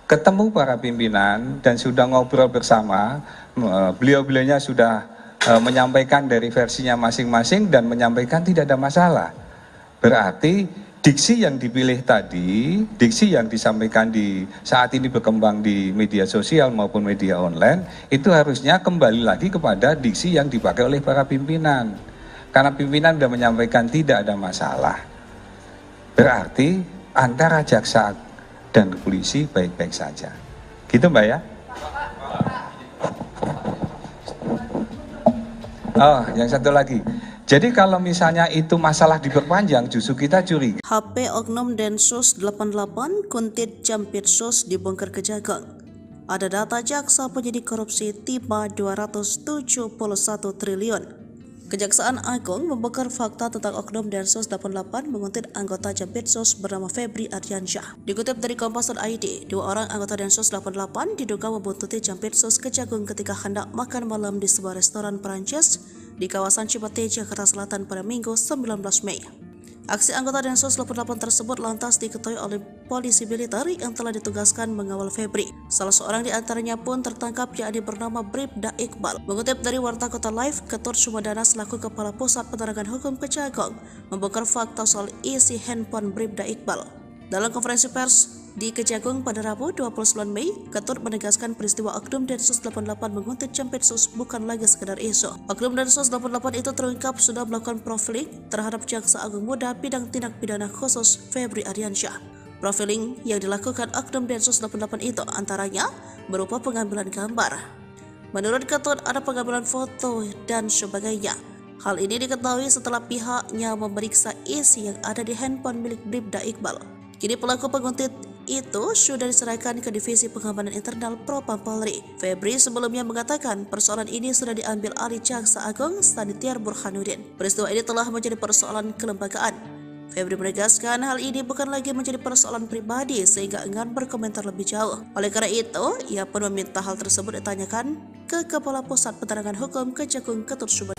ketemu para pimpinan dan sudah ngobrol bersama, beliau-beliaunya sudah menyampaikan dari versinya masing-masing dan menyampaikan tidak ada masalah. Berarti diksi yang dipilih tadi, diksi yang disampaikan di saat ini berkembang di media sosial maupun media online, itu harusnya kembali lagi kepada diksi yang dipakai oleh para pimpinan. Karena pimpinan sudah menyampaikan tidak ada masalah. Berarti antara jaksa dan polisi baik-baik saja. Gitu Mbak ya? Oh, yang satu lagi. Jadi kalau misalnya itu masalah diperpanjang, justru kita curiga. HP Oknum Densus 88 Kuntit Jampitsus dibongkar Kejagung. Ada data jaksa penyidik korupsi tiba 271 triliun. Kejaksaan Agung membongkar fakta tentang Oknum Densus 88 menguntit anggota Jampitsus bernama Febri Ardiansyah. Dikutip dari Kompas.id, 2 orang anggota Densus 88 diduga membuntuti Jampitsus Kejagung ketika hendak makan malam di sebuah restoran Perancis di kawasan Cipete, Jakarta Selatan pada Minggu 19 Mei. Aksi anggota Densus 88 tersebut lantas diketahui oleh polisi militer yang telah ditugaskan mengawal Febri. Salah seorang di antaranya pun tertangkap, yakni bernama Bribda Iqbal. Mengutip dari Warta Kota Live, Ketut Sumedana selaku Kepala Pusat Penerangan Hukum Kejagung membongkar fakta soal isi handphone Bribda Iqbal. Dalam konferensi pers di Kejagung pada Rabu 29 Mei, Ketut menegaskan peristiwa Oknum Densus 88 menguntit Jampitsus bukan lagi sekedar isu. Oknum Densus 88 itu terungkap sudah melakukan profiling terhadap Jaksa Agung Muda bidang tindak pidana khusus Febri Ardiansyah. Profiling yang dilakukan Oknum Densus 88 itu antaranya berupa pengambilan gambar. Menurut Ketut ada pengambilan foto dan sebagainya. Hal ini diketahui setelah pihaknya memeriksa isi yang ada di handphone milik Bribda Iqbal. Kini pelaku penguntit itu sudah diserahkan ke Divisi Pengamanan Internal Propam Polri. Febri sebelumnya mengatakan persoalan ini sudah diambil alih Jaksa Agung Sanitiar Burhanuddin. Peristiwa ini telah menjadi persoalan kelembagaan. Febri menegaskan hal ini bukan lagi menjadi persoalan pribadi sehingga enggan berkomentar lebih jauh. Oleh karena itu, ia pun meminta hal tersebut ditanyakan ke Kepala Pusat Penerangan Hukum Kejagung Ketut Sumedana.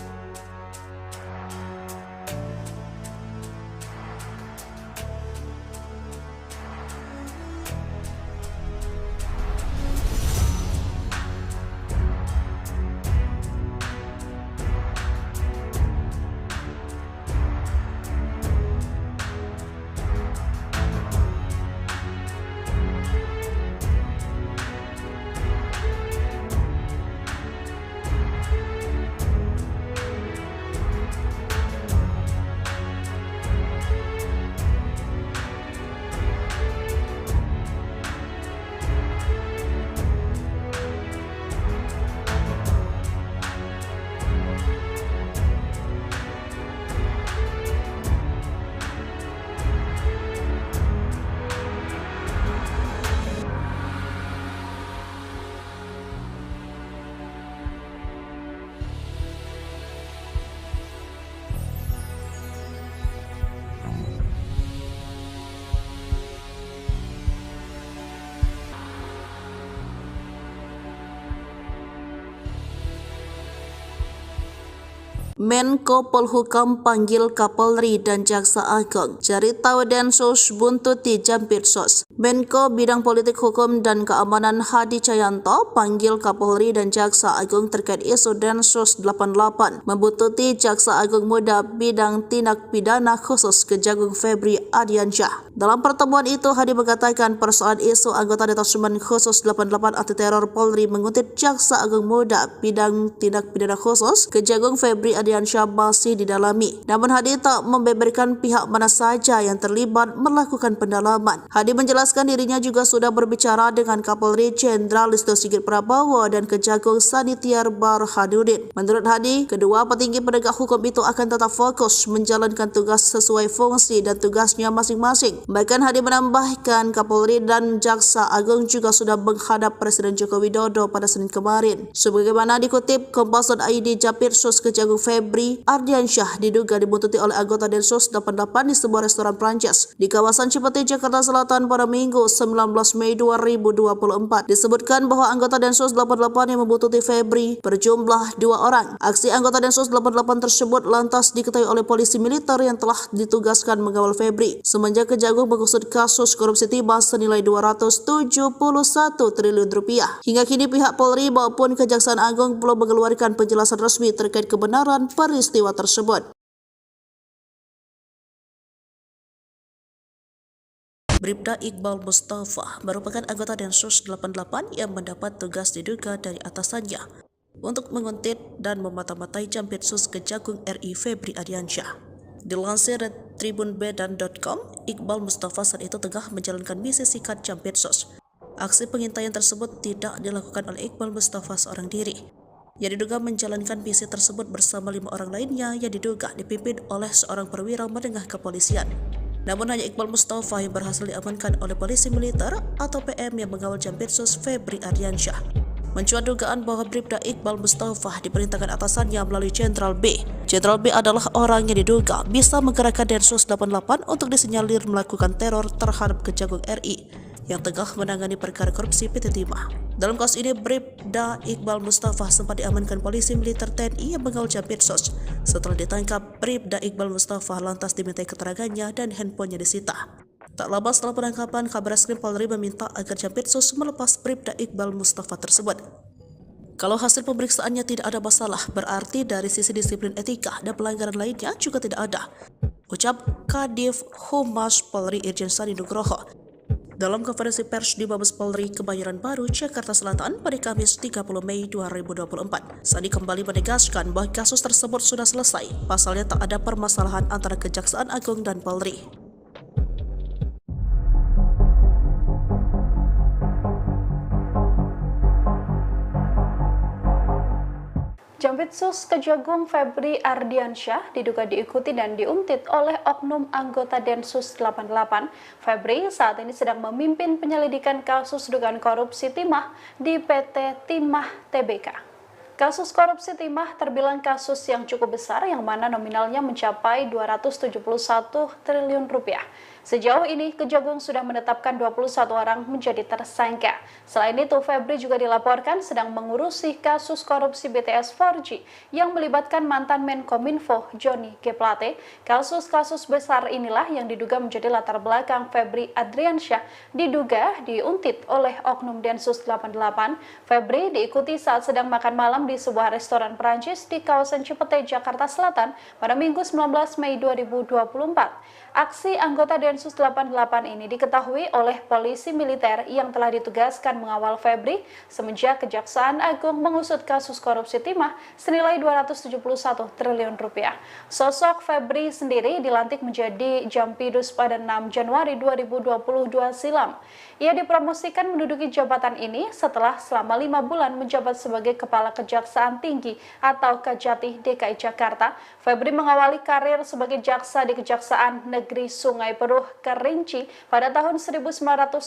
Menko Polhukam panggil Kapolri dan Jaksa Agung. Cari tahu Densus buntuti Jampitsus. Menko Bidang Politik Hukum dan Keamanan Hadi Cahyanto panggil Kapolri dan Jaksa Agung terkait isu Densus 88 membuntuti Jaksa Agung Muda Bidang Tindak Pidana Khusus Kejagung Febri Ardiansyah. Dalam pertemuan itu, Hadi mengatakan persoalan isu anggota Detasemen Khusus 88 Anti Teror Polri menguntit Jaksa Agung Muda Bidang Tindak Pidana Khusus Kejagung Febri Ardiansyah masih didalami. Namun Hadi tak membeberkan pihak mana saja yang terlibat melakukan pendalaman. Hadi menjelaskan dirinya juga sudah berbicara dengan Kapolri Jenderal Listio Sigit Prabowo dan Kejagung Sanitiar Burhanuddin. Menurut Hadi, kedua petinggi penegak hukum itu akan tetap fokus menjalankan tugas sesuai fungsi dan tugasnya masing-masing. Bahkan Hadi menambahkan Kapolri dan Jaksa Agung juga sudah menghadap Presiden Joko Widodo pada Senin kemarin. Sebagaimana dikutip Kompas.id, Jampitsus Kejagung Febri Ardiansyah diduga dibuntuti oleh anggota Densus 88 di sebuah restoran Prancis di kawasan Cipete, Jakarta Selatan pada Minggu 19 Mei 2024. Disebutkan bahwa anggota Densus 88 yang membuntuti Febri berjumlah 2 orang. Aksi anggota Densus 88 tersebut lantas diketahui oleh polisi militer yang telah ditugaskan mengawal Febri semenjak Kejagung mengusut kasus korupsi timah senilai 271 triliun rupiah. Hingga kini pihak Polri maupun Kejaksaan Agung belum mengeluarkan penjelasan resmi terkait kebenaran peristiwa tersebut. Bribda Iqbal Mustafa merupakan anggota Densus 88 yang mendapat tugas diduga dari atasannya untuk menguntit dan memata-matai Jampitsus Kejagung RI Febri Ardiansyah. Dilansir dari tribunbedan.com, Iqbal Mustafa saat itu tengah menjalankan misi sikat Jampitsus. Aksi pengintaian tersebut tidak dilakukan oleh Iqbal Mustafa seorang diri. Yang diduga menjalankan misi tersebut bersama 5 orang lainnya yang diduga dipimpin oleh seorang perwira menengah kepolisian. Namun hanya Iqbal Mustafa yang berhasil diamankan oleh polisi militer atau PM yang mengawal Jampitsus Febri Ardiansyah. Mencuat dugaan bahwa Bribda Iqbal Mustafa diperintahkan atasannya melalui Jenderal B. Jenderal B adalah orang yang diduga bisa menggerakkan Densus 88 untuk disinyalir melakukan teror terhadap Kejagung RI yang tengah menangani perkara korupsi PT Timah. Dalam kasus ini, Bribda Iqbal Mustafa sempat diamankan polisi militer TNI yang mengawal Jampitsus. Setelah ditangkap, Bribda Iqbal Mustafa lantas dimintai keterangannya dan handphonenya disita. Tak lama setelah penangkapan, Kabareskrim Polri meminta agar Jampitsus melepas Bribda Iqbal Mustafa tersebut. Kalau hasil pemeriksaannya tidak ada masalah, berarti dari sisi disiplin etika dan pelanggaran lainnya juga tidak ada, ucap Kadif Humas Polri Irjen Sandi Nugroho dalam konferensi pers di Mabes Polri Kebayoran Baru, Jakarta Selatan pada Kamis 30 Mei 2024. Sandi kembali menegaskan bahwa kasus tersebut sudah selesai, pasalnya tak ada permasalahan antara Kejaksaan Agung dan Polri. Jampitsus Kejagung Febri Ardiansyah diduga diikuti dan diuntit oleh oknum anggota Densus 88. Febri saat ini sedang memimpin penyelidikan kasus dugaan korupsi timah di PT Timah Tbk. Kasus korupsi timah terbilang kasus yang cukup besar yang mana nominalnya mencapai 271 triliun rupiah. Sejauh ini, Kejagung sudah menetapkan 21 orang menjadi tersangka. Selain itu, Febri juga dilaporkan sedang mengurusi kasus korupsi BTS 4G yang melibatkan mantan Menkominfo Johnny G. Plate. Kasus-kasus besar inilah yang diduga menjadi latar belakang Febri Ardiansyah diduga diuntit oleh oknum Densus 88. Febri diikuti saat sedang makan malam di sebuah restoran Perancis di kawasan Cipete, Jakarta Selatan pada Minggu 19 Mei 2024. Aksi anggota Densus 88 ini diketahui oleh polisi militer yang telah ditugaskan mengawal Febri semenjak Kejaksaan Agung mengusut kasus korupsi timah senilai 271 triliun rupiah. Sosok Febri sendiri dilantik menjadi Jampidus pada 6 Januari 2022 silam. Ia dipromosikan menduduki jabatan ini setelah selama 5 bulan menjabat sebagai Kepala Kejaksaan Tinggi atau Kejati DKI Jakarta. Febri mengawali karir sebagai jaksa di Kejaksaan Negeri Sungai Penuh Kerinci pada tahun 1996.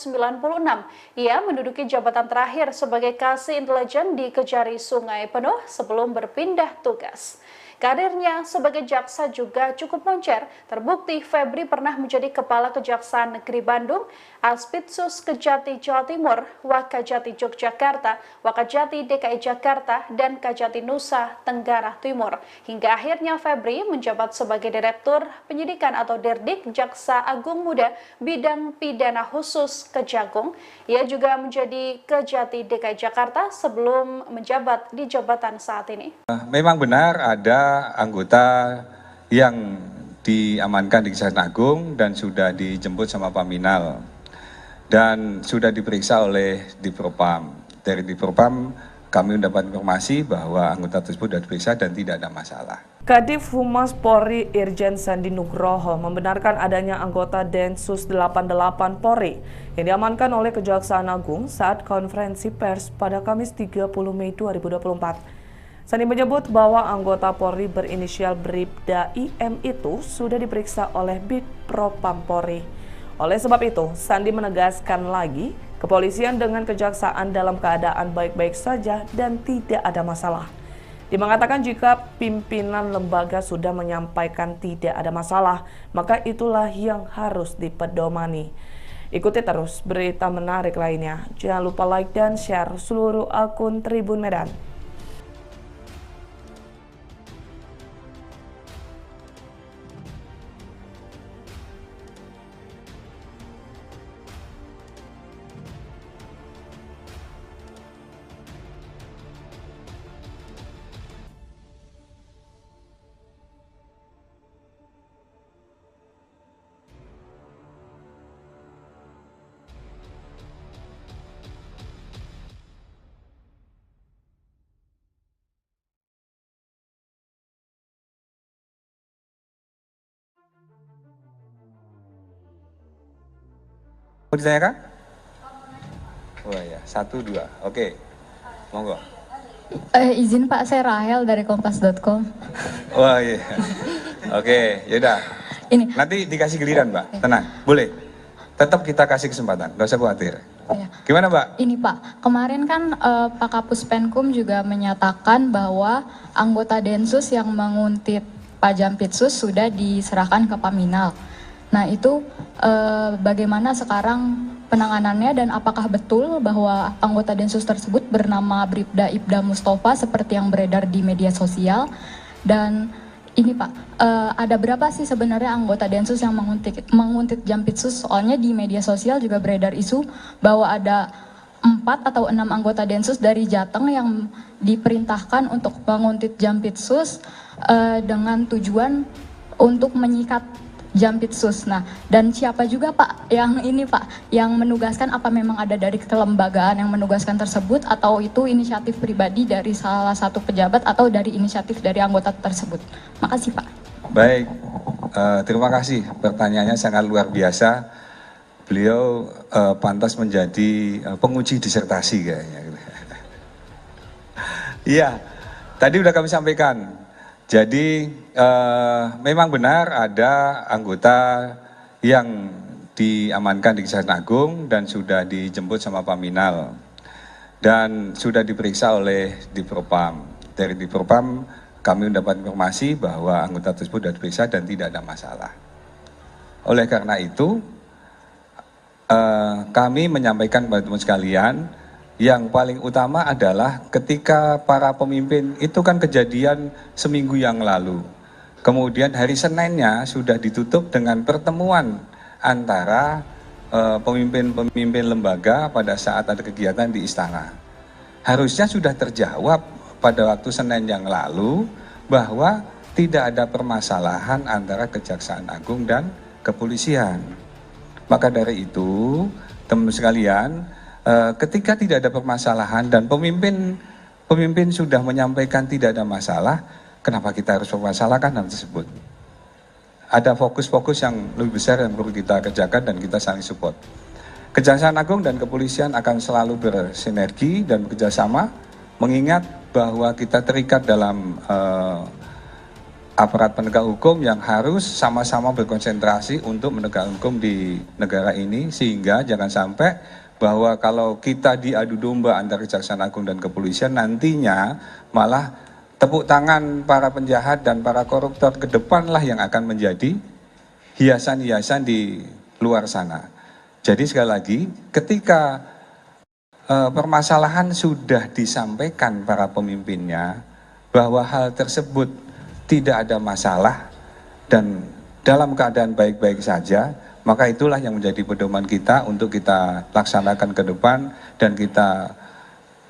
Ia menduduki jabatan terakhir sebagai Kasih Intelijen di Kejari Sungai Penuh sebelum berpindah tugas. Karirnya sebagai jaksa juga cukup moncer. Terbukti Febri pernah menjadi Kepala Kejaksaan Negeri Bandung, Aspitsus Kejati Jawa Timur, Wakajati Yogyakarta, Wakajati DKI Jakarta, dan Kajati Nusa Tenggara Timur. Hingga akhirnya Febri menjabat sebagai Direktur Penyidikan atau Dirdik Jaksa Agung Muda Bidang Pidana Khusus Kejagung. Ia juga menjadi Kejati DKI Jakarta sebelum menjabat di jabatan saat ini. Memang benar ada anggota yang diamankan di Kejaksaan Agung dan sudah dijemput sama Paminal dan sudah diperiksa oleh Divpropam. Dari Divpropam kami mendapat informasi bahwa anggota tersebut sudah diperiksa dan tidak ada masalah. Kadif Humas Polri Irjen Sandi Nugroho membenarkan adanya anggota Densus 88 Polri yang diamankan oleh Kejaksaan Agung saat konferensi pers pada Kamis 30 Mei 2024. Sandi menyebut bahwa anggota Polri berinisial Bribda IM itu sudah diperiksa oleh Bidpropam Polri. Oleh sebab itu, Sandi menegaskan lagi, kepolisian dengan kejaksaan dalam keadaan baik-baik saja dan tidak ada masalah. Dia mengatakan jika pimpinan lembaga sudah menyampaikan tidak ada masalah, maka itulah yang harus dipedomani. Ikuti terus berita menarik lainnya. Jangan lupa like dan share seluruh akun Tribun Medan. Mau ditanyakan? Oh ya, 1, 2. Oke, monggo. Izin Pak, saya Rahel dari kompas.com. Wah iya. Oke, yaudah. Ini. Nanti dikasih giliran, Mbak. Tenang, boleh. Tetap kita kasih kesempatan, nggak usah khawatir. Ya. Gimana, Mbak? Ini Pak, kemarin kan Pak Kapus Penkum juga menyatakan bahwa anggota Densus yang menguntit Pak Jampitsus sudah diserahkan ke Paminal. Nah itu bagaimana sekarang penanganannya dan apakah betul bahwa anggota Densus tersebut bernama Bribda Ibda Mustafa seperti yang beredar di media sosial? Dan ini Pak, ada berapa sih sebenarnya anggota Densus yang menguntit Jampitsus? Soalnya di media sosial juga beredar isu bahwa ada 4 atau 6 anggota Densus dari Jateng yang diperintahkan untuk menguntit Jampitsus dengan tujuan untuk menyikat Jampitsus. Nah, dan siapa juga Pak yang ini Pak, yang menugaskan, apa memang ada dari kelembagaan yang menugaskan tersebut atau itu inisiatif pribadi dari salah satu pejabat atau dari inisiatif dari anggota tersebut? Makasih Pak. Baik, terima kasih. Pertanyaannya sangat luar biasa. Beliau pantas menjadi penguji disertasi kayaknya. Iya, tadi udah kami sampaikan. Jadi memang benar ada anggota yang diamankan di Kejaksaan Agung dan sudah dijemput sama Paminal dan sudah diperiksa oleh Divpropam. Dari Divpropam kami mendapat informasi bahwa anggota tersebut sudah diperiksa dan tidak ada masalah. Oleh karena itu kami menyampaikan kepada teman sekalian, yang paling utama adalah ketika para pemimpin itu kan kejadian seminggu yang lalu. Kemudian hari Seninnya sudah ditutup dengan pertemuan antara pemimpin-pemimpin lembaga pada saat ada kegiatan di istana. Harusnya sudah terjawab pada waktu Senin yang lalu bahwa tidak ada permasalahan antara Kejaksaan Agung dan kepolisian. Maka dari itu, teman-teman sekalian, ketika tidak ada permasalahan dan pemimpin sudah menyampaikan tidak ada masalah, kenapa kita harus mempermasalahkan hal tersebut? Ada fokus-fokus yang lebih besar yang perlu kita kerjakan dan kita saling support. Kejaksaan Agung dan kepolisian akan selalu bersinergi dan bekerjasama, mengingat bahwa kita terikat dalam aparat penegak hukum yang harus sama-sama berkonsentrasi untuk menegakkan hukum di negara ini, sehingga jangan sampai bahwa kalau kita diadu domba antara Kejaksaan Agung dan kepolisian, nantinya malah tepuk tangan para penjahat dan para koruptor ke depanlah yang akan menjadi hiasan-hiasan di luar sana. Jadi sekali lagi, ketika permasalahan sudah disampaikan para pemimpinnya bahwa hal tersebut tidak ada masalah dan dalam keadaan baik-baik saja, maka itulah yang menjadi pedoman kita untuk kita laksanakan ke depan dan kita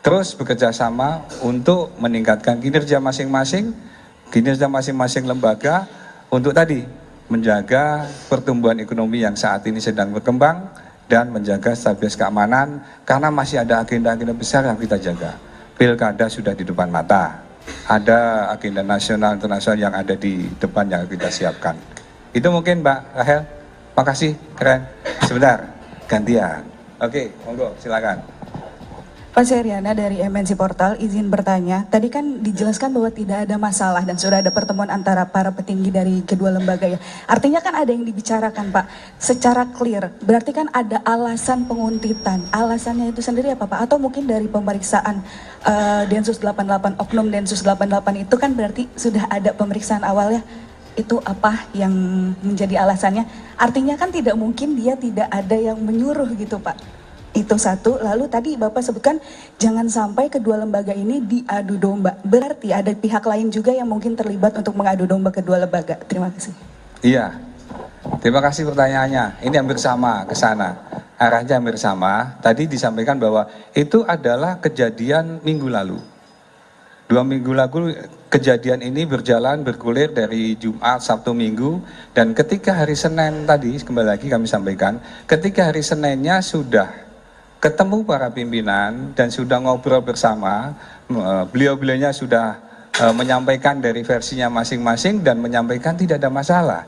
terus bekerja sama untuk meningkatkan kinerja masing-masing lembaga untuk tadi menjaga pertumbuhan ekonomi yang saat ini sedang berkembang dan menjaga stabilitas keamanan, karena masih ada agenda-agenda besar yang kita jaga. Pilkada sudah di depan mata, ada agenda nasional internasional yang ada di depan yang kita siapkan. Itu mungkin Mbak Rahel. Makasih, keren. Sebentar, gantian. Oke, monggo, silakan. Pak Seriana dari MNC Portal, izin bertanya. Tadi kan dijelaskan bahwa tidak ada masalah dan sudah ada pertemuan antara para petinggi dari kedua lembaga ya. Artinya kan ada yang dibicarakan Pak, secara clear. Berarti kan ada alasan penguntitan. Alasannya itu sendiri apa Pak? Atau mungkin dari pemeriksaan Densus 88, Oknum Densus 88 itu kan berarti sudah ada pemeriksaan awalnya. Itu apa yang menjadi alasannya? Artinya kan tidak mungkin dia tidak ada yang menyuruh gitu Pak. Itu satu. Lalu tadi Bapak sebutkan jangan sampai kedua lembaga ini diadu domba. Berarti ada pihak lain juga yang mungkin terlibat untuk mengadu domba kedua lembaga. Terima kasih. Iya, terima kasih pertanyaannya. Ini hampir sama ke sana. Arahnya hampir sama. Tadi disampaikan bahwa itu adalah kejadian minggu lalu. 2 minggu lalu kejadian ini bergulir dari Jumat, Sabtu, Minggu, dan ketika hari Senin tadi, kembali lagi kami sampaikan, ketika hari Seninnya sudah ketemu para pimpinan dan sudah ngobrol bersama, beliau-beliaunya sudah menyampaikan dari versinya masing-masing dan menyampaikan tidak ada masalah.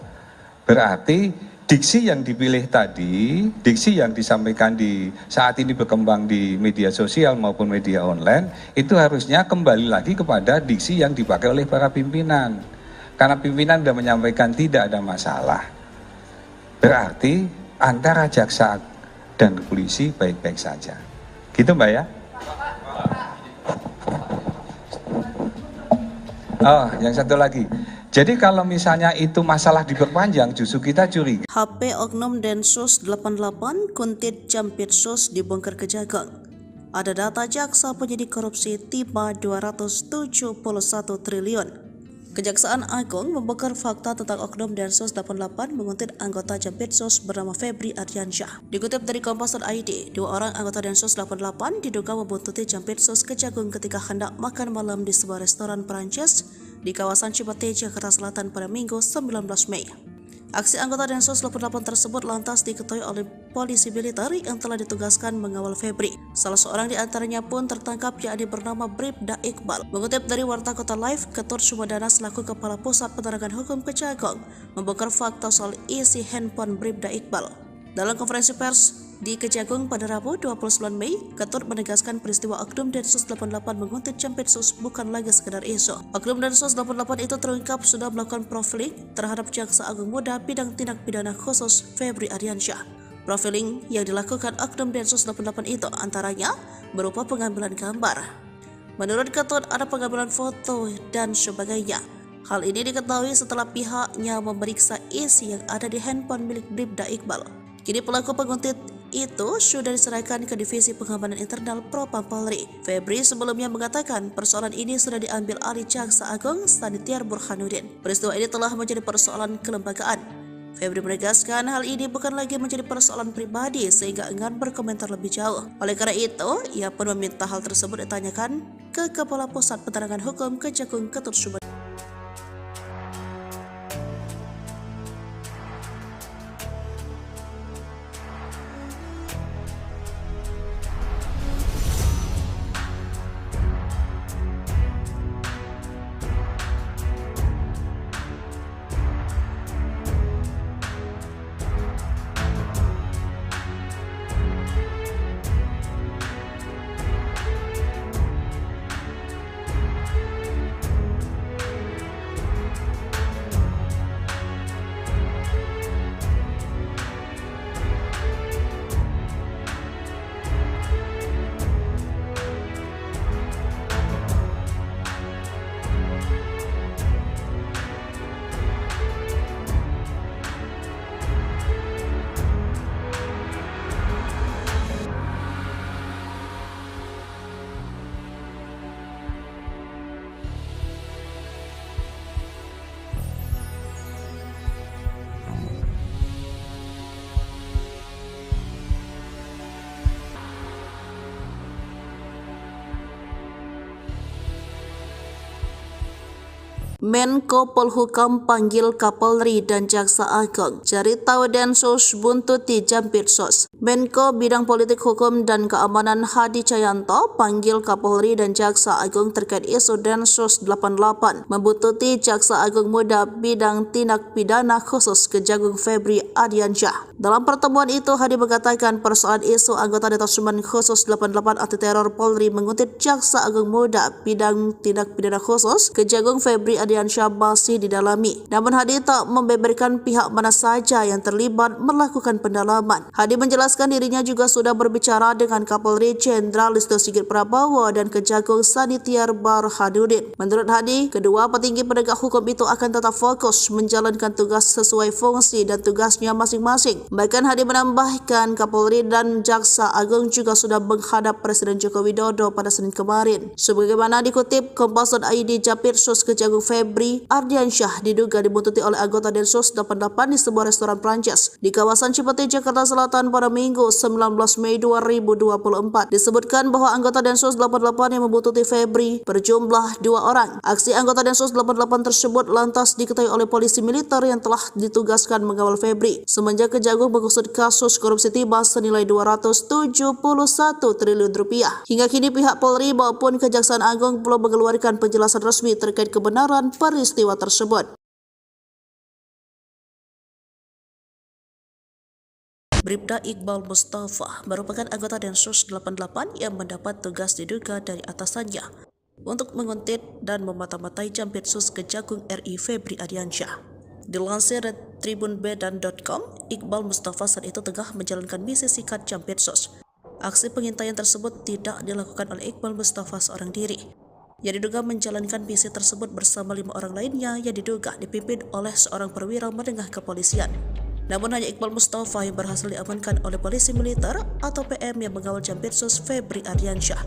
Berarti diksi yang dipilih tadi, diksi yang disampaikan di saat ini berkembang di media sosial maupun media online, itu harusnya kembali lagi kepada diksi yang dipakai oleh para pimpinan. Karena pimpinan sudah menyampaikan tidak ada masalah. Berarti antara jaksa dan polisi baik-baik saja. Gitu Mbak ya? Oh, yang satu lagi. Jadi kalau misalnya itu masalah diperpanjang, justru kita curiga. HP Oknum Densus 88 Kuntit Jampitsus dibongkar Kejagung. Ada data jaksa penyidik korupsi tiba 271 triliun. Kejaksaan Agung membongkar fakta tentang Oknum Densus 88 menguntit anggota Jampitsus bernama Febri Ardiansyah. Dikutip dari Kompas.id, 2 orang anggota Densus 88 diduga membuntuti Jampitsus Kejagung ketika hendak makan malam di sebuah restoran Perancis di kawasan Cipete, Jakarta Selatan pada Minggu 19 Mei. Aksi anggota Densus 88 tersebut lantas diketahui oleh polisi militer yang telah ditugaskan mengawal Febri. Salah seorang di antaranya pun tertangkap, yakni bernama Bribda Iqbal. Mengutip dari Warta Kota Live, Ketut Sumedana selaku Kepala Pusat Penerangan Hukum Kejagung membongkar fakta soal isi handphone Bribda Iqbal. Dalam konferensi pers di Kejagung pada Rabu 29 Mei, Ketut menegaskan peristiwa Oknum Densus 88 menguntit Jampitsus bukan lagi sekedar isu. Oknum Densus 88 itu terungkap sudah melakukan profiling terhadap Jaksa Agung Muda bidang tindak pidana khusus Febri Ardiansyah. Profiling yang dilakukan Oknum Densus 88 itu antaranya berupa pengambilan gambar. Menurut Ketut ada pengambilan foto dan sebagainya. Hal ini diketahui setelah pihaknya memeriksa isi yang ada di handphone milik Bribda Iqbal. Kini pelaku penguntit itu sudah diserahkan ke Divisi Pengamanan Internal Propam Polri. Febri sebelumnya mengatakan persoalan ini sudah diambil alih Jaksa Agung Sanitiar Burhanuddin. Peristiwa ini telah menjadi persoalan kelembagaan. Febri menegaskan hal ini bukan lagi menjadi persoalan pribadi sehingga enggan berkomentar lebih jauh. Oleh karena itu, ia pun meminta hal tersebut ditanyakan ke Kepala Pusat Penerangan Hukum Kejagung Ketut Sumedana. Menko Polhukam panggil Kapolri dan Jaksa Agung. Cari tahu Densus buntuti Jampitsus. Menko Bidang Politik Hukum dan Keamanan Hadi Cahyanto panggil Kapolri dan Jaksa Agung terkait isu Densus 88 membuntuti Jaksa Agung Muda Bidang Tindak Pidana Khusus Kejagung Febri Ardiansyah. Dalam pertemuan itu, Hadi mengatakan persoalan isu anggota Detasemen Khusus 88 Anti Teror Polri menguntit Jaksa Agung Muda Bidang Tindak Pidana Khusus Kejagung Febri Ardiansyah masih didalami. Namun Hadi tak membeberkan pihak mana saja yang terlibat melakukan pendalaman. Hadi menjelaskan dirinya juga sudah berbicara dengan Kapolri Jenderal Listio Sigit Prabowo dan Kejagung Sanitiar Burhanuddin. Menurut Hadi, kedua petinggi penegak hukum itu akan tetap fokus menjalankan tugas sesuai fungsi dan tugasnya masing-masing. Bahkan Hadi menambahkan Kapolri dan Jaksa Agung juga sudah menghadap Presiden Joko Widodo pada Senin kemarin. Sebagaimana dikutip Kompas.id, Jampitsus Kejagung Febri Ardiansyah diduga dibuntuti oleh anggota Densus 88 di sebuah restoran Prancis di kawasan Cipete, Jakarta Selatan pada Minggu 19 Mei 2024. Disebutkan bahwa anggota Densus 88 yang membuntuti Febri berjumlah 2 orang. Aksi anggota Densus 88 tersebut lantas diketahui oleh polisi militer yang telah ditugaskan mengawal Febri. Semenjak Kejagung mengusut kasus korupsi timah senilai 271 triliun rupiah. Hingga kini pihak Polri maupun Kejaksaan Agung belum mengeluarkan penjelasan resmi terkait kebenaran peristiwa tersebut. Bribda Iqbal Mustafa merupakan anggota Densus 88 yang mendapat tugas diduga dari atasannya untuk menguntit dan memata-matai Jampitsus Kejagung RI Febri Ardiansyah. Dilansir dari tribunbedan.com, Iqbal Mustafa saat itu tengah menjalankan misi sikat Jampitsus. Aksi pengintaian tersebut tidak dilakukan oleh Iqbal Mustafa seorang diri. Yang diduga menjalankan misi tersebut bersama 5 orang lainnya yang diduga dipimpin oleh seorang perwira menengah kepolisian. Namun hanya Iqbal Mustafa yang berhasil diamankan oleh polisi militer atau PM yang mengawal Jampitsus Febri Ardiansyah.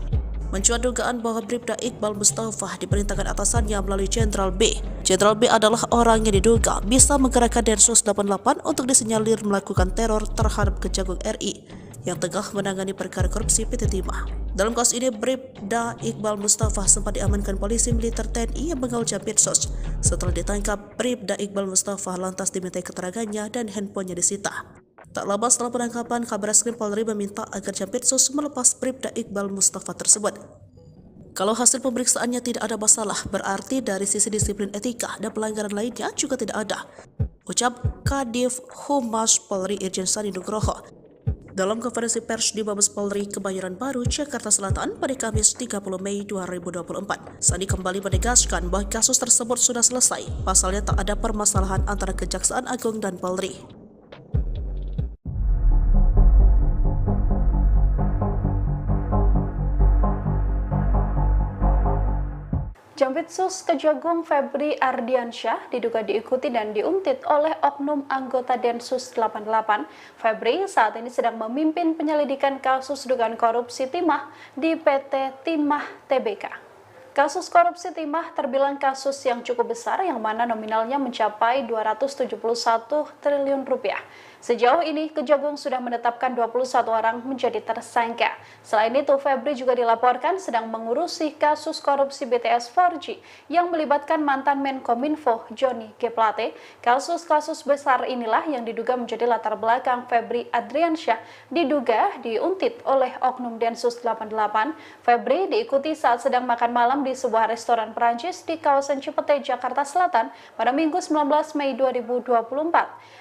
Mencuat dugaan bahwa Bribda Iqbal Mustafa diperintahkan atasannya melalui Jenderal B. Jenderal B adalah orang yang diduga bisa menggerakkan Densus 88 untuk disinyalir melakukan teror terhadap Kejagung RI yang tengah menangani perkara korupsi PT Timah. Dalam kasus ini, Bribda Iqbal Mustafa sempat diamankan polisi militer TNI yang mengawal Jampitsus. Setelah ditangkap, Bribda Iqbal Mustafa lantas dimintai keterangannya dan handphonenya disita. Tak lama setelah penangkapan, Kabareskrim Polri meminta agar Jampitsus melepas Bribda Iqbal Mustafa tersebut. Kalau hasil pemeriksaannya tidak ada masalah, berarti dari sisi disiplin etika dan pelanggaran lainnya juga tidak ada, ucap Kadif Humas Polri Irjen Sandi Nugroho dalam konferensi pers di Mabes Polri Kebayoran Baru, Jakarta Selatan pada Kamis 30 Mei 2024. Sandi kembali menegaskan bahwa kasus tersebut sudah selesai, pasalnya tak ada permasalahan antara Kejaksaan Agung dan Polri. Jampitsus Kejagung Febri Ardiansyah diduga diikuti dan diuntit oleh oknum anggota Densus 88. Febri saat ini sedang memimpin penyelidikan kasus dugaan korupsi timah di PT Timah Tbk. Kasus korupsi timah terbilang kasus yang cukup besar yang mana nominalnya mencapai 271 triliun rupiah. Sejauh ini, Kejagung sudah menetapkan 21 orang menjadi tersangka. Selain itu, Febri juga dilaporkan sedang mengurusi kasus korupsi BTS 4G yang melibatkan mantan Menkominfo Johnny G. Plate. Kasus-kasus besar inilah yang diduga menjadi latar belakang Febri Ardiansyah diduga diuntit oleh oknum Densus 88. Febri diikuti saat sedang makan malam di sebuah restoran Perancis di kawasan Cipete, Jakarta Selatan pada Minggu 19 Mei 2024.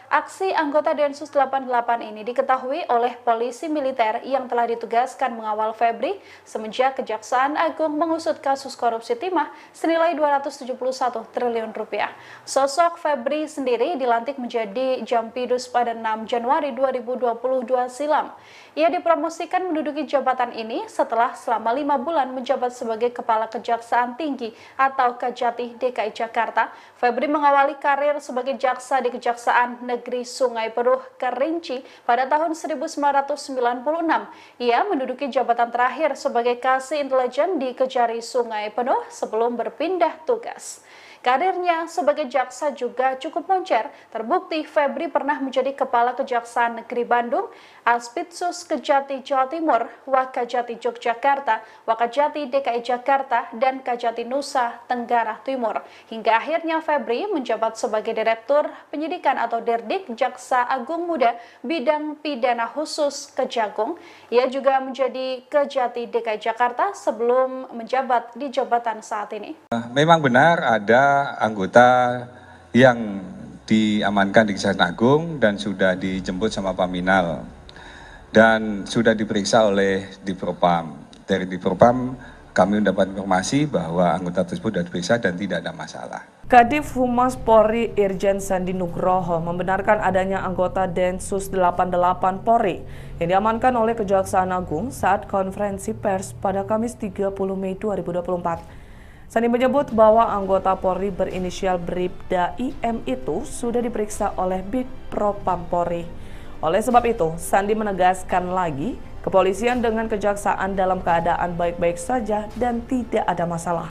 Aksi anggota Densus 88 ini diketahui oleh polisi militer yang telah ditugaskan mengawal Febri semenjak Kejaksaan Agung mengusut kasus korupsi timah senilai 271 triliun rupiah. Sosok Febri sendiri dilantik menjadi Jampidus pada 6 Januari 2022 silam. Ia dipromosikan menduduki jabatan ini setelah selama 5 bulan menjabat sebagai Kepala Kejaksaan Tinggi atau Kejati DKI Jakarta. Febri mengawali karir sebagai jaksa di Kejaksaan Negeri Sungai Penuh Kerinci pada tahun 1996. Ia menduduki jabatan terakhir sebagai Kasih Intelijen di Kejari Sungai Penuh sebelum berpindah tugas. Karirnya sebagai jaksa juga cukup moncer. Terbukti Febri pernah menjadi Kepala Kejaksaan Negeri Bandung, Aspitsus Kejati Jawa Timur, Wakajati Yogyakarta, Wakajati DKI Jakarta, dan Kajati Nusa Tenggara Timur. Hingga akhirnya Febri menjabat sebagai Direktur Penyidikan atau Dirdik Jaksa Agung Muda Bidang Pidana Khusus Kejagung. Ia juga menjadi Kejati DKI Jakarta sebelum menjabat di jabatan saat ini. Memang benar ada anggota yang diamankan di Kejaksaan Agung dan sudah dijemput sama Paminal dan sudah diperiksa oleh Dipropam. Dari Dipropam kami mendapat informasi bahwa anggota tersebut sudah diperiksa dan tidak ada masalah. Kadif Humas Polri Irjen Sandi Nugroho membenarkan adanya anggota Densus 88 Polri yang diamankan oleh Kejaksaan Agung saat konferensi pers pada Kamis 30 Mei 2024. Sandi menyebut bahwa anggota Polri berinisial Bribda IM itu sudah diperiksa oleh Bidpropam Polri. Oleh sebab itu, Sandi menegaskan lagi, kepolisian dengan kejaksaan dalam keadaan baik-baik saja dan tidak ada masalah.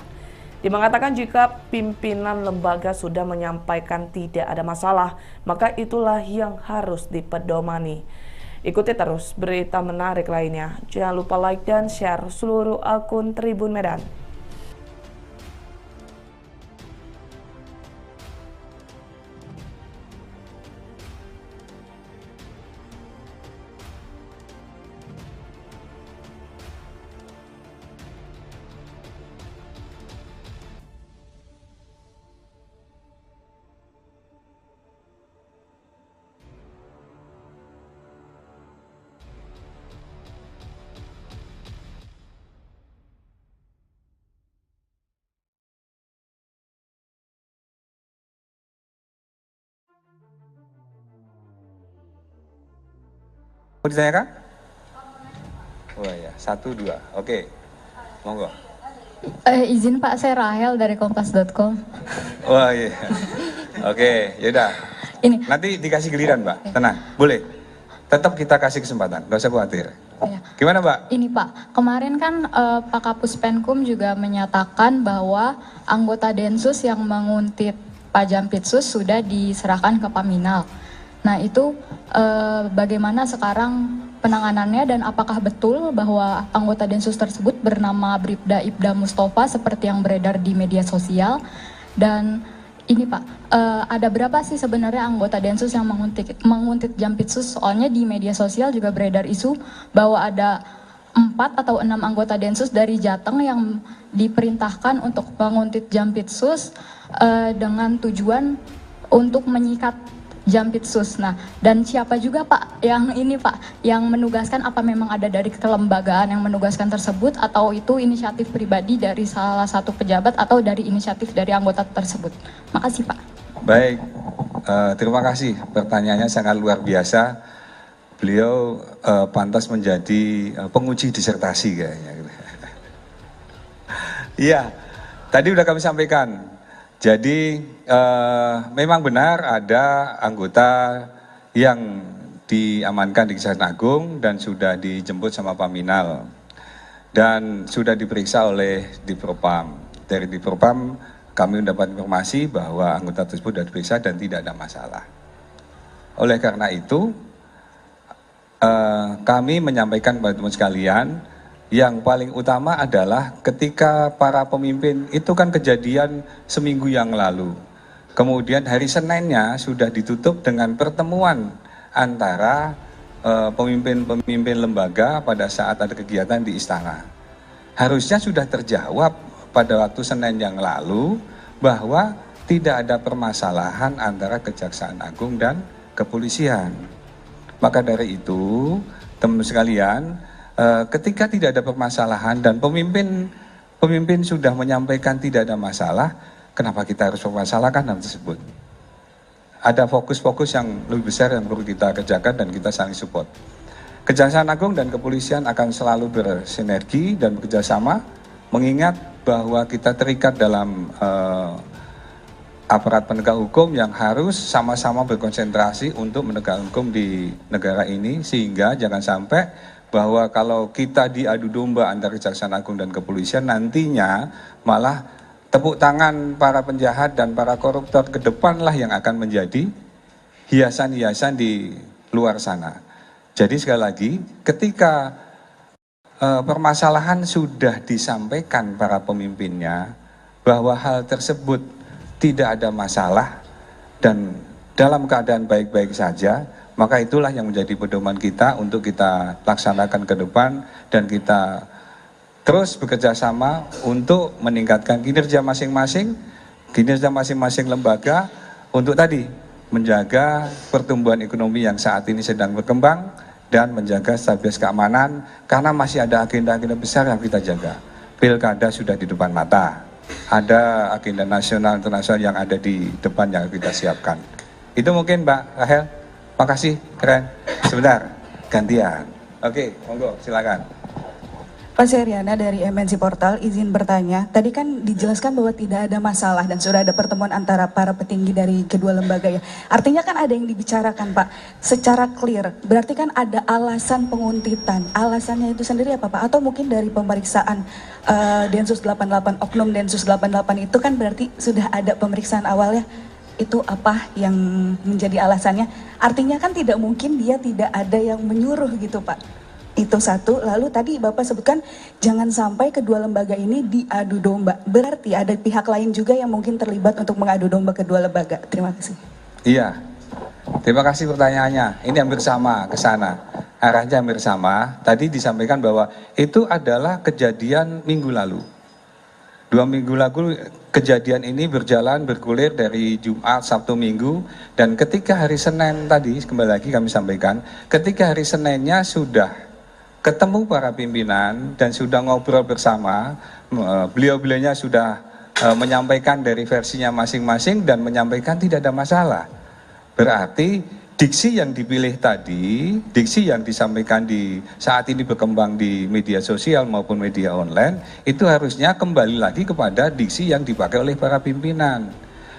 Dia mengatakan jika pimpinan lembaga sudah menyampaikan tidak ada masalah, maka itulah yang harus dipedomani. Ikuti terus berita menarik lainnya. Jangan lupa like dan share seluruh akun Tribun Medan. Mau ditanyakan? Oh ya, 1, 2. Oke, monggo. Izin Pak, saya Rahel dari kompas.com. Wah iya. Oke, yaudah. Ini. Nanti dikasih giliran, Mbak. Tenang, boleh. Tetap kita kasih kesempatan, gak usah khawatir. Ya. Gimana, Mbak? Ini Pak, kemarin kan Pak Kapus Penkum juga menyatakan bahwa anggota Densus yang menguntit Pak Jampitsus sudah diserahkan ke Paminal. Nah itu bagaimana sekarang penanganannya dan apakah betul bahwa anggota Densus tersebut bernama Bribda Ibda Mustafa seperti yang beredar di media sosial? Dan ini Pak, ada berapa sih sebenarnya anggota Densus yang menguntit Jampitsus? Soalnya di media sosial juga beredar isu bahwa ada 4 atau 6 anggota Densus dari Jateng yang diperintahkan untuk menguntit Jampitsus dengan tujuan untuk menyikat Jampitsus. Nah, dan siapa juga Pak yang ini Pak, yang menugaskan, apa memang ada dari kelembagaan yang menugaskan tersebut atau itu inisiatif pribadi dari salah satu pejabat atau dari inisiatif dari anggota tersebut? Makasih Pak. Baik, terima kasih. Pertanyaannya sangat luar biasa. Beliau pantas menjadi penguji disertasi kayaknya. Iya, tadi udah kami sampaikan. Jadi memang benar ada anggota yang diamankan di Kejaksaan Agung dan sudah dijemput sama Paminal dan sudah diperiksa oleh Dipropam. Dari Dipropam kami mendapat informasi bahwa anggota tersebut sudah diperiksa dan tidak ada masalah. Oleh karena itu kami menyampaikan kepada teman sekalian, yang paling utama adalah ketika para pemimpin itu kan kejadian seminggu yang lalu. Kemudian hari Seninnya sudah ditutup dengan pertemuan antara pemimpin-pemimpin lembaga pada saat ada kegiatan di istana. Harusnya sudah terjawab pada waktu Senin yang lalu bahwa tidak ada permasalahan antara Kejaksaan Agung dan kepolisian. Maka dari itu, teman sekalian, ketika tidak ada permasalahan dan pemimpin sudah menyampaikan tidak ada masalah, kenapa kita harus mempermasalahkan hal tersebut? Ada fokus-fokus yang lebih besar yang perlu kita kerjakan dan kita saling support. Kejaksaan Agung dan kepolisian akan selalu bersinergi dan bekerjasama, mengingat bahwa kita terikat dalam aparat penegak hukum yang harus sama-sama berkonsentrasi untuk menegakkan hukum di negara ini, sehingga jangan sampai bahwa kalau kita diadu domba antara Kejaksaan Agung dan kepolisian, nantinya malah tepuk tangan para penjahat dan para koruptor ke depanlah yang akan menjadi hiasan-hiasan di luar sana. Jadi sekali lagi, ketika permasalahan sudah disampaikan para pemimpinnya bahwa hal tersebut tidak ada masalah dan dalam keadaan baik-baik saja, maka itulah yang menjadi pedoman kita untuk kita laksanakan ke depan dan kita terus bekerja sama untuk meningkatkan kinerja masing-masing lembaga untuk tadi menjaga pertumbuhan ekonomi yang saat ini sedang berkembang dan menjaga stabilitas keamanan, karena masih ada agenda-agenda besar yang kita jaga. Pilkada sudah di depan mata, ada agenda nasional internasional yang ada di depan yang kita siapkan. Itu mungkin Mbak Rahel. Makasih, keren. Sebentar, gantian. Oke, monggo, silakan. Pak Seriana dari MNC Portal, izin bertanya. Tadi kan dijelaskan bahwa tidak ada masalah dan sudah ada pertemuan antara para petinggi dari kedua lembaga ya. Artinya kan ada yang dibicarakan Pak, secara clear. Berarti kan ada alasan penguntitan. Alasannya itu sendiri apa Pak? Atau mungkin dari pemeriksaan Densus 88, Oknum Densus 88 itu kan berarti sudah ada pemeriksaan awalnya. Itu apa yang menjadi alasannya? Artinya kan tidak mungkin dia tidak ada yang menyuruh gitu Pak. Itu satu. Lalu tadi Bapak sebutkan jangan sampai kedua lembaga ini diadu domba. Berarti ada pihak lain juga yang mungkin terlibat untuk mengadu domba kedua lembaga. Terima kasih. Iya, terima kasih pertanyaannya. Ini hampir sama ke sana. Arahnya hampir sama. Tadi disampaikan bahwa itu adalah kejadian minggu lalu. 2 minggu lalu kejadian ini bergulir dari Jumat, Sabtu, Minggu, dan ketika hari Senin tadi, kembali lagi kami sampaikan, ketika hari Seninnya sudah ketemu para pimpinan dan sudah ngobrol bersama, beliau-beliaunya sudah menyampaikan dari versinya masing-masing dan menyampaikan tidak ada masalah. Berarti diksi yang dipilih tadi, diksi yang disampaikan di saat ini berkembang di media sosial maupun media online, itu harusnya kembali lagi kepada diksi yang dipakai oleh para pimpinan.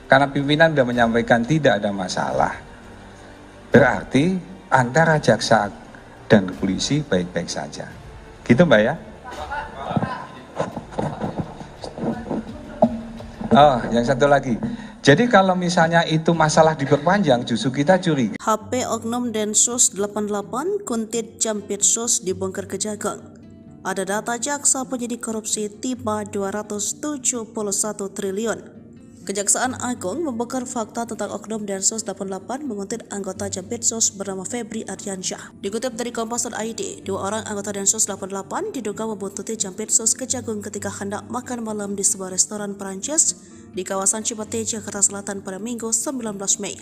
Karena pimpinan sudah menyampaikan tidak ada masalah. Berarti antara jaksa dan polisi baik-baik saja. Gitu Mbak ya? Oh, yang satu lagi. Jadi kalau misalnya itu masalah diperpanjang, justru kita curiga. HP Oknum Densus 88 Kuntit Jampitsus dibongkar Kejagung. Ada data jaksa penyidik korupsi tiba 271 triliun. Kejaksaan Agung membongkar fakta tentang Oknum Densus 88 menguntit anggota Jampitsus bernama Febri Ardiansyah. Dikutip dari Kompas.id, 2 orang anggota Densus 88 diduga membuntuti Jampitsus Kejagung ketika hendak makan malam di sebuah restoran Perancis di kawasan Cipete, Jakarta Selatan pada Minggu 19 Mei.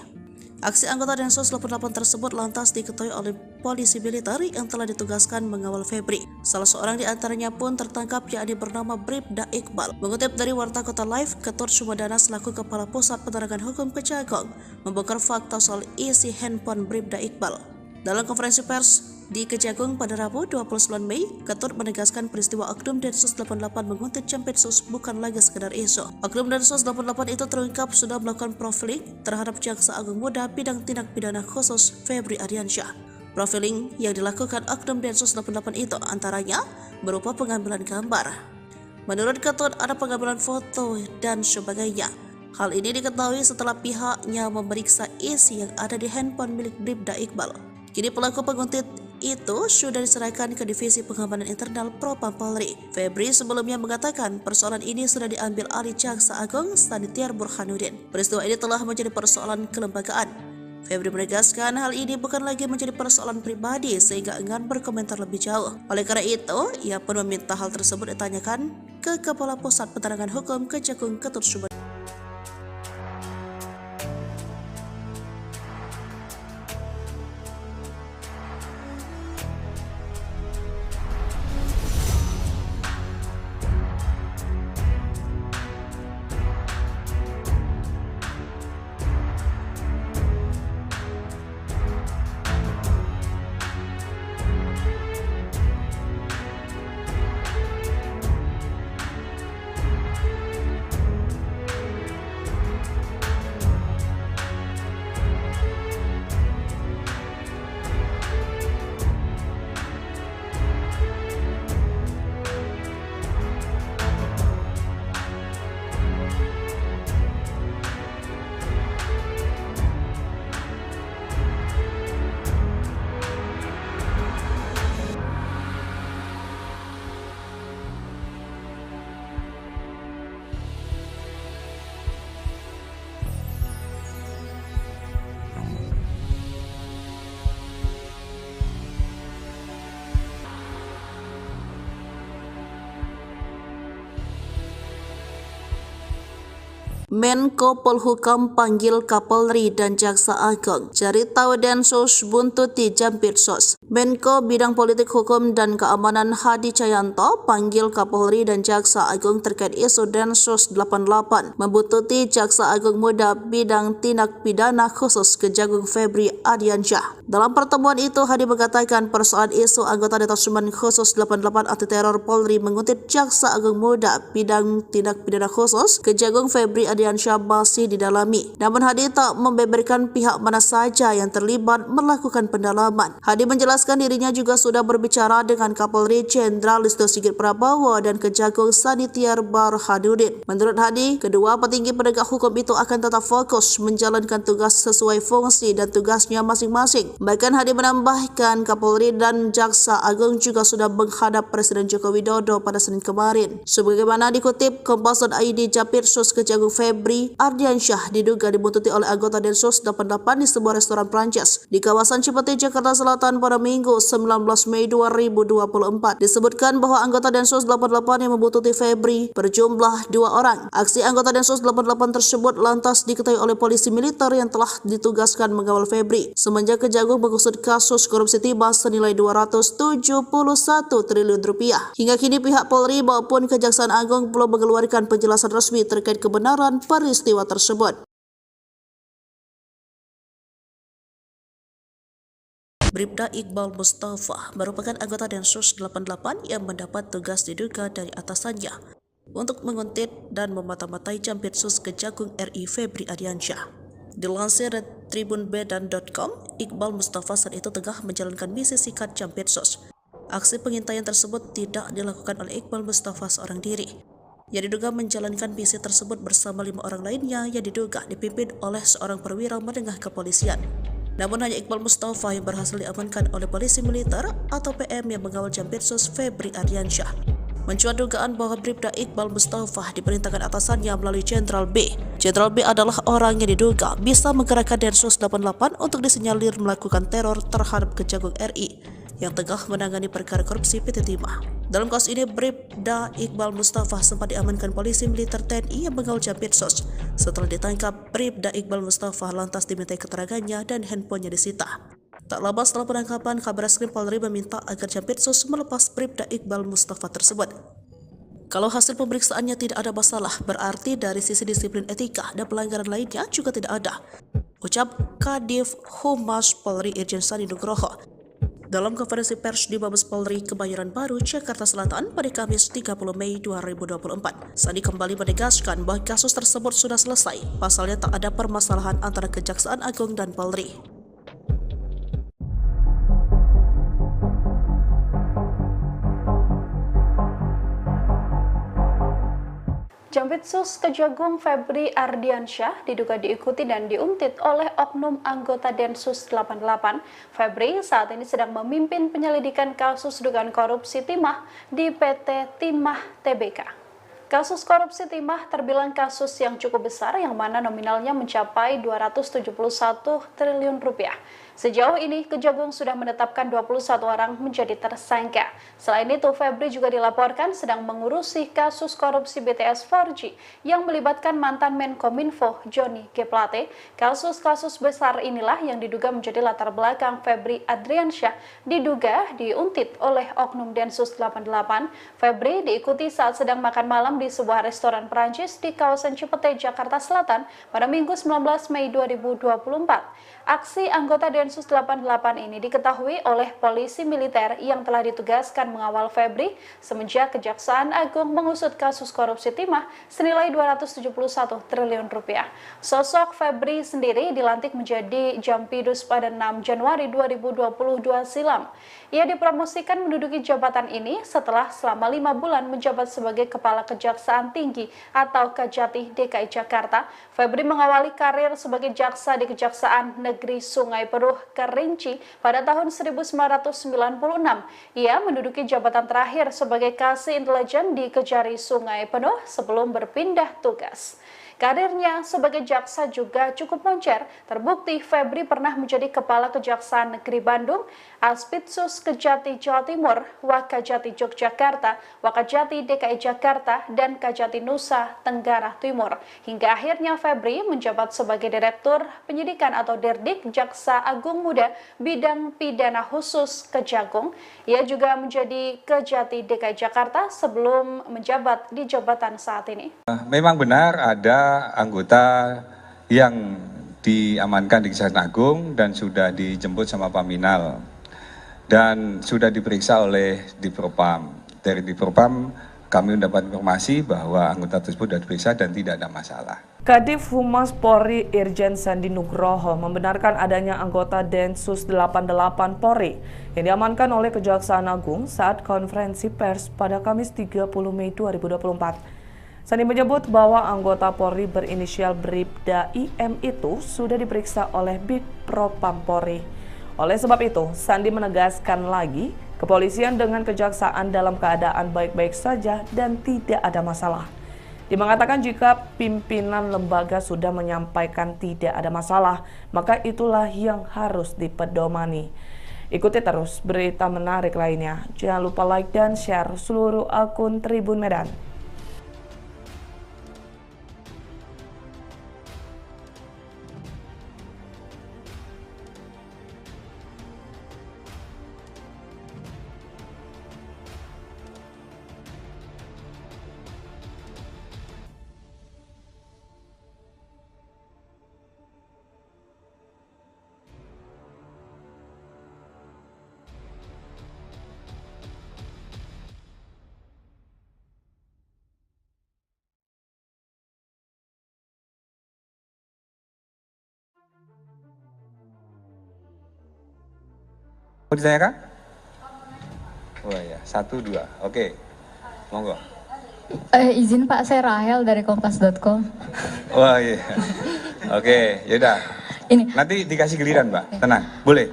Aksi anggota Densus 88 tersebut lantas diketahui oleh polisi militer yang telah ditugaskan mengawal Febri. Salah seorang di antaranya pun tertangkap, yakni bernama Bribda Iqbal. Mengutip dari Warta Kota Live, Ketut Sumedana selaku Kepala Pusat Penerangan Hukum Kejagung membongkar fakta soal isi handphone Bribda Iqbal. Dalam konferensi pers di Kejagung pada Rabu 29 Mei, Ketut menegaskan peristiwa Oknum Densus 88 menguntit Jampitsus bukan lagi sekedar isu. Oknum Densus 88 itu terungkap sudah melakukan profiling terhadap Jaksa Agung Muda Bidang Tindak Pidana Khusus Febri Ardiansyah. Profiling yang dilakukan Oknum Densus 88 itu antaranya berupa pengambilan gambar. Menurut Ketut, ada pengambilan foto dan sebagainya. Hal ini diketahui setelah pihaknya memeriksa isi yang ada di handphone milik Bribda Iqbal. Kini pelaku penguntit itu sudah diserahkan ke Divisi Pengamanan Internal Propam Polri. Febri sebelumnya mengatakan persoalan ini sudah diambil alih Jaksa Agung Sanitiar Burhanuddin. Peristiwa ini telah menjadi persoalan kelembagaan. Febri menegaskan hal ini bukan lagi menjadi persoalan pribadi sehingga enggan berkomentar lebih jauh. Oleh karena itu, ia pun meminta hal tersebut ditanyakan ke Kepala Pusat Penerangan Hukum Kejagung Ketut Sumedana. Menko Polhukam panggil Kapolri dan Jaksa Agung. Cari tahu Densus buntuti Jampitsus. Menko Bidang Politik Hukum dan Keamanan Hadi Cahyanto panggil Kapolri dan Jaksa Agung terkait isu Densus 88 membuntuti Jaksa Agung Muda Bidang Tindak Pidana Khusus Kejagung Febri Ardiansyah. Dalam pertemuan itu, Hadi mengatakan persoalan isu anggota Detasemen Khusus 88 Anti Teror Polri menguntit Jaksa Agung Muda Bidang Tindak Pidana Khusus Kejagung Febri Ardiansyah masih didalami. Namun Hadi tak membeberkan pihak mana saja yang terlibat melakukan pendalaman. Hadi menjelaskan dirinya juga sudah berbicara dengan Kapolri Jenderal Listio Sigit Prabowo dan Kejagung Sanitiar Burhanuddin. Menurut Hadi, kedua petinggi penegak hukum itu akan tetap fokus menjalankan tugas sesuai fungsi dan tugasnya masing-masing. Bahkan Hadi menambahkan Kapolri dan Jaksa Agung juga sudah menghadap Presiden Joko Widodo pada Senin kemarin. Sebagaimana dikutip Kompas.id, Jampitsus Kejagung Febri Ardiansyah diduga dibuntuti oleh anggota Densus 88 di sebuah restoran Prancis di kawasan Cipete, Jakarta Selatan pada Minggu 19 Mei 2024. Disebutkan bahwa anggota Densus 88 yang membuntuti Febri berjumlah 2 orang. Aksi anggota Densus 88 tersebut lantas diketahui oleh polisi militer yang telah ditugaskan mengawal Febri semenjak Kejagung mengusut kasus korupsi timah senilai 271 triliun rupiah. Hingga kini pihak Polri maupun Kejaksaan Agung belum mengeluarkan penjelasan resmi terkait kebenaran peristiwa tersebut. Bribda Iqbal Mustafa merupakan anggota Densus 88 yang mendapat tugas diduga dari atasannya untuk menguntit dan memata-matai Jampitsus Kejagung RI Febri Ardiansyah. Dilansir dari tribunbedan.com, Iqbal Mustafa saat itu tengah menjalankan misi sikat Jampitsus. Aksi pengintaian tersebut tidak dilakukan oleh Iqbal Mustafa seorang diri. Yang diduga menjalankan misi tersebut bersama 5 orang lainnya yang diduga dipimpin oleh seorang perwira menengah kepolisian. Namun hanya Iqbal Mustafa yang berhasil diamankan oleh polisi militer atau PM yang mengawal Jampitsus Febri Ardiansyah. Mencuat dugaan bahwa Bribda Iqbal Mustafa diperintahkan atasannya melalui Jenderal B. Jenderal B adalah orang yang diduga bisa menggerakkan Densus 88 untuk disinyalir melakukan teror terhadap Kejagung RI yang tengah menangani perkara korupsi PT Timah. Dalam kasus ini, Bribda Iqbal Mustafa sempat diamankan polisi militer TNI yang mengawal Jampitsus. Setelah ditangkap, Bribda Iqbal Mustafa lantas dimintai keterangannya dan handphonenya disita. Tak lama setelah penangkapan, Kabareskrim Polri meminta agar Jampitsus melepas Bribda Iqbal Mustafa tersebut. Kalau hasil pemeriksaannya tidak ada masalah, berarti dari sisi disiplin etika dan pelanggaran lainnya juga tidak ada, ucap Kadif Humas Polri Irjen Sandi Nugroho dalam konferensi pers di Mabes Polri Kebayoran Baru, Jakarta Selatan pada Kamis 30 Mei 2024. Sandi kembali menegaskan bahwa kasus tersebut sudah selesai, pasalnya tak ada permasalahan antara Kejaksaan Agung dan Polri. Jampitsus Kejagung Febri Ardiansyah diduga diikuti dan diuntit oleh oknum anggota Densus 88. Febri saat ini sedang memimpin penyelidikan kasus dugaan korupsi timah di PT Timah Tbk. Kasus korupsi timah terbilang kasus yang cukup besar yang mana nominalnya mencapai 271 triliun rupiah. Sejauh ini, Kejagung sudah menetapkan 21 orang menjadi tersangka. Selain itu, Febri juga dilaporkan sedang mengurusi kasus korupsi BTS 4G yang melibatkan mantan Menkominfo Johnny G. Plate. Kasus-kasus besar inilah yang diduga menjadi latar belakang Febri Ardiansyah diduga diuntit oleh oknum Densus 88. Febri diikuti saat sedang makan malam di sebuah restoran Perancis di kawasan Cipete, Jakarta Selatan pada Minggu 19 Mei 2024. Aksi anggota Densus 88 ini diketahui oleh polisi militer yang telah ditugaskan mengawal Febri semenjak Kejaksaan Agung mengusut kasus korupsi timah senilai 271 triliun rupiah. Sosok Febri sendiri dilantik menjadi Jampidus pada 6 Januari 2022 silam. Ia dipromosikan menduduki jabatan ini setelah selama 5 bulan menjabat sebagai Kepala Kejaksaan Tinggi atau Kejati DKI Jakarta. Febri mengawali karir sebagai jaksa di Kejaksaan Negeri Sungai Penuh Kerinci pada tahun 1996. Ia menduduki jabatan terakhir sebagai Kasih Intelijen di Kejari Sungai Penuh sebelum berpindah tugas. Karirnya sebagai jaksa juga cukup moncer. Terbukti Febri pernah menjadi Kepala Kejaksaan Negeri Bandung, Aspitsus Kejati Jawa Timur, Wakajati Yogyakarta, Wakajati DKI Jakarta, dan Kajati Nusa Tenggara Timur. Hingga akhirnya Febri menjabat sebagai Direktur Penyidikan atau Dirdik Jaksa Agung Muda Bidang Pidana Khusus Kejagung. Ia juga menjadi Kejati DKI Jakarta sebelum menjabat di jabatan saat ini. Memang benar ada anggota yang diamankan di Kejaksaan Agung dan sudah dijemput sama Paminal dan sudah diperiksa oleh Dipropam. Dari Dipropam kami mendapat informasi bahwa anggota tersebut sudah diperiksa dan tidak ada masalah. Kadif Humas Polri Irjen Sandi Nugroho membenarkan adanya anggota Densus 88 Polri yang diamankan oleh Kejaksaan Agung saat konferensi pers pada Kamis 30 Mei 2024. Sandi menyebut bahwa anggota Polri berinisial Bribda IM itu sudah diperiksa oleh Bipropam Polri. Oleh sebab itu, Sandi menegaskan lagi, kepolisian dengan kejaksaan dalam keadaan baik-baik saja dan tidak ada masalah. Dia mengatakan jika pimpinan lembaga sudah menyampaikan tidak ada masalah, maka itulah yang harus dipedomani. Ikuti terus berita menarik lainnya. Jangan lupa like dan share seluruh akun Tribun Medan. Mau ditanyakan? Oh ya, 1, 2. Oke, monggo. Izin Pak, saya Rahel dari kompas.com. Wah iya. Oke, yaudah. Ini. Nanti dikasih giliran, Mbak. Tenang, boleh.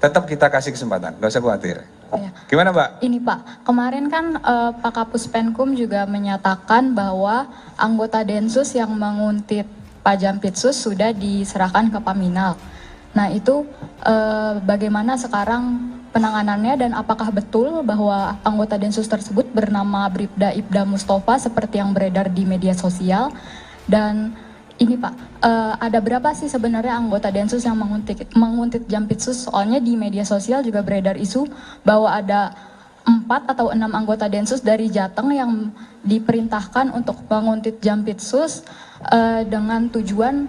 Tetap kita kasih kesempatan, nggak usah khawatir. Ya. Gimana, Mbak? Ini Pak, kemarin kan Pak Kapus Penkum juga menyatakan bahwa anggota Densus yang menguntit Pak Jampitsus sudah diserahkan ke Paminal. Nah itu bagaimana sekarang penanganannya dan apakah betul bahwa anggota Densus tersebut bernama Bribda Ibda Mustafa seperti yang beredar di media sosial? Dan ini Pak, ada berapa sih sebenarnya anggota Densus yang menguntit Jampitsus? Soalnya di media sosial juga beredar isu bahwa ada 4 atau 6 anggota Densus dari Jateng yang diperintahkan untuk menguntit Jampitsus dengan tujuan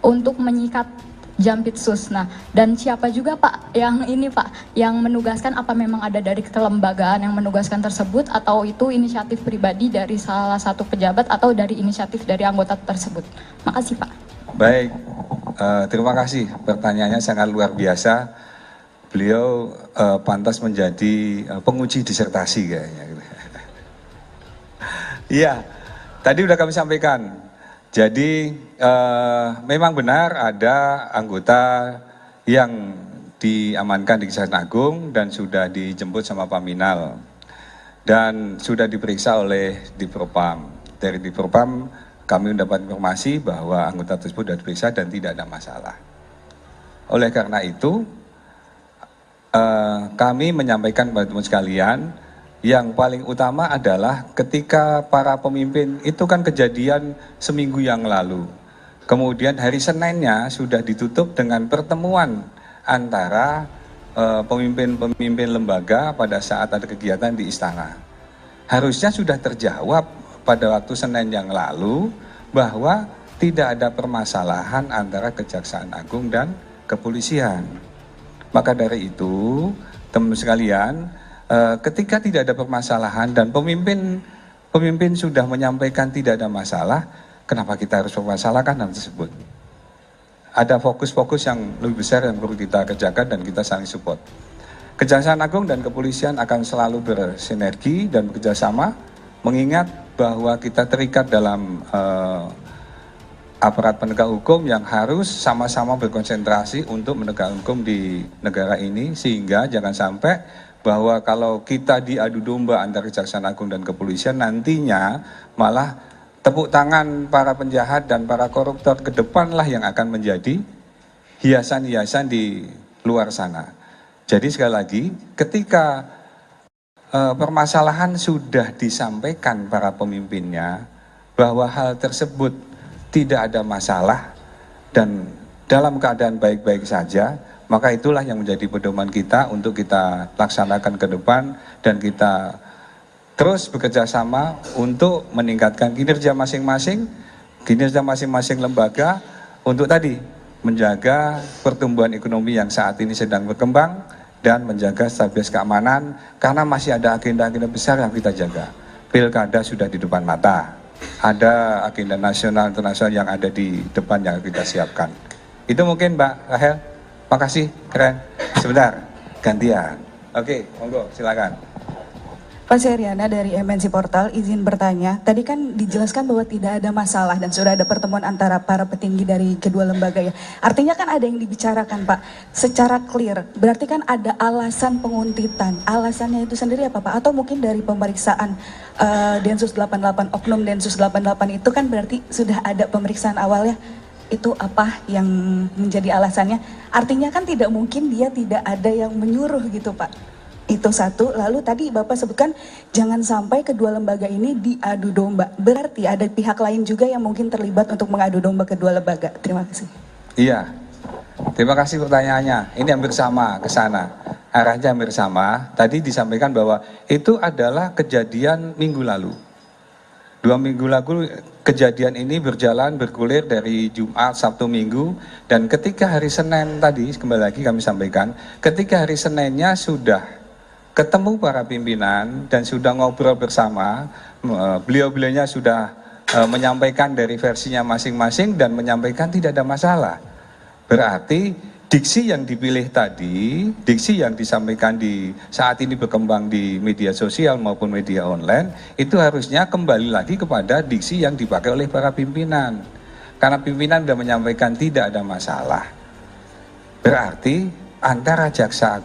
untuk menyikat Jampitsus. Nah, dan siapa juga Pak yang ini Pak, yang menugaskan, apa memang ada dari kelembagaan yang menugaskan tersebut atau itu inisiatif pribadi dari salah satu pejabat atau dari inisiatif dari anggota tersebut? Makasih Pak. Baik, terima kasih. Pertanyaannya sangat luar biasa. Beliau pantas menjadi penguji disertasi kayaknya. Iya, tadi udah kami sampaikan. Jadi memang benar ada anggota yang diamankan di Kejaksaan Agung dan sudah dijemput sama Paminal dan sudah diperiksa oleh Divpropam. Dari Divpropam kami mendapat informasi bahwa anggota tersebut sudah diperiksa dan tidak ada masalah. Oleh karena itu kami menyampaikan kepada teman sekalian, yang paling utama adalah ketika para pemimpin itu kan kejadian seminggu yang lalu. Kemudian hari Seninnya sudah ditutup dengan pertemuan antara pemimpin-pemimpin lembaga pada saat ada kegiatan di istana. Harusnya sudah terjawab pada waktu Senin yang lalu bahwa tidak ada permasalahan antara Kejaksaan Agung dan kepolisian. Maka dari itu, teman sekalian, ketika tidak ada permasalahan dan pemimpin sudah menyampaikan tidak ada masalah, kenapa kita harus mempermasalahkan hal tersebut? Ada fokus-fokus yang lebih besar yang perlu kita kerjakan dan kita saling support. Kejaksaan Agung dan kepolisian akan selalu bersinergi dan bekerjasama, mengingat bahwa kita terikat dalam aparat penegak hukum yang harus sama-sama berkonsentrasi untuk menegakkan hukum di negara ini, sehingga jangan sampai bahwa kalau kita diadu domba antara Kejaksaan Agung dan kepolisian, nantinya malah tepuk tangan para penjahat dan para koruptor ke depanlah yang akan menjadi hiasan-hiasan di luar sana. Jadi sekali lagi, ketika permasalahan sudah disampaikan para pemimpinnya bahwa hal tersebut tidak ada masalah dan dalam keadaan baik-baik saja, maka itulah yang menjadi pedoman kita untuk kita laksanakan ke depan dan kita terus bekerja sama untuk meningkatkan kinerja masing-masing lembaga untuk tadi menjaga pertumbuhan ekonomi yang saat ini sedang berkembang dan menjaga stabilitas keamanan, karena masih ada agenda-agenda besar yang kita jaga. Pilkada sudah di depan mata, ada agenda nasional internasional yang ada di depan yang kita siapkan. Itu mungkin Mbak Rahel. Makasih, keren. Sebentar, gantian. Oke, monggo, silakan. Pak Seriana dari MNC Portal, izin bertanya. Tadi kan dijelaskan bahwa tidak ada masalah dan sudah ada pertemuan antara para petinggi dari kedua lembaga ya. Artinya kan ada yang dibicarakan Pak, secara clear. Berarti kan ada alasan penguntitan. Alasannya itu sendiri apa Pak? Atau mungkin dari pemeriksaan Densus 88, Oknum Densus 88 itu kan berarti sudah ada pemeriksaan awalnya. Itu apa yang menjadi alasannya? Artinya kan tidak mungkin dia tidak ada yang menyuruh gitu Pak. Itu satu. Lalu tadi Bapak sebutkan jangan sampai kedua lembaga ini diadu domba. Berarti ada pihak lain juga yang mungkin terlibat untuk mengadu domba kedua lembaga. Terima kasih. Iya, terima kasih pertanyaannya. Ini hampir sama ke sana. Arahnya hampir sama. Tadi disampaikan bahwa itu adalah kejadian minggu lalu. 2 minggu lalu kejadian ini bergulir dari Jumat, Sabtu, Minggu, dan ketika hari Senin tadi, kembali lagi kami sampaikan, ketika hari Seninnya sudah ketemu para pimpinan dan sudah ngobrol bersama, beliau-beliaunya sudah menyampaikan dari versinya masing-masing dan menyampaikan tidak ada masalah. Berarti diksi yang dipilih tadi, diksi yang disampaikan di saat ini berkembang di media sosial maupun media online, itu harusnya kembali lagi kepada diksi yang dipakai oleh para pimpinan. Karena pimpinan sudah menyampaikan tidak ada masalah. Berarti antara jaksa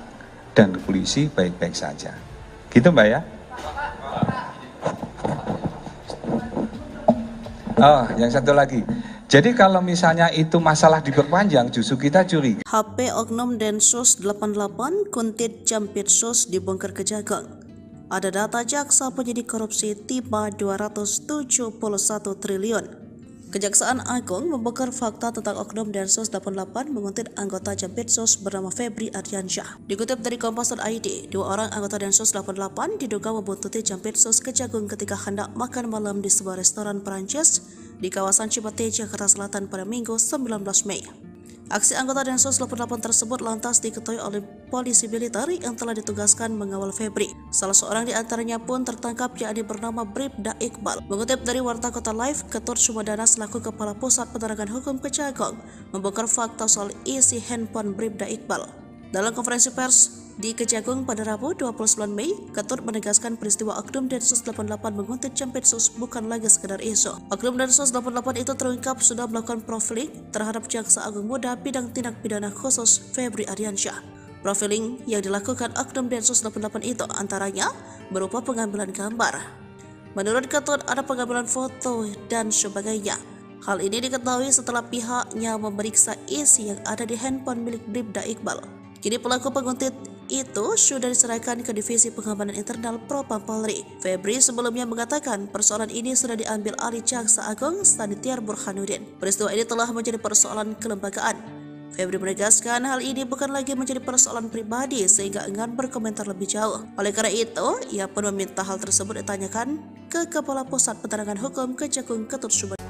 dan polisi baik-baik saja. Gitu Mbak ya? Oh, yang satu lagi. Jadi kalau misalnya itu masalah diperpanjang, justru kita curiga. HP Oknum Densus 88 Kuntit Jampitsus dibongkar Kejagung. Ada data jaksa penyidik korupsi tiba 271 triliun. Kejaksaan Agung membongkar fakta tentang Oknum Densus 88 menguntit anggota Jampitsus bernama Febri Ardiansyah. Dikutip dari Kompas.id, 2 orang anggota Densus 88 diduga membuntuti Jampitsus Kejagung ketika hendak makan malam di sebuah restoran Perancis di kawasan Cipete, Jakarta Selatan pada Minggu 19 Mei. Aksi anggota Densus 88 tersebut lantas diketahui oleh polisi militer yang telah ditugaskan mengawal Febri. Salah seorang di antaranya pun tertangkap, yakni bernama Bribda Iqbal. Mengutip dari Warta Kota Live, Ketut Sumedana selaku Kepala Pusat Penerangan Hukum Kejagung membongkar fakta soal isi handphone Bribda Iqbal. Dalam konferensi pers di Kejagung pada Rabu 29 Mei, Ketut menegaskan peristiwa Oknum Densus 88 menguntit Jampitsus bukan lagi sekedar isu. Oknum Densus 88 itu terungkap sudah melakukan profiling terhadap Jaksa Agung Muda Bidang Tindak Pidana Khusus Febri Ardiansyah. Profiling yang dilakukan Oknum Densus 88 itu antaranya berupa pengambilan gambar. Menurut Ketut, ada pengambilan foto dan sebagainya. Hal ini diketahui setelah pihaknya memeriksa isi yang ada di handphone milik Bribda Iqbal. Kini pelaku penguntit itu sudah diserahkan ke Divisi Pengamanan Internal Propam Polri. Febri sebelumnya mengatakan persoalan ini sudah diambil alih Jaksa Agung Sanitiar Burhanuddin. Peristiwa ini telah menjadi persoalan kelembagaan. Febri menegaskan hal ini bukan lagi menjadi persoalan pribadi sehingga enggan berkomentar lebih jauh. Oleh karena itu, ia pun meminta hal tersebut ditanyakan ke Kepala Pusat Penerangan Hukum Kejagung Ketut Sumedana.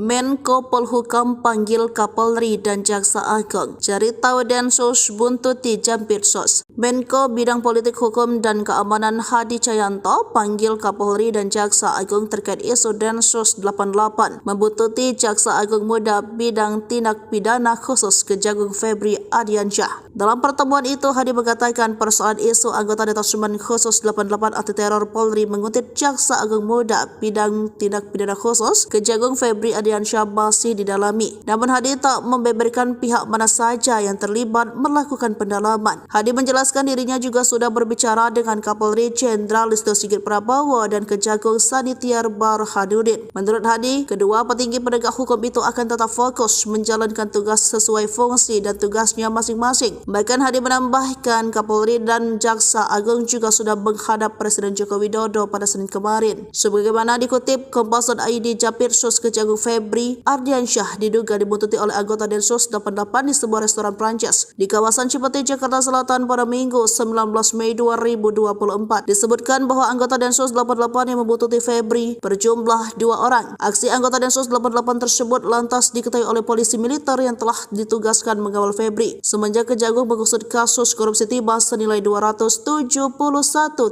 Menko Polhukam panggil Kapolri dan Jaksa Agung. Cari tahu Densus buntuti Jampitsus. Menko Bidang Politik Hukum dan Keamanan Hadi Cahyanto panggil Kapolri dan Jaksa Agung terkait isu Densus 88 membuntuti Jaksa Agung Muda Bidang Tindak Pidana Khusus Kejagung Febri Ardiansyah. Dalam pertemuan itu, Hadi mengatakan persoalan isu anggota Detasemen Khusus 88 Anti Teror Polri menguntit Jaksa Agung Muda Bidang Tindak Pidana Khusus Kejagung Febri Ardiansyah masih didalami. Namun Hadi tak membeberkan pihak mana saja yang terlibat melakukan pendalaman. Hadi menjelaskan dirinya juga sudah berbicara dengan Kapolri Jenderal Listio Sigit Prabowo dan Kejagung Sanitiar Burhanuddin. Menurut Hadi, kedua petinggi penegak hukum itu akan tetap fokus menjalankan tugas sesuai fungsi dan tugasnya masing-masing. Bahkan Hadi menambahkan Kapolri dan Jaksa Agung juga sudah menghadap Presiden Joko Widodo pada Senin kemarin. Sebagaimana dikutip Kompas.id, Jampitsus Kejagung Febri Ardiansyah diduga dibuntuti oleh anggota Densus 88 di sebuah restoran Prancis di kawasan Cipete, Jakarta Selatan pada Minggu 19 Mei 2024. Disebutkan bahwa anggota Densus 88 yang membuntuti Febri berjumlah 2 orang. Aksi anggota Densus 88 tersebut lantas diketahui oleh polisi militer yang telah ditugaskan mengawal Febri semenjak Kejagung mengusut kasus korupsi timah senilai 271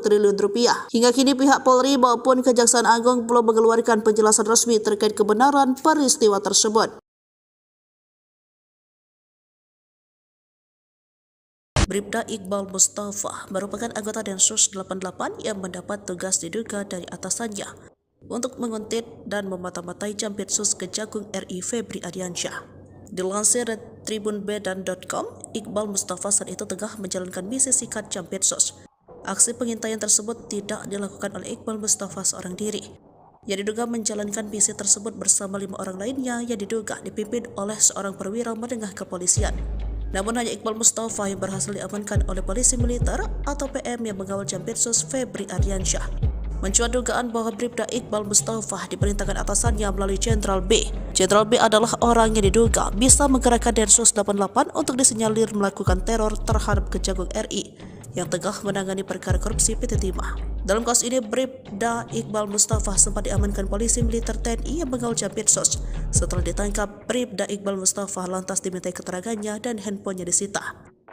triliun rupiah. Hingga kini pihak Polri maupun Kejaksaan Agung belum mengeluarkan penjelasan resmi terkait kebenaran peristiwa tersebut. Bribda Iqbal Mustafa merupakan anggota Densus 88 yang mendapat tugas diduga dari atasannya untuk menguntit dan memata-matai Jampitsus Kejagung RI Febri Ardiansyah. Dilansir dari tribunbedan.com, Iqbal Mustafa saat itu tengah menjalankan misi sikat Jampitsus. Aksi pengintaian tersebut tidak dilakukan oleh Iqbal Mustafa seorang diri. Yang diduga menjalankan misi tersebut bersama 5 orang lainnya yang diduga dipimpin oleh seorang perwira menengah kepolisian. Namun hanya Iqbal Mustafa yang berhasil diamankan oleh polisi militer atau PM yang mengawal Jampitsus Febri Ardiansyah. Mencuat dugaan bahwa Bribda Iqbal Mustafa diperintahkan atasannya melalui Jenderal B. Jenderal B adalah orang yang diduga bisa menggerakkan Densus 88 untuk disinyalir melakukan teror terhadap Kejagung RI yang tengah menangani perkara korupsi PT Timah. Dalam kasus ini, Bribda Iqbal Mustafa sempat diamankan polisi militer TNI yang mengawal Jampitsus. Setelah ditangkap, Bribda Iqbal Mustafa lantas dimintai keterangannya dan handphonenya disita.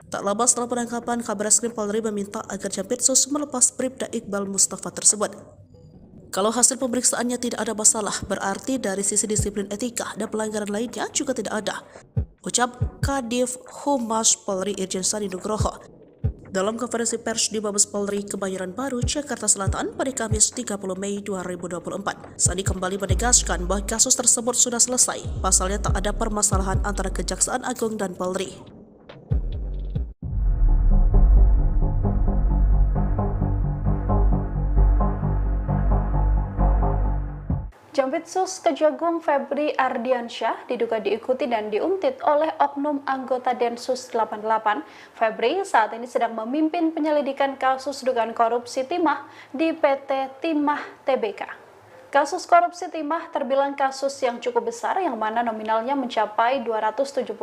Tak lama setelah penangkapan, Kabareskrim Polri meminta agar Jampitsus melepas Bribda Iqbal Mustafa tersebut. Kalau hasil pemeriksaannya tidak ada masalah, berarti dari sisi disiplin etika dan pelanggaran lainnya juga tidak ada, ucap Kadif Humas Polri Irjen Sandi Nugroho dalam konferensi pers di Mabes Polri Kebayoran Baru, Jakarta Selatan pada Kamis 30 Mei 2024. Sandi kembali menegaskan bahwa kasus tersebut sudah selesai, pasalnya tak ada permasalahan antara Kejaksaan Agung dan Polri. Jampitsus Kejagung Febri Ardiansyah diduga diikuti dan diuntit oleh oknum anggota Densus 88. Febri saat ini sedang memimpin penyelidikan kasus dugaan korupsi timah di PT Timah Tbk. Kasus korupsi timah terbilang kasus yang cukup besar yang mana nominalnya mencapai 271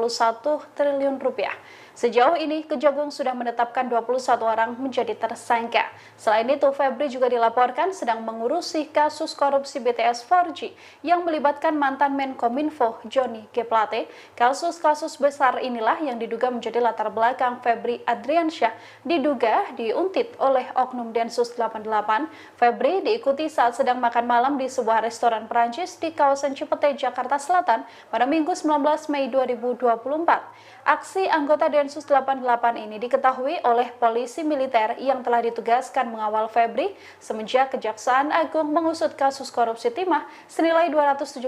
triliun rupiah. Sejauh ini, Kejagung sudah menetapkan 21 orang menjadi tersangka. Selain itu, Febri juga dilaporkan sedang mengurusi kasus korupsi BTS 4G yang melibatkan mantan Menkominfo Johnny G. Plate. Kasus-kasus besar inilah yang diduga menjadi latar belakang Febri Ardiansyah diduga diuntit oleh oknum Densus 88. Febri diikuti saat sedang makan malam di sebuah restoran Perancis di kawasan Cipete, Jakarta Selatan pada Minggu 19 Mei 2024. Aksi anggota Densus 88 ini diketahui oleh polisi militer yang telah ditugaskan mengawal Febri semenjak Kejaksaan Agung mengusut kasus korupsi timah senilai 271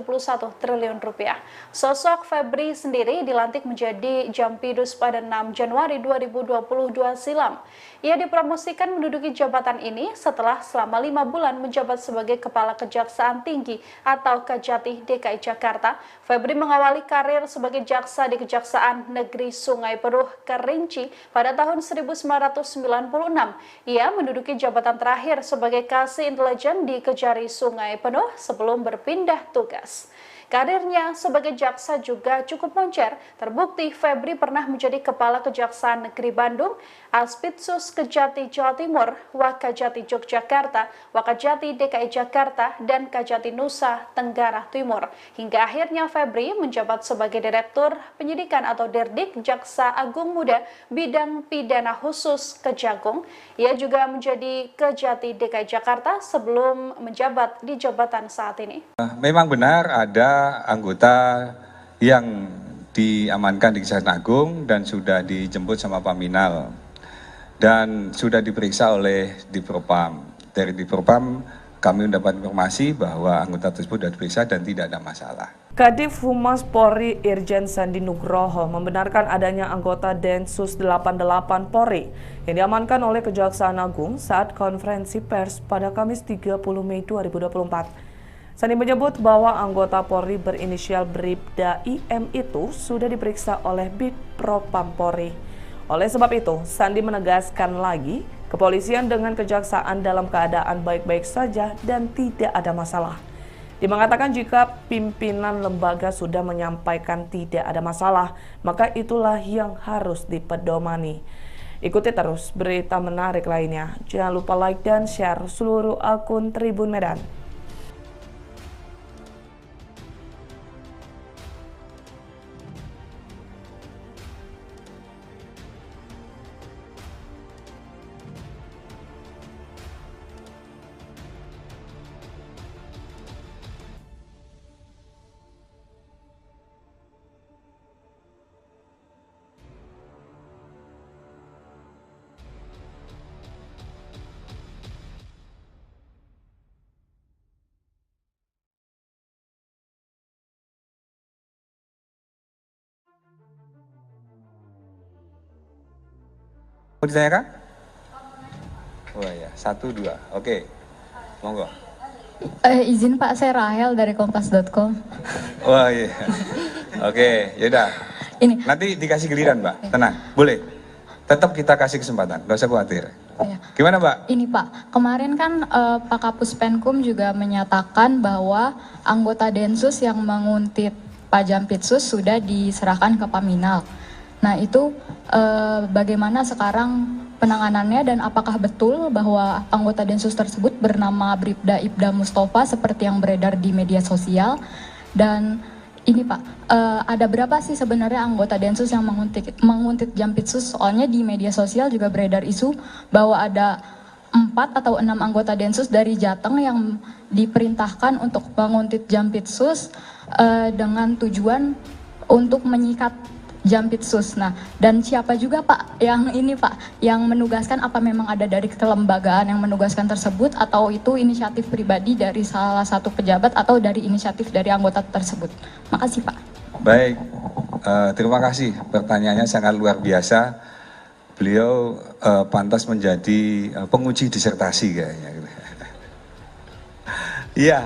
triliun rupiah. Sosok Febri sendiri dilantik menjadi Jampidus pada 6 Januari 2022 silam. Ia dipromosikan menduduki jabatan ini setelah selama 5 bulan menjabat sebagai Kepala Kejaksaan Tinggi atau Kejati DKI Jakarta. Febri mengawali karir sebagai jaksa di Kejaksaan Negeri Sungai Penuh Kerinci pada tahun 1996. Ia menduduki jabatan terakhir sebagai Kasih Intelijen di Kejari Sungai Penuh sebelum berpindah tugas. Karirnya sebagai jaksa juga cukup moncer. Terbukti Febri pernah menjadi Kepala Kejaksaan Negeri Bandung, Aspitsus Kejati Jawa Timur, Wakajati Yogyakarta, Wakajati DKI Jakarta, dan Kajati Nusa Tenggara Timur. Hingga akhirnya Febri menjabat sebagai Direktur Penyidikan atau Dirdik Jaksa Agung Muda Bidang Pidana Khusus Kejagung. Ia juga menjadi Kejati DKI Jakarta sebelum menjabat di jabatan saat ini. Memang benar ada anggota yang diamankan di Kejaksaan Agung dan sudah dijemput sama Paminal dan sudah diperiksa oleh Dipropam. Dari Dipropam kami mendapat informasi bahwa anggota tersebut sudah diperiksa dan tidak ada masalah. Kadif Humas Polri Irjen Sandi Nugroho membenarkan adanya anggota Densus 88 Polri yang diamankan oleh Kejaksaan Agung saat konferensi pers pada Kamis 30 Mei 2024. Sandi menyebut bahwa anggota Polri berinisial Bribda IM itu sudah diperiksa oleh Bidpropam Polri. Oleh sebab itu, Sandi menegaskan lagi, kepolisian dengan kejaksaan dalam keadaan baik-baik saja dan tidak ada masalah. Dia mengatakan jika pimpinan lembaga sudah menyampaikan tidak ada masalah, maka itulah yang harus dipedomani. Ikuti terus berita menarik lainnya. Jangan lupa like dan share seluruh akun Tribun Medan. Mau ditanyakan? Oh ya, 1, 2. Oke, monggo. Izin Pak, saya Rahel dari kompas.com. Wah iya. Oke, yaudah. Ini, Nanti dikasih giliran, Mbak. Tenang, boleh. Tetap kita kasih kesempatan, nggak usah khawatir. ya. Gimana, Mbak? Ini Pak, kemarin kan Pak Kapus Penkum juga menyatakan bahwa anggota Densus yang menguntit Pak Jampitsus sudah diserahkan ke Paminal. Nah itu bagaimana sekarang penanganannya dan apakah betul bahwa anggota Densus tersebut bernama Bribda Ibda Mustafa seperti yang beredar di media sosial? Dan ini Pak, ada berapa sih sebenarnya anggota Densus yang menguntit Jampitsus? Soalnya di media sosial juga beredar isu bahwa ada 4 atau 6 anggota Densus dari Jateng yang diperintahkan untuk menguntit Jampitsus dengan tujuan untuk menyikat Jampitsus. Nah, dan siapa juga Pak yang ini Pak, yang menugaskan, apa memang ada dari kelembagaan yang menugaskan tersebut atau itu inisiatif pribadi dari salah satu pejabat atau dari inisiatif dari anggota tersebut? Makasih Pak. Baik, terima kasih. Pertanyaannya sangat luar biasa. Beliau pantas menjadi penguji disertasi kayaknya. Iya,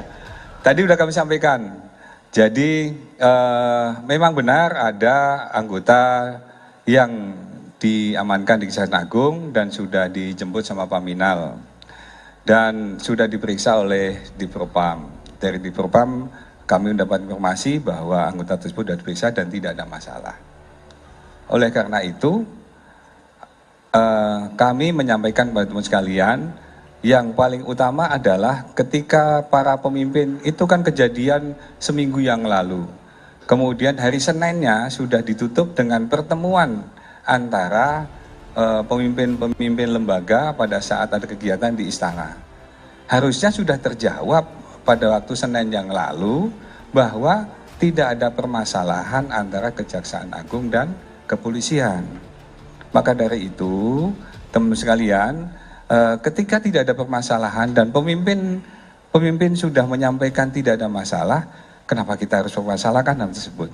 tadi udah kami sampaikan. Jadi memang benar ada anggota yang diamankan di Kejaksaan Agung dan sudah dijemput sama Paminal dan sudah diperiksa oleh Divpropam. Dari Divpropam kami mendapat informasi bahwa anggota tersebut sudah diperiksa dan tidak ada masalah. Oleh karena itu kami menyampaikan kepada teman sekalian, yang paling utama adalah ketika para pemimpin itu kan kejadian seminggu yang lalu. Kemudian hari Seninnya sudah ditutup dengan pertemuan antara pemimpin-pemimpin lembaga pada saat ada kegiatan di istana. Harusnya sudah terjawab pada waktu Senin yang lalu bahwa tidak ada permasalahan antara Kejaksaan Agung dan kepolisian. Maka dari itu, teman sekalian, ketika tidak ada permasalahan dan pemimpin sudah menyampaikan tidak ada masalah, kenapa kita harus mempermasalahkan hal tersebut?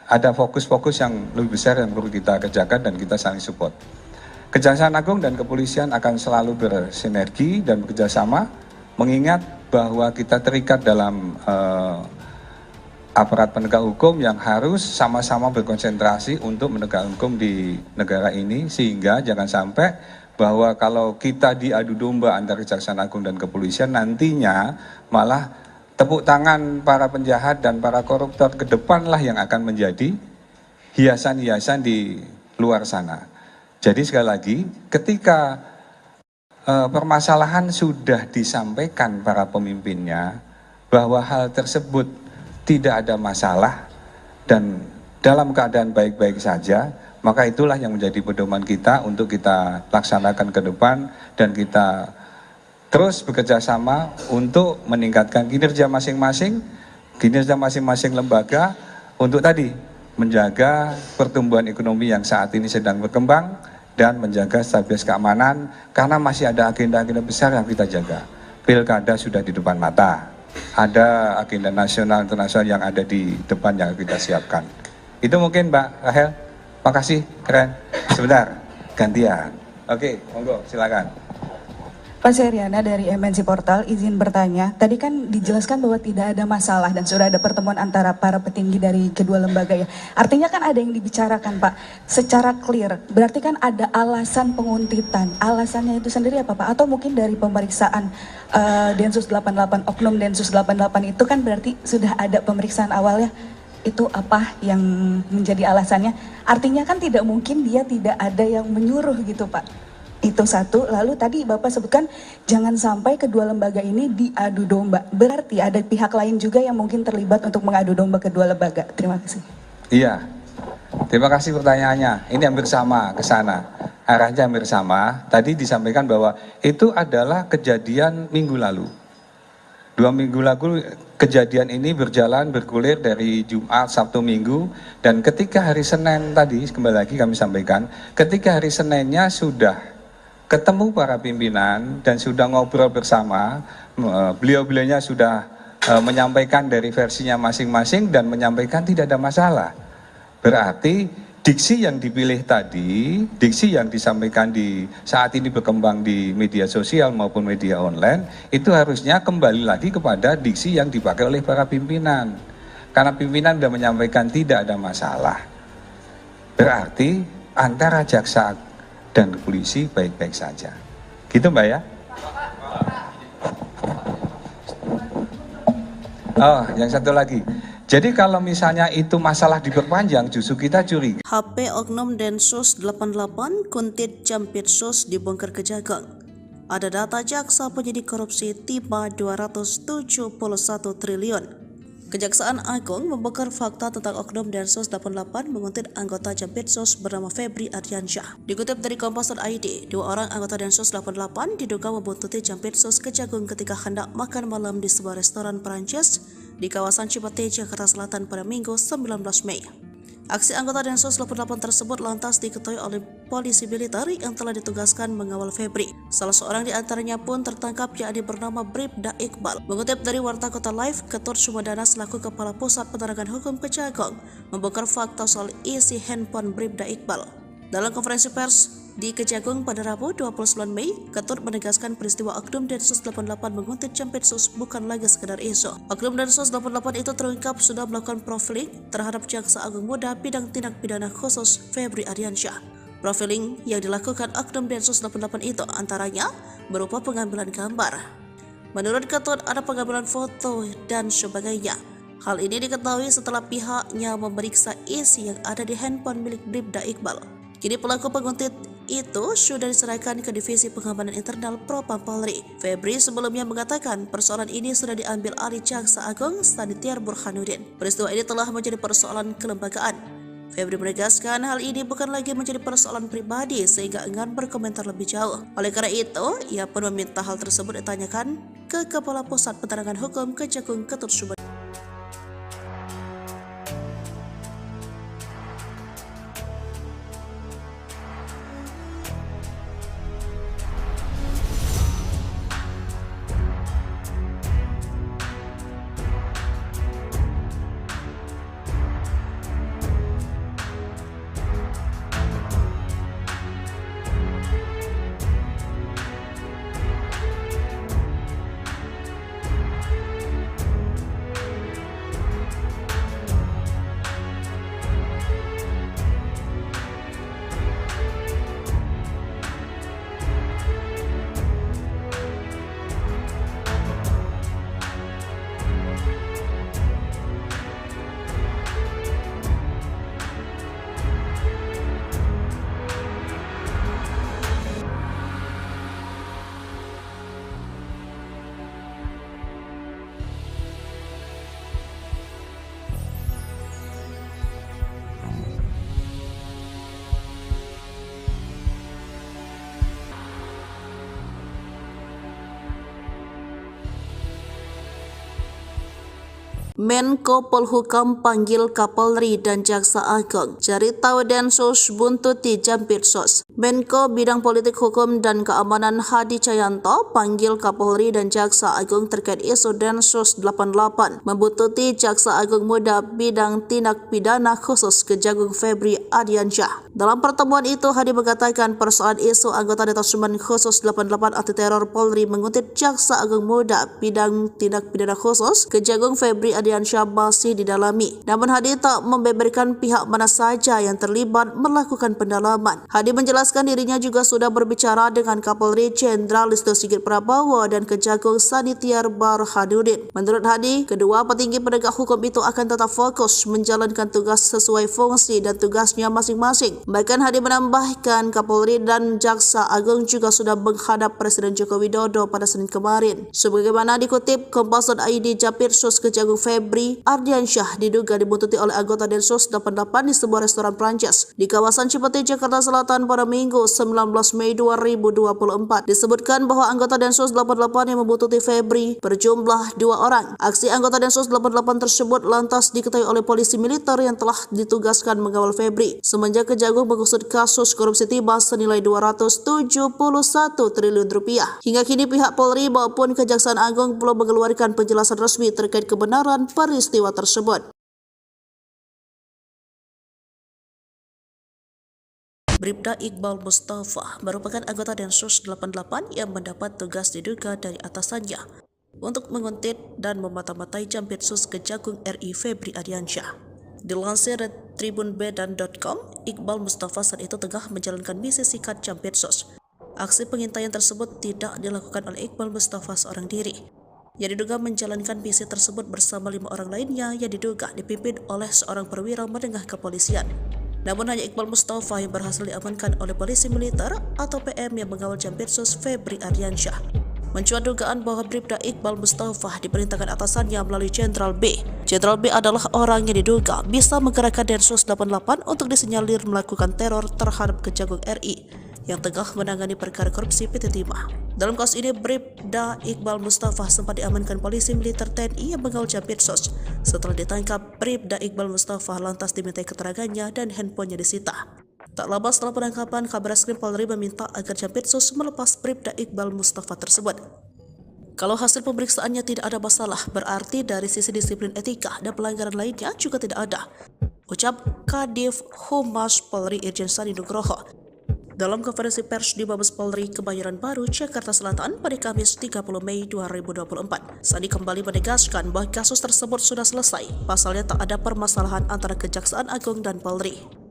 Ada fokus-fokus yang lebih besar yang perlu kita kerjakan dan kita saling support. Kejaksaan Agung dan kepolisian akan selalu bersinergi dan bekerjasama, mengingat bahwa kita terikat dalam aparat penegak hukum yang harus sama-sama berkonsentrasi untuk menegakkan hukum di negara ini, sehingga jangan sampai bahwa kalau kita diadu domba antara Kejaksaan Agung dan kepolisian, nantinya malah tepuk tangan para penjahat dan para koruptor ke depanlah yang akan menjadi hiasan-hiasan di luar sana. Jadi sekali lagi, ketika permasalahan sudah disampaikan para pemimpinnya bahwa hal tersebut tidak ada masalah dan dalam keadaan baik-baik saja, maka itulah yang menjadi pedoman kita untuk kita laksanakan ke depan dan kita terus bekerja sama untuk meningkatkan kinerja masing-masing lembaga untuk tadi menjaga pertumbuhan ekonomi yang saat ini sedang berkembang dan menjaga stabilitas keamanan, karena masih ada agenda-agenda besar yang kita jaga. Pilkada sudah di depan mata, ada agenda nasional internasional yang ada di depan yang kita siapkan. Itu mungkin Mbak Rahel. Makasih, keren. Sebentar, gantian. Oke, monggo, silakan. Pak Seriana dari MNC Portal, izin bertanya. Tadi kan dijelaskan bahwa tidak ada masalah dan sudah ada pertemuan antara para petinggi dari kedua lembaga ya. Artinya kan ada yang dibicarakan Pak, secara clear. Berarti kan ada alasan penguntitan. Alasannya itu sendiri apa Pak? Atau mungkin dari pemeriksaan Densus 88, Oknum Densus 88 itu kan berarti sudah ada pemeriksaan awalnya. Itu apa yang menjadi alasannya? Artinya kan tidak mungkin dia tidak ada yang menyuruh gitu Pak. Itu satu. Lalu tadi Bapak sebutkan jangan sampai kedua lembaga ini diadu domba. Berarti ada pihak lain juga yang mungkin terlibat untuk mengadu domba kedua lembaga. Terima kasih. Iya, terima kasih pertanyaannya. Ini hampir sama ke sana. Arahnya hampir sama. Tadi disampaikan bahwa itu adalah kejadian minggu lalu. 2 minggu lalu kejadian ini bergulir dari Jumat, Sabtu, Minggu, dan ketika hari Senin tadi, kembali lagi kami sampaikan, ketika hari Seninnya sudah ketemu para pimpinan dan sudah ngobrol bersama, beliau-beliaunya sudah menyampaikan dari versinya masing-masing dan menyampaikan tidak ada masalah. Berarti diksi yang dipilih tadi, diksi yang disampaikan di saat ini berkembang di media sosial maupun media online, itu harusnya kembali lagi kepada diksi yang dipakai oleh para pimpinan. Karena pimpinan sudah menyampaikan tidak ada masalah. Berarti antara jaksa dan polisi baik-baik saja. Gitu Mbak ya? Oh, yang satu lagi. Jadi kalau misalnya itu masalah diperpanjang, justru kita curiga. HP Oknum Densus 88 Kuntit Jampitsus dibongkar Kejagung. Ada data jaksa penyidik korupsi tiba 271 triliun. Kejaksaan Agung membongkar fakta tentang Oknum Densus 88 menguntit anggota Jampitsus bernama Febri Ardiansyah. Dikutip dari Kompas.id, 2 orang anggota Densus 88 diduga membuntuti Jampitsus Kejagung ketika hendak makan malam di sebuah restoran Perancis di kawasan Cipete, Jakarta Selatan pada Minggu 19 Mei. Aksi anggota Densus 88 tersebut lantas diketahui oleh polisi militer yang telah ditugaskan mengawal Febri. Salah seorang di antaranya pun tertangkap, yakni bernama Bribda Iqbal. Mengutip dari Warta Kota Live, Ketut Sumedana selaku Kepala Pusat Penerangan Hukum Kejagung membongkar fakta soal isi handphone Bribda Iqbal. Dalam konferensi pers di Kejagung pada Rabu 29 Mei, Ketut menegaskan peristiwa Oknum Densus 88 menguntit Jampitsus bukan lagi sekedar isu. Oknum Densus 88 itu terungkap sudah melakukan profiling terhadap Jaksa Agung Muda bidang tindak pidana khusus Febri Ardiansyah. Profiling yang dilakukan Oknum Densus 88 itu antaranya berupa pengambilan gambar. Menurut Ketut, ada pengambilan foto dan sebagainya. Hal ini diketahui setelah pihaknya memeriksa isi yang ada di handphone milik Bribda Iqbal. Kini pelaku penguntit itu sudah diserahkan ke Divisi Pengamanan Internal Propam Polri. Febri sebelumnya mengatakan persoalan ini sudah diambil alih Jaksa Agung Sanitiar Burhanuddin. Peristiwa ini telah menjadi persoalan kelembagaan. Febri menegaskan hal ini bukan lagi menjadi persoalan pribadi sehingga enggan berkomentar lebih jauh. Oleh karena itu, ia pun meminta hal tersebut ditanyakan ke Kepala Pusat Penerangan Hukum Kejagung Ketut Sumedana. Menko Polhukam panggil Kapolri dan Jaksa Agung. Cari tahu Densus buntuti Jampitsus. Menko Bidang Politik Hukum dan Keamanan Hadi Cahyanto panggil Kapolri dan Jaksa Agung terkait isu Densus 88 membuntuti Jaksa Agung Muda Bidang Tindak Pidana Khusus Kejagung Febri Ardiansyah. Dalam pertemuan itu, Hadi mengatakan persoalan isu anggota Detasemen Khusus 88 Anti Teror Polri menguntit Jaksa Agung Muda Bidang Tindak Pidana Khusus Kejagung Febri Ardiansyah masih didalami. Namun Hadi tak membeberkan pihak mana saja yang terlibat melakukan pendalaman. Hadi menjelaskan dirinya juga sudah berbicara dengan Kapolri Jenderal Listio Sigit Prabowo dan Kejagung Sanitiar Burhanuddin. Menurut Hadi, kedua petinggi penegak hukum itu akan tetap fokus menjalankan tugas sesuai fungsi dan tugasnya masing-masing. Bahkan Hadi menambahkan Kapolri dan Jaksa Agung juga sudah menghadap Presiden Joko Widodo pada Senin kemarin. Sebagaimana dikutip Kompas.id, Jampitsus Kejagung Febri Ardiansyah diduga dibuntuti oleh anggota Densus 88 di sebuah restoran Prancis di kawasan Cipete, Jakarta Selatan pada Minggu 19 Mei 2024. Disebutkan bahwa anggota Densus 88 yang membuntuti Febri berjumlah 2 orang. Aksi anggota Densus 88 tersebut lantas diketahui oleh polisi militer yang telah ditugaskan mengawal Febri semenjak Kejagung mengusut kasus korupsi timah senilai 271 triliun rupiah. Hingga kini pihak Polri maupun Kejaksaan Agung belum mengeluarkan penjelasan resmi terkait kebenaran peristiwa tersebut. Bribda Iqbal Mustafa merupakan anggota Densus 88 yang mendapat tugas diduga dari atasannya untuk menguntit dan memata-matai Jampitsus Kejagung RI Febri Ardiansyah. Dilansir dari tribunbedan.com, Iqbal Mustafa saat itu tengah menjalankan misi sikat Jampitsus. Aksi pengintaian tersebut tidak dilakukan oleh Iqbal Mustafa seorang diri. Yang diduga menjalankan misi tersebut bersama 5 orang lainnya yang diduga dipimpin oleh seorang perwira menengah kepolisian. Namun hanya Iqbal Mustafa yang berhasil diamankan oleh polisi militer atau PM yang mengawal Jampitsus Febri Ardiansyah. Mencuat dugaan bahwa Bribda Iqbal Mustafa diperintahkan atasannya melalui Jenderal B. Jenderal B adalah orang yang diduga bisa menggerakkan Densus 88 untuk disinyalir melakukan teror terhadap Kejagung RI yang tengah menangani perkara korupsi PT Timah. Dalam kasus ini, Bribda Iqbal Mustafa sempat diamankan polisi militer TNI yang mengawal Jampitsus. Setelah ditangkap, Bribda Iqbal Mustafa lantas dimintai keterangannya dan handphonenya disita. Tak lama setelah penangkapan, Kabareskrim Polri meminta agar Jampitsus melepas Bribda Iqbal Mustafa tersebut. Kalau hasil pemeriksaannya tidak ada masalah, berarti dari sisi disiplin etika dan pelanggaran lainnya juga tidak ada, ucap Kadif Humas Polri Irjen Sandi Nugroho dalam konferensi pers di Mabes Polri Kebayoran Baru, Jakarta Selatan pada Kamis 30 Mei 2024. Sandi kembali menegaskan bahwa kasus tersebut sudah selesai, pasalnya tak ada permasalahan antara Kejaksaan Agung dan Polri.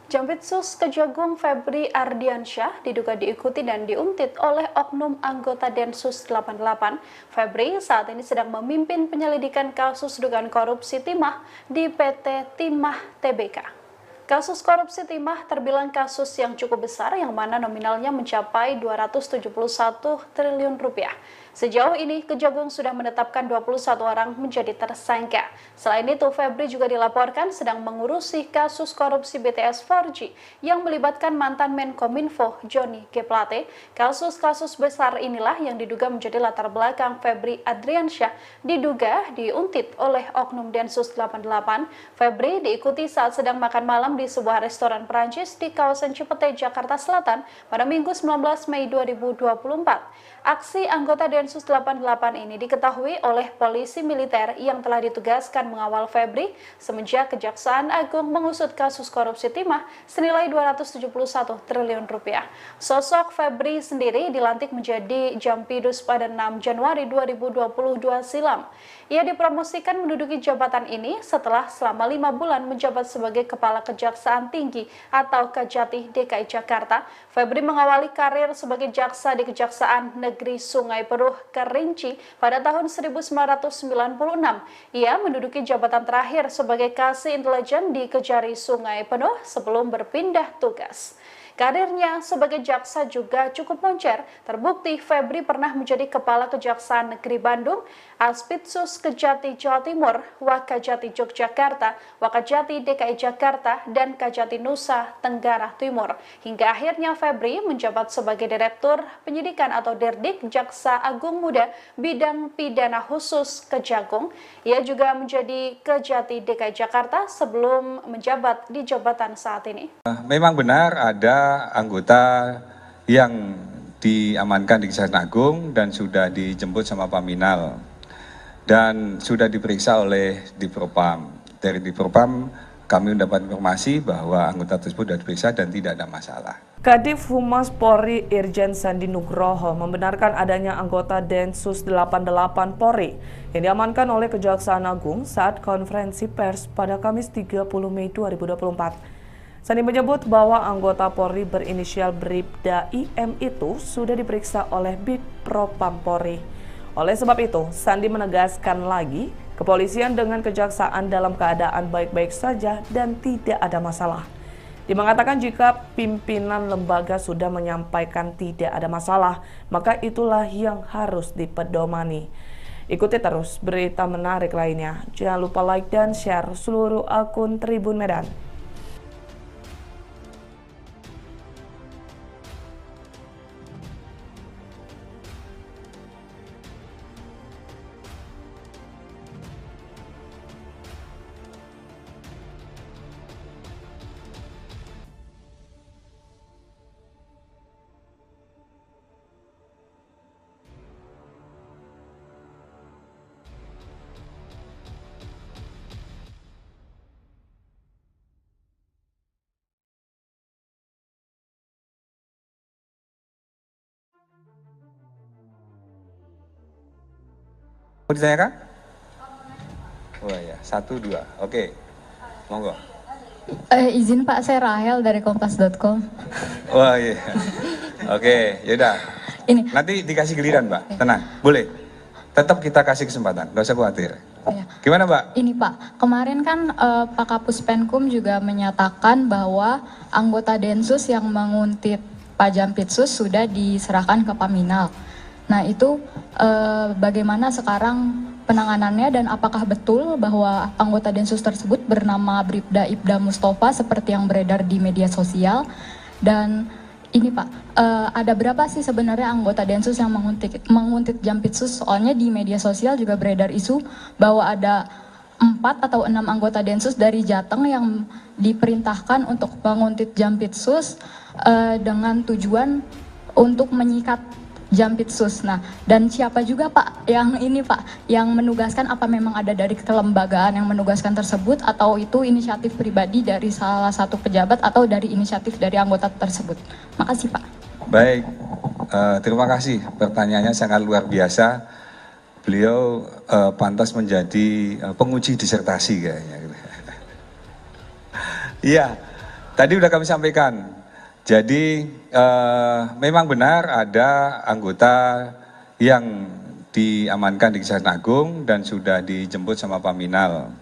Jampitsus Kejagung Febri Ardiansyah diduga diikuti dan diuntit oleh oknum anggota Densus 88. Febri saat ini sedang memimpin penyelidikan kasus dugaan korupsi timah di PT Timah Tbk. Kasus korupsi timah terbilang kasus yang cukup besar yang mana nominalnya mencapai 271 triliun rupiah. Sejauh ini, Kejagung sudah menetapkan 21 orang menjadi tersangka. Selain itu, Febri juga dilaporkan sedang mengurusi kasus korupsi BTS 4G yang melibatkan mantan Menkominfo Johnny G. Plate. Kasus-kasus besar inilah yang diduga menjadi latar belakang Febri Ardiansyah diduga diuntit oleh oknum Densus 88. Febri diikuti saat sedang makan malam di sebuah restoran Perancis di kawasan Cipete, Jakarta Selatan pada Minggu 19 Mei 2024. Aksi anggota Densus 88 ini diketahui oleh polisi militer yang telah ditugaskan mengawal Febri semenjak Kejaksaan Agung mengusut kasus korupsi timah senilai 271 triliun rupiah. Sosok Febri sendiri dilantik menjadi Jampidus pada 6 Januari 2022 silam. Ia dipromosikan menduduki jabatan ini setelah selama 5 bulan menjabat sebagai Kepala Kejaksaan Tinggi atau Kejati DKI Jakarta. Febri mengawali karir sebagai jaksa di Kejaksaan Negeri Sungai Penuh Kerinci pada tahun 1996. Ia menduduki jabatan terakhir sebagai Kasih Intelijen di Kejari Sungai Penuh sebelum berpindah tugas. Karirnya sebagai jaksa juga cukup moncer. Terbukti Febri pernah menjadi Kepala Kejaksaan Negeri Bandung, Aspitsus Kejati Jawa Timur, Wakajati Yogyakarta, Wakajati DKI Jakarta, dan Kajati Nusa Tenggara Timur. Hingga akhirnya Febri menjabat sebagai Direktur Penyidikan atau Dirdik Jaksa Agung Muda Bidang Pidana Khusus Kejagung. Ia juga menjadi Kejati DKI Jakarta sebelum menjabat di jabatan saat ini. Memang benar ada anggota yang diamankan di Kejaksaan Agung dan sudah dijemput sama Paminal dan sudah diperiksa oleh Dipropam. Dari Dipropam kami mendapat informasi bahwa anggota tersebut sudah diperiksa dan tidak ada masalah. Kadif Humas Polri Irjen Sandi Nugroho membenarkan adanya anggota Densus 88 Polri yang diamankan oleh Kejaksaan Agung saat konferensi pers pada Kamis 30 Mei 2024. Sandi menyebut bahwa anggota Polri berinisial Bribda IM itu sudah diperiksa oleh Bidpropam Polri. Oleh sebab itu, Sandi menegaskan lagi, kepolisian dengan kejaksaan dalam keadaan baik-baik saja dan tidak ada masalah. Dia mengatakan jika pimpinan lembaga sudah menyampaikan tidak ada masalah, maka itulah yang harus dipedomani. Ikuti terus berita menarik lainnya. Jangan lupa like dan share seluruh akun Tribun Medan. Mau ditanyakan? Oh ya, 1, 2. Oke, monggo. Izin Pak, saya Rahel dari kompas.com. Wah iya. Oke, yaudah. Ini. Nanti dikasih giliran, Mbak. Tenang, boleh. Tetap kita kasih kesempatan, nggak usah khawatir. Ya. Gimana, Mbak? Ini Pak, kemarin kan Pak Kapus Penkum juga menyatakan bahwa anggota Densus yang menguntit Pak Jampitsus sudah diserahkan ke Paminal. Nah itu bagaimana sekarang penanganannya dan apakah betul bahwa anggota Densus tersebut bernama Bribda Ibda Mustafa seperti yang beredar di media sosial? Dan ini Pak, ada berapa sih sebenarnya anggota Densus yang menguntit Jampitsus? Soalnya di media sosial juga beredar isu bahwa ada 4 atau 6 anggota Densus dari Jateng yang diperintahkan untuk menguntit Jampitsus dengan tujuan untuk menyikat Jampitsus. Nah, dan siapa juga Pak yang ini Pak yang menugaskan, apa memang ada dari kelembagaan yang menugaskan tersebut atau itu inisiatif pribadi dari salah satu pejabat atau dari inisiatif dari anggota tersebut? Makasih Pak. Baik, terima kasih. Pertanyaannya sangat luar biasa. Beliau pantas menjadi penguji disertasi kayaknya. Iya, tadi udah kami sampaikan. Jadi memang benar ada anggota yang diamankan di Kejaksaan Agung dan sudah dijemput sama Paminal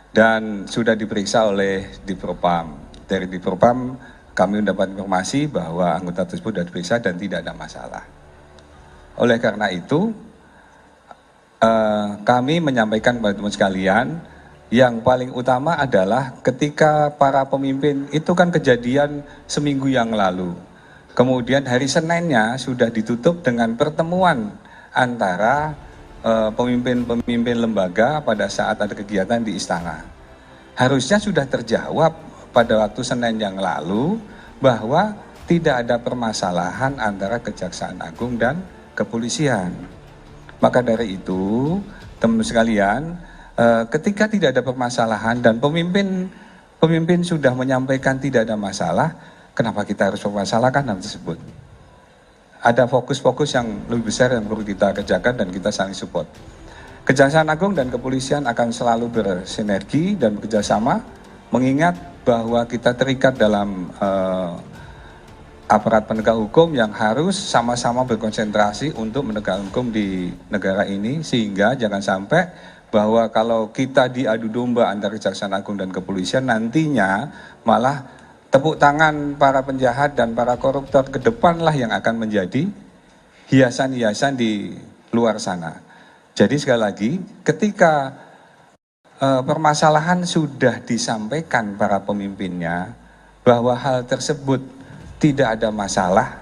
dan sudah diperiksa oleh Dipropam. Dari Dipropam kami mendapat informasi bahwa anggota tersebut sudah diperiksa dan tidak ada masalah. Oleh karena itu kami menyampaikan kepada teman sekalian, yang paling utama adalah ketika para pemimpin itu kan kejadian seminggu yang lalu. Kemudian hari Seninnya sudah ditutup dengan pertemuan antara pemimpin-pemimpin lembaga pada saat ada kegiatan di istana. Harusnya sudah terjawab pada waktu Senin yang lalu bahwa tidak ada permasalahan antara Kejaksaan Agung dan kepolisian. Maka dari itu, teman-teman sekalian, ketika tidak ada permasalahan dan pemimpin sudah menyampaikan tidak ada masalah, kenapa kita harus mempermasalahkan hal tersebut? Ada fokus-fokus yang lebih besar yang perlu kita kerjakan dan kita saling support. Kejaksaan Agung dan kepolisian akan selalu bersinergi dan bekerjasama, mengingat bahwa kita terikat dalam aparat penegak hukum yang harus sama-sama berkonsentrasi untuk menegakkan hukum di negara ini, sehingga jangan sampai bahwa kalau kita diadu domba antara Kejaksaan Agung dan kepolisian, nantinya malah tepuk tangan para penjahat dan para koruptor ke depanlah yang akan menjadi hiasan-hiasan di luar sana. Jadi sekali lagi, ketika permasalahan sudah disampaikan para pemimpinnya bahwa hal tersebut tidak ada masalah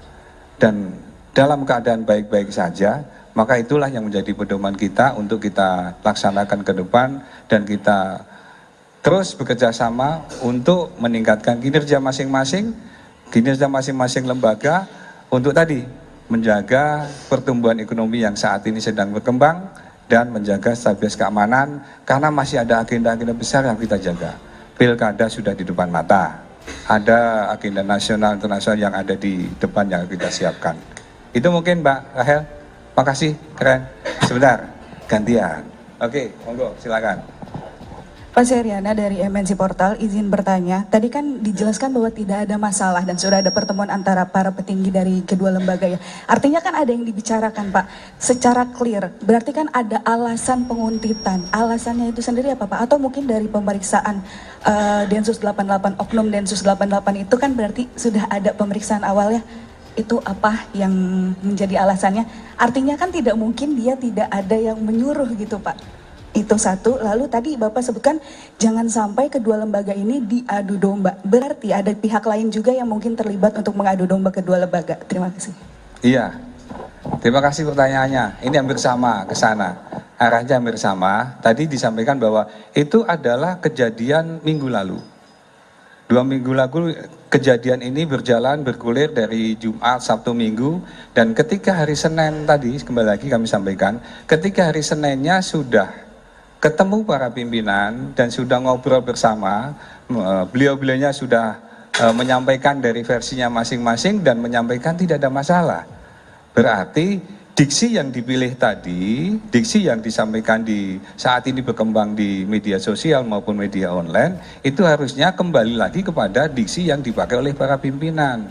dan dalam keadaan baik-baik saja, maka itulah yang menjadi pedoman kita untuk kita laksanakan ke depan dan kita terus bekerja sama untuk meningkatkan kinerja masing-masing lembaga untuk tadi menjaga pertumbuhan ekonomi yang saat ini sedang berkembang dan menjaga stabilitas keamanan, karena masih ada agenda-agenda besar yang kita jaga. Pilkada sudah di depan mata, ada agenda nasional internasional yang ada di depan yang kita siapkan. Itu mungkin Mbak Rahel. Makasih, keren. Sebentar, gantian. Oke, monggo, silakan. Pak Seriana dari MNC Portal, izin bertanya. Tadi kan dijelaskan bahwa tidak ada masalah dan sudah ada pertemuan antara para petinggi dari kedua lembaga ya. Artinya kan ada yang dibicarakan Pak, secara clear. Berarti kan ada alasan penguntitan. Alasannya itu sendiri apa Pak? Atau mungkin dari pemeriksaan Densus 88, Oknum Densus 88 itu kan berarti sudah ada pemeriksaan awalnya. Itu apa yang menjadi alasannya? Artinya kan tidak mungkin dia tidak ada yang menyuruh gitu Pak. Itu satu. Lalu tadi Bapak sebutkan jangan sampai kedua lembaga ini diadu domba. Berarti ada pihak lain juga yang mungkin terlibat untuk mengadu domba kedua lembaga. Terima kasih. Iya, terima kasih pertanyaannya. Ini hampir sama ke sana. Arahnya hampir sama. Tadi disampaikan bahwa itu adalah kejadian minggu lalu. 2 minggu lalu kejadian ini bergulir dari Jumat, Sabtu, Minggu, dan ketika hari Senin tadi, kembali lagi kami sampaikan, ketika hari Seninnya sudah ketemu para pimpinan dan sudah ngobrol bersama, beliau-beliaunya sudah menyampaikan dari versinya masing-masing dan menyampaikan tidak ada masalah. Berarti diksi yang dipilih tadi, diksi yang disampaikan di saat ini berkembang di media sosial maupun media online, itu harusnya kembali lagi kepada diksi yang dipakai oleh para pimpinan.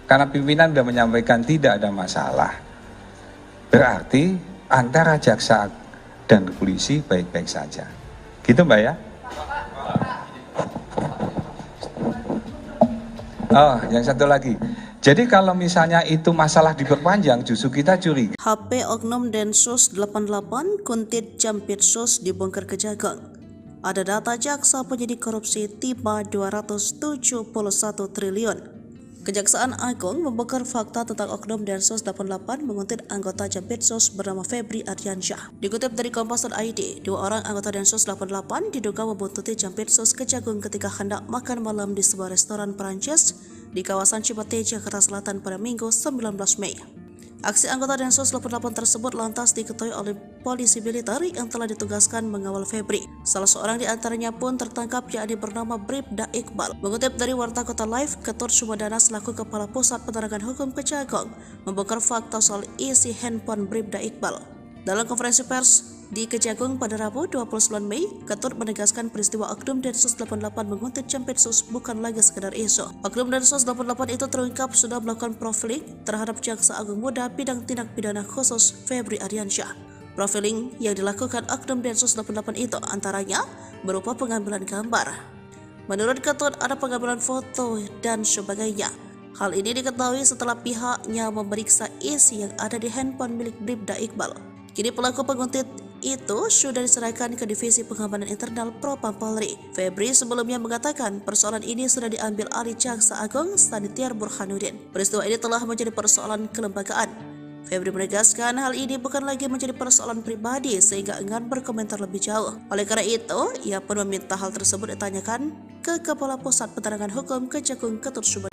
Karena pimpinan sudah menyampaikan tidak ada masalah. Berarti antara jaksa dan polisi baik-baik saja. Gitu Mbak ya? Oh, yang satu lagi. Jadi kalau misalnya itu masalah diperpanjang, justru kita curiga. HP Oknum Densus 88 Kuntit Jampitsus dibongkar Kejagung. Ada data jaksa penyidik korupsi tiba 271 triliun. Kejaksaan Agung membongkar fakta tentang Oknum Densus 88 menguntit anggota Jampitsus bernama Febri Ardiansyah. Dikutip dari Kompas.id, 2 orang anggota Densus 88 diduga membuntuti Jampitsus Kejagung ketika hendak makan malam di sebuah restoran Perancis di kawasan Cipete, Jakarta Selatan pada Minggu 19 Mei. Aksi anggota Densus 88 tersebut lantas diketahui oleh polisi militer yang telah ditugaskan mengawal Febri. Salah seorang di antaranya pun tertangkap, yakni bernama Bribda Iqbal. Mengutip dari Warta Kota Live, Ketut Sumedana selaku Kepala Pusat Penerangan Hukum Kejagung membongkar fakta soal isi handphone Bribda Iqbal. Dalam konferensi pers di Kejagung pada Rabu 29 Mei, Ketut menegaskan peristiwa Oknum Densus 88 menguntit Jampitsus bukan lagi sekedar isu. Oknum Densus 88 itu terungkap sudah melakukan profiling terhadap Jaksa Agung Muda bidang tindak pidana khusus Febri Ardiansyah. Profiling yang dilakukan Oknum Densus 88 itu antaranya berupa pengambilan gambar. Menurut Ketut ada pengambilan foto dan sebagainya. Hal ini diketahui setelah pihaknya memeriksa isi yang ada di handphone milik Bribda Iqbal. Kini pelaku penguntit itu sudah diserahkan ke Divisi Pengamanan Internal Propam Polri. Febri sebelumnya mengatakan persoalan ini sudah diambil alih Jaksa Agung Sanitiar Burhanuddin. Peristiwa ini telah menjadi persoalan kelembagaan. Febri menegaskan hal ini bukan lagi menjadi persoalan pribadi sehingga enggan berkomentar lebih jauh. Oleh karena itu, ia pun meminta hal tersebut ditanyakan ke Kepala Pusat Penerangan Hukum Kejagung Ketut Sumedana.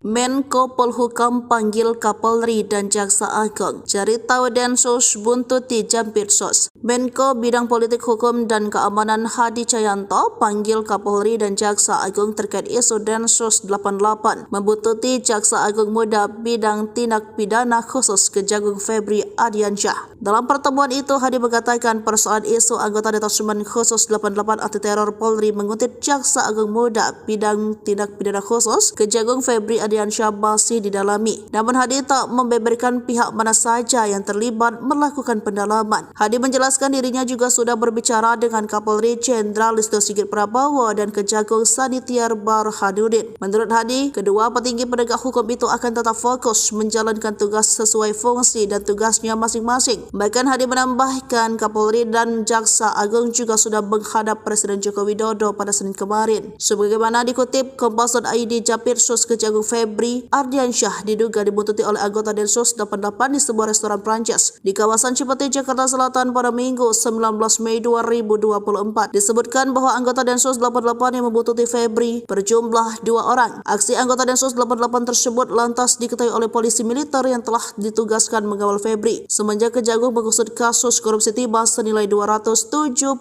Menko Polhukam panggil Kapolri dan Jaksa Agung. Cari tahu Densus buntuti Jampitsus. Menko Bidang Politik Hukum dan Keamanan Hadi Cahyanto panggil Kapolri dan Jaksa Agung terkait isu Densus 88 membuntuti Jaksa Agung Muda Bidang Tindak Pidana Khusus Kejagung Febri Ardiansyah. Dalam pertemuan itu, Hadi mengatakan persoalan isu anggota Detasemen Khusus 88 Anti Teror Polri menguntit Jaksa Agung Muda Bidang Tindak Pidana Khusus Kejagung Febri Ardiansyah masih didalami. Namun Hadi tak membeberkan pihak mana saja yang terlibat melakukan pendalaman. Hadi menjelaskan dirinya juga sudah berbicara dengan Kapolri Jenderal Listio Sigit Prabowo dan Kejagung Sanitiar Burhanuddin. Menurut Hadi, kedua petinggi penegak hukum itu akan tetap fokus menjalankan tugas sesuai fungsi dan tugasnya masing-masing. Bahkan Hadi menambahkan Kapolri dan Jaksa Agung juga sudah menghadap Presiden Joko Widodo pada Senin kemarin. Sebagaimana dikutip Kompas.id, Jampitsus Kejagung Febri Ardiansyah diduga dibuntuti oleh anggota Densus 88 di sebuah restoran Prancis di kawasan Cipete, Jakarta Selatan pada Minggu 19 Mei 2024. Disebutkan bahwa anggota Densus 88 yang membuntuti Febri berjumlah 2 orang. Aksi anggota Densus 88 tersebut lantas diketahui oleh polisi militer yang telah ditugaskan mengawal Febri semenjak Kejagung mengusut kasus korupsi timah senilai 271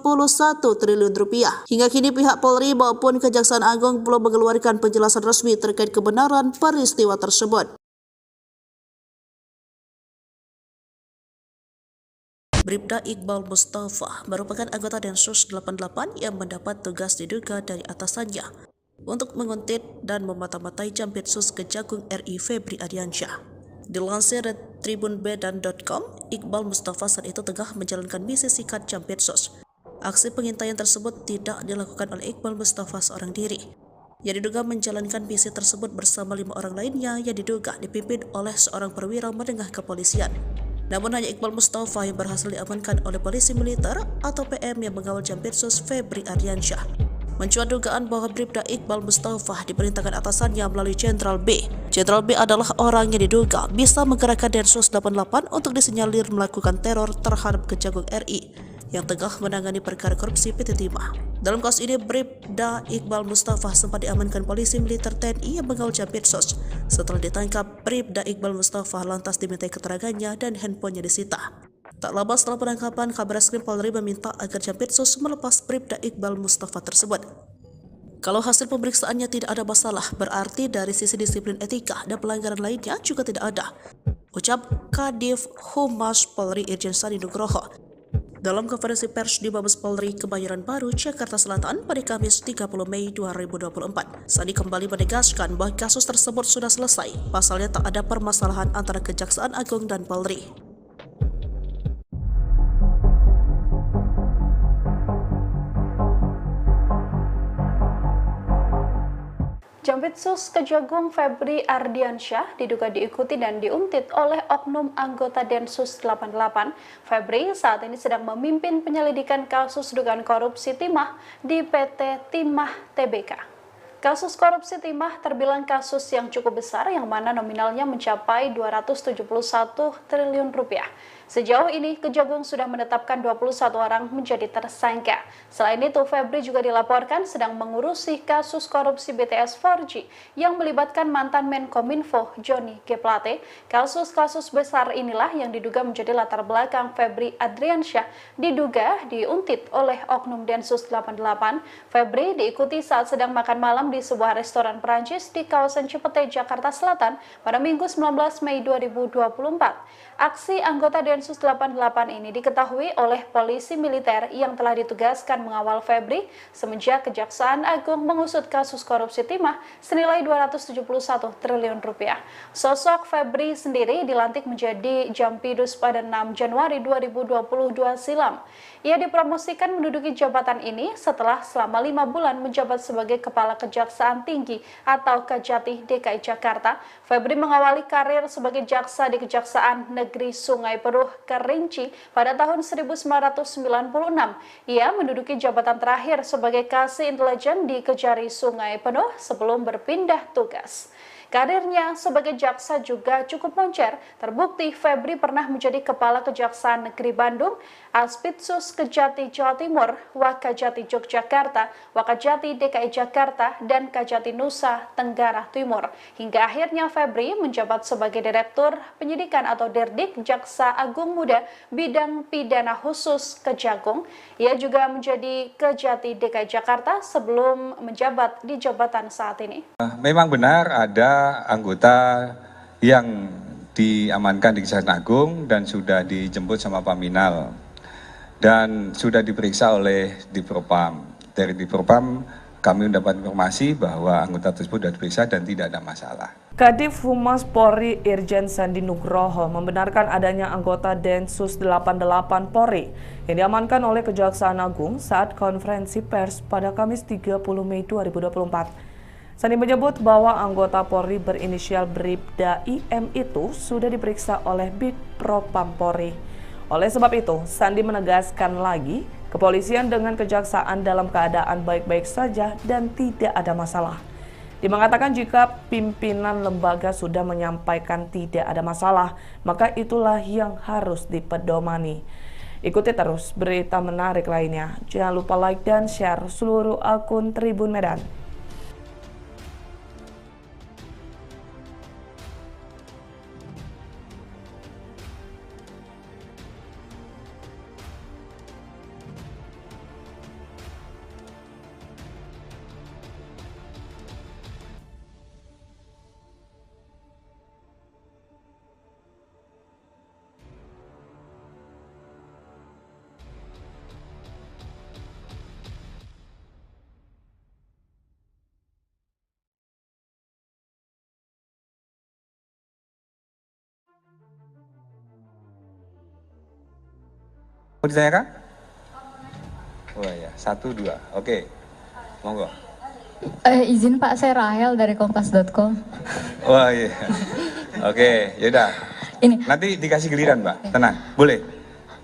triliun rupiah. Hingga kini pihak Polri maupun Kejaksaan Agung belum mengeluarkan penjelasan resmi terkait kebenaran peristiwa tersebut. Bribda Iqbal Mustafa merupakan anggota Densus 88 yang mendapat tugas diduga dari atasannya untuk menguntit dan memata-matai Jampitsus Kejagung RI Febri Ardiansyah. Dilansir dari tribunbedan.com, Iqbal Mustafa saat itu tengah menjalankan misi sikat Jampitsus. Aksi pengintaian tersebut tidak dilakukan oleh Iqbal Mustafa seorang diri. Yang diduga menjalankan misi tersebut bersama 5 orang lainnya yang diduga dipimpin oleh seorang perwira menengah kepolisian. Namun hanya Iqbal Mustafa yang berhasil diamankan oleh polisi militer atau PM yang mengawal Jampitsus Febri Ardiansyah. Mencuat dugaan bahwa Bribda Iqbal Mustafa diperintahkan atasannya melalui Jenderal B. Jenderal B adalah orang yang diduga bisa menggerakkan Densus 88 untuk disinyalir melakukan teror terhadap Kejagung RI yang tengah menangani perkara korupsi PT Timah. Dalam kasus ini, Bribda Iqbal Mustafa sempat diamankan polisi militer TNI yang mengawal Jampitsus. Setelah ditangkap, Bribda Iqbal Mustafa lantas dimintai keterangannya dan handphonenya disita. Tak lama setelah penangkapan, Kabareskrim Polri meminta agar Jampitsus melepas Bribda Iqbal Mustafa tersebut. Kalau hasil pemeriksaannya tidak ada masalah, berarti dari sisi disiplin etika dan pelanggaran lainnya juga tidak ada, ucap Kadif Humas Polri Irjen Sandi Nugroho dalam konferensi pers di Mabes Polri Kebayoran Baru, Jakarta Selatan pada Kamis 30 Mei 2024. Sandi kembali menegaskan bahwa kasus tersebut sudah selesai, pasalnya tak ada permasalahan antara Kejaksaan Agung dan Polri. Jampitsus Kejagung Febri Ardiansyah diduga diikuti dan diuntit oleh oknum anggota Densus 88. Febri saat ini sedang memimpin penyelidikan kasus dugaan korupsi timah di PT Timah Tbk. Kasus korupsi timah terbilang kasus yang cukup besar yang mana nominalnya mencapai 271 triliun rupiah. Sejauh ini, Kejagung sudah menetapkan 21 orang menjadi tersangka. Selain itu, Febri juga dilaporkan sedang mengurusi kasus korupsi BTS 4G yang melibatkan mantan Menkominfo Johnny G. Plate. Kasus-kasus besar inilah yang diduga menjadi latar belakang Febri Ardiansyah diduga diuntit oleh oknum Densus 88. Febri diikuti saat sedang makan malam di sebuah restoran Perancis di kawasan Cipete, Jakarta Selatan pada Minggu 19 Mei 2024. Aksi anggota Densus 88 ini diketahui oleh polisi militer yang telah ditugaskan mengawal Febri semenjak Kejaksaan Agung mengusut kasus korupsi timah senilai 271 triliun rupiah. Sosok Febri sendiri dilantik menjadi Jampidus pada 6 Januari 2022 silam. Ia dipromosikan menduduki jabatan ini setelah selama 5 bulan menjabat sebagai Kepala Kejaksaan Tinggi atau Kejati DKI Jakarta. Febri mengawali karir sebagai jaksa di Kejaksaan Negeri Sungai Penuh Kerinci pada tahun 1996. Ia menduduki jabatan terakhir sebagai Kasih Intelijen di Kejari Sungai Penuh sebelum berpindah tugas. Karirnya sebagai jaksa juga cukup moncer. Terbukti Febri pernah menjadi Kepala Kejaksaan Negeri Bandung, Aspitsus Kejati Jawa Timur, Wakajati Yogyakarta, Wakajati DKI Jakarta, dan Kajati Nusa Tenggara Timur. Hingga akhirnya Febri menjabat sebagai Direktur Penyidikan atau Dirdik Jaksa Agung Muda Bidang Pidana Khusus Kejagung. Ia juga menjadi Kejati DKI Jakarta sebelum menjabat di jabatan saat ini. Memang benar ada anggota yang diamankan di Kejaksaan Agung dan sudah dijemput sama Paminal dan sudah diperiksa oleh Divpropam. Dari Divpropam kami mendapat informasi bahwa anggota tersebut sudah diperiksa dan tidak ada masalah. Kadif Humas Polri Irjen Sandi Nugroho membenarkan adanya anggota Densus 88 Polri yang diamankan oleh Kejaksaan Agung saat konferensi pers pada Kamis 30 Mei 2024. Sandi menyebut bahwa anggota Polri berinisial Bribda IM itu sudah diperiksa oleh Bidpropam Polri. Oleh sebab itu, Sandi menegaskan lagi, kepolisian dengan kejaksaan dalam keadaan baik-baik saja dan tidak ada masalah. Dia mengatakan jika pimpinan lembaga sudah menyampaikan tidak ada masalah, maka itulah yang harus dipedomani. Ikuti terus berita menarik lainnya. Jangan lupa like dan share seluruh akun Tribun Medan. Mau ditanyakan? Oh ya, 1, 2. Oke, monggo. Izin Pak, saya Rahel dari kompas.com. Wah iya. Oke, yaudah. Ini. Nanti dikasih giliran, Mbak. Tenang, boleh.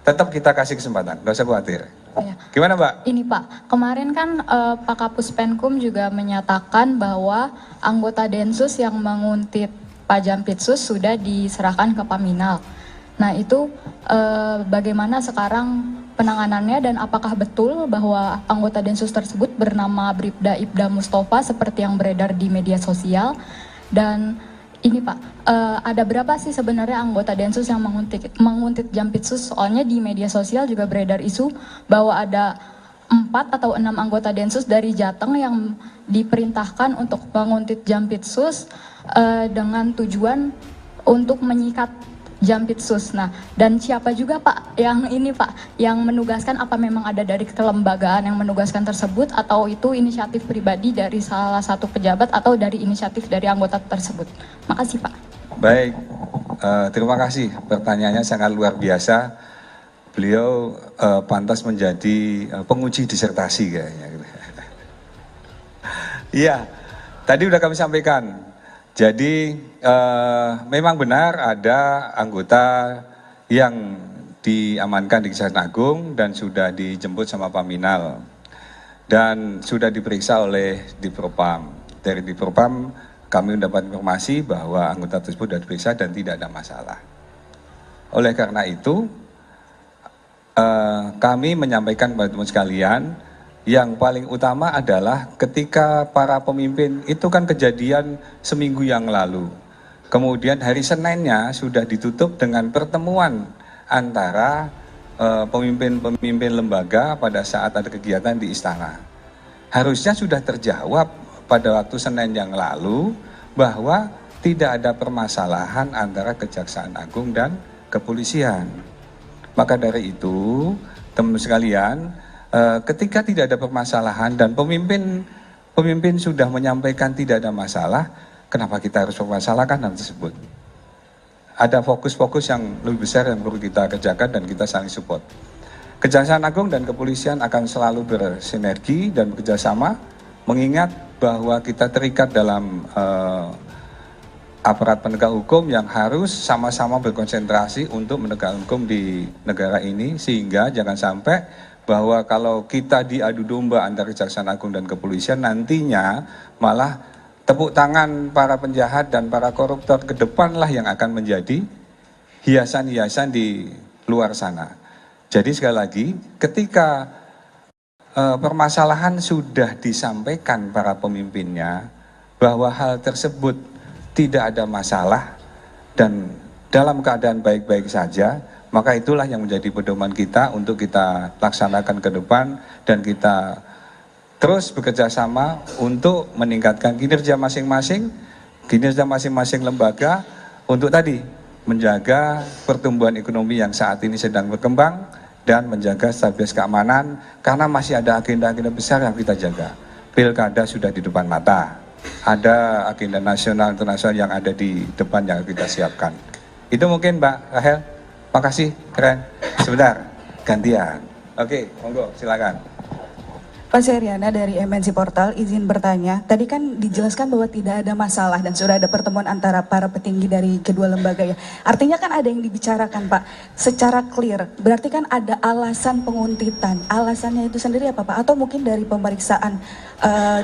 Tetap kita kasih kesempatan, nggak usah khawatir. Ya. Gimana, Mbak? Ini Pak, kemarin kan Pak Kapus Penkum juga menyatakan bahwa anggota Densus yang menguntit Pak Jampitsus sudah diserahkan ke Paminal. Nah itu bagaimana sekarang penanganannya dan apakah betul bahwa anggota Densus tersebut bernama Bribda Ibda Mustafa seperti yang beredar di media sosial? Dan ini Pak, ada berapa sih sebenarnya anggota Densus yang menguntit Jampitsus? Soalnya di media sosial juga beredar isu bahwa ada 4 atau 6 anggota Densus dari Jateng yang diperintahkan untuk menguntit Jampitsus dengan tujuan untuk menyikat Jampitsus. Nah, dan siapa juga Pak yang ini Pak, yang menugaskan, apa memang ada dari kelembagaan yang menugaskan tersebut atau itu inisiatif pribadi dari salah satu pejabat atau dari inisiatif dari anggota tersebut? Makasih Pak. Baik, terima kasih. Pertanyaannya sangat luar biasa. Beliau pantas menjadi penguji disertasi kayaknya. Iya, tadi udah kami sampaikan. Jadi memang benar ada anggota yang diamankan di Kejaksaan Agung dan sudah dijemput sama Paminal dan sudah diperiksa oleh Dipropam. Dari Dipropam kami mendapat informasi bahwa anggota tersebut sudah diperiksa dan tidak ada masalah. Oleh karena itu kami menyampaikan kepada teman sekalian, yang paling utama adalah ketika para pemimpin itu kan kejadian seminggu yang lalu. Kemudian hari Seninnya sudah ditutup dengan pertemuan antara pemimpin-pemimpin lembaga pada saat ada kegiatan di istana. Harusnya sudah terjawab pada waktu Senin yang lalu bahwa tidak ada permasalahan antara Kejaksaan Agung dan kepolisian. Maka dari itu, teman-teman sekalian, ketika tidak ada permasalahan dan pemimpin sudah menyampaikan tidak ada masalah, kenapa kita harus mempermasalahkan hal tersebut? Ada fokus-fokus yang lebih besar yang perlu kita kerjakan dan kita saling support. Kejaksaan Agung dan kepolisian akan selalu bersinergi dan bekerjasama, mengingat bahwa kita terikat dalam aparat penegak hukum yang harus sama-sama berkonsentrasi untuk menegakkan hukum di negara ini, sehingga jangan sampai bahwa kalau kita diadu domba antara Kejaksaan Agung dan kepolisian, nantinya malah tepuk tangan para penjahat dan para koruptor ke depanlah yang akan menjadi hiasan-hiasan di luar sana. Jadi sekali lagi, ketika permasalahan sudah disampaikan para pemimpinnya bahwa hal tersebut tidak ada masalah dan dalam keadaan baik-baik saja, maka itulah yang menjadi pedoman kita untuk kita laksanakan ke depan dan kita terus bekerja sama untuk meningkatkan kinerja masing-masing lembaga untuk tadi menjaga pertumbuhan ekonomi yang saat ini sedang berkembang dan menjaga stabilitas keamanan, karena masih ada agenda-agenda besar yang kita jaga. Pilkada sudah di depan mata, ada agenda nasional internasional yang ada di depan yang kita siapkan. Itu mungkin Mbak Rahel. Makasih, keren. Sebentar, gantian. Oke, monggo, silakan. Pak Seriana dari MNC Portal, izin bertanya. Tadi kan dijelaskan bahwa tidak ada masalah dan sudah ada pertemuan antara para petinggi dari kedua lembaga ya. Artinya kan ada yang dibicarakan Pak, secara clear. Berarti kan ada alasan penguntitan. Alasannya itu sendiri apa Pak? Atau mungkin dari pemeriksaan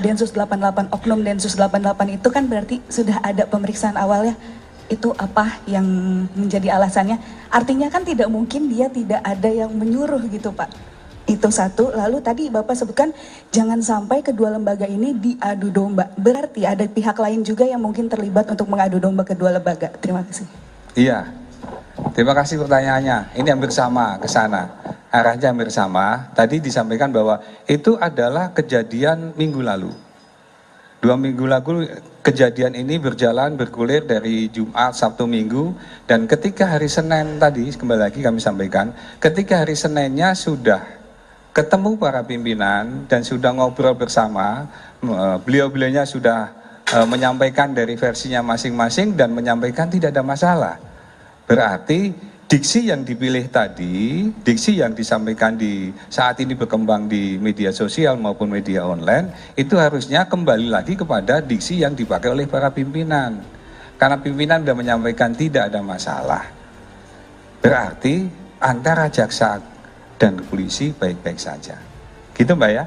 Densus 88, Oknum Densus 88 itu kan berarti sudah ada pemeriksaan awalnya. Itu apa yang menjadi alasannya? Artinya kan tidak mungkin dia tidak ada yang menyuruh gitu Pak. Itu satu. Lalu tadi Bapak sebutkan jangan sampai kedua lembaga ini diadu domba. Berarti ada pihak lain juga yang mungkin terlibat untuk mengadu domba kedua lembaga. Terima kasih. Iya, terima kasih pertanyaannya. Ini hampir sama ke sana. Arahnya hampir sama. Tadi disampaikan bahwa itu adalah kejadian minggu lalu. 2 minggu lalu kejadian ini bergulir dari Jumat, Sabtu, Minggu, dan ketika hari Senin tadi, kembali lagi kami sampaikan, ketika hari Seninnya sudah ketemu para pimpinan dan sudah ngobrol bersama, beliau-beliaunya sudah menyampaikan dari versinya masing-masing dan menyampaikan tidak ada masalah. Berarti diksi yang dipilih tadi, diksi yang disampaikan di saat ini berkembang di media sosial maupun media online, itu harusnya kembali lagi kepada diksi yang dipakai oleh para pimpinan. Karena pimpinan sudah menyampaikan tidak ada masalah. Berarti antara jaksa dan polisi baik-baik saja. Gitu Mbak ya?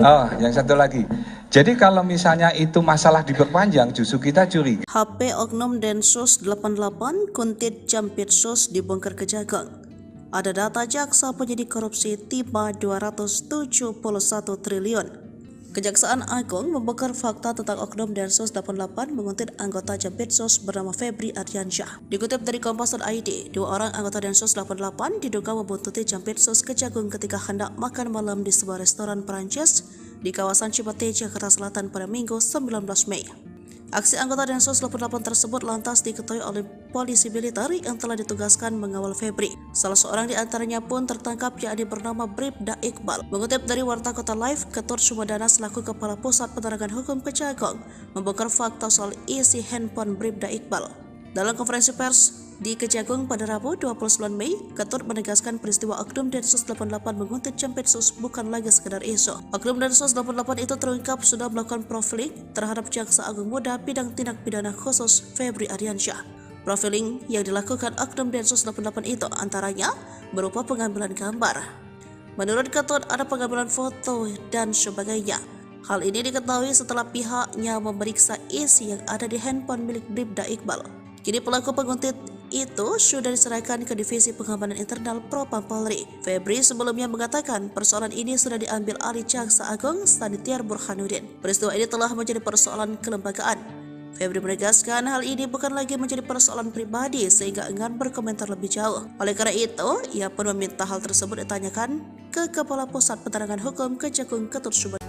Oh, yang satu lagi. Jadi kalau misalnya itu masalah diperpanjang, justru kita curiga. HP Oknum Densus 88 Kuntit Jampitsus dibongkar Kejagung. Ada data jaksa penyidik korupsi tiba 271 triliun. Kejaksaan Agung membongkar fakta tentang Oknum Densus 88 menguntit anggota Jampitsus bernama Febri Ardiansyah. Dikutip dari Kompas.id, 2 orang anggota Densus 88 diduga membuntuti Jampitsus Kejagung ketika hendak makan malam di sebuah restoran Perancis di kawasan Cipete, Jakarta Selatan pada Minggu 19 Mei. Aksi anggota Densus 88 tersebut lantas diketahui oleh polisi militer yang telah ditugaskan mengawal Febri. Salah seorang di antaranya pun tertangkap, yakni bernama Bribda Iqbal. Mengutip dari Warta Kota Live, Ketut Sumedana selaku Kepala Pusat Penerangan Hukum Kejagung membongkar fakta soal isi handphone Bribda Iqbal. Dalam konferensi pers di Kejagung pada Rabu 29 Mei, Ketut menegaskan peristiwa Oknum Densus 88 menguntit Jampitsus bukan lagi sekedar isu. Oknum Densus 88 itu terungkap sudah melakukan profiling terhadap Jaksa Agung Muda bidang tindak pidana khusus Febri Ardiansyah. Profiling yang dilakukan Oknum Densus 88 itu antaranya berupa pengambilan gambar. Menurut Ketut ada pengambilan foto dan sebagainya. Hal ini diketahui setelah pihaknya memeriksa isi yang ada di handphone milik Bribda Iqbal. Kini pelaku penguntit itu sudah diserahkan ke Divisi Pengamanan Internal Propam Polri. Febri sebelumnya mengatakan persoalan ini sudah diambil alih Jaksa Agung Sanitiar Burhanuddin. Peristiwa ini telah menjadi persoalan kelembagaan. Febri menegaskan hal ini bukan lagi menjadi persoalan pribadi sehingga enggan berkomentar lebih jauh. Oleh karena itu, ia pun meminta hal tersebut ditanyakan ke Kepala Pusat Penerangan Hukum Kejagung Ketut Sumedana.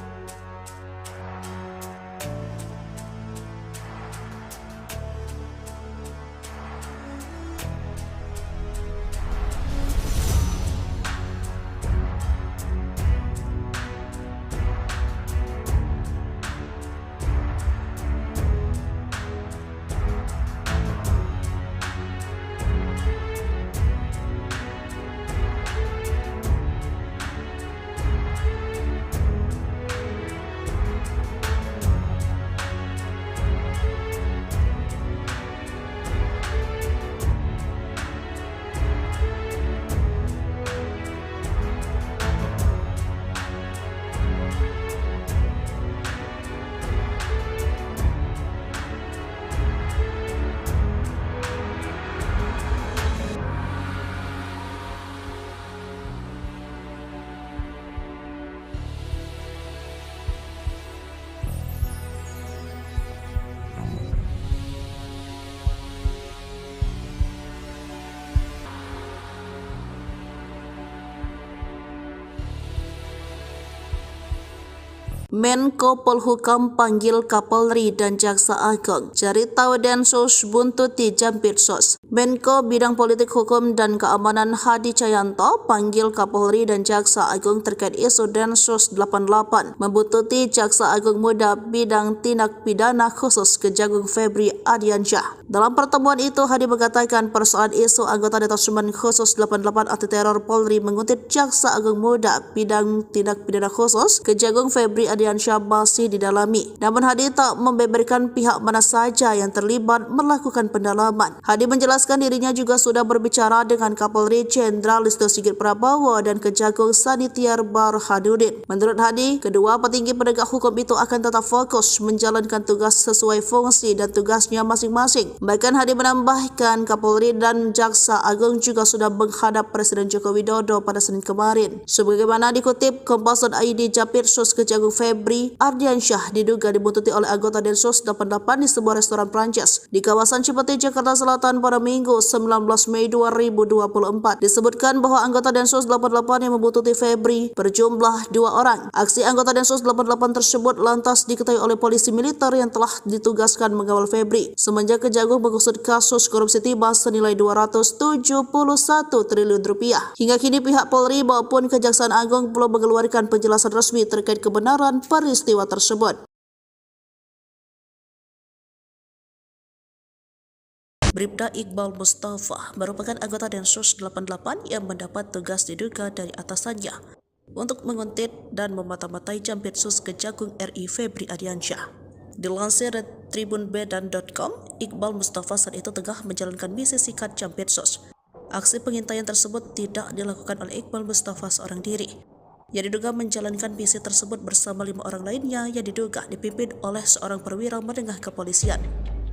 Menko Polhukam panggil Kapolri dan Jaksa Agung. Cari tahu Densus buntuti Jampitsus. Menko Bidang Politik Hukum dan Keamanan Hadi Cahyanto panggil Kapolri dan Jaksa Agung terkait isu Densus 88 membuntuti Jaksa Agung Muda Bidang Tindak Pidana Khusus Kejagung Febri Ardiansyah. Dalam pertemuan itu, Hadi mengatakan persoalan isu anggota Detasemen Khusus 88 Anti Teror Polri menguntit Jaksa Agung Muda Bidang Tindak Pidana Khusus Kejagung Febri Ardiansyah masih didalami. Namun Hadi tak membeberkan pihak mana saja yang terlibat melakukan pendalaman. Hadi menjelaskan dirinya juga sudah berbicara dengan Kapolri Jenderal Listio Sigit Prabowo dan Kejagung Sanitiar Burhanuddin. Menurut Hadi, kedua petinggi penegak hukum itu akan tetap fokus menjalankan tugas sesuai fungsi dan tugasnya masing-masing. Bahkan Hadi menambahkan Kapolri dan Jaksa Agung juga sudah menghadap Presiden Joko Widodo pada Senin kemarin. Sebagaimana dikutip Kompas.id, Jampitsus Kejagung Febri Ardiansyah diduga dibuntuti oleh anggota Densus 88 di sebuah restoran Prancis di kawasan Cipete, Jakarta Selatan pada Minggu 19 Mei 2024. Disebutkan bahwa anggota Densus 88 yang membuntuti Febri berjumlah 2 orang. Aksi anggota Densus 88 tersebut lantas diketahui oleh polisi militer yang telah ditugaskan mengawal Febri. Semenjak Kejagung mengusut kasus korupsi timah senilai 271 triliun rupiah. Hingga kini pihak Polri maupun Kejaksaan Agung belum mengeluarkan penjelasan resmi terkait kebenaran peristiwa tersebut. Bribda Iqbal Mustafa merupakan anggota Densus 88 yang mendapat tugas diduga dari atasannya untuk menguntit dan memata-matai Jampitsus Kejagung RI Febri Ardiansyah. Dilansir dari tribunbedan.com, Iqbal Mustafa saat itu tengah menjalankan misi sikat Jampitsus. Aksi pengintaian tersebut tidak dilakukan oleh Iqbal Mustafa seorang diri. Yang diduga menjalankan misi tersebut bersama 5 orang lainnya yang diduga dipimpin oleh seorang perwira menengah kepolisian.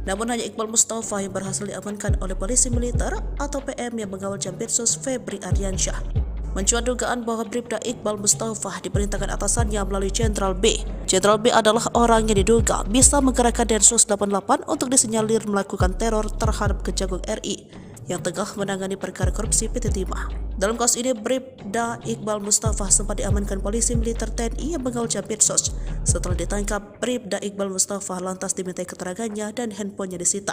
Namun hanya Iqbal Mustafa yang berhasil diamankan oleh polisi militer atau PM yang mengawal Jampitsus Febri Ardiansyah. Mencuat dugaan bahwa Bribda Iqbal Mustafa diperintahkan atasannya melalui Jenderal B. Jenderal B adalah orang yang diduga bisa menggerakkan Densus 88 untuk disinyalir melakukan teror terhadap Kejagung RI yang tengah menangani perkara korupsi PT Timah. Dalam kasus ini, Bribda Iqbal Mustafa sempat diamankan polisi militer TNI yang mengawal Jampitsus. Setelah ditangkap, Bribda Iqbal Mustafa lantas dimintai keterangannya dan handphonenya disita.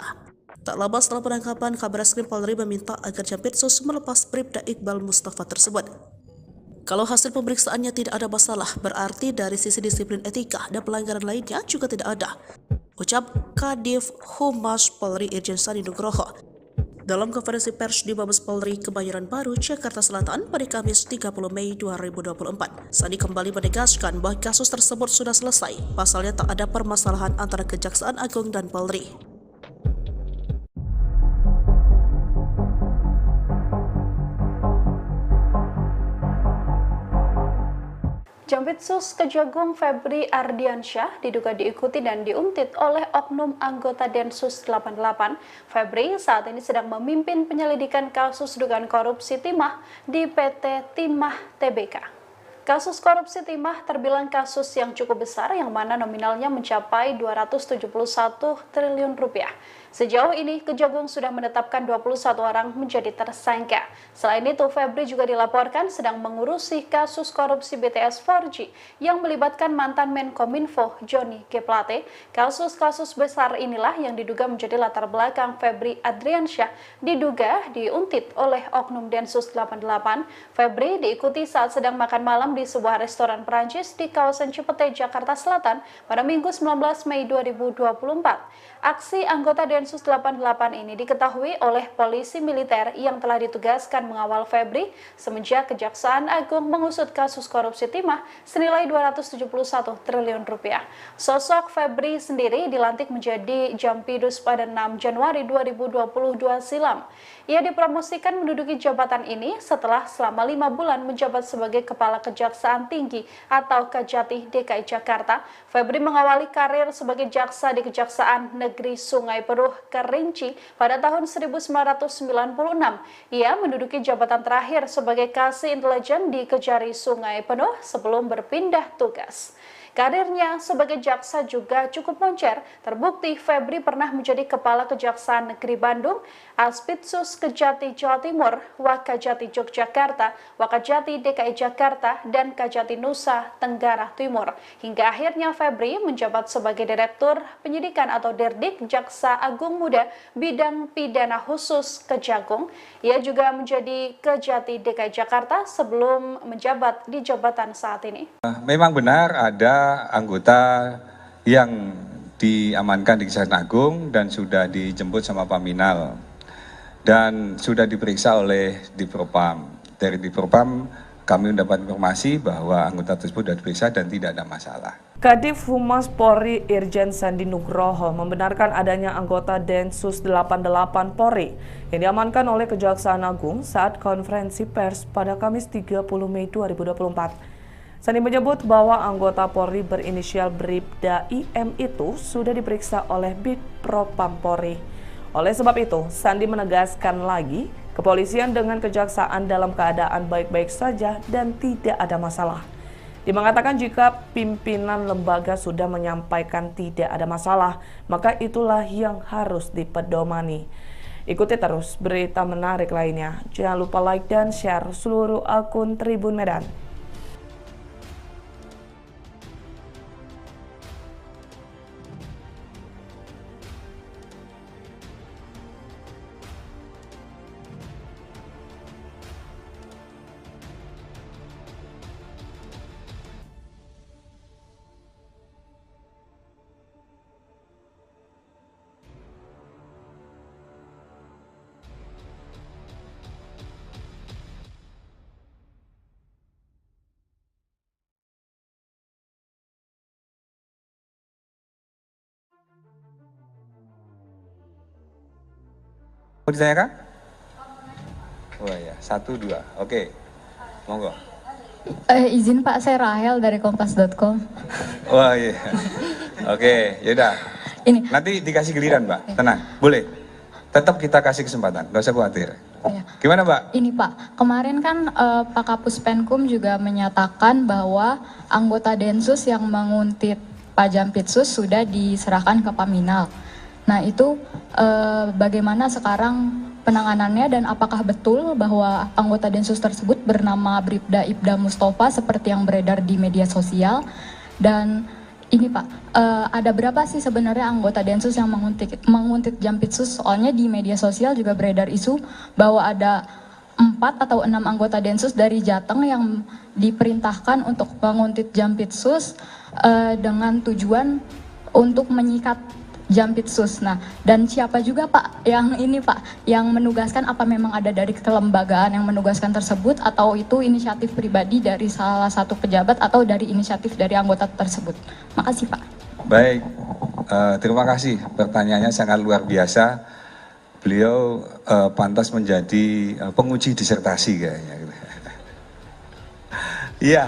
Tak lama setelah penangkapan, Kabareskrim Polri meminta agar Jampitsus melepas Bribda Iqbal Mustafa tersebut. Kalau hasil pemeriksaannya tidak ada masalah, berarti dari sisi disiplin etika dan pelanggaran lainnya juga tidak ada, ucap Kadif Humas Polri Irjen Sandi Nugroho dalam konferensi pers di Mabes Polri Kebayoran Baru, Jakarta Selatan pada Kamis 30 Mei 2024. Sandi kembali menegaskan bahwa kasus tersebut sudah selesai, pasalnya tak ada permasalahan antara Kejaksaan Agung dan Polri. Jampitsus Kejagung Febri Ardiansyah diduga diikuti dan diuntit oleh oknum anggota Densus 88. Febri saat ini sedang memimpin penyelidikan kasus dugaan korupsi timah di PT Timah Tbk. Kasus korupsi timah terbilang kasus yang cukup besar yang mana nominalnya mencapai 271 triliun rupiah. Sejauh ini, Kejagung sudah menetapkan 21 orang menjadi tersangka. Selain itu, Febri juga dilaporkan sedang mengurusi kasus korupsi BTS 4G yang melibatkan mantan Menkominfo Johnny G. Plate. Kasus-kasus besar inilah yang diduga menjadi latar belakang Febri Ardiansyah diduga diuntit oleh oknum Densus 88. Febri diikuti saat sedang makan malam di sebuah restoran Perancis di kawasan Cipete, Jakarta Selatan pada Minggu 19 Mei 2024. Aksi anggota Densus 88 ini diketahui oleh polisi militer yang telah ditugaskan mengawal Febri semenjak Kejaksaan Agung mengusut kasus korupsi timah senilai 271 triliun rupiah. Sosok Febri sendiri dilantik menjadi Jampidus pada 6 Januari 2022 silam. Ia dipromosikan menduduki jabatan ini setelah selama 5 bulan menjabat sebagai Kepala Kejaksaan Tinggi atau Kejati DKI Jakarta. Febri mengawali karir sebagai jaksa di Kejaksaan Negeri Sungai Penuh Kerinci pada tahun 1996. Ia menduduki jabatan terakhir sebagai Kasih Intelijen di Kejari Sungai Penuh sebelum berpindah tugas. Karirnya sebagai jaksa juga cukup moncer. Terbukti Febri pernah menjadi Kepala Kejaksaan Negeri Bandung, Aspitsus Kejati Jawa Timur, Wakajati Yogyakarta, Wakajati DKI Jakarta, dan Kajati Nusa Tenggara Timur. Hingga akhirnya Febri menjabat sebagai Direktur Penyidikan atau Dirdik Jaksa Agung Muda Bidang Pidana Khusus Kejagung. Ia juga menjadi Kejati DKI Jakarta sebelum menjabat di jabatan saat ini. Memang benar ada anggota yang diamankan di Kejaksaan Agung dan sudah dijemput sama Paminal dan sudah diperiksa oleh Dipropam. Dari Dipropam kami mendapat informasi bahwa anggota tersebut sudah diperiksa dan tidak ada masalah. Kadif Humas Polri Irjen Sandi Nugroho membenarkan adanya anggota Densus 88 Polri yang diamankan oleh Kejaksaan Agung saat konferensi pers pada Kamis 30 Mei 2024. Sandi menyebut bahwa anggota Polri berinisial Bribda IM itu sudah diperiksa oleh Bitpropam Polri. Oleh sebab itu, Sandi menegaskan lagi, kepolisian dengan kejaksaan dalam keadaan baik-baik saja dan tidak ada masalah. Dia mengatakan jika pimpinan lembaga sudah menyampaikan tidak ada masalah, maka itulah yang harus dipedomani. Ikuti terus berita menarik lainnya. Jangan lupa like dan share seluruh akun Tribun Medan. Mau ditanyakan? Oh ya, 1, 2. Oke, monggo. Izin Pak, saya Rahel dari kompas.com. Wah iya. Oke, yaudah. Ini. Nanti dikasih giliran, Mbak. Tenang, boleh. Tetap kita kasih kesempatan, nggak usah khawatir. Ya. Gimana, Mbak? Ini Pak, kemarin kan Pak Kapus Penkum juga menyatakan bahwa anggota Densus yang menguntit Pak Jampitsus sudah diserahkan ke Paminal. Nah itu bagaimana sekarang penanganannya dan apakah betul bahwa anggota Densus tersebut bernama Bribda Ibda Mustafa seperti yang beredar di media sosial? Dan ini Pak, ada berapa sih sebenarnya anggota Densus yang menguntit Jampitsus? Soalnya di media sosial juga beredar isu bahwa ada 4 atau 6 anggota Densus dari Jateng yang diperintahkan untuk menguntit Jampitsus dengan tujuan untuk menyikat Jampitsus. Nah, dan siapa juga Pak yang ini Pak, yang menugaskan, apa memang ada dari kelembagaan yang menugaskan tersebut atau itu inisiatif pribadi dari salah satu pejabat atau dari inisiatif dari anggota tersebut? Makasih Pak. Baik, terima kasih. Pertanyaannya sangat luar biasa. Beliau pantas menjadi penguji disertasi kayaknya. Iya,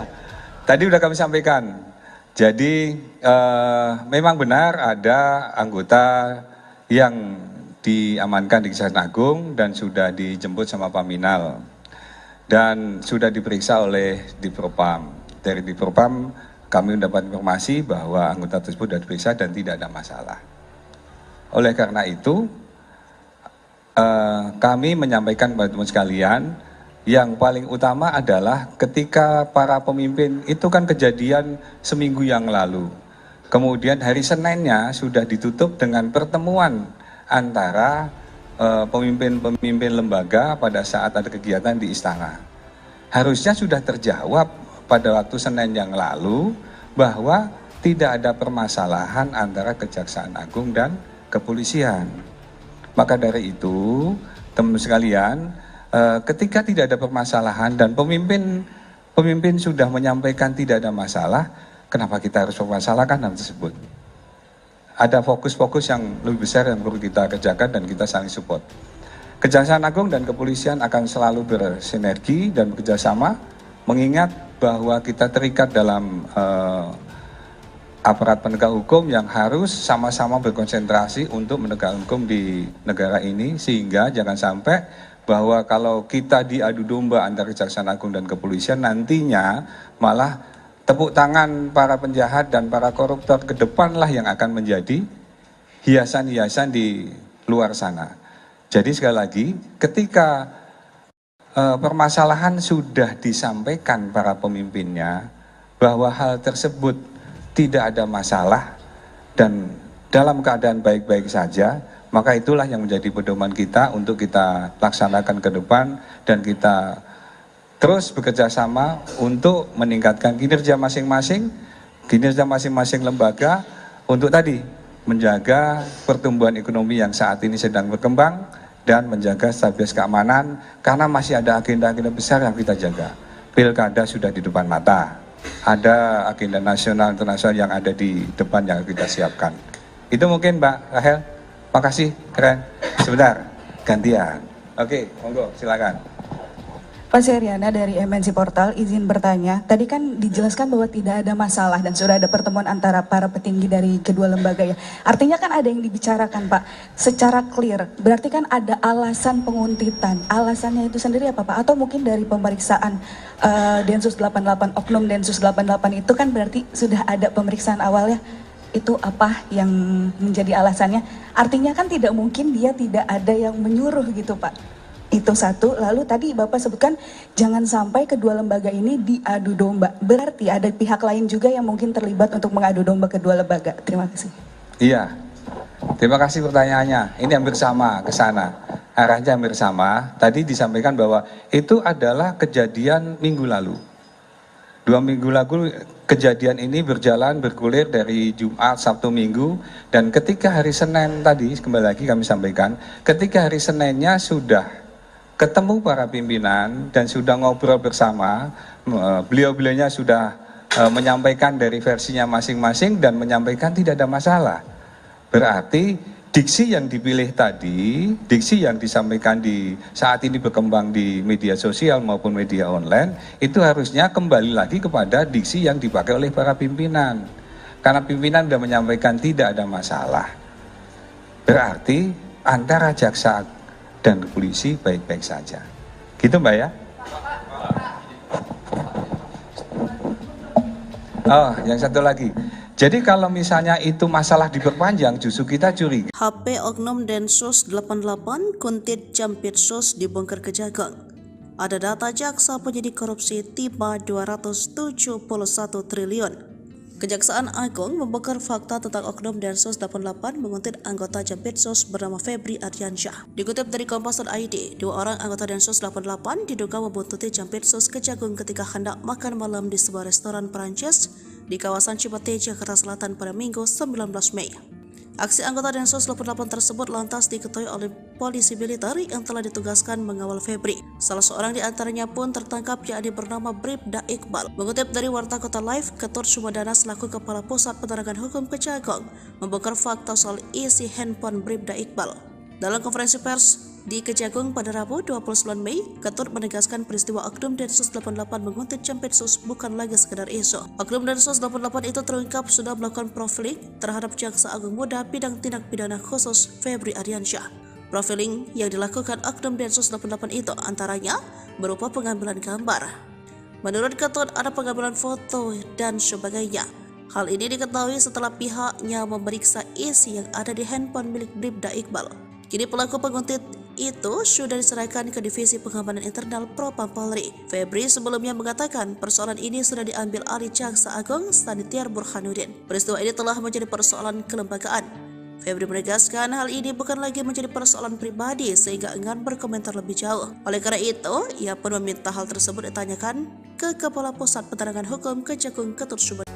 tadi udah kami sampaikan. Jadi memang benar ada anggota yang diamankan di Kejaksaan Agung dan sudah dijemput sama Paminal dan sudah diperiksa oleh Dipropam. Dari Dipropam kami mendapat informasi bahwa anggota tersebut sudah diperiksa dan tidak ada masalah. Oleh karena itu kami menyampaikan kepada teman sekalian, yang paling utama adalah ketika para pemimpin itu kan kejadian seminggu yang lalu. Kemudian hari Seninnya sudah ditutup dengan pertemuan antara pemimpin-pemimpin lembaga pada saat ada kegiatan di istana. Harusnya sudah terjawab pada waktu Senin yang lalu bahwa tidak ada permasalahan antara Kejaksaan Agung dan kepolisian. Maka dari itu, teman sekalian, ketika tidak ada permasalahan dan pemimpin sudah menyampaikan tidak ada masalah, kenapa kita harus mempermasalahkan hal tersebut? Ada fokus-fokus yang lebih besar yang perlu kita kerjakan dan kita saling support. Kejaksaan Agung dan kepolisian akan selalu bersinergi dan bekerjasama, mengingat bahwa kita terikat dalam aparat penegak hukum yang harus sama-sama berkonsentrasi untuk menegakkan hukum di negara ini, sehingga jangan sampai bahwa kalau kita diadu domba antara Kejaksaan Agung dan kepolisian, nantinya malah tepuk tangan para penjahat dan para koruptor ke depanlah yang akan menjadi hiasan-hiasan di luar sana. Jadi sekali lagi, ketika permasalahan sudah disampaikan para pemimpinnya bahwa hal tersebut tidak ada masalah dan dalam keadaan baik-baik saja, maka itulah yang menjadi pedoman kita untuk kita laksanakan ke depan dan kita terus bekerja sama untuk meningkatkan kinerja masing-masing lembaga untuk tadi menjaga pertumbuhan ekonomi yang saat ini sedang berkembang dan menjaga stabilitas keamanan, karena masih ada agenda-agenda besar yang kita jaga. Pilkada sudah di depan mata, ada agenda nasional internasional yang ada di depan yang kita siapkan. Itu mungkin Mbak Rahel. Makasih, keren. Sebentar, gantian. Oke, monggo, silakan. Pak Seriana dari MNC Portal, izin bertanya. Tadi kan dijelaskan bahwa tidak ada masalah dan sudah ada pertemuan antara para petinggi dari kedua lembaga ya. Artinya kan ada yang dibicarakan Pak, secara clear. Berarti kan ada alasan penguntitan. Alasannya itu sendiri apa Pak? Atau mungkin dari pemeriksaan Densus 88, Oknum Densus 88 itu kan berarti sudah ada pemeriksaan awalnya. Itu apa yang menjadi alasannya? Artinya kan tidak mungkin dia tidak ada yang menyuruh gitu Pak. Itu satu. Lalu tadi Bapak sebutkan jangan sampai kedua lembaga ini diadu domba. Berarti ada pihak lain juga yang mungkin terlibat untuk mengadu domba kedua lembaga. Terima kasih. Iya, terima kasih pertanyaannya. Ini hampir sama ke sana. Arahnya hampir sama. Tadi disampaikan bahwa itu adalah kejadian minggu lalu. 2 minggu lalu kejadian ini bergulir dari Jumat, Sabtu, Minggu, dan ketika hari Senin tadi, kembali lagi kami sampaikan, ketika hari Seninnya sudah ketemu para pimpinan dan sudah ngobrol bersama, beliau-beliaunya sudah menyampaikan dari versinya masing-masing dan menyampaikan tidak ada masalah. Berarti diksi yang dipilih tadi, diksi yang disampaikan di saat ini berkembang di media sosial maupun media online, itu harusnya kembali lagi kepada diksi yang dipakai oleh para pimpinan. Karena pimpinan sudah menyampaikan tidak ada masalah. Berarti antara jaksa dan polisi baik-baik saja. Gitu Mbak ya? Oh, yang satu lagi. Jadi kalau misalnya itu masalah diperpanjang, justru kita curiga. HP Oknum Densus 88 Kuntit Jampitsus dibongkar Kejagung. Ada data jaksa penyidik korupsi tiba 271 triliun. Kejaksaan Agung membongkar fakta tentang Oknum Densus 88 menguntit anggota Jampitsus bernama Febri Ardiansyah. Dikutip dari Kompas.id, 2 orang anggota Densus 88 diduga membuntuti Jampitsus Kejagung ketika hendak makan malam di sebuah restoran Perancis di kawasan Cipete, Jakarta Selatan pada Minggu 19 Mei. Aksi anggota Densus 88 tersebut lantas diketahui oleh polisi militer yang telah ditugaskan mengawal Febri. Salah seorang di antaranya pun tertangkap, yakni bernama Bribda Iqbal. Mengutip dari Warta Kota Live, Ketut Sumedana selaku Kepala Pusat Penerangan Hukum Kejagung membongkar fakta soal isi handphone Bribda Iqbal. Dalam konferensi pers di Kejagung pada Rabu 29 Mei, Ketut menegaskan peristiwa Oknum Densus 88 menguntit Jampitsus bukan lagi sekedar isu. Oknum Densus 88 itu terungkap sudah melakukan profiling terhadap Jaksa Agung Muda Bidang Tindak Pidana Khusus Febri Ardiansyah. Profiling yang dilakukan Oknum Densus 88 itu antaranya berupa pengambilan gambar. Menurut Ketut ada pengambilan foto dan sebagainya. Hal ini diketahui setelah pihaknya memeriksa isi yang ada di handphone milik Bribda Iqbal. Kini pelaku penguntit itu sudah diserahkan ke Divisi Pengamanan Internal Propam Polri. Febri sebelumnya mengatakan persoalan ini sudah diambil alih Jaksa Agung Sanitiar Burhanuddin. Peristiwa ini telah menjadi persoalan kelembagaan. Febri menegaskan hal ini bukan lagi menjadi persoalan pribadi sehingga enggan berkomentar lebih jauh. Oleh karena itu, ia pun meminta hal tersebut ditanyakan ke Kepala Pusat Penerangan Hukum Kejagung Ketut Sumedana.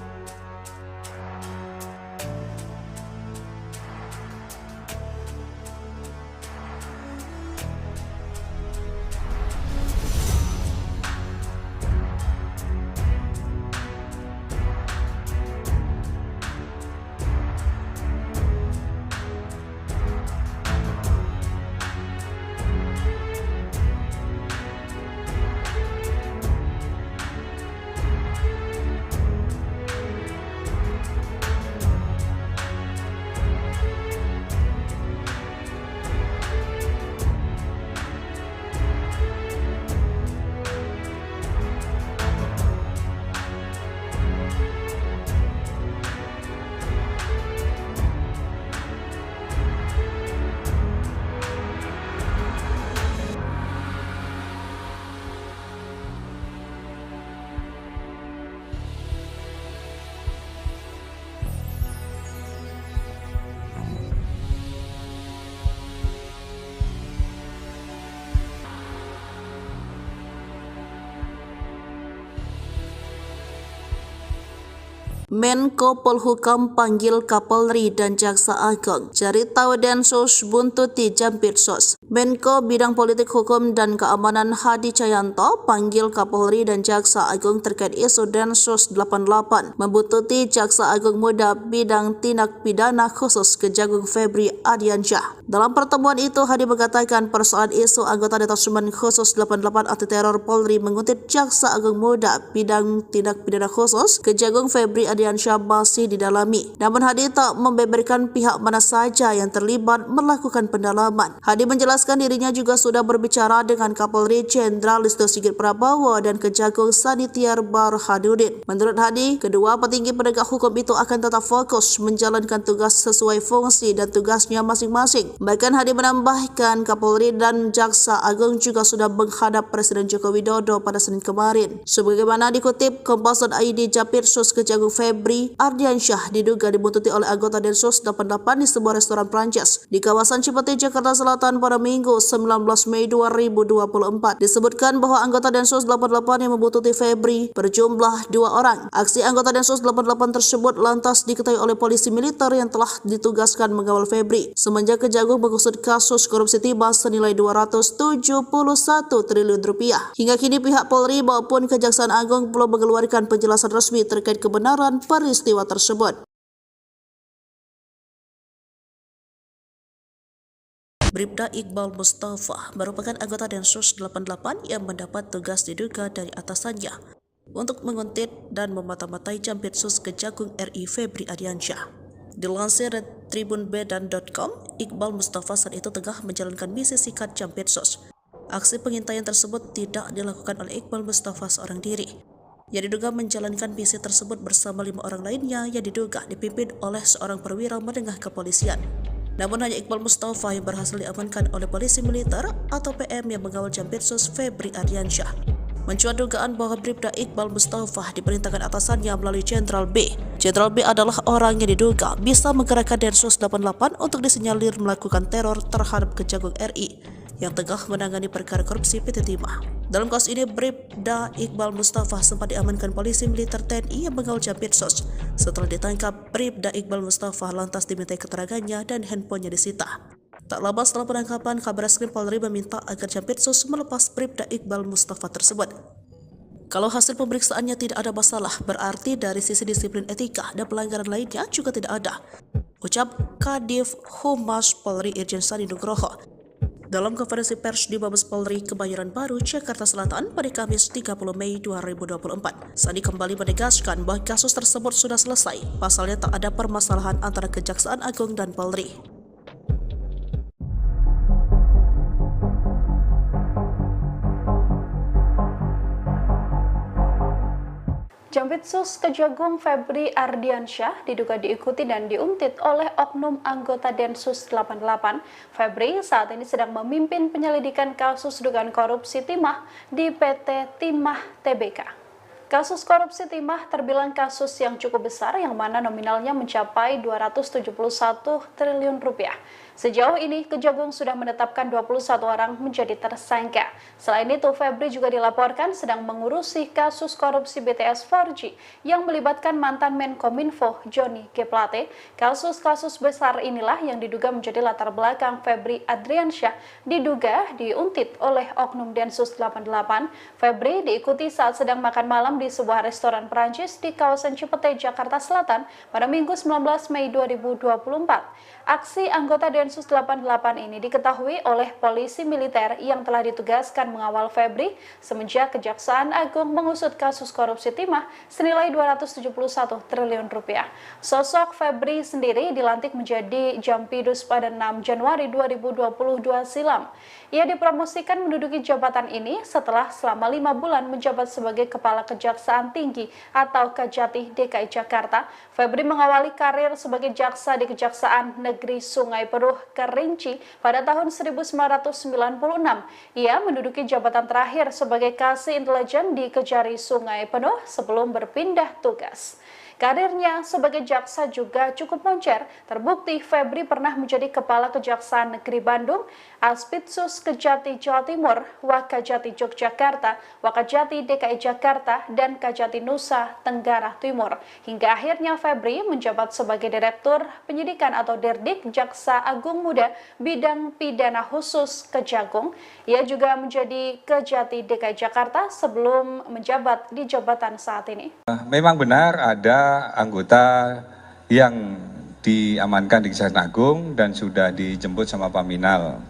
Menko Polhukam panggil Kapolri dan Jaksa Agung, cari tahu Densus buntuti Jampitsus. Menko Bidang Politik Hukum dan Keamanan Hadi Cahyanto panggil Kapolri dan Jaksa Agung terkait isu Densus 88 membuntuti Jaksa Agung Muda Bidang Tindak Pidana Khusus Kejagung Febri Ardiansyah. Dalam pertemuan itu, Hadi mengatakan persoalan isu anggota Detasemen Khusus 88 Anti Teror Polri menguntit Jaksa Agung Muda Bidang Tindak Pidana Khusus Kejagung Febri Ardiansyah masih didalami. Namun Hadi tak membeberkan pihak mana saja yang terlibat melakukan pendalaman. Hadi menjelaskan dirinya juga sudah berbicara dengan Kapolri Jenderal Listio Sigit Prabowo dan Kejagung Sanitiar Burhanuddin. Menurut Hadi, kedua petinggi penegak hukum itu akan tetap fokus menjalankan tugas sesuai fungsi dan tugasnya masing-masing. Bahkan Hadi menambahkan Kapolri dan Jaksa Agung juga sudah menghadap Presiden Joko Widodo pada Senin kemarin. Sebagaimana dikutip Kompas.id, Jampitsus Kejagung Febri Ardiansyah diduga dibuntuti oleh anggota Densus 88 di sebuah restoran Prancis di kawasan Cipete, Jakarta Selatan pada Minggu 19 Mei 2024. Disebutkan bahwa anggota Densus 88 yang membuntuti Febri berjumlah 2 orang. Aksi anggota Densus 88 tersebut lantas diketahui oleh polisi militer yang telah ditugaskan mengawal Febri semenjak Kejagung mengusut kasus korupsi timah senilai 271 triliun rupiah. Hingga kini pihak Polri maupun Kejaksaan Agung belum mengeluarkan penjelasan resmi terkait kebenaran peristiwa tersebut. Bribda Iqbal Mustafa merupakan anggota Densus 88 yang mendapat tugas diduga dari atasannya untuk menguntit dan memata-matai Jampitsus Kejagung RI Febri Ardiansyah. Dilansir dari tribunbedan.com, Iqbal Mustafa saat itu tengah menjalankan misi sikat Jampitsus. Aksi pengintaian tersebut tidak dilakukan oleh Iqbal Mustafa seorang diri. Yang diduga menjalankan misi tersebut bersama 5 orang lainnya yang diduga dipimpin oleh seorang perwira menengah kepolisian. Namun hanya Iqbal Mustafa yang berhasil diamankan oleh polisi militer atau PM yang mengawal Jampitsus Febri Ardiansyah. Mencuat dugaan bahwa Bribda Iqbal Mustafa diperintahkan atasannya melalui Jenderal B. Jenderal B adalah orang yang diduga bisa menggerakkan Densus 88 untuk disinyalir melakukan teror terhadap Kejagung RI yang tengah menangani perkara korupsi PT Timah. Dalam kasus ini, Bribda Iqbal Mustafa sempat diamankan polisi militer TNI yang mengawal Jampitsus. Setelah ditangkap, Bribda Iqbal Mustafa lantas dimintai keterangannya dan handphonenya disita. Tak lama setelah penangkapan, Kabareskrim Polri meminta agar Jampitsus melepas Bribda Iqbal Mustafa tersebut. Kalau hasil pemeriksaannya tidak ada masalah, berarti dari sisi disiplin etika dan pelanggaran lainnya juga tidak ada, ucap Kadif Humas Polri Irjen Sandi Nugroho dalam konferensi pers di Mabes Polri Kebayoran Baru, Jakarta Selatan pada Kamis 30 Mei 2024. Sandi kembali menegaskan bahwa kasus tersebut sudah selesai, pasalnya tak ada permasalahan antara Kejaksaan Agung dan Polri. Jampitsus Kejagung Febri Ardiansyah diduga diikuti dan diuntit oleh oknum anggota Densus 88. Febri saat ini sedang memimpin penyelidikan kasus dugaan korupsi timah di PT Timah Tbk. Kasus korupsi timah terbilang kasus yang cukup besar yang mana nominalnya mencapai 271 triliun rupiah. Sejauh ini, Kejagung sudah menetapkan 21 orang menjadi tersangka. Selain itu, Febri juga dilaporkan sedang mengurusi kasus korupsi BTS 4G yang melibatkan mantan Menkominfo Johnny G. Plate. Kasus-kasus besar inilah yang diduga menjadi latar belakang Febri Ardiansyah diduga diuntit oleh oknum Densus 88. Febri diikuti saat sedang makan malam di sebuah restoran Perancis di kawasan Cipete, Jakarta Selatan pada Minggu 19 Mei 2024. Aksi anggota Densus 88 ini diketahui oleh polisi militer yang telah ditugaskan mengawal Febri semenjak Kejaksaan Agung mengusut kasus korupsi timah senilai 271 triliun rupiah. Sosok Febri sendiri dilantik menjadi Jampidus pada 6 Januari 2022 silam. Ia dipromosikan menduduki jabatan ini setelah selama 5 bulan menjabat sebagai Kepala Kejaksaan Tinggi atau Kejati DKI Jakarta. Febri mengawali karir sebagai jaksa di Kejaksaan Negeri Sungai Penuh Kerinci pada tahun 1996. Ia menduduki jabatan terakhir sebagai Kasih Intelijen di Kejari Sungai Penuh sebelum berpindah tugas. Karirnya sebagai jaksa juga cukup moncer. Terbukti Febri pernah menjadi Kepala Kejaksaan Negeri Bandung, Aspitsus Kejati Jawa Timur, Wakajati Yogyakarta, Wakajati DKI Jakarta, dan Kajati Nusa Tenggara Timur. Hingga akhirnya Febri menjabat sebagai Direktur Penyidikan atau Dirdik Jaksa Agung Muda Bidang Pidana Khusus Kejagung. Ia juga menjadi Kejati DKI Jakarta sebelum menjabat di jabatan saat ini. Memang benar ada anggota yang diamankan di Kejaksaan Agung dan sudah dijemput sama Paminal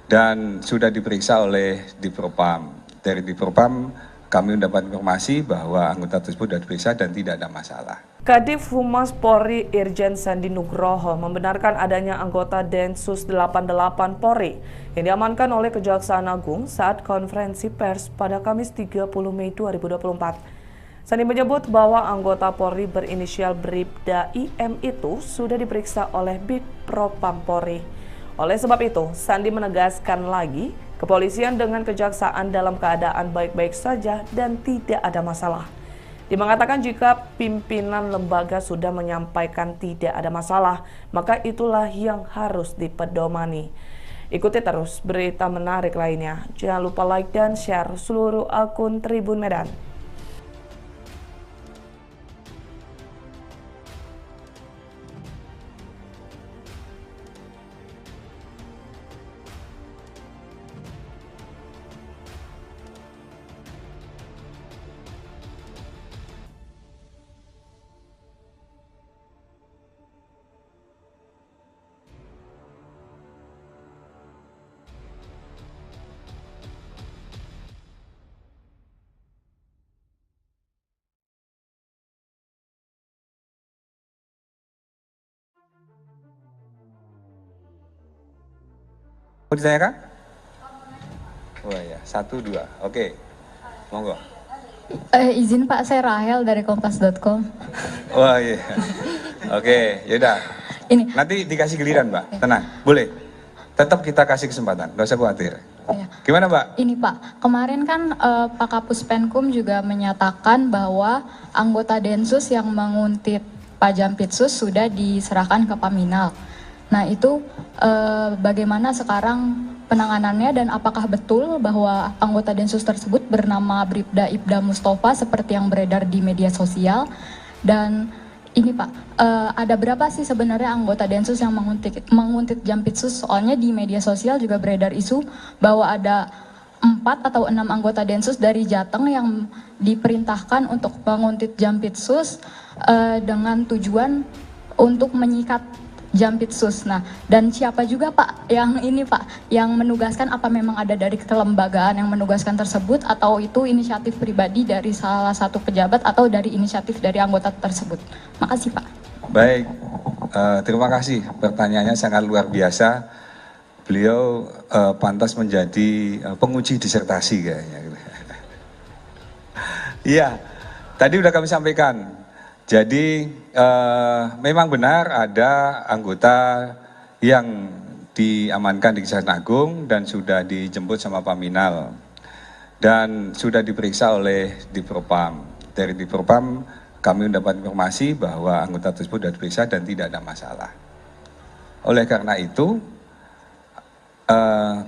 dan sudah diperiksa oleh Dipropam. Dari Dipropam kami mendapat informasi bahwa anggota tersebut sudah diperiksa dan tidak ada masalah. Kadif Humas Polri Irjen Sandi Nugroho membenarkan adanya anggota Densus 88 Polri yang diamankan oleh Kejaksaan Agung saat konferensi pers pada Kamis 30 Mei 2024. Sandi menyebut bahwa anggota Polri berinisial Bribda IM itu sudah diperiksa oleh Bipropam Polri. Oleh sebab itu, Sandi menegaskan lagi, kepolisian dengan kejaksaan dalam keadaan baik-baik saja dan tidak ada masalah. Dia mengatakan jika pimpinan lembaga sudah menyampaikan tidak ada masalah, maka itulah yang harus dipedomani. Ikuti terus berita menarik lainnya. Jangan lupa like dan share seluruh akun Tribun Medan. Mau ditanyakan? Oh ya, 1, 2. Oke, monggo. Izin Pak, saya Rahel dari kompas.com. Wah iya. Oke, yaudah. Ini. Nanti dikasih giliran, Mbak. Tenang, boleh. Tetap kita kasih kesempatan, nggak usah khawatir. Ya. Gimana, Mbak? Ini Pak, kemarin kan Pak Kapus Penkum juga menyatakan bahwa anggota Densus yang menguntit Pak Jampitsus sudah diserahkan ke Paminal. Nah itu bagaimana sekarang penanganannya dan apakah betul bahwa anggota Densus tersebut bernama Bribda Ibda Mustafa seperti yang beredar di media sosial? Dan ini Pak, ada berapa sih sebenarnya anggota Densus yang menguntit Jampitsus? Soalnya di media sosial juga beredar isu bahwa ada 4 atau 6 anggota Densus dari Jateng yang diperintahkan untuk menguntit Jampitsus dengan tujuan untuk menyikat Jampitsus. Nah, dan siapa juga Pak yang ini Pak, yang menugaskan, apa memang ada dari kelembagaan yang menugaskan tersebut atau itu inisiatif pribadi dari salah satu pejabat atau dari inisiatif dari anggota tersebut? Makasih Pak. Baik, terima kasih. Pertanyaannya sangat luar biasa. Beliau pantas menjadi penguji disertasi kayaknya. Iya, tadi udah kami sampaikan. Jadi memang benar ada anggota yang diamankan di Kejaksaan Agung dan sudah dijemput sama Paminal dan sudah diperiksa oleh Divpropam. Dari Divpropam kami mendapat informasi bahwa anggota tersebut sudah diperiksa dan tidak ada masalah. Oleh karena itu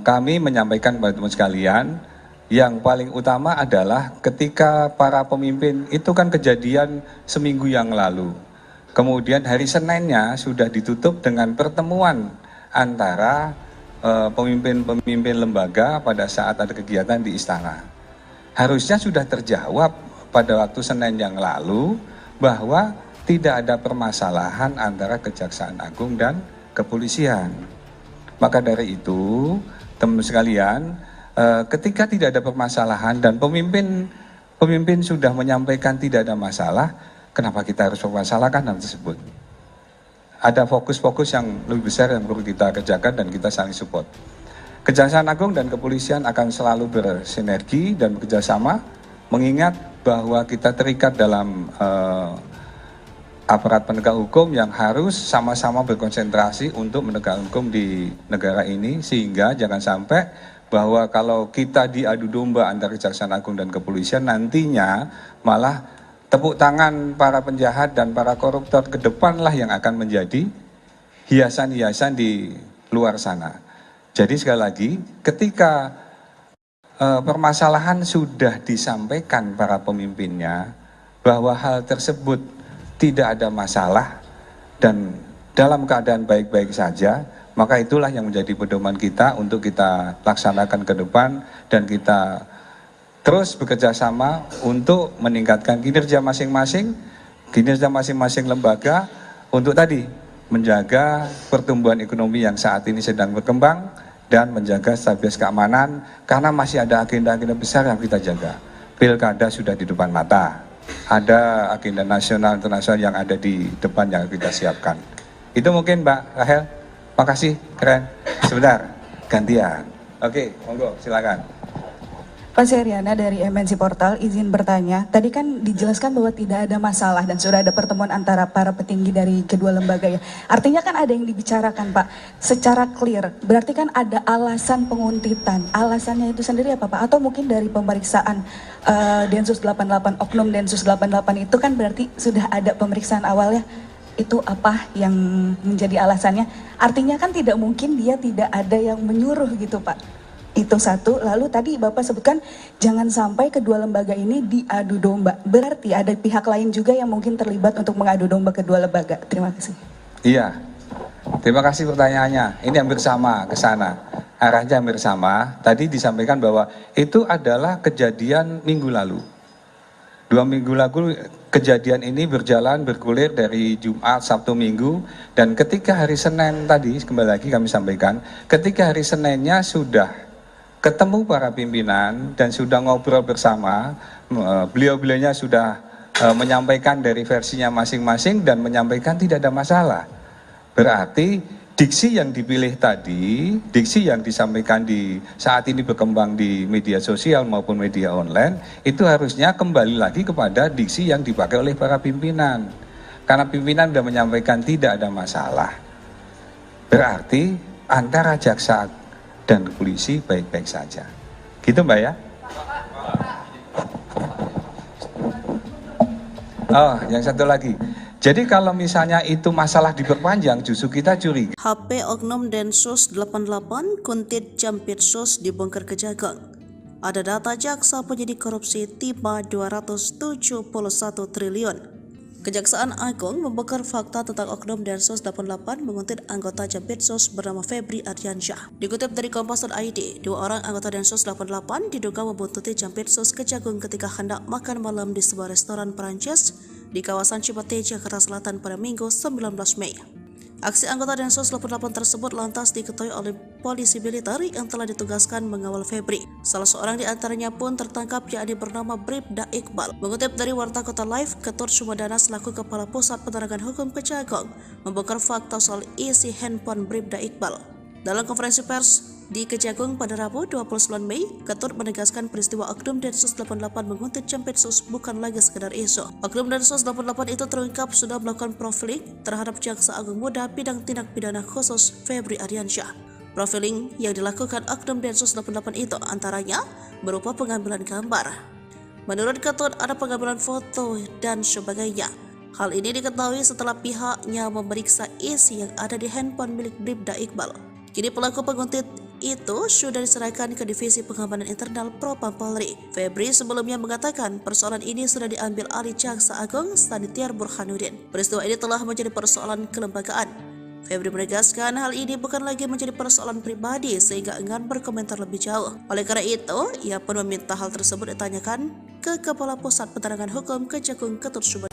kami menyampaikan kepada teman sekalian, yang paling utama adalah ketika para pemimpin itu kan kejadian seminggu yang lalu. Kemudian hari Seninnya sudah ditutup dengan pertemuan antara pemimpin-pemimpin lembaga pada saat ada kegiatan di istana. Harusnya sudah terjawab pada waktu Senin yang lalu bahwa tidak ada permasalahan antara Kejaksaan Agung dan kepolisian. Maka dari itu, teman sekalian, ketika tidak ada permasalahan dan pemimpin sudah menyampaikan tidak ada masalah, kenapa kita harus mempermasalahkan hal tersebut? Ada fokus-fokus yang lebih besar yang perlu kita kerjakan dan kita saling support. Kejaksaan Agung dan kepolisian akan selalu bersinergi dan bekerjasama, mengingat bahwa kita terikat dalam aparat penegak hukum yang harus sama-sama berkonsentrasi untuk menegakkan hukum di negara ini, sehingga jangan sampai bahwa kalau kita diadu domba antara Kejaksaan Agung dan kepolisian, nantinya malah tepuk tangan para penjahat dan para koruptor ke depanlah yang akan menjadi hiasan-hiasan di luar sana. Jadi sekali lagi, ketika permasalahan sudah disampaikan para pemimpinnya bahwa hal tersebut tidak ada masalah dan dalam keadaan baik-baik saja, maka itulah yang menjadi pedoman kita untuk kita laksanakan ke depan dan kita terus bekerja sama untuk meningkatkan kinerja masing-masing lembaga untuk tadi menjaga pertumbuhan ekonomi yang saat ini sedang berkembang dan menjaga stabilitas keamanan, karena masih ada agenda-agenda besar yang kita jaga. Pilkada sudah di depan mata, ada agenda nasional internasional yang ada di depan yang kita siapkan. Itu mungkin Mbak Rahel. Makasih, keren. Sebentar, gantian. Oke, monggo, silakan. Pak Seriana dari MNC Portal, izin bertanya. Tadi kan dijelaskan bahwa tidak ada masalah dan sudah ada pertemuan antara para petinggi dari kedua lembaga ya. Artinya kan ada yang dibicarakan Pak, secara clear. Berarti kan ada alasan penguntitan. Alasannya itu sendiri apa Pak? Atau mungkin dari pemeriksaan Densus 88, Oknum Densus 88 itu kan berarti sudah ada pemeriksaan awalnya. Itu apa yang menjadi alasannya? Artinya kan tidak mungkin dia tidak ada yang menyuruh gitu Pak. Itu satu. Lalu tadi Bapak sebutkan jangan sampai kedua lembaga ini diadu domba. Berarti ada pihak lain juga yang mungkin terlibat untuk mengadu domba kedua lembaga. Terima kasih. Iya, terima kasih pertanyaannya. Ini hampir sama ke sana. Arahnya hampir sama. Tadi disampaikan bahwa itu adalah kejadian minggu lalu. 2 minggu lalu kejadian ini bergulir dari Jumat, Sabtu, Minggu, dan ketika hari Senin tadi, kembali lagi kami sampaikan, ketika hari Seninnya sudah ketemu para pimpinan dan sudah ngobrol bersama, beliau-beliaunya sudah menyampaikan dari versinya masing-masing dan menyampaikan tidak ada masalah. Berarti diksi yang dipilih tadi, diksi yang disampaikan di saat ini berkembang di media sosial maupun media online, itu harusnya kembali lagi kepada diksi yang dipakai oleh para pimpinan. Karena pimpinan sudah menyampaikan tidak ada masalah. Berarti antara jaksa dan polisi baik-baik saja. Gitu Mbak ya? Oh, yang satu lagi. Jadi kalau misalnya itu masalah diperpanjang, justru kita curiga. HP Oknum Densus 88 Kuntit Jampitsus dibongkar Kejagung. Ada data jaksa penyidik korupsi tiba 271 triliun. Kejaksaan Agung membongkar fakta tentang Oknum Densus 88 menguntit anggota Jampitsus bernama Febri Ardiansyah. Dikutip dari Kompas.id, 2 orang anggota Densus 88 diduga membuntuti Jampitsus Kejagung ketika hendak makan malam di sebuah restoran Perancis di kawasan Cipete, Jakarta Selatan pada Minggu 19 Mei. Aksi anggota Densus 88 tersebut lantas diketahui oleh polisi militer yang telah ditugaskan mengawal Febri. Salah seorang di antaranya pun tertangkap, yakni bernama Bribda Iqbal. Mengutip dari Warta Kota Live, Ketut Sumedana selaku Kepala Pusat Penerangan Hukum Kejagung membongkar fakta soal isi handphone Bribda Iqbal. Dalam konferensi pers di Kejagung pada Rabu 29 Mei, Ketut menegaskan peristiwa Oknum Densus 88 menguntit Jampitsus bukan lagi sekedar isu. Oknum Densus 88 itu terungkap sudah melakukan profiling terhadap Jaksa Agung Muda Bidang Tindak Pidana Khusus Febri Ardiansyah. Profiling yang dilakukan Oknum Densus 88 itu antaranya berupa pengambilan gambar. Menurut Ketut, ada pengambilan foto dan sebagainya. Hal ini diketahui setelah pihaknya memeriksa isi yang ada di handphone milik Bribda Iqbal. Kini pelaku penguntit itu sudah diserahkan ke Divisi Pengamanan Internal Propam Polri. Febri sebelumnya mengatakan persoalan ini sudah diambil alih Jaksa Agung Sanitiar Burhanuddin. Peristiwa ini telah menjadi persoalan kelembagaan. Febri menegaskan hal ini bukan lagi menjadi persoalan pribadi sehingga enggan berkomentar lebih jauh. Oleh karena itu, ia pun meminta hal tersebut ditanyakan ke Kepala Pusat Penerangan Hukum Kejagung Ketut Sumedana.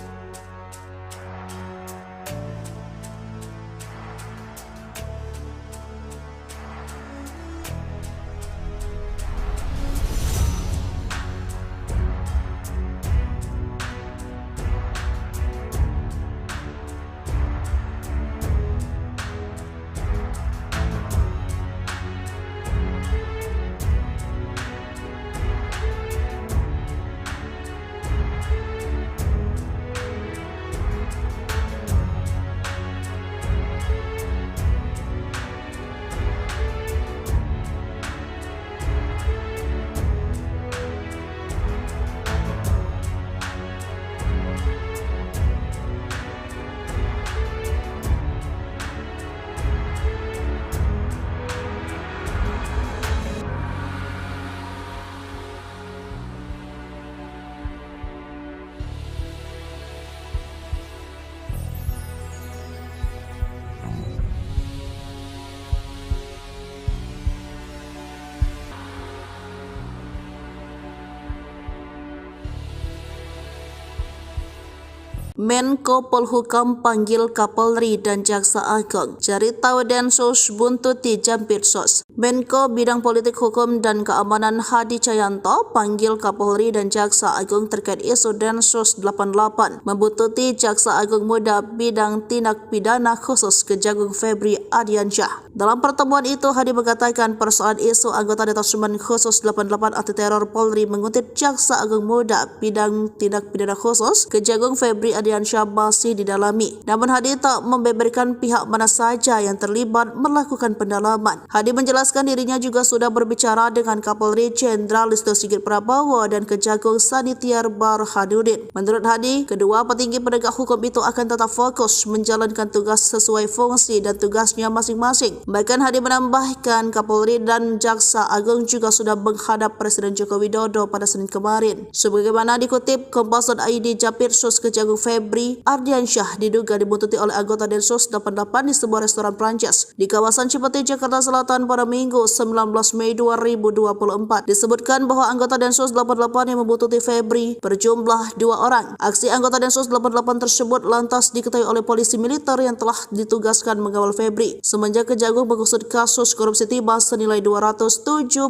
Menko Polhukam panggil Kapolri dan Jaksa Agung. Cari tahu Densus buntuti Jampitsus. Menko Bidang Politik Hukum dan Keamanan Hadi Cahyanto panggil Kapolri dan Jaksa Agung terkait isu Densus 88 membuntuti Jaksa Agung Muda Bidang Tindak Pidana Khusus Kejagung Febri Ardiansyah. Dalam pertemuan itu, Hadi mengatakan persoalan isu anggota Detasemen Khusus 88 Anti Teror Polri menguntit Jaksa Agung Muda Bidang Tindak Pidana Khusus Kejagung Febri Ardiansyah masih didalami. Namun Hadi tak membeberkan pihak mana saja yang terlibat melakukan pendalaman. Hadi menjelaskan dirinya juga sudah berbicara dengan Kapolri Jenderal Listio Sigit Prabowo dan Kejagung Sanitiar Burhanuddin. Menurut Hadi, kedua petinggi penegak hukum itu akan tetap fokus menjalankan tugas sesuai fungsi dan tugasnya masing-masing. Bahkan Hadi menambahkan Kapolri dan Jaksa Agung juga sudah menghadap Presiden Joko Widodo pada Senin kemarin. Sebagaimana dikutip Kompas.id, Jampitsus Kejagung Febri Ardiansyah diduga dibuntuti oleh anggota Densus 88 di sebuah restoran Prancis di kawasan Cipete, Jakarta Selatan pada Minggu 19 Mei 2024. Disebutkan bahwa anggota Densus 88 yang membuntuti Febri berjumlah 2 orang. Aksi anggota Densus 88 tersebut lantas diketahui oleh polisi militer yang telah ditugaskan mengawal Febri semenjak Kejagung mengusut kasus korupsi timah senilai 271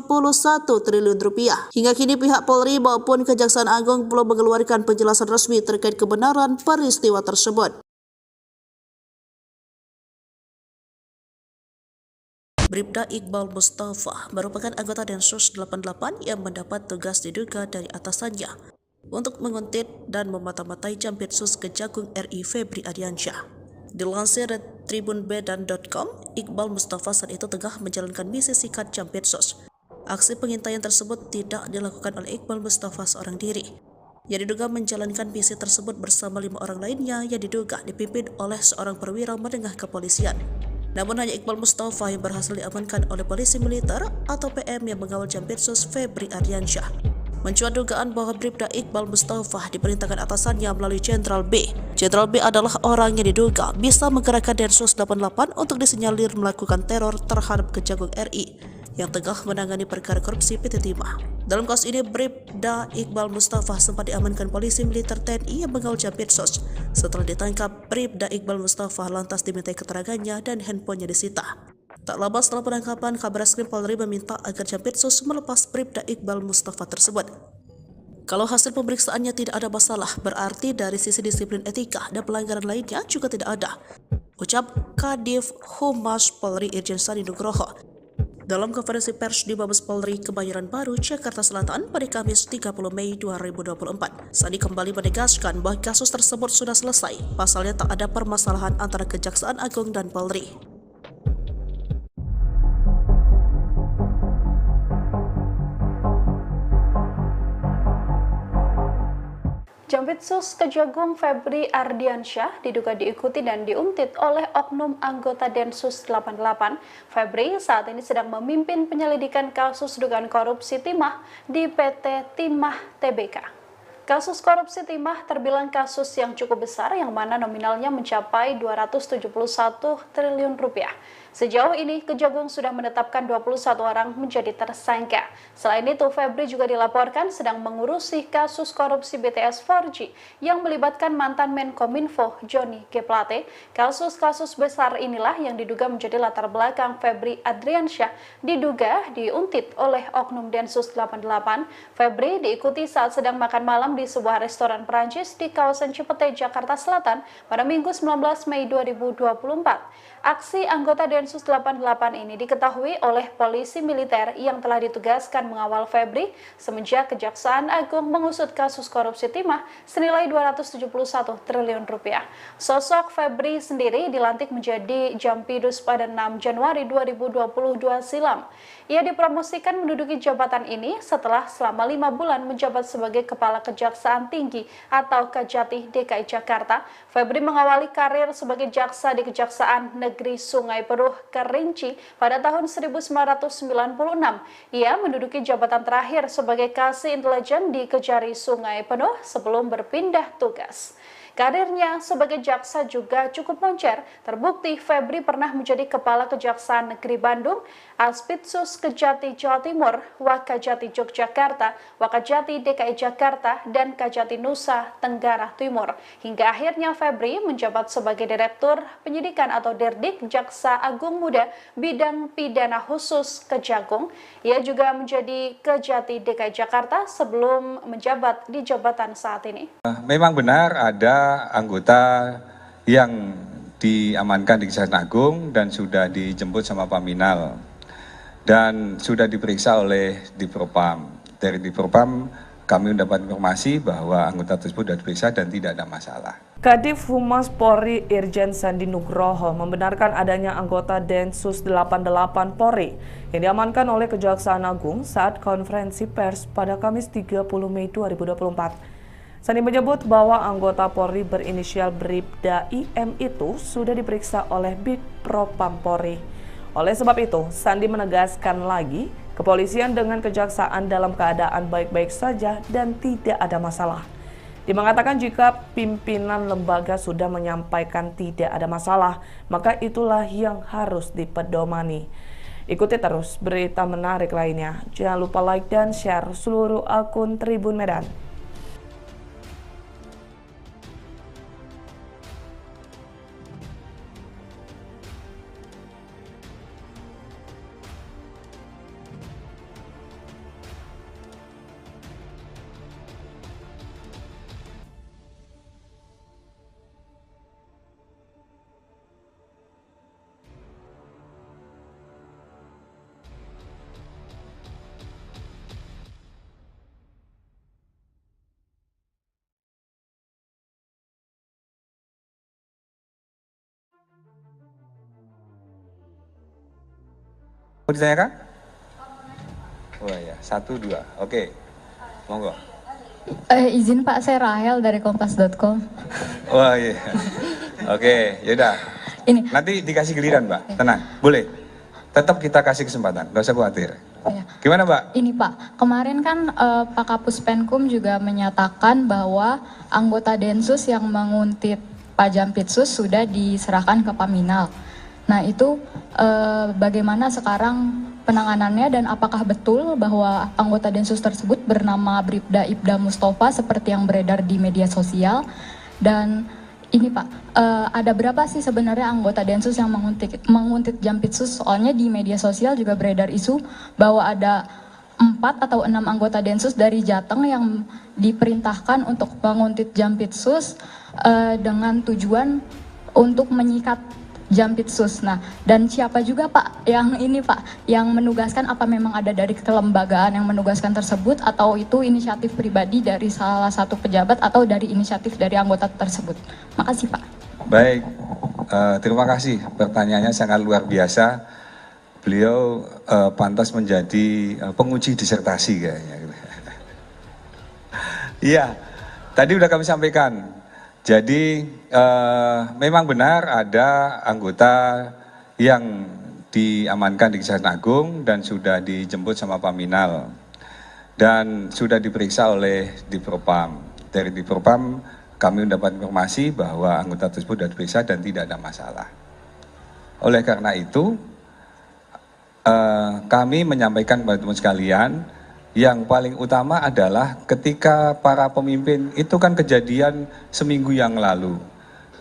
triliun rupiah. Hingga kini pihak Polri maupun Kejaksaan Agung belum mengeluarkan penjelasan resmi terkait kebenaran peristiwa tersebut. Bribda Iqbal Mustafa merupakan anggota Densus 88 yang mendapat tugas diduga dari atasannya untuk menguntit dan memata-matai Jampitsus Kejagung RI Febri Ardiansyah. Dilansir dari tribunbedan.com, Iqbal Mustafa saat itu tengah menjalankan misi sikat Jampitsus. Aksi pengintaian tersebut tidak dilakukan oleh Iqbal Mustafa seorang diri. Yang diduga menjalankan misi tersebut bersama 5 orang lainnya yang diduga dipimpin oleh seorang perwira menengah kepolisian. Namun hanya Iqbal Mustafa yang berhasil diamankan oleh polisi militer atau PM yang mengawal Jampitsus Febri Ardiansyah. Mencuat dugaan bahwa Bribda Iqbal Mustafa diperintahkan atasannya melalui Jenderal B. Jenderal B adalah orang yang diduga bisa menggerakkan Densus 88 untuk disinyalir melakukan teror terhadap Kejagung RI yang tengah menangani perkara korupsi PT Timah. Dalam kasus ini, Bribda Iqbal Mustafa sempat diamankan polisi militer TNI yang mengawal Jampitsus. Setelah ditangkap, Bribda Iqbal Mustafa lantas dimintai keterangannya dan handphonenya disita. Tak lama setelah penangkapan, Kabareskrim Polri meminta agar Jampitsus melepas Bribda Iqbal Mustafa tersebut. Kalau hasil pemeriksaannya tidak ada masalah, berarti dari sisi disiplin etika dan pelanggaran lainnya juga tidak ada, ucap Kadif Humas Polri Irjen Sandi Nugroho dalam konferensi pers di Mabes Polri Kebayoran Baru, Jakarta Selatan pada Kamis 30 Mei 2024. Sandi kembali menegaskan bahwa kasus tersebut sudah selesai, pasalnya tak ada permasalahan antara Kejaksaan Agung dan Polri. Jampitsus Kejagung Febri Ardiansyah diduga diikuti dan diuntit oleh oknum anggota Densus 88. Febri saat ini sedang memimpin penyelidikan kasus dugaan korupsi timah di PT Timah Tbk. Kasus korupsi timah terbilang kasus yang cukup besar yang mana nominalnya mencapai 271 triliun rupiah. Sejauh ini, Kejagung sudah menetapkan 21 orang menjadi tersangka. Selain itu, Febri juga dilaporkan sedang mengurusi kasus korupsi BTS 4G yang melibatkan mantan Menkominfo Johnny G. Plate. Kasus-kasus besar inilah yang diduga menjadi latar belakang Febri Ardiansyah diduga diuntit oleh oknum Densus 88. Febri diikuti saat sedang makan malam di sebuah restoran Perancis di kawasan Cipete, Jakarta Selatan pada Minggu 19 Mei 2024. Aksi anggota Densus 88 ini diketahui oleh polisi militer yang telah ditugaskan mengawal Febri semenjak Kejaksaan Agung mengusut kasus korupsi timah senilai 271 triliun rupiah. Sosok Febri sendiri dilantik menjadi Jampidus pada 6 Januari 2022 silam. Ia dipromosikan menduduki jabatan ini setelah selama 5 bulan menjabat sebagai Kepala Kejaksaan Tinggi atau Kejati DKI Jakarta. Febri mengawali karir sebagai jaksa di Kejaksaan Negeri Sungai Penuh Kerinci pada tahun 1996. Ia menduduki jabatan terakhir sebagai Kasih Intelijen di Kejari Sungai Penuh sebelum berpindah tugas. Karirnya sebagai jaksa juga cukup moncer. Terbukti Febri pernah menjadi Kepala Kejaksaan Negeri Bandung, Aspitsus Kejati Jawa Timur, Wakajati Yogyakarta, Wakajati DKI Jakarta, dan Kajati Nusa Tenggara Timur. Hingga akhirnya Febri menjabat sebagai Direktur Penyidikan atau Dirdik Jaksa Agung Muda Bidang Pidana Khusus Kejagung. Ia juga menjadi Kejati DKI Jakarta sebelum menjabat di jabatan saat ini. Memang benar ada anggota yang diamankan di Kejaksaan Agung dan sudah dijemput sama Paminal dan sudah diperiksa oleh Dipropam. Dari Dipropam kami mendapat informasi bahwa anggota tersebut sudah diperiksa dan tidak ada masalah. Kadif Humas Polri Irjen Sandi Nugroho membenarkan adanya anggota Densus 88 Polri yang diamankan oleh Kejaksaan Agung saat konferensi pers pada Kamis 30 Mei 2024. Sandi menyebut bahwa anggota Polri berinisial Bribda IM itu sudah diperiksa oleh Bidpropam Polri. Oleh sebab itu, Sandi menegaskan lagi, kepolisian dengan kejaksaan dalam keadaan baik-baik saja dan tidak ada masalah. Dia mengatakan jika pimpinan lembaga sudah menyampaikan tidak ada masalah, maka itulah yang harus dipedomani. Ikuti terus berita menarik lainnya. Jangan lupa like dan share seluruh akun Tribun Medan. Mau ditanyakan? Oh ya, 1, 2. Oke, monggo. Izin Pak, saya Rahel dari kompas.com. Wah iya. Oke, yaudah. Ini, Nanti dikasih giliran, Mbak. Tenang, boleh. Tetap kita kasih kesempatan, nggak usah khawatir. ya. Gimana, Mbak? Ini Pak, kemarin kan Pak Kapus Penkum juga menyatakan bahwa anggota Densus yang menguntit Pak Jampitsus sudah diserahkan ke Paminal. Nah itu bagaimana sekarang penanganannya dan apakah betul bahwa anggota Densus tersebut bernama Bribda Ibda Mustafa seperti yang beredar di media sosial? Dan ini Pak, ada berapa sih sebenarnya anggota Densus yang menguntit Jampitsus? Soalnya di media sosial juga beredar isu bahwa ada 4 atau 6 anggota Densus dari Jateng yang diperintahkan untuk menguntit Jampitsus dengan tujuan untuk menyikat Jampitsus. Nah, dan siapa juga Pak yang ini Pak, yang menugaskan, apa memang ada dari kelembagaan yang menugaskan tersebut atau itu inisiatif pribadi dari salah satu pejabat atau dari inisiatif dari anggota tersebut? Makasih Pak. Baik, terima kasih. Pertanyaannya sangat luar biasa. Beliau pantas menjadi penguji disertasi kayaknya. Iya, tadi udah kami sampaikan. Jadi memang benar ada anggota yang diamankan di Kejaksaan Agung dan sudah dijemput sama Paminal dan sudah diperiksa oleh Dipropam. Dari Dipropam kami mendapat informasi bahwa anggota tersebut sudah diperiksa dan tidak ada masalah. Oleh karena itu kami menyampaikan kepada teman sekalian, yang paling utama adalah ketika para pemimpin itu kan kejadian seminggu yang lalu.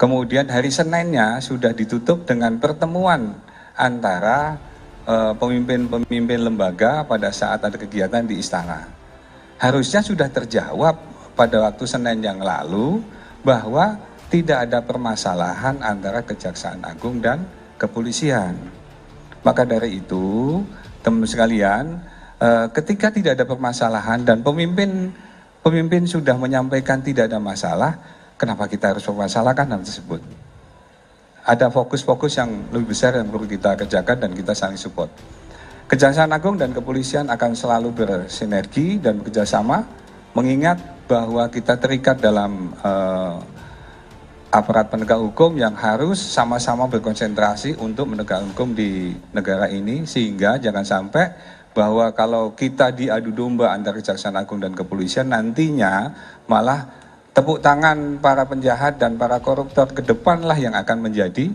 Kemudian hari Seninnya sudah ditutup dengan pertemuan antara pemimpin-pemimpin lembaga pada saat ada kegiatan di istana. Harusnya sudah terjawab pada waktu Senin yang lalu bahwa tidak ada permasalahan antara Kejaksaan Agung dan kepolisian. Maka dari itu, teman sekalian, ketika tidak ada permasalahan dan pemimpin sudah menyampaikan tidak ada masalah, kenapa kita harus mempermasalahkan hal tersebut? Ada fokus-fokus yang lebih besar yang perlu kita kerjakan dan kita saling support. Kejaksaan Agung dan kepolisian akan selalu bersinergi dan bekerjasama, mengingat bahwa kita terikat dalam aparat penegak hukum yang harus sama-sama berkonsentrasi untuk menegakkan hukum di negara ini, sehingga jangan sampai bahwa kalau kita diadu domba antara Kejaksaan Agung dan kepolisian, nantinya malah tepuk tangan para penjahat dan para koruptor ke depanlah yang akan menjadi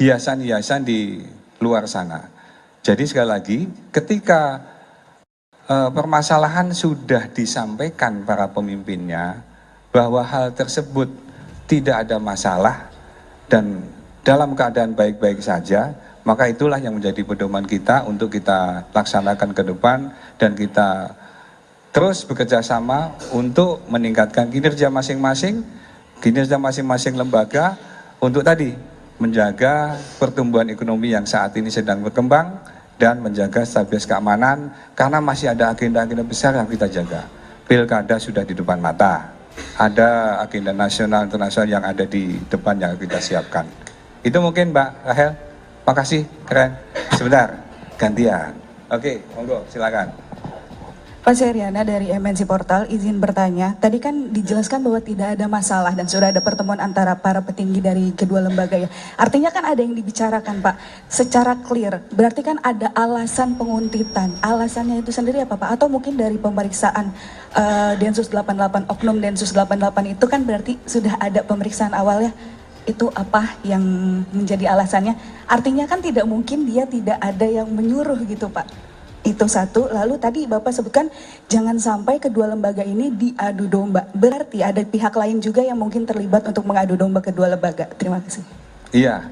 hiasan-hiasan di luar sana. Jadi sekali lagi, ketika permasalahan sudah disampaikan para pemimpinnya bahwa hal tersebut tidak ada masalah dan dalam keadaan baik-baik saja, maka itulah yang menjadi pedoman kita untuk kita laksanakan ke depan dan kita terus bekerja sama untuk meningkatkan kinerja masing-masing lembaga untuk tadi menjaga pertumbuhan ekonomi yang saat ini sedang berkembang dan menjaga stabilitas keamanan, karena masih ada agenda-agenda besar yang kita jaga. Pilkada sudah di depan mata, ada agenda nasional internasional yang ada di depan yang kita siapkan. Itu mungkin Mbak Rahel. Makasih, keren. Sebentar, gantian. Oke, monggo, silakan. Pak Seriana dari MNC Portal, izin bertanya. Tadi kan dijelaskan bahwa tidak ada masalah dan sudah ada pertemuan antara para petinggi dari kedua lembaga ya. Artinya kan ada yang dibicarakan Pak, secara clear. Berarti kan ada alasan penguntitan. Alasannya itu sendiri apa Pak? Atau mungkin dari pemeriksaan Densus 88, Oknum Densus 88 itu kan berarti sudah ada pemeriksaan awalnya. Itu apa yang menjadi alasannya? Artinya kan tidak mungkin dia tidak ada yang menyuruh gitu Pak. Itu satu. Lalu tadi Bapak sebutkan jangan sampai kedua lembaga ini diadu domba. Berarti ada pihak lain juga yang mungkin terlibat untuk mengadu domba kedua lembaga. Terima kasih. Iya,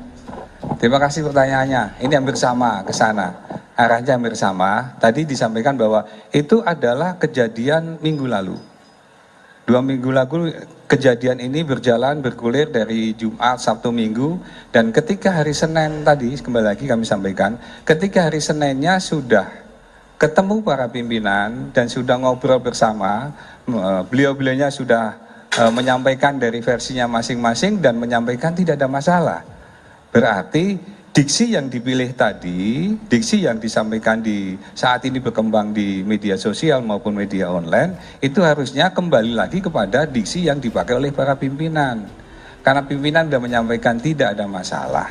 terima kasih pertanyaannya. Ini hampir sama ke sana. Arahnya hampir sama. Tadi disampaikan bahwa itu adalah kejadian minggu lalu. 2 minggu lalu kejadian ini berjalan bergulir dari Jumat, Sabtu, Minggu, dan ketika hari Senin tadi, kembali lagi kami sampaikan, ketika hari Seninnya sudah ketemu para pimpinan dan sudah ngobrol bersama, beliau-beliaunya sudah menyampaikan dari versinya masing-masing dan menyampaikan tidak ada masalah. Berarti diksi yang dipilih tadi, diksi yang disampaikan di saat ini berkembang di media sosial maupun media online, itu harusnya kembali lagi kepada diksi yang dipakai oleh para pimpinan. Karena pimpinan sudah menyampaikan tidak ada masalah.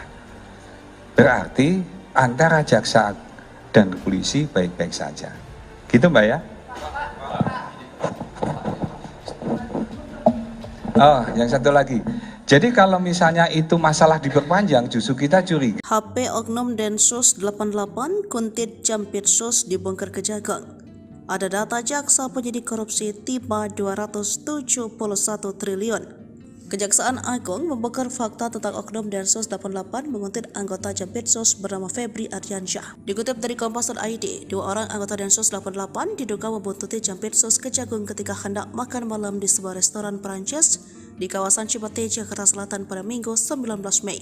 Berarti antara jaksa dan polisi baik-baik saja. Gitu Mbak ya? Oh, yang satu lagi. Jadi kalau misalnya itu masalah diperpanjang, justru kita curiga. HP Oknum Densus 88 Kuntit Jampitsus dibongkar Kejagung. Ada data jaksa penyidik korupsi tiba 271 triliun. Kejaksaan Agung membongkar fakta tentang Oknum Densus 88 menguntit anggota Jampitsus bernama Febri Ardiansyah. Dikutip dari Kompas.id, 2 orang anggota Densus 88 diduga membuntuti Jampitsus Kejagung ketika hendak makan malam di sebuah restoran Perancis di kawasan Cipete, Jakarta Selatan pada Minggu 19 Mei.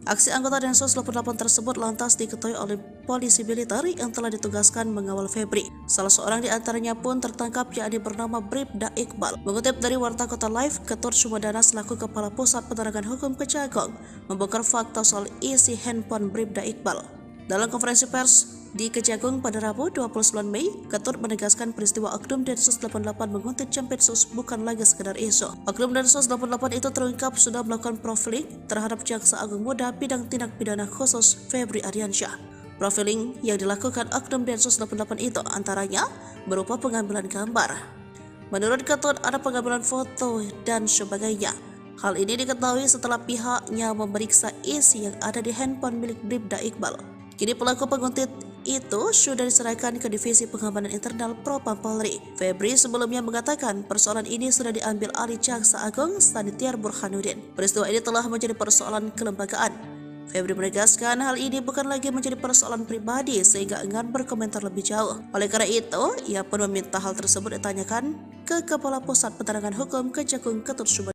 Aksi anggota Densus 88 tersebut lantas diketahui oleh polisi militer yang telah ditugaskan mengawal Febri. Salah seorang di antaranya pun tertangkap, yakni bernama Bribda Iqbal. Mengutip dari Warta Kota Live, Ketut Sumedana selaku Kepala Pusat Penerangan Hukum Kejagung membongkar fakta soal isi handphone Bribda Iqbal. Dalam konferensi pers di Kejagung pada Rabu 29 Mei, Ketut menegaskan peristiwa Oknum Densus 88 menguntit Jampitsus bukan lagi sekedar isu. Oknum Densus 88 itu terungkap sudah melakukan profiling terhadap Jaksa Agung Muda bidang tindak pidana khusus Febri Ardiansyah. Profiling yang dilakukan Oknum Densus 88 itu antaranya berupa pengambilan gambar. Menurut Ketut, ada pengambilan foto dan sebagainya. Hal ini diketahui setelah pihaknya memeriksa isi yang ada di handphone milik Bribda Iqbal. Kini pelaku penguntit itu sudah diserahkan ke Divisi Pengamanan Internal Propam Polri. Febri sebelumnya mengatakan persoalan ini sudah diambil alih Jaksa Agung Sanitiar Burhanuddin. Peristiwa ini telah menjadi persoalan kelembagaan. Febri menegaskan hal ini bukan lagi menjadi persoalan pribadi sehingga enggan berkomentar lebih jauh. Oleh karena itu, ia pun meminta hal tersebut ditanyakan ke Kepala Pusat Penerangan Hukum Kejagung Ketut Sumedana.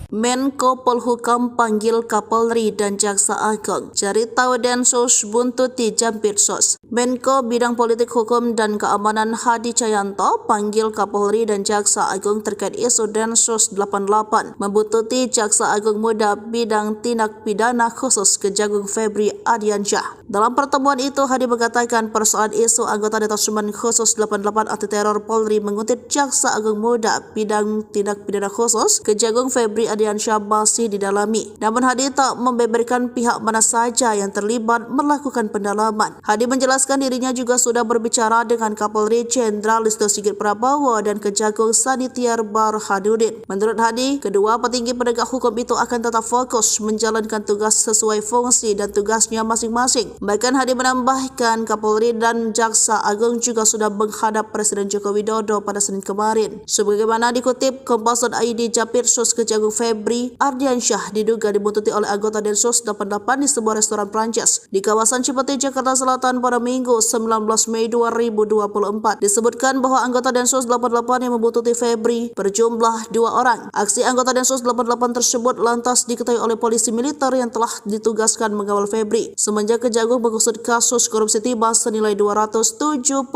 Menko Polhukam panggil Kapolri dan Jaksa Agung. Cari tahu Densus buntuti Jampitsus. Menko Bidang Politik Hukum dan Keamanan Hadi Cahyanto panggil Kapolri dan Jaksa Agung terkait isu Densus 88 membuntuti Jaksa Agung Muda Bidang Tindak Pidana Khusus Kejagung Febri Ardiansyah. Dalam pertemuan itu, Hadi mengatakan persoalan isu anggota Detasemen Khusus 88 Anti Teror Polri menguntit Jaksa Agung Muda Bidang Tindak Pidana Khusus Kejagung Febri Ardiansyah masih didalami. Namun Hadi tak membeberkan pihak mana saja yang terlibat melakukan pendalaman. Hadi menjelaskan dirinya juga sudah berbicara dengan Kapolri Jenderal Listio Sigit Prabowo dan Kejagung Sanitiar Burhanuddin. Menurut Hadi, kedua petinggi penegak hukum itu akan tetap fokus menjalankan tugas sesuai fungsi dan tugasnya masing-masing. Bahkan Hadi menambahkan Kapolri dan Jaksa Agung juga sudah menghadap Presiden Joko Widodo pada Senin kemarin. Sebagaimana dikutip Kompas.id, Jampitsus Kejagung Febri Ardiansyah diduga dibuntuti oleh anggota Densus 88 di sebuah restoran Prancis di kawasan Cipete, Jakarta Selatan pada Minggu 19 Mei 2024. Disebutkan bahwa anggota Densus 88 yang membuntuti Febri berjumlah 2 orang. Aksi anggota Densus 88 tersebut lantas diketahui oleh polisi militer yang telah ditugaskan mengawal Febri semenjak Kejagung mengusut kasus korupsi timah senilai 271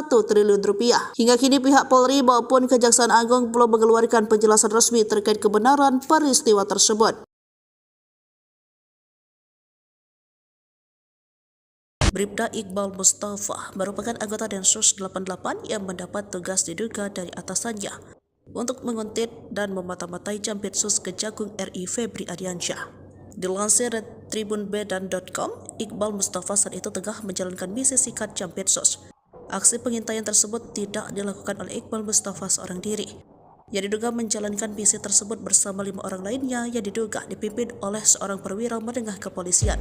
triliun rupiah. Hingga kini pihak Polri maupun Kejaksaan Agung belum mengeluarkan penjelasan resmi terkait kebenaran peristiwa tersebut. Bribda Iqbal Mustafa merupakan anggota Densus 88 yang mendapat tugas diduga dari atasannya untuk menguntit dan memata-matai Jampitsus Kejagung RI Febri Ardiansyah. Dilansir dari tribunbedan.com, Iqbal Mustafa saat itu tengah menjalankan misi sikat Jampitsus. Aksi pengintaian tersebut tidak dilakukan oleh Iqbal Mustafa seorang diri. Yang diduga menjalankan misi tersebut bersama 5 orang lainnya yang diduga dipimpin oleh seorang perwira menengah kepolisian.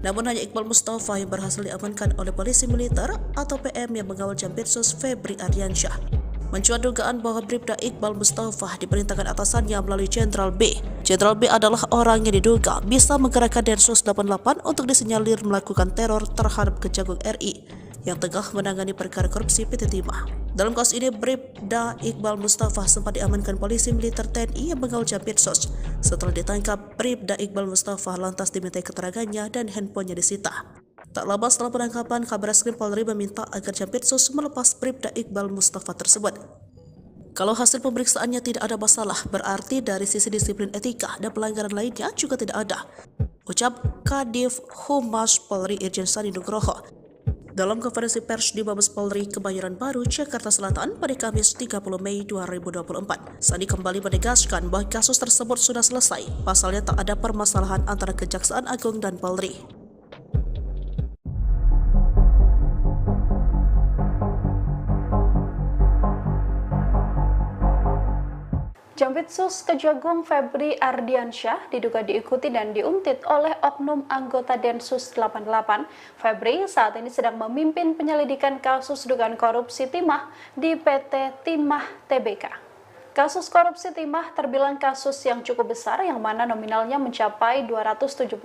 Namun hanya Iqbal Mustafa yang berhasil diamankan oleh polisi militer atau PM yang mengawal Jampitsus Febri Ardiansyah. Mencuat dugaan bahwa Bribda Iqbal Mustafa diperintahkan atasannya melalui Jenderal B. Jenderal B adalah orang yang diduga bisa menggerakkan Densus 88 untuk disinyalir melakukan teror terhadap Kejagung RI yang tengah menangani perkara korupsi PT Timah. Dalam kasus ini, Bribda Iqbal Mustafa sempat diamankan polisi militer TNI yang mengawal Jampitsus. Setelah ditangkap, Bribda Iqbal Mustafa lantas dimintai keterangannya dan handphonenya disita. Tak lama setelah penangkapan, Kabareskrim Polri meminta agar Jampitsus melepas Bribda Iqbal Mustafa tersebut. Kalau hasil pemeriksaannya tidak ada masalah, berarti dari sisi disiplin etika dan pelanggaran lainnya juga tidak ada, ucap Kadif Humas Polri Irjen Sandi Nugroho dalam konferensi pers di Mabes Polri Kebayoran Baru, Jakarta Selatan pada Kamis 30 Mei 2024. Sandi kembali menegaskan bahwa kasus tersebut sudah selesai, pasalnya tak ada permasalahan antara Kejaksaan Agung dan Polri. Jampitsus Kejagung Febri Ardiansyah diduga diikuti dan diuntit oleh oknum anggota Densus 88. Febri saat ini sedang memimpin penyelidikan kasus dugaan korupsi timah di PT Timah Tbk. Kasus korupsi timah terbilang kasus yang cukup besar yang mana nominalnya mencapai 271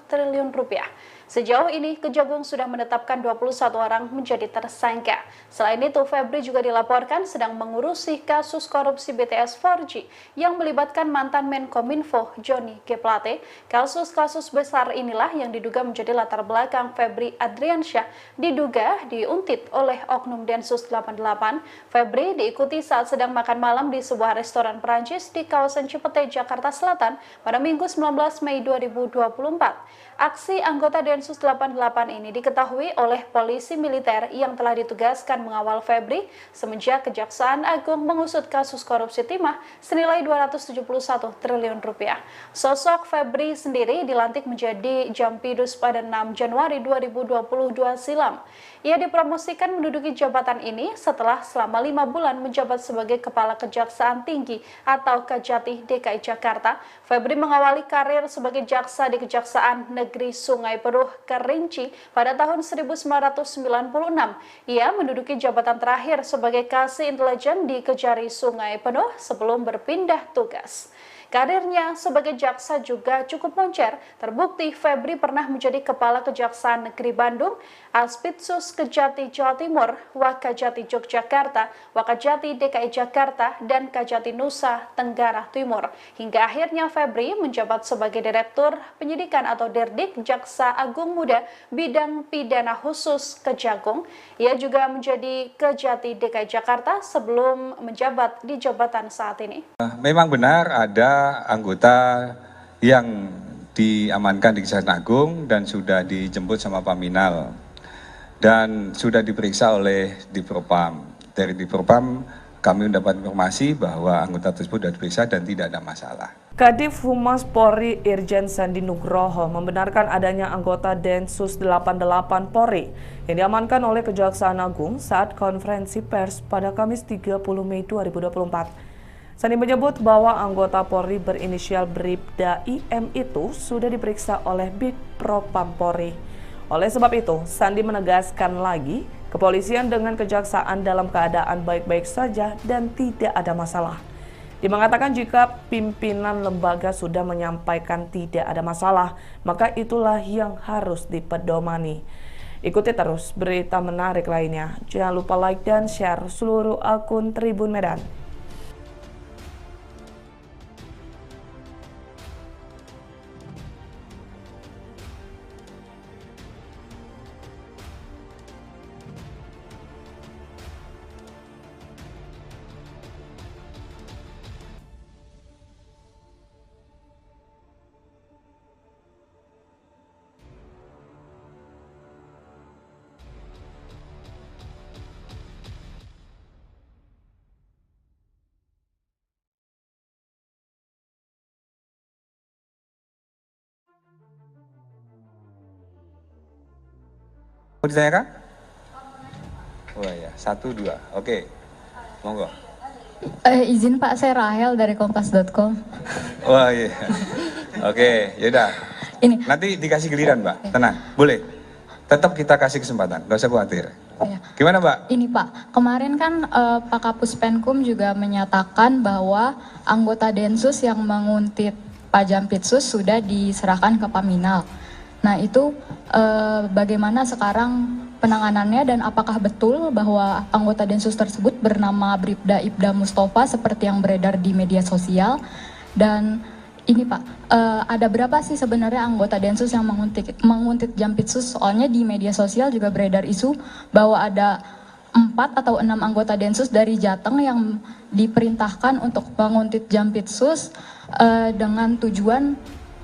triliun rupiah. Sejauh ini, Kejagung sudah menetapkan 21 orang menjadi tersangka. Selain itu, Febri juga dilaporkan sedang mengurusi kasus korupsi BTS 4G yang melibatkan mantan Menkominfo Johnny G. Plate. Kasus-kasus besar inilah yang diduga menjadi latar belakang Febri Ardiansyah diduga diuntit oleh oknum Densus 88. Febri diikuti saat sedang makan malam di sebuah restoran Perancis di kawasan Cipete, Jakarta Selatan pada Minggu 19 Mei 2024. Aksi anggota Densus 88 ini diketahui oleh polisi militer yang telah ditugaskan mengawal Febri semenjak Kejaksaan Agung mengusut kasus korupsi timah senilai 271 triliun rupiah. Sosok Febri sendiri dilantik menjadi Jampidus pada 6 Januari 2022 silam. Ia dipromosikan menduduki jabatan ini setelah selama 5 bulan menjabat sebagai Kepala Kejaksaan Tinggi atau Kejati DKI Jakarta. Febri mengawali karir sebagai jaksa di Kejaksaan Negeri Sungai Penuh Kerinci pada tahun 1996. Ia menduduki jabatan terakhir sebagai Kasih Intelijen di Kejari Sungai Penuh sebelum berpindah tugas. Karirnya sebagai jaksa juga cukup moncer. Terbukti Febri pernah menjadi Kepala Kejaksaan Negeri Bandung, Aspitsus Kejati Jawa Timur, Wakajati Yogyakarta, Wakajati DKI Jakarta, dan Kajati Nusa Tenggara Timur. Hingga akhirnya Febri menjabat sebagai Direktur Penyidikan atau Derdik Jaksa Agung Muda Bidang Pidana Khusus Kejagung. Ia juga menjadi Kejati DKI Jakarta sebelum menjabat di jabatan saat ini. Memang benar ada anggota yang diamankan di Kejaksaan Agung dan sudah dijemput sama Paminal dan sudah diperiksa oleh Divpropam. Dari Divpropam kami mendapat informasi bahwa anggota tersebut sudah diperiksa dan tidak ada masalah. Kadif Humas Polri Irjen Sandi Nugroho membenarkan adanya anggota Densus 88 Polri yang diamankan oleh Kejaksaan Agung saat konferensi pers pada Kamis 30 Mei 2024. Sandi menyebut bahwa anggota Polri berinisial Bribda IM itu sudah diperiksa oleh Divpropam Polri. Oleh sebab itu, Sandi menegaskan lagi, kepolisian dengan kejaksaan dalam keadaan baik-baik saja dan tidak ada masalah. Dia mengatakan jika pimpinan lembaga sudah menyampaikan tidak ada masalah, maka itulah yang harus dipedomani. Ikuti terus berita menarik lainnya. Jangan lupa like dan share seluruh akun Tribun Medan. Mau ditanyakan? Oh ya, 1, 2. Oke, monggo. Izin Pak, saya Rahel dari kompas.com. Wah iya. Oke, yaudah. Ini. Nanti dikasih giliran, Mbak. Tenang, boleh. Tetap kita kasih kesempatan, nggak usah khawatir. Ya. Gimana, Mbak? Ini Pak, kemarin kan Pak Kapus Penkum juga menyatakan bahwa anggota Densus yang menguntit Pak Jampitsus sudah diserahkan ke Paminal. Nah itu bagaimana sekarang penanganannya dan apakah betul bahwa anggota Densus tersebut bernama Bribda Ibda Mustafa seperti yang beredar di media sosial? Dan ini Pak, ada berapa sih sebenarnya anggota Densus yang menguntit Jampitsus? Soalnya di media sosial juga beredar isu bahwa ada 4 atau 6 anggota Densus dari Jateng yang diperintahkan untuk menguntit Jampitsus dengan tujuan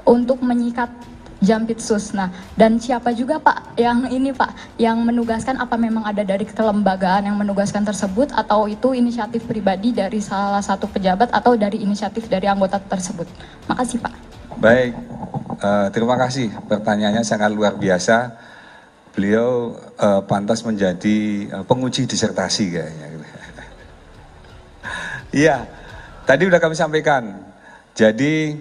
untuk menyikat Jampitsus. Nah, dan siapa juga Pak yang ini Pak yang menugaskan, apa memang ada dari kelembagaan yang menugaskan tersebut atau itu inisiatif pribadi dari salah satu pejabat atau dari inisiatif dari anggota tersebut? Makasih Pak. Baik, terima kasih. Pertanyaannya sangat luar biasa. Beliau pantas menjadi penguji disertasi kayaknya. Iya, tadi udah kami sampaikan. Jadi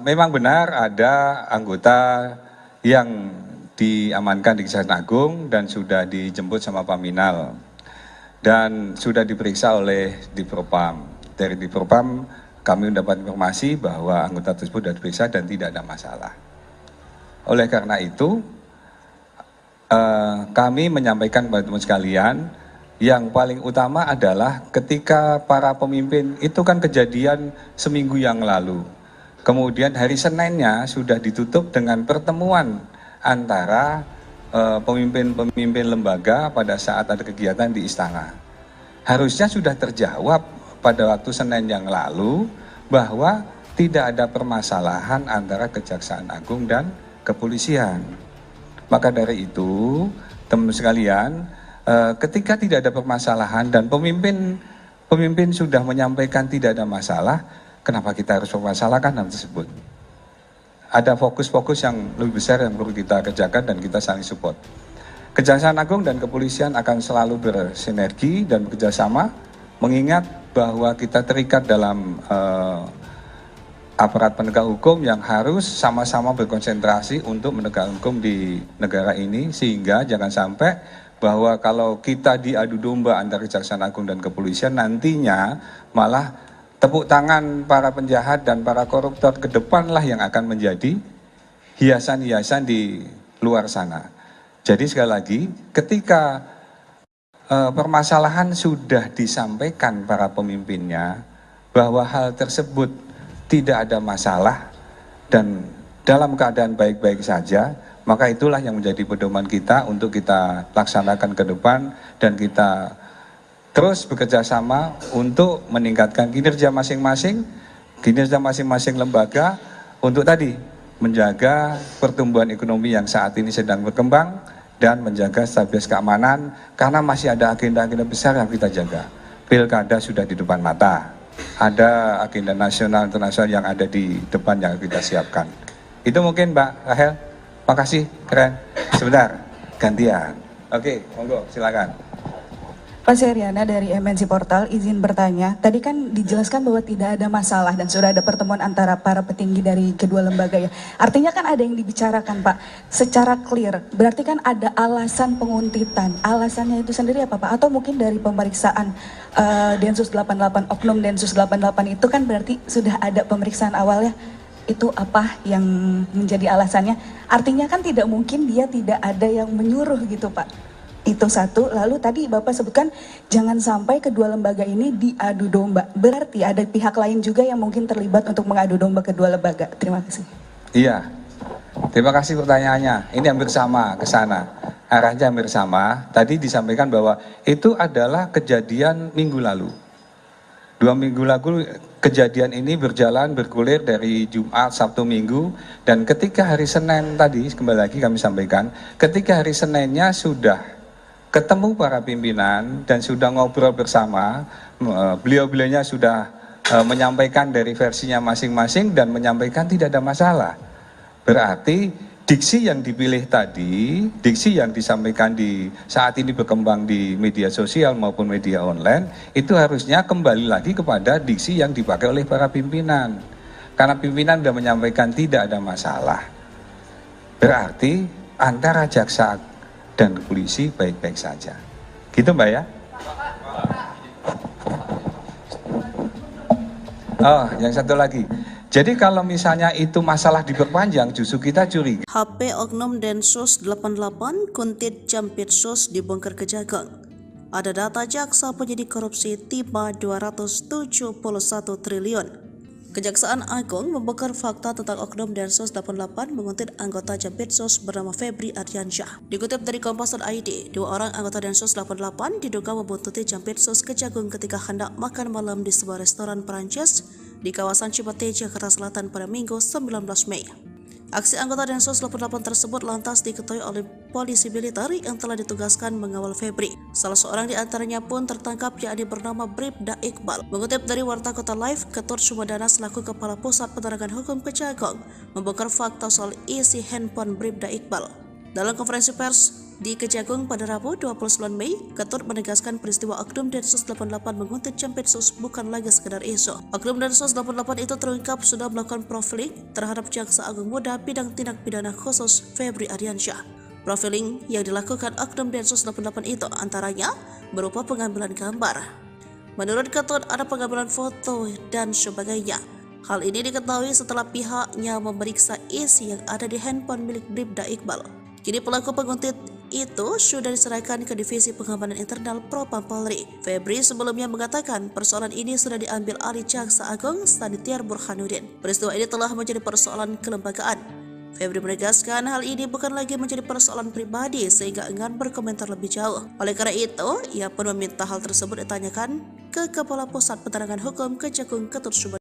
memang benar ada anggota yang diamankan di Kejaksaan Agung dan sudah dijemput sama Paminal dan sudah diperiksa oleh Dipropam. Dari Dipropam kami mendapat informasi bahwa anggota tersebut sudah diperiksa dan tidak ada masalah. Oleh karena itu kami menyampaikan kepada teman sekalian, yang paling utama adalah ketika para pemimpin itu kan kejadian seminggu yang lalu. Kemudian hari Seninnya sudah ditutup dengan pertemuan antara pemimpin-pemimpin lembaga pada saat ada kegiatan di istana. Harusnya sudah terjawab pada waktu Senin yang lalu bahwa tidak ada permasalahan antara Kejaksaan Agung dan kepolisian. Maka dari itu, teman-teman sekalian, ketika tidak ada permasalahan dan pemimpin sudah menyampaikan tidak ada masalah, kenapa kita harus mempermasalahkan hal tersebut? Ada fokus-fokus yang lebih besar yang perlu kita kerjakan dan kita saling support. Kejaksaan Agung dan kepolisian akan selalu bersinergi dan bekerjasama, mengingat bahwa kita terikat dalam aparat penegak hukum yang harus sama-sama berkonsentrasi untuk menegakkan hukum di negara ini, sehingga jangan sampai bahwa kalau kita diadu domba antara Kejaksaan Agung dan kepolisian, nantinya malah tepuk tangan para penjahat dan para koruptor ke depanlah yang akan menjadi hiasan-hiasan di luar sana. Jadi sekali lagi, ketika permasalahan sudah disampaikan para pemimpinnya bahwa hal tersebut tidak ada masalah dan dalam keadaan baik-baik saja, maka itulah yang menjadi pedoman kita untuk kita laksanakan ke depan dan kita terus bekerja sama untuk meningkatkan kinerja masing-masing lembaga untuk tadi menjaga pertumbuhan ekonomi yang saat ini sedang berkembang dan menjaga stabilitas keamanan, karena masih ada agenda-agenda besar yang kita jaga. Pilkada sudah di depan mata, ada agenda nasional internasional yang ada di depan yang kita siapkan. Itu mungkin Mbak Rahel. Makasih, keren. Sebentar, gantian. Oke, monggo, silakan. Pak Seriana dari MNC Portal, izin bertanya. Tadi kan dijelaskan bahwa tidak ada masalah dan sudah ada pertemuan antara para petinggi dari kedua lembaga ya. Artinya kan ada yang dibicarakan Pak, secara clear. Berarti kan ada alasan penguntitan. Alasannya itu sendiri apa Pak? Atau mungkin dari pemeriksaan Densus 88, Oknum Densus 88 itu kan berarti sudah ada pemeriksaan awalnya. Itu apa yang menjadi alasannya? Artinya kan tidak mungkin dia tidak ada yang menyuruh gitu Pak. Itu satu. Lalu tadi Bapak sebutkan jangan sampai kedua lembaga ini diadu domba. Berarti ada pihak lain juga yang mungkin terlibat untuk mengadu domba kedua lembaga. Terima kasih. Iya, terima kasih pertanyaannya. Ini hampir sama ke sana. Arahnya hampir sama. Tadi disampaikan bahwa itu adalah kejadian minggu lalu. 2 minggu lalu kejadian ini bergulir dari Jumat, Sabtu, Minggu, dan ketika hari Senin tadi, kembali lagi kami sampaikan, ketika hari Seninnya sudah ketemu para pimpinan dan sudah ngobrol bersama, beliau-beliaunya sudah menyampaikan dari versinya masing-masing dan menyampaikan tidak ada masalah. Berarti diksi yang dipilih tadi, diksi yang disampaikan di saat ini berkembang di media sosial maupun media online, itu harusnya kembali lagi kepada diksi yang dipakai oleh para pimpinan. Karena pimpinan sudah menyampaikan tidak ada masalah. Berarti antara jaksa dan polisi baik-baik saja. Gitu Mbak ya? Oh, yang satu lagi. Jadi kalau misalnya itu masalah diperpanjang, justru kita curiga. HP Oknum Densus 88 Kuntit Jampitsus dibongkar Kejagung. Ada data jaksa penyidik korupsi tiba 271 triliun. Kejaksaan Agung membongkar fakta tentang Oknum Densus 88 menguntit anggota Jampitsus bernama Febri Ardiansyah. Dikutip dari Kompas.id, 2 orang anggota Densus 88 diduga membuntuti Jampitsus Kejagung ketika hendak makan malam di sebuah restoran Perancis di kawasan Cipete, Jakarta Selatan pada Minggu 19 Mei. Aksi anggota Densus 88 tersebut lantas diketahui oleh polisi militer yang telah ditugaskan mengawal Febri. Salah seorang di antaranya pun tertangkap, yakni bernama Bribda Iqbal. Mengutip dari Warta Kota Live, Ketut Sumedana selaku Kepala Pusat Penerangan Hukum Kejagung membongkar fakta soal isi handphone Bribda Iqbal. Dalam konferensi pers di Kejagung pada Rabu 29 Mei, Ketut menegaskan peristiwa Oknum Densus 88 menguntit Jampitsus bukan lagi sekedar isu. Oknum Densus 88 itu terungkap sudah melakukan profiling terhadap Jaksa Agung Muda bidang tindak pidana khusus Febri Ardiansyah. Profiling yang dilakukan Oknum Densus 88 itu antaranya berupa pengambilan gambar. Menurut Ketut ada pengambilan foto dan sebagainya. Hal ini diketahui setelah pihaknya memeriksa isi yang ada di handphone milik Bribda Iqbal. Kini pelaku penguntit itu sudah diserahkan ke Divisi Pengamanan Internal Propam Polri. Febri sebelumnya mengatakan persoalan ini sudah diambil alih Jaksa Agung Sanitiar Burhanuddin. Peristiwa ini telah menjadi persoalan kelembagaan. Febri menegaskan hal ini bukan lagi menjadi persoalan pribadi sehingga enggan berkomentar lebih jauh. Oleh karena itu, ia pun meminta hal tersebut ditanyakan ke Kepala Pusat Penerangan Hukum Kejagung Ketut Sumedana.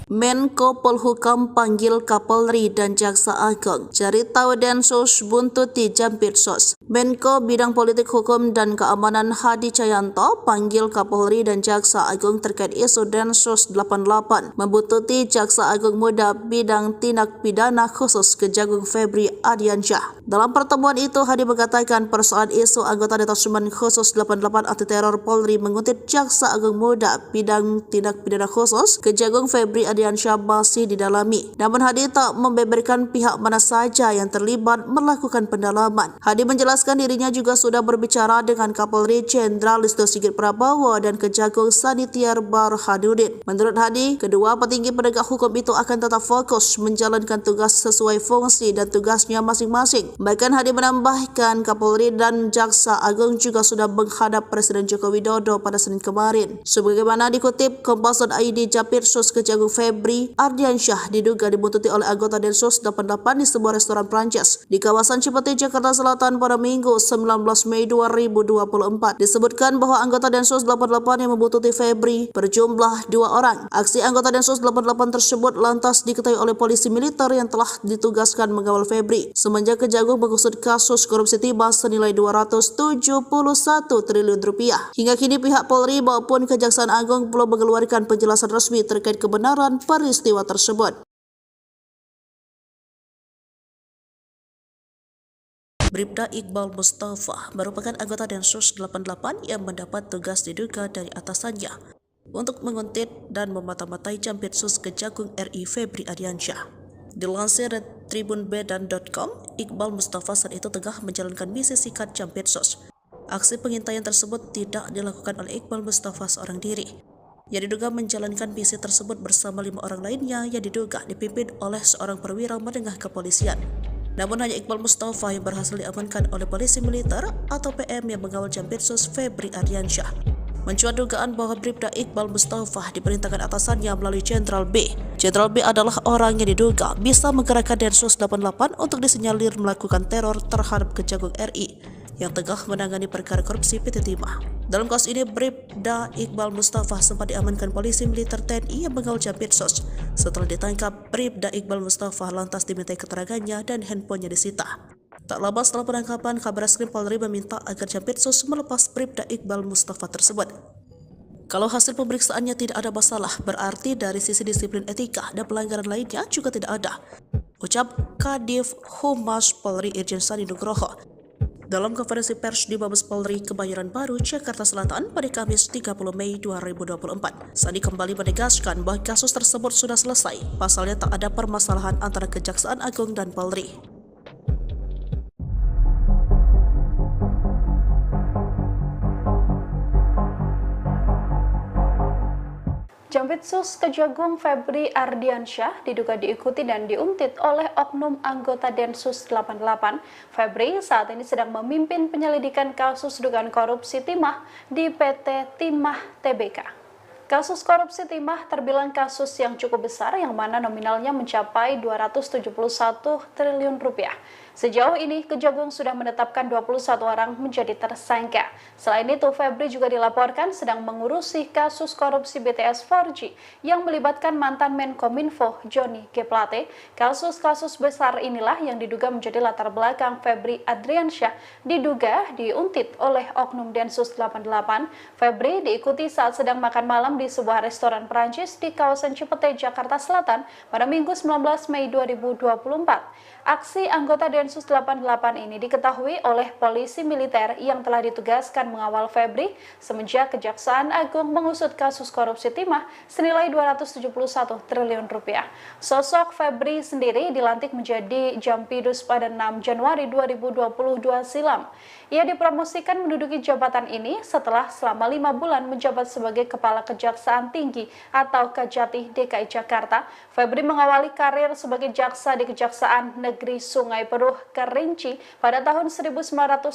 Menko Polhukam panggil Kapolri dan Jaksa Agung. Cari tahu Densus buntuti Jampitsus. Menko Bidang Politik Hukum dan Keamanan Hadi Cahyanto panggil Kapolri dan Jaksa Agung terkait isu Densus 88 membuntuti Jaksa Agung Muda Bidang Tindak Pidana Khusus Kejagung Febri Ardiansyah. Dalam pertemuan itu, Hadi mengatakan persoalan isu anggota Detasemen Khusus 88 Anti Teror Polri menguntit Jaksa Agung Muda Bidang Tindak Pidana Khusus Kejagung Febri Ardiansyah masih didalami. Namun Hadi tak membeberkan pihak mana saja yang terlibat melakukan pendalaman. Hadi menjelaskan dirinya juga sudah berbicara dengan Kapolri Jenderal Listio Sigit Prabowo dan Kejagung Sanitiar Burhanuddin. Menurut Hadi, kedua petinggi penegak hukum itu akan tetap fokus menjalankan tugas sesuai fungsi dan tugasnya masing-masing. Bahkan Hadi menambahkan Kapolri dan Jaksa Agung juga sudah menghadap Presiden Joko Widodo pada Senin kemarin. Sebagaimana dikutip Kompas.id, Jampitsus Kejagung Febri Ardiansyah diduga dibuntuti oleh anggota Densus 88 di sebuah restoran Prancis di kawasan Cipete, Jakarta Selatan pada Minggu 19 Mei 2024. Disebutkan bahwa anggota Densus 88 yang membuntuti Febri berjumlah 2 orang. Aksi anggota Densus 88 tersebut lantas diketahui oleh polisi militer yang telah ditugaskan mengawal Febri semenjak Kejagung mengusut kasus korupsi timah senilai 271 triliun rupiah. Hingga kini pihak Polri maupun Kejaksaan Agung belum mengeluarkan penjelasan resmi terkait kebenaran peristiwa tersebut. Bribda Iqbal Mustafa merupakan anggota Densus 88 yang mendapat tugas diduga dari atasannya untuk menguntit dan memata-matai Jampitsus Kejagung RI Febri Ardiansyah. Dilansir dari tribunbedan.com, Iqbal Mustafa saat itu tengah menjalankan misi sikat Jampitsus. Aksi pengintaian tersebut tidak dilakukan oleh Iqbal Mustafa seorang diri. Yang diduga menjalankan misi tersebut bersama 5 orang lainnya yang diduga dipimpin oleh seorang perwira menengah kepolisian. Namun hanya Iqbal Mustafa yang berhasil diamankan oleh polisi militer atau PM yang mengawal Jampitsus Febri Ardiansyah. Mencuat dugaan bahwa Bribda Iqbal Mustafa diperintahkan atasannya melalui Jenderal B. Jenderal B adalah orang yang diduga bisa menggerakkan Densus 88 untuk disinyalir melakukan teror terhadap Kejagung RI yang tengah menangani perkara korupsi PT Timah. Dalam kasus ini, Bribda Iqbal Mustafa sempat diamankan polisi militer TNI yang mengawal Jampitsus. Setelah ditangkap, Bribda Iqbal Mustafa lantas dimintai keterangannya dan handphonenya disita. Tak lama setelah penangkapan, Kabareskrim Polri meminta agar Jampitsus melepas Bribda Iqbal Mustafa tersebut. Kalau hasil pemeriksaannya tidak ada masalah, berarti dari sisi disiplin etika dan pelanggaran lainnya juga tidak ada, ucap Kadif Humas Polri Irjen Sandi Nugroho dalam konferensi pers di Mabes Polri Kebayoran Baru, Jakarta Selatan pada Kamis 30 Mei 2024. Sandi kembali menegaskan bahwa kasus tersebut sudah selesai, pasalnya tak ada permasalahan antara Kejaksaan Agung dan Polri. Jampitsus Kejagung Febri Ardiansyah diduga diikuti dan diuntit oleh oknum anggota Densus 88. Febri saat ini sedang memimpin penyelidikan kasus dugaan korupsi timah di PT Timah Tbk. Kasus korupsi timah terbilang kasus yang cukup besar yang mana nominalnya mencapai 271 triliun rupiah. Sejauh ini, Kejagung sudah menetapkan 21 orang menjadi tersangka. Selain itu, Febri juga dilaporkan sedang mengurusi kasus korupsi BTS 4G yang melibatkan mantan Menkominfo Johnny G. Plate. Kasus-kasus besar inilah yang diduga menjadi latar belakang Febri Ardiansyah diduga diuntit oleh oknum Densus 88. Febri diikuti saat sedang makan malam di sebuah restoran Perancis di kawasan Cipete, Jakarta Selatan pada Minggu 19 Mei 2024. Aksi anggota Densus 88 ini diketahui oleh polisi militer yang telah ditugaskan mengawal Febri semenjak Kejaksaan Agung mengusut kasus korupsi timah senilai 271 triliun rupiah. Sosok Febri sendiri dilantik menjadi Jampidus pada 6 Januari 2022 silam. Ia dipromosikan menduduki jabatan ini setelah selama 5 bulan menjabat sebagai Kepala Kejaksaan Tinggi atau Kejati DKI Jakarta. Febri mengawali karir sebagai jaksa di Kejaksaan Negeri Sungai Penuh Kerinci pada tahun 1996.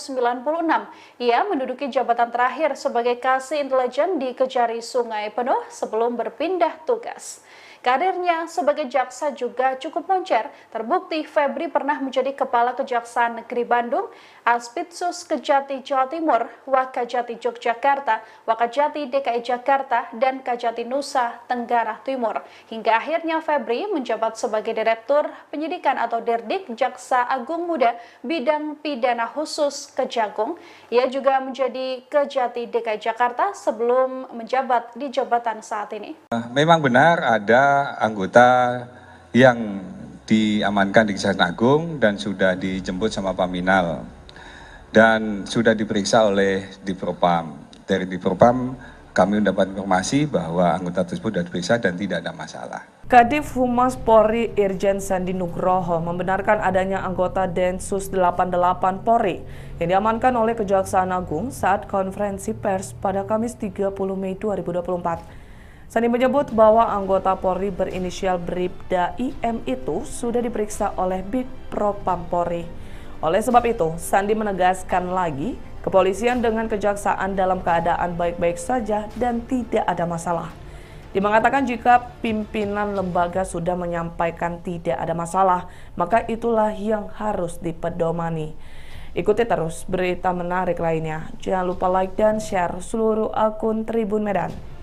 Ia menduduki jabatan terakhir sebagai Kasih Intelijen di Kejari Sungai Penuh sebelum berpindah tugas. Karirnya sebagai jaksa juga cukup moncer. Terbukti Febri pernah menjadi Kepala Kejaksaan Negeri Bandung, Aspitsus Kejati Jawa Timur, Wakajati Yogyakarta, Wakajati DKI Jakarta, dan Kajati Nusa Tenggara Timur. Hingga akhirnya Febri menjabat sebagai Direktur Penyidikan atau Dirdik Jaksa Agung Muda Bidang Pidana Khusus Kejagung. Ia juga menjadi Kejati DKI Jakarta sebelum menjabat di jabatan saat ini. Memang benar ada anggota yang diamankan di Kejaksaan Agung dan sudah dijemput sama Paminal dan sudah diperiksa oleh Divpropam. Dari Divpropam kami mendapat informasi bahwa anggota tersebut sudah diperiksa dan tidak ada masalah. Kadif Humas Polri Irjen Sandi Nugroho membenarkan adanya anggota Densus 88 Polri yang diamankan oleh Kejaksaan Agung saat konferensi pers pada Kamis 30 Mei 2024. Sandi menyebut bahwa anggota Polri berinisial Bribda IM itu sudah diperiksa oleh Bidpropam Polri. Oleh sebab itu, Sandi menegaskan lagi, kepolisian dengan kejaksaan dalam keadaan baik-baik saja dan tidak ada masalah. Dia mengatakan jika pimpinan lembaga sudah menyampaikan tidak ada masalah, maka itulah yang harus dipedomani. Ikuti terus berita menarik lainnya. Jangan lupa like dan share seluruh akun Tribun Medan.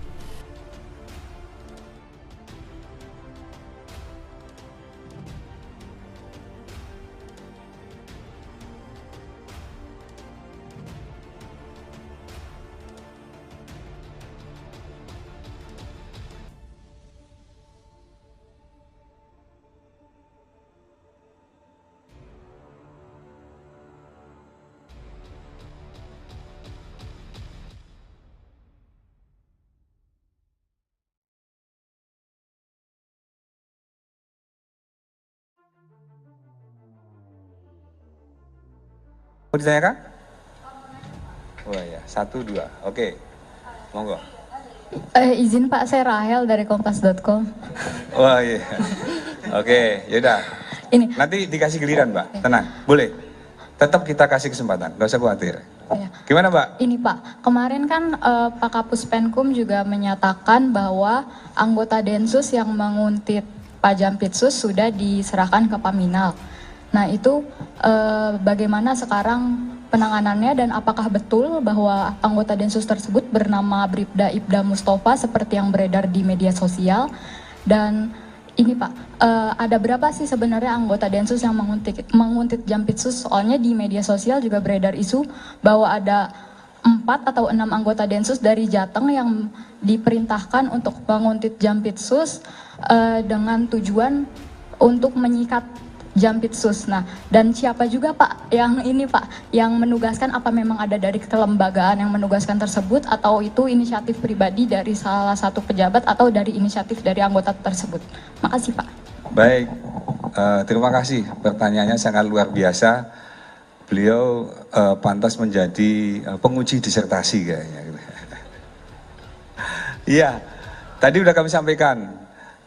Mau ditanyakan? Oh ya, 1, 2. Oke, monggo. Izin Pak, saya Rahel dari kompas.com. Wah iya. Oke, yaudah. Ini. Nanti dikasih giliran, Mbak. Tenang, boleh. Tetap kita kasih kesempatan, nggak usah khawatir. Ya. Gimana, Mbak? Ini Pak, kemarin kan Pak Kapus Penkum juga menyatakan bahwa anggota Densus yang menguntit Pak Jampitsus sudah diserahkan ke Paminal. Nah itu bagaimana sekarang penanganannya dan apakah betul bahwa anggota Densus tersebut bernama Bribda Ibda Mustafa seperti yang beredar di media sosial? Dan ini Pak, ada berapa sih sebenarnya anggota Densus yang menguntit Jampitsus? Soalnya di media sosial juga beredar isu bahwa ada 4 atau 6 anggota Densus dari Jateng yang diperintahkan untuk menguntit Jampitsus dengan tujuan untuk menyikat Jampitsus. Nah, dan siapa juga Pak yang ini Pak, yang menugaskan, apa memang ada dari kelembagaan yang menugaskan tersebut atau itu inisiatif pribadi dari salah satu pejabat atau dari inisiatif dari anggota tersebut? Makasih Pak. Baik, terima kasih. Pertanyaannya sangat luar biasa. Beliau pantas menjadi penguji disertasi kayaknya. Iya, tadi udah kami sampaikan.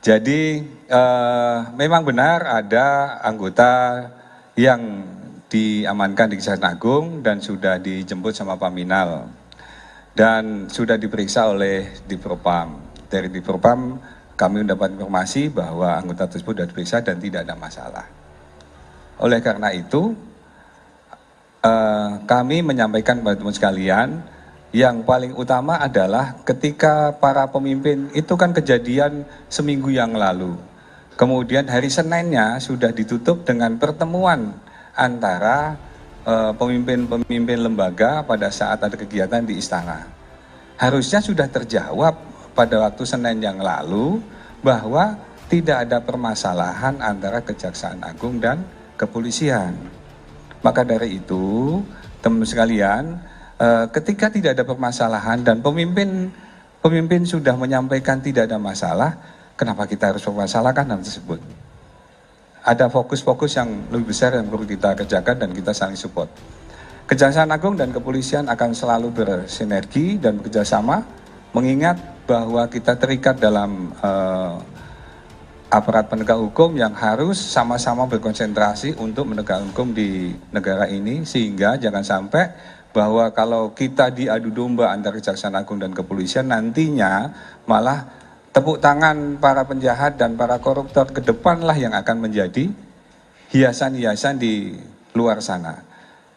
Jadi memang benar ada anggota yang diamankan di Kejaksaan Agung dan sudah dijemput sama Paminal dan sudah diperiksa oleh Divpropam. Dari Divpropam kami mendapat informasi bahwa anggota tersebut sudah diperiksa dan tidak ada masalah. Oleh karena itu kami menyampaikan kepada teman sekalian, yang paling utama adalah ketika para pemimpin itu kan kejadian seminggu yang lalu. Kemudian hari Seninnya sudah ditutup dengan pertemuan antara pemimpin-pemimpin lembaga pada saat ada kegiatan di istana. Harusnya sudah terjawab pada waktu Senin yang lalu bahwa tidak ada permasalahan antara Kejaksaan Agung dan kepolisian. Maka dari itu, teman-teman sekalian, ketika tidak ada permasalahan dan pemimpin sudah menyampaikan tidak ada masalah, kenapa kita harus mempermasalahkan hal tersebut? Ada fokus-fokus yang lebih besar yang perlu kita kerjakan dan kita saling support. Kejaksaan Agung dan kepolisian akan selalu bersinergi dan bekerjasama, mengingat bahwa kita terikat dalam aparat penegak hukum yang harus sama-sama berkonsentrasi untuk menegakkan hukum di negara ini, sehingga jangan sampai bahwa kalau kita diadu domba antara Kejaksaan Agung dan kepolisian, nantinya malah tepuk tangan para penjahat dan para koruptor ke depanlah yang akan menjadi hiasan-hiasan di luar sana.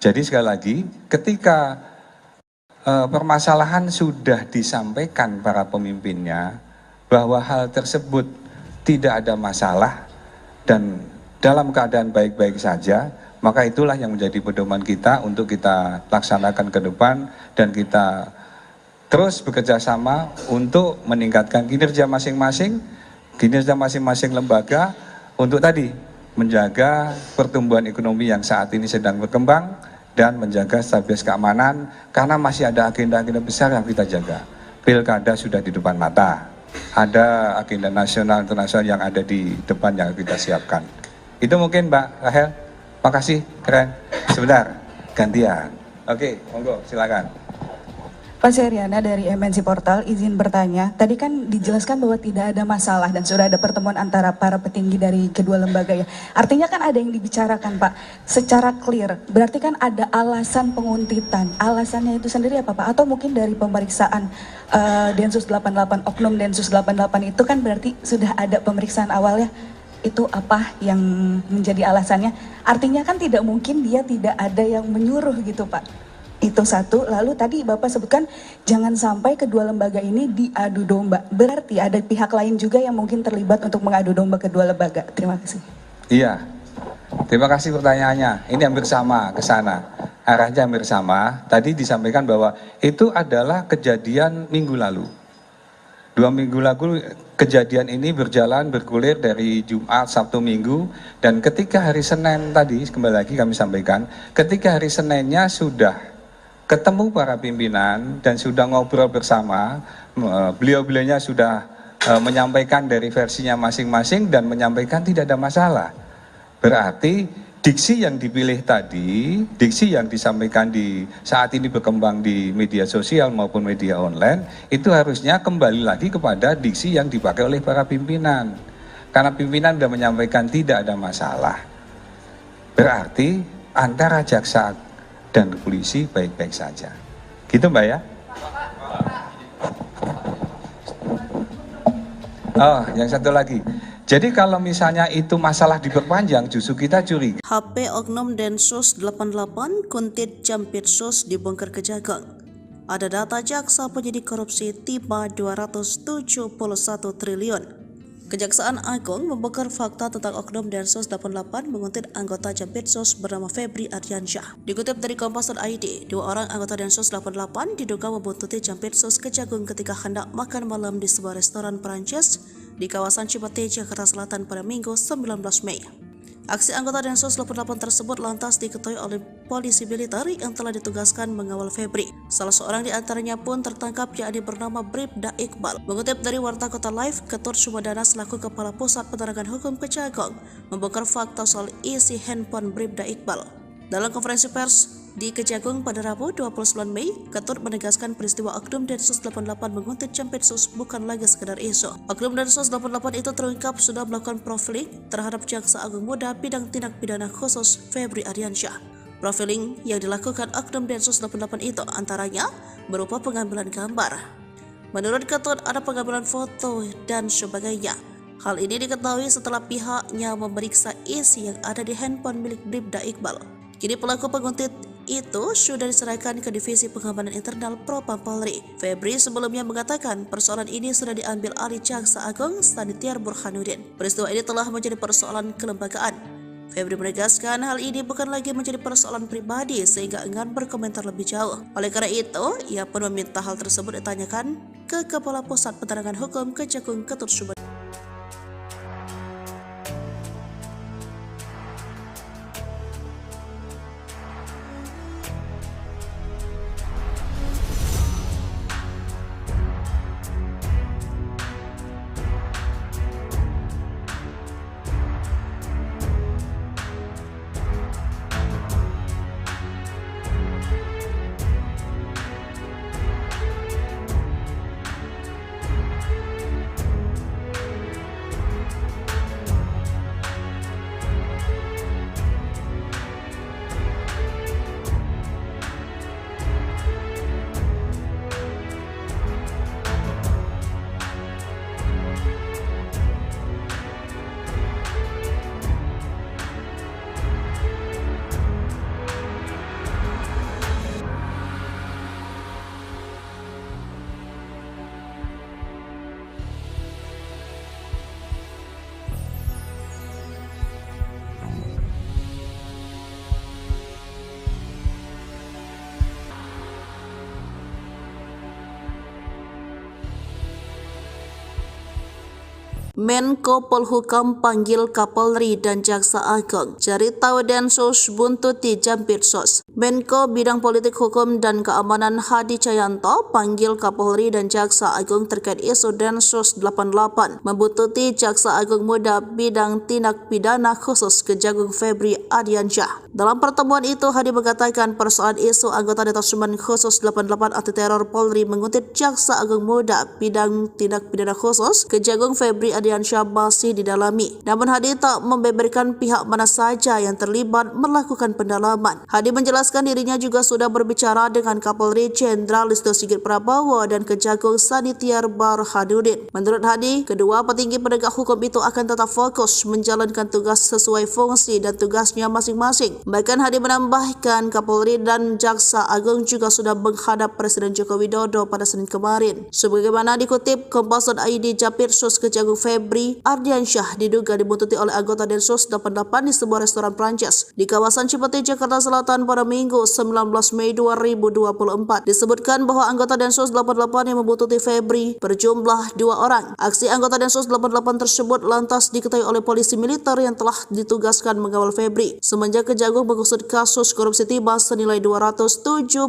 Jadi sekali lagi, ketika permasalahan sudah disampaikan para pemimpinnya bahwa hal tersebut tidak ada masalah dan dalam keadaan baik-baik saja, maka itulah yang menjadi pedoman kita untuk kita laksanakan ke depan dan kita terus bekerja sama untuk meningkatkan kinerja masing-masing lembaga untuk tadi menjaga pertumbuhan ekonomi yang saat ini sedang berkembang dan menjaga stabilitas keamanan, karena masih ada agenda-agenda besar yang kita jaga. Pilkada sudah di depan mata, ada agenda nasional internasional yang ada di depan yang kita siapkan. Itu mungkin Mbak Rahel. Makasih, keren. Sebentar, gantian. Oke, monggo, silakan. Pak Seriana dari MNC Portal, izin bertanya. Tadi kan dijelaskan bahwa tidak ada masalah dan sudah ada pertemuan antara para petinggi dari kedua lembaga ya. Artinya kan ada yang dibicarakan Pak, secara clear. Berarti kan ada alasan penguntitan. Alasannya itu sendiri apa Pak? Atau mungkin dari pemeriksaan Densus 88, Oknum Densus 88 itu kan berarti sudah ada pemeriksaan awalnya. Itu apa yang menjadi alasannya? Artinya kan tidak mungkin dia tidak ada yang menyuruh gitu Pak. Itu satu. Lalu tadi Bapak sebutkan jangan sampai kedua lembaga ini diadu domba. Berarti ada pihak lain juga yang mungkin terlibat untuk mengadu domba kedua lembaga. Terima kasih. Iya, terima kasih pertanyaannya. Ini hampir sama ke sana. Arahnya hampir sama. Tadi disampaikan bahwa itu adalah kejadian minggu lalu. 2 minggu lalu kejadian ini bergulir dari Jumat, Sabtu, Minggu, dan ketika hari Senin tadi, kembali lagi kami sampaikan, ketika hari Seninnya sudah ketemu para pimpinan dan sudah ngobrol bersama, beliau-beliaunya sudah menyampaikan dari versinya masing-masing dan menyampaikan tidak ada masalah. Berarti diksi yang dipilih tadi, diksi yang disampaikan di saat ini berkembang di media sosial maupun media online, itu harusnya kembali lagi kepada diksi yang dipakai oleh para pimpinan. Karena pimpinan sudah menyampaikan tidak ada masalah. Berarti antara jaksa dan polisi baik-baik saja. Gitu Mbak ya? Oh, yang satu lagi. Jadi kalau misalnya itu masalah diperpanjang, justru kita curiga. HP Oknum Densus 88 Kuntit Jampitsus dibongkar Kejagung. Ada data jaksa penyidik korupsi tiba 271 triliun. Kejaksaan Agung membongkar fakta tentang Oknum Densus 88 menguntit anggota Jampitsus bernama Febri Ardiansyah. Dikutip dari Kompas.id, 2 orang anggota Densus 88 diduga membuntuti Jampitsus Kejagung ketika hendak makan malam di sebuah restoran Perancis di kawasan Cipete, Jakarta Selatan pada Minggu 19 Mei. Aksi anggota Densus 88 tersebut lantas diketahui oleh polisi militer yang telah ditugaskan mengawal Febri. Salah seorang di antaranya pun tertangkap, yakni bernama Bribda Iqbal. Mengutip dari Warta Kota Live, Ketut Sumedana selaku Kepala Pusat Penerangan Hukum Kejagung membongkar fakta soal isi handphone Bribda Iqbal. Dalam konferensi pers di Kejagung pada Rabu 29 Mei, Ketut menegaskan peristiwa Oknum Densus 88 menguntit Jampitsus bukan lagi sekedar isu. Oknum Densus 88 itu terungkap sudah melakukan profiling terhadap Jaksa Agung Muda bidang tindak pidana khusus Febri Ardiansyah. Profiling yang dilakukan Oknum Densus 88 itu antaranya berupa pengambilan gambar. Menurut Ketut ada pengambilan foto dan sebagainya. Hal ini diketahui setelah pihaknya memeriksa isi yang ada di handphone milik Bribda Iqbal. Kini pelaku penguntit itu sudah diserahkan ke Divisi Pengamanan Internal Propam Polri. Febri sebelumnya mengatakan persoalan ini sudah diambil alih Jaksa Agung Sanitiar Burhanuddin. Peristiwa ini telah menjadi persoalan kelembagaan. Febri menegaskan hal ini bukan lagi menjadi persoalan pribadi sehingga enggan berkomentar lebih jauh. Oleh karena itu, ia pun meminta hal tersebut ditanyakan ke Kepala Pusat Penerangan Hukum Kejagung Ketut Sumedana. Menko Polhukam panggil Kapolri dan Jaksa Agung. Cari tahu Densus buntuti Jampitsus. Menko Bidang Politik Hukum dan Keamanan Hadi Cahyanto panggil Kapolri dan Jaksa Agung terkait isu Densus 88 membuntuti Jaksa Agung Muda Bidang Tindak Pidana Khusus Kejagung Febri Ardiansyah. Dalam pertemuan itu, Hadi mengatakan persoalan isu anggota Detasemen Khusus 88 Anti Teror Polri menguntit Jaksa Agung Muda Bidang Tindak Pidana Khusus Kejagung Febri Ardiansyah masih didalami. Namun Hadi tak membeberkan pihak mana saja yang terlibat melakukan pendalaman. Hadi menjelaskan dirinya juga sudah berbicara dengan Kapolri Jenderal Listio Sigit Prabowo dan Kejagung Sanitiar Burhanuddin. Menurut Hadi, kedua petinggi penegak hukum itu akan tetap fokus menjalankan tugas sesuai fungsi dan tugasnya masing-masing. Bahkan Hadi menambahkan Kapolri dan Jaksa Agung juga sudah menghadap Presiden Joko Widodo pada Senin kemarin. Sebagaimana dikutip Kompas.id, Jampitsus Kejagung Febri Ardiansyah diduga dibuntuti oleh anggota Densus 88 di sebuah restoran Prancis di kawasan Cipete, Jakarta Selatan pada Minggu 19 Mei 2024. Disebutkan bahwa anggota Densus 88 yang membuntuti Febri berjumlah 2 orang. Aksi anggota Densus 88 tersebut lantas diketahui oleh polisi militer yang telah ditugaskan mengawal Febri. Semenjak Kejagung mengusut kasus korupsi timah senilai 271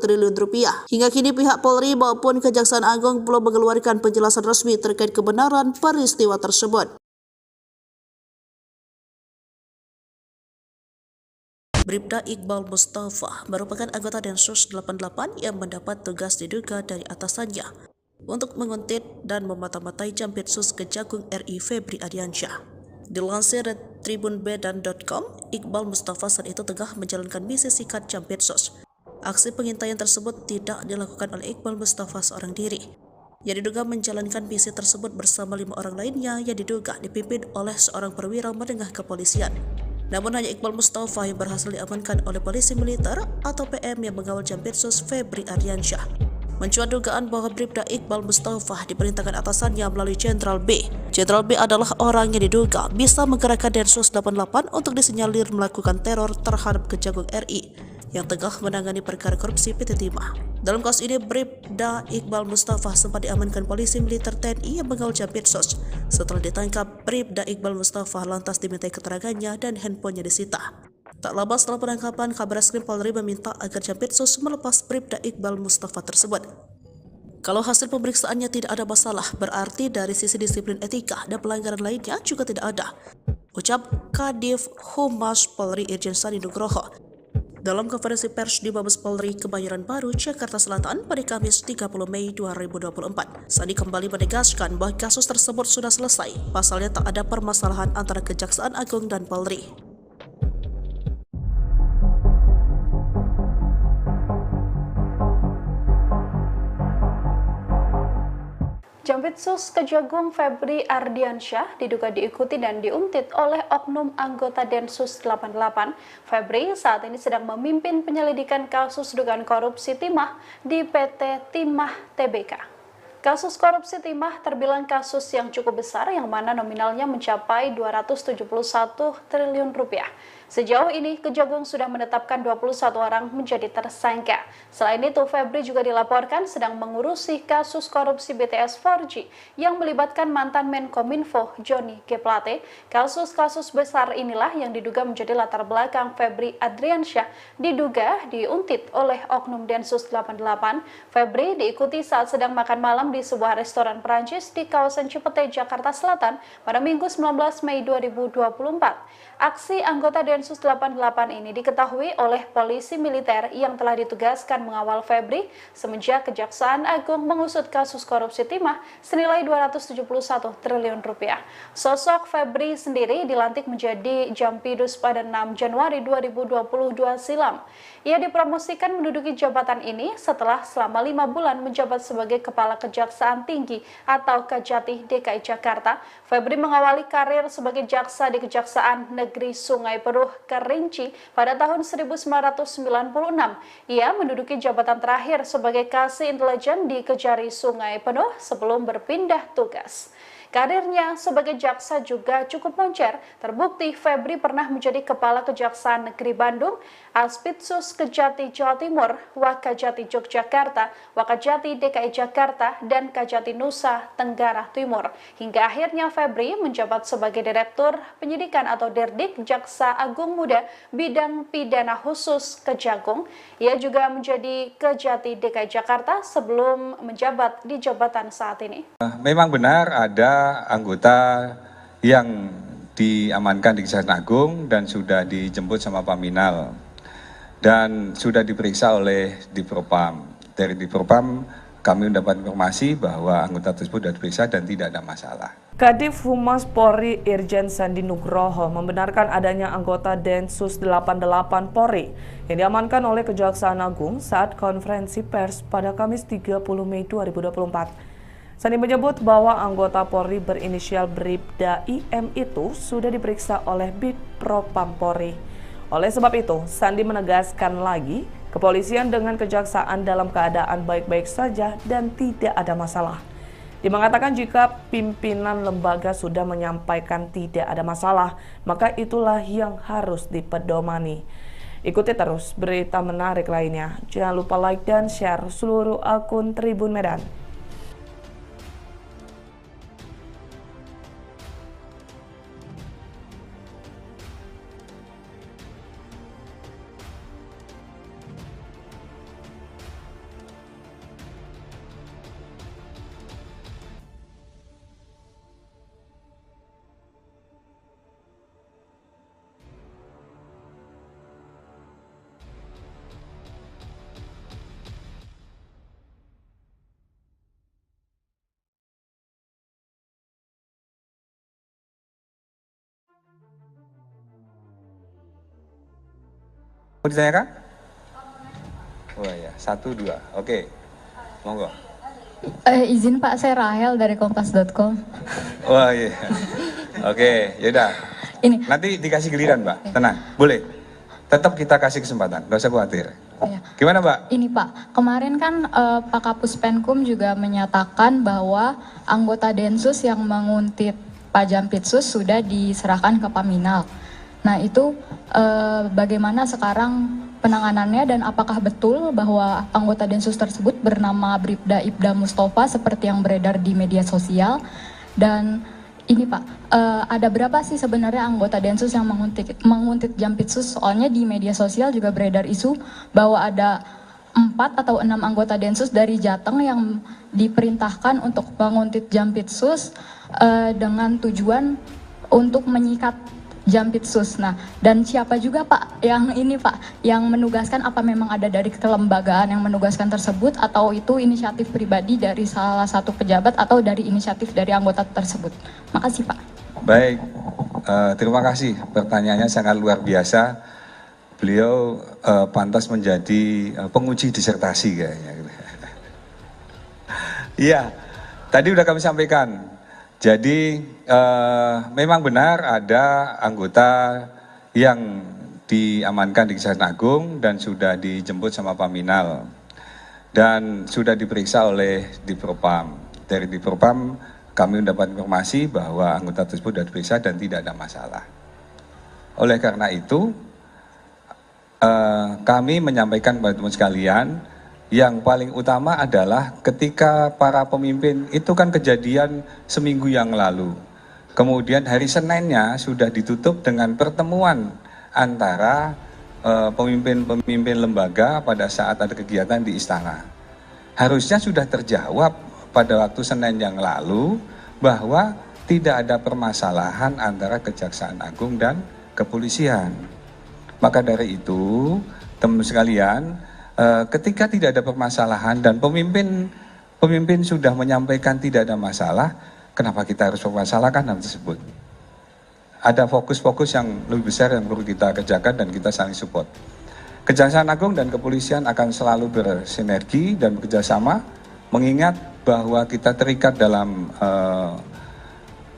triliun rupiah. Hingga kini pihak Polri maupun Kejaksaan Agung belum mengeluarkan penjelasan resmi terkait kebenaran peristiwa tersebut. Bribda Iqbal Mustafa merupakan anggota Densus 88 yang mendapat tugas diduga dari atasannya untuk menguntit dan memata-matai Jampitsus Kejagung RI Febri Ardiansyah. Dilansir dari tribunbedan.com, Iqbal Mustafa saat itu tengah menjalankan misi sikat Jampitsus. Aksi pengintaian tersebut tidak dilakukan oleh Iqbal Mustafa seorang diri. Yang diduga menjalankan misi tersebut bersama 5 orang lainnya yang diduga dipimpin oleh seorang perwira menengah kepolisian. Namun hanya Iqbal Mustafa yang berhasil diamankan oleh polisi militer atau PM yang mengawal Jampitsus Febri Ardiansyah. Mencuat dugaan bahwa Bribda Iqbal Mustafa diperintahkan atasannya melalui Jenderal B. Jenderal B adalah orang yang diduga bisa menggerakkan Densus 88 untuk disinyalir melakukan teror terhadap Kejagung RI yang tengah menangani perkara korupsi PT Timah. Dalam kasus ini, Bribda Iqbal Mustafa sempat diamankan polisi militer TNI yang mengawal Jampitsus. Setelah ditangkap, Bribda Iqbal Mustafa lantas dimintai keterangannya dan handphonenya disita. Tak lama setelah penangkapan, Kabareskrim Polri meminta agar Jampitsus melepas Bribda Iqbal Mustafa tersebut. Kalau hasil pemeriksaannya tidak ada masalah, berarti dari sisi disiplin etika dan pelanggaran lainnya juga tidak ada, ucap Kadif Humas Polri Irjen Sandi Nugroho dalam konferensi pers di Mabes Polri Kebayoran Baru, Jakarta Selatan pada Kamis 30 Mei 2024. Sandi kembali menegaskan bahwa kasus tersebut sudah selesai, pasalnya tak ada permasalahan antara Kejaksaan Agung dan Polri. Jampitsus Kejagung Febri Ardiansyah diduga diikuti dan diuntit oleh oknum anggota Densus 88. Febri saat ini sedang memimpin penyelidikan kasus dugaan korupsi timah di PT Timah Tbk. Kasus korupsi timah terbilang kasus yang cukup besar yang mana nominalnya mencapai 271 triliun rupiah. Sejauh ini, Kejagung sudah menetapkan 21 orang menjadi tersangka. Selain itu, Febri juga dilaporkan sedang mengurusi kasus korupsi BTS 4G yang melibatkan mantan Menkominfo Johnny G. Plate. Kasus-kasus besar inilah yang diduga menjadi latar belakang Febri Ardiansyah diduga diuntit oleh oknum Densus 88. Febri diikuti saat sedang makan malam di sebuah restoran Perancis di kawasan Cipete, Jakarta Selatan pada Minggu 19 Mei 2024. Aksi anggota Densus 88 ini diketahui oleh polisi militer yang telah ditugaskan mengawal Febri semenjak Kejaksaan Agung mengusut kasus korupsi timah senilai 271 triliun rupiah. Sosok Febri sendiri dilantik menjadi Jampidus pada 6 Januari 2022 silam. Ia dipromosikan menduduki jabatan ini setelah selama 5 bulan menjabat sebagai Kepala Kejaksaan Tinggi atau Kejati DKI Jakarta. Febri mengawali karir sebagai jaksa di Kejaksaan Negeri Sungai Penuh Kerinci pada tahun 1996. Ia menduduki jabatan terakhir sebagai Kasih Intelijen di Kejari Sungai Penuh sebelum berpindah tugas. Karirnya sebagai jaksa juga cukup moncer. Terbukti Febri pernah menjadi Kepala Kejaksaan Negeri Bandung, Aspitsus Kejati Jawa Timur, Wakajati Yogyakarta, Wakajati DKI Jakarta, dan Kajati Nusa Tenggara Timur. Hingga akhirnya Febri menjabat sebagai Direktur Penyidikan atau Dirdik Jaksa Agung Muda Bidang Pidana Khusus Kejagung. Ia juga menjadi Kejati DKI Jakarta sebelum menjabat di jabatan saat ini. Memang benar ada anggota yang diamankan di Kejaksaan Agung dan sudah dijemput sama Paminal dan sudah diperiksa oleh Dipropam. Dari Dipropam kami mendapat informasi bahwa anggota tersebut sudah diperiksa dan tidak ada masalah. Kadif Humas Polri Irjen Sandi Nugroho membenarkan adanya anggota Densus 88 Polri yang diamankan oleh Kejaksaan Agung saat konferensi pers pada Kamis 30 Mei 2024. Sandi menyebut bahwa anggota Polri berinisial Bribda IM itu sudah diperiksa oleh Bitpropam Polri. Oleh sebab itu, Sandi menegaskan lagi, kepolisian dengan kejaksaan dalam keadaan baik-baik saja dan tidak ada masalah. Dia mengatakan jika pimpinan lembaga sudah menyampaikan tidak ada masalah, maka itulah yang harus dipedomani. Ikuti terus berita menarik lainnya. Jangan lupa like dan share seluruh akun Tribun Medan. Mau ditanyakan? Oh ya, 1, 2. Oke, monggo. Izin Pak, saya Rahel dari kompas.com. Wah iya. Oke, yaudah. Ini. Nanti dikasih giliran, Mbak. Tenang, boleh. Tetap kita kasih kesempatan, gak usah khawatir. Ya. Gimana, Mbak? Ini Pak, kemarin kan Pak Kapus Penkum juga menyatakan bahwa anggota Densus yang menguntit Pak Jampitsus sudah diserahkan ke Paminal. Nah itu bagaimana sekarang penanganannya dan apakah betul bahwa anggota Densus tersebut bernama Bribda Ibda Mustafa seperti yang beredar di media sosial? Dan ini Pak, ada berapa sih sebenarnya anggota Densus yang menguntit Jampitsus? Soalnya di media sosial juga beredar isu bahwa ada 4 atau 6 anggota Densus dari Jateng yang diperintahkan untuk menguntit Jampitsus dengan tujuan untuk menyikat Jampitsus. Nah, dan siapa juga Pak yang ini Pak, yang menugaskan, apa memang ada dari kelembagaan yang menugaskan tersebut atau itu inisiatif pribadi dari salah satu pejabat atau dari inisiatif dari anggota tersebut? Makasih Pak. Baik, terima kasih. Pertanyaannya sangat luar biasa. Beliau pantas menjadi penguji disertasi kayaknya. Iya, tadi udah kami sampaikan. Jadi memang benar ada anggota yang diamankan di Kejaksaan Agung dan sudah dijemput sama Paminal dan sudah diperiksa oleh Dipropam. Dari Dipropam kami mendapat informasi bahwa anggota tersebut sudah diperiksa dan tidak ada masalah. Oleh karena itu kami menyampaikan kepada teman sekalian, yang paling utama adalah ketika para pemimpin itu kan kejadian seminggu yang lalu. Kemudian hari Seninnya sudah ditutup dengan pertemuan antara pemimpin-pemimpin lembaga pada saat ada kegiatan di istana. Harusnya sudah terjawab pada waktu Senin yang lalu bahwa tidak ada permasalahan antara Kejaksaan Agung dan kepolisian. Maka dari itu, teman sekalian, ketika tidak ada permasalahan dan pemimpin sudah menyampaikan tidak ada masalah, kenapa kita harus mempermasalahkan hal tersebut? Ada fokus-fokus yang lebih besar yang perlu kita kerjakan dan kita saling support. Kejaksaan Agung dan kepolisian akan selalu bersinergi dan bekerjasama, mengingat bahwa kita terikat dalam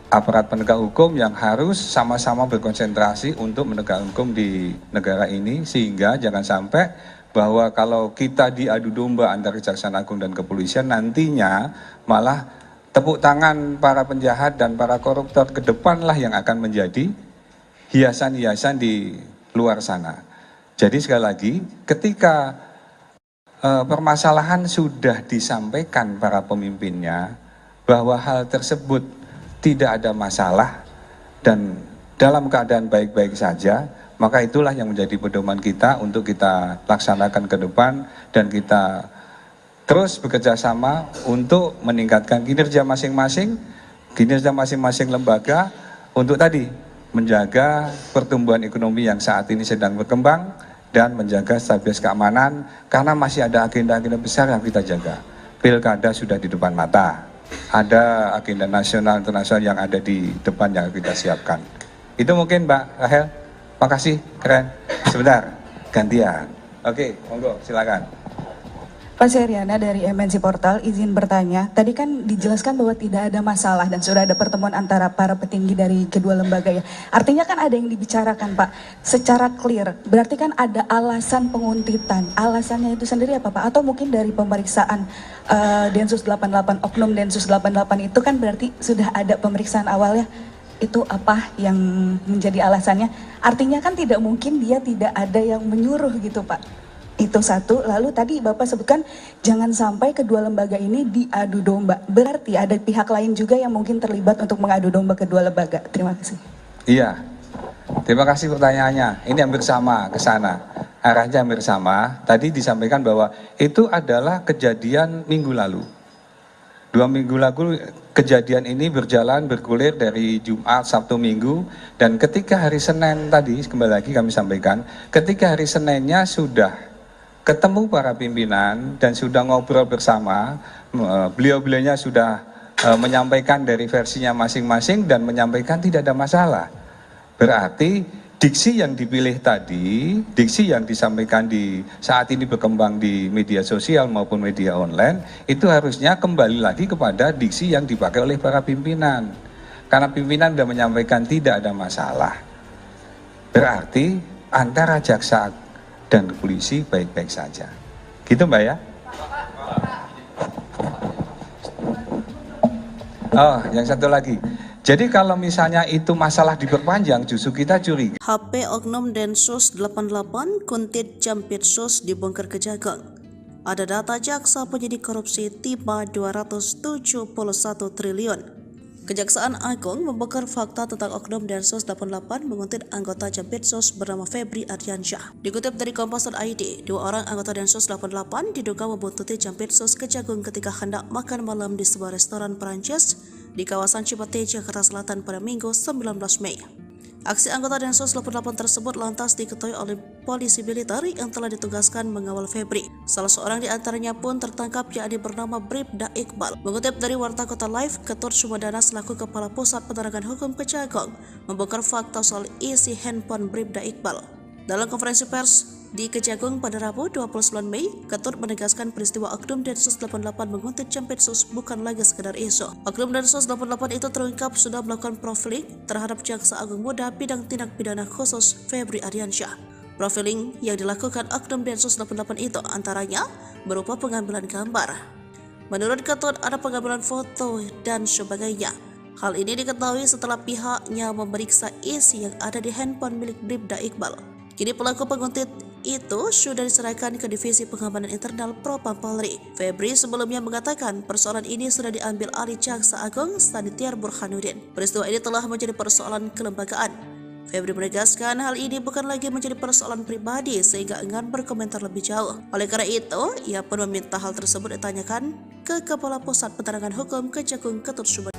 aparat penegak hukum yang harus sama-sama berkonsentrasi untuk menegakkan hukum di negara ini, sehingga jangan sampai bahwa kalau kita diadu domba antara Kejaksaan Agung dan kepolisian, nantinya malah tepuk tangan para penjahat dan para koruptor ke depanlah yang akan menjadi hiasan-hiasan di luar sana. Jadi sekali lagi, ketika permasalahan sudah disampaikan para pemimpinnya bahwa hal tersebut tidak ada masalah dan dalam keadaan baik-baik saja, maka itulah yang menjadi pedoman kita untuk kita laksanakan ke depan dan kita terus bekerja sama untuk meningkatkan kinerja masing-masing lembaga untuk tadi menjaga pertumbuhan ekonomi yang saat ini sedang berkembang dan menjaga stabilitas keamanan, karena masih ada agenda-agenda besar yang kita jaga. Pilkada sudah di depan mata, ada agenda nasional internasional yang ada di depan yang kita siapkan. Itu mungkin Mbak Rahel. Makasih, keren. Sebentar, gantian. Oke, monggo, silakan. Pak Seriana dari MNC Portal, izin bertanya. Tadi kan dijelaskan bahwa tidak ada masalah dan sudah ada pertemuan antara para petinggi dari kedua lembaga ya. Artinya kan ada yang dibicarakan Pak, secara clear. Berarti kan ada alasan penguntitan. Alasannya itu sendiri apa Pak? Atau mungkin dari pemeriksaan Densus 88, Oknum Densus 88 itu kan berarti sudah ada pemeriksaan awalnya. Itu apa yang menjadi alasannya? Artinya kan tidak mungkin dia tidak ada yang menyuruh gitu Pak. Itu satu. Lalu tadi Bapak sebutkan jangan sampai kedua lembaga ini diadu domba. Berarti ada pihak lain juga yang mungkin terlibat untuk mengadu domba kedua lembaga. Terima kasih. Iya, terima kasih pertanyaannya. Ini hampir sama ke sana. Arahnya hampir sama. Tadi disampaikan bahwa itu adalah kejadian minggu lalu. 2 minggu lalu kejadian ini bergulir dari Jumat, Sabtu, Minggu, dan ketika hari Senin tadi, kembali lagi kami sampaikan, ketika hari Seninnya sudah ketemu para pimpinan dan sudah ngobrol bersama, beliau-beliaunya sudah menyampaikan dari versinya masing-masing dan menyampaikan tidak ada masalah. Berarti diksi yang dipilih tadi, diksi yang disampaikan di saat ini berkembang di media sosial maupun media online, itu harusnya kembali lagi kepada diksi yang dipakai oleh para pimpinan. Karena pimpinan sudah menyampaikan tidak ada masalah. Berarti antara jaksa dan polisi baik-baik saja. Gitu Mbak ya? Oh, yang satu lagi. Jadi kalau misalnya itu masalah diperpanjang, justru kita curiga. HP Oknum Densus 88 Kuntit Jampitsus dibongkar Kejagung. Ada data jaksa penyidik korupsi tiba 271 triliun. Kejaksaan Agung membongkar fakta tentang Oknum Densus 88 menguntit anggota Jampitsus bernama Febri Ardiansyah. Dikutip dari Kompas.id, 2 orang anggota Densus 88 diduga membuntuti Jampitsus Kejagung ketika hendak makan malam di sebuah restoran Perancis di kawasan Cipete, Jakarta Selatan pada Minggu 19 Mei. Aksi anggota Densus 88 tersebut lantas diketahui oleh polisi militer yang telah ditugaskan mengawal Febri. Salah seorang di antaranya pun tertangkap, yakni bernama Bribda Iqbal. Mengutip dari Warta Kota Live, Ketut Sumedana selaku Kepala Pusat Penerangan Hukum Kejagung membongkar fakta soal isi handphone Bribda Iqbal. Dalam konferensi pers di Kejagung pada Rabu 29 Mei, Ketut menegaskan peristiwa Oknum Densus 88 menguntit Jampitsus bukan lagi sekedar isu. Oknum Densus 88 itu terungkap sudah melakukan profiling terhadap Jaksa Agung Muda Bidang Tindak Pidana Khusus Febri Ardiansyah. Profiling yang dilakukan Oknum Densus 88 itu antaranya berupa pengambilan gambar. Menurut Ketut, ada pengambilan foto dan sebagainya. Hal ini diketahui setelah pihaknya memeriksa isi yang ada di handphone milik Bribda Iqbal. Kini pelaku penguntit itu sudah diserahkan ke Divisi Pengamanan Internal Propam Polri. Febri sebelumnya mengatakan persoalan ini sudah diambil alih Jaksa Agung Sanitiar Burhanuddin. Peristiwa ini telah menjadi persoalan kelembagaan. Febri menegaskan hal ini bukan lagi menjadi persoalan pribadi sehingga enggan berkomentar lebih jauh. Oleh karena itu, ia pun meminta hal tersebut ditanyakan ke Kepala Pusat Penerangan Hukum Kejagung Ketut Sumedana.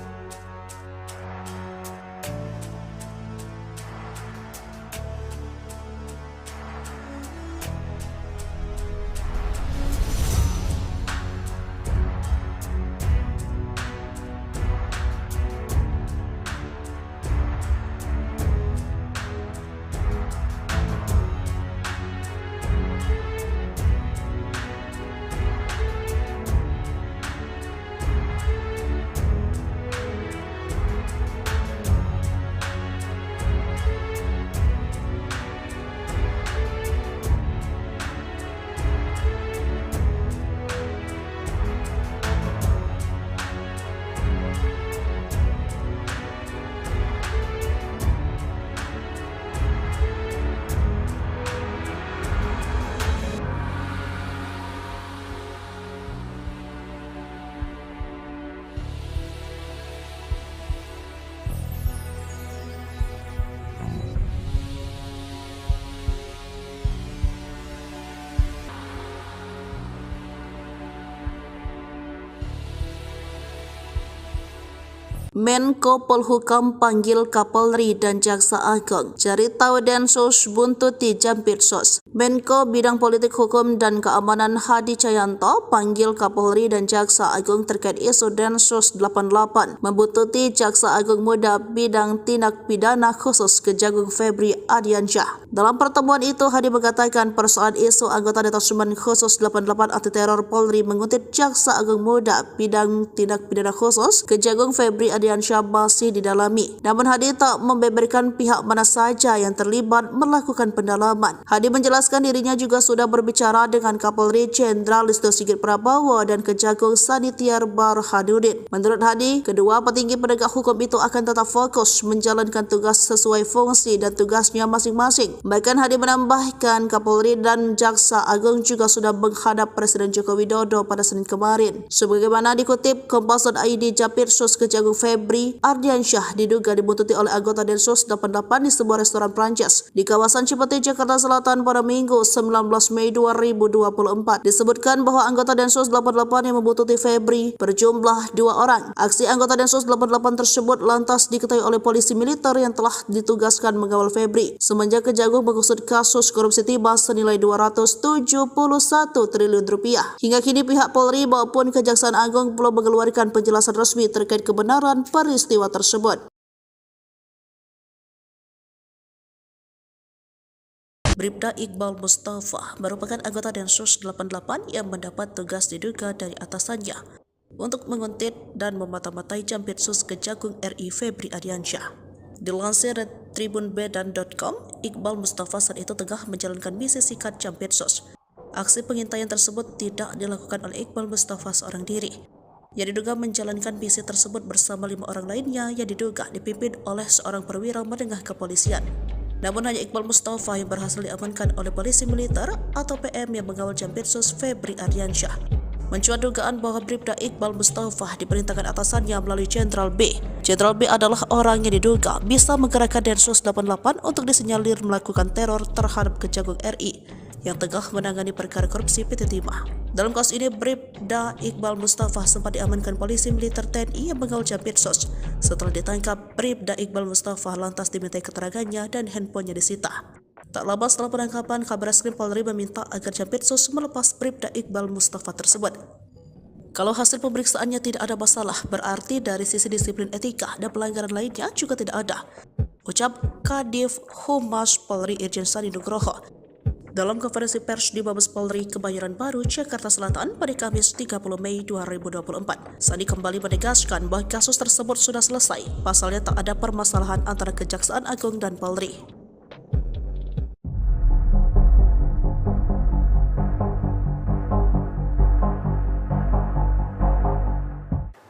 Menko Polhukam panggil Kapolri dan Jaksa Agung, cari tahu Densus buntuti Jampitsus. Menko Bidang Politik Hukum dan Keamanan Hadi Cahyanto panggil Kapolri dan Jaksa Agung terkait isu Densus 88 membuntuti Jaksa Agung Muda Bidang Tindak Pidana Khusus Kejagung Febri Ardiansyah. Dalam pertemuan itu, Hadi mengatakan persoalan isu anggota Detasemen Khusus 88 Anti Teror Polri menguntit Jaksa Agung Muda Bidang Tindak Pidana Khusus Kejagung Febri Ardiansyah masih didalami. Namun Hadi tak membeberkan pihak mana saja yang terlibat melakukan pendalaman. Hadi menjelaskan dirinya juga sudah berbicara dengan Kapolri Jenderal Listio Sigit Prabowo dan Kejagung Sanitiar Burhanuddin. Menurut Hadi, kedua petinggi penegak hukum itu akan tetap fokus menjalankan tugas sesuai fungsi dan tugasnya masing-masing. Bahkan Hadi menambahkan Kapolri dan Jaksa Agung juga sudah menghadap Presiden Joko Widodo pada Senin kemarin. Sebagaimana dikutip Kompas.id, Jampitsus Kejagung Febri Ardiansyah diduga dibuntuti oleh anggota Densus 88 di sebuah restoran Prancis di kawasan Cipete, Jakarta Selatan pada Minggu 19 Mei 2024. Disebutkan bahwa anggota Densus 88 yang membuntuti Febri berjumlah 2 orang. Aksi anggota Densus 88 tersebut lantas diketahui oleh polisi militer yang telah ditugaskan mengawal Febri semenjak Kejagung mengusut kasus korupsi timah senilai 271 triliun rupiah. Hingga kini pihak Polri maupun Kejaksaan Agung belum mengeluarkan penjelasan resmi terkait kebenaran peristiwa tersebut. Bribda Iqbal Mustafa merupakan anggota Densus 88 yang mendapat tugas diduga dari atasannya untuk menguntit dan memata-matai Jampitsus Kejagung RI Febri Ardiansyah. Dilansir dari tribunbedan.com, Iqbal Mustafa saat itu tengah menjalankan misi sikat Jampitsus. Aksi pengintaian tersebut tidak dilakukan oleh Iqbal Mustafa seorang diri. Yang diduga menjalankan misi tersebut bersama 5 orang lainnya yang diduga dipimpin oleh seorang perwira menengah kepolisian. Namun hanya Iqbal Mustafa yang berhasil diamankan oleh polisi militer atau PM yang mengawal Jampitsus Febri Ardiansyah. Mencuat dugaan bahwa Bribda Iqbal Mustafa diperintahkan atasannya melalui Jenderal B. Jenderal B adalah orang yang diduga bisa menggerakkan Densus 88 untuk disinyalir melakukan teror terhadap Kejagung RI yang tengah menangani perkara korupsi PT Timah. Dalam kasus ini, Bribda Iqbal Mustafa sempat diamankan polisi militer TNI yang mengawal Jampitsus. Setelah ditangkap, Bribda Iqbal Mustafa lantas dimintai keterangannya dan handphonenya disita. Tak lama setelah penangkapan, Kabareskrim Polri meminta agar Jampitsus melepas Bribda Iqbal Mustafa tersebut. Kalau hasil pemeriksaannya tidak ada masalah, berarti dari sisi disiplin etika dan pelanggaran lainnya juga tidak ada, ucap Kadif Humas Polri Irjen Sandi Nugroho dalam konferensi pers di Mabes Polri Kebayoran Baru, Jakarta Selatan pada Kamis 30 Mei 2024. Sandi kembali menegaskan bahwa kasus tersebut sudah selesai, pasalnya tak ada permasalahan antara Kejaksaan Agung dan Polri.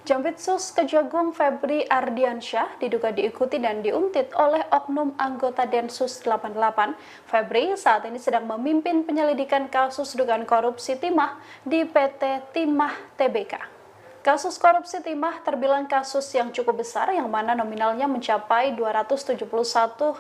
Jampitsus Kejagung Febri Ardiansyah diduga diikuti dan diuntit oleh oknum anggota Densus 88. Febri saat ini sedang memimpin penyelidikan kasus dugaan korupsi timah di PT Timah Tbk. Kasus korupsi timah terbilang kasus yang cukup besar yang mana nominalnya mencapai 271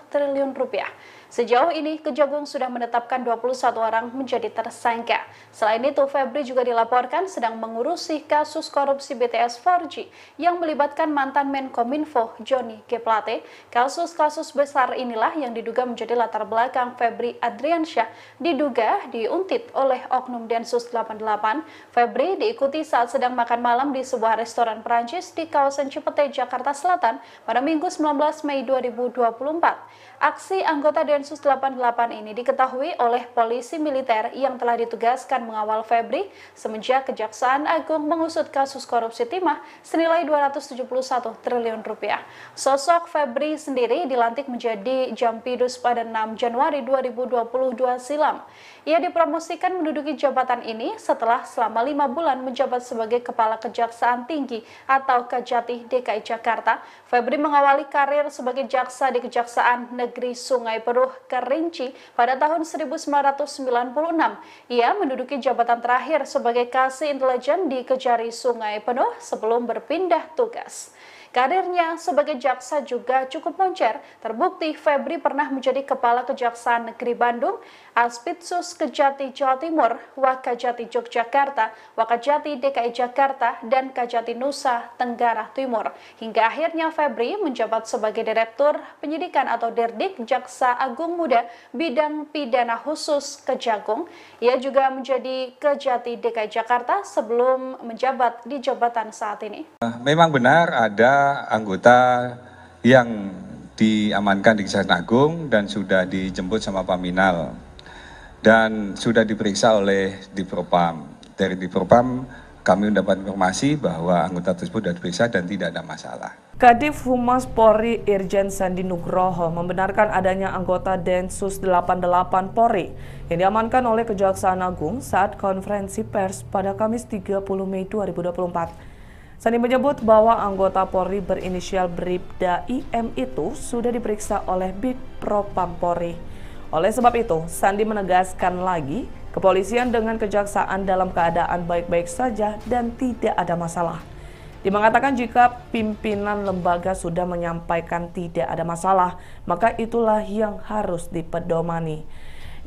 triliun rupiah. Sejauh ini, Kejagung sudah menetapkan 21 orang menjadi tersangka. Selain itu, Febri juga dilaporkan sedang mengurusi kasus korupsi BTS 4G yang melibatkan mantan Menkominfo Johnny G. Plate. Kasus-kasus besar inilah yang diduga menjadi latar belakang Febri Ardiansyah diduga diuntit oleh oknum Densus 88. Febri diikuti saat sedang makan malam di sebuah restoran Perancis di kawasan Cipete, Jakarta Selatan pada Minggu 19 Mei 2024. Aksi anggota Densus 88 ini diketahui oleh polisi militer yang telah ditugaskan mengawal Febri semenjak Kejaksaan Agung mengusut kasus korupsi timah senilai 271 triliun rupiah. Sosok Febri sendiri dilantik menjadi Jampidus pada 6 Januari 2022 silam. Ia dipromosikan menduduki jabatan ini setelah selama 5 bulan menjabat sebagai Kepala Kejaksaan Tinggi atau Kejati DKI Jakarta. Febri mengawali karir sebagai jaksa di Kejaksaan Negeri Sungai Penuh Kerinci pada tahun 1996. Ia menduduki jabatan terakhir sebagai Kasih Intelijen di Kejari Sungai Penuh sebelum berpindah tugas. Karirnya sebagai jaksa juga cukup moncer. Terbukti Febri pernah menjadi Kepala Kejaksaan Negeri Bandung, Aspitsus Kejati Jawa Timur, Wakajati Yogyakarta, Wakajati DKI Jakarta, dan Kajati Nusa Tenggara Timur. Hingga akhirnya Febri menjabat sebagai Direktur Penyidikan atau Dirdik Jaksa Agung Muda Bidang Pidana Khusus Kejagung. Ia juga menjadi Kejati DKI Jakarta sebelum menjabat di jabatan saat ini. Memang benar ada anggota yang diamankan di Kejaksaan Agung dan sudah dijemput sama Paminal dan sudah diperiksa oleh Dipropam. Dari Dipropam kami mendapat informasi bahwa anggota tersebut sudah diperiksa dan tidak ada masalah. Kadif Humas Polri Irjen Sandi Nugroho membenarkan adanya anggota Densus 88 Polri yang diamankan oleh Kejaksaan Agung saat konferensi pers pada Kamis 30 Mei 2024. Sandi menyebut bahwa anggota Polri berinisial Bribda IM itu sudah diperiksa oleh Bidpropam Polri. Oleh sebab itu, Sandi menegaskan lagi, kepolisian dengan kejaksaan dalam keadaan baik-baik saja dan tidak ada masalah. Dia mengatakan jika pimpinan lembaga sudah menyampaikan tidak ada masalah, maka itulah yang harus dipedomani.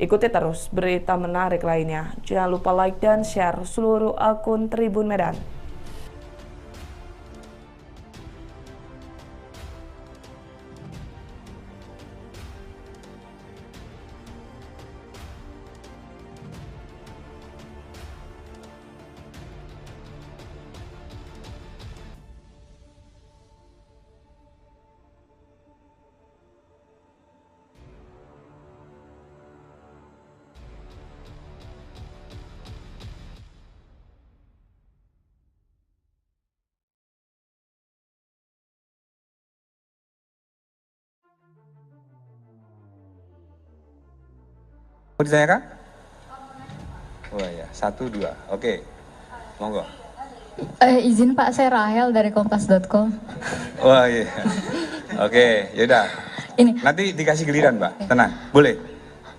Ikuti terus berita menarik lainnya. Jangan lupa like dan share seluruh akun Tribun Medan. Mau ditanyakan? Oh ya, 1, 2. Oke, monggo. Izin Pak, saya Rahel dari kompas.com. Wah iya. Oke, yaudah. Ini. Nanti dikasih giliran, Mbak. Tenang, boleh.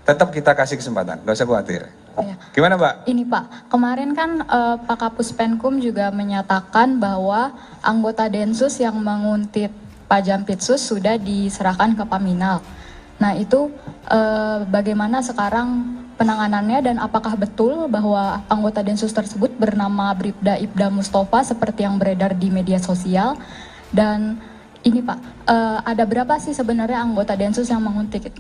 Tetap kita kasih kesempatan, nggak usah khawatir. Ya. Gimana, Mbak? Ini Pak, kemarin kan Pak Kapus Penkum juga menyatakan bahwa anggota Densus yang menguntit Pak Jampitsus sudah diserahkan ke Paminal. Nah itu bagaimana sekarang penanganannya dan apakah betul bahwa anggota Densus tersebut bernama Bribda Ibda Mustafa seperti yang beredar di media sosial? Dan ini Pak, ada berapa sih sebenarnya anggota Densus yang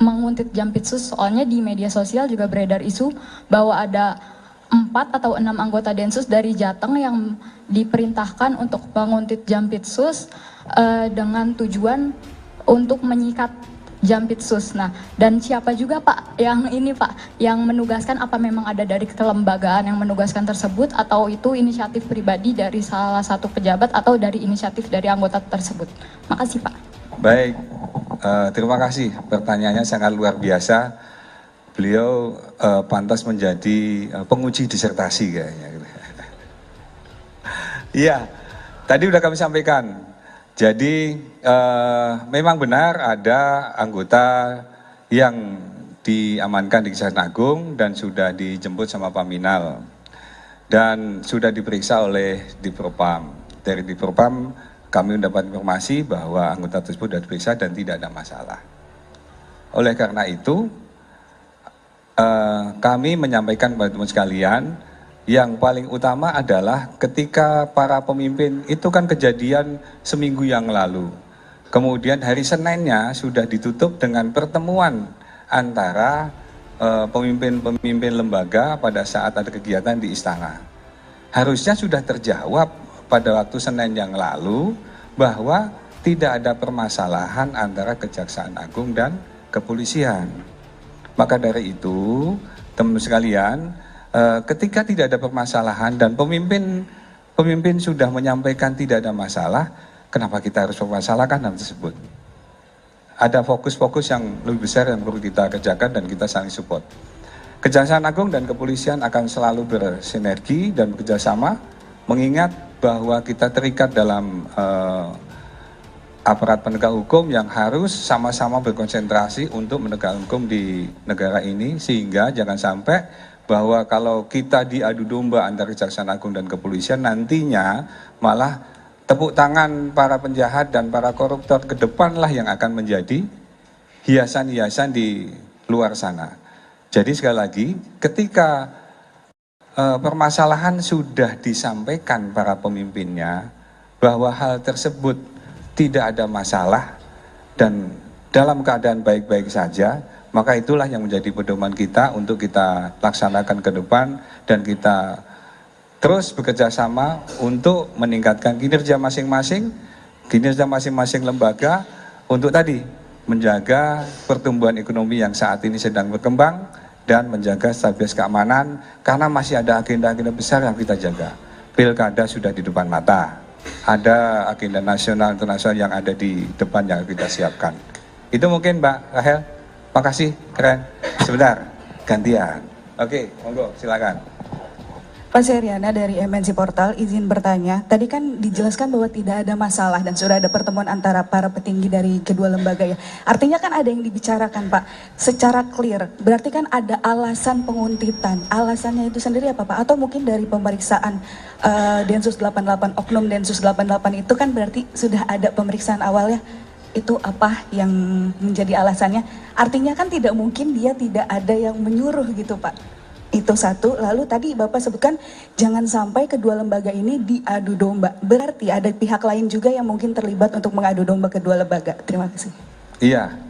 menguntit Jampitsus? Soalnya di media sosial juga beredar isu bahwa ada 4 atau 6 anggota Densus dari Jateng yang diperintahkan untuk menguntit Jampitsus dengan tujuan untuk menyikat Jampitsus. Nah, dan siapa juga Pak yang ini Pak, yang menugaskan, apa memang ada dari kelembagaan yang menugaskan tersebut atau itu inisiatif pribadi dari salah satu pejabat atau dari inisiatif dari anggota tersebut? Makasih Pak. Baik, terima kasih. Pertanyaannya sangat luar biasa. Beliau pantas menjadi penguji disertasi kayaknya. Iya, tadi udah kami sampaikan. Jadi memang benar ada anggota yang diamankan di Kejaksaan Agung dan sudah dijemput sama Paminal dan sudah diperiksa oleh Divpropam. Dari Divpropam kami mendapat informasi bahwa anggota tersebut sudah diperiksa dan tidak ada masalah. Oleh karena itu kami menyampaikan kepada teman sekalian, yang paling utama adalah ketika para pemimpin itu kan kejadian seminggu yang lalu. Kemudian hari Seninnya sudah ditutup dengan pertemuan antara pemimpin-pemimpin lembaga pada saat ada kegiatan di istana. Harusnya sudah terjawab pada waktu Senin yang lalu bahwa tidak ada permasalahan antara Kejaksaan Agung dan kepolisian. Maka dari itu, teman-teman sekalian, ketika tidak ada permasalahan dan pemimpin sudah menyampaikan tidak ada masalah, kenapa kita harus mempermasalahkan hal tersebut? Ada fokus-fokus yang lebih besar yang perlu kita kerjakan dan kita saling support. Kejaksaan Agung dan kepolisian akan selalu bersinergi dan bekerjasama, mengingat bahwa kita terikat dalam aparat penegak hukum yang harus sama-sama berkonsentrasi untuk menegakkan hukum di negara ini, sehingga jangan sampai bahwa kalau kita diadu domba antara Kejaksaan Agung dan kepolisian, nantinya malah tepuk tangan para penjahat dan para koruptor ke depanlah yang akan menjadi hiasan-hiasan di luar sana. Jadi sekali lagi, ketika permasalahan sudah disampaikan para pemimpinnya bahwa hal tersebut tidak ada masalah dan dalam keadaan baik-baik saja, maka itulah yang menjadi pedoman kita untuk kita laksanakan ke depan dan kita terus bekerja sama untuk meningkatkan kinerja masing-masing lembaga untuk tadi menjaga pertumbuhan ekonomi yang saat ini sedang berkembang dan menjaga stabilitas keamanan, karena masih ada agenda-agenda besar yang kita jaga. Pilkada sudah di depan mata, ada agenda nasional internasional yang ada di depan yang kita siapkan. Itu mungkin Mbak Rahel. Makasih, keren. Sebentar, gantian. Oke, monggo, silakan. Pak Seriana dari MNC Portal, izin bertanya. Tadi kan dijelaskan bahwa tidak ada masalah dan sudah ada pertemuan antara para petinggi dari kedua lembaga ya. Artinya kan ada yang dibicarakan Pak, secara clear. Berarti kan ada alasan penguntitan. Alasannya itu sendiri apa Pak? Atau mungkin dari pemeriksaan Densus 88, Oknum Densus 88 itu kan berarti sudah ada pemeriksaan awalnya. Itu apa yang menjadi alasannya? Artinya kan tidak mungkin dia tidak ada yang menyuruh gitu Pak. Itu satu. Lalu tadi Bapak sebutkan jangan sampai kedua lembaga ini diadu domba. Berarti ada pihak lain juga yang mungkin terlibat untuk mengadu domba kedua lembaga. Terima kasih. Iya,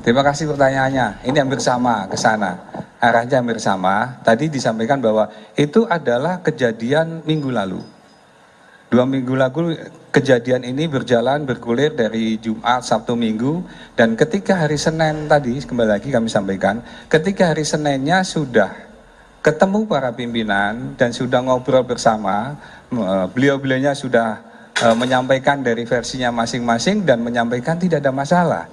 terima kasih pertanyaannya. Ini hampir sama ke sana. Arahnya hampir sama. Tadi disampaikan bahwa itu adalah kejadian minggu lalu. 2 minggu lalu kejadian ini bergulir dari Jumat, Sabtu, Minggu, dan ketika hari Senin tadi, kembali lagi kami sampaikan, ketika hari Seninnya sudah ketemu para pimpinan dan sudah ngobrol bersama, beliau-beliaunya sudah menyampaikan dari versinya masing-masing dan menyampaikan tidak ada masalah.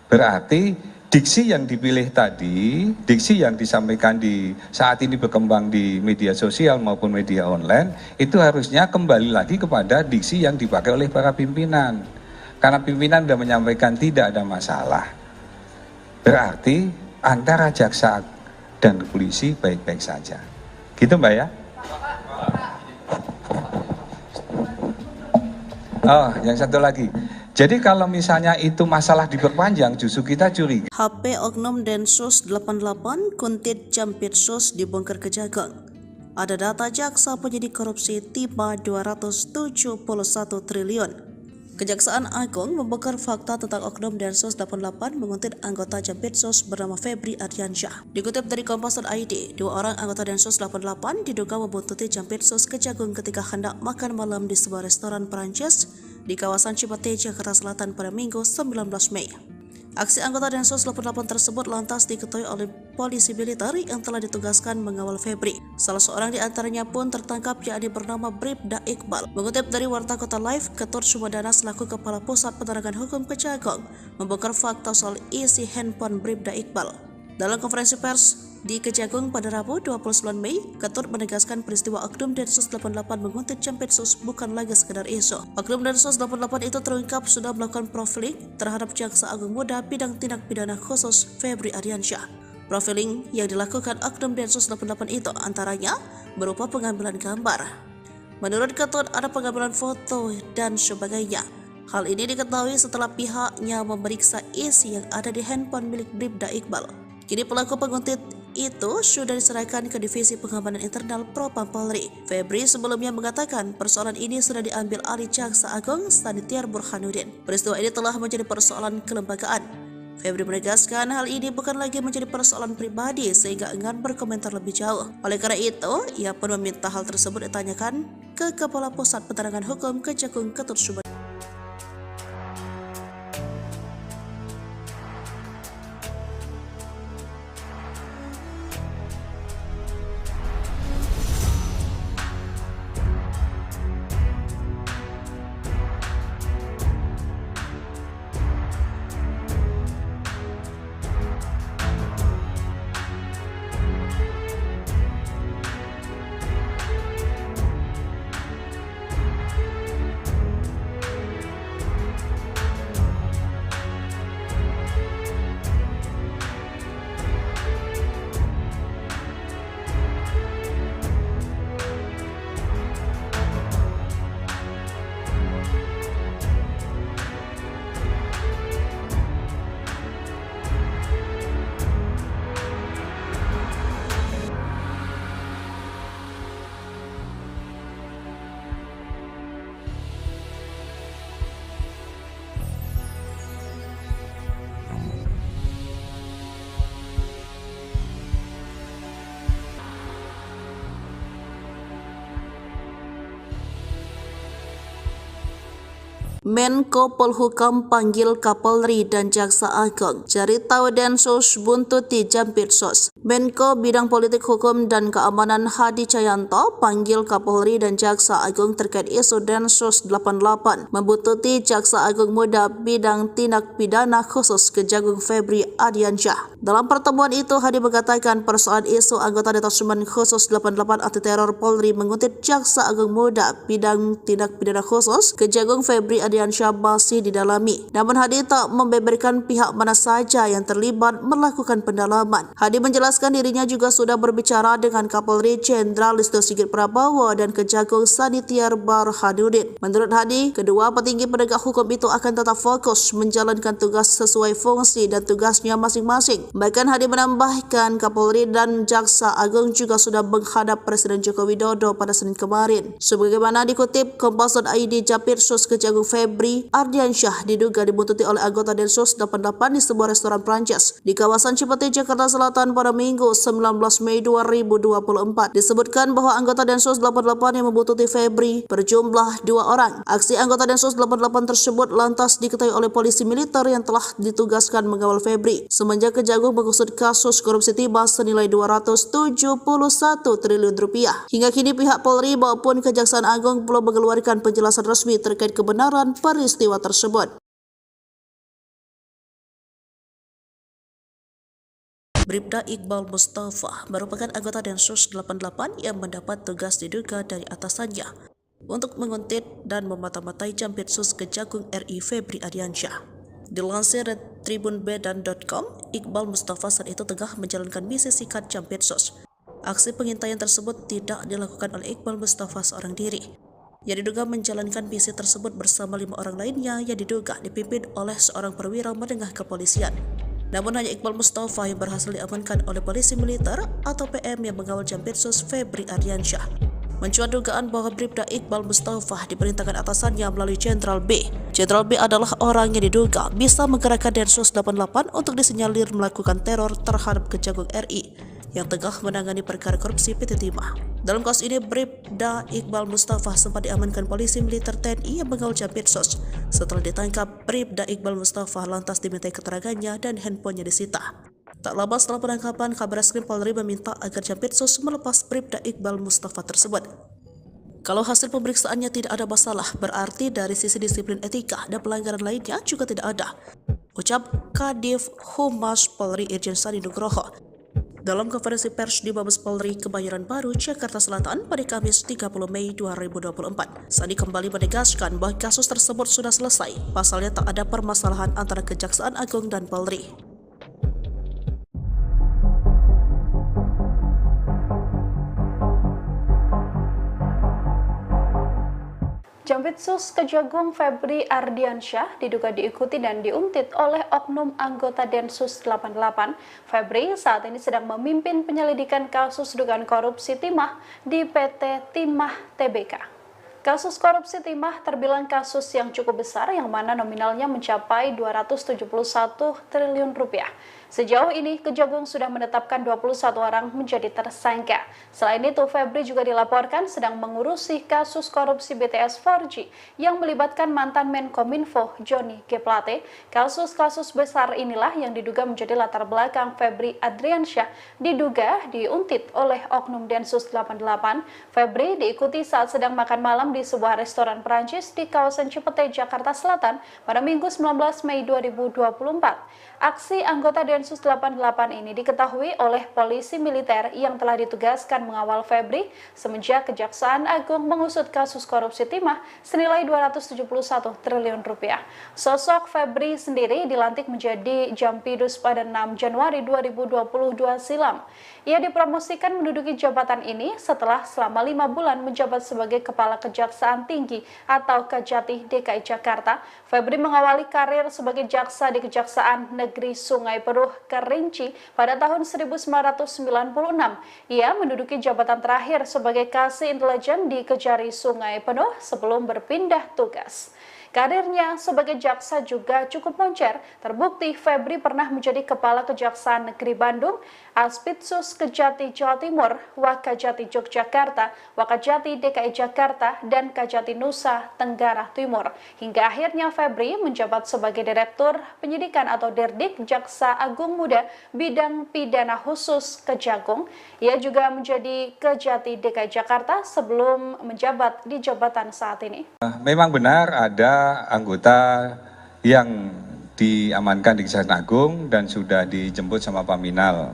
Berarti diksi yang dipilih tadi, diksi yang disampaikan di saat ini berkembang di media sosial maupun media online, itu harusnya kembali lagi kepada diksi yang dipakai oleh para pimpinan. Karena pimpinan sudah menyampaikan tidak ada masalah. Berarti antara jaksa dan polisi baik-baik saja. Gitu Mbak ya? Oh, yang satu lagi. Jadi kalau misalnya itu masalah diperpanjang, justru kita curiga. HP Oknum Densus 88 Kuntit Jampitsus dibongkar Kejagung. Ada data jaksa penyidik korupsi tiba 271 triliun. Kejaksaan Agung membongkar fakta tentang Oknum Densus 88 menguntit anggota Jampitsus bernama Febri Ardiansyah. Dikutip dari Kompas.id, 2 orang anggota Densus 88 diduga membuntuti Jampitsus Kejagung ketika hendak makan malam di sebuah restoran Perancis di kawasan Cipete, Jakarta Selatan pada Minggu 19 Mei. Aksi anggota Densus 88 tersebut lantas diketahui oleh polisi militer yang telah ditugaskan mengawal Febri. Salah seorang di antaranya pun tertangkap, yakni bernama Bribda Iqbal. Mengutip dari Warta Kota Live, Ketut Sumedana selaku Kepala Pusat Penerangan Hukum Kejagung membongkar fakta soal isi handphone Bribda Iqbal. Dalam konferensi pers di Kejagung pada Rabu 29 Mei, Ketut menegaskan peristiwa Oknum Densus 88 menguntit Jampitsus bukan lagi sekedar isu. Oknum Densus 88 itu terungkap sudah melakukan profiling terhadap Jaksa Agung Muda Bidang Tindak Pidana Khusus Febri Ardiansyah. Profiling yang dilakukan Oknum Densus 88 itu antaranya berupa pengambilan gambar. Menurut Ketut, ada pengambilan foto dan sebagainya. Hal ini diketahui setelah pihaknya memeriksa isi yang ada di handphone milik Bribda Iqbal. Kini pelaku penguntit itu sudah diserahkan ke Divisi Pengamanan Internal Propam Polri. Febri sebelumnya mengatakan persoalan ini sudah diambil alih Jaksa Agung Sanitiar Burhanuddin. Peristiwa ini telah menjadi persoalan kelembagaan. Febri menegaskan hal ini bukan lagi menjadi persoalan pribadi sehingga enggan berkomentar lebih jauh. Oleh karena itu, ia pun meminta hal tersebut ditanyakan ke Kepala Pusat Penerangan Hukum Kejagung Ketut Sumedana. Menko Polhukam panggil Kapolri dan Jaksa Agung. Cari tahu Densus buntuti Jampitsus. Menko Bidang Politik Hukum dan Keamanan Hadi Cahyanto panggil Kapolri dan Jaksa Agung terkait isu Densus 88 membuntuti Jaksa Agung Muda Bidang Tindak Pidana Khusus Kejagung Febri Ardiansyah. Dalam pertemuan itu, Hadi mengatakan persoalan isu anggota Detasemen Khusus 88 Anti Teror Polri menguntit Jaksa Agung Muda Bidang Tindak Pidana Khusus Kejagung Febri Ardiansyah masih didalami. Namun Hadi tak membeberkan pihak mana saja yang terlibat melakukan pendalaman. Hadi menjelaskan dirinya juga sudah berbicara dengan Kapolri Jenderal Listio Sigit Prabowo dan Kejagung Sanitiar Burhanuddin. Menurut Hadi, kedua petinggi penegak hukum itu akan tetap fokus menjalankan tugas sesuai fungsi dan tugasnya masing-masing. Bahkan Hadi menambahkan Kapolri dan Jaksa Agung juga sudah menghadap Presiden Joko Widodo pada Senin kemarin. Sebagaimana dikutip Kompas.id, Jampitsus Kejagung Febri Ardiansyah diduga dibuntuti oleh anggota Densus 88 di sebuah restoran Prancis di kawasan Cipete, Jakarta Selatan pada Minggu 19 Mei 2024. Disebutkan bahwa anggota Densus 88 yang membuntuti Febri berjumlah 2 orang. Aksi anggota Densus 88 tersebut lantas diketahui oleh polisi militer yang telah ditugaskan mengawal Febri semenjak Kejagung mengusut kasus korupsi timah senilai 271 triliun rupiah. Hingga kini pihak Polri maupun Kejaksaan Agung belum mengeluarkan penjelasan resmi terkait kebenaran peristiwa tersebut. Bribda Iqbal Mustafa merupakan anggota Densus 88 yang mendapat tugas diduga dari atasannya untuk menguntit dan memata-matai Jampitsus Kejagung RI Febri Ardiansyah. Dilansir dari tribunbedan.com, Iqbal Mustafa saat itu tengah menjalankan misi sikat Jampitsus. Aksi pengintaian tersebut tidak dilakukan oleh Iqbal Mustafa seorang diri. Yang diduga menjalankan misi tersebut bersama 5 orang lainnya yang diduga dipimpin oleh seorang perwira menengah kepolisian. Namun hanya Iqbal Mustafa yang berhasil diamankan oleh polisi militer atau PM yang mengawal Jampitsus Febri Ardiansyah. Mencuat dugaan bahwa Bribda Iqbal Mustafa diperintahkan atasannya melalui Jenderal B. Jenderal B adalah orang yang diduga bisa menggerakkan Densus 88 untuk disinyalir melakukan teror terhadap Kejagung RI yang tengah menangani perkara korupsi PT Timah. Dalam kasus ini, Bribda Iqbal Mustafa sempat diamankan polisi militer TNI yang mengawal Jampitsus. Setelah ditangkap, Bribda Iqbal Mustafa lantas dimintai keterangannya dan handphonenya disita. Tak lama setelah penangkapan, Kabareskrim Polri meminta agar Jampitsus melepas Bribda Iqbal Mustafa tersebut. Kalau hasil pemeriksaannya tidak ada masalah, berarti dari sisi disiplin etika dan pelanggaran lainnya juga tidak ada, ucap Kadif Humas Polri Irjen Sandi Nugroho dalam konferensi pers di Mabes Polri Kebayoran Baru, Jakarta Selatan pada Kamis 30 Mei 2024. Sandi kembali menegaskan bahwa kasus tersebut sudah selesai, pasalnya tak ada permasalahan antara Kejaksaan Agung dan Polri. Jampitsus Kejagung Febri Ardiansyah diduga diikuti dan diuntit oleh oknum anggota Densus 88. Febri saat ini sedang memimpin penyelidikan kasus dugaan korupsi timah di PT Timah Tbk. Kasus korupsi timah terbilang kasus yang cukup besar yang mana nominalnya mencapai 271 triliun rupiah. Sejauh ini, Kejagung sudah menetapkan 21 orang menjadi tersangka. Selain itu, Febri juga dilaporkan sedang mengurusi kasus korupsi BTS 4G yang melibatkan mantan Menkominfo Johnny G. Plate. Kasus-kasus besar inilah yang diduga menjadi latar belakang Febri Ardiansyah diduga diuntit oleh oknum Densus 88. Febri diikuti saat sedang makan malam di sebuah restoran Perancis di kawasan Cipete, Jakarta Selatan pada Minggu 19 Mei 2024. Aksi anggota Densus 88 ini diketahui oleh polisi militer yang telah ditugaskan mengawal Febri semenjak Kejaksaan Agung mengusut kasus korupsi timah senilai 271 triliun rupiah. Sosok Febri sendiri dilantik menjadi Jampidus pada 6 Januari 2022 silam. Ia dipromosikan menduduki jabatan ini setelah selama 5 bulan menjabat sebagai Kepala Kejaksaan Tinggi atau Kejati DKI Jakarta. Febri mengawali karir sebagai jaksa di Kejaksaan Negeri Sungai Penuh Kerinci pada tahun 1996. Ia menduduki jabatan terakhir sebagai Kasih Intelijen di Kejari Sungai Penuh sebelum berpindah tugas. Karirnya sebagai jaksa juga cukup moncer. Terbukti Febri pernah menjadi Kepala Kejaksaan Negeri Bandung, Aspitsus Kejati Jawa Timur, Wakajati Yogyakarta, Wakajati DKI Jakarta, dan Kajati Nusa Tenggara Timur. Hingga akhirnya Febri menjabat sebagai Direktur Penyidikan atau Dirdik Jaksa Agung Muda Bidang Pidana Khusus Kejagung. Ia juga menjadi Kejati DKI Jakarta sebelum menjabat di jabatan saat ini. Memang benar ada anggota yang diamankan di Kejaksaan Agung dan sudah dijemput sama Paminal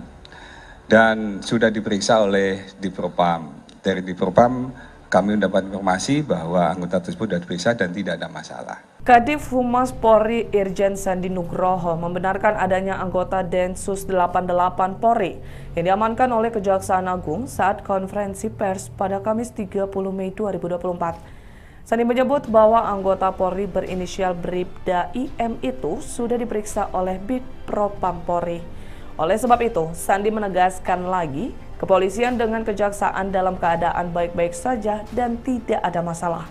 dan sudah diperiksa oleh Dipropam. Dari Dipropam kami mendapat informasi bahwa anggota tersebut sudah diperiksa dan tidak ada masalah. Kadif Humas Polri Irjen Sandi Nugroho membenarkan adanya anggota Densus 88 Polri yang diamankan oleh Kejaksaan Agung saat konferensi pers pada Kamis 30 Mei 2024. Sandi menyebut bahwa anggota Polri berinisial Bribda IM itu sudah diperiksa oleh Bitpropam Polri. Oleh sebab itu, Sandi menegaskan lagi, kepolisian dengan kejaksaan dalam keadaan baik-baik saja dan tidak ada masalah.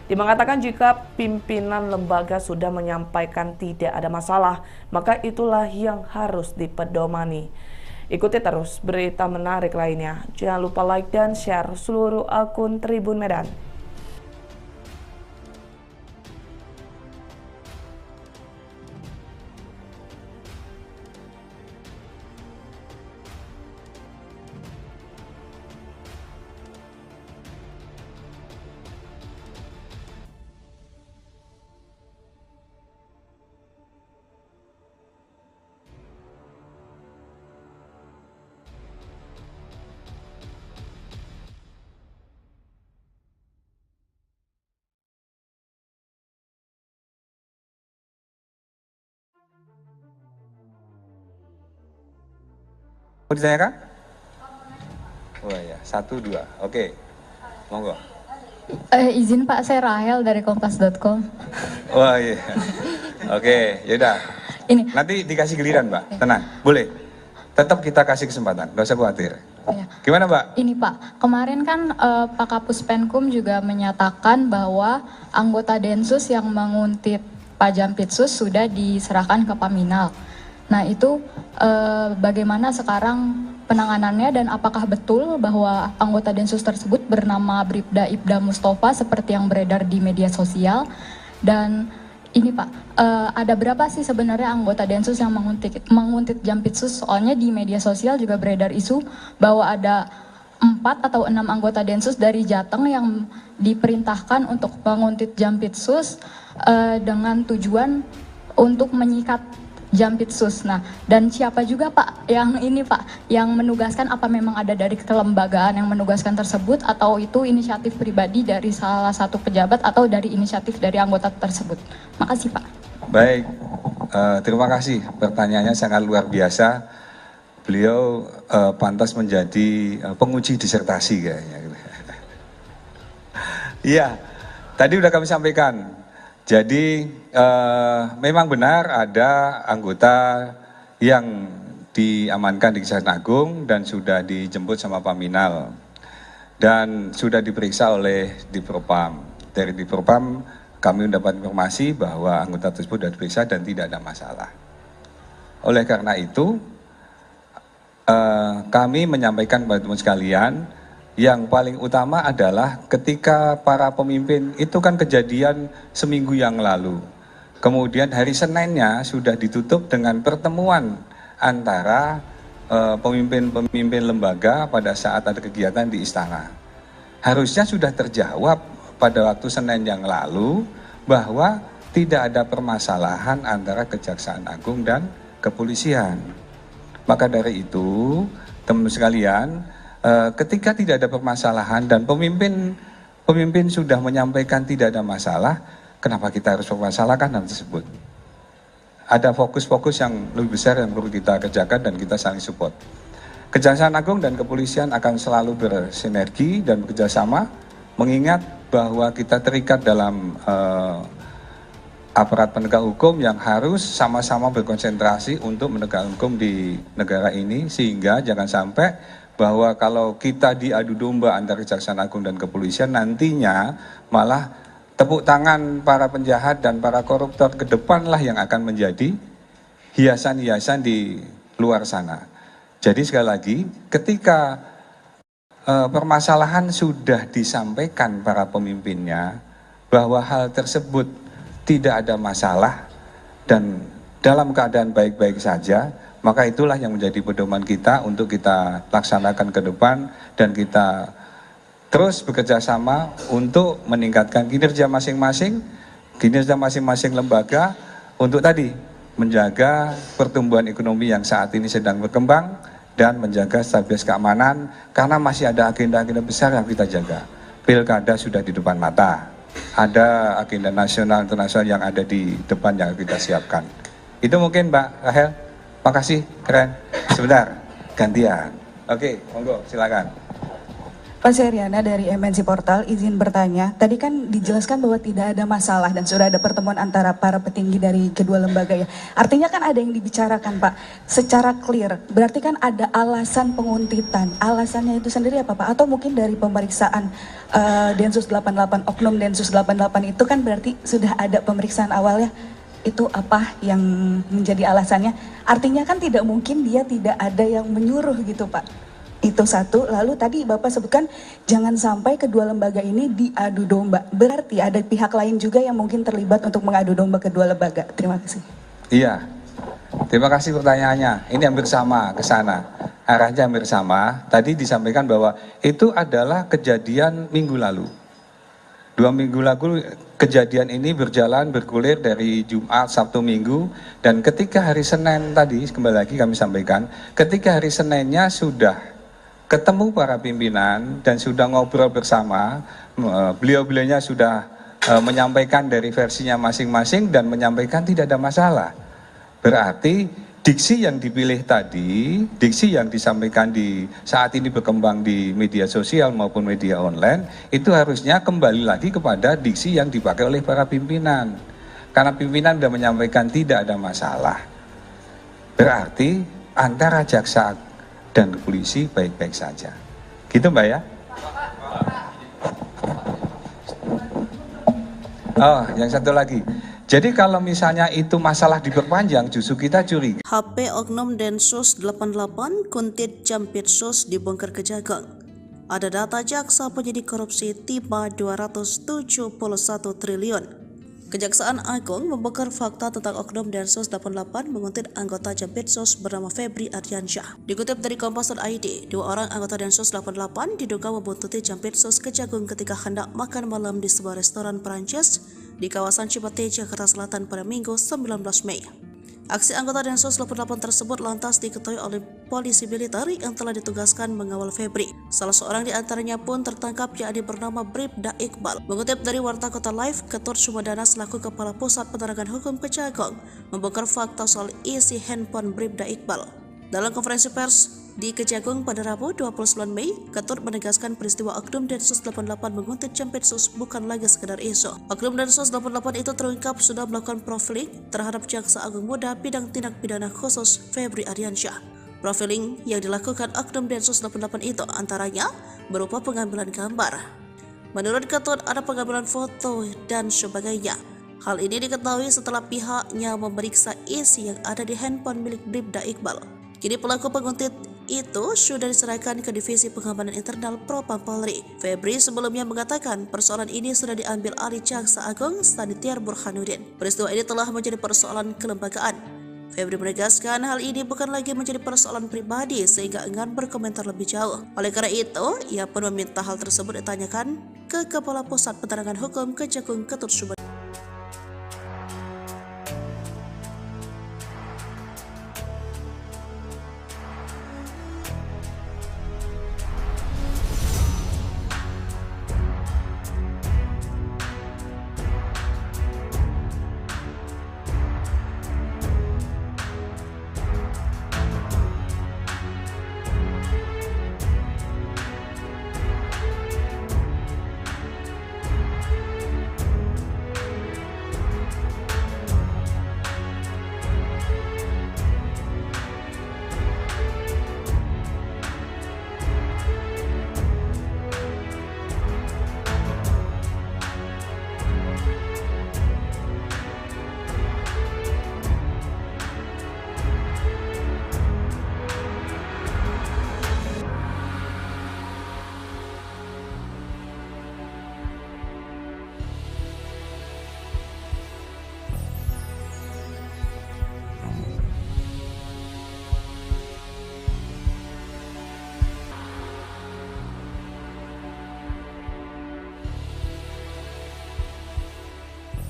Dia mengatakan jika pimpinan lembaga sudah menyampaikan tidak ada masalah, maka itulah yang harus dipedomani. Ikuti terus berita menarik lainnya. Jangan lupa like dan share seluruh akun Tribun Medan. ditanyakan? Oh ya, 1, 2. Oke, monggo. Izin Pak, saya Rahel dari kompas.com. Wah iya. Oke, yaudah. Ini. Nanti dikasih giliran, Mbak. Tenang, boleh. Tetap kita kasih kesempatan, nggak usah khawatir. Ya. Gimana, Mbak? Ini Pak, kemarin kan Pak Kapus Penkum juga menyatakan bahwa anggota Densus yang menguntit Pak Jampitsus sudah diserahkan ke Paminal. Nah itu bagaimana sekarang penanganannya dan apakah betul bahwa anggota Densus tersebut bernama Bribda Ibda Mustafa seperti yang beredar di media sosial? Dan ini Pak, ada berapa sih sebenarnya anggota Densus yang menguntit Jampitsus? Soalnya di media sosial juga beredar isu bahwa ada 4 atau 6 anggota Densus dari Jateng yang diperintahkan untuk menguntit Jampitsus dengan tujuan untuk menyikat Jampitsus. Nah, dan siapa juga Pak yang ini Pak, yang menugaskan, apa memang ada dari kelembagaan yang menugaskan tersebut atau itu inisiatif pribadi dari salah satu pejabat atau dari inisiatif dari anggota tersebut? Makasih Pak. Baik, terima kasih. Pertanyaannya sangat luar biasa. Beliau pantas menjadi penguji disertasi kayaknya. Iya, tadi udah kami sampaikan. Jadi memang benar ada anggota yang diamankan di Kejaksaan Agung dan sudah dijemput sama Paminal dan sudah diperiksa oleh Dipropam. Dari Dipropam kami mendapat informasi bahwa anggota tersebut sudah diperiksa dan tidak ada masalah. Oleh karena itu kami menyampaikan kepada teman sekalian, yang paling utama adalah ketika para pemimpin itu kan kejadian seminggu yang lalu. Kemudian hari Seninnya sudah ditutup dengan pertemuan antara pemimpin-pemimpin lembaga pada saat ada kegiatan di istana. Harusnya sudah terjawab pada waktu Senin yang lalu bahwa tidak ada permasalahan antara Kejaksaan Agung dan kepolisian. Maka dari itu, teman sekalian, ketika tidak ada permasalahan dan pemimpin sudah menyampaikan tidak ada masalah, kenapa kita harus mempermasalahkan hal tersebut? Ada fokus-fokus yang lebih besar yang perlu kita kerjakan dan kita saling support. Kejaksaan Agung dan kepolisian akan selalu bersinergi dan bekerjasama, mengingat bahwa kita terikat dalam aparat penegak hukum yang harus sama-sama berkonsentrasi untuk menegakkan hukum di negara ini, sehingga jangan sampai bahwa kalau kita diadu domba antara Kejaksaan Agung dan kepolisian, nantinya malah tepuk tangan para penjahat dan para koruptor ke depanlah yang akan menjadi hiasan-hiasan di luar sana. Jadi sekali lagi, ketika permasalahan sudah disampaikan para pemimpinnya bahwa hal tersebut tidak ada masalah dan dalam keadaan baik-baik saja, maka itulah yang menjadi pedoman kita untuk kita laksanakan ke depan dan kita terus bekerja sama untuk meningkatkan kinerja masing-masing lembaga untuk tadi menjaga pertumbuhan ekonomi yang saat ini sedang berkembang dan menjaga stabilitas keamanan, karena masih ada agenda-agenda besar yang kita jaga. Pilkada sudah di depan mata, ada agenda nasional internasional yang ada di depan yang kita siapkan. Itu mungkin Mbak Rahel. Makasih, keren. Sebentar, gantian. Oke, monggo, silakan. Pak Seriana dari MNC Portal, izin bertanya. Tadi kan dijelaskan bahwa tidak ada masalah dan sudah ada pertemuan antara para petinggi dari kedua lembaga ya. Artinya kan ada yang dibicarakan Pak, secara clear. Berarti kan ada alasan penguntitan. Alasannya itu sendiri apa Pak? Atau mungkin dari pemeriksaan Densus 88, Oknum Densus 88 itu kan berarti sudah ada pemeriksaan awalnya. Itu apa yang menjadi alasannya? Artinya kan tidak mungkin dia tidak ada yang menyuruh gitu Pak. Itu satu. Lalu tadi Bapak sebutkan jangan sampai kedua lembaga ini diadu domba. Berarti ada pihak lain juga yang mungkin terlibat untuk mengadu domba kedua lembaga. Terima kasih. Iya, terima kasih pertanyaannya. Ini hampir sama ke sana. Arahnya hampir sama. Tadi disampaikan bahwa itu adalah kejadian minggu lalu. 2 minggu lalu kejadian ini berjalan bergulir dari Jumat, Sabtu, Minggu, dan ketika hari Senin tadi, kembali lagi kami sampaikan, ketika hari Seninnya sudah ketemu para pimpinan dan sudah ngobrol bersama, beliau-beliaunya sudah menyampaikan dari versinya masing-masing dan menyampaikan tidak ada masalah. Berarti diksi yang dipilih tadi, diksi yang disampaikan di saat ini berkembang di media sosial maupun media online, itu harusnya kembali lagi kepada diksi yang dipakai oleh para pimpinan. Karena pimpinan sudah menyampaikan tidak ada masalah. Berarti antara jaksa dan polisi baik-baik saja. Gitu Mbak ya? Oh, yang satu lagi. Jadi kalau misalnya itu masalah diperpanjang, justru kita curiga. HP Oknum Densus 88 Kuntit Jampitsus dibongkar Kejagung. Ada data jaksa penyidik korupsi tiba 271 triliun. Kejaksaan Agung membongkar fakta tentang Oknum Densus 88 menguntit anggota Jampitsus bernama Febri Ardiansyah. Dikutip dari Kompas.id, 2 orang anggota Densus 88 diduga membuntuti Jampitsus Kejagung ketika hendak makan malam di sebuah restoran Perancis di kawasan Cipete, Jakarta Selatan pada Minggu 19 Mei. Aksi anggota Densus 88 tersebut lantas diketahui oleh polisi militer yang telah ditugaskan mengawal Febri. Salah seorang di antaranya pun tertangkap, yakni bernama Bribda Iqbal. Mengutip dari Warta Kota Live, Ketut Sumedana selaku Kepala Pusat Penerangan Hukum Kejagung membongkar fakta soal isi handphone Bribda Iqbal. Dalam konferensi pers di Kejagung pada Rabu 29 Mei, Ketut menegaskan peristiwa Oknum Densus 88 menguntit Jampitsus bukan lagi sekedar isu. Oknum Densus 88 itu terungkap sudah melakukan profiling terhadap Jaksa Agung Muda bidang tindak pidana khusus Febri Ardiansyah. Profiling yang dilakukan Oknum Densus 88 itu antaranya berupa pengambilan gambar. Menurut Ketut, ada pengambilan foto dan sebagainya. Hal ini diketahui setelah pihaknya memeriksa isi yang ada di handphone milik Bribda Iqbal. Kini pelaku penguntit itu sudah diserahkan ke Divisi Pengamanan Internal Propam Polri. Febri sebelumnya mengatakan persoalan ini sudah diambil alih Jaksa Agung Sanitiar Burhanuddin. Peristiwa ini telah menjadi persoalan kelembagaan. Febri menegaskan hal ini bukan lagi menjadi persoalan pribadi sehingga enggan berkomentar lebih jauh. Oleh karena itu, ia pun meminta hal tersebut ditanyakan ke Kepala Pusat Penerangan Hukum Kejagung Ketut Sumedana.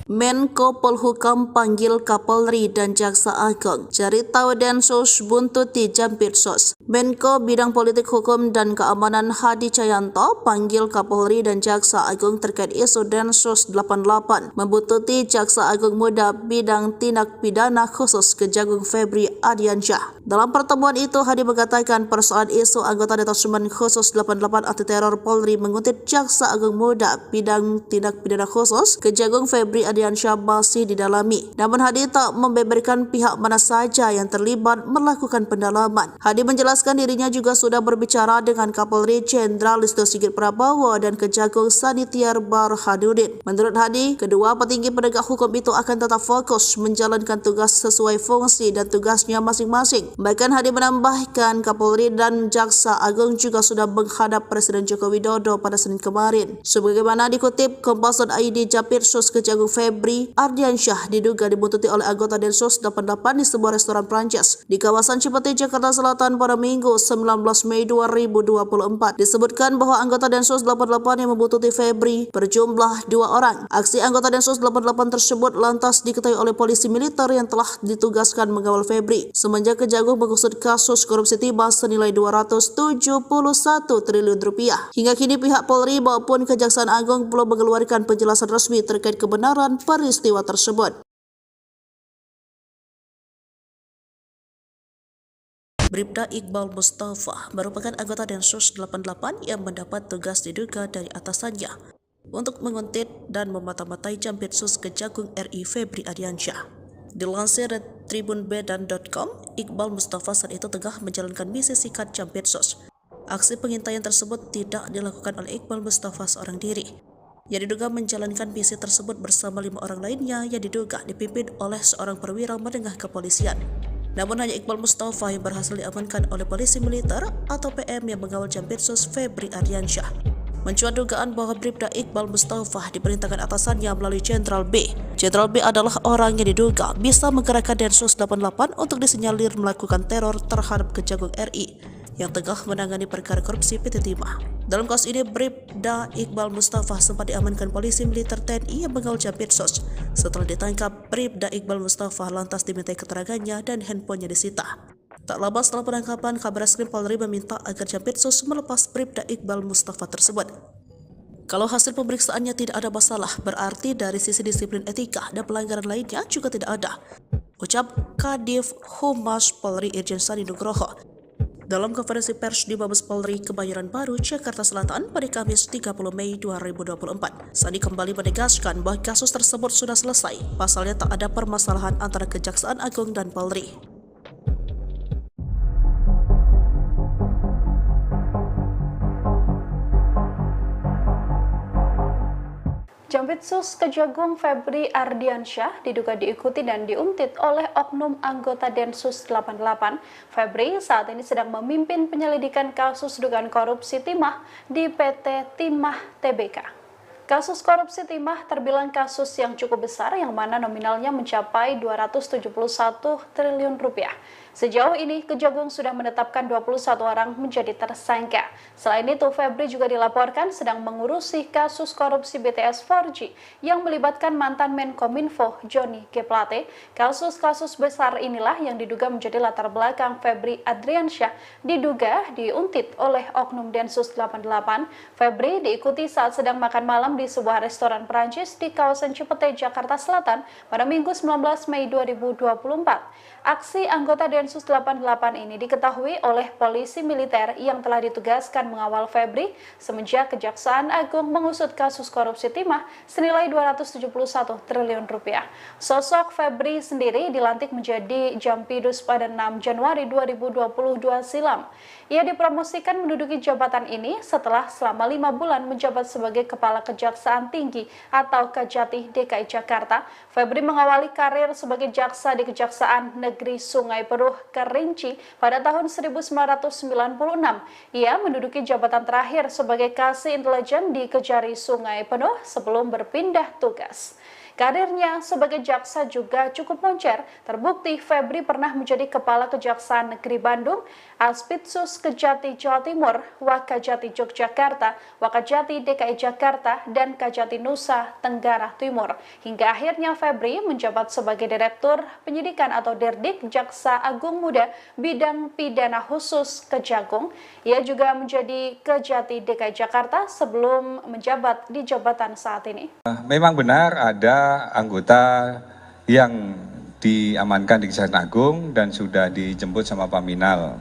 Menko Polhukam panggil Kapolri dan Jaksa Agung. Cari tahu Densus buntuti Jampitsus. Menko Bidang Politik Hukum dan Keamanan Hadi Cahyanto panggil Kapolri dan Jaksa Agung terkait isu Densus 88 membuntuti Jaksa Agung Muda Bidang Tindak Pidana Khusus Kejagung Febri Ardiansyah. Dalam pertemuan itu, Hadi mengatakan persoalan isu anggota Detasemen Khusus 88 Anti Teror Polri menguntit Jaksa Agung Muda Bidang Tindak Pidana Khusus Kejagung Febri Ardiansyah masih didalami. Namun Hadi tak membeberkan pihak mana saja yang terlibat melakukan pendalaman. Hadi menjelaskan dirinya juga sudah berbicara dengan Kapolri Jenderal Listio Sigit Prabowo dan Kejagung Sanitiar Burhanuddin. Menurut Hadi, kedua petinggi penegak hukum itu akan tetap fokus menjalankan tugas sesuai fungsi dan tugasnya masing-masing. Bahkan Hadi menambahkan Kapolri dan Jaksa Agung juga sudah menghadap Presiden Joko Widodo pada Senin kemarin. Sebagaimana dikutip Kompas.id, Jampitsus Kejagung Febri Ardiansyah diduga dibuntuti oleh anggota Densus 88 di sebuah restoran Prancis di kawasan Cipete, Jakarta Selatan pada Minggu 19 Mei 2024. Disebutkan bahwa anggota Densus 88 yang membuntuti Febri berjumlah 2 orang. Aksi anggota Densus 88 tersebut lantas diketahui oleh polisi militer yang telah ditugaskan mengawal Febri semenjak Kejagung mengusut kasus korupsi timah senilai 271 triliun rupiah. Hingga kini pihak Polri maupun Kejaksaan Agung belum mengeluarkan penjelasan resmi terkait kebenaran peristiwa tersebut. Bribda Iqbal Mustafa merupakan anggota Densus 88 yang mendapat tugas diduga dari atasannya untuk menguntit dan memata-matai Jampitsus Kejagung RI Febri Ardiansyah. Dilansir dari tribunbedan.com, Iqbal Mustafa saat itu tengah menjalankan misi sikat Jampitsus. Aksi pengintaian tersebut tidak dilakukan oleh Iqbal Mustafa seorang diri. Yang diduga menjalankan misi tersebut bersama 5 orang lainnya yang diduga dipimpin oleh seorang perwira menengah kepolisian. Namun hanya Iqbal Mustafa yang berhasil diamankan oleh polisi militer atau PM yang mengawal Jampitsus Febri Ardiansyah. Mencuat dugaan bahwa Bribda Iqbal Mustafa diperintahkan atasannya melalui Jenderal B. Jenderal B adalah orang yang diduga bisa menggerakkan Densus 88 untuk disinyalir melakukan teror terhadap Kejagung RI yang tengah menangani perkara korupsi PT Timah. Dalam kasus ini, Bribda Iqbal Mustafa sempat diamankan polisi militer TNI yang mengawal Jampitsus. Setelah ditangkap, Bribda Iqbal Mustafa lantas dimintai keterangannya dan handphonenya disita. Tak lama setelah penangkapan, Kabareskrim Polri meminta agar Jampitsus melepas Bribda Iqbal Mustafa tersebut. Kalau hasil pemeriksaannya tidak ada masalah, berarti dari sisi disiplin etika dan pelanggaran lainnya juga tidak ada, ucap Kadif Humas Polri Irjen Sandi Nugroho dalam konferensi pers di Mabes Polri Kebayoran Baru, Jakarta Selatan pada Kamis 30 Mei 2024. Sandi kembali menegaskan bahwa kasus tersebut sudah selesai, pasalnya tak ada permasalahan antara Kejaksaan Agung dan Polri. Jampitsus Kejagung Febri Ardiansyah diduga diikuti dan diuntit oleh oknum anggota Densus 88. Febri saat ini sedang memimpin penyelidikan kasus dugaan korupsi timah di PT Timah Tbk. Kasus korupsi timah terbilang kasus yang cukup besar yang mana nominalnya mencapai 271 triliun rupiah. Sejauh ini, Kejagung sudah menetapkan 21 orang menjadi tersangka. Selain itu, Febri juga dilaporkan sedang mengurusi kasus korupsi BTS 4G yang melibatkan mantan Menkominfo Johnny G. Plate. Kasus-kasus besar inilah yang diduga menjadi latar belakang Febri Ardiansyah diduga diuntit oleh oknum Densus 88. Febri diikuti saat sedang makan malam di sebuah restoran Perancis di kawasan Cipete, Jakarta Selatan pada Minggu 19 Mei 2024. Aksi anggota Densus 88 ini diketahui oleh polisi militer yang telah ditugaskan mengawal Febri semenjak Kejaksaan Agung mengusut kasus korupsi timah senilai 271 triliun rupiah. Sosok Febri sendiri dilantik menjadi Jampidus pada 6 Januari 2022 silam. Ia dipromosikan menduduki jabatan ini setelah selama 5 bulan menjabat sebagai Kepala Kejaksaan Tinggi atau Kejati DKI Jakarta. Febri mengawali karir sebagai jaksa di Kejaksaan Negeri Sungai Penuh Kerinci pada tahun 1996. Ia menduduki jabatan terakhir sebagai Kasih Intelijen di Kejari Sungai Penuh sebelum berpindah tugas. Karirnya sebagai jaksa juga cukup moncer. Terbukti Febri pernah menjadi Kepala Kejaksaan Negeri Bandung, Aspitsus Kejati Jawa Timur, Wakajati Yogyakarta, Wakajati DKI Jakarta, dan Kajati Nusa Tenggara Timur. Hingga akhirnya Febri menjabat sebagai Direktur Penyidikan atau Derdik Jaksa Agung Muda Bidang Pidana Khusus Kejagung. Ia juga menjadi Kejati DKI Jakarta sebelum menjabat di jabatan saat ini. Memang benar ada anggota yang diamankan di Kejaksaan Agung dan sudah dijemput sama Paminal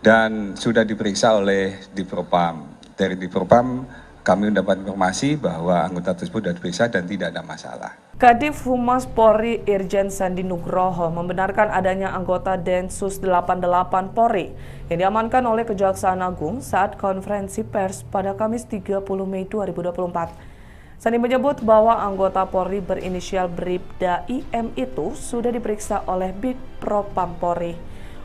dan sudah diperiksa oleh Dipropam. Dari Dipropam kami mendapat informasi bahwa anggota tersebut sudah diperiksa dan tidak ada masalah. Kadif Humas Polri Irjen Sandi Nugroho membenarkan adanya anggota Densus 88 Polri yang diamankan oleh Kejaksaan Agung saat konferensi pers pada Kamis 30 Mei 2024. Sandi menyebut bahwa anggota Polri berinisial Bribda IM itu sudah diperiksa oleh Bidpropam Polri.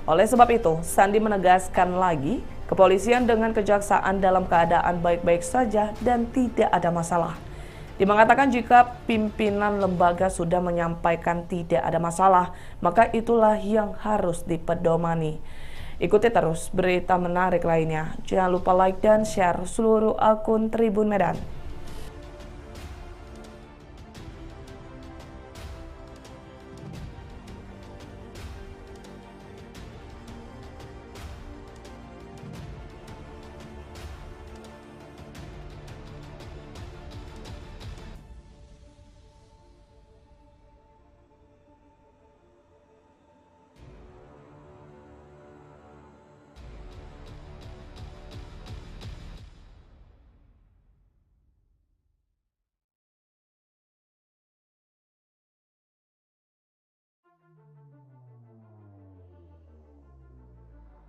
Oleh sebab itu, Sandi menegaskan lagi, kepolisian dengan kejaksaan dalam keadaan baik-baik saja dan tidak ada masalah. Dia mengatakan jika pimpinan lembaga sudah menyampaikan tidak ada masalah, maka itulah yang harus dipedomani. Ikuti terus berita menarik lainnya. Jangan lupa like dan share seluruh akun Tribun Medan.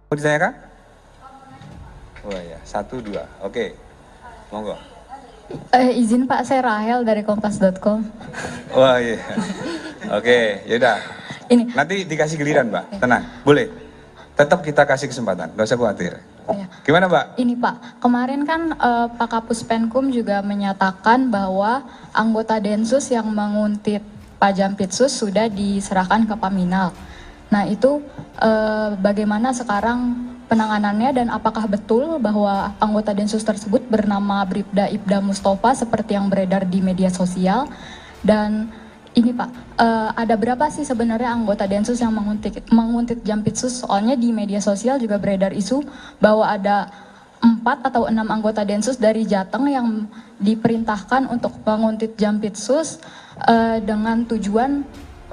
Mau ditanyakan? Oh ya, 1, 2. Oke, monggo. Izin Pak, saya Rahel dari kompas.com. Wah iya. Oke, yaudah. Ini. Nanti dikasih giliran, Mbak. Tenang, boleh. Tetap kita kasih kesempatan, nggak usah khawatir. Ya. Gimana, Mbak? Ini Pak, kemarin kan Pak Kapus Penkum juga menyatakan bahwa anggota Densus yang menguntit Pak Jampitsus sudah diserahkan ke Paminal. Nah itu bagaimana sekarang penanganannya dan apakah betul bahwa anggota Densus tersebut bernama Bribda Ibda Mustafa seperti yang beredar di media sosial? Dan ini Pak, ada berapa sih sebenarnya anggota Densus yang menguntit Jampitsus? Soalnya di media sosial juga beredar isu bahwa ada 4 atau 6 anggota Densus dari Jateng yang diperintahkan untuk menguntit Jampitsus dengan tujuan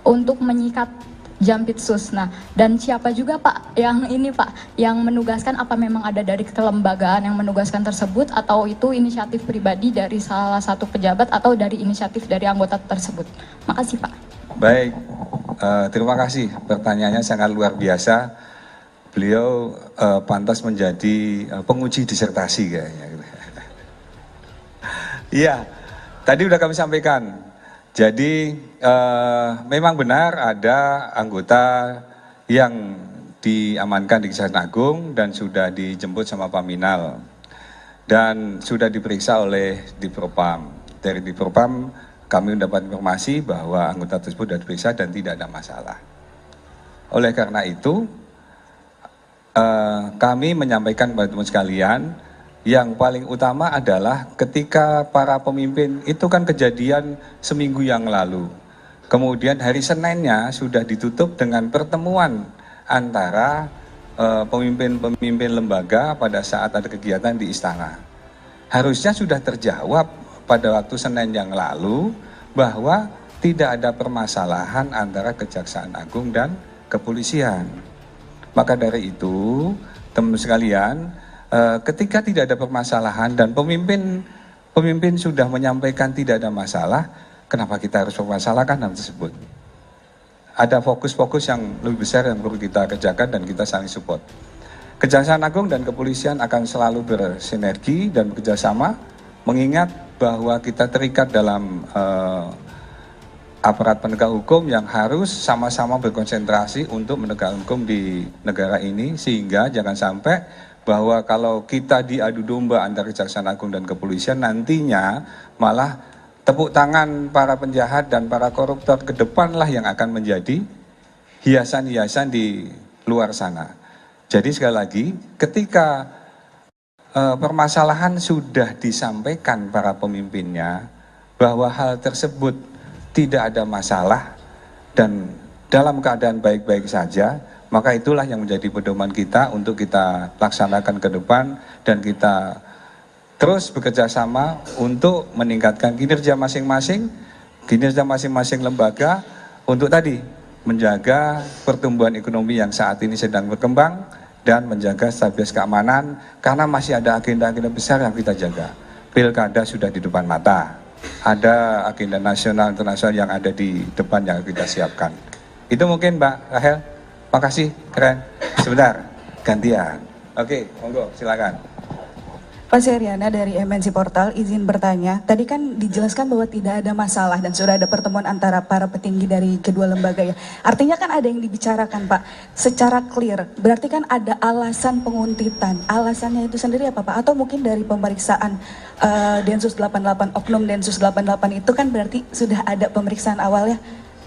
untuk menyikat Jampitsus. Nah, dan siapa juga Pak yang ini Pak yang menugaskan, apa memang ada dari kelembagaan yang menugaskan tersebut atau itu inisiatif pribadi dari salah satu pejabat atau dari inisiatif dari anggota tersebut? Makasih Pak. Baik, terima kasih. Pertanyaannya sangat luar biasa. Beliau pantas menjadi penguji disertasi kayaknya. Iya, tadi udah kami sampaikan. Jadi memang benar ada anggota yang diamankan di Kejaksaan Agung dan sudah dijemput sama Paminal dan sudah diperiksa oleh Dipropam. Dari Dipropam kami mendapat informasi bahwa anggota tersebut sudah diperiksa dan tidak ada masalah. Oleh karena itu kami menyampaikan kepada teman sekalian, yang paling utama adalah ketika para pemimpin itu kan kejadian seminggu yang lalu. Kemudian hari Seninnya sudah ditutup dengan pertemuan antara pemimpin-pemimpin lembaga pada saat ada kegiatan di istana. Harusnya sudah terjawab pada waktu Senin yang lalu bahwa tidak ada permasalahan antara Kejaksaan Agung dan kepolisian. Maka dari itu, teman-teman sekalian, ketika tidak ada permasalahan dan pemimpin sudah menyampaikan tidak ada masalah, kenapa kita harus mempermasalahkan hal tersebut? Ada fokus-fokus yang lebih besar yang perlu kita kerjakan dan kita saling support. Kejaksaan Agung dan kepolisian akan selalu bersinergi dan bekerjasama, mengingat bahwa kita terikat dalam aparat penegak hukum yang harus sama-sama berkonsentrasi untuk menegakkan hukum di negara ini, sehingga jangan sampai bahwa kalau kita diadu domba antara Kejaksaan Agung dan kepolisian, nantinya malah tepuk tangan para penjahat dan para koruptor ke depanlah yang akan menjadi hiasan-hiasan di luar sana. Jadi sekali lagi, ketika permasalahan sudah disampaikan para pemimpinnya bahwa hal tersebut tidak ada masalah dan dalam keadaan baik-baik saja, maka itulah yang menjadi pedoman kita untuk kita laksanakan ke depan dan kita terus bekerja sama untuk meningkatkan kinerja masing-masing lembaga untuk tadi menjaga pertumbuhan ekonomi yang saat ini sedang berkembang dan menjaga stabilitas keamanan, karena masih ada agenda-agenda besar yang kita jaga. Pilkada sudah di depan mata, ada agenda nasional internasional yang ada di depan yang kita siapkan. Itu mungkin Mbak Rahel. Makasih, keren. Sebentar, gantian. Oke, monggo, silakan. Pak Seriana dari MNC Portal, izin bertanya. Tadi kan dijelaskan bahwa tidak ada masalah dan sudah ada pertemuan antara para petinggi dari kedua lembaga ya. Artinya kan ada yang dibicarakan Pak, secara clear. Berarti kan ada alasan penguntitan. Alasannya itu sendiri apa Pak? Atau mungkin dari pemeriksaan Densus 88, Oknum Densus 88 itu kan berarti sudah ada pemeriksaan awalnya.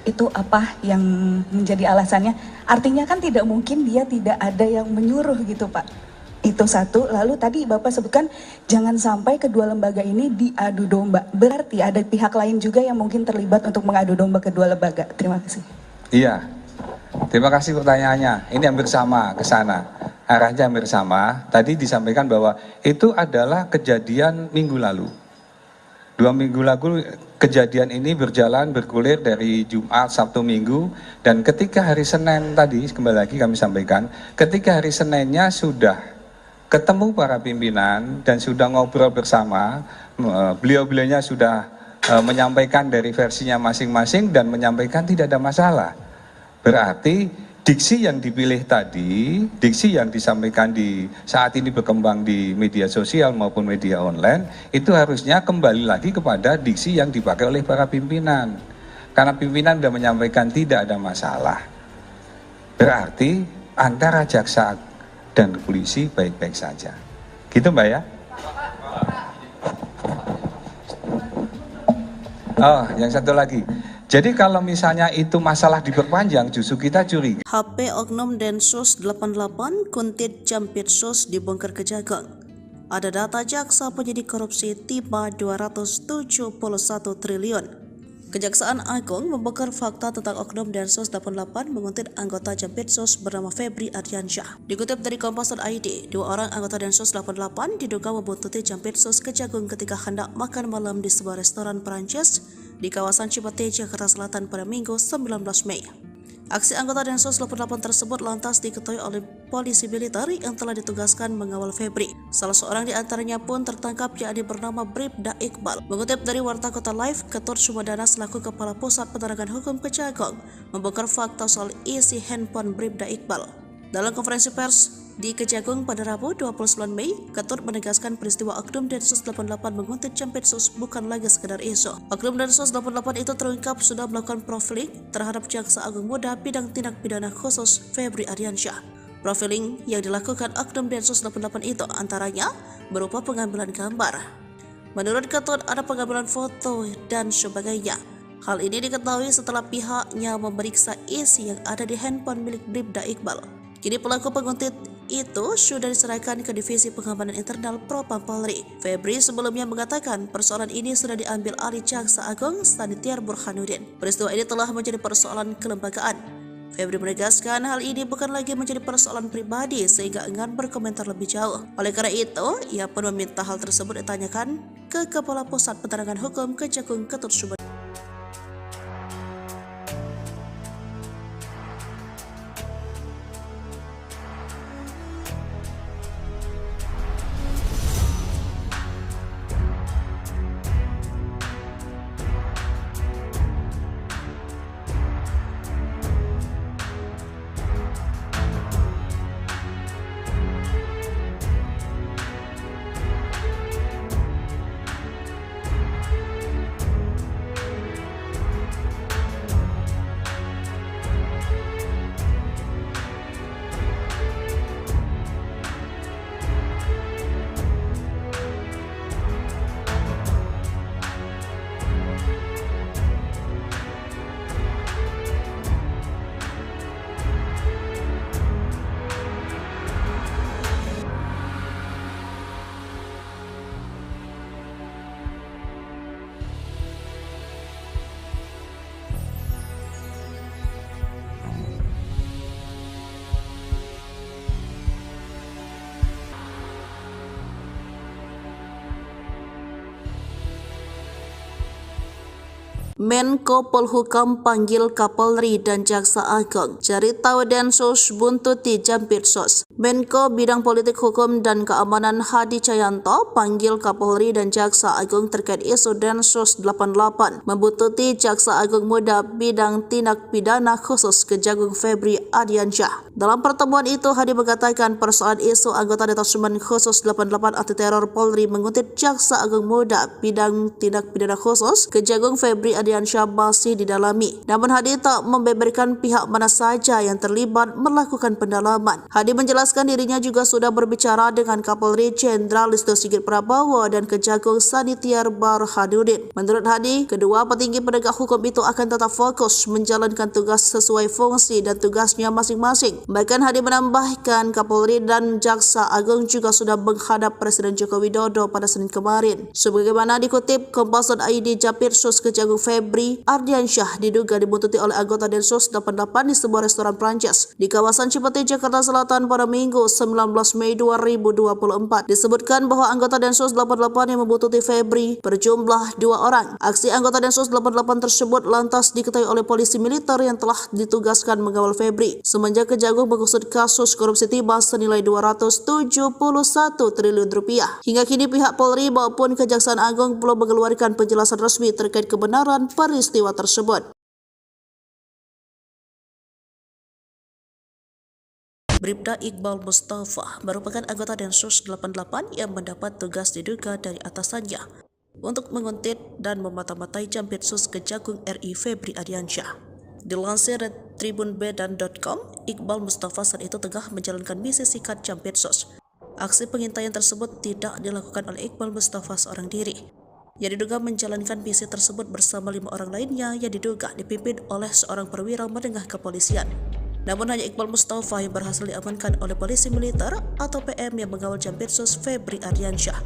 Itu apa yang menjadi alasannya? Artinya kan tidak mungkin dia tidak ada yang menyuruh gitu Pak. Itu satu. Lalu tadi Bapak sebutkan jangan sampai kedua lembaga ini diadu domba. Berarti ada pihak lain juga yang mungkin terlibat untuk mengadu domba kedua lembaga. Terima kasih. Iya, terima kasih pertanyaannya. Ini hampir sama ke sana. Arahnya hampir sama. Tadi disampaikan bahwa itu adalah kejadian minggu lalu. 2 minggu lalu kejadian ini bergulir dari Jumat, Sabtu, Minggu, dan ketika hari Senin tadi, kembali lagi kami sampaikan, ketika hari Seninnya sudah ketemu para pimpinan dan sudah ngobrol bersama, beliau-beliaunya sudah menyampaikan dari versinya masing-masing dan menyampaikan tidak ada masalah. Berarti diksi yang dipilih tadi, diksi yang disampaikan di saat ini berkembang di media sosial maupun media online, itu harusnya kembali lagi kepada diksi yang dipakai oleh para pimpinan. Karena pimpinan sudah menyampaikan tidak ada masalah. Berarti antara jaksa dan polisi baik-baik saja. Gitu Mbak ya? Oh, yang satu lagi. Jadi kalau misalnya itu masalah diperpanjang, justru kita curiga. HP Oknum Densus 88 Kuntit Jampitsus dibongkar Kejagung. Ada data jaksa penyidik korupsi tiba 271 triliun. Kejaksaan Agung membongkar fakta tentang Oknum Densus 88 menguntit anggota Jampitsus bernama Febri Ardiansyah. Dikutip dari Kompas.id, 2 orang anggota Densus 88 diduga membuntuti Jampitsus Kejagung ketika hendak makan malam di sebuah restoran Perancis di kawasan Cipete, Jakarta Selatan pada Minggu 19 Mei. Aksi anggota Densus 88 tersebut lantas diketahui oleh polisi militer yang telah ditugaskan mengawal Febri. Salah seorang di antaranya pun tertangkap, yakni bernama Bribda Iqbal. Mengutip dari Warta Kota Live, Ketut Sumedana selaku Kepala Pusat Penerangan Hukum Kejagung membongkar fakta soal isi handphone Bribda Iqbal. Dalam konferensi pers di Kejagung pada Rabu 29 Mei, Ketut menegaskan peristiwa Oknum Densus 88 menguntit Jampitsus bukan lagi sekedar isu. Oknum Densus 88 itu terungkap sudah melakukan profiling terhadap Jaksa Agung Muda bidang tindak pidana khusus Febri Ardiansyah. Profiling yang dilakukan Oknum Densus 88 itu antaranya berupa pengambilan gambar. Menurut Ketut ada pengambilan foto dan sebagainya. Hal ini diketahui setelah pihaknya memeriksa isi yang ada di handphone milik Bribda Iqbal. Kini pelaku penguntit itu sudah diserahkan ke Divisi Pengamanan Internal Propam Polri. Febri sebelumnya mengatakan persoalan ini sudah diambil alih Jaksa Agung Sanitiar Burhanuddin. Peristiwa ini telah menjadi persoalan kelembagaan. Febri menegaskan hal ini bukan lagi menjadi persoalan pribadi sehingga enggan berkomentar lebih jauh. Oleh karena itu, ia pun meminta hal tersebut ditanyakan ke Kepala Pusat Penerangan Hukum Kejagung Ketut Sumedana. Menko Polhukam panggil Kapolri dan Jaksa Agung. Cari tahu Densus buntuti Jampitsus. Menko Bidang Politik Hukum dan Keamanan Hadi Cahyanto panggil Kapolri dan Jaksa Agung terkait isu Densus 88 membuntuti Jaksa Agung Muda Bidang Tindak Pidana Khusus Kejagung Febri Ardiansyah. Dalam pertemuan itu, Hadi mengatakan persoalan isu anggota Detasemen Khusus 88 Anti Teror Polri menguntit Jaksa Agung Muda Bidang Tindak Pidana Khusus Kejagung Febri Ardiansyah masih didalami. Namun Hadi tak membeberkan pihak mana saja yang terlibat melakukan pendalaman. Hadi menjelaskan dirinya juga sudah berbicara dengan Kapolri Jenderal Listio Sigit Prabowo dan Kejagung Sanitiar Burhanuddin. Menurut Hadi, kedua petinggi penegak hukum itu akan tetap fokus menjalankan tugas sesuai fungsi dan tugasnya masing-masing. Bahkan Hadi menambahkan Kapolri dan Jaksa Agung juga sudah menghadap Presiden Joko Widodo pada Senin kemarin. Sebagaimana dikutip Kompas.id, Jampitsus Kejagung Febri Ardiansyah diduga dibuntuti oleh anggota Densus 88 di sebuah restoran Prancis di kawasan Cipete, Jakarta Selatan pada Minggu 19 Mei 2024. Disebutkan bahwa anggota Densus 88 yang membuntuti Febri berjumlah 2 orang. Aksi anggota Densus 88 tersebut lantas diketahui oleh polisi militer yang telah ditugaskan mengawal Febri semenjak Kejagung mengusut kasus korupsi timah senilai 271 triliun rupiah. Hingga kini pihak Polri maupun Kejaksaan Agung belum mengeluarkan penjelasan resmi terkait kebenaran peristiwa tersebut. Bribda Iqbal Mustafa merupakan anggota Densus 88 yang mendapat tugas diduga dari atasannya untuk menguntit dan memata-matai Jampitsus Kejagung RI Febri Ardiansyah. Dilansir dari tribunbedan.com, Iqbal Mustafa saat itu tengah menjalankan misi sikat Jampitsus. Aksi pengintaian tersebut tidak dilakukan oleh Iqbal Mustafa seorang diri. Yang diduga menjalankan misi tersebut bersama 5 orang lainnya yang diduga dipimpin oleh seorang perwira menengah kepolisian. Namun hanya Iqbal Mustafa yang berhasil diamankan oleh polisi militer atau PM yang mengawal Jampitsus Febri Ardiansyah.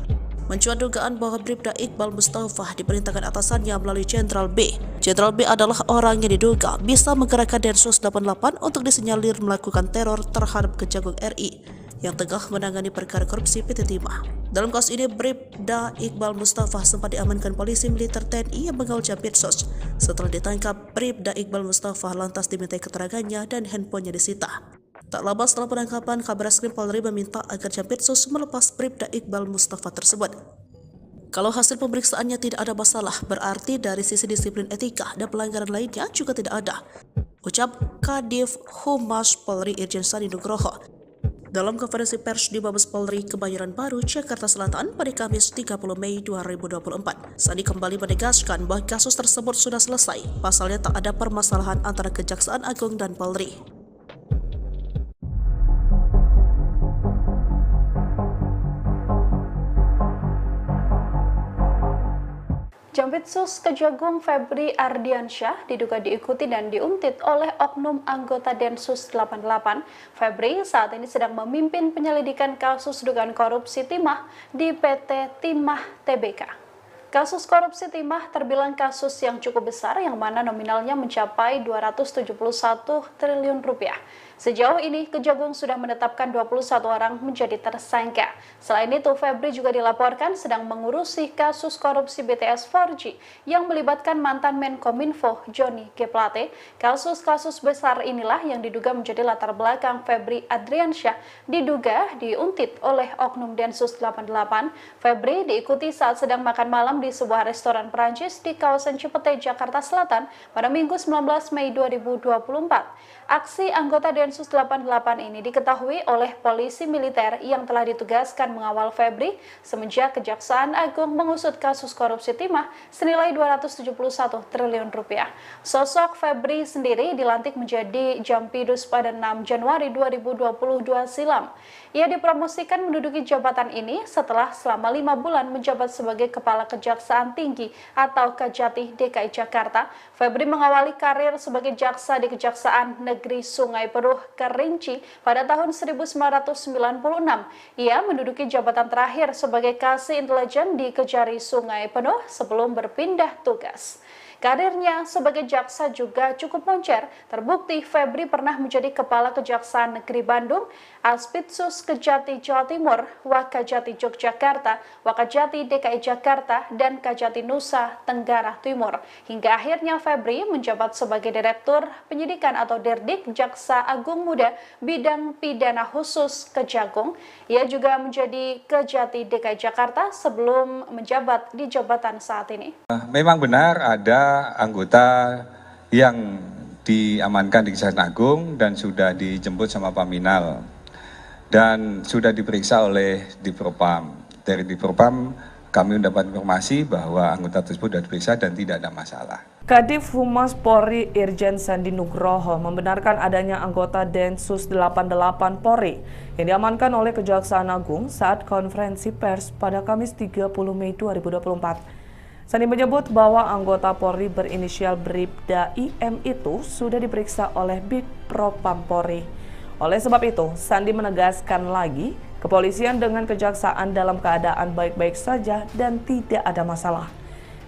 Mencuat dugaan bahwa Bribda Iqbal Mustafa diperintahkan atasannya melalui Jenderal B. Jenderal B adalah orang yang diduga bisa menggerakkan Densus 88 untuk disinyalir melakukan teror terhadap Kejagung RI yang tengah menangani perkara korupsi PT Timah. Dalam kasus ini, Bribda Iqbal Mustafa sempat diamankan polisi militer TNI yang mengawal Jampitsus. Setelah ditangkap, Bribda Iqbal Mustafa lantas dimintai keterangannya dan handphonenya disita. Tak lama setelah penangkapan, Kabareskrim Polri meminta agar Jampitsus melepas Bribda Iqbal Mustafa tersebut. Kalau hasil pemeriksaannya tidak ada masalah, berarti dari sisi disiplin etika dan pelanggaran lainnya juga tidak ada, ucap Kadif Humas Polri Irjen Sandi Nugroho dalam konferensi pers di Mabes Polri Kebayoran Baru, Jakarta Selatan pada Kamis 30 Mei 2024. Sandi kembali menegaskan bahwa kasus tersebut sudah selesai, pasalnya tak ada permasalahan antara Kejaksaan Agung dan Polri. Jampitsus Kejagung Febri Ardiansyah diduga diikuti dan diuntit oleh oknum anggota Densus 88. Febri saat ini sedang memimpin penyelidikan kasus dugaan korupsi timah di PT Timah Tbk. Kasus korupsi timah terbilang kasus yang cukup besar yang mana nominalnya mencapai 271 triliun rupiah. Sejauh ini, Kejagung sudah menetapkan 21 orang menjadi tersangka. Selain itu, Febri juga dilaporkan sedang mengurusi kasus korupsi BTS 4G yang melibatkan mantan Menkominfo Johnny G. Plate. Kasus-kasus besar inilah yang diduga menjadi latar belakang Febri Ardiansyah diduga diuntit oleh oknum Densus 88. Febri diikuti saat sedang makan malam di sebuah restoran Perancis di kawasan Cipete, Jakarta Selatan pada Minggu 19 Mei 2024. Aksi anggota Densus 88 ini diketahui oleh polisi militer yang telah ditugaskan mengawal Febri semenjak Kejaksaan Agung mengusut kasus korupsi timah senilai 271 triliun rupiah. Sosok Febri sendiri dilantik menjadi Jampidus pada 6 Januari 2022 silam. Ia dipromosikan menduduki jabatan ini setelah selama 5 bulan menjabat sebagai Kepala Kejaksaan Tinggi atau Kejati DKI Jakarta. Febri mengawali karir sebagai jaksa di Kejaksaan Negeri Sungai Penuh Kerinci pada tahun 1996. Ia menduduki jabatan terakhir sebagai Kasih Intelijen di Kejari Sungai Penuh sebelum berpindah tugas. Karirnya sebagai jaksa juga cukup moncer. Terbukti Febri pernah menjadi Kepala Kejaksaan Negeri Bandung, Aspitsus Kejati Jawa Timur, Wakajati Yogyakarta, Wakajati DKI Jakarta, dan Kajati Nusa Tenggara Timur. Hingga akhirnya Febri menjabat sebagai Direktur Penyidikan atau Dirdik Jaksa Agung Muda Bidang Pidana Khusus Kejagung. Ia juga menjadi Kejati DKI Jakarta sebelum menjabat di jabatan saat ini. Memang benar ada anggota yang diamankan di Kejaksaan Agung dan sudah dijemput sama Paminal dan sudah diperiksa oleh Divpropam. Dari Divpropam kami mendapat informasi bahwa anggota tersebut sudah diperiksa dan tidak ada masalah. Kadif Humas Polri Irjen Sandi Nugroho membenarkan adanya anggota Densus 88 Polri yang diamankan oleh Kejaksaan Agung saat konferensi pers pada Kamis 30 Mei 2024. Sandi menyebut bahwa anggota Polri berinisial Bribda IM itu sudah diperiksa oleh Bidpropam Polri. Oleh sebab itu, Sandi menegaskan lagi, kepolisian dengan kejaksaan dalam keadaan baik-baik saja dan tidak ada masalah.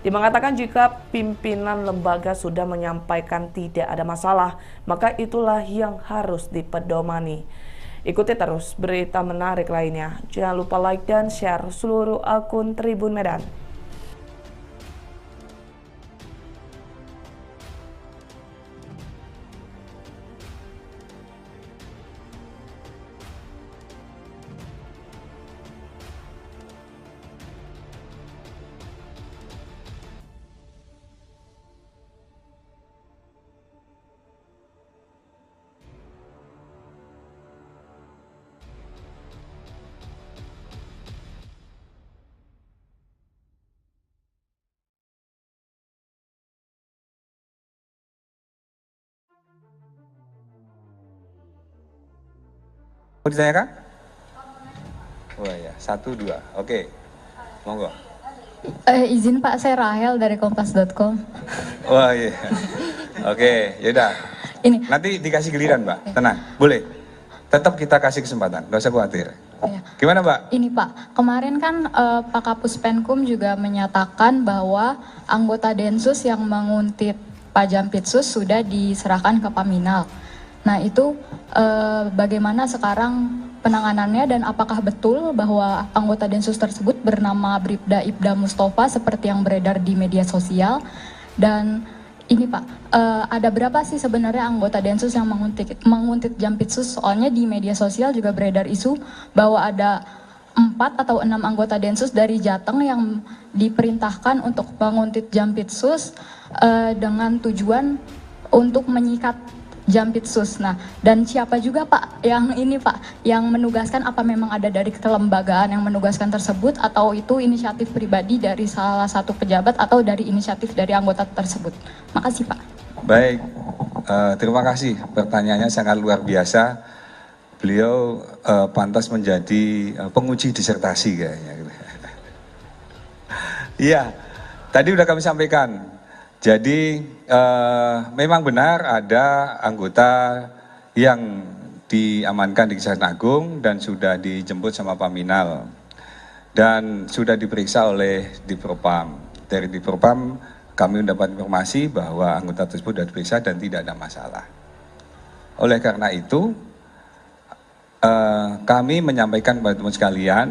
Dia mengatakan jika pimpinan lembaga sudah menyampaikan tidak ada masalah, maka itulah yang harus dipedomani. Ikuti terus berita menarik lainnya. Jangan lupa like dan share seluruh akun Tribun Medan. Mau ditanyakan? Oh ya, 1, 2. Oke, monggo. Izin Pak, saya Rahel dari kompas.com. Wah iya. Oke, yaudah. Ini. Nanti dikasih giliran, Mbak. Tenang, boleh. Tetap kita kasih kesempatan, nggak usah khawatir. Ya. Gimana, Mbak? Ini Pak, kemarin kan Pak Kapus Penkum juga menyatakan bahwa anggota Densus yang menguntit Pak Jampitsus sudah diserahkan ke Paminal. Nah itu bagaimana sekarang penanganannya dan apakah betul bahwa anggota Densus tersebut bernama Bribda Ibda Mustafa seperti yang beredar di media sosial? Dan ini Pak, ada berapa sih sebenarnya anggota Densus yang menguntit Jampitsus? Soalnya di media sosial juga beredar isu bahwa ada 4 atau 6 anggota Densus dari Jateng yang diperintahkan untuk menguntit Jampitsus dengan tujuan untuk menyikat Jampitsus. Nah, dan siapa juga Pak yang ini Pak, yang menugaskan, apa memang ada dari kelembagaan yang menugaskan tersebut atau itu inisiatif pribadi dari salah satu pejabat atau dari inisiatif dari anggota tersebut? Makasih Pak. Baik, terima kasih. Pertanyaannya sangat luar biasa. Beliau pantas menjadi penguji disertasi kayaknya. Iya, tadi udah kami sampaikan. Jadi memang benar ada anggota yang diamankan di Kejaksaan Agung dan sudah dijemput sama Paminal dan sudah diperiksa oleh Divpropam. Dari Divpropam kami mendapat informasi bahwa anggota tersebut sudah diperiksa dan tidak ada masalah. Oleh karena itu kami menyampaikan kepada teman sekalian,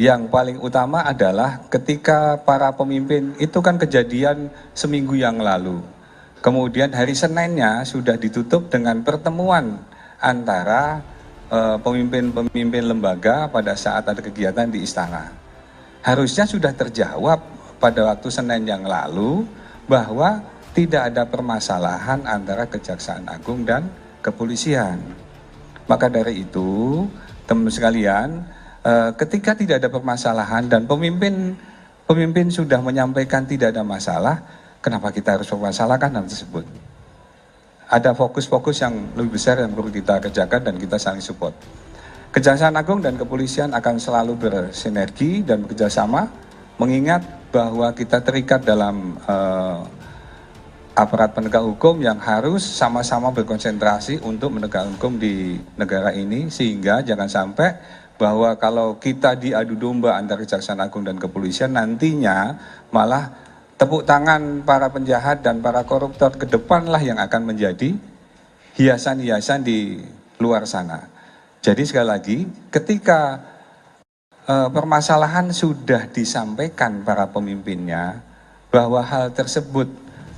yang paling utama adalah ketika para pemimpin itu kan kejadian seminggu yang lalu. Kemudian hari Seninnya sudah ditutup dengan pertemuan antara pemimpin-pemimpin lembaga pada saat ada kegiatan di istana. Harusnya sudah terjawab pada waktu Senin yang lalu bahwa tidak ada permasalahan antara Kejaksaan Agung dan kepolisian. Maka dari itu, teman-teman sekalian, ketika tidak ada permasalahan dan pemimpin sudah menyampaikan tidak ada masalah, kenapa kita harus mempermasalahkan hal tersebut? Ada fokus-fokus yang lebih besar yang perlu kita kerjakan dan kita saling support. Kejaksaan Agung dan kepolisian akan selalu bersinergi dan bekerjasama, mengingat bahwa kita terikat dalam aparat penegak hukum yang harus sama-sama berkonsentrasi untuk menegakkan hukum di negara ini, sehingga jangan sampai bahwa kalau kita diadu domba antara Kejaksaan Agung dan kepolisian, nantinya malah tepuk tangan para penjahat dan para koruptor ke depanlah yang akan menjadi hiasan-hiasan di luar sana. Jadi sekali lagi, ketika permasalahan sudah disampaikan para pemimpinnya bahwa hal tersebut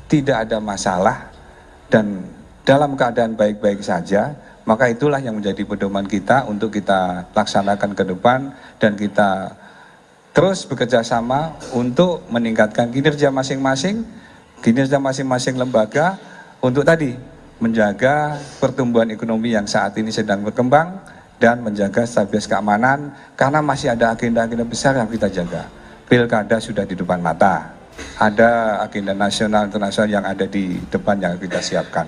tidak ada masalah dan dalam keadaan baik-baik saja, maka itulah yang menjadi pedoman kita untuk kita laksanakan ke depan dan kita terus bekerja sama untuk meningkatkan kinerja masing-masing lembaga untuk tadi menjaga pertumbuhan ekonomi yang saat ini sedang berkembang dan menjaga stabilitas keamanan, karena masih ada agenda-agenda besar yang kita jaga. Pilkada sudah di depan mata, ada agenda nasional internasional yang ada di depan yang kita siapkan.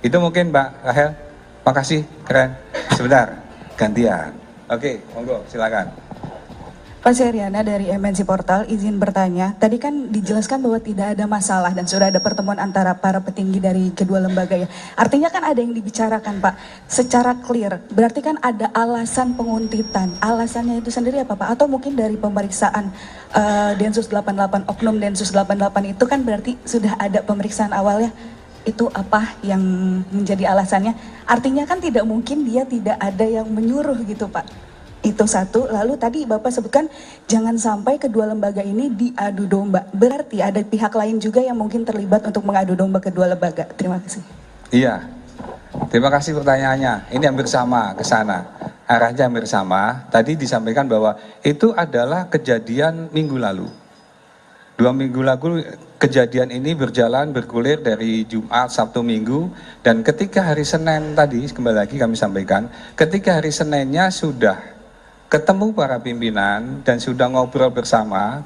Itu mungkin Mbak Rahel. Makasih, keren. Sebentar, gantian. Oke, monggo, silakan. Pak Seriana dari MNC Portal, izin bertanya. Tadi kan dijelaskan bahwa tidak ada masalah dan sudah ada pertemuan antara para petinggi dari kedua lembaga ya. Artinya kan ada yang dibicarakan Pak, secara clear. Berarti kan ada alasan penguntitan. Alasannya itu sendiri apa Pak? Atau mungkin dari pemeriksaan Densus 88, Oknum Densus 88 itu kan berarti sudah ada pemeriksaan awalnya. Itu apa yang menjadi alasannya? Artinya kan tidak mungkin dia tidak ada yang menyuruh gitu Pak. Itu satu. Lalu tadi Bapak sebutkan jangan sampai kedua lembaga ini diadu domba. Berarti ada pihak lain juga yang mungkin terlibat untuk mengadu domba kedua lembaga. Terima kasih. Iya, terima kasih pertanyaannya. Ini hampir sama ke sana. Arahnya hampir sama. Tadi disampaikan bahwa itu adalah kejadian minggu lalu. 2 minggu lalu kejadian ini bergulir dari Jumat, Sabtu, Minggu, dan ketika hari Senin tadi, kembali lagi kami sampaikan, ketika hari Seninnya sudah ketemu para pimpinan dan sudah ngobrol bersama,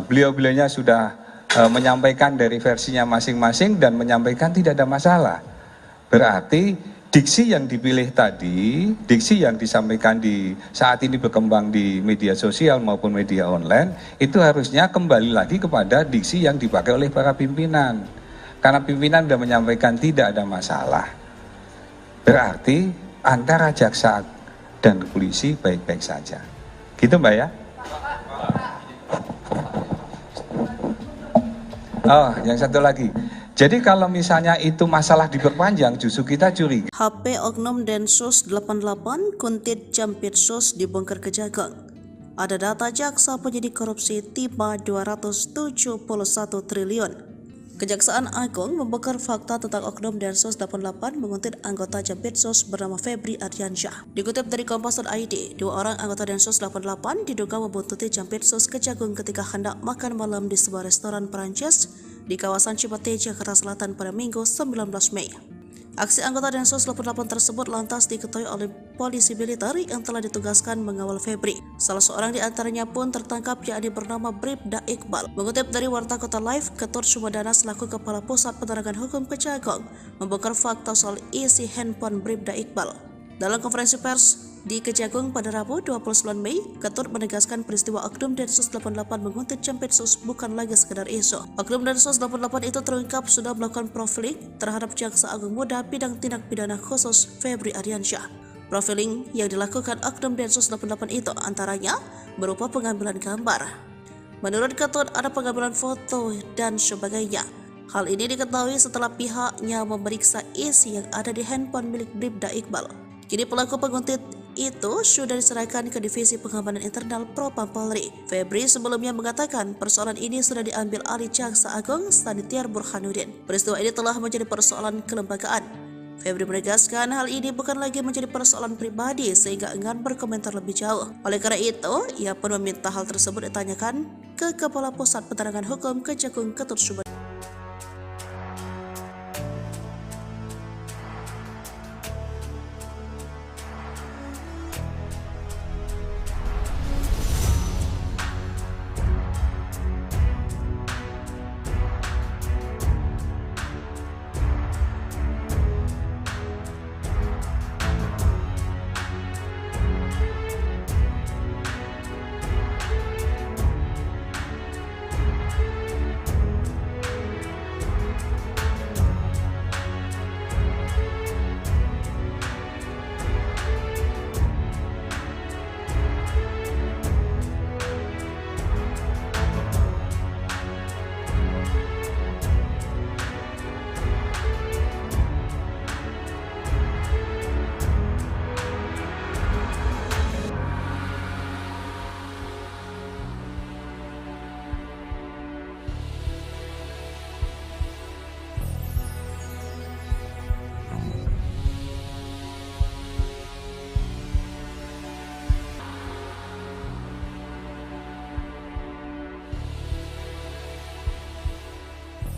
beliau-beliaunya sudah menyampaikan dari versinya masing-masing dan menyampaikan tidak ada masalah. Berarti diksi yang dipilih tadi, diksi yang disampaikan di saat ini berkembang di media sosial maupun media online, itu harusnya kembali lagi kepada diksi yang dipakai oleh para pimpinan. Karena pimpinan sudah menyampaikan tidak ada masalah. Berarti antara jaksa dan polisi baik-baik saja. Gitu Mbak ya? Oh, yang satu lagi. Jadi kalau misalnya itu masalah diperpanjang, justru kita curiga. HP Oknum Densus 88 Kuntit Jampitsus dibongkar Kejagung. Ada data jaksa penyidik korupsi tiba 271 triliun. Kejaksaan Agung membongkar fakta tentang Oknum Densus 88 menguntit anggota Jampitsus bernama Febri Ardiansyah. Dikutip dari Kompas.id, 2 orang anggota Densus 88 diduga membuntuti Jampitsus Kejagung ketika hendak makan malam di sebuah restoran Perancis di kawasan Cipete, Jakarta Selatan pada Minggu 19 Mei. Aksi anggota Densus 88 tersebut lantas diketahui oleh polisi militer yang telah ditugaskan mengawal Febri. Salah seorang di antaranya pun tertangkap, yakni bernama Bribda Iqbal. Mengutip dari Warta Kota Live, Ketut Sumedana selaku Kepala Pusat Penerangan Hukum Kejagung membongkar fakta soal isi handphone Bribda Iqbal. Dalam konferensi pers di Kejagung pada Rabu 29 Mei, Ketut menegaskan peristiwa Oknum Densus 88 menguntit Jampitsus bukan lagi sekedar isu. Oknum Densus 88 itu terungkap sudah melakukan profiling terhadap Jaksa Agung Muda bidang tindak pidana khusus Febri Ardiansyah. Profiling yang dilakukan Oknum Densus 88 itu antaranya berupa pengambilan gambar. Menurut Ketut ada pengambilan foto dan sebagainya. Hal ini diketahui setelah pihaknya memeriksa isi yang ada di handphone milik Bribda Iqbal. Kini pelaku penguntit itu sudah diserahkan ke Divisi Pengamanan Internal Propam Polri. Febri sebelumnya mengatakan persoalan ini sudah diambil alih Jaksa Agung Sanitiar Burhanuddin. Peristiwa ini telah menjadi persoalan kelembagaan. Febri menegaskan hal ini bukan lagi menjadi persoalan pribadi sehingga enggan berkomentar lebih jauh. Oleh karena itu, ia pun meminta hal tersebut ditanyakan ke Kepala Pusat Penerangan Hukum Kejagung Ketut Sumedana.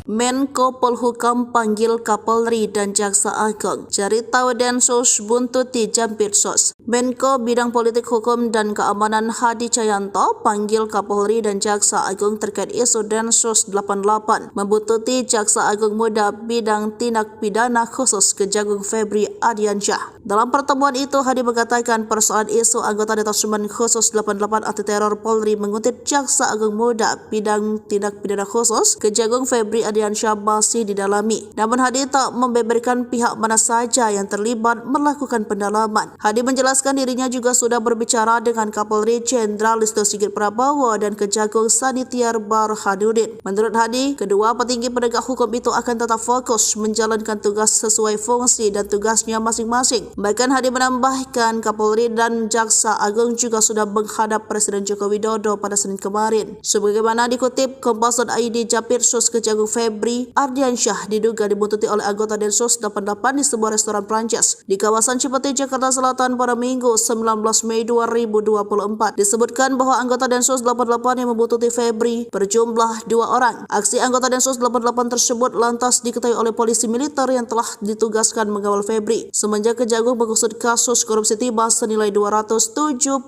Menko Polhukam panggil Kapolri dan Jaksa Agung. Cari tahu Densus buntuti Jampitsus. Menko Bidang Politik Hukum dan Keamanan Hadi Cahyanto panggil Kapolri dan Jaksa Agung terkait isu Densus 88 membuntuti Jaksa Agung Muda Bidang Tindak Pidana Khusus Kejagung Febri Ardiansyah. Dalam pertemuan itu, Hadi mengatakan persoalan isu anggota Detasemen Khusus 88 Anti Teror Polri menguntit Jaksa Agung Muda Bidang Tindak Pidana Khusus Kejagung Febri Ardiansyah masih didalami. Namun Hadi tak membeberkan pihak mana saja yang terlibat melakukan pendalaman. Hadi menjelaskan dirinya juga sudah berbicara dengan Kapolri Jenderal Listio Sigit Prabowo dan Kejagung Sanitiar Burhanuddin. Menurut Hadi, kedua petinggi penegak hukum itu akan tetap fokus menjalankan tugas sesuai fungsi dan tugasnya masing-masing. Bahkan Hadi menambahkan Kapolri dan Jaksa Agung juga sudah menghadap Presiden Joko Widodo pada Senin kemarin. Sebagaimana dikutip Kompas.id, Jampitsus Kejagung Febri Ardiansyah diduga dibuntuti oleh anggota Densus 88 di sebuah restoran Prancis di kawasan Cipete, Jakarta Selatan pada Minggu 19 Mei 2024. Disebutkan bahwa anggota Densus 88 yang membuntuti Febri berjumlah 2 orang. Aksi anggota Densus 88 tersebut lantas diketahui oleh polisi militer yang telah ditugaskan mengawal Febri. Semenjak Kejagung mengusut kasus korupsi timah senilai 271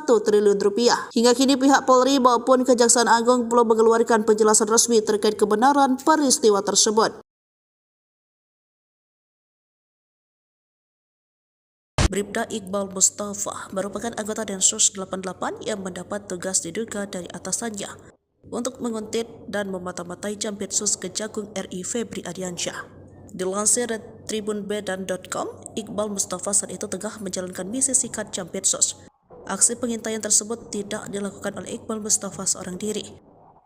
triliun rupiah. Hingga kini pihak Polri maupun Kejaksaan Agung belum mengeluarkan penjelasan resmi terkait kebenaran peristiwa tersebut. Bribda Iqbal Mustafa merupakan anggota Densus 88 yang mendapat tugas diduga dari atasannya untuk menguntit dan memata-matai Jampitsus Kejagung RI Febri Ardiansyah. Dilansir dari tribunbedan.com, Iqbal Mustafa saat itu tengah menjalankan misi sikat Jampitsus. Aksi pengintaian tersebut tidak dilakukan oleh Iqbal Mustafa seorang diri.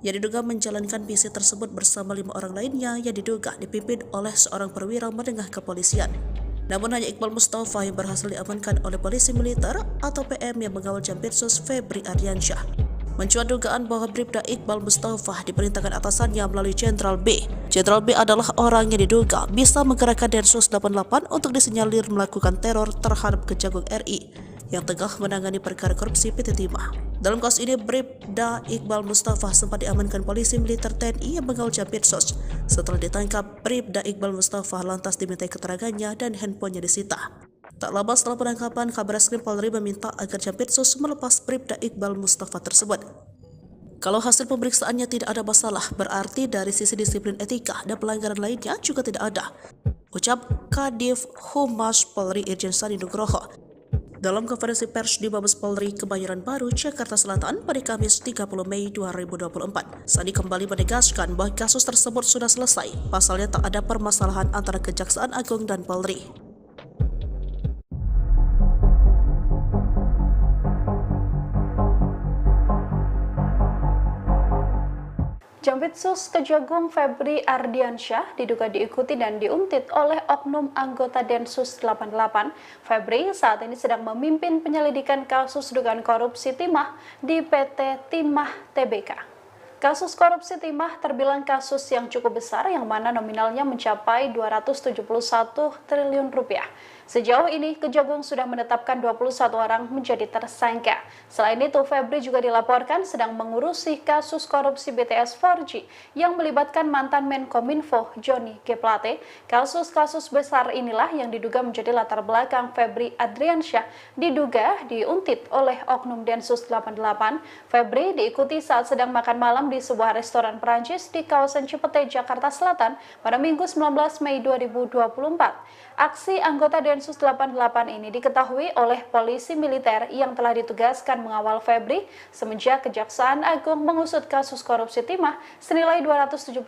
Yang diduga menjalankan misi tersebut bersama 5 orang lainnya yang diduga dipimpin oleh seorang perwira menengah kepolisian. Namun hanya Iqbal Mustafa yang berhasil diamankan oleh polisi militer atau PM yang mengawal Jampitsus Febri Ardiansyah. Mencuat dugaan bahwa Bribda Iqbal Mustafa diperintahkan atasannya melalui Jenderal B. Jenderal B adalah orang yang diduga bisa menggerakkan Densus 88 untuk disinyalir melakukan teror terhadap Kejagung RI yang tengah menangani perkara korupsi PT Timah. Dalam kasus ini, Bribda Iqbal Mustafa sempat diamankan polisi militer TNI yang mengawal Jampitsus. Setelah ditangkap, Bribda Iqbal Mustafa lantas dimintai keterangannya dan handphonenya disita. Tak lama setelah penangkapan, Kabareskrim Polri meminta agar Jampitsus melepas Bribda Iqbal Mustafa tersebut. Kalau hasil pemeriksaannya tidak ada masalah, berarti dari sisi disiplin etika dan pelanggaran lainnya juga tidak ada, ucap Kadif Humas Polri Irjen Sandi Nugroho dalam konferensi pers di Mabes Polri Kebayoran Baru, Jakarta Selatan pada Kamis 30 Mei 2024. Sandi kembali menegaskan bahwa kasus tersebut sudah selesai, pasalnya tak ada permasalahan antara Kejaksaan Agung dan Polri. Jampitsus Kejagung Febri Ardiansyah diduga diikuti dan diuntit oleh oknum anggota Densus 88. Febri saat ini sedang memimpin penyelidikan kasus dugaan korupsi timah di PT Timah Tbk. Kasus korupsi timah terbilang kasus yang cukup besar yang mana nominalnya mencapai 271 triliun rupiah. Sejauh ini, Kejagung sudah menetapkan 21 orang menjadi tersangka. Selain itu, Febri juga dilaporkan sedang mengurusi kasus korupsi BTS 4G yang melibatkan mantan Menkominfo Johnny G. Plate. Kasus-kasus besar inilah yang diduga menjadi latar belakang Febri Ardiansyah diduga diuntit oleh oknum Densus 88. Febri diikuti saat sedang makan malam di sebuah restoran Perancis di kawasan Cipete, Jakarta Selatan pada Minggu 19 Mei 2024. Aksi anggota Densus 88 ini diketahui oleh polisi militer yang telah ditugaskan mengawal Febri semenjak Kejaksaan Agung mengusut kasus korupsi timah senilai 271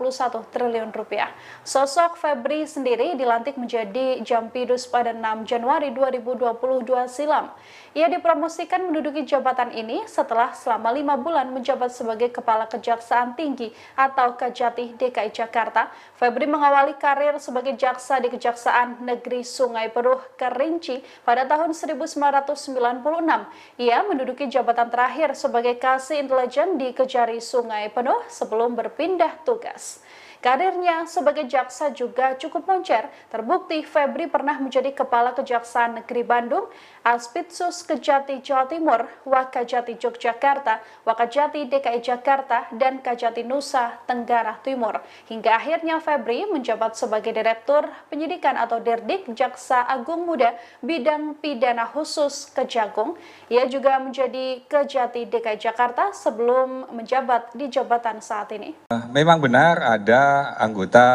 triliun rupiah. Sosok Febri sendiri dilantik menjadi Jampidus pada 6 Januari 2022 silam. Ia dipromosikan menduduki jabatan ini setelah selama 5 bulan menjabat sebagai Kepala Kejaksaan Tinggi atau Kejati DKI Jakarta. Febri mengawali karir sebagai jaksa di Kejaksaan Negeri Sungai Penuh Kerinci pada tahun 1996. Ia menduduki jabatan terakhir sebagai Kasih Intelijen di Kejari Sungai Penuh sebelum berpindah tugas. Karirnya sebagai jaksa juga cukup moncer. Terbukti Febri pernah menjadi Kepala Kejaksaan Negeri Bandung, Aspitsus Kejati Jawa Timur, Wakajati Yogyakarta, Wakajati DKI Jakarta, dan Kajati Nusa Tenggara Timur. Hingga akhirnya Febri menjabat sebagai Direktur Penyidikan atau Dirdik Jaksa Agung Muda Bidang Pidana Khusus Kejagung. Ia juga menjadi Kejati DKI Jakarta sebelum menjabat di jabatan saat ini. Memang benar ada anggota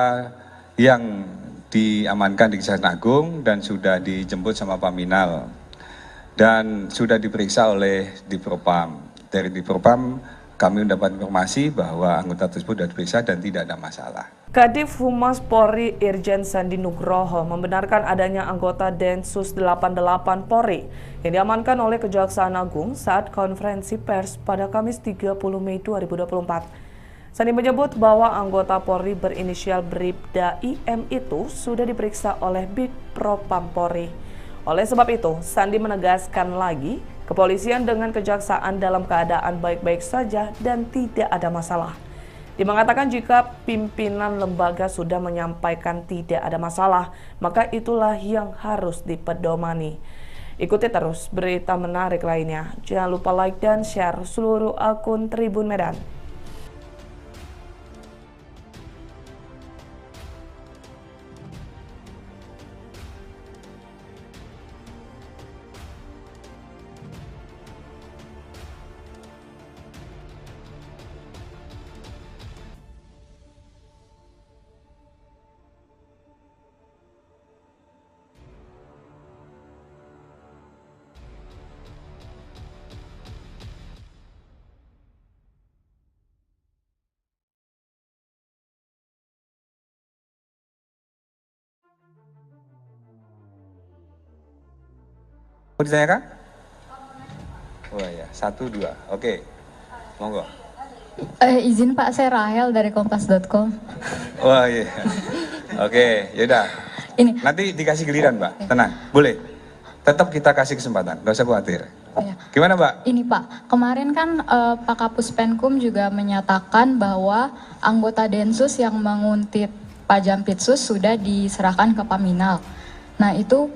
yang diamankan di Kejaksaan Agung dan sudah dijemput sama Paminal dan sudah diperiksa oleh Dipropam. Dari Dipropam kami mendapat informasi bahwa anggota tersebut sudah diperiksa dan tidak ada masalah. Kadif Humas Polri Irjen Sandi Nugroho membenarkan adanya anggota Densus 88 Polri yang diamankan oleh Kejaksaan Agung saat konferensi pers pada Kamis 30 Mei 2024. Sandi menyebut bahwa anggota Polri berinisial Bribda IM itu sudah diperiksa oleh Bidpropam Polri. Oleh sebab itu, Sandi menegaskan lagi, kepolisian dengan kejaksaan dalam keadaan baik-baik saja dan tidak ada masalah. Dia mengatakan jika pimpinan lembaga sudah menyampaikan tidak ada masalah, maka itulah yang harus dipedomani. Ikuti terus berita menarik lainnya. Jangan lupa like dan share seluruh akun Tribun Medan. Mau ditanyakan? Oh ya, 1, 2. Oke, monggo. Izin Pak, saya Rahel dari kompas.com. Wah iya. Oke, yaudah. Ini. Nanti dikasih giliran, Mbak. Tenang, boleh. Tetap kita kasih kesempatan, gak usah khawatir. Ya. Gimana, Mbak? Ini Pak, kemarin kan Pak Kapus Penkum juga menyatakan bahwa anggota Densus yang menguntit Pak Jampitsus sudah diserahkan ke Paminal. Nah itu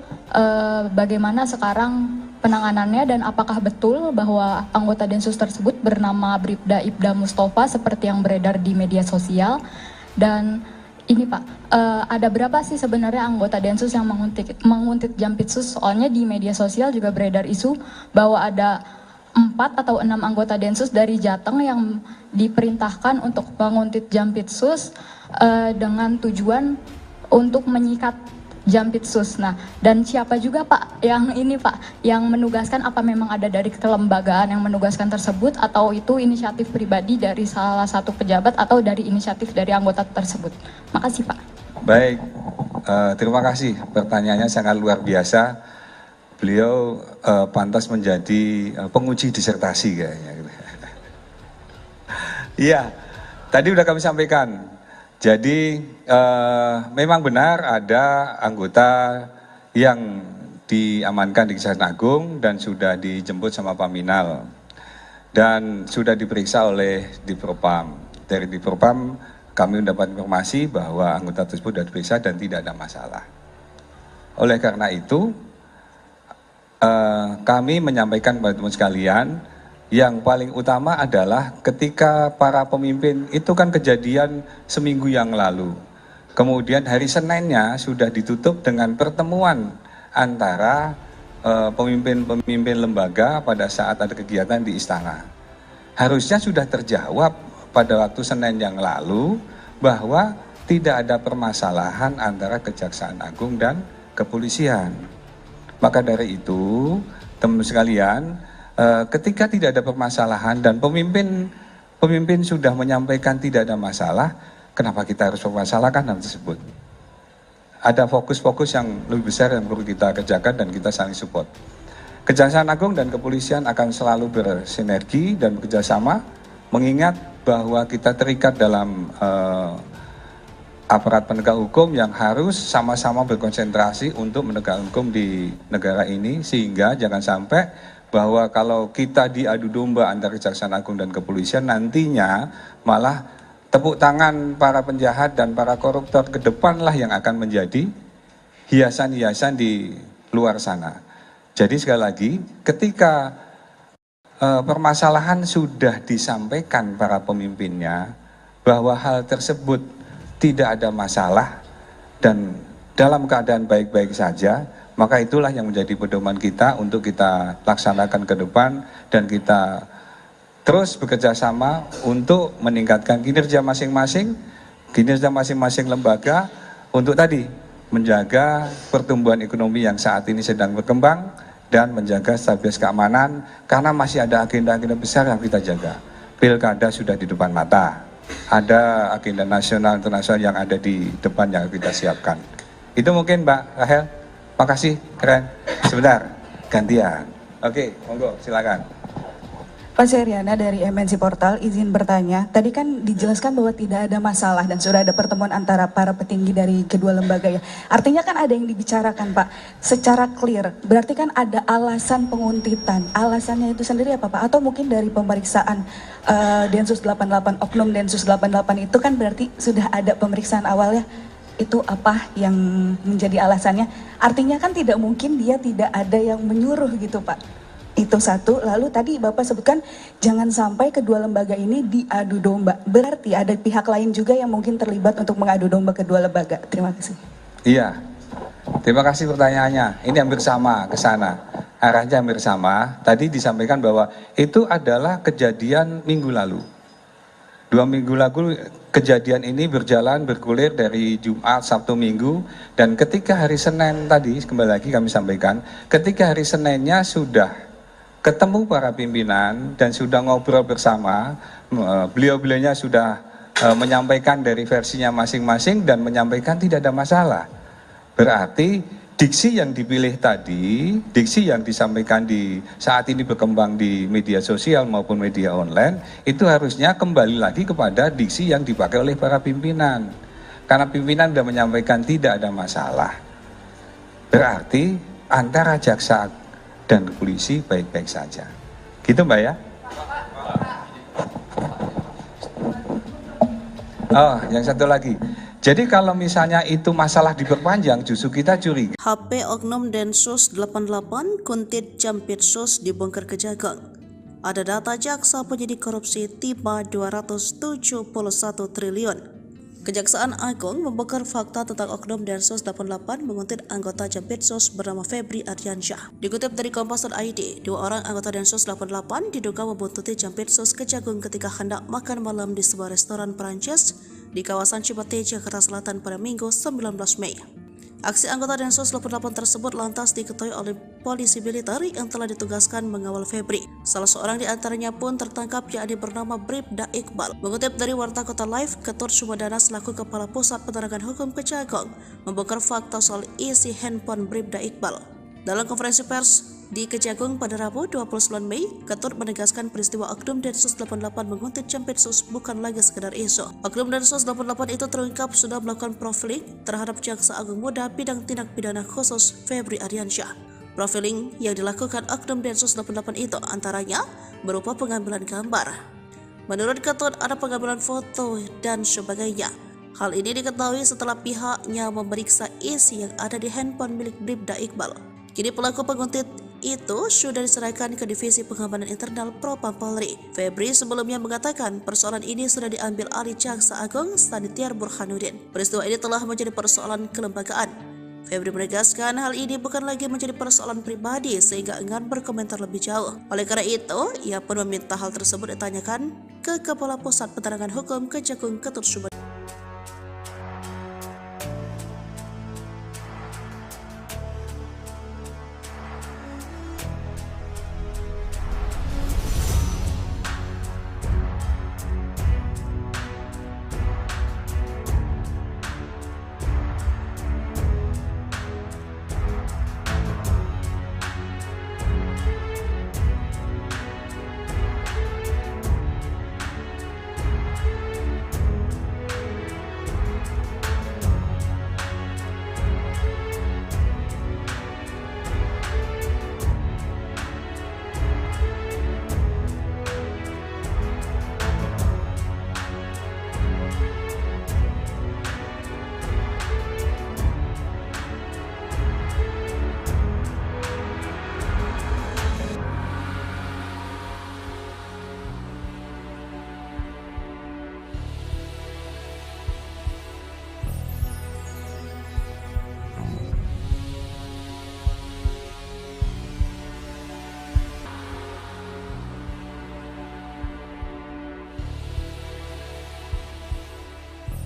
bagaimana sekarang penanganannya dan apakah betul bahwa anggota Densus tersebut bernama Bribda Ibda Mustafa seperti yang beredar di media sosial? Dan ini Pak, ada berapa sih sebenarnya anggota Densus yang menguntit Jampitsus? Soalnya di media sosial juga beredar isu bahwa ada 4 atau 6 anggota Densus dari Jateng yang diperintahkan untuk menguntit Jampitsus dengan tujuan untuk menyikat Jampitsus. Nah, dan siapa juga Pak yang ini Pak, yang menugaskan, apa memang ada dari kelembagaan yang menugaskan tersebut atau itu inisiatif pribadi dari salah satu pejabat atau dari inisiatif dari anggota tersebut? Makasih Pak. Baik, terima kasih. Pertanyaannya sangat luar biasa. Beliau pantas menjadi penguji disertasi kayaknya. Iya, tadi udah kami sampaikan. Jadi memang benar ada anggota yang diamankan di Kejaksaan Agung dan sudah dijemput sama Paminal dan sudah diperiksa oleh Divpropam. Dari Divpropam kami mendapat informasi bahwa anggota tersebut sudah diperiksa dan tidak ada masalah. Oleh karena itu kami menyampaikan kepada teman sekalian, yang paling utama adalah ketika para pemimpin itu kan kejadian seminggu yang lalu. Kemudian hari Seninnya sudah ditutup dengan pertemuan antara pemimpin-pemimpin lembaga pada saat ada kegiatan di istana. Harusnya sudah terjawab pada waktu Senin yang lalu bahwa tidak ada permasalahan antara Kejaksaan Agung dan kepolisian. Maka dari itu, teman sekalian, ketika tidak ada permasalahan dan pemimpin sudah menyampaikan tidak ada masalah, kenapa kita harus mempermasalahkan hal tersebut? Ada fokus-fokus yang lebih besar yang perlu kita kerjakan dan kita saling support. Kejaksaan Agung dan kepolisian akan selalu bersinergi dan bekerjasama, mengingat bahwa kita terikat dalam aparat penegak hukum yang harus sama-sama berkonsentrasi untuk menegakkan hukum di negara ini, sehingga jangan sampai bahwa kalau kita diadu domba antara Kejaksaan Agung dan kepolisian, nantinya malah tepuk tangan para penjahat dan para koruptor ke depanlah yang akan menjadi hiasan-hiasan di luar sana. Jadi sekali lagi, ketika permasalahan sudah disampaikan para pemimpinnya bahwa hal tersebut tidak ada masalah dan dalam keadaan baik-baik saja, maka itulah yang menjadi pedoman kita untuk kita laksanakan ke depan dan kita terus bekerja sama untuk meningkatkan kinerja masing-masing lembaga untuk tadi menjaga pertumbuhan ekonomi yang saat ini sedang berkembang dan menjaga stabilitas keamanan, karena masih ada agenda-agenda besar yang kita jaga. Pilkada sudah di depan mata, ada agenda nasional internasional yang ada di depan yang kita siapkan. Itu mungkin Mbak Rahel. Makasih, keren. Sebentar, gantian. Oke, monggo, silakan. Pak Seriana dari MNC Portal, izin bertanya. Tadi kan dijelaskan bahwa tidak ada masalah dan sudah ada pertemuan antara para petinggi dari kedua lembaga ya. Artinya kan ada yang dibicarakan Pak, secara clear. Berarti kan ada alasan penguntitan. Alasannya itu sendiri apa Pak? Atau mungkin dari pemeriksaan Densus 88, Oknum Densus 88 itu kan berarti sudah ada pemeriksaan awalnya. Itu apa yang menjadi alasannya? Artinya kan tidak mungkin dia tidak ada yang menyuruh gitu Pak. Itu satu. Lalu tadi Bapak sebutkan jangan sampai kedua lembaga ini diadu domba. Berarti ada pihak lain juga yang mungkin terlibat untuk mengadu domba kedua lembaga. Terima kasih. Iya, terima kasih pertanyaannya. Ini hampir sama ke sana. Arahnya hampir sama. Tadi disampaikan bahwa itu adalah kejadian minggu lalu. 2 minggu lalu kejadian ini bergulir dari Jumat, Sabtu, Minggu, dan ketika hari Senin tadi, kembali lagi kami sampaikan, ketika hari Seninnya sudah ketemu para pimpinan dan sudah ngobrol bersama, beliau-beliaunya sudah menyampaikan dari versinya masing-masing dan menyampaikan tidak ada masalah. Berarti diksi yang dipilih tadi, diksi yang disampaikan di saat ini berkembang di media sosial maupun media online, itu harusnya kembali lagi kepada diksi yang dipakai oleh para pimpinan. Karena pimpinan sudah menyampaikan tidak ada masalah. Berarti antara jaksa dan polisi baik-baik saja. Gitu Mbak ya? Oh, yang satu lagi. Jadi kalau misalnya itu masalah diperpanjang, justru kita curiga. HP Oknum Densus 88 Kuntit Jampitsus dibongkar Kejagung. Ada data jaksa penyidik korupsi tiba 271 triliun. Kejaksaan Agung membongkar fakta tentang Oknum Densus 88 menguntit anggota Jampitsus bernama Febri Ardiansyah. Dikutip dari Kompas.id, 2 orang anggota Densus 88 diduga membuntuti Jampitsus Kejagung ketika hendak makan malam di sebuah restoran Perancis di kawasan Cipete, Jakarta Selatan pada Minggu 19 Mei. Aksi anggota Densus 88 tersebut lantas diketahui oleh polisi militer yang telah ditugaskan mengawal Febri. Salah seorang di antaranya pun tertangkap, yakni bernama Bribda Iqbal. Mengutip dari Warta Kota Live, Ketut Sumedana selaku Kepala Pusat Penerangan Hukum Kejagung membongkar fakta soal isi handphone Bribda Iqbal. Dalam konferensi pers di Kejagung pada Rabu 29 Mei, Ketut menegaskan peristiwa Oknum Densus 88 menguntit Jampitsus bukan lagi sekedar isu. Oknum Densus 88 itu terungkap sudah melakukan profiling terhadap Jaksa Agung Muda bidang tindak pidana khusus Febri Ardiansyah. Profiling yang dilakukan Oknum Densus 88 itu antaranya berupa pengambilan gambar. Menurut Ketut, ada pengambilan foto dan sebagainya. Hal ini diketahui setelah pihaknya memeriksa isi yang ada di handphone milik Bribda Iqbal. Kini pelaku penguntit itu sudah diserahkan ke Divisi Pengamanan Internal Propam Polri. Febri sebelumnya mengatakan persoalan ini sudah diambil alih Jaksa Agung Sanitiar Burhanuddin. Peristiwa ini telah menjadi persoalan kelembagaan. Febri menegaskan hal ini bukan lagi menjadi persoalan pribadi sehingga enggan berkomentar lebih jauh. Oleh karena itu, ia pun meminta hal tersebut ditanyakan ke Kepala Pusat Penerangan Hukum Kejagung Ketut Sumedana.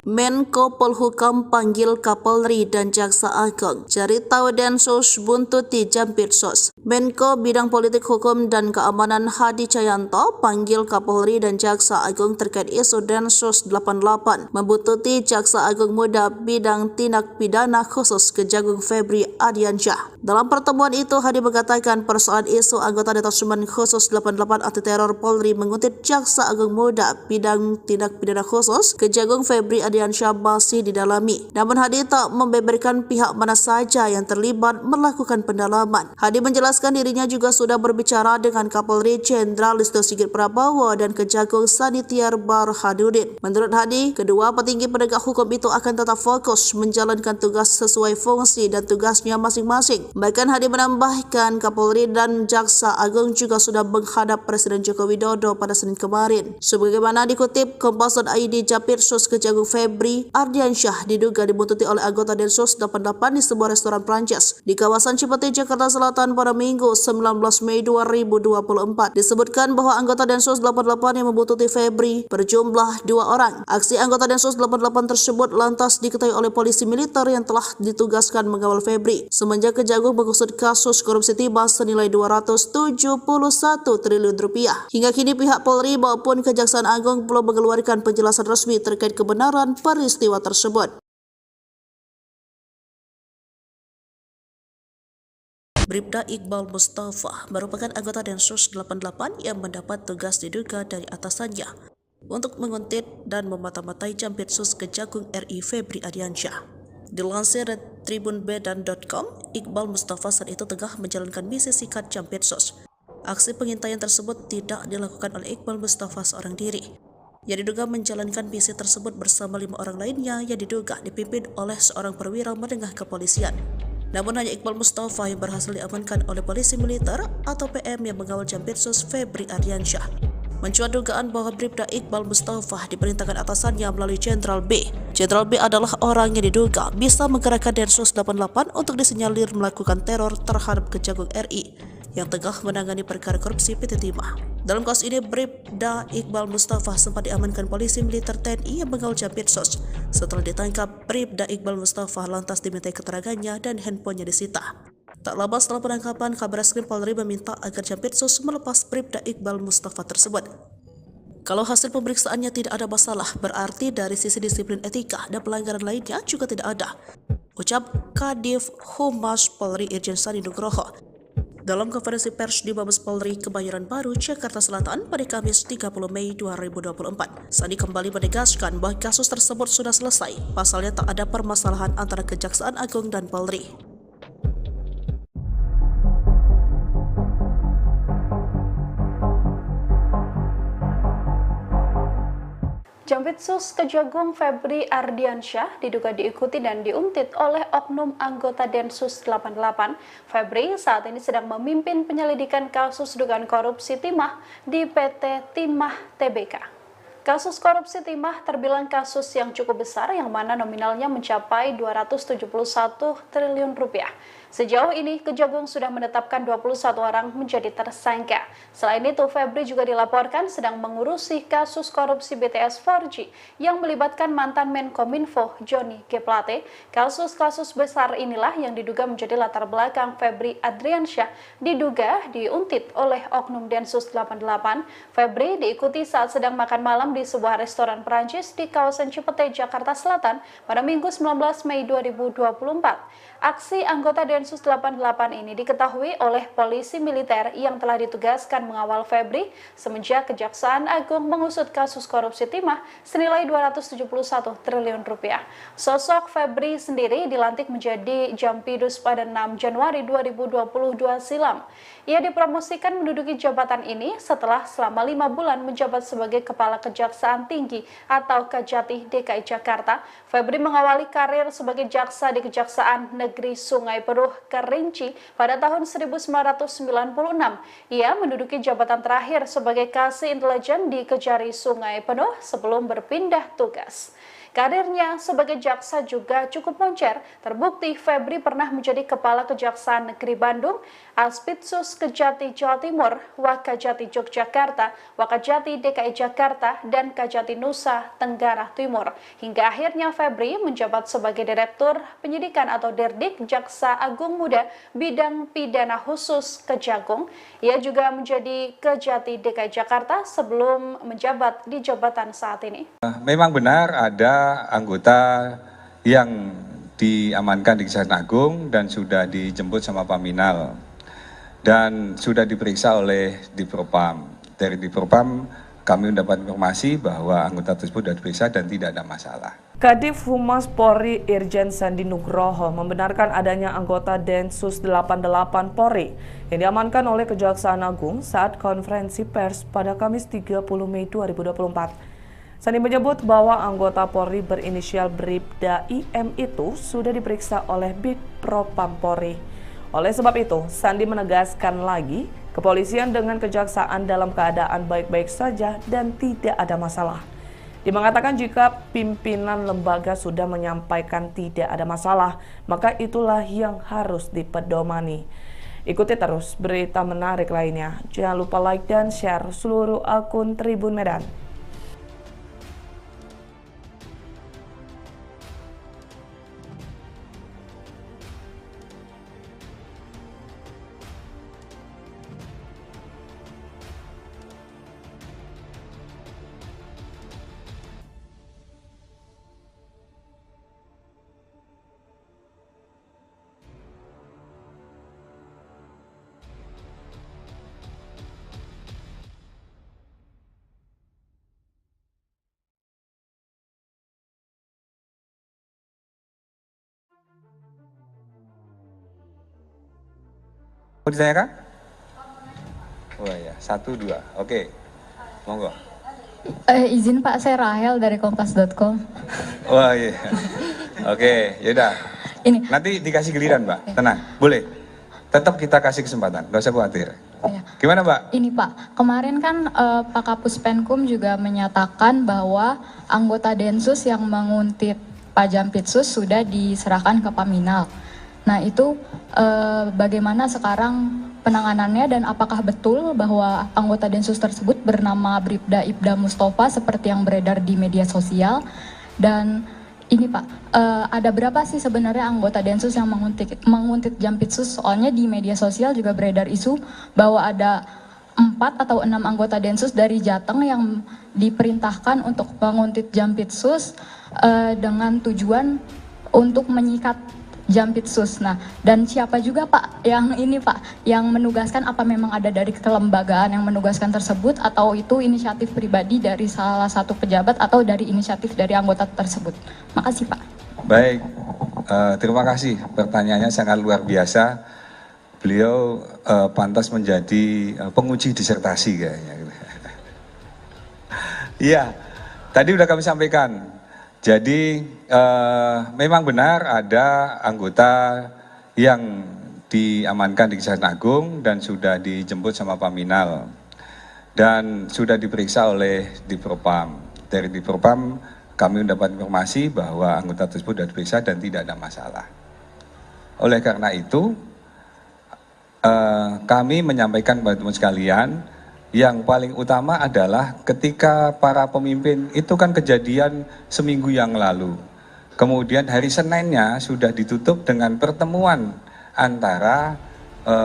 Menko Polhukam panggil Kapolri dan Jaksa Agung, cari tahu Densus buntuti Jampitsus. Menko Bidang Politik Hukum dan Keamanan Hadi Cahyanto panggil Kapolri dan Jaksa Agung terkait isu Densus 88 membuntuti Jaksa Agung Muda Bidang Tindak Pidana Khusus Kejagung Febri Ardiansyah. Dalam pertemuan itu, Hadi mengatakan persoalan isu anggota Detasemen Khusus 88 Anti Teror Polri menguntit Jaksa Agung Muda Bidang Tindak Pidana Khusus Kejagung Febri Ardiansyah masih didalami. Namun Hadi tak membeberkan pihak mana saja yang terlibat melakukan pendalaman. Hadi menjelaskan dirinya juga sudah berbicara dengan Kapolri Jenderal Listio Sigit Prabowo dan Kejagung Sanitiar Burhanuddin. Menurut Hadi, kedua petinggi penegak hukum itu akan tetap fokus menjalankan tugas sesuai fungsi dan tugasnya masing-masing. Bahkan Hadi menambahkan Kapolri dan Jaksa Agung juga sudah menghadap Presiden Joko Widodo pada Senin kemarin. Sebagaimana dikutip Kompas.id, Jampitsus Kejagung Febri Ardiansyah diduga dibuntuti oleh anggota Densus 88 di sebuah restoran Prancis di kawasan Cipete, Jakarta Selatan pada Minggu 19 Mei 2024. Disebutkan bahwa anggota Densus 88 yang membuntuti Febri berjumlah 2 orang. Aksi anggota Densus 88 tersebut lantas diketahui oleh polisi militer yang telah ditugaskan mengawal Febri semenjak Kejagung mengusut kasus korupsi timah senilai 271 triliun rupiah. Hingga kini pihak Polri maupun Kejaksaan Agung belum mengeluarkan penjelasan resmi terkait kebenaran peristiwa tersebut. Bribda Iqbal Mustafa merupakan anggota Densus 88 yang mendapat tugas diduga dari atasannya untuk menguntit dan memata-matai Jampitsus Kejagung RI Febri Ardiansyah. Dilansir dari tribunbedan.com, Iqbal Mustafa saat itu tengah menjalankan misi sikat Jampitsus. Aksi pengintaian tersebut tidak dilakukan oleh Iqbal Mustafa seorang diri. Yang diduga menjalankan misi tersebut bersama 5 orang lainnya yang diduga dipimpin oleh seorang perwira menengah kepolisian. Namun hanya Iqbal Mustafa yang berhasil diamankan oleh polisi militer atau PM yang mengawal Jampitsus Febri Ardiansyah. Mencuat dugaan bahwa Bribda Iqbal Mustafa diperintahkan atasannya melalui Jenderal B. Jenderal B adalah orang yang diduga bisa menggerakkan Densus 88 untuk disinyalir melakukan teror terhadap Kejagung RI yang tengah menangani perkara korupsi PT Timah. Dalam kasus ini, Bribda Iqbal Mustafa sempat diamankan polisi militer TNI yang mengawal Jampitsus. Setelah ditangkap, Bribda Iqbal Mustafa lantas dimintai keterangannya dan handphonenya disita. Tak lama setelah penangkapan, Kabareskrim Polri meminta agar Jampitsus melepas Bribda Iqbal Mustafa tersebut. Kalau hasil pemeriksaannya tidak ada masalah, berarti dari sisi disiplin etika dan pelanggaran lainnya juga tidak ada, ucap Kadif Humas Polri Irjen Sandi Nugroho dalam konferensi pers di Mabes Polri Kebayoran Baru, Jakarta Selatan pada Kamis 30 Mei 2024. Sandi kembali menegaskan bahwa kasus tersebut sudah selesai, pasalnya tak ada permasalahan antara Kejaksaan Agung dan Polri. Jampitsus Kejagung Febri Ardiansyah diduga diikuti dan diuntit oleh oknum anggota Densus 88. Febri saat ini sedang memimpin penyelidikan kasus dugaan korupsi timah di PT Timah Tbk. Kasus korupsi timah terbilang kasus yang cukup besar yang mana nominalnya mencapai 271 triliun rupiah. Sejauh ini, Kejagung sudah menetapkan 21 orang menjadi tersangka. Selain itu, Febri juga dilaporkan sedang mengurusi kasus korupsi BTS 4G yang melibatkan mantan Menkominfo Johnny G. Plate. Kasus-kasus besar inilah yang diduga menjadi latar belakang Febri Ardiansyah diduga diuntit oleh oknum Densus 88. Febri diikuti saat sedang makan malam di sebuah restoran Perancis di kawasan Cipete, Jakarta Selatan pada Minggu 19 Mei 2024. Aksi anggota Densus 88 ini diketahui oleh polisi militer yang telah ditugaskan mengawal Febri semenjak Kejaksaan Agung mengusut kasus korupsi timah senilai 271 triliun rupiah. Sosok Febri sendiri dilantik menjadi Jampidus pada 6 Januari 2022 silam. Ia dipromosikan menduduki jabatan ini setelah selama 5 bulan menjabat sebagai Kepala Kejaksaan Tinggi atau Kejati DKI Jakarta. Febri mengawali karir sebagai jaksa di Kejaksaan Negeri Sungai Penuh Kerinci pada tahun 1996. Ia menduduki jabatan terakhir sebagai Kasih Intelijen di Kejari Sungai Penuh sebelum berpindah tugas. Karirnya sebagai jaksa juga cukup moncer. Terbukti Febri pernah menjadi Kepala Kejaksaan Negeri Bandung, Aspitsus Kejati Jawa Timur, Wakajati Yogyakarta, Wakajati DKI Jakarta, dan Kajati Nusa Tenggara Timur. Hingga akhirnya Febri menjabat sebagai Direktur Penyidikan atau Dirdik Jaksa Agung Muda Bidang Pidana Khusus Kejagung. Ia juga menjadi Kejati DKI Jakarta sebelum menjabat di jabatan saat ini. Memang benar ada anggota yang diamankan di Kejaksaan Agung dan sudah dijemput sama Paminal dan sudah diperiksa oleh Dipropam. Dari Dipropam kami mendapat informasi bahwa anggota tersebut sudah diperiksa dan tidak ada masalah. Kadif Humas Polri Irjen Sandi Nugroho membenarkan adanya anggota Densus 88 Polri yang diamankan oleh Kejaksaan Agung saat konferensi pers pada Kamis 30 Mei 2024. Sandi menyebut bahwa anggota Polri berinisial Bribda IM itu sudah diperiksa oleh Bidpropam Polri. Oleh sebab itu, Sandi menegaskan lagi, kepolisian dengan kejaksaan dalam keadaan baik-baik saja dan tidak ada masalah. Dia mengatakan jika pimpinan lembaga sudah menyampaikan tidak ada masalah, maka itulah yang harus dipedomani. Ikuti terus berita menarik lainnya. Jangan lupa like dan share seluruh akun Tribun Medan. Mau ditanyakan? Oh ya, 1, 2. Oke, monggo. Izin Pak, saya Rahel dari kompas.com. Wah iya. Oke, yaudah. Ini. Nanti dikasih giliran, Mbak. Tenang, boleh. Tetap kita kasih kesempatan, nggak usah khawatir. Ya. Gimana, Mbak? Ini Pak, kemarin kan Pak Kapus Penkum juga menyatakan bahwa anggota Densus yang menguntit Pak Jampitsus sudah diserahkan ke Paminal. Nah itu bagaimana sekarang penanganannya dan apakah betul bahwa anggota Densus tersebut bernama Bribda Ibda Mustafa seperti yang beredar di media sosial? Dan ini Pak, ada berapa sih sebenarnya anggota Densus yang menguntit Jampitsus? Soalnya di media sosial juga beredar isu bahwa ada 4 atau 6 anggota Densus dari Jateng yang diperintahkan untuk menguntit Jampitsus dengan tujuan untuk menyikat Jampitsus. Nah, dan siapa juga Pak yang ini Pak, yang menugaskan, apa memang ada dari kelembagaan yang menugaskan tersebut atau itu inisiatif pribadi dari salah satu pejabat atau dari inisiatif dari anggota tersebut? Makasih Pak. Baik, terima kasih. Pertanyaannya sangat luar biasa. Beliau pantas menjadi penguji disertasi kayaknya. Iya, tadi udah kami sampaikan. Jadi memang benar ada anggota yang diamankan di Kejaksaan Agung dan sudah dijemput sama Paminal dan sudah diperiksa oleh Divpropam. Dari Divpropam kami mendapat informasi bahwa anggota tersebut sudah diperiksa dan tidak ada masalah. Oleh karena itu kami menyampaikan kepada teman sekalian, yang paling utama adalah ketika para pemimpin itu kan kejadian seminggu yang lalu. Kemudian hari Seninnya sudah ditutup dengan pertemuan antara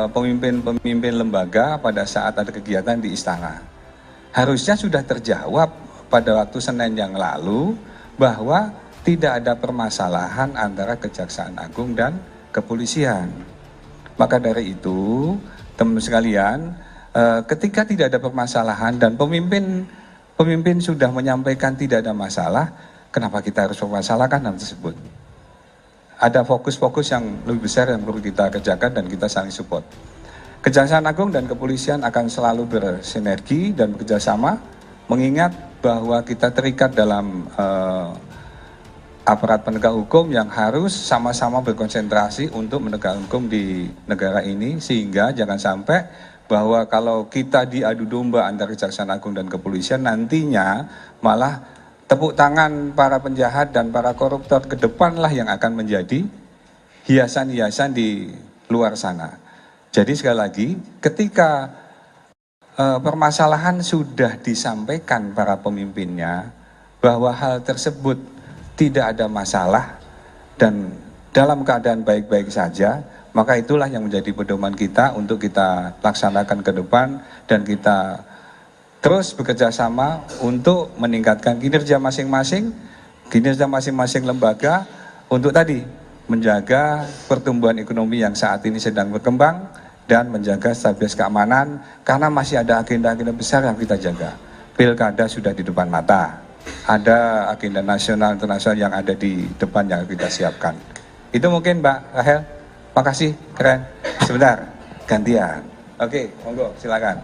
pemimpin-pemimpin lembaga pada saat ada kegiatan di istana. Harusnya sudah terjawab pada waktu Senin yang lalu bahwa tidak ada permasalahan antara Kejaksaan Agung dan kepolisian. Maka dari itu, teman sekalian, ketika tidak ada permasalahan dan pemimpin sudah menyampaikan tidak ada masalah, kenapa kita harus mempermasalahkan hal tersebut? Ada fokus-fokus yang lebih besar yang perlu kita kerjakan dan kita saling support. Kejaksaan Agung dan kepolisian akan selalu bersinergi dan bekerjasama, mengingat bahwa kita terikat dalam aparat penegak hukum yang harus sama-sama berkonsentrasi untuk menegakkan hukum di negara ini, sehingga jangan sampai bahwa kalau kita diadu domba antara Kejaksaan Agung dan kepolisian, nantinya malah tepuk tangan para penjahat dan para koruptor ke depanlah yang akan menjadi hiasan-hiasan di luar sana. Jadi sekali lagi, ketika permasalahan sudah disampaikan para pemimpinnya bahwa hal tersebut tidak ada masalah dan dalam keadaan baik-baik saja, maka itulah yang menjadi pedoman kita untuk kita laksanakan ke depan dan kita terus bekerja sama untuk meningkatkan kinerja masing-masing lembaga untuk tadi menjaga pertumbuhan ekonomi yang saat ini sedang berkembang dan menjaga stabilitas keamanan, karena masih ada agenda-agenda besar yang kita jaga. Pilkada sudah di depan mata, ada agenda nasional internasional yang ada di depan yang kita siapkan. Itu mungkin Mbak Rahel. Makasih, keren. Sebentar, gantian. Oke, monggo, silakan.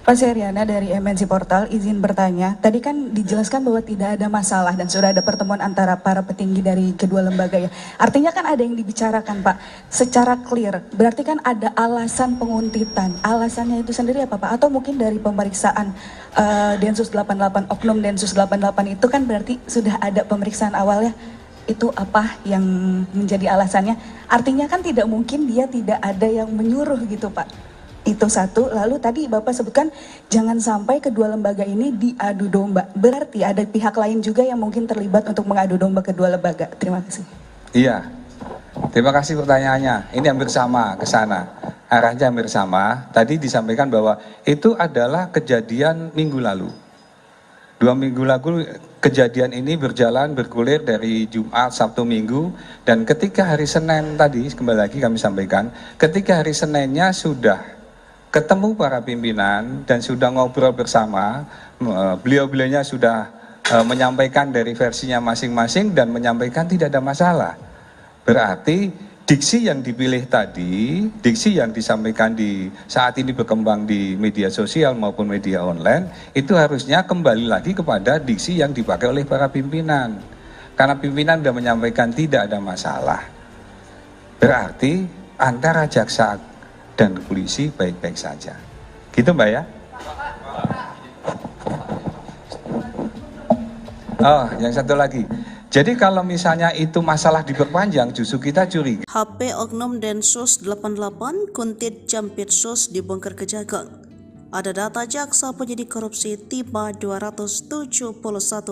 Pak Seriana dari MNC Portal, izin bertanya. Tadi kan dijelaskan bahwa tidak ada masalah dan sudah ada pertemuan antara para petinggi dari kedua lembaga ya. Artinya kan ada yang dibicarakan Pak, secara clear. Berarti kan ada alasan penguntitan. Alasannya itu sendiri apa Pak? Atau mungkin dari pemeriksaan Densus 88, Oknum Densus 88 itu kan berarti sudah ada pemeriksaan awalnya. Itu apa yang menjadi alasannya? Artinya kan tidak mungkin dia tidak ada yang menyuruh gitu Pak. Itu satu. Lalu tadi Bapak sebutkan jangan sampai kedua lembaga ini diadu domba. Berarti ada pihak lain juga yang mungkin terlibat untuk mengadu domba kedua lembaga. Terima kasih. Iya, terima kasih pertanyaannya. Ini hampir sama ke sana. Arahnya hampir sama. Tadi disampaikan bahwa itu adalah kejadian minggu lalu. 2 minggu lalu kejadian ini bergulir dari Jumat, Sabtu, Minggu, dan ketika hari Senin tadi, kembali lagi kami sampaikan, ketika hari Seninnya sudah ketemu para pimpinan dan sudah ngobrol bersama, beliau-beliaunya sudah menyampaikan dari versinya masing-masing dan menyampaikan tidak ada masalah. Berarti diksi yang dipilih tadi, diksi yang disampaikan di saat ini berkembang di media sosial maupun media online, itu harusnya kembali lagi kepada diksi yang dipakai oleh para pimpinan. Karena pimpinan sudah menyampaikan tidak ada masalah. Berarti antara jaksa dan polisi baik-baik saja. Gitu Mbak ya? Oh, yang satu lagi. Jadi kalau misalnya itu masalah diperpanjang, justru kita curiga. HP Oknum Densus 88 Kuntit Jampitsus dibongkar Kejagung. Ada data jaksa penyidik korupsi tiba 271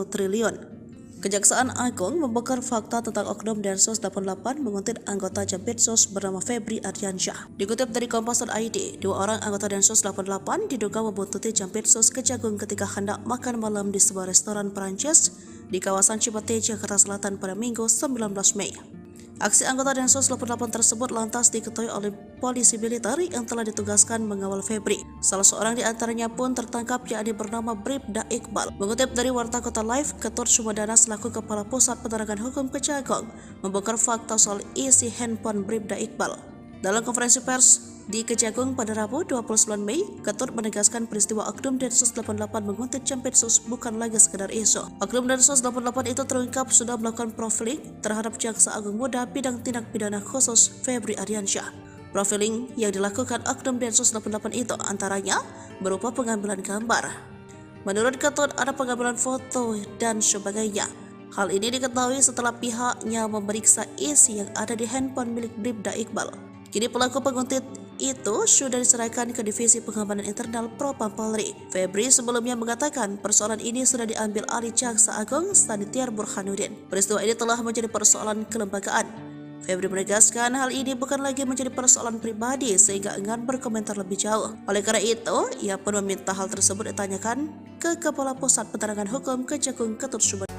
triliun. Kejaksaan Agung membongkar fakta tentang Oknum Densus 88 menguntit anggota Jampitsus bernama Febri Ardiansyah. Dikutip dari Kompas.id, 2 orang anggota Densus 88 diduga membuntuti Jampitsus Kejagung ketika hendak makan malam di sebuah restoran Perancis di kawasan Cipete, Jakarta Selatan pada Minggu 19 Mei. Aksi anggota Densus 88 tersebut lantas diketahui oleh polisi militer yang telah ditugaskan mengawal Febri. Salah seorang di antaranya pun tertangkap, yakni bernama Bribda Iqbal. Mengutip dari Warta Kota Live, Ketut Sumedana selaku Kepala Pusat Penerangan Hukum Kejagung membongkar fakta soal isi handphone Bribda Iqbal. Dalam konferensi pers di Kejagung pada Rabu 29 Mei, Ketut menegaskan peristiwa Oknum Densus 88 menguntit Jampitsus bukan lagi sekedar isu. Oknum Densus 88 itu terungkap sudah melakukan profiling terhadap Jaksa Agung Muda Bidang Tindak Pidana Khusus Febri Ardiansyah. Profiling yang dilakukan Oknum Densus 88 itu antaranya berupa pengambilan gambar. Menurut Ketut, ada pengambilan foto dan sebagainya. Hal ini diketahui setelah pihaknya memeriksa isi yang ada di handphone milik Bribda Iqbal. Kini pelaku penguntit itu sudah diserahkan ke Divisi Pengamanan Internal Propam Polri. Febri sebelumnya mengatakan persoalan ini sudah diambil alih Jaksa Agung Sanitiar Burhanuddin. Peristiwa ini telah menjadi persoalan kelembagaan. Febri menegaskan hal ini bukan lagi menjadi persoalan pribadi sehingga enggan berkomentar lebih jauh. Oleh karena itu, ia pun meminta hal tersebut ditanyakan ke Kepala Pusat Penerangan Hukum Kejagung Ketut Sumedana.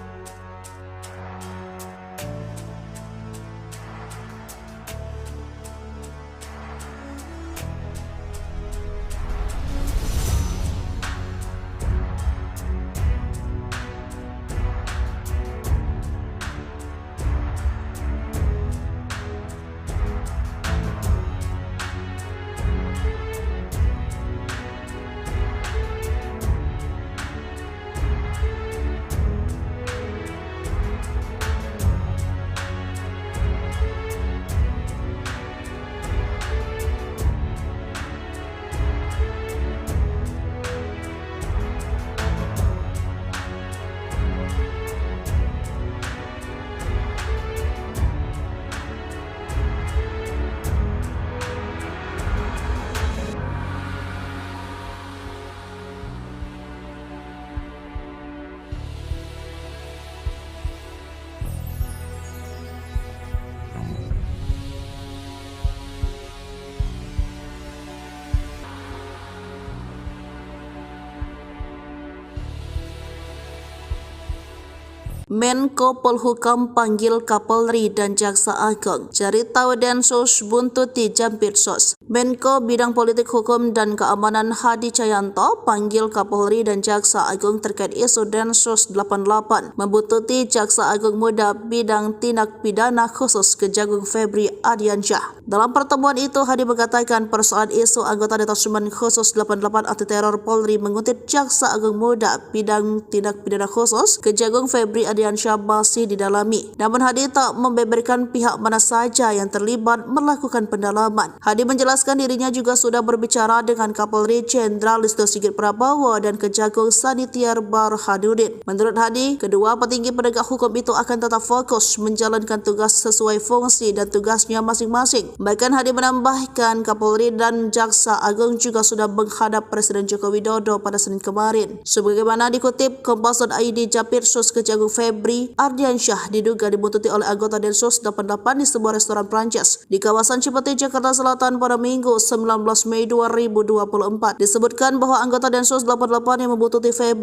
Menko Polhukam panggil Kapolri dan Jaksa Agung. Cari tahu Densus buntuti Jampitsus. Menko Bidang Politik Hukum dan Keamanan Hadi Cahyanto panggil Kapolri dan Jaksa Agung terkait isu Densus 88 membuntuti Jaksa Agung Muda Bidang Tindak Pidana Khusus Kejagung Febri Ardiansyah. Dalam pertemuan itu, Hadi mengatakan persoalan isu anggota Detasemen Khusus 88 Anti Teror Polri menguntit Jaksa Agung Muda Bidang Tindak Pidana Khusus Kejagung Febri Ardiansyah masih didalami. Namun Hadi tak membeberkan pihak mana saja yang terlibat melakukan pendalaman. Hadi menjelaskan dirinya juga sudah berbicara dengan Kapolri Jenderal Listio Sigit Prabowo dan Kejagung Sanitiar Burhanuddin. Menurut Hadi, kedua petinggi penegak hukum itu akan tetap fokus menjalankan tugas sesuai fungsi dan tugasnya masing-masing. Bahkan Hadi menambahkan Kapolri dan Jaksa Agung juga sudah menghadap Presiden Joko Widodo pada Senin kemarin. Sebagaimana dikutip Kompas.id, Jampitsus Kejagung Febri Ardiansyah diduga dibuntuti oleh anggota Densus 88 di sebuah restoran Prancis di kawasan Cipete, Jakarta Selatan pada Minggu 19 Mei 2024. Disebutkan bahwa anggota Densus 88 yang membuntuti Febri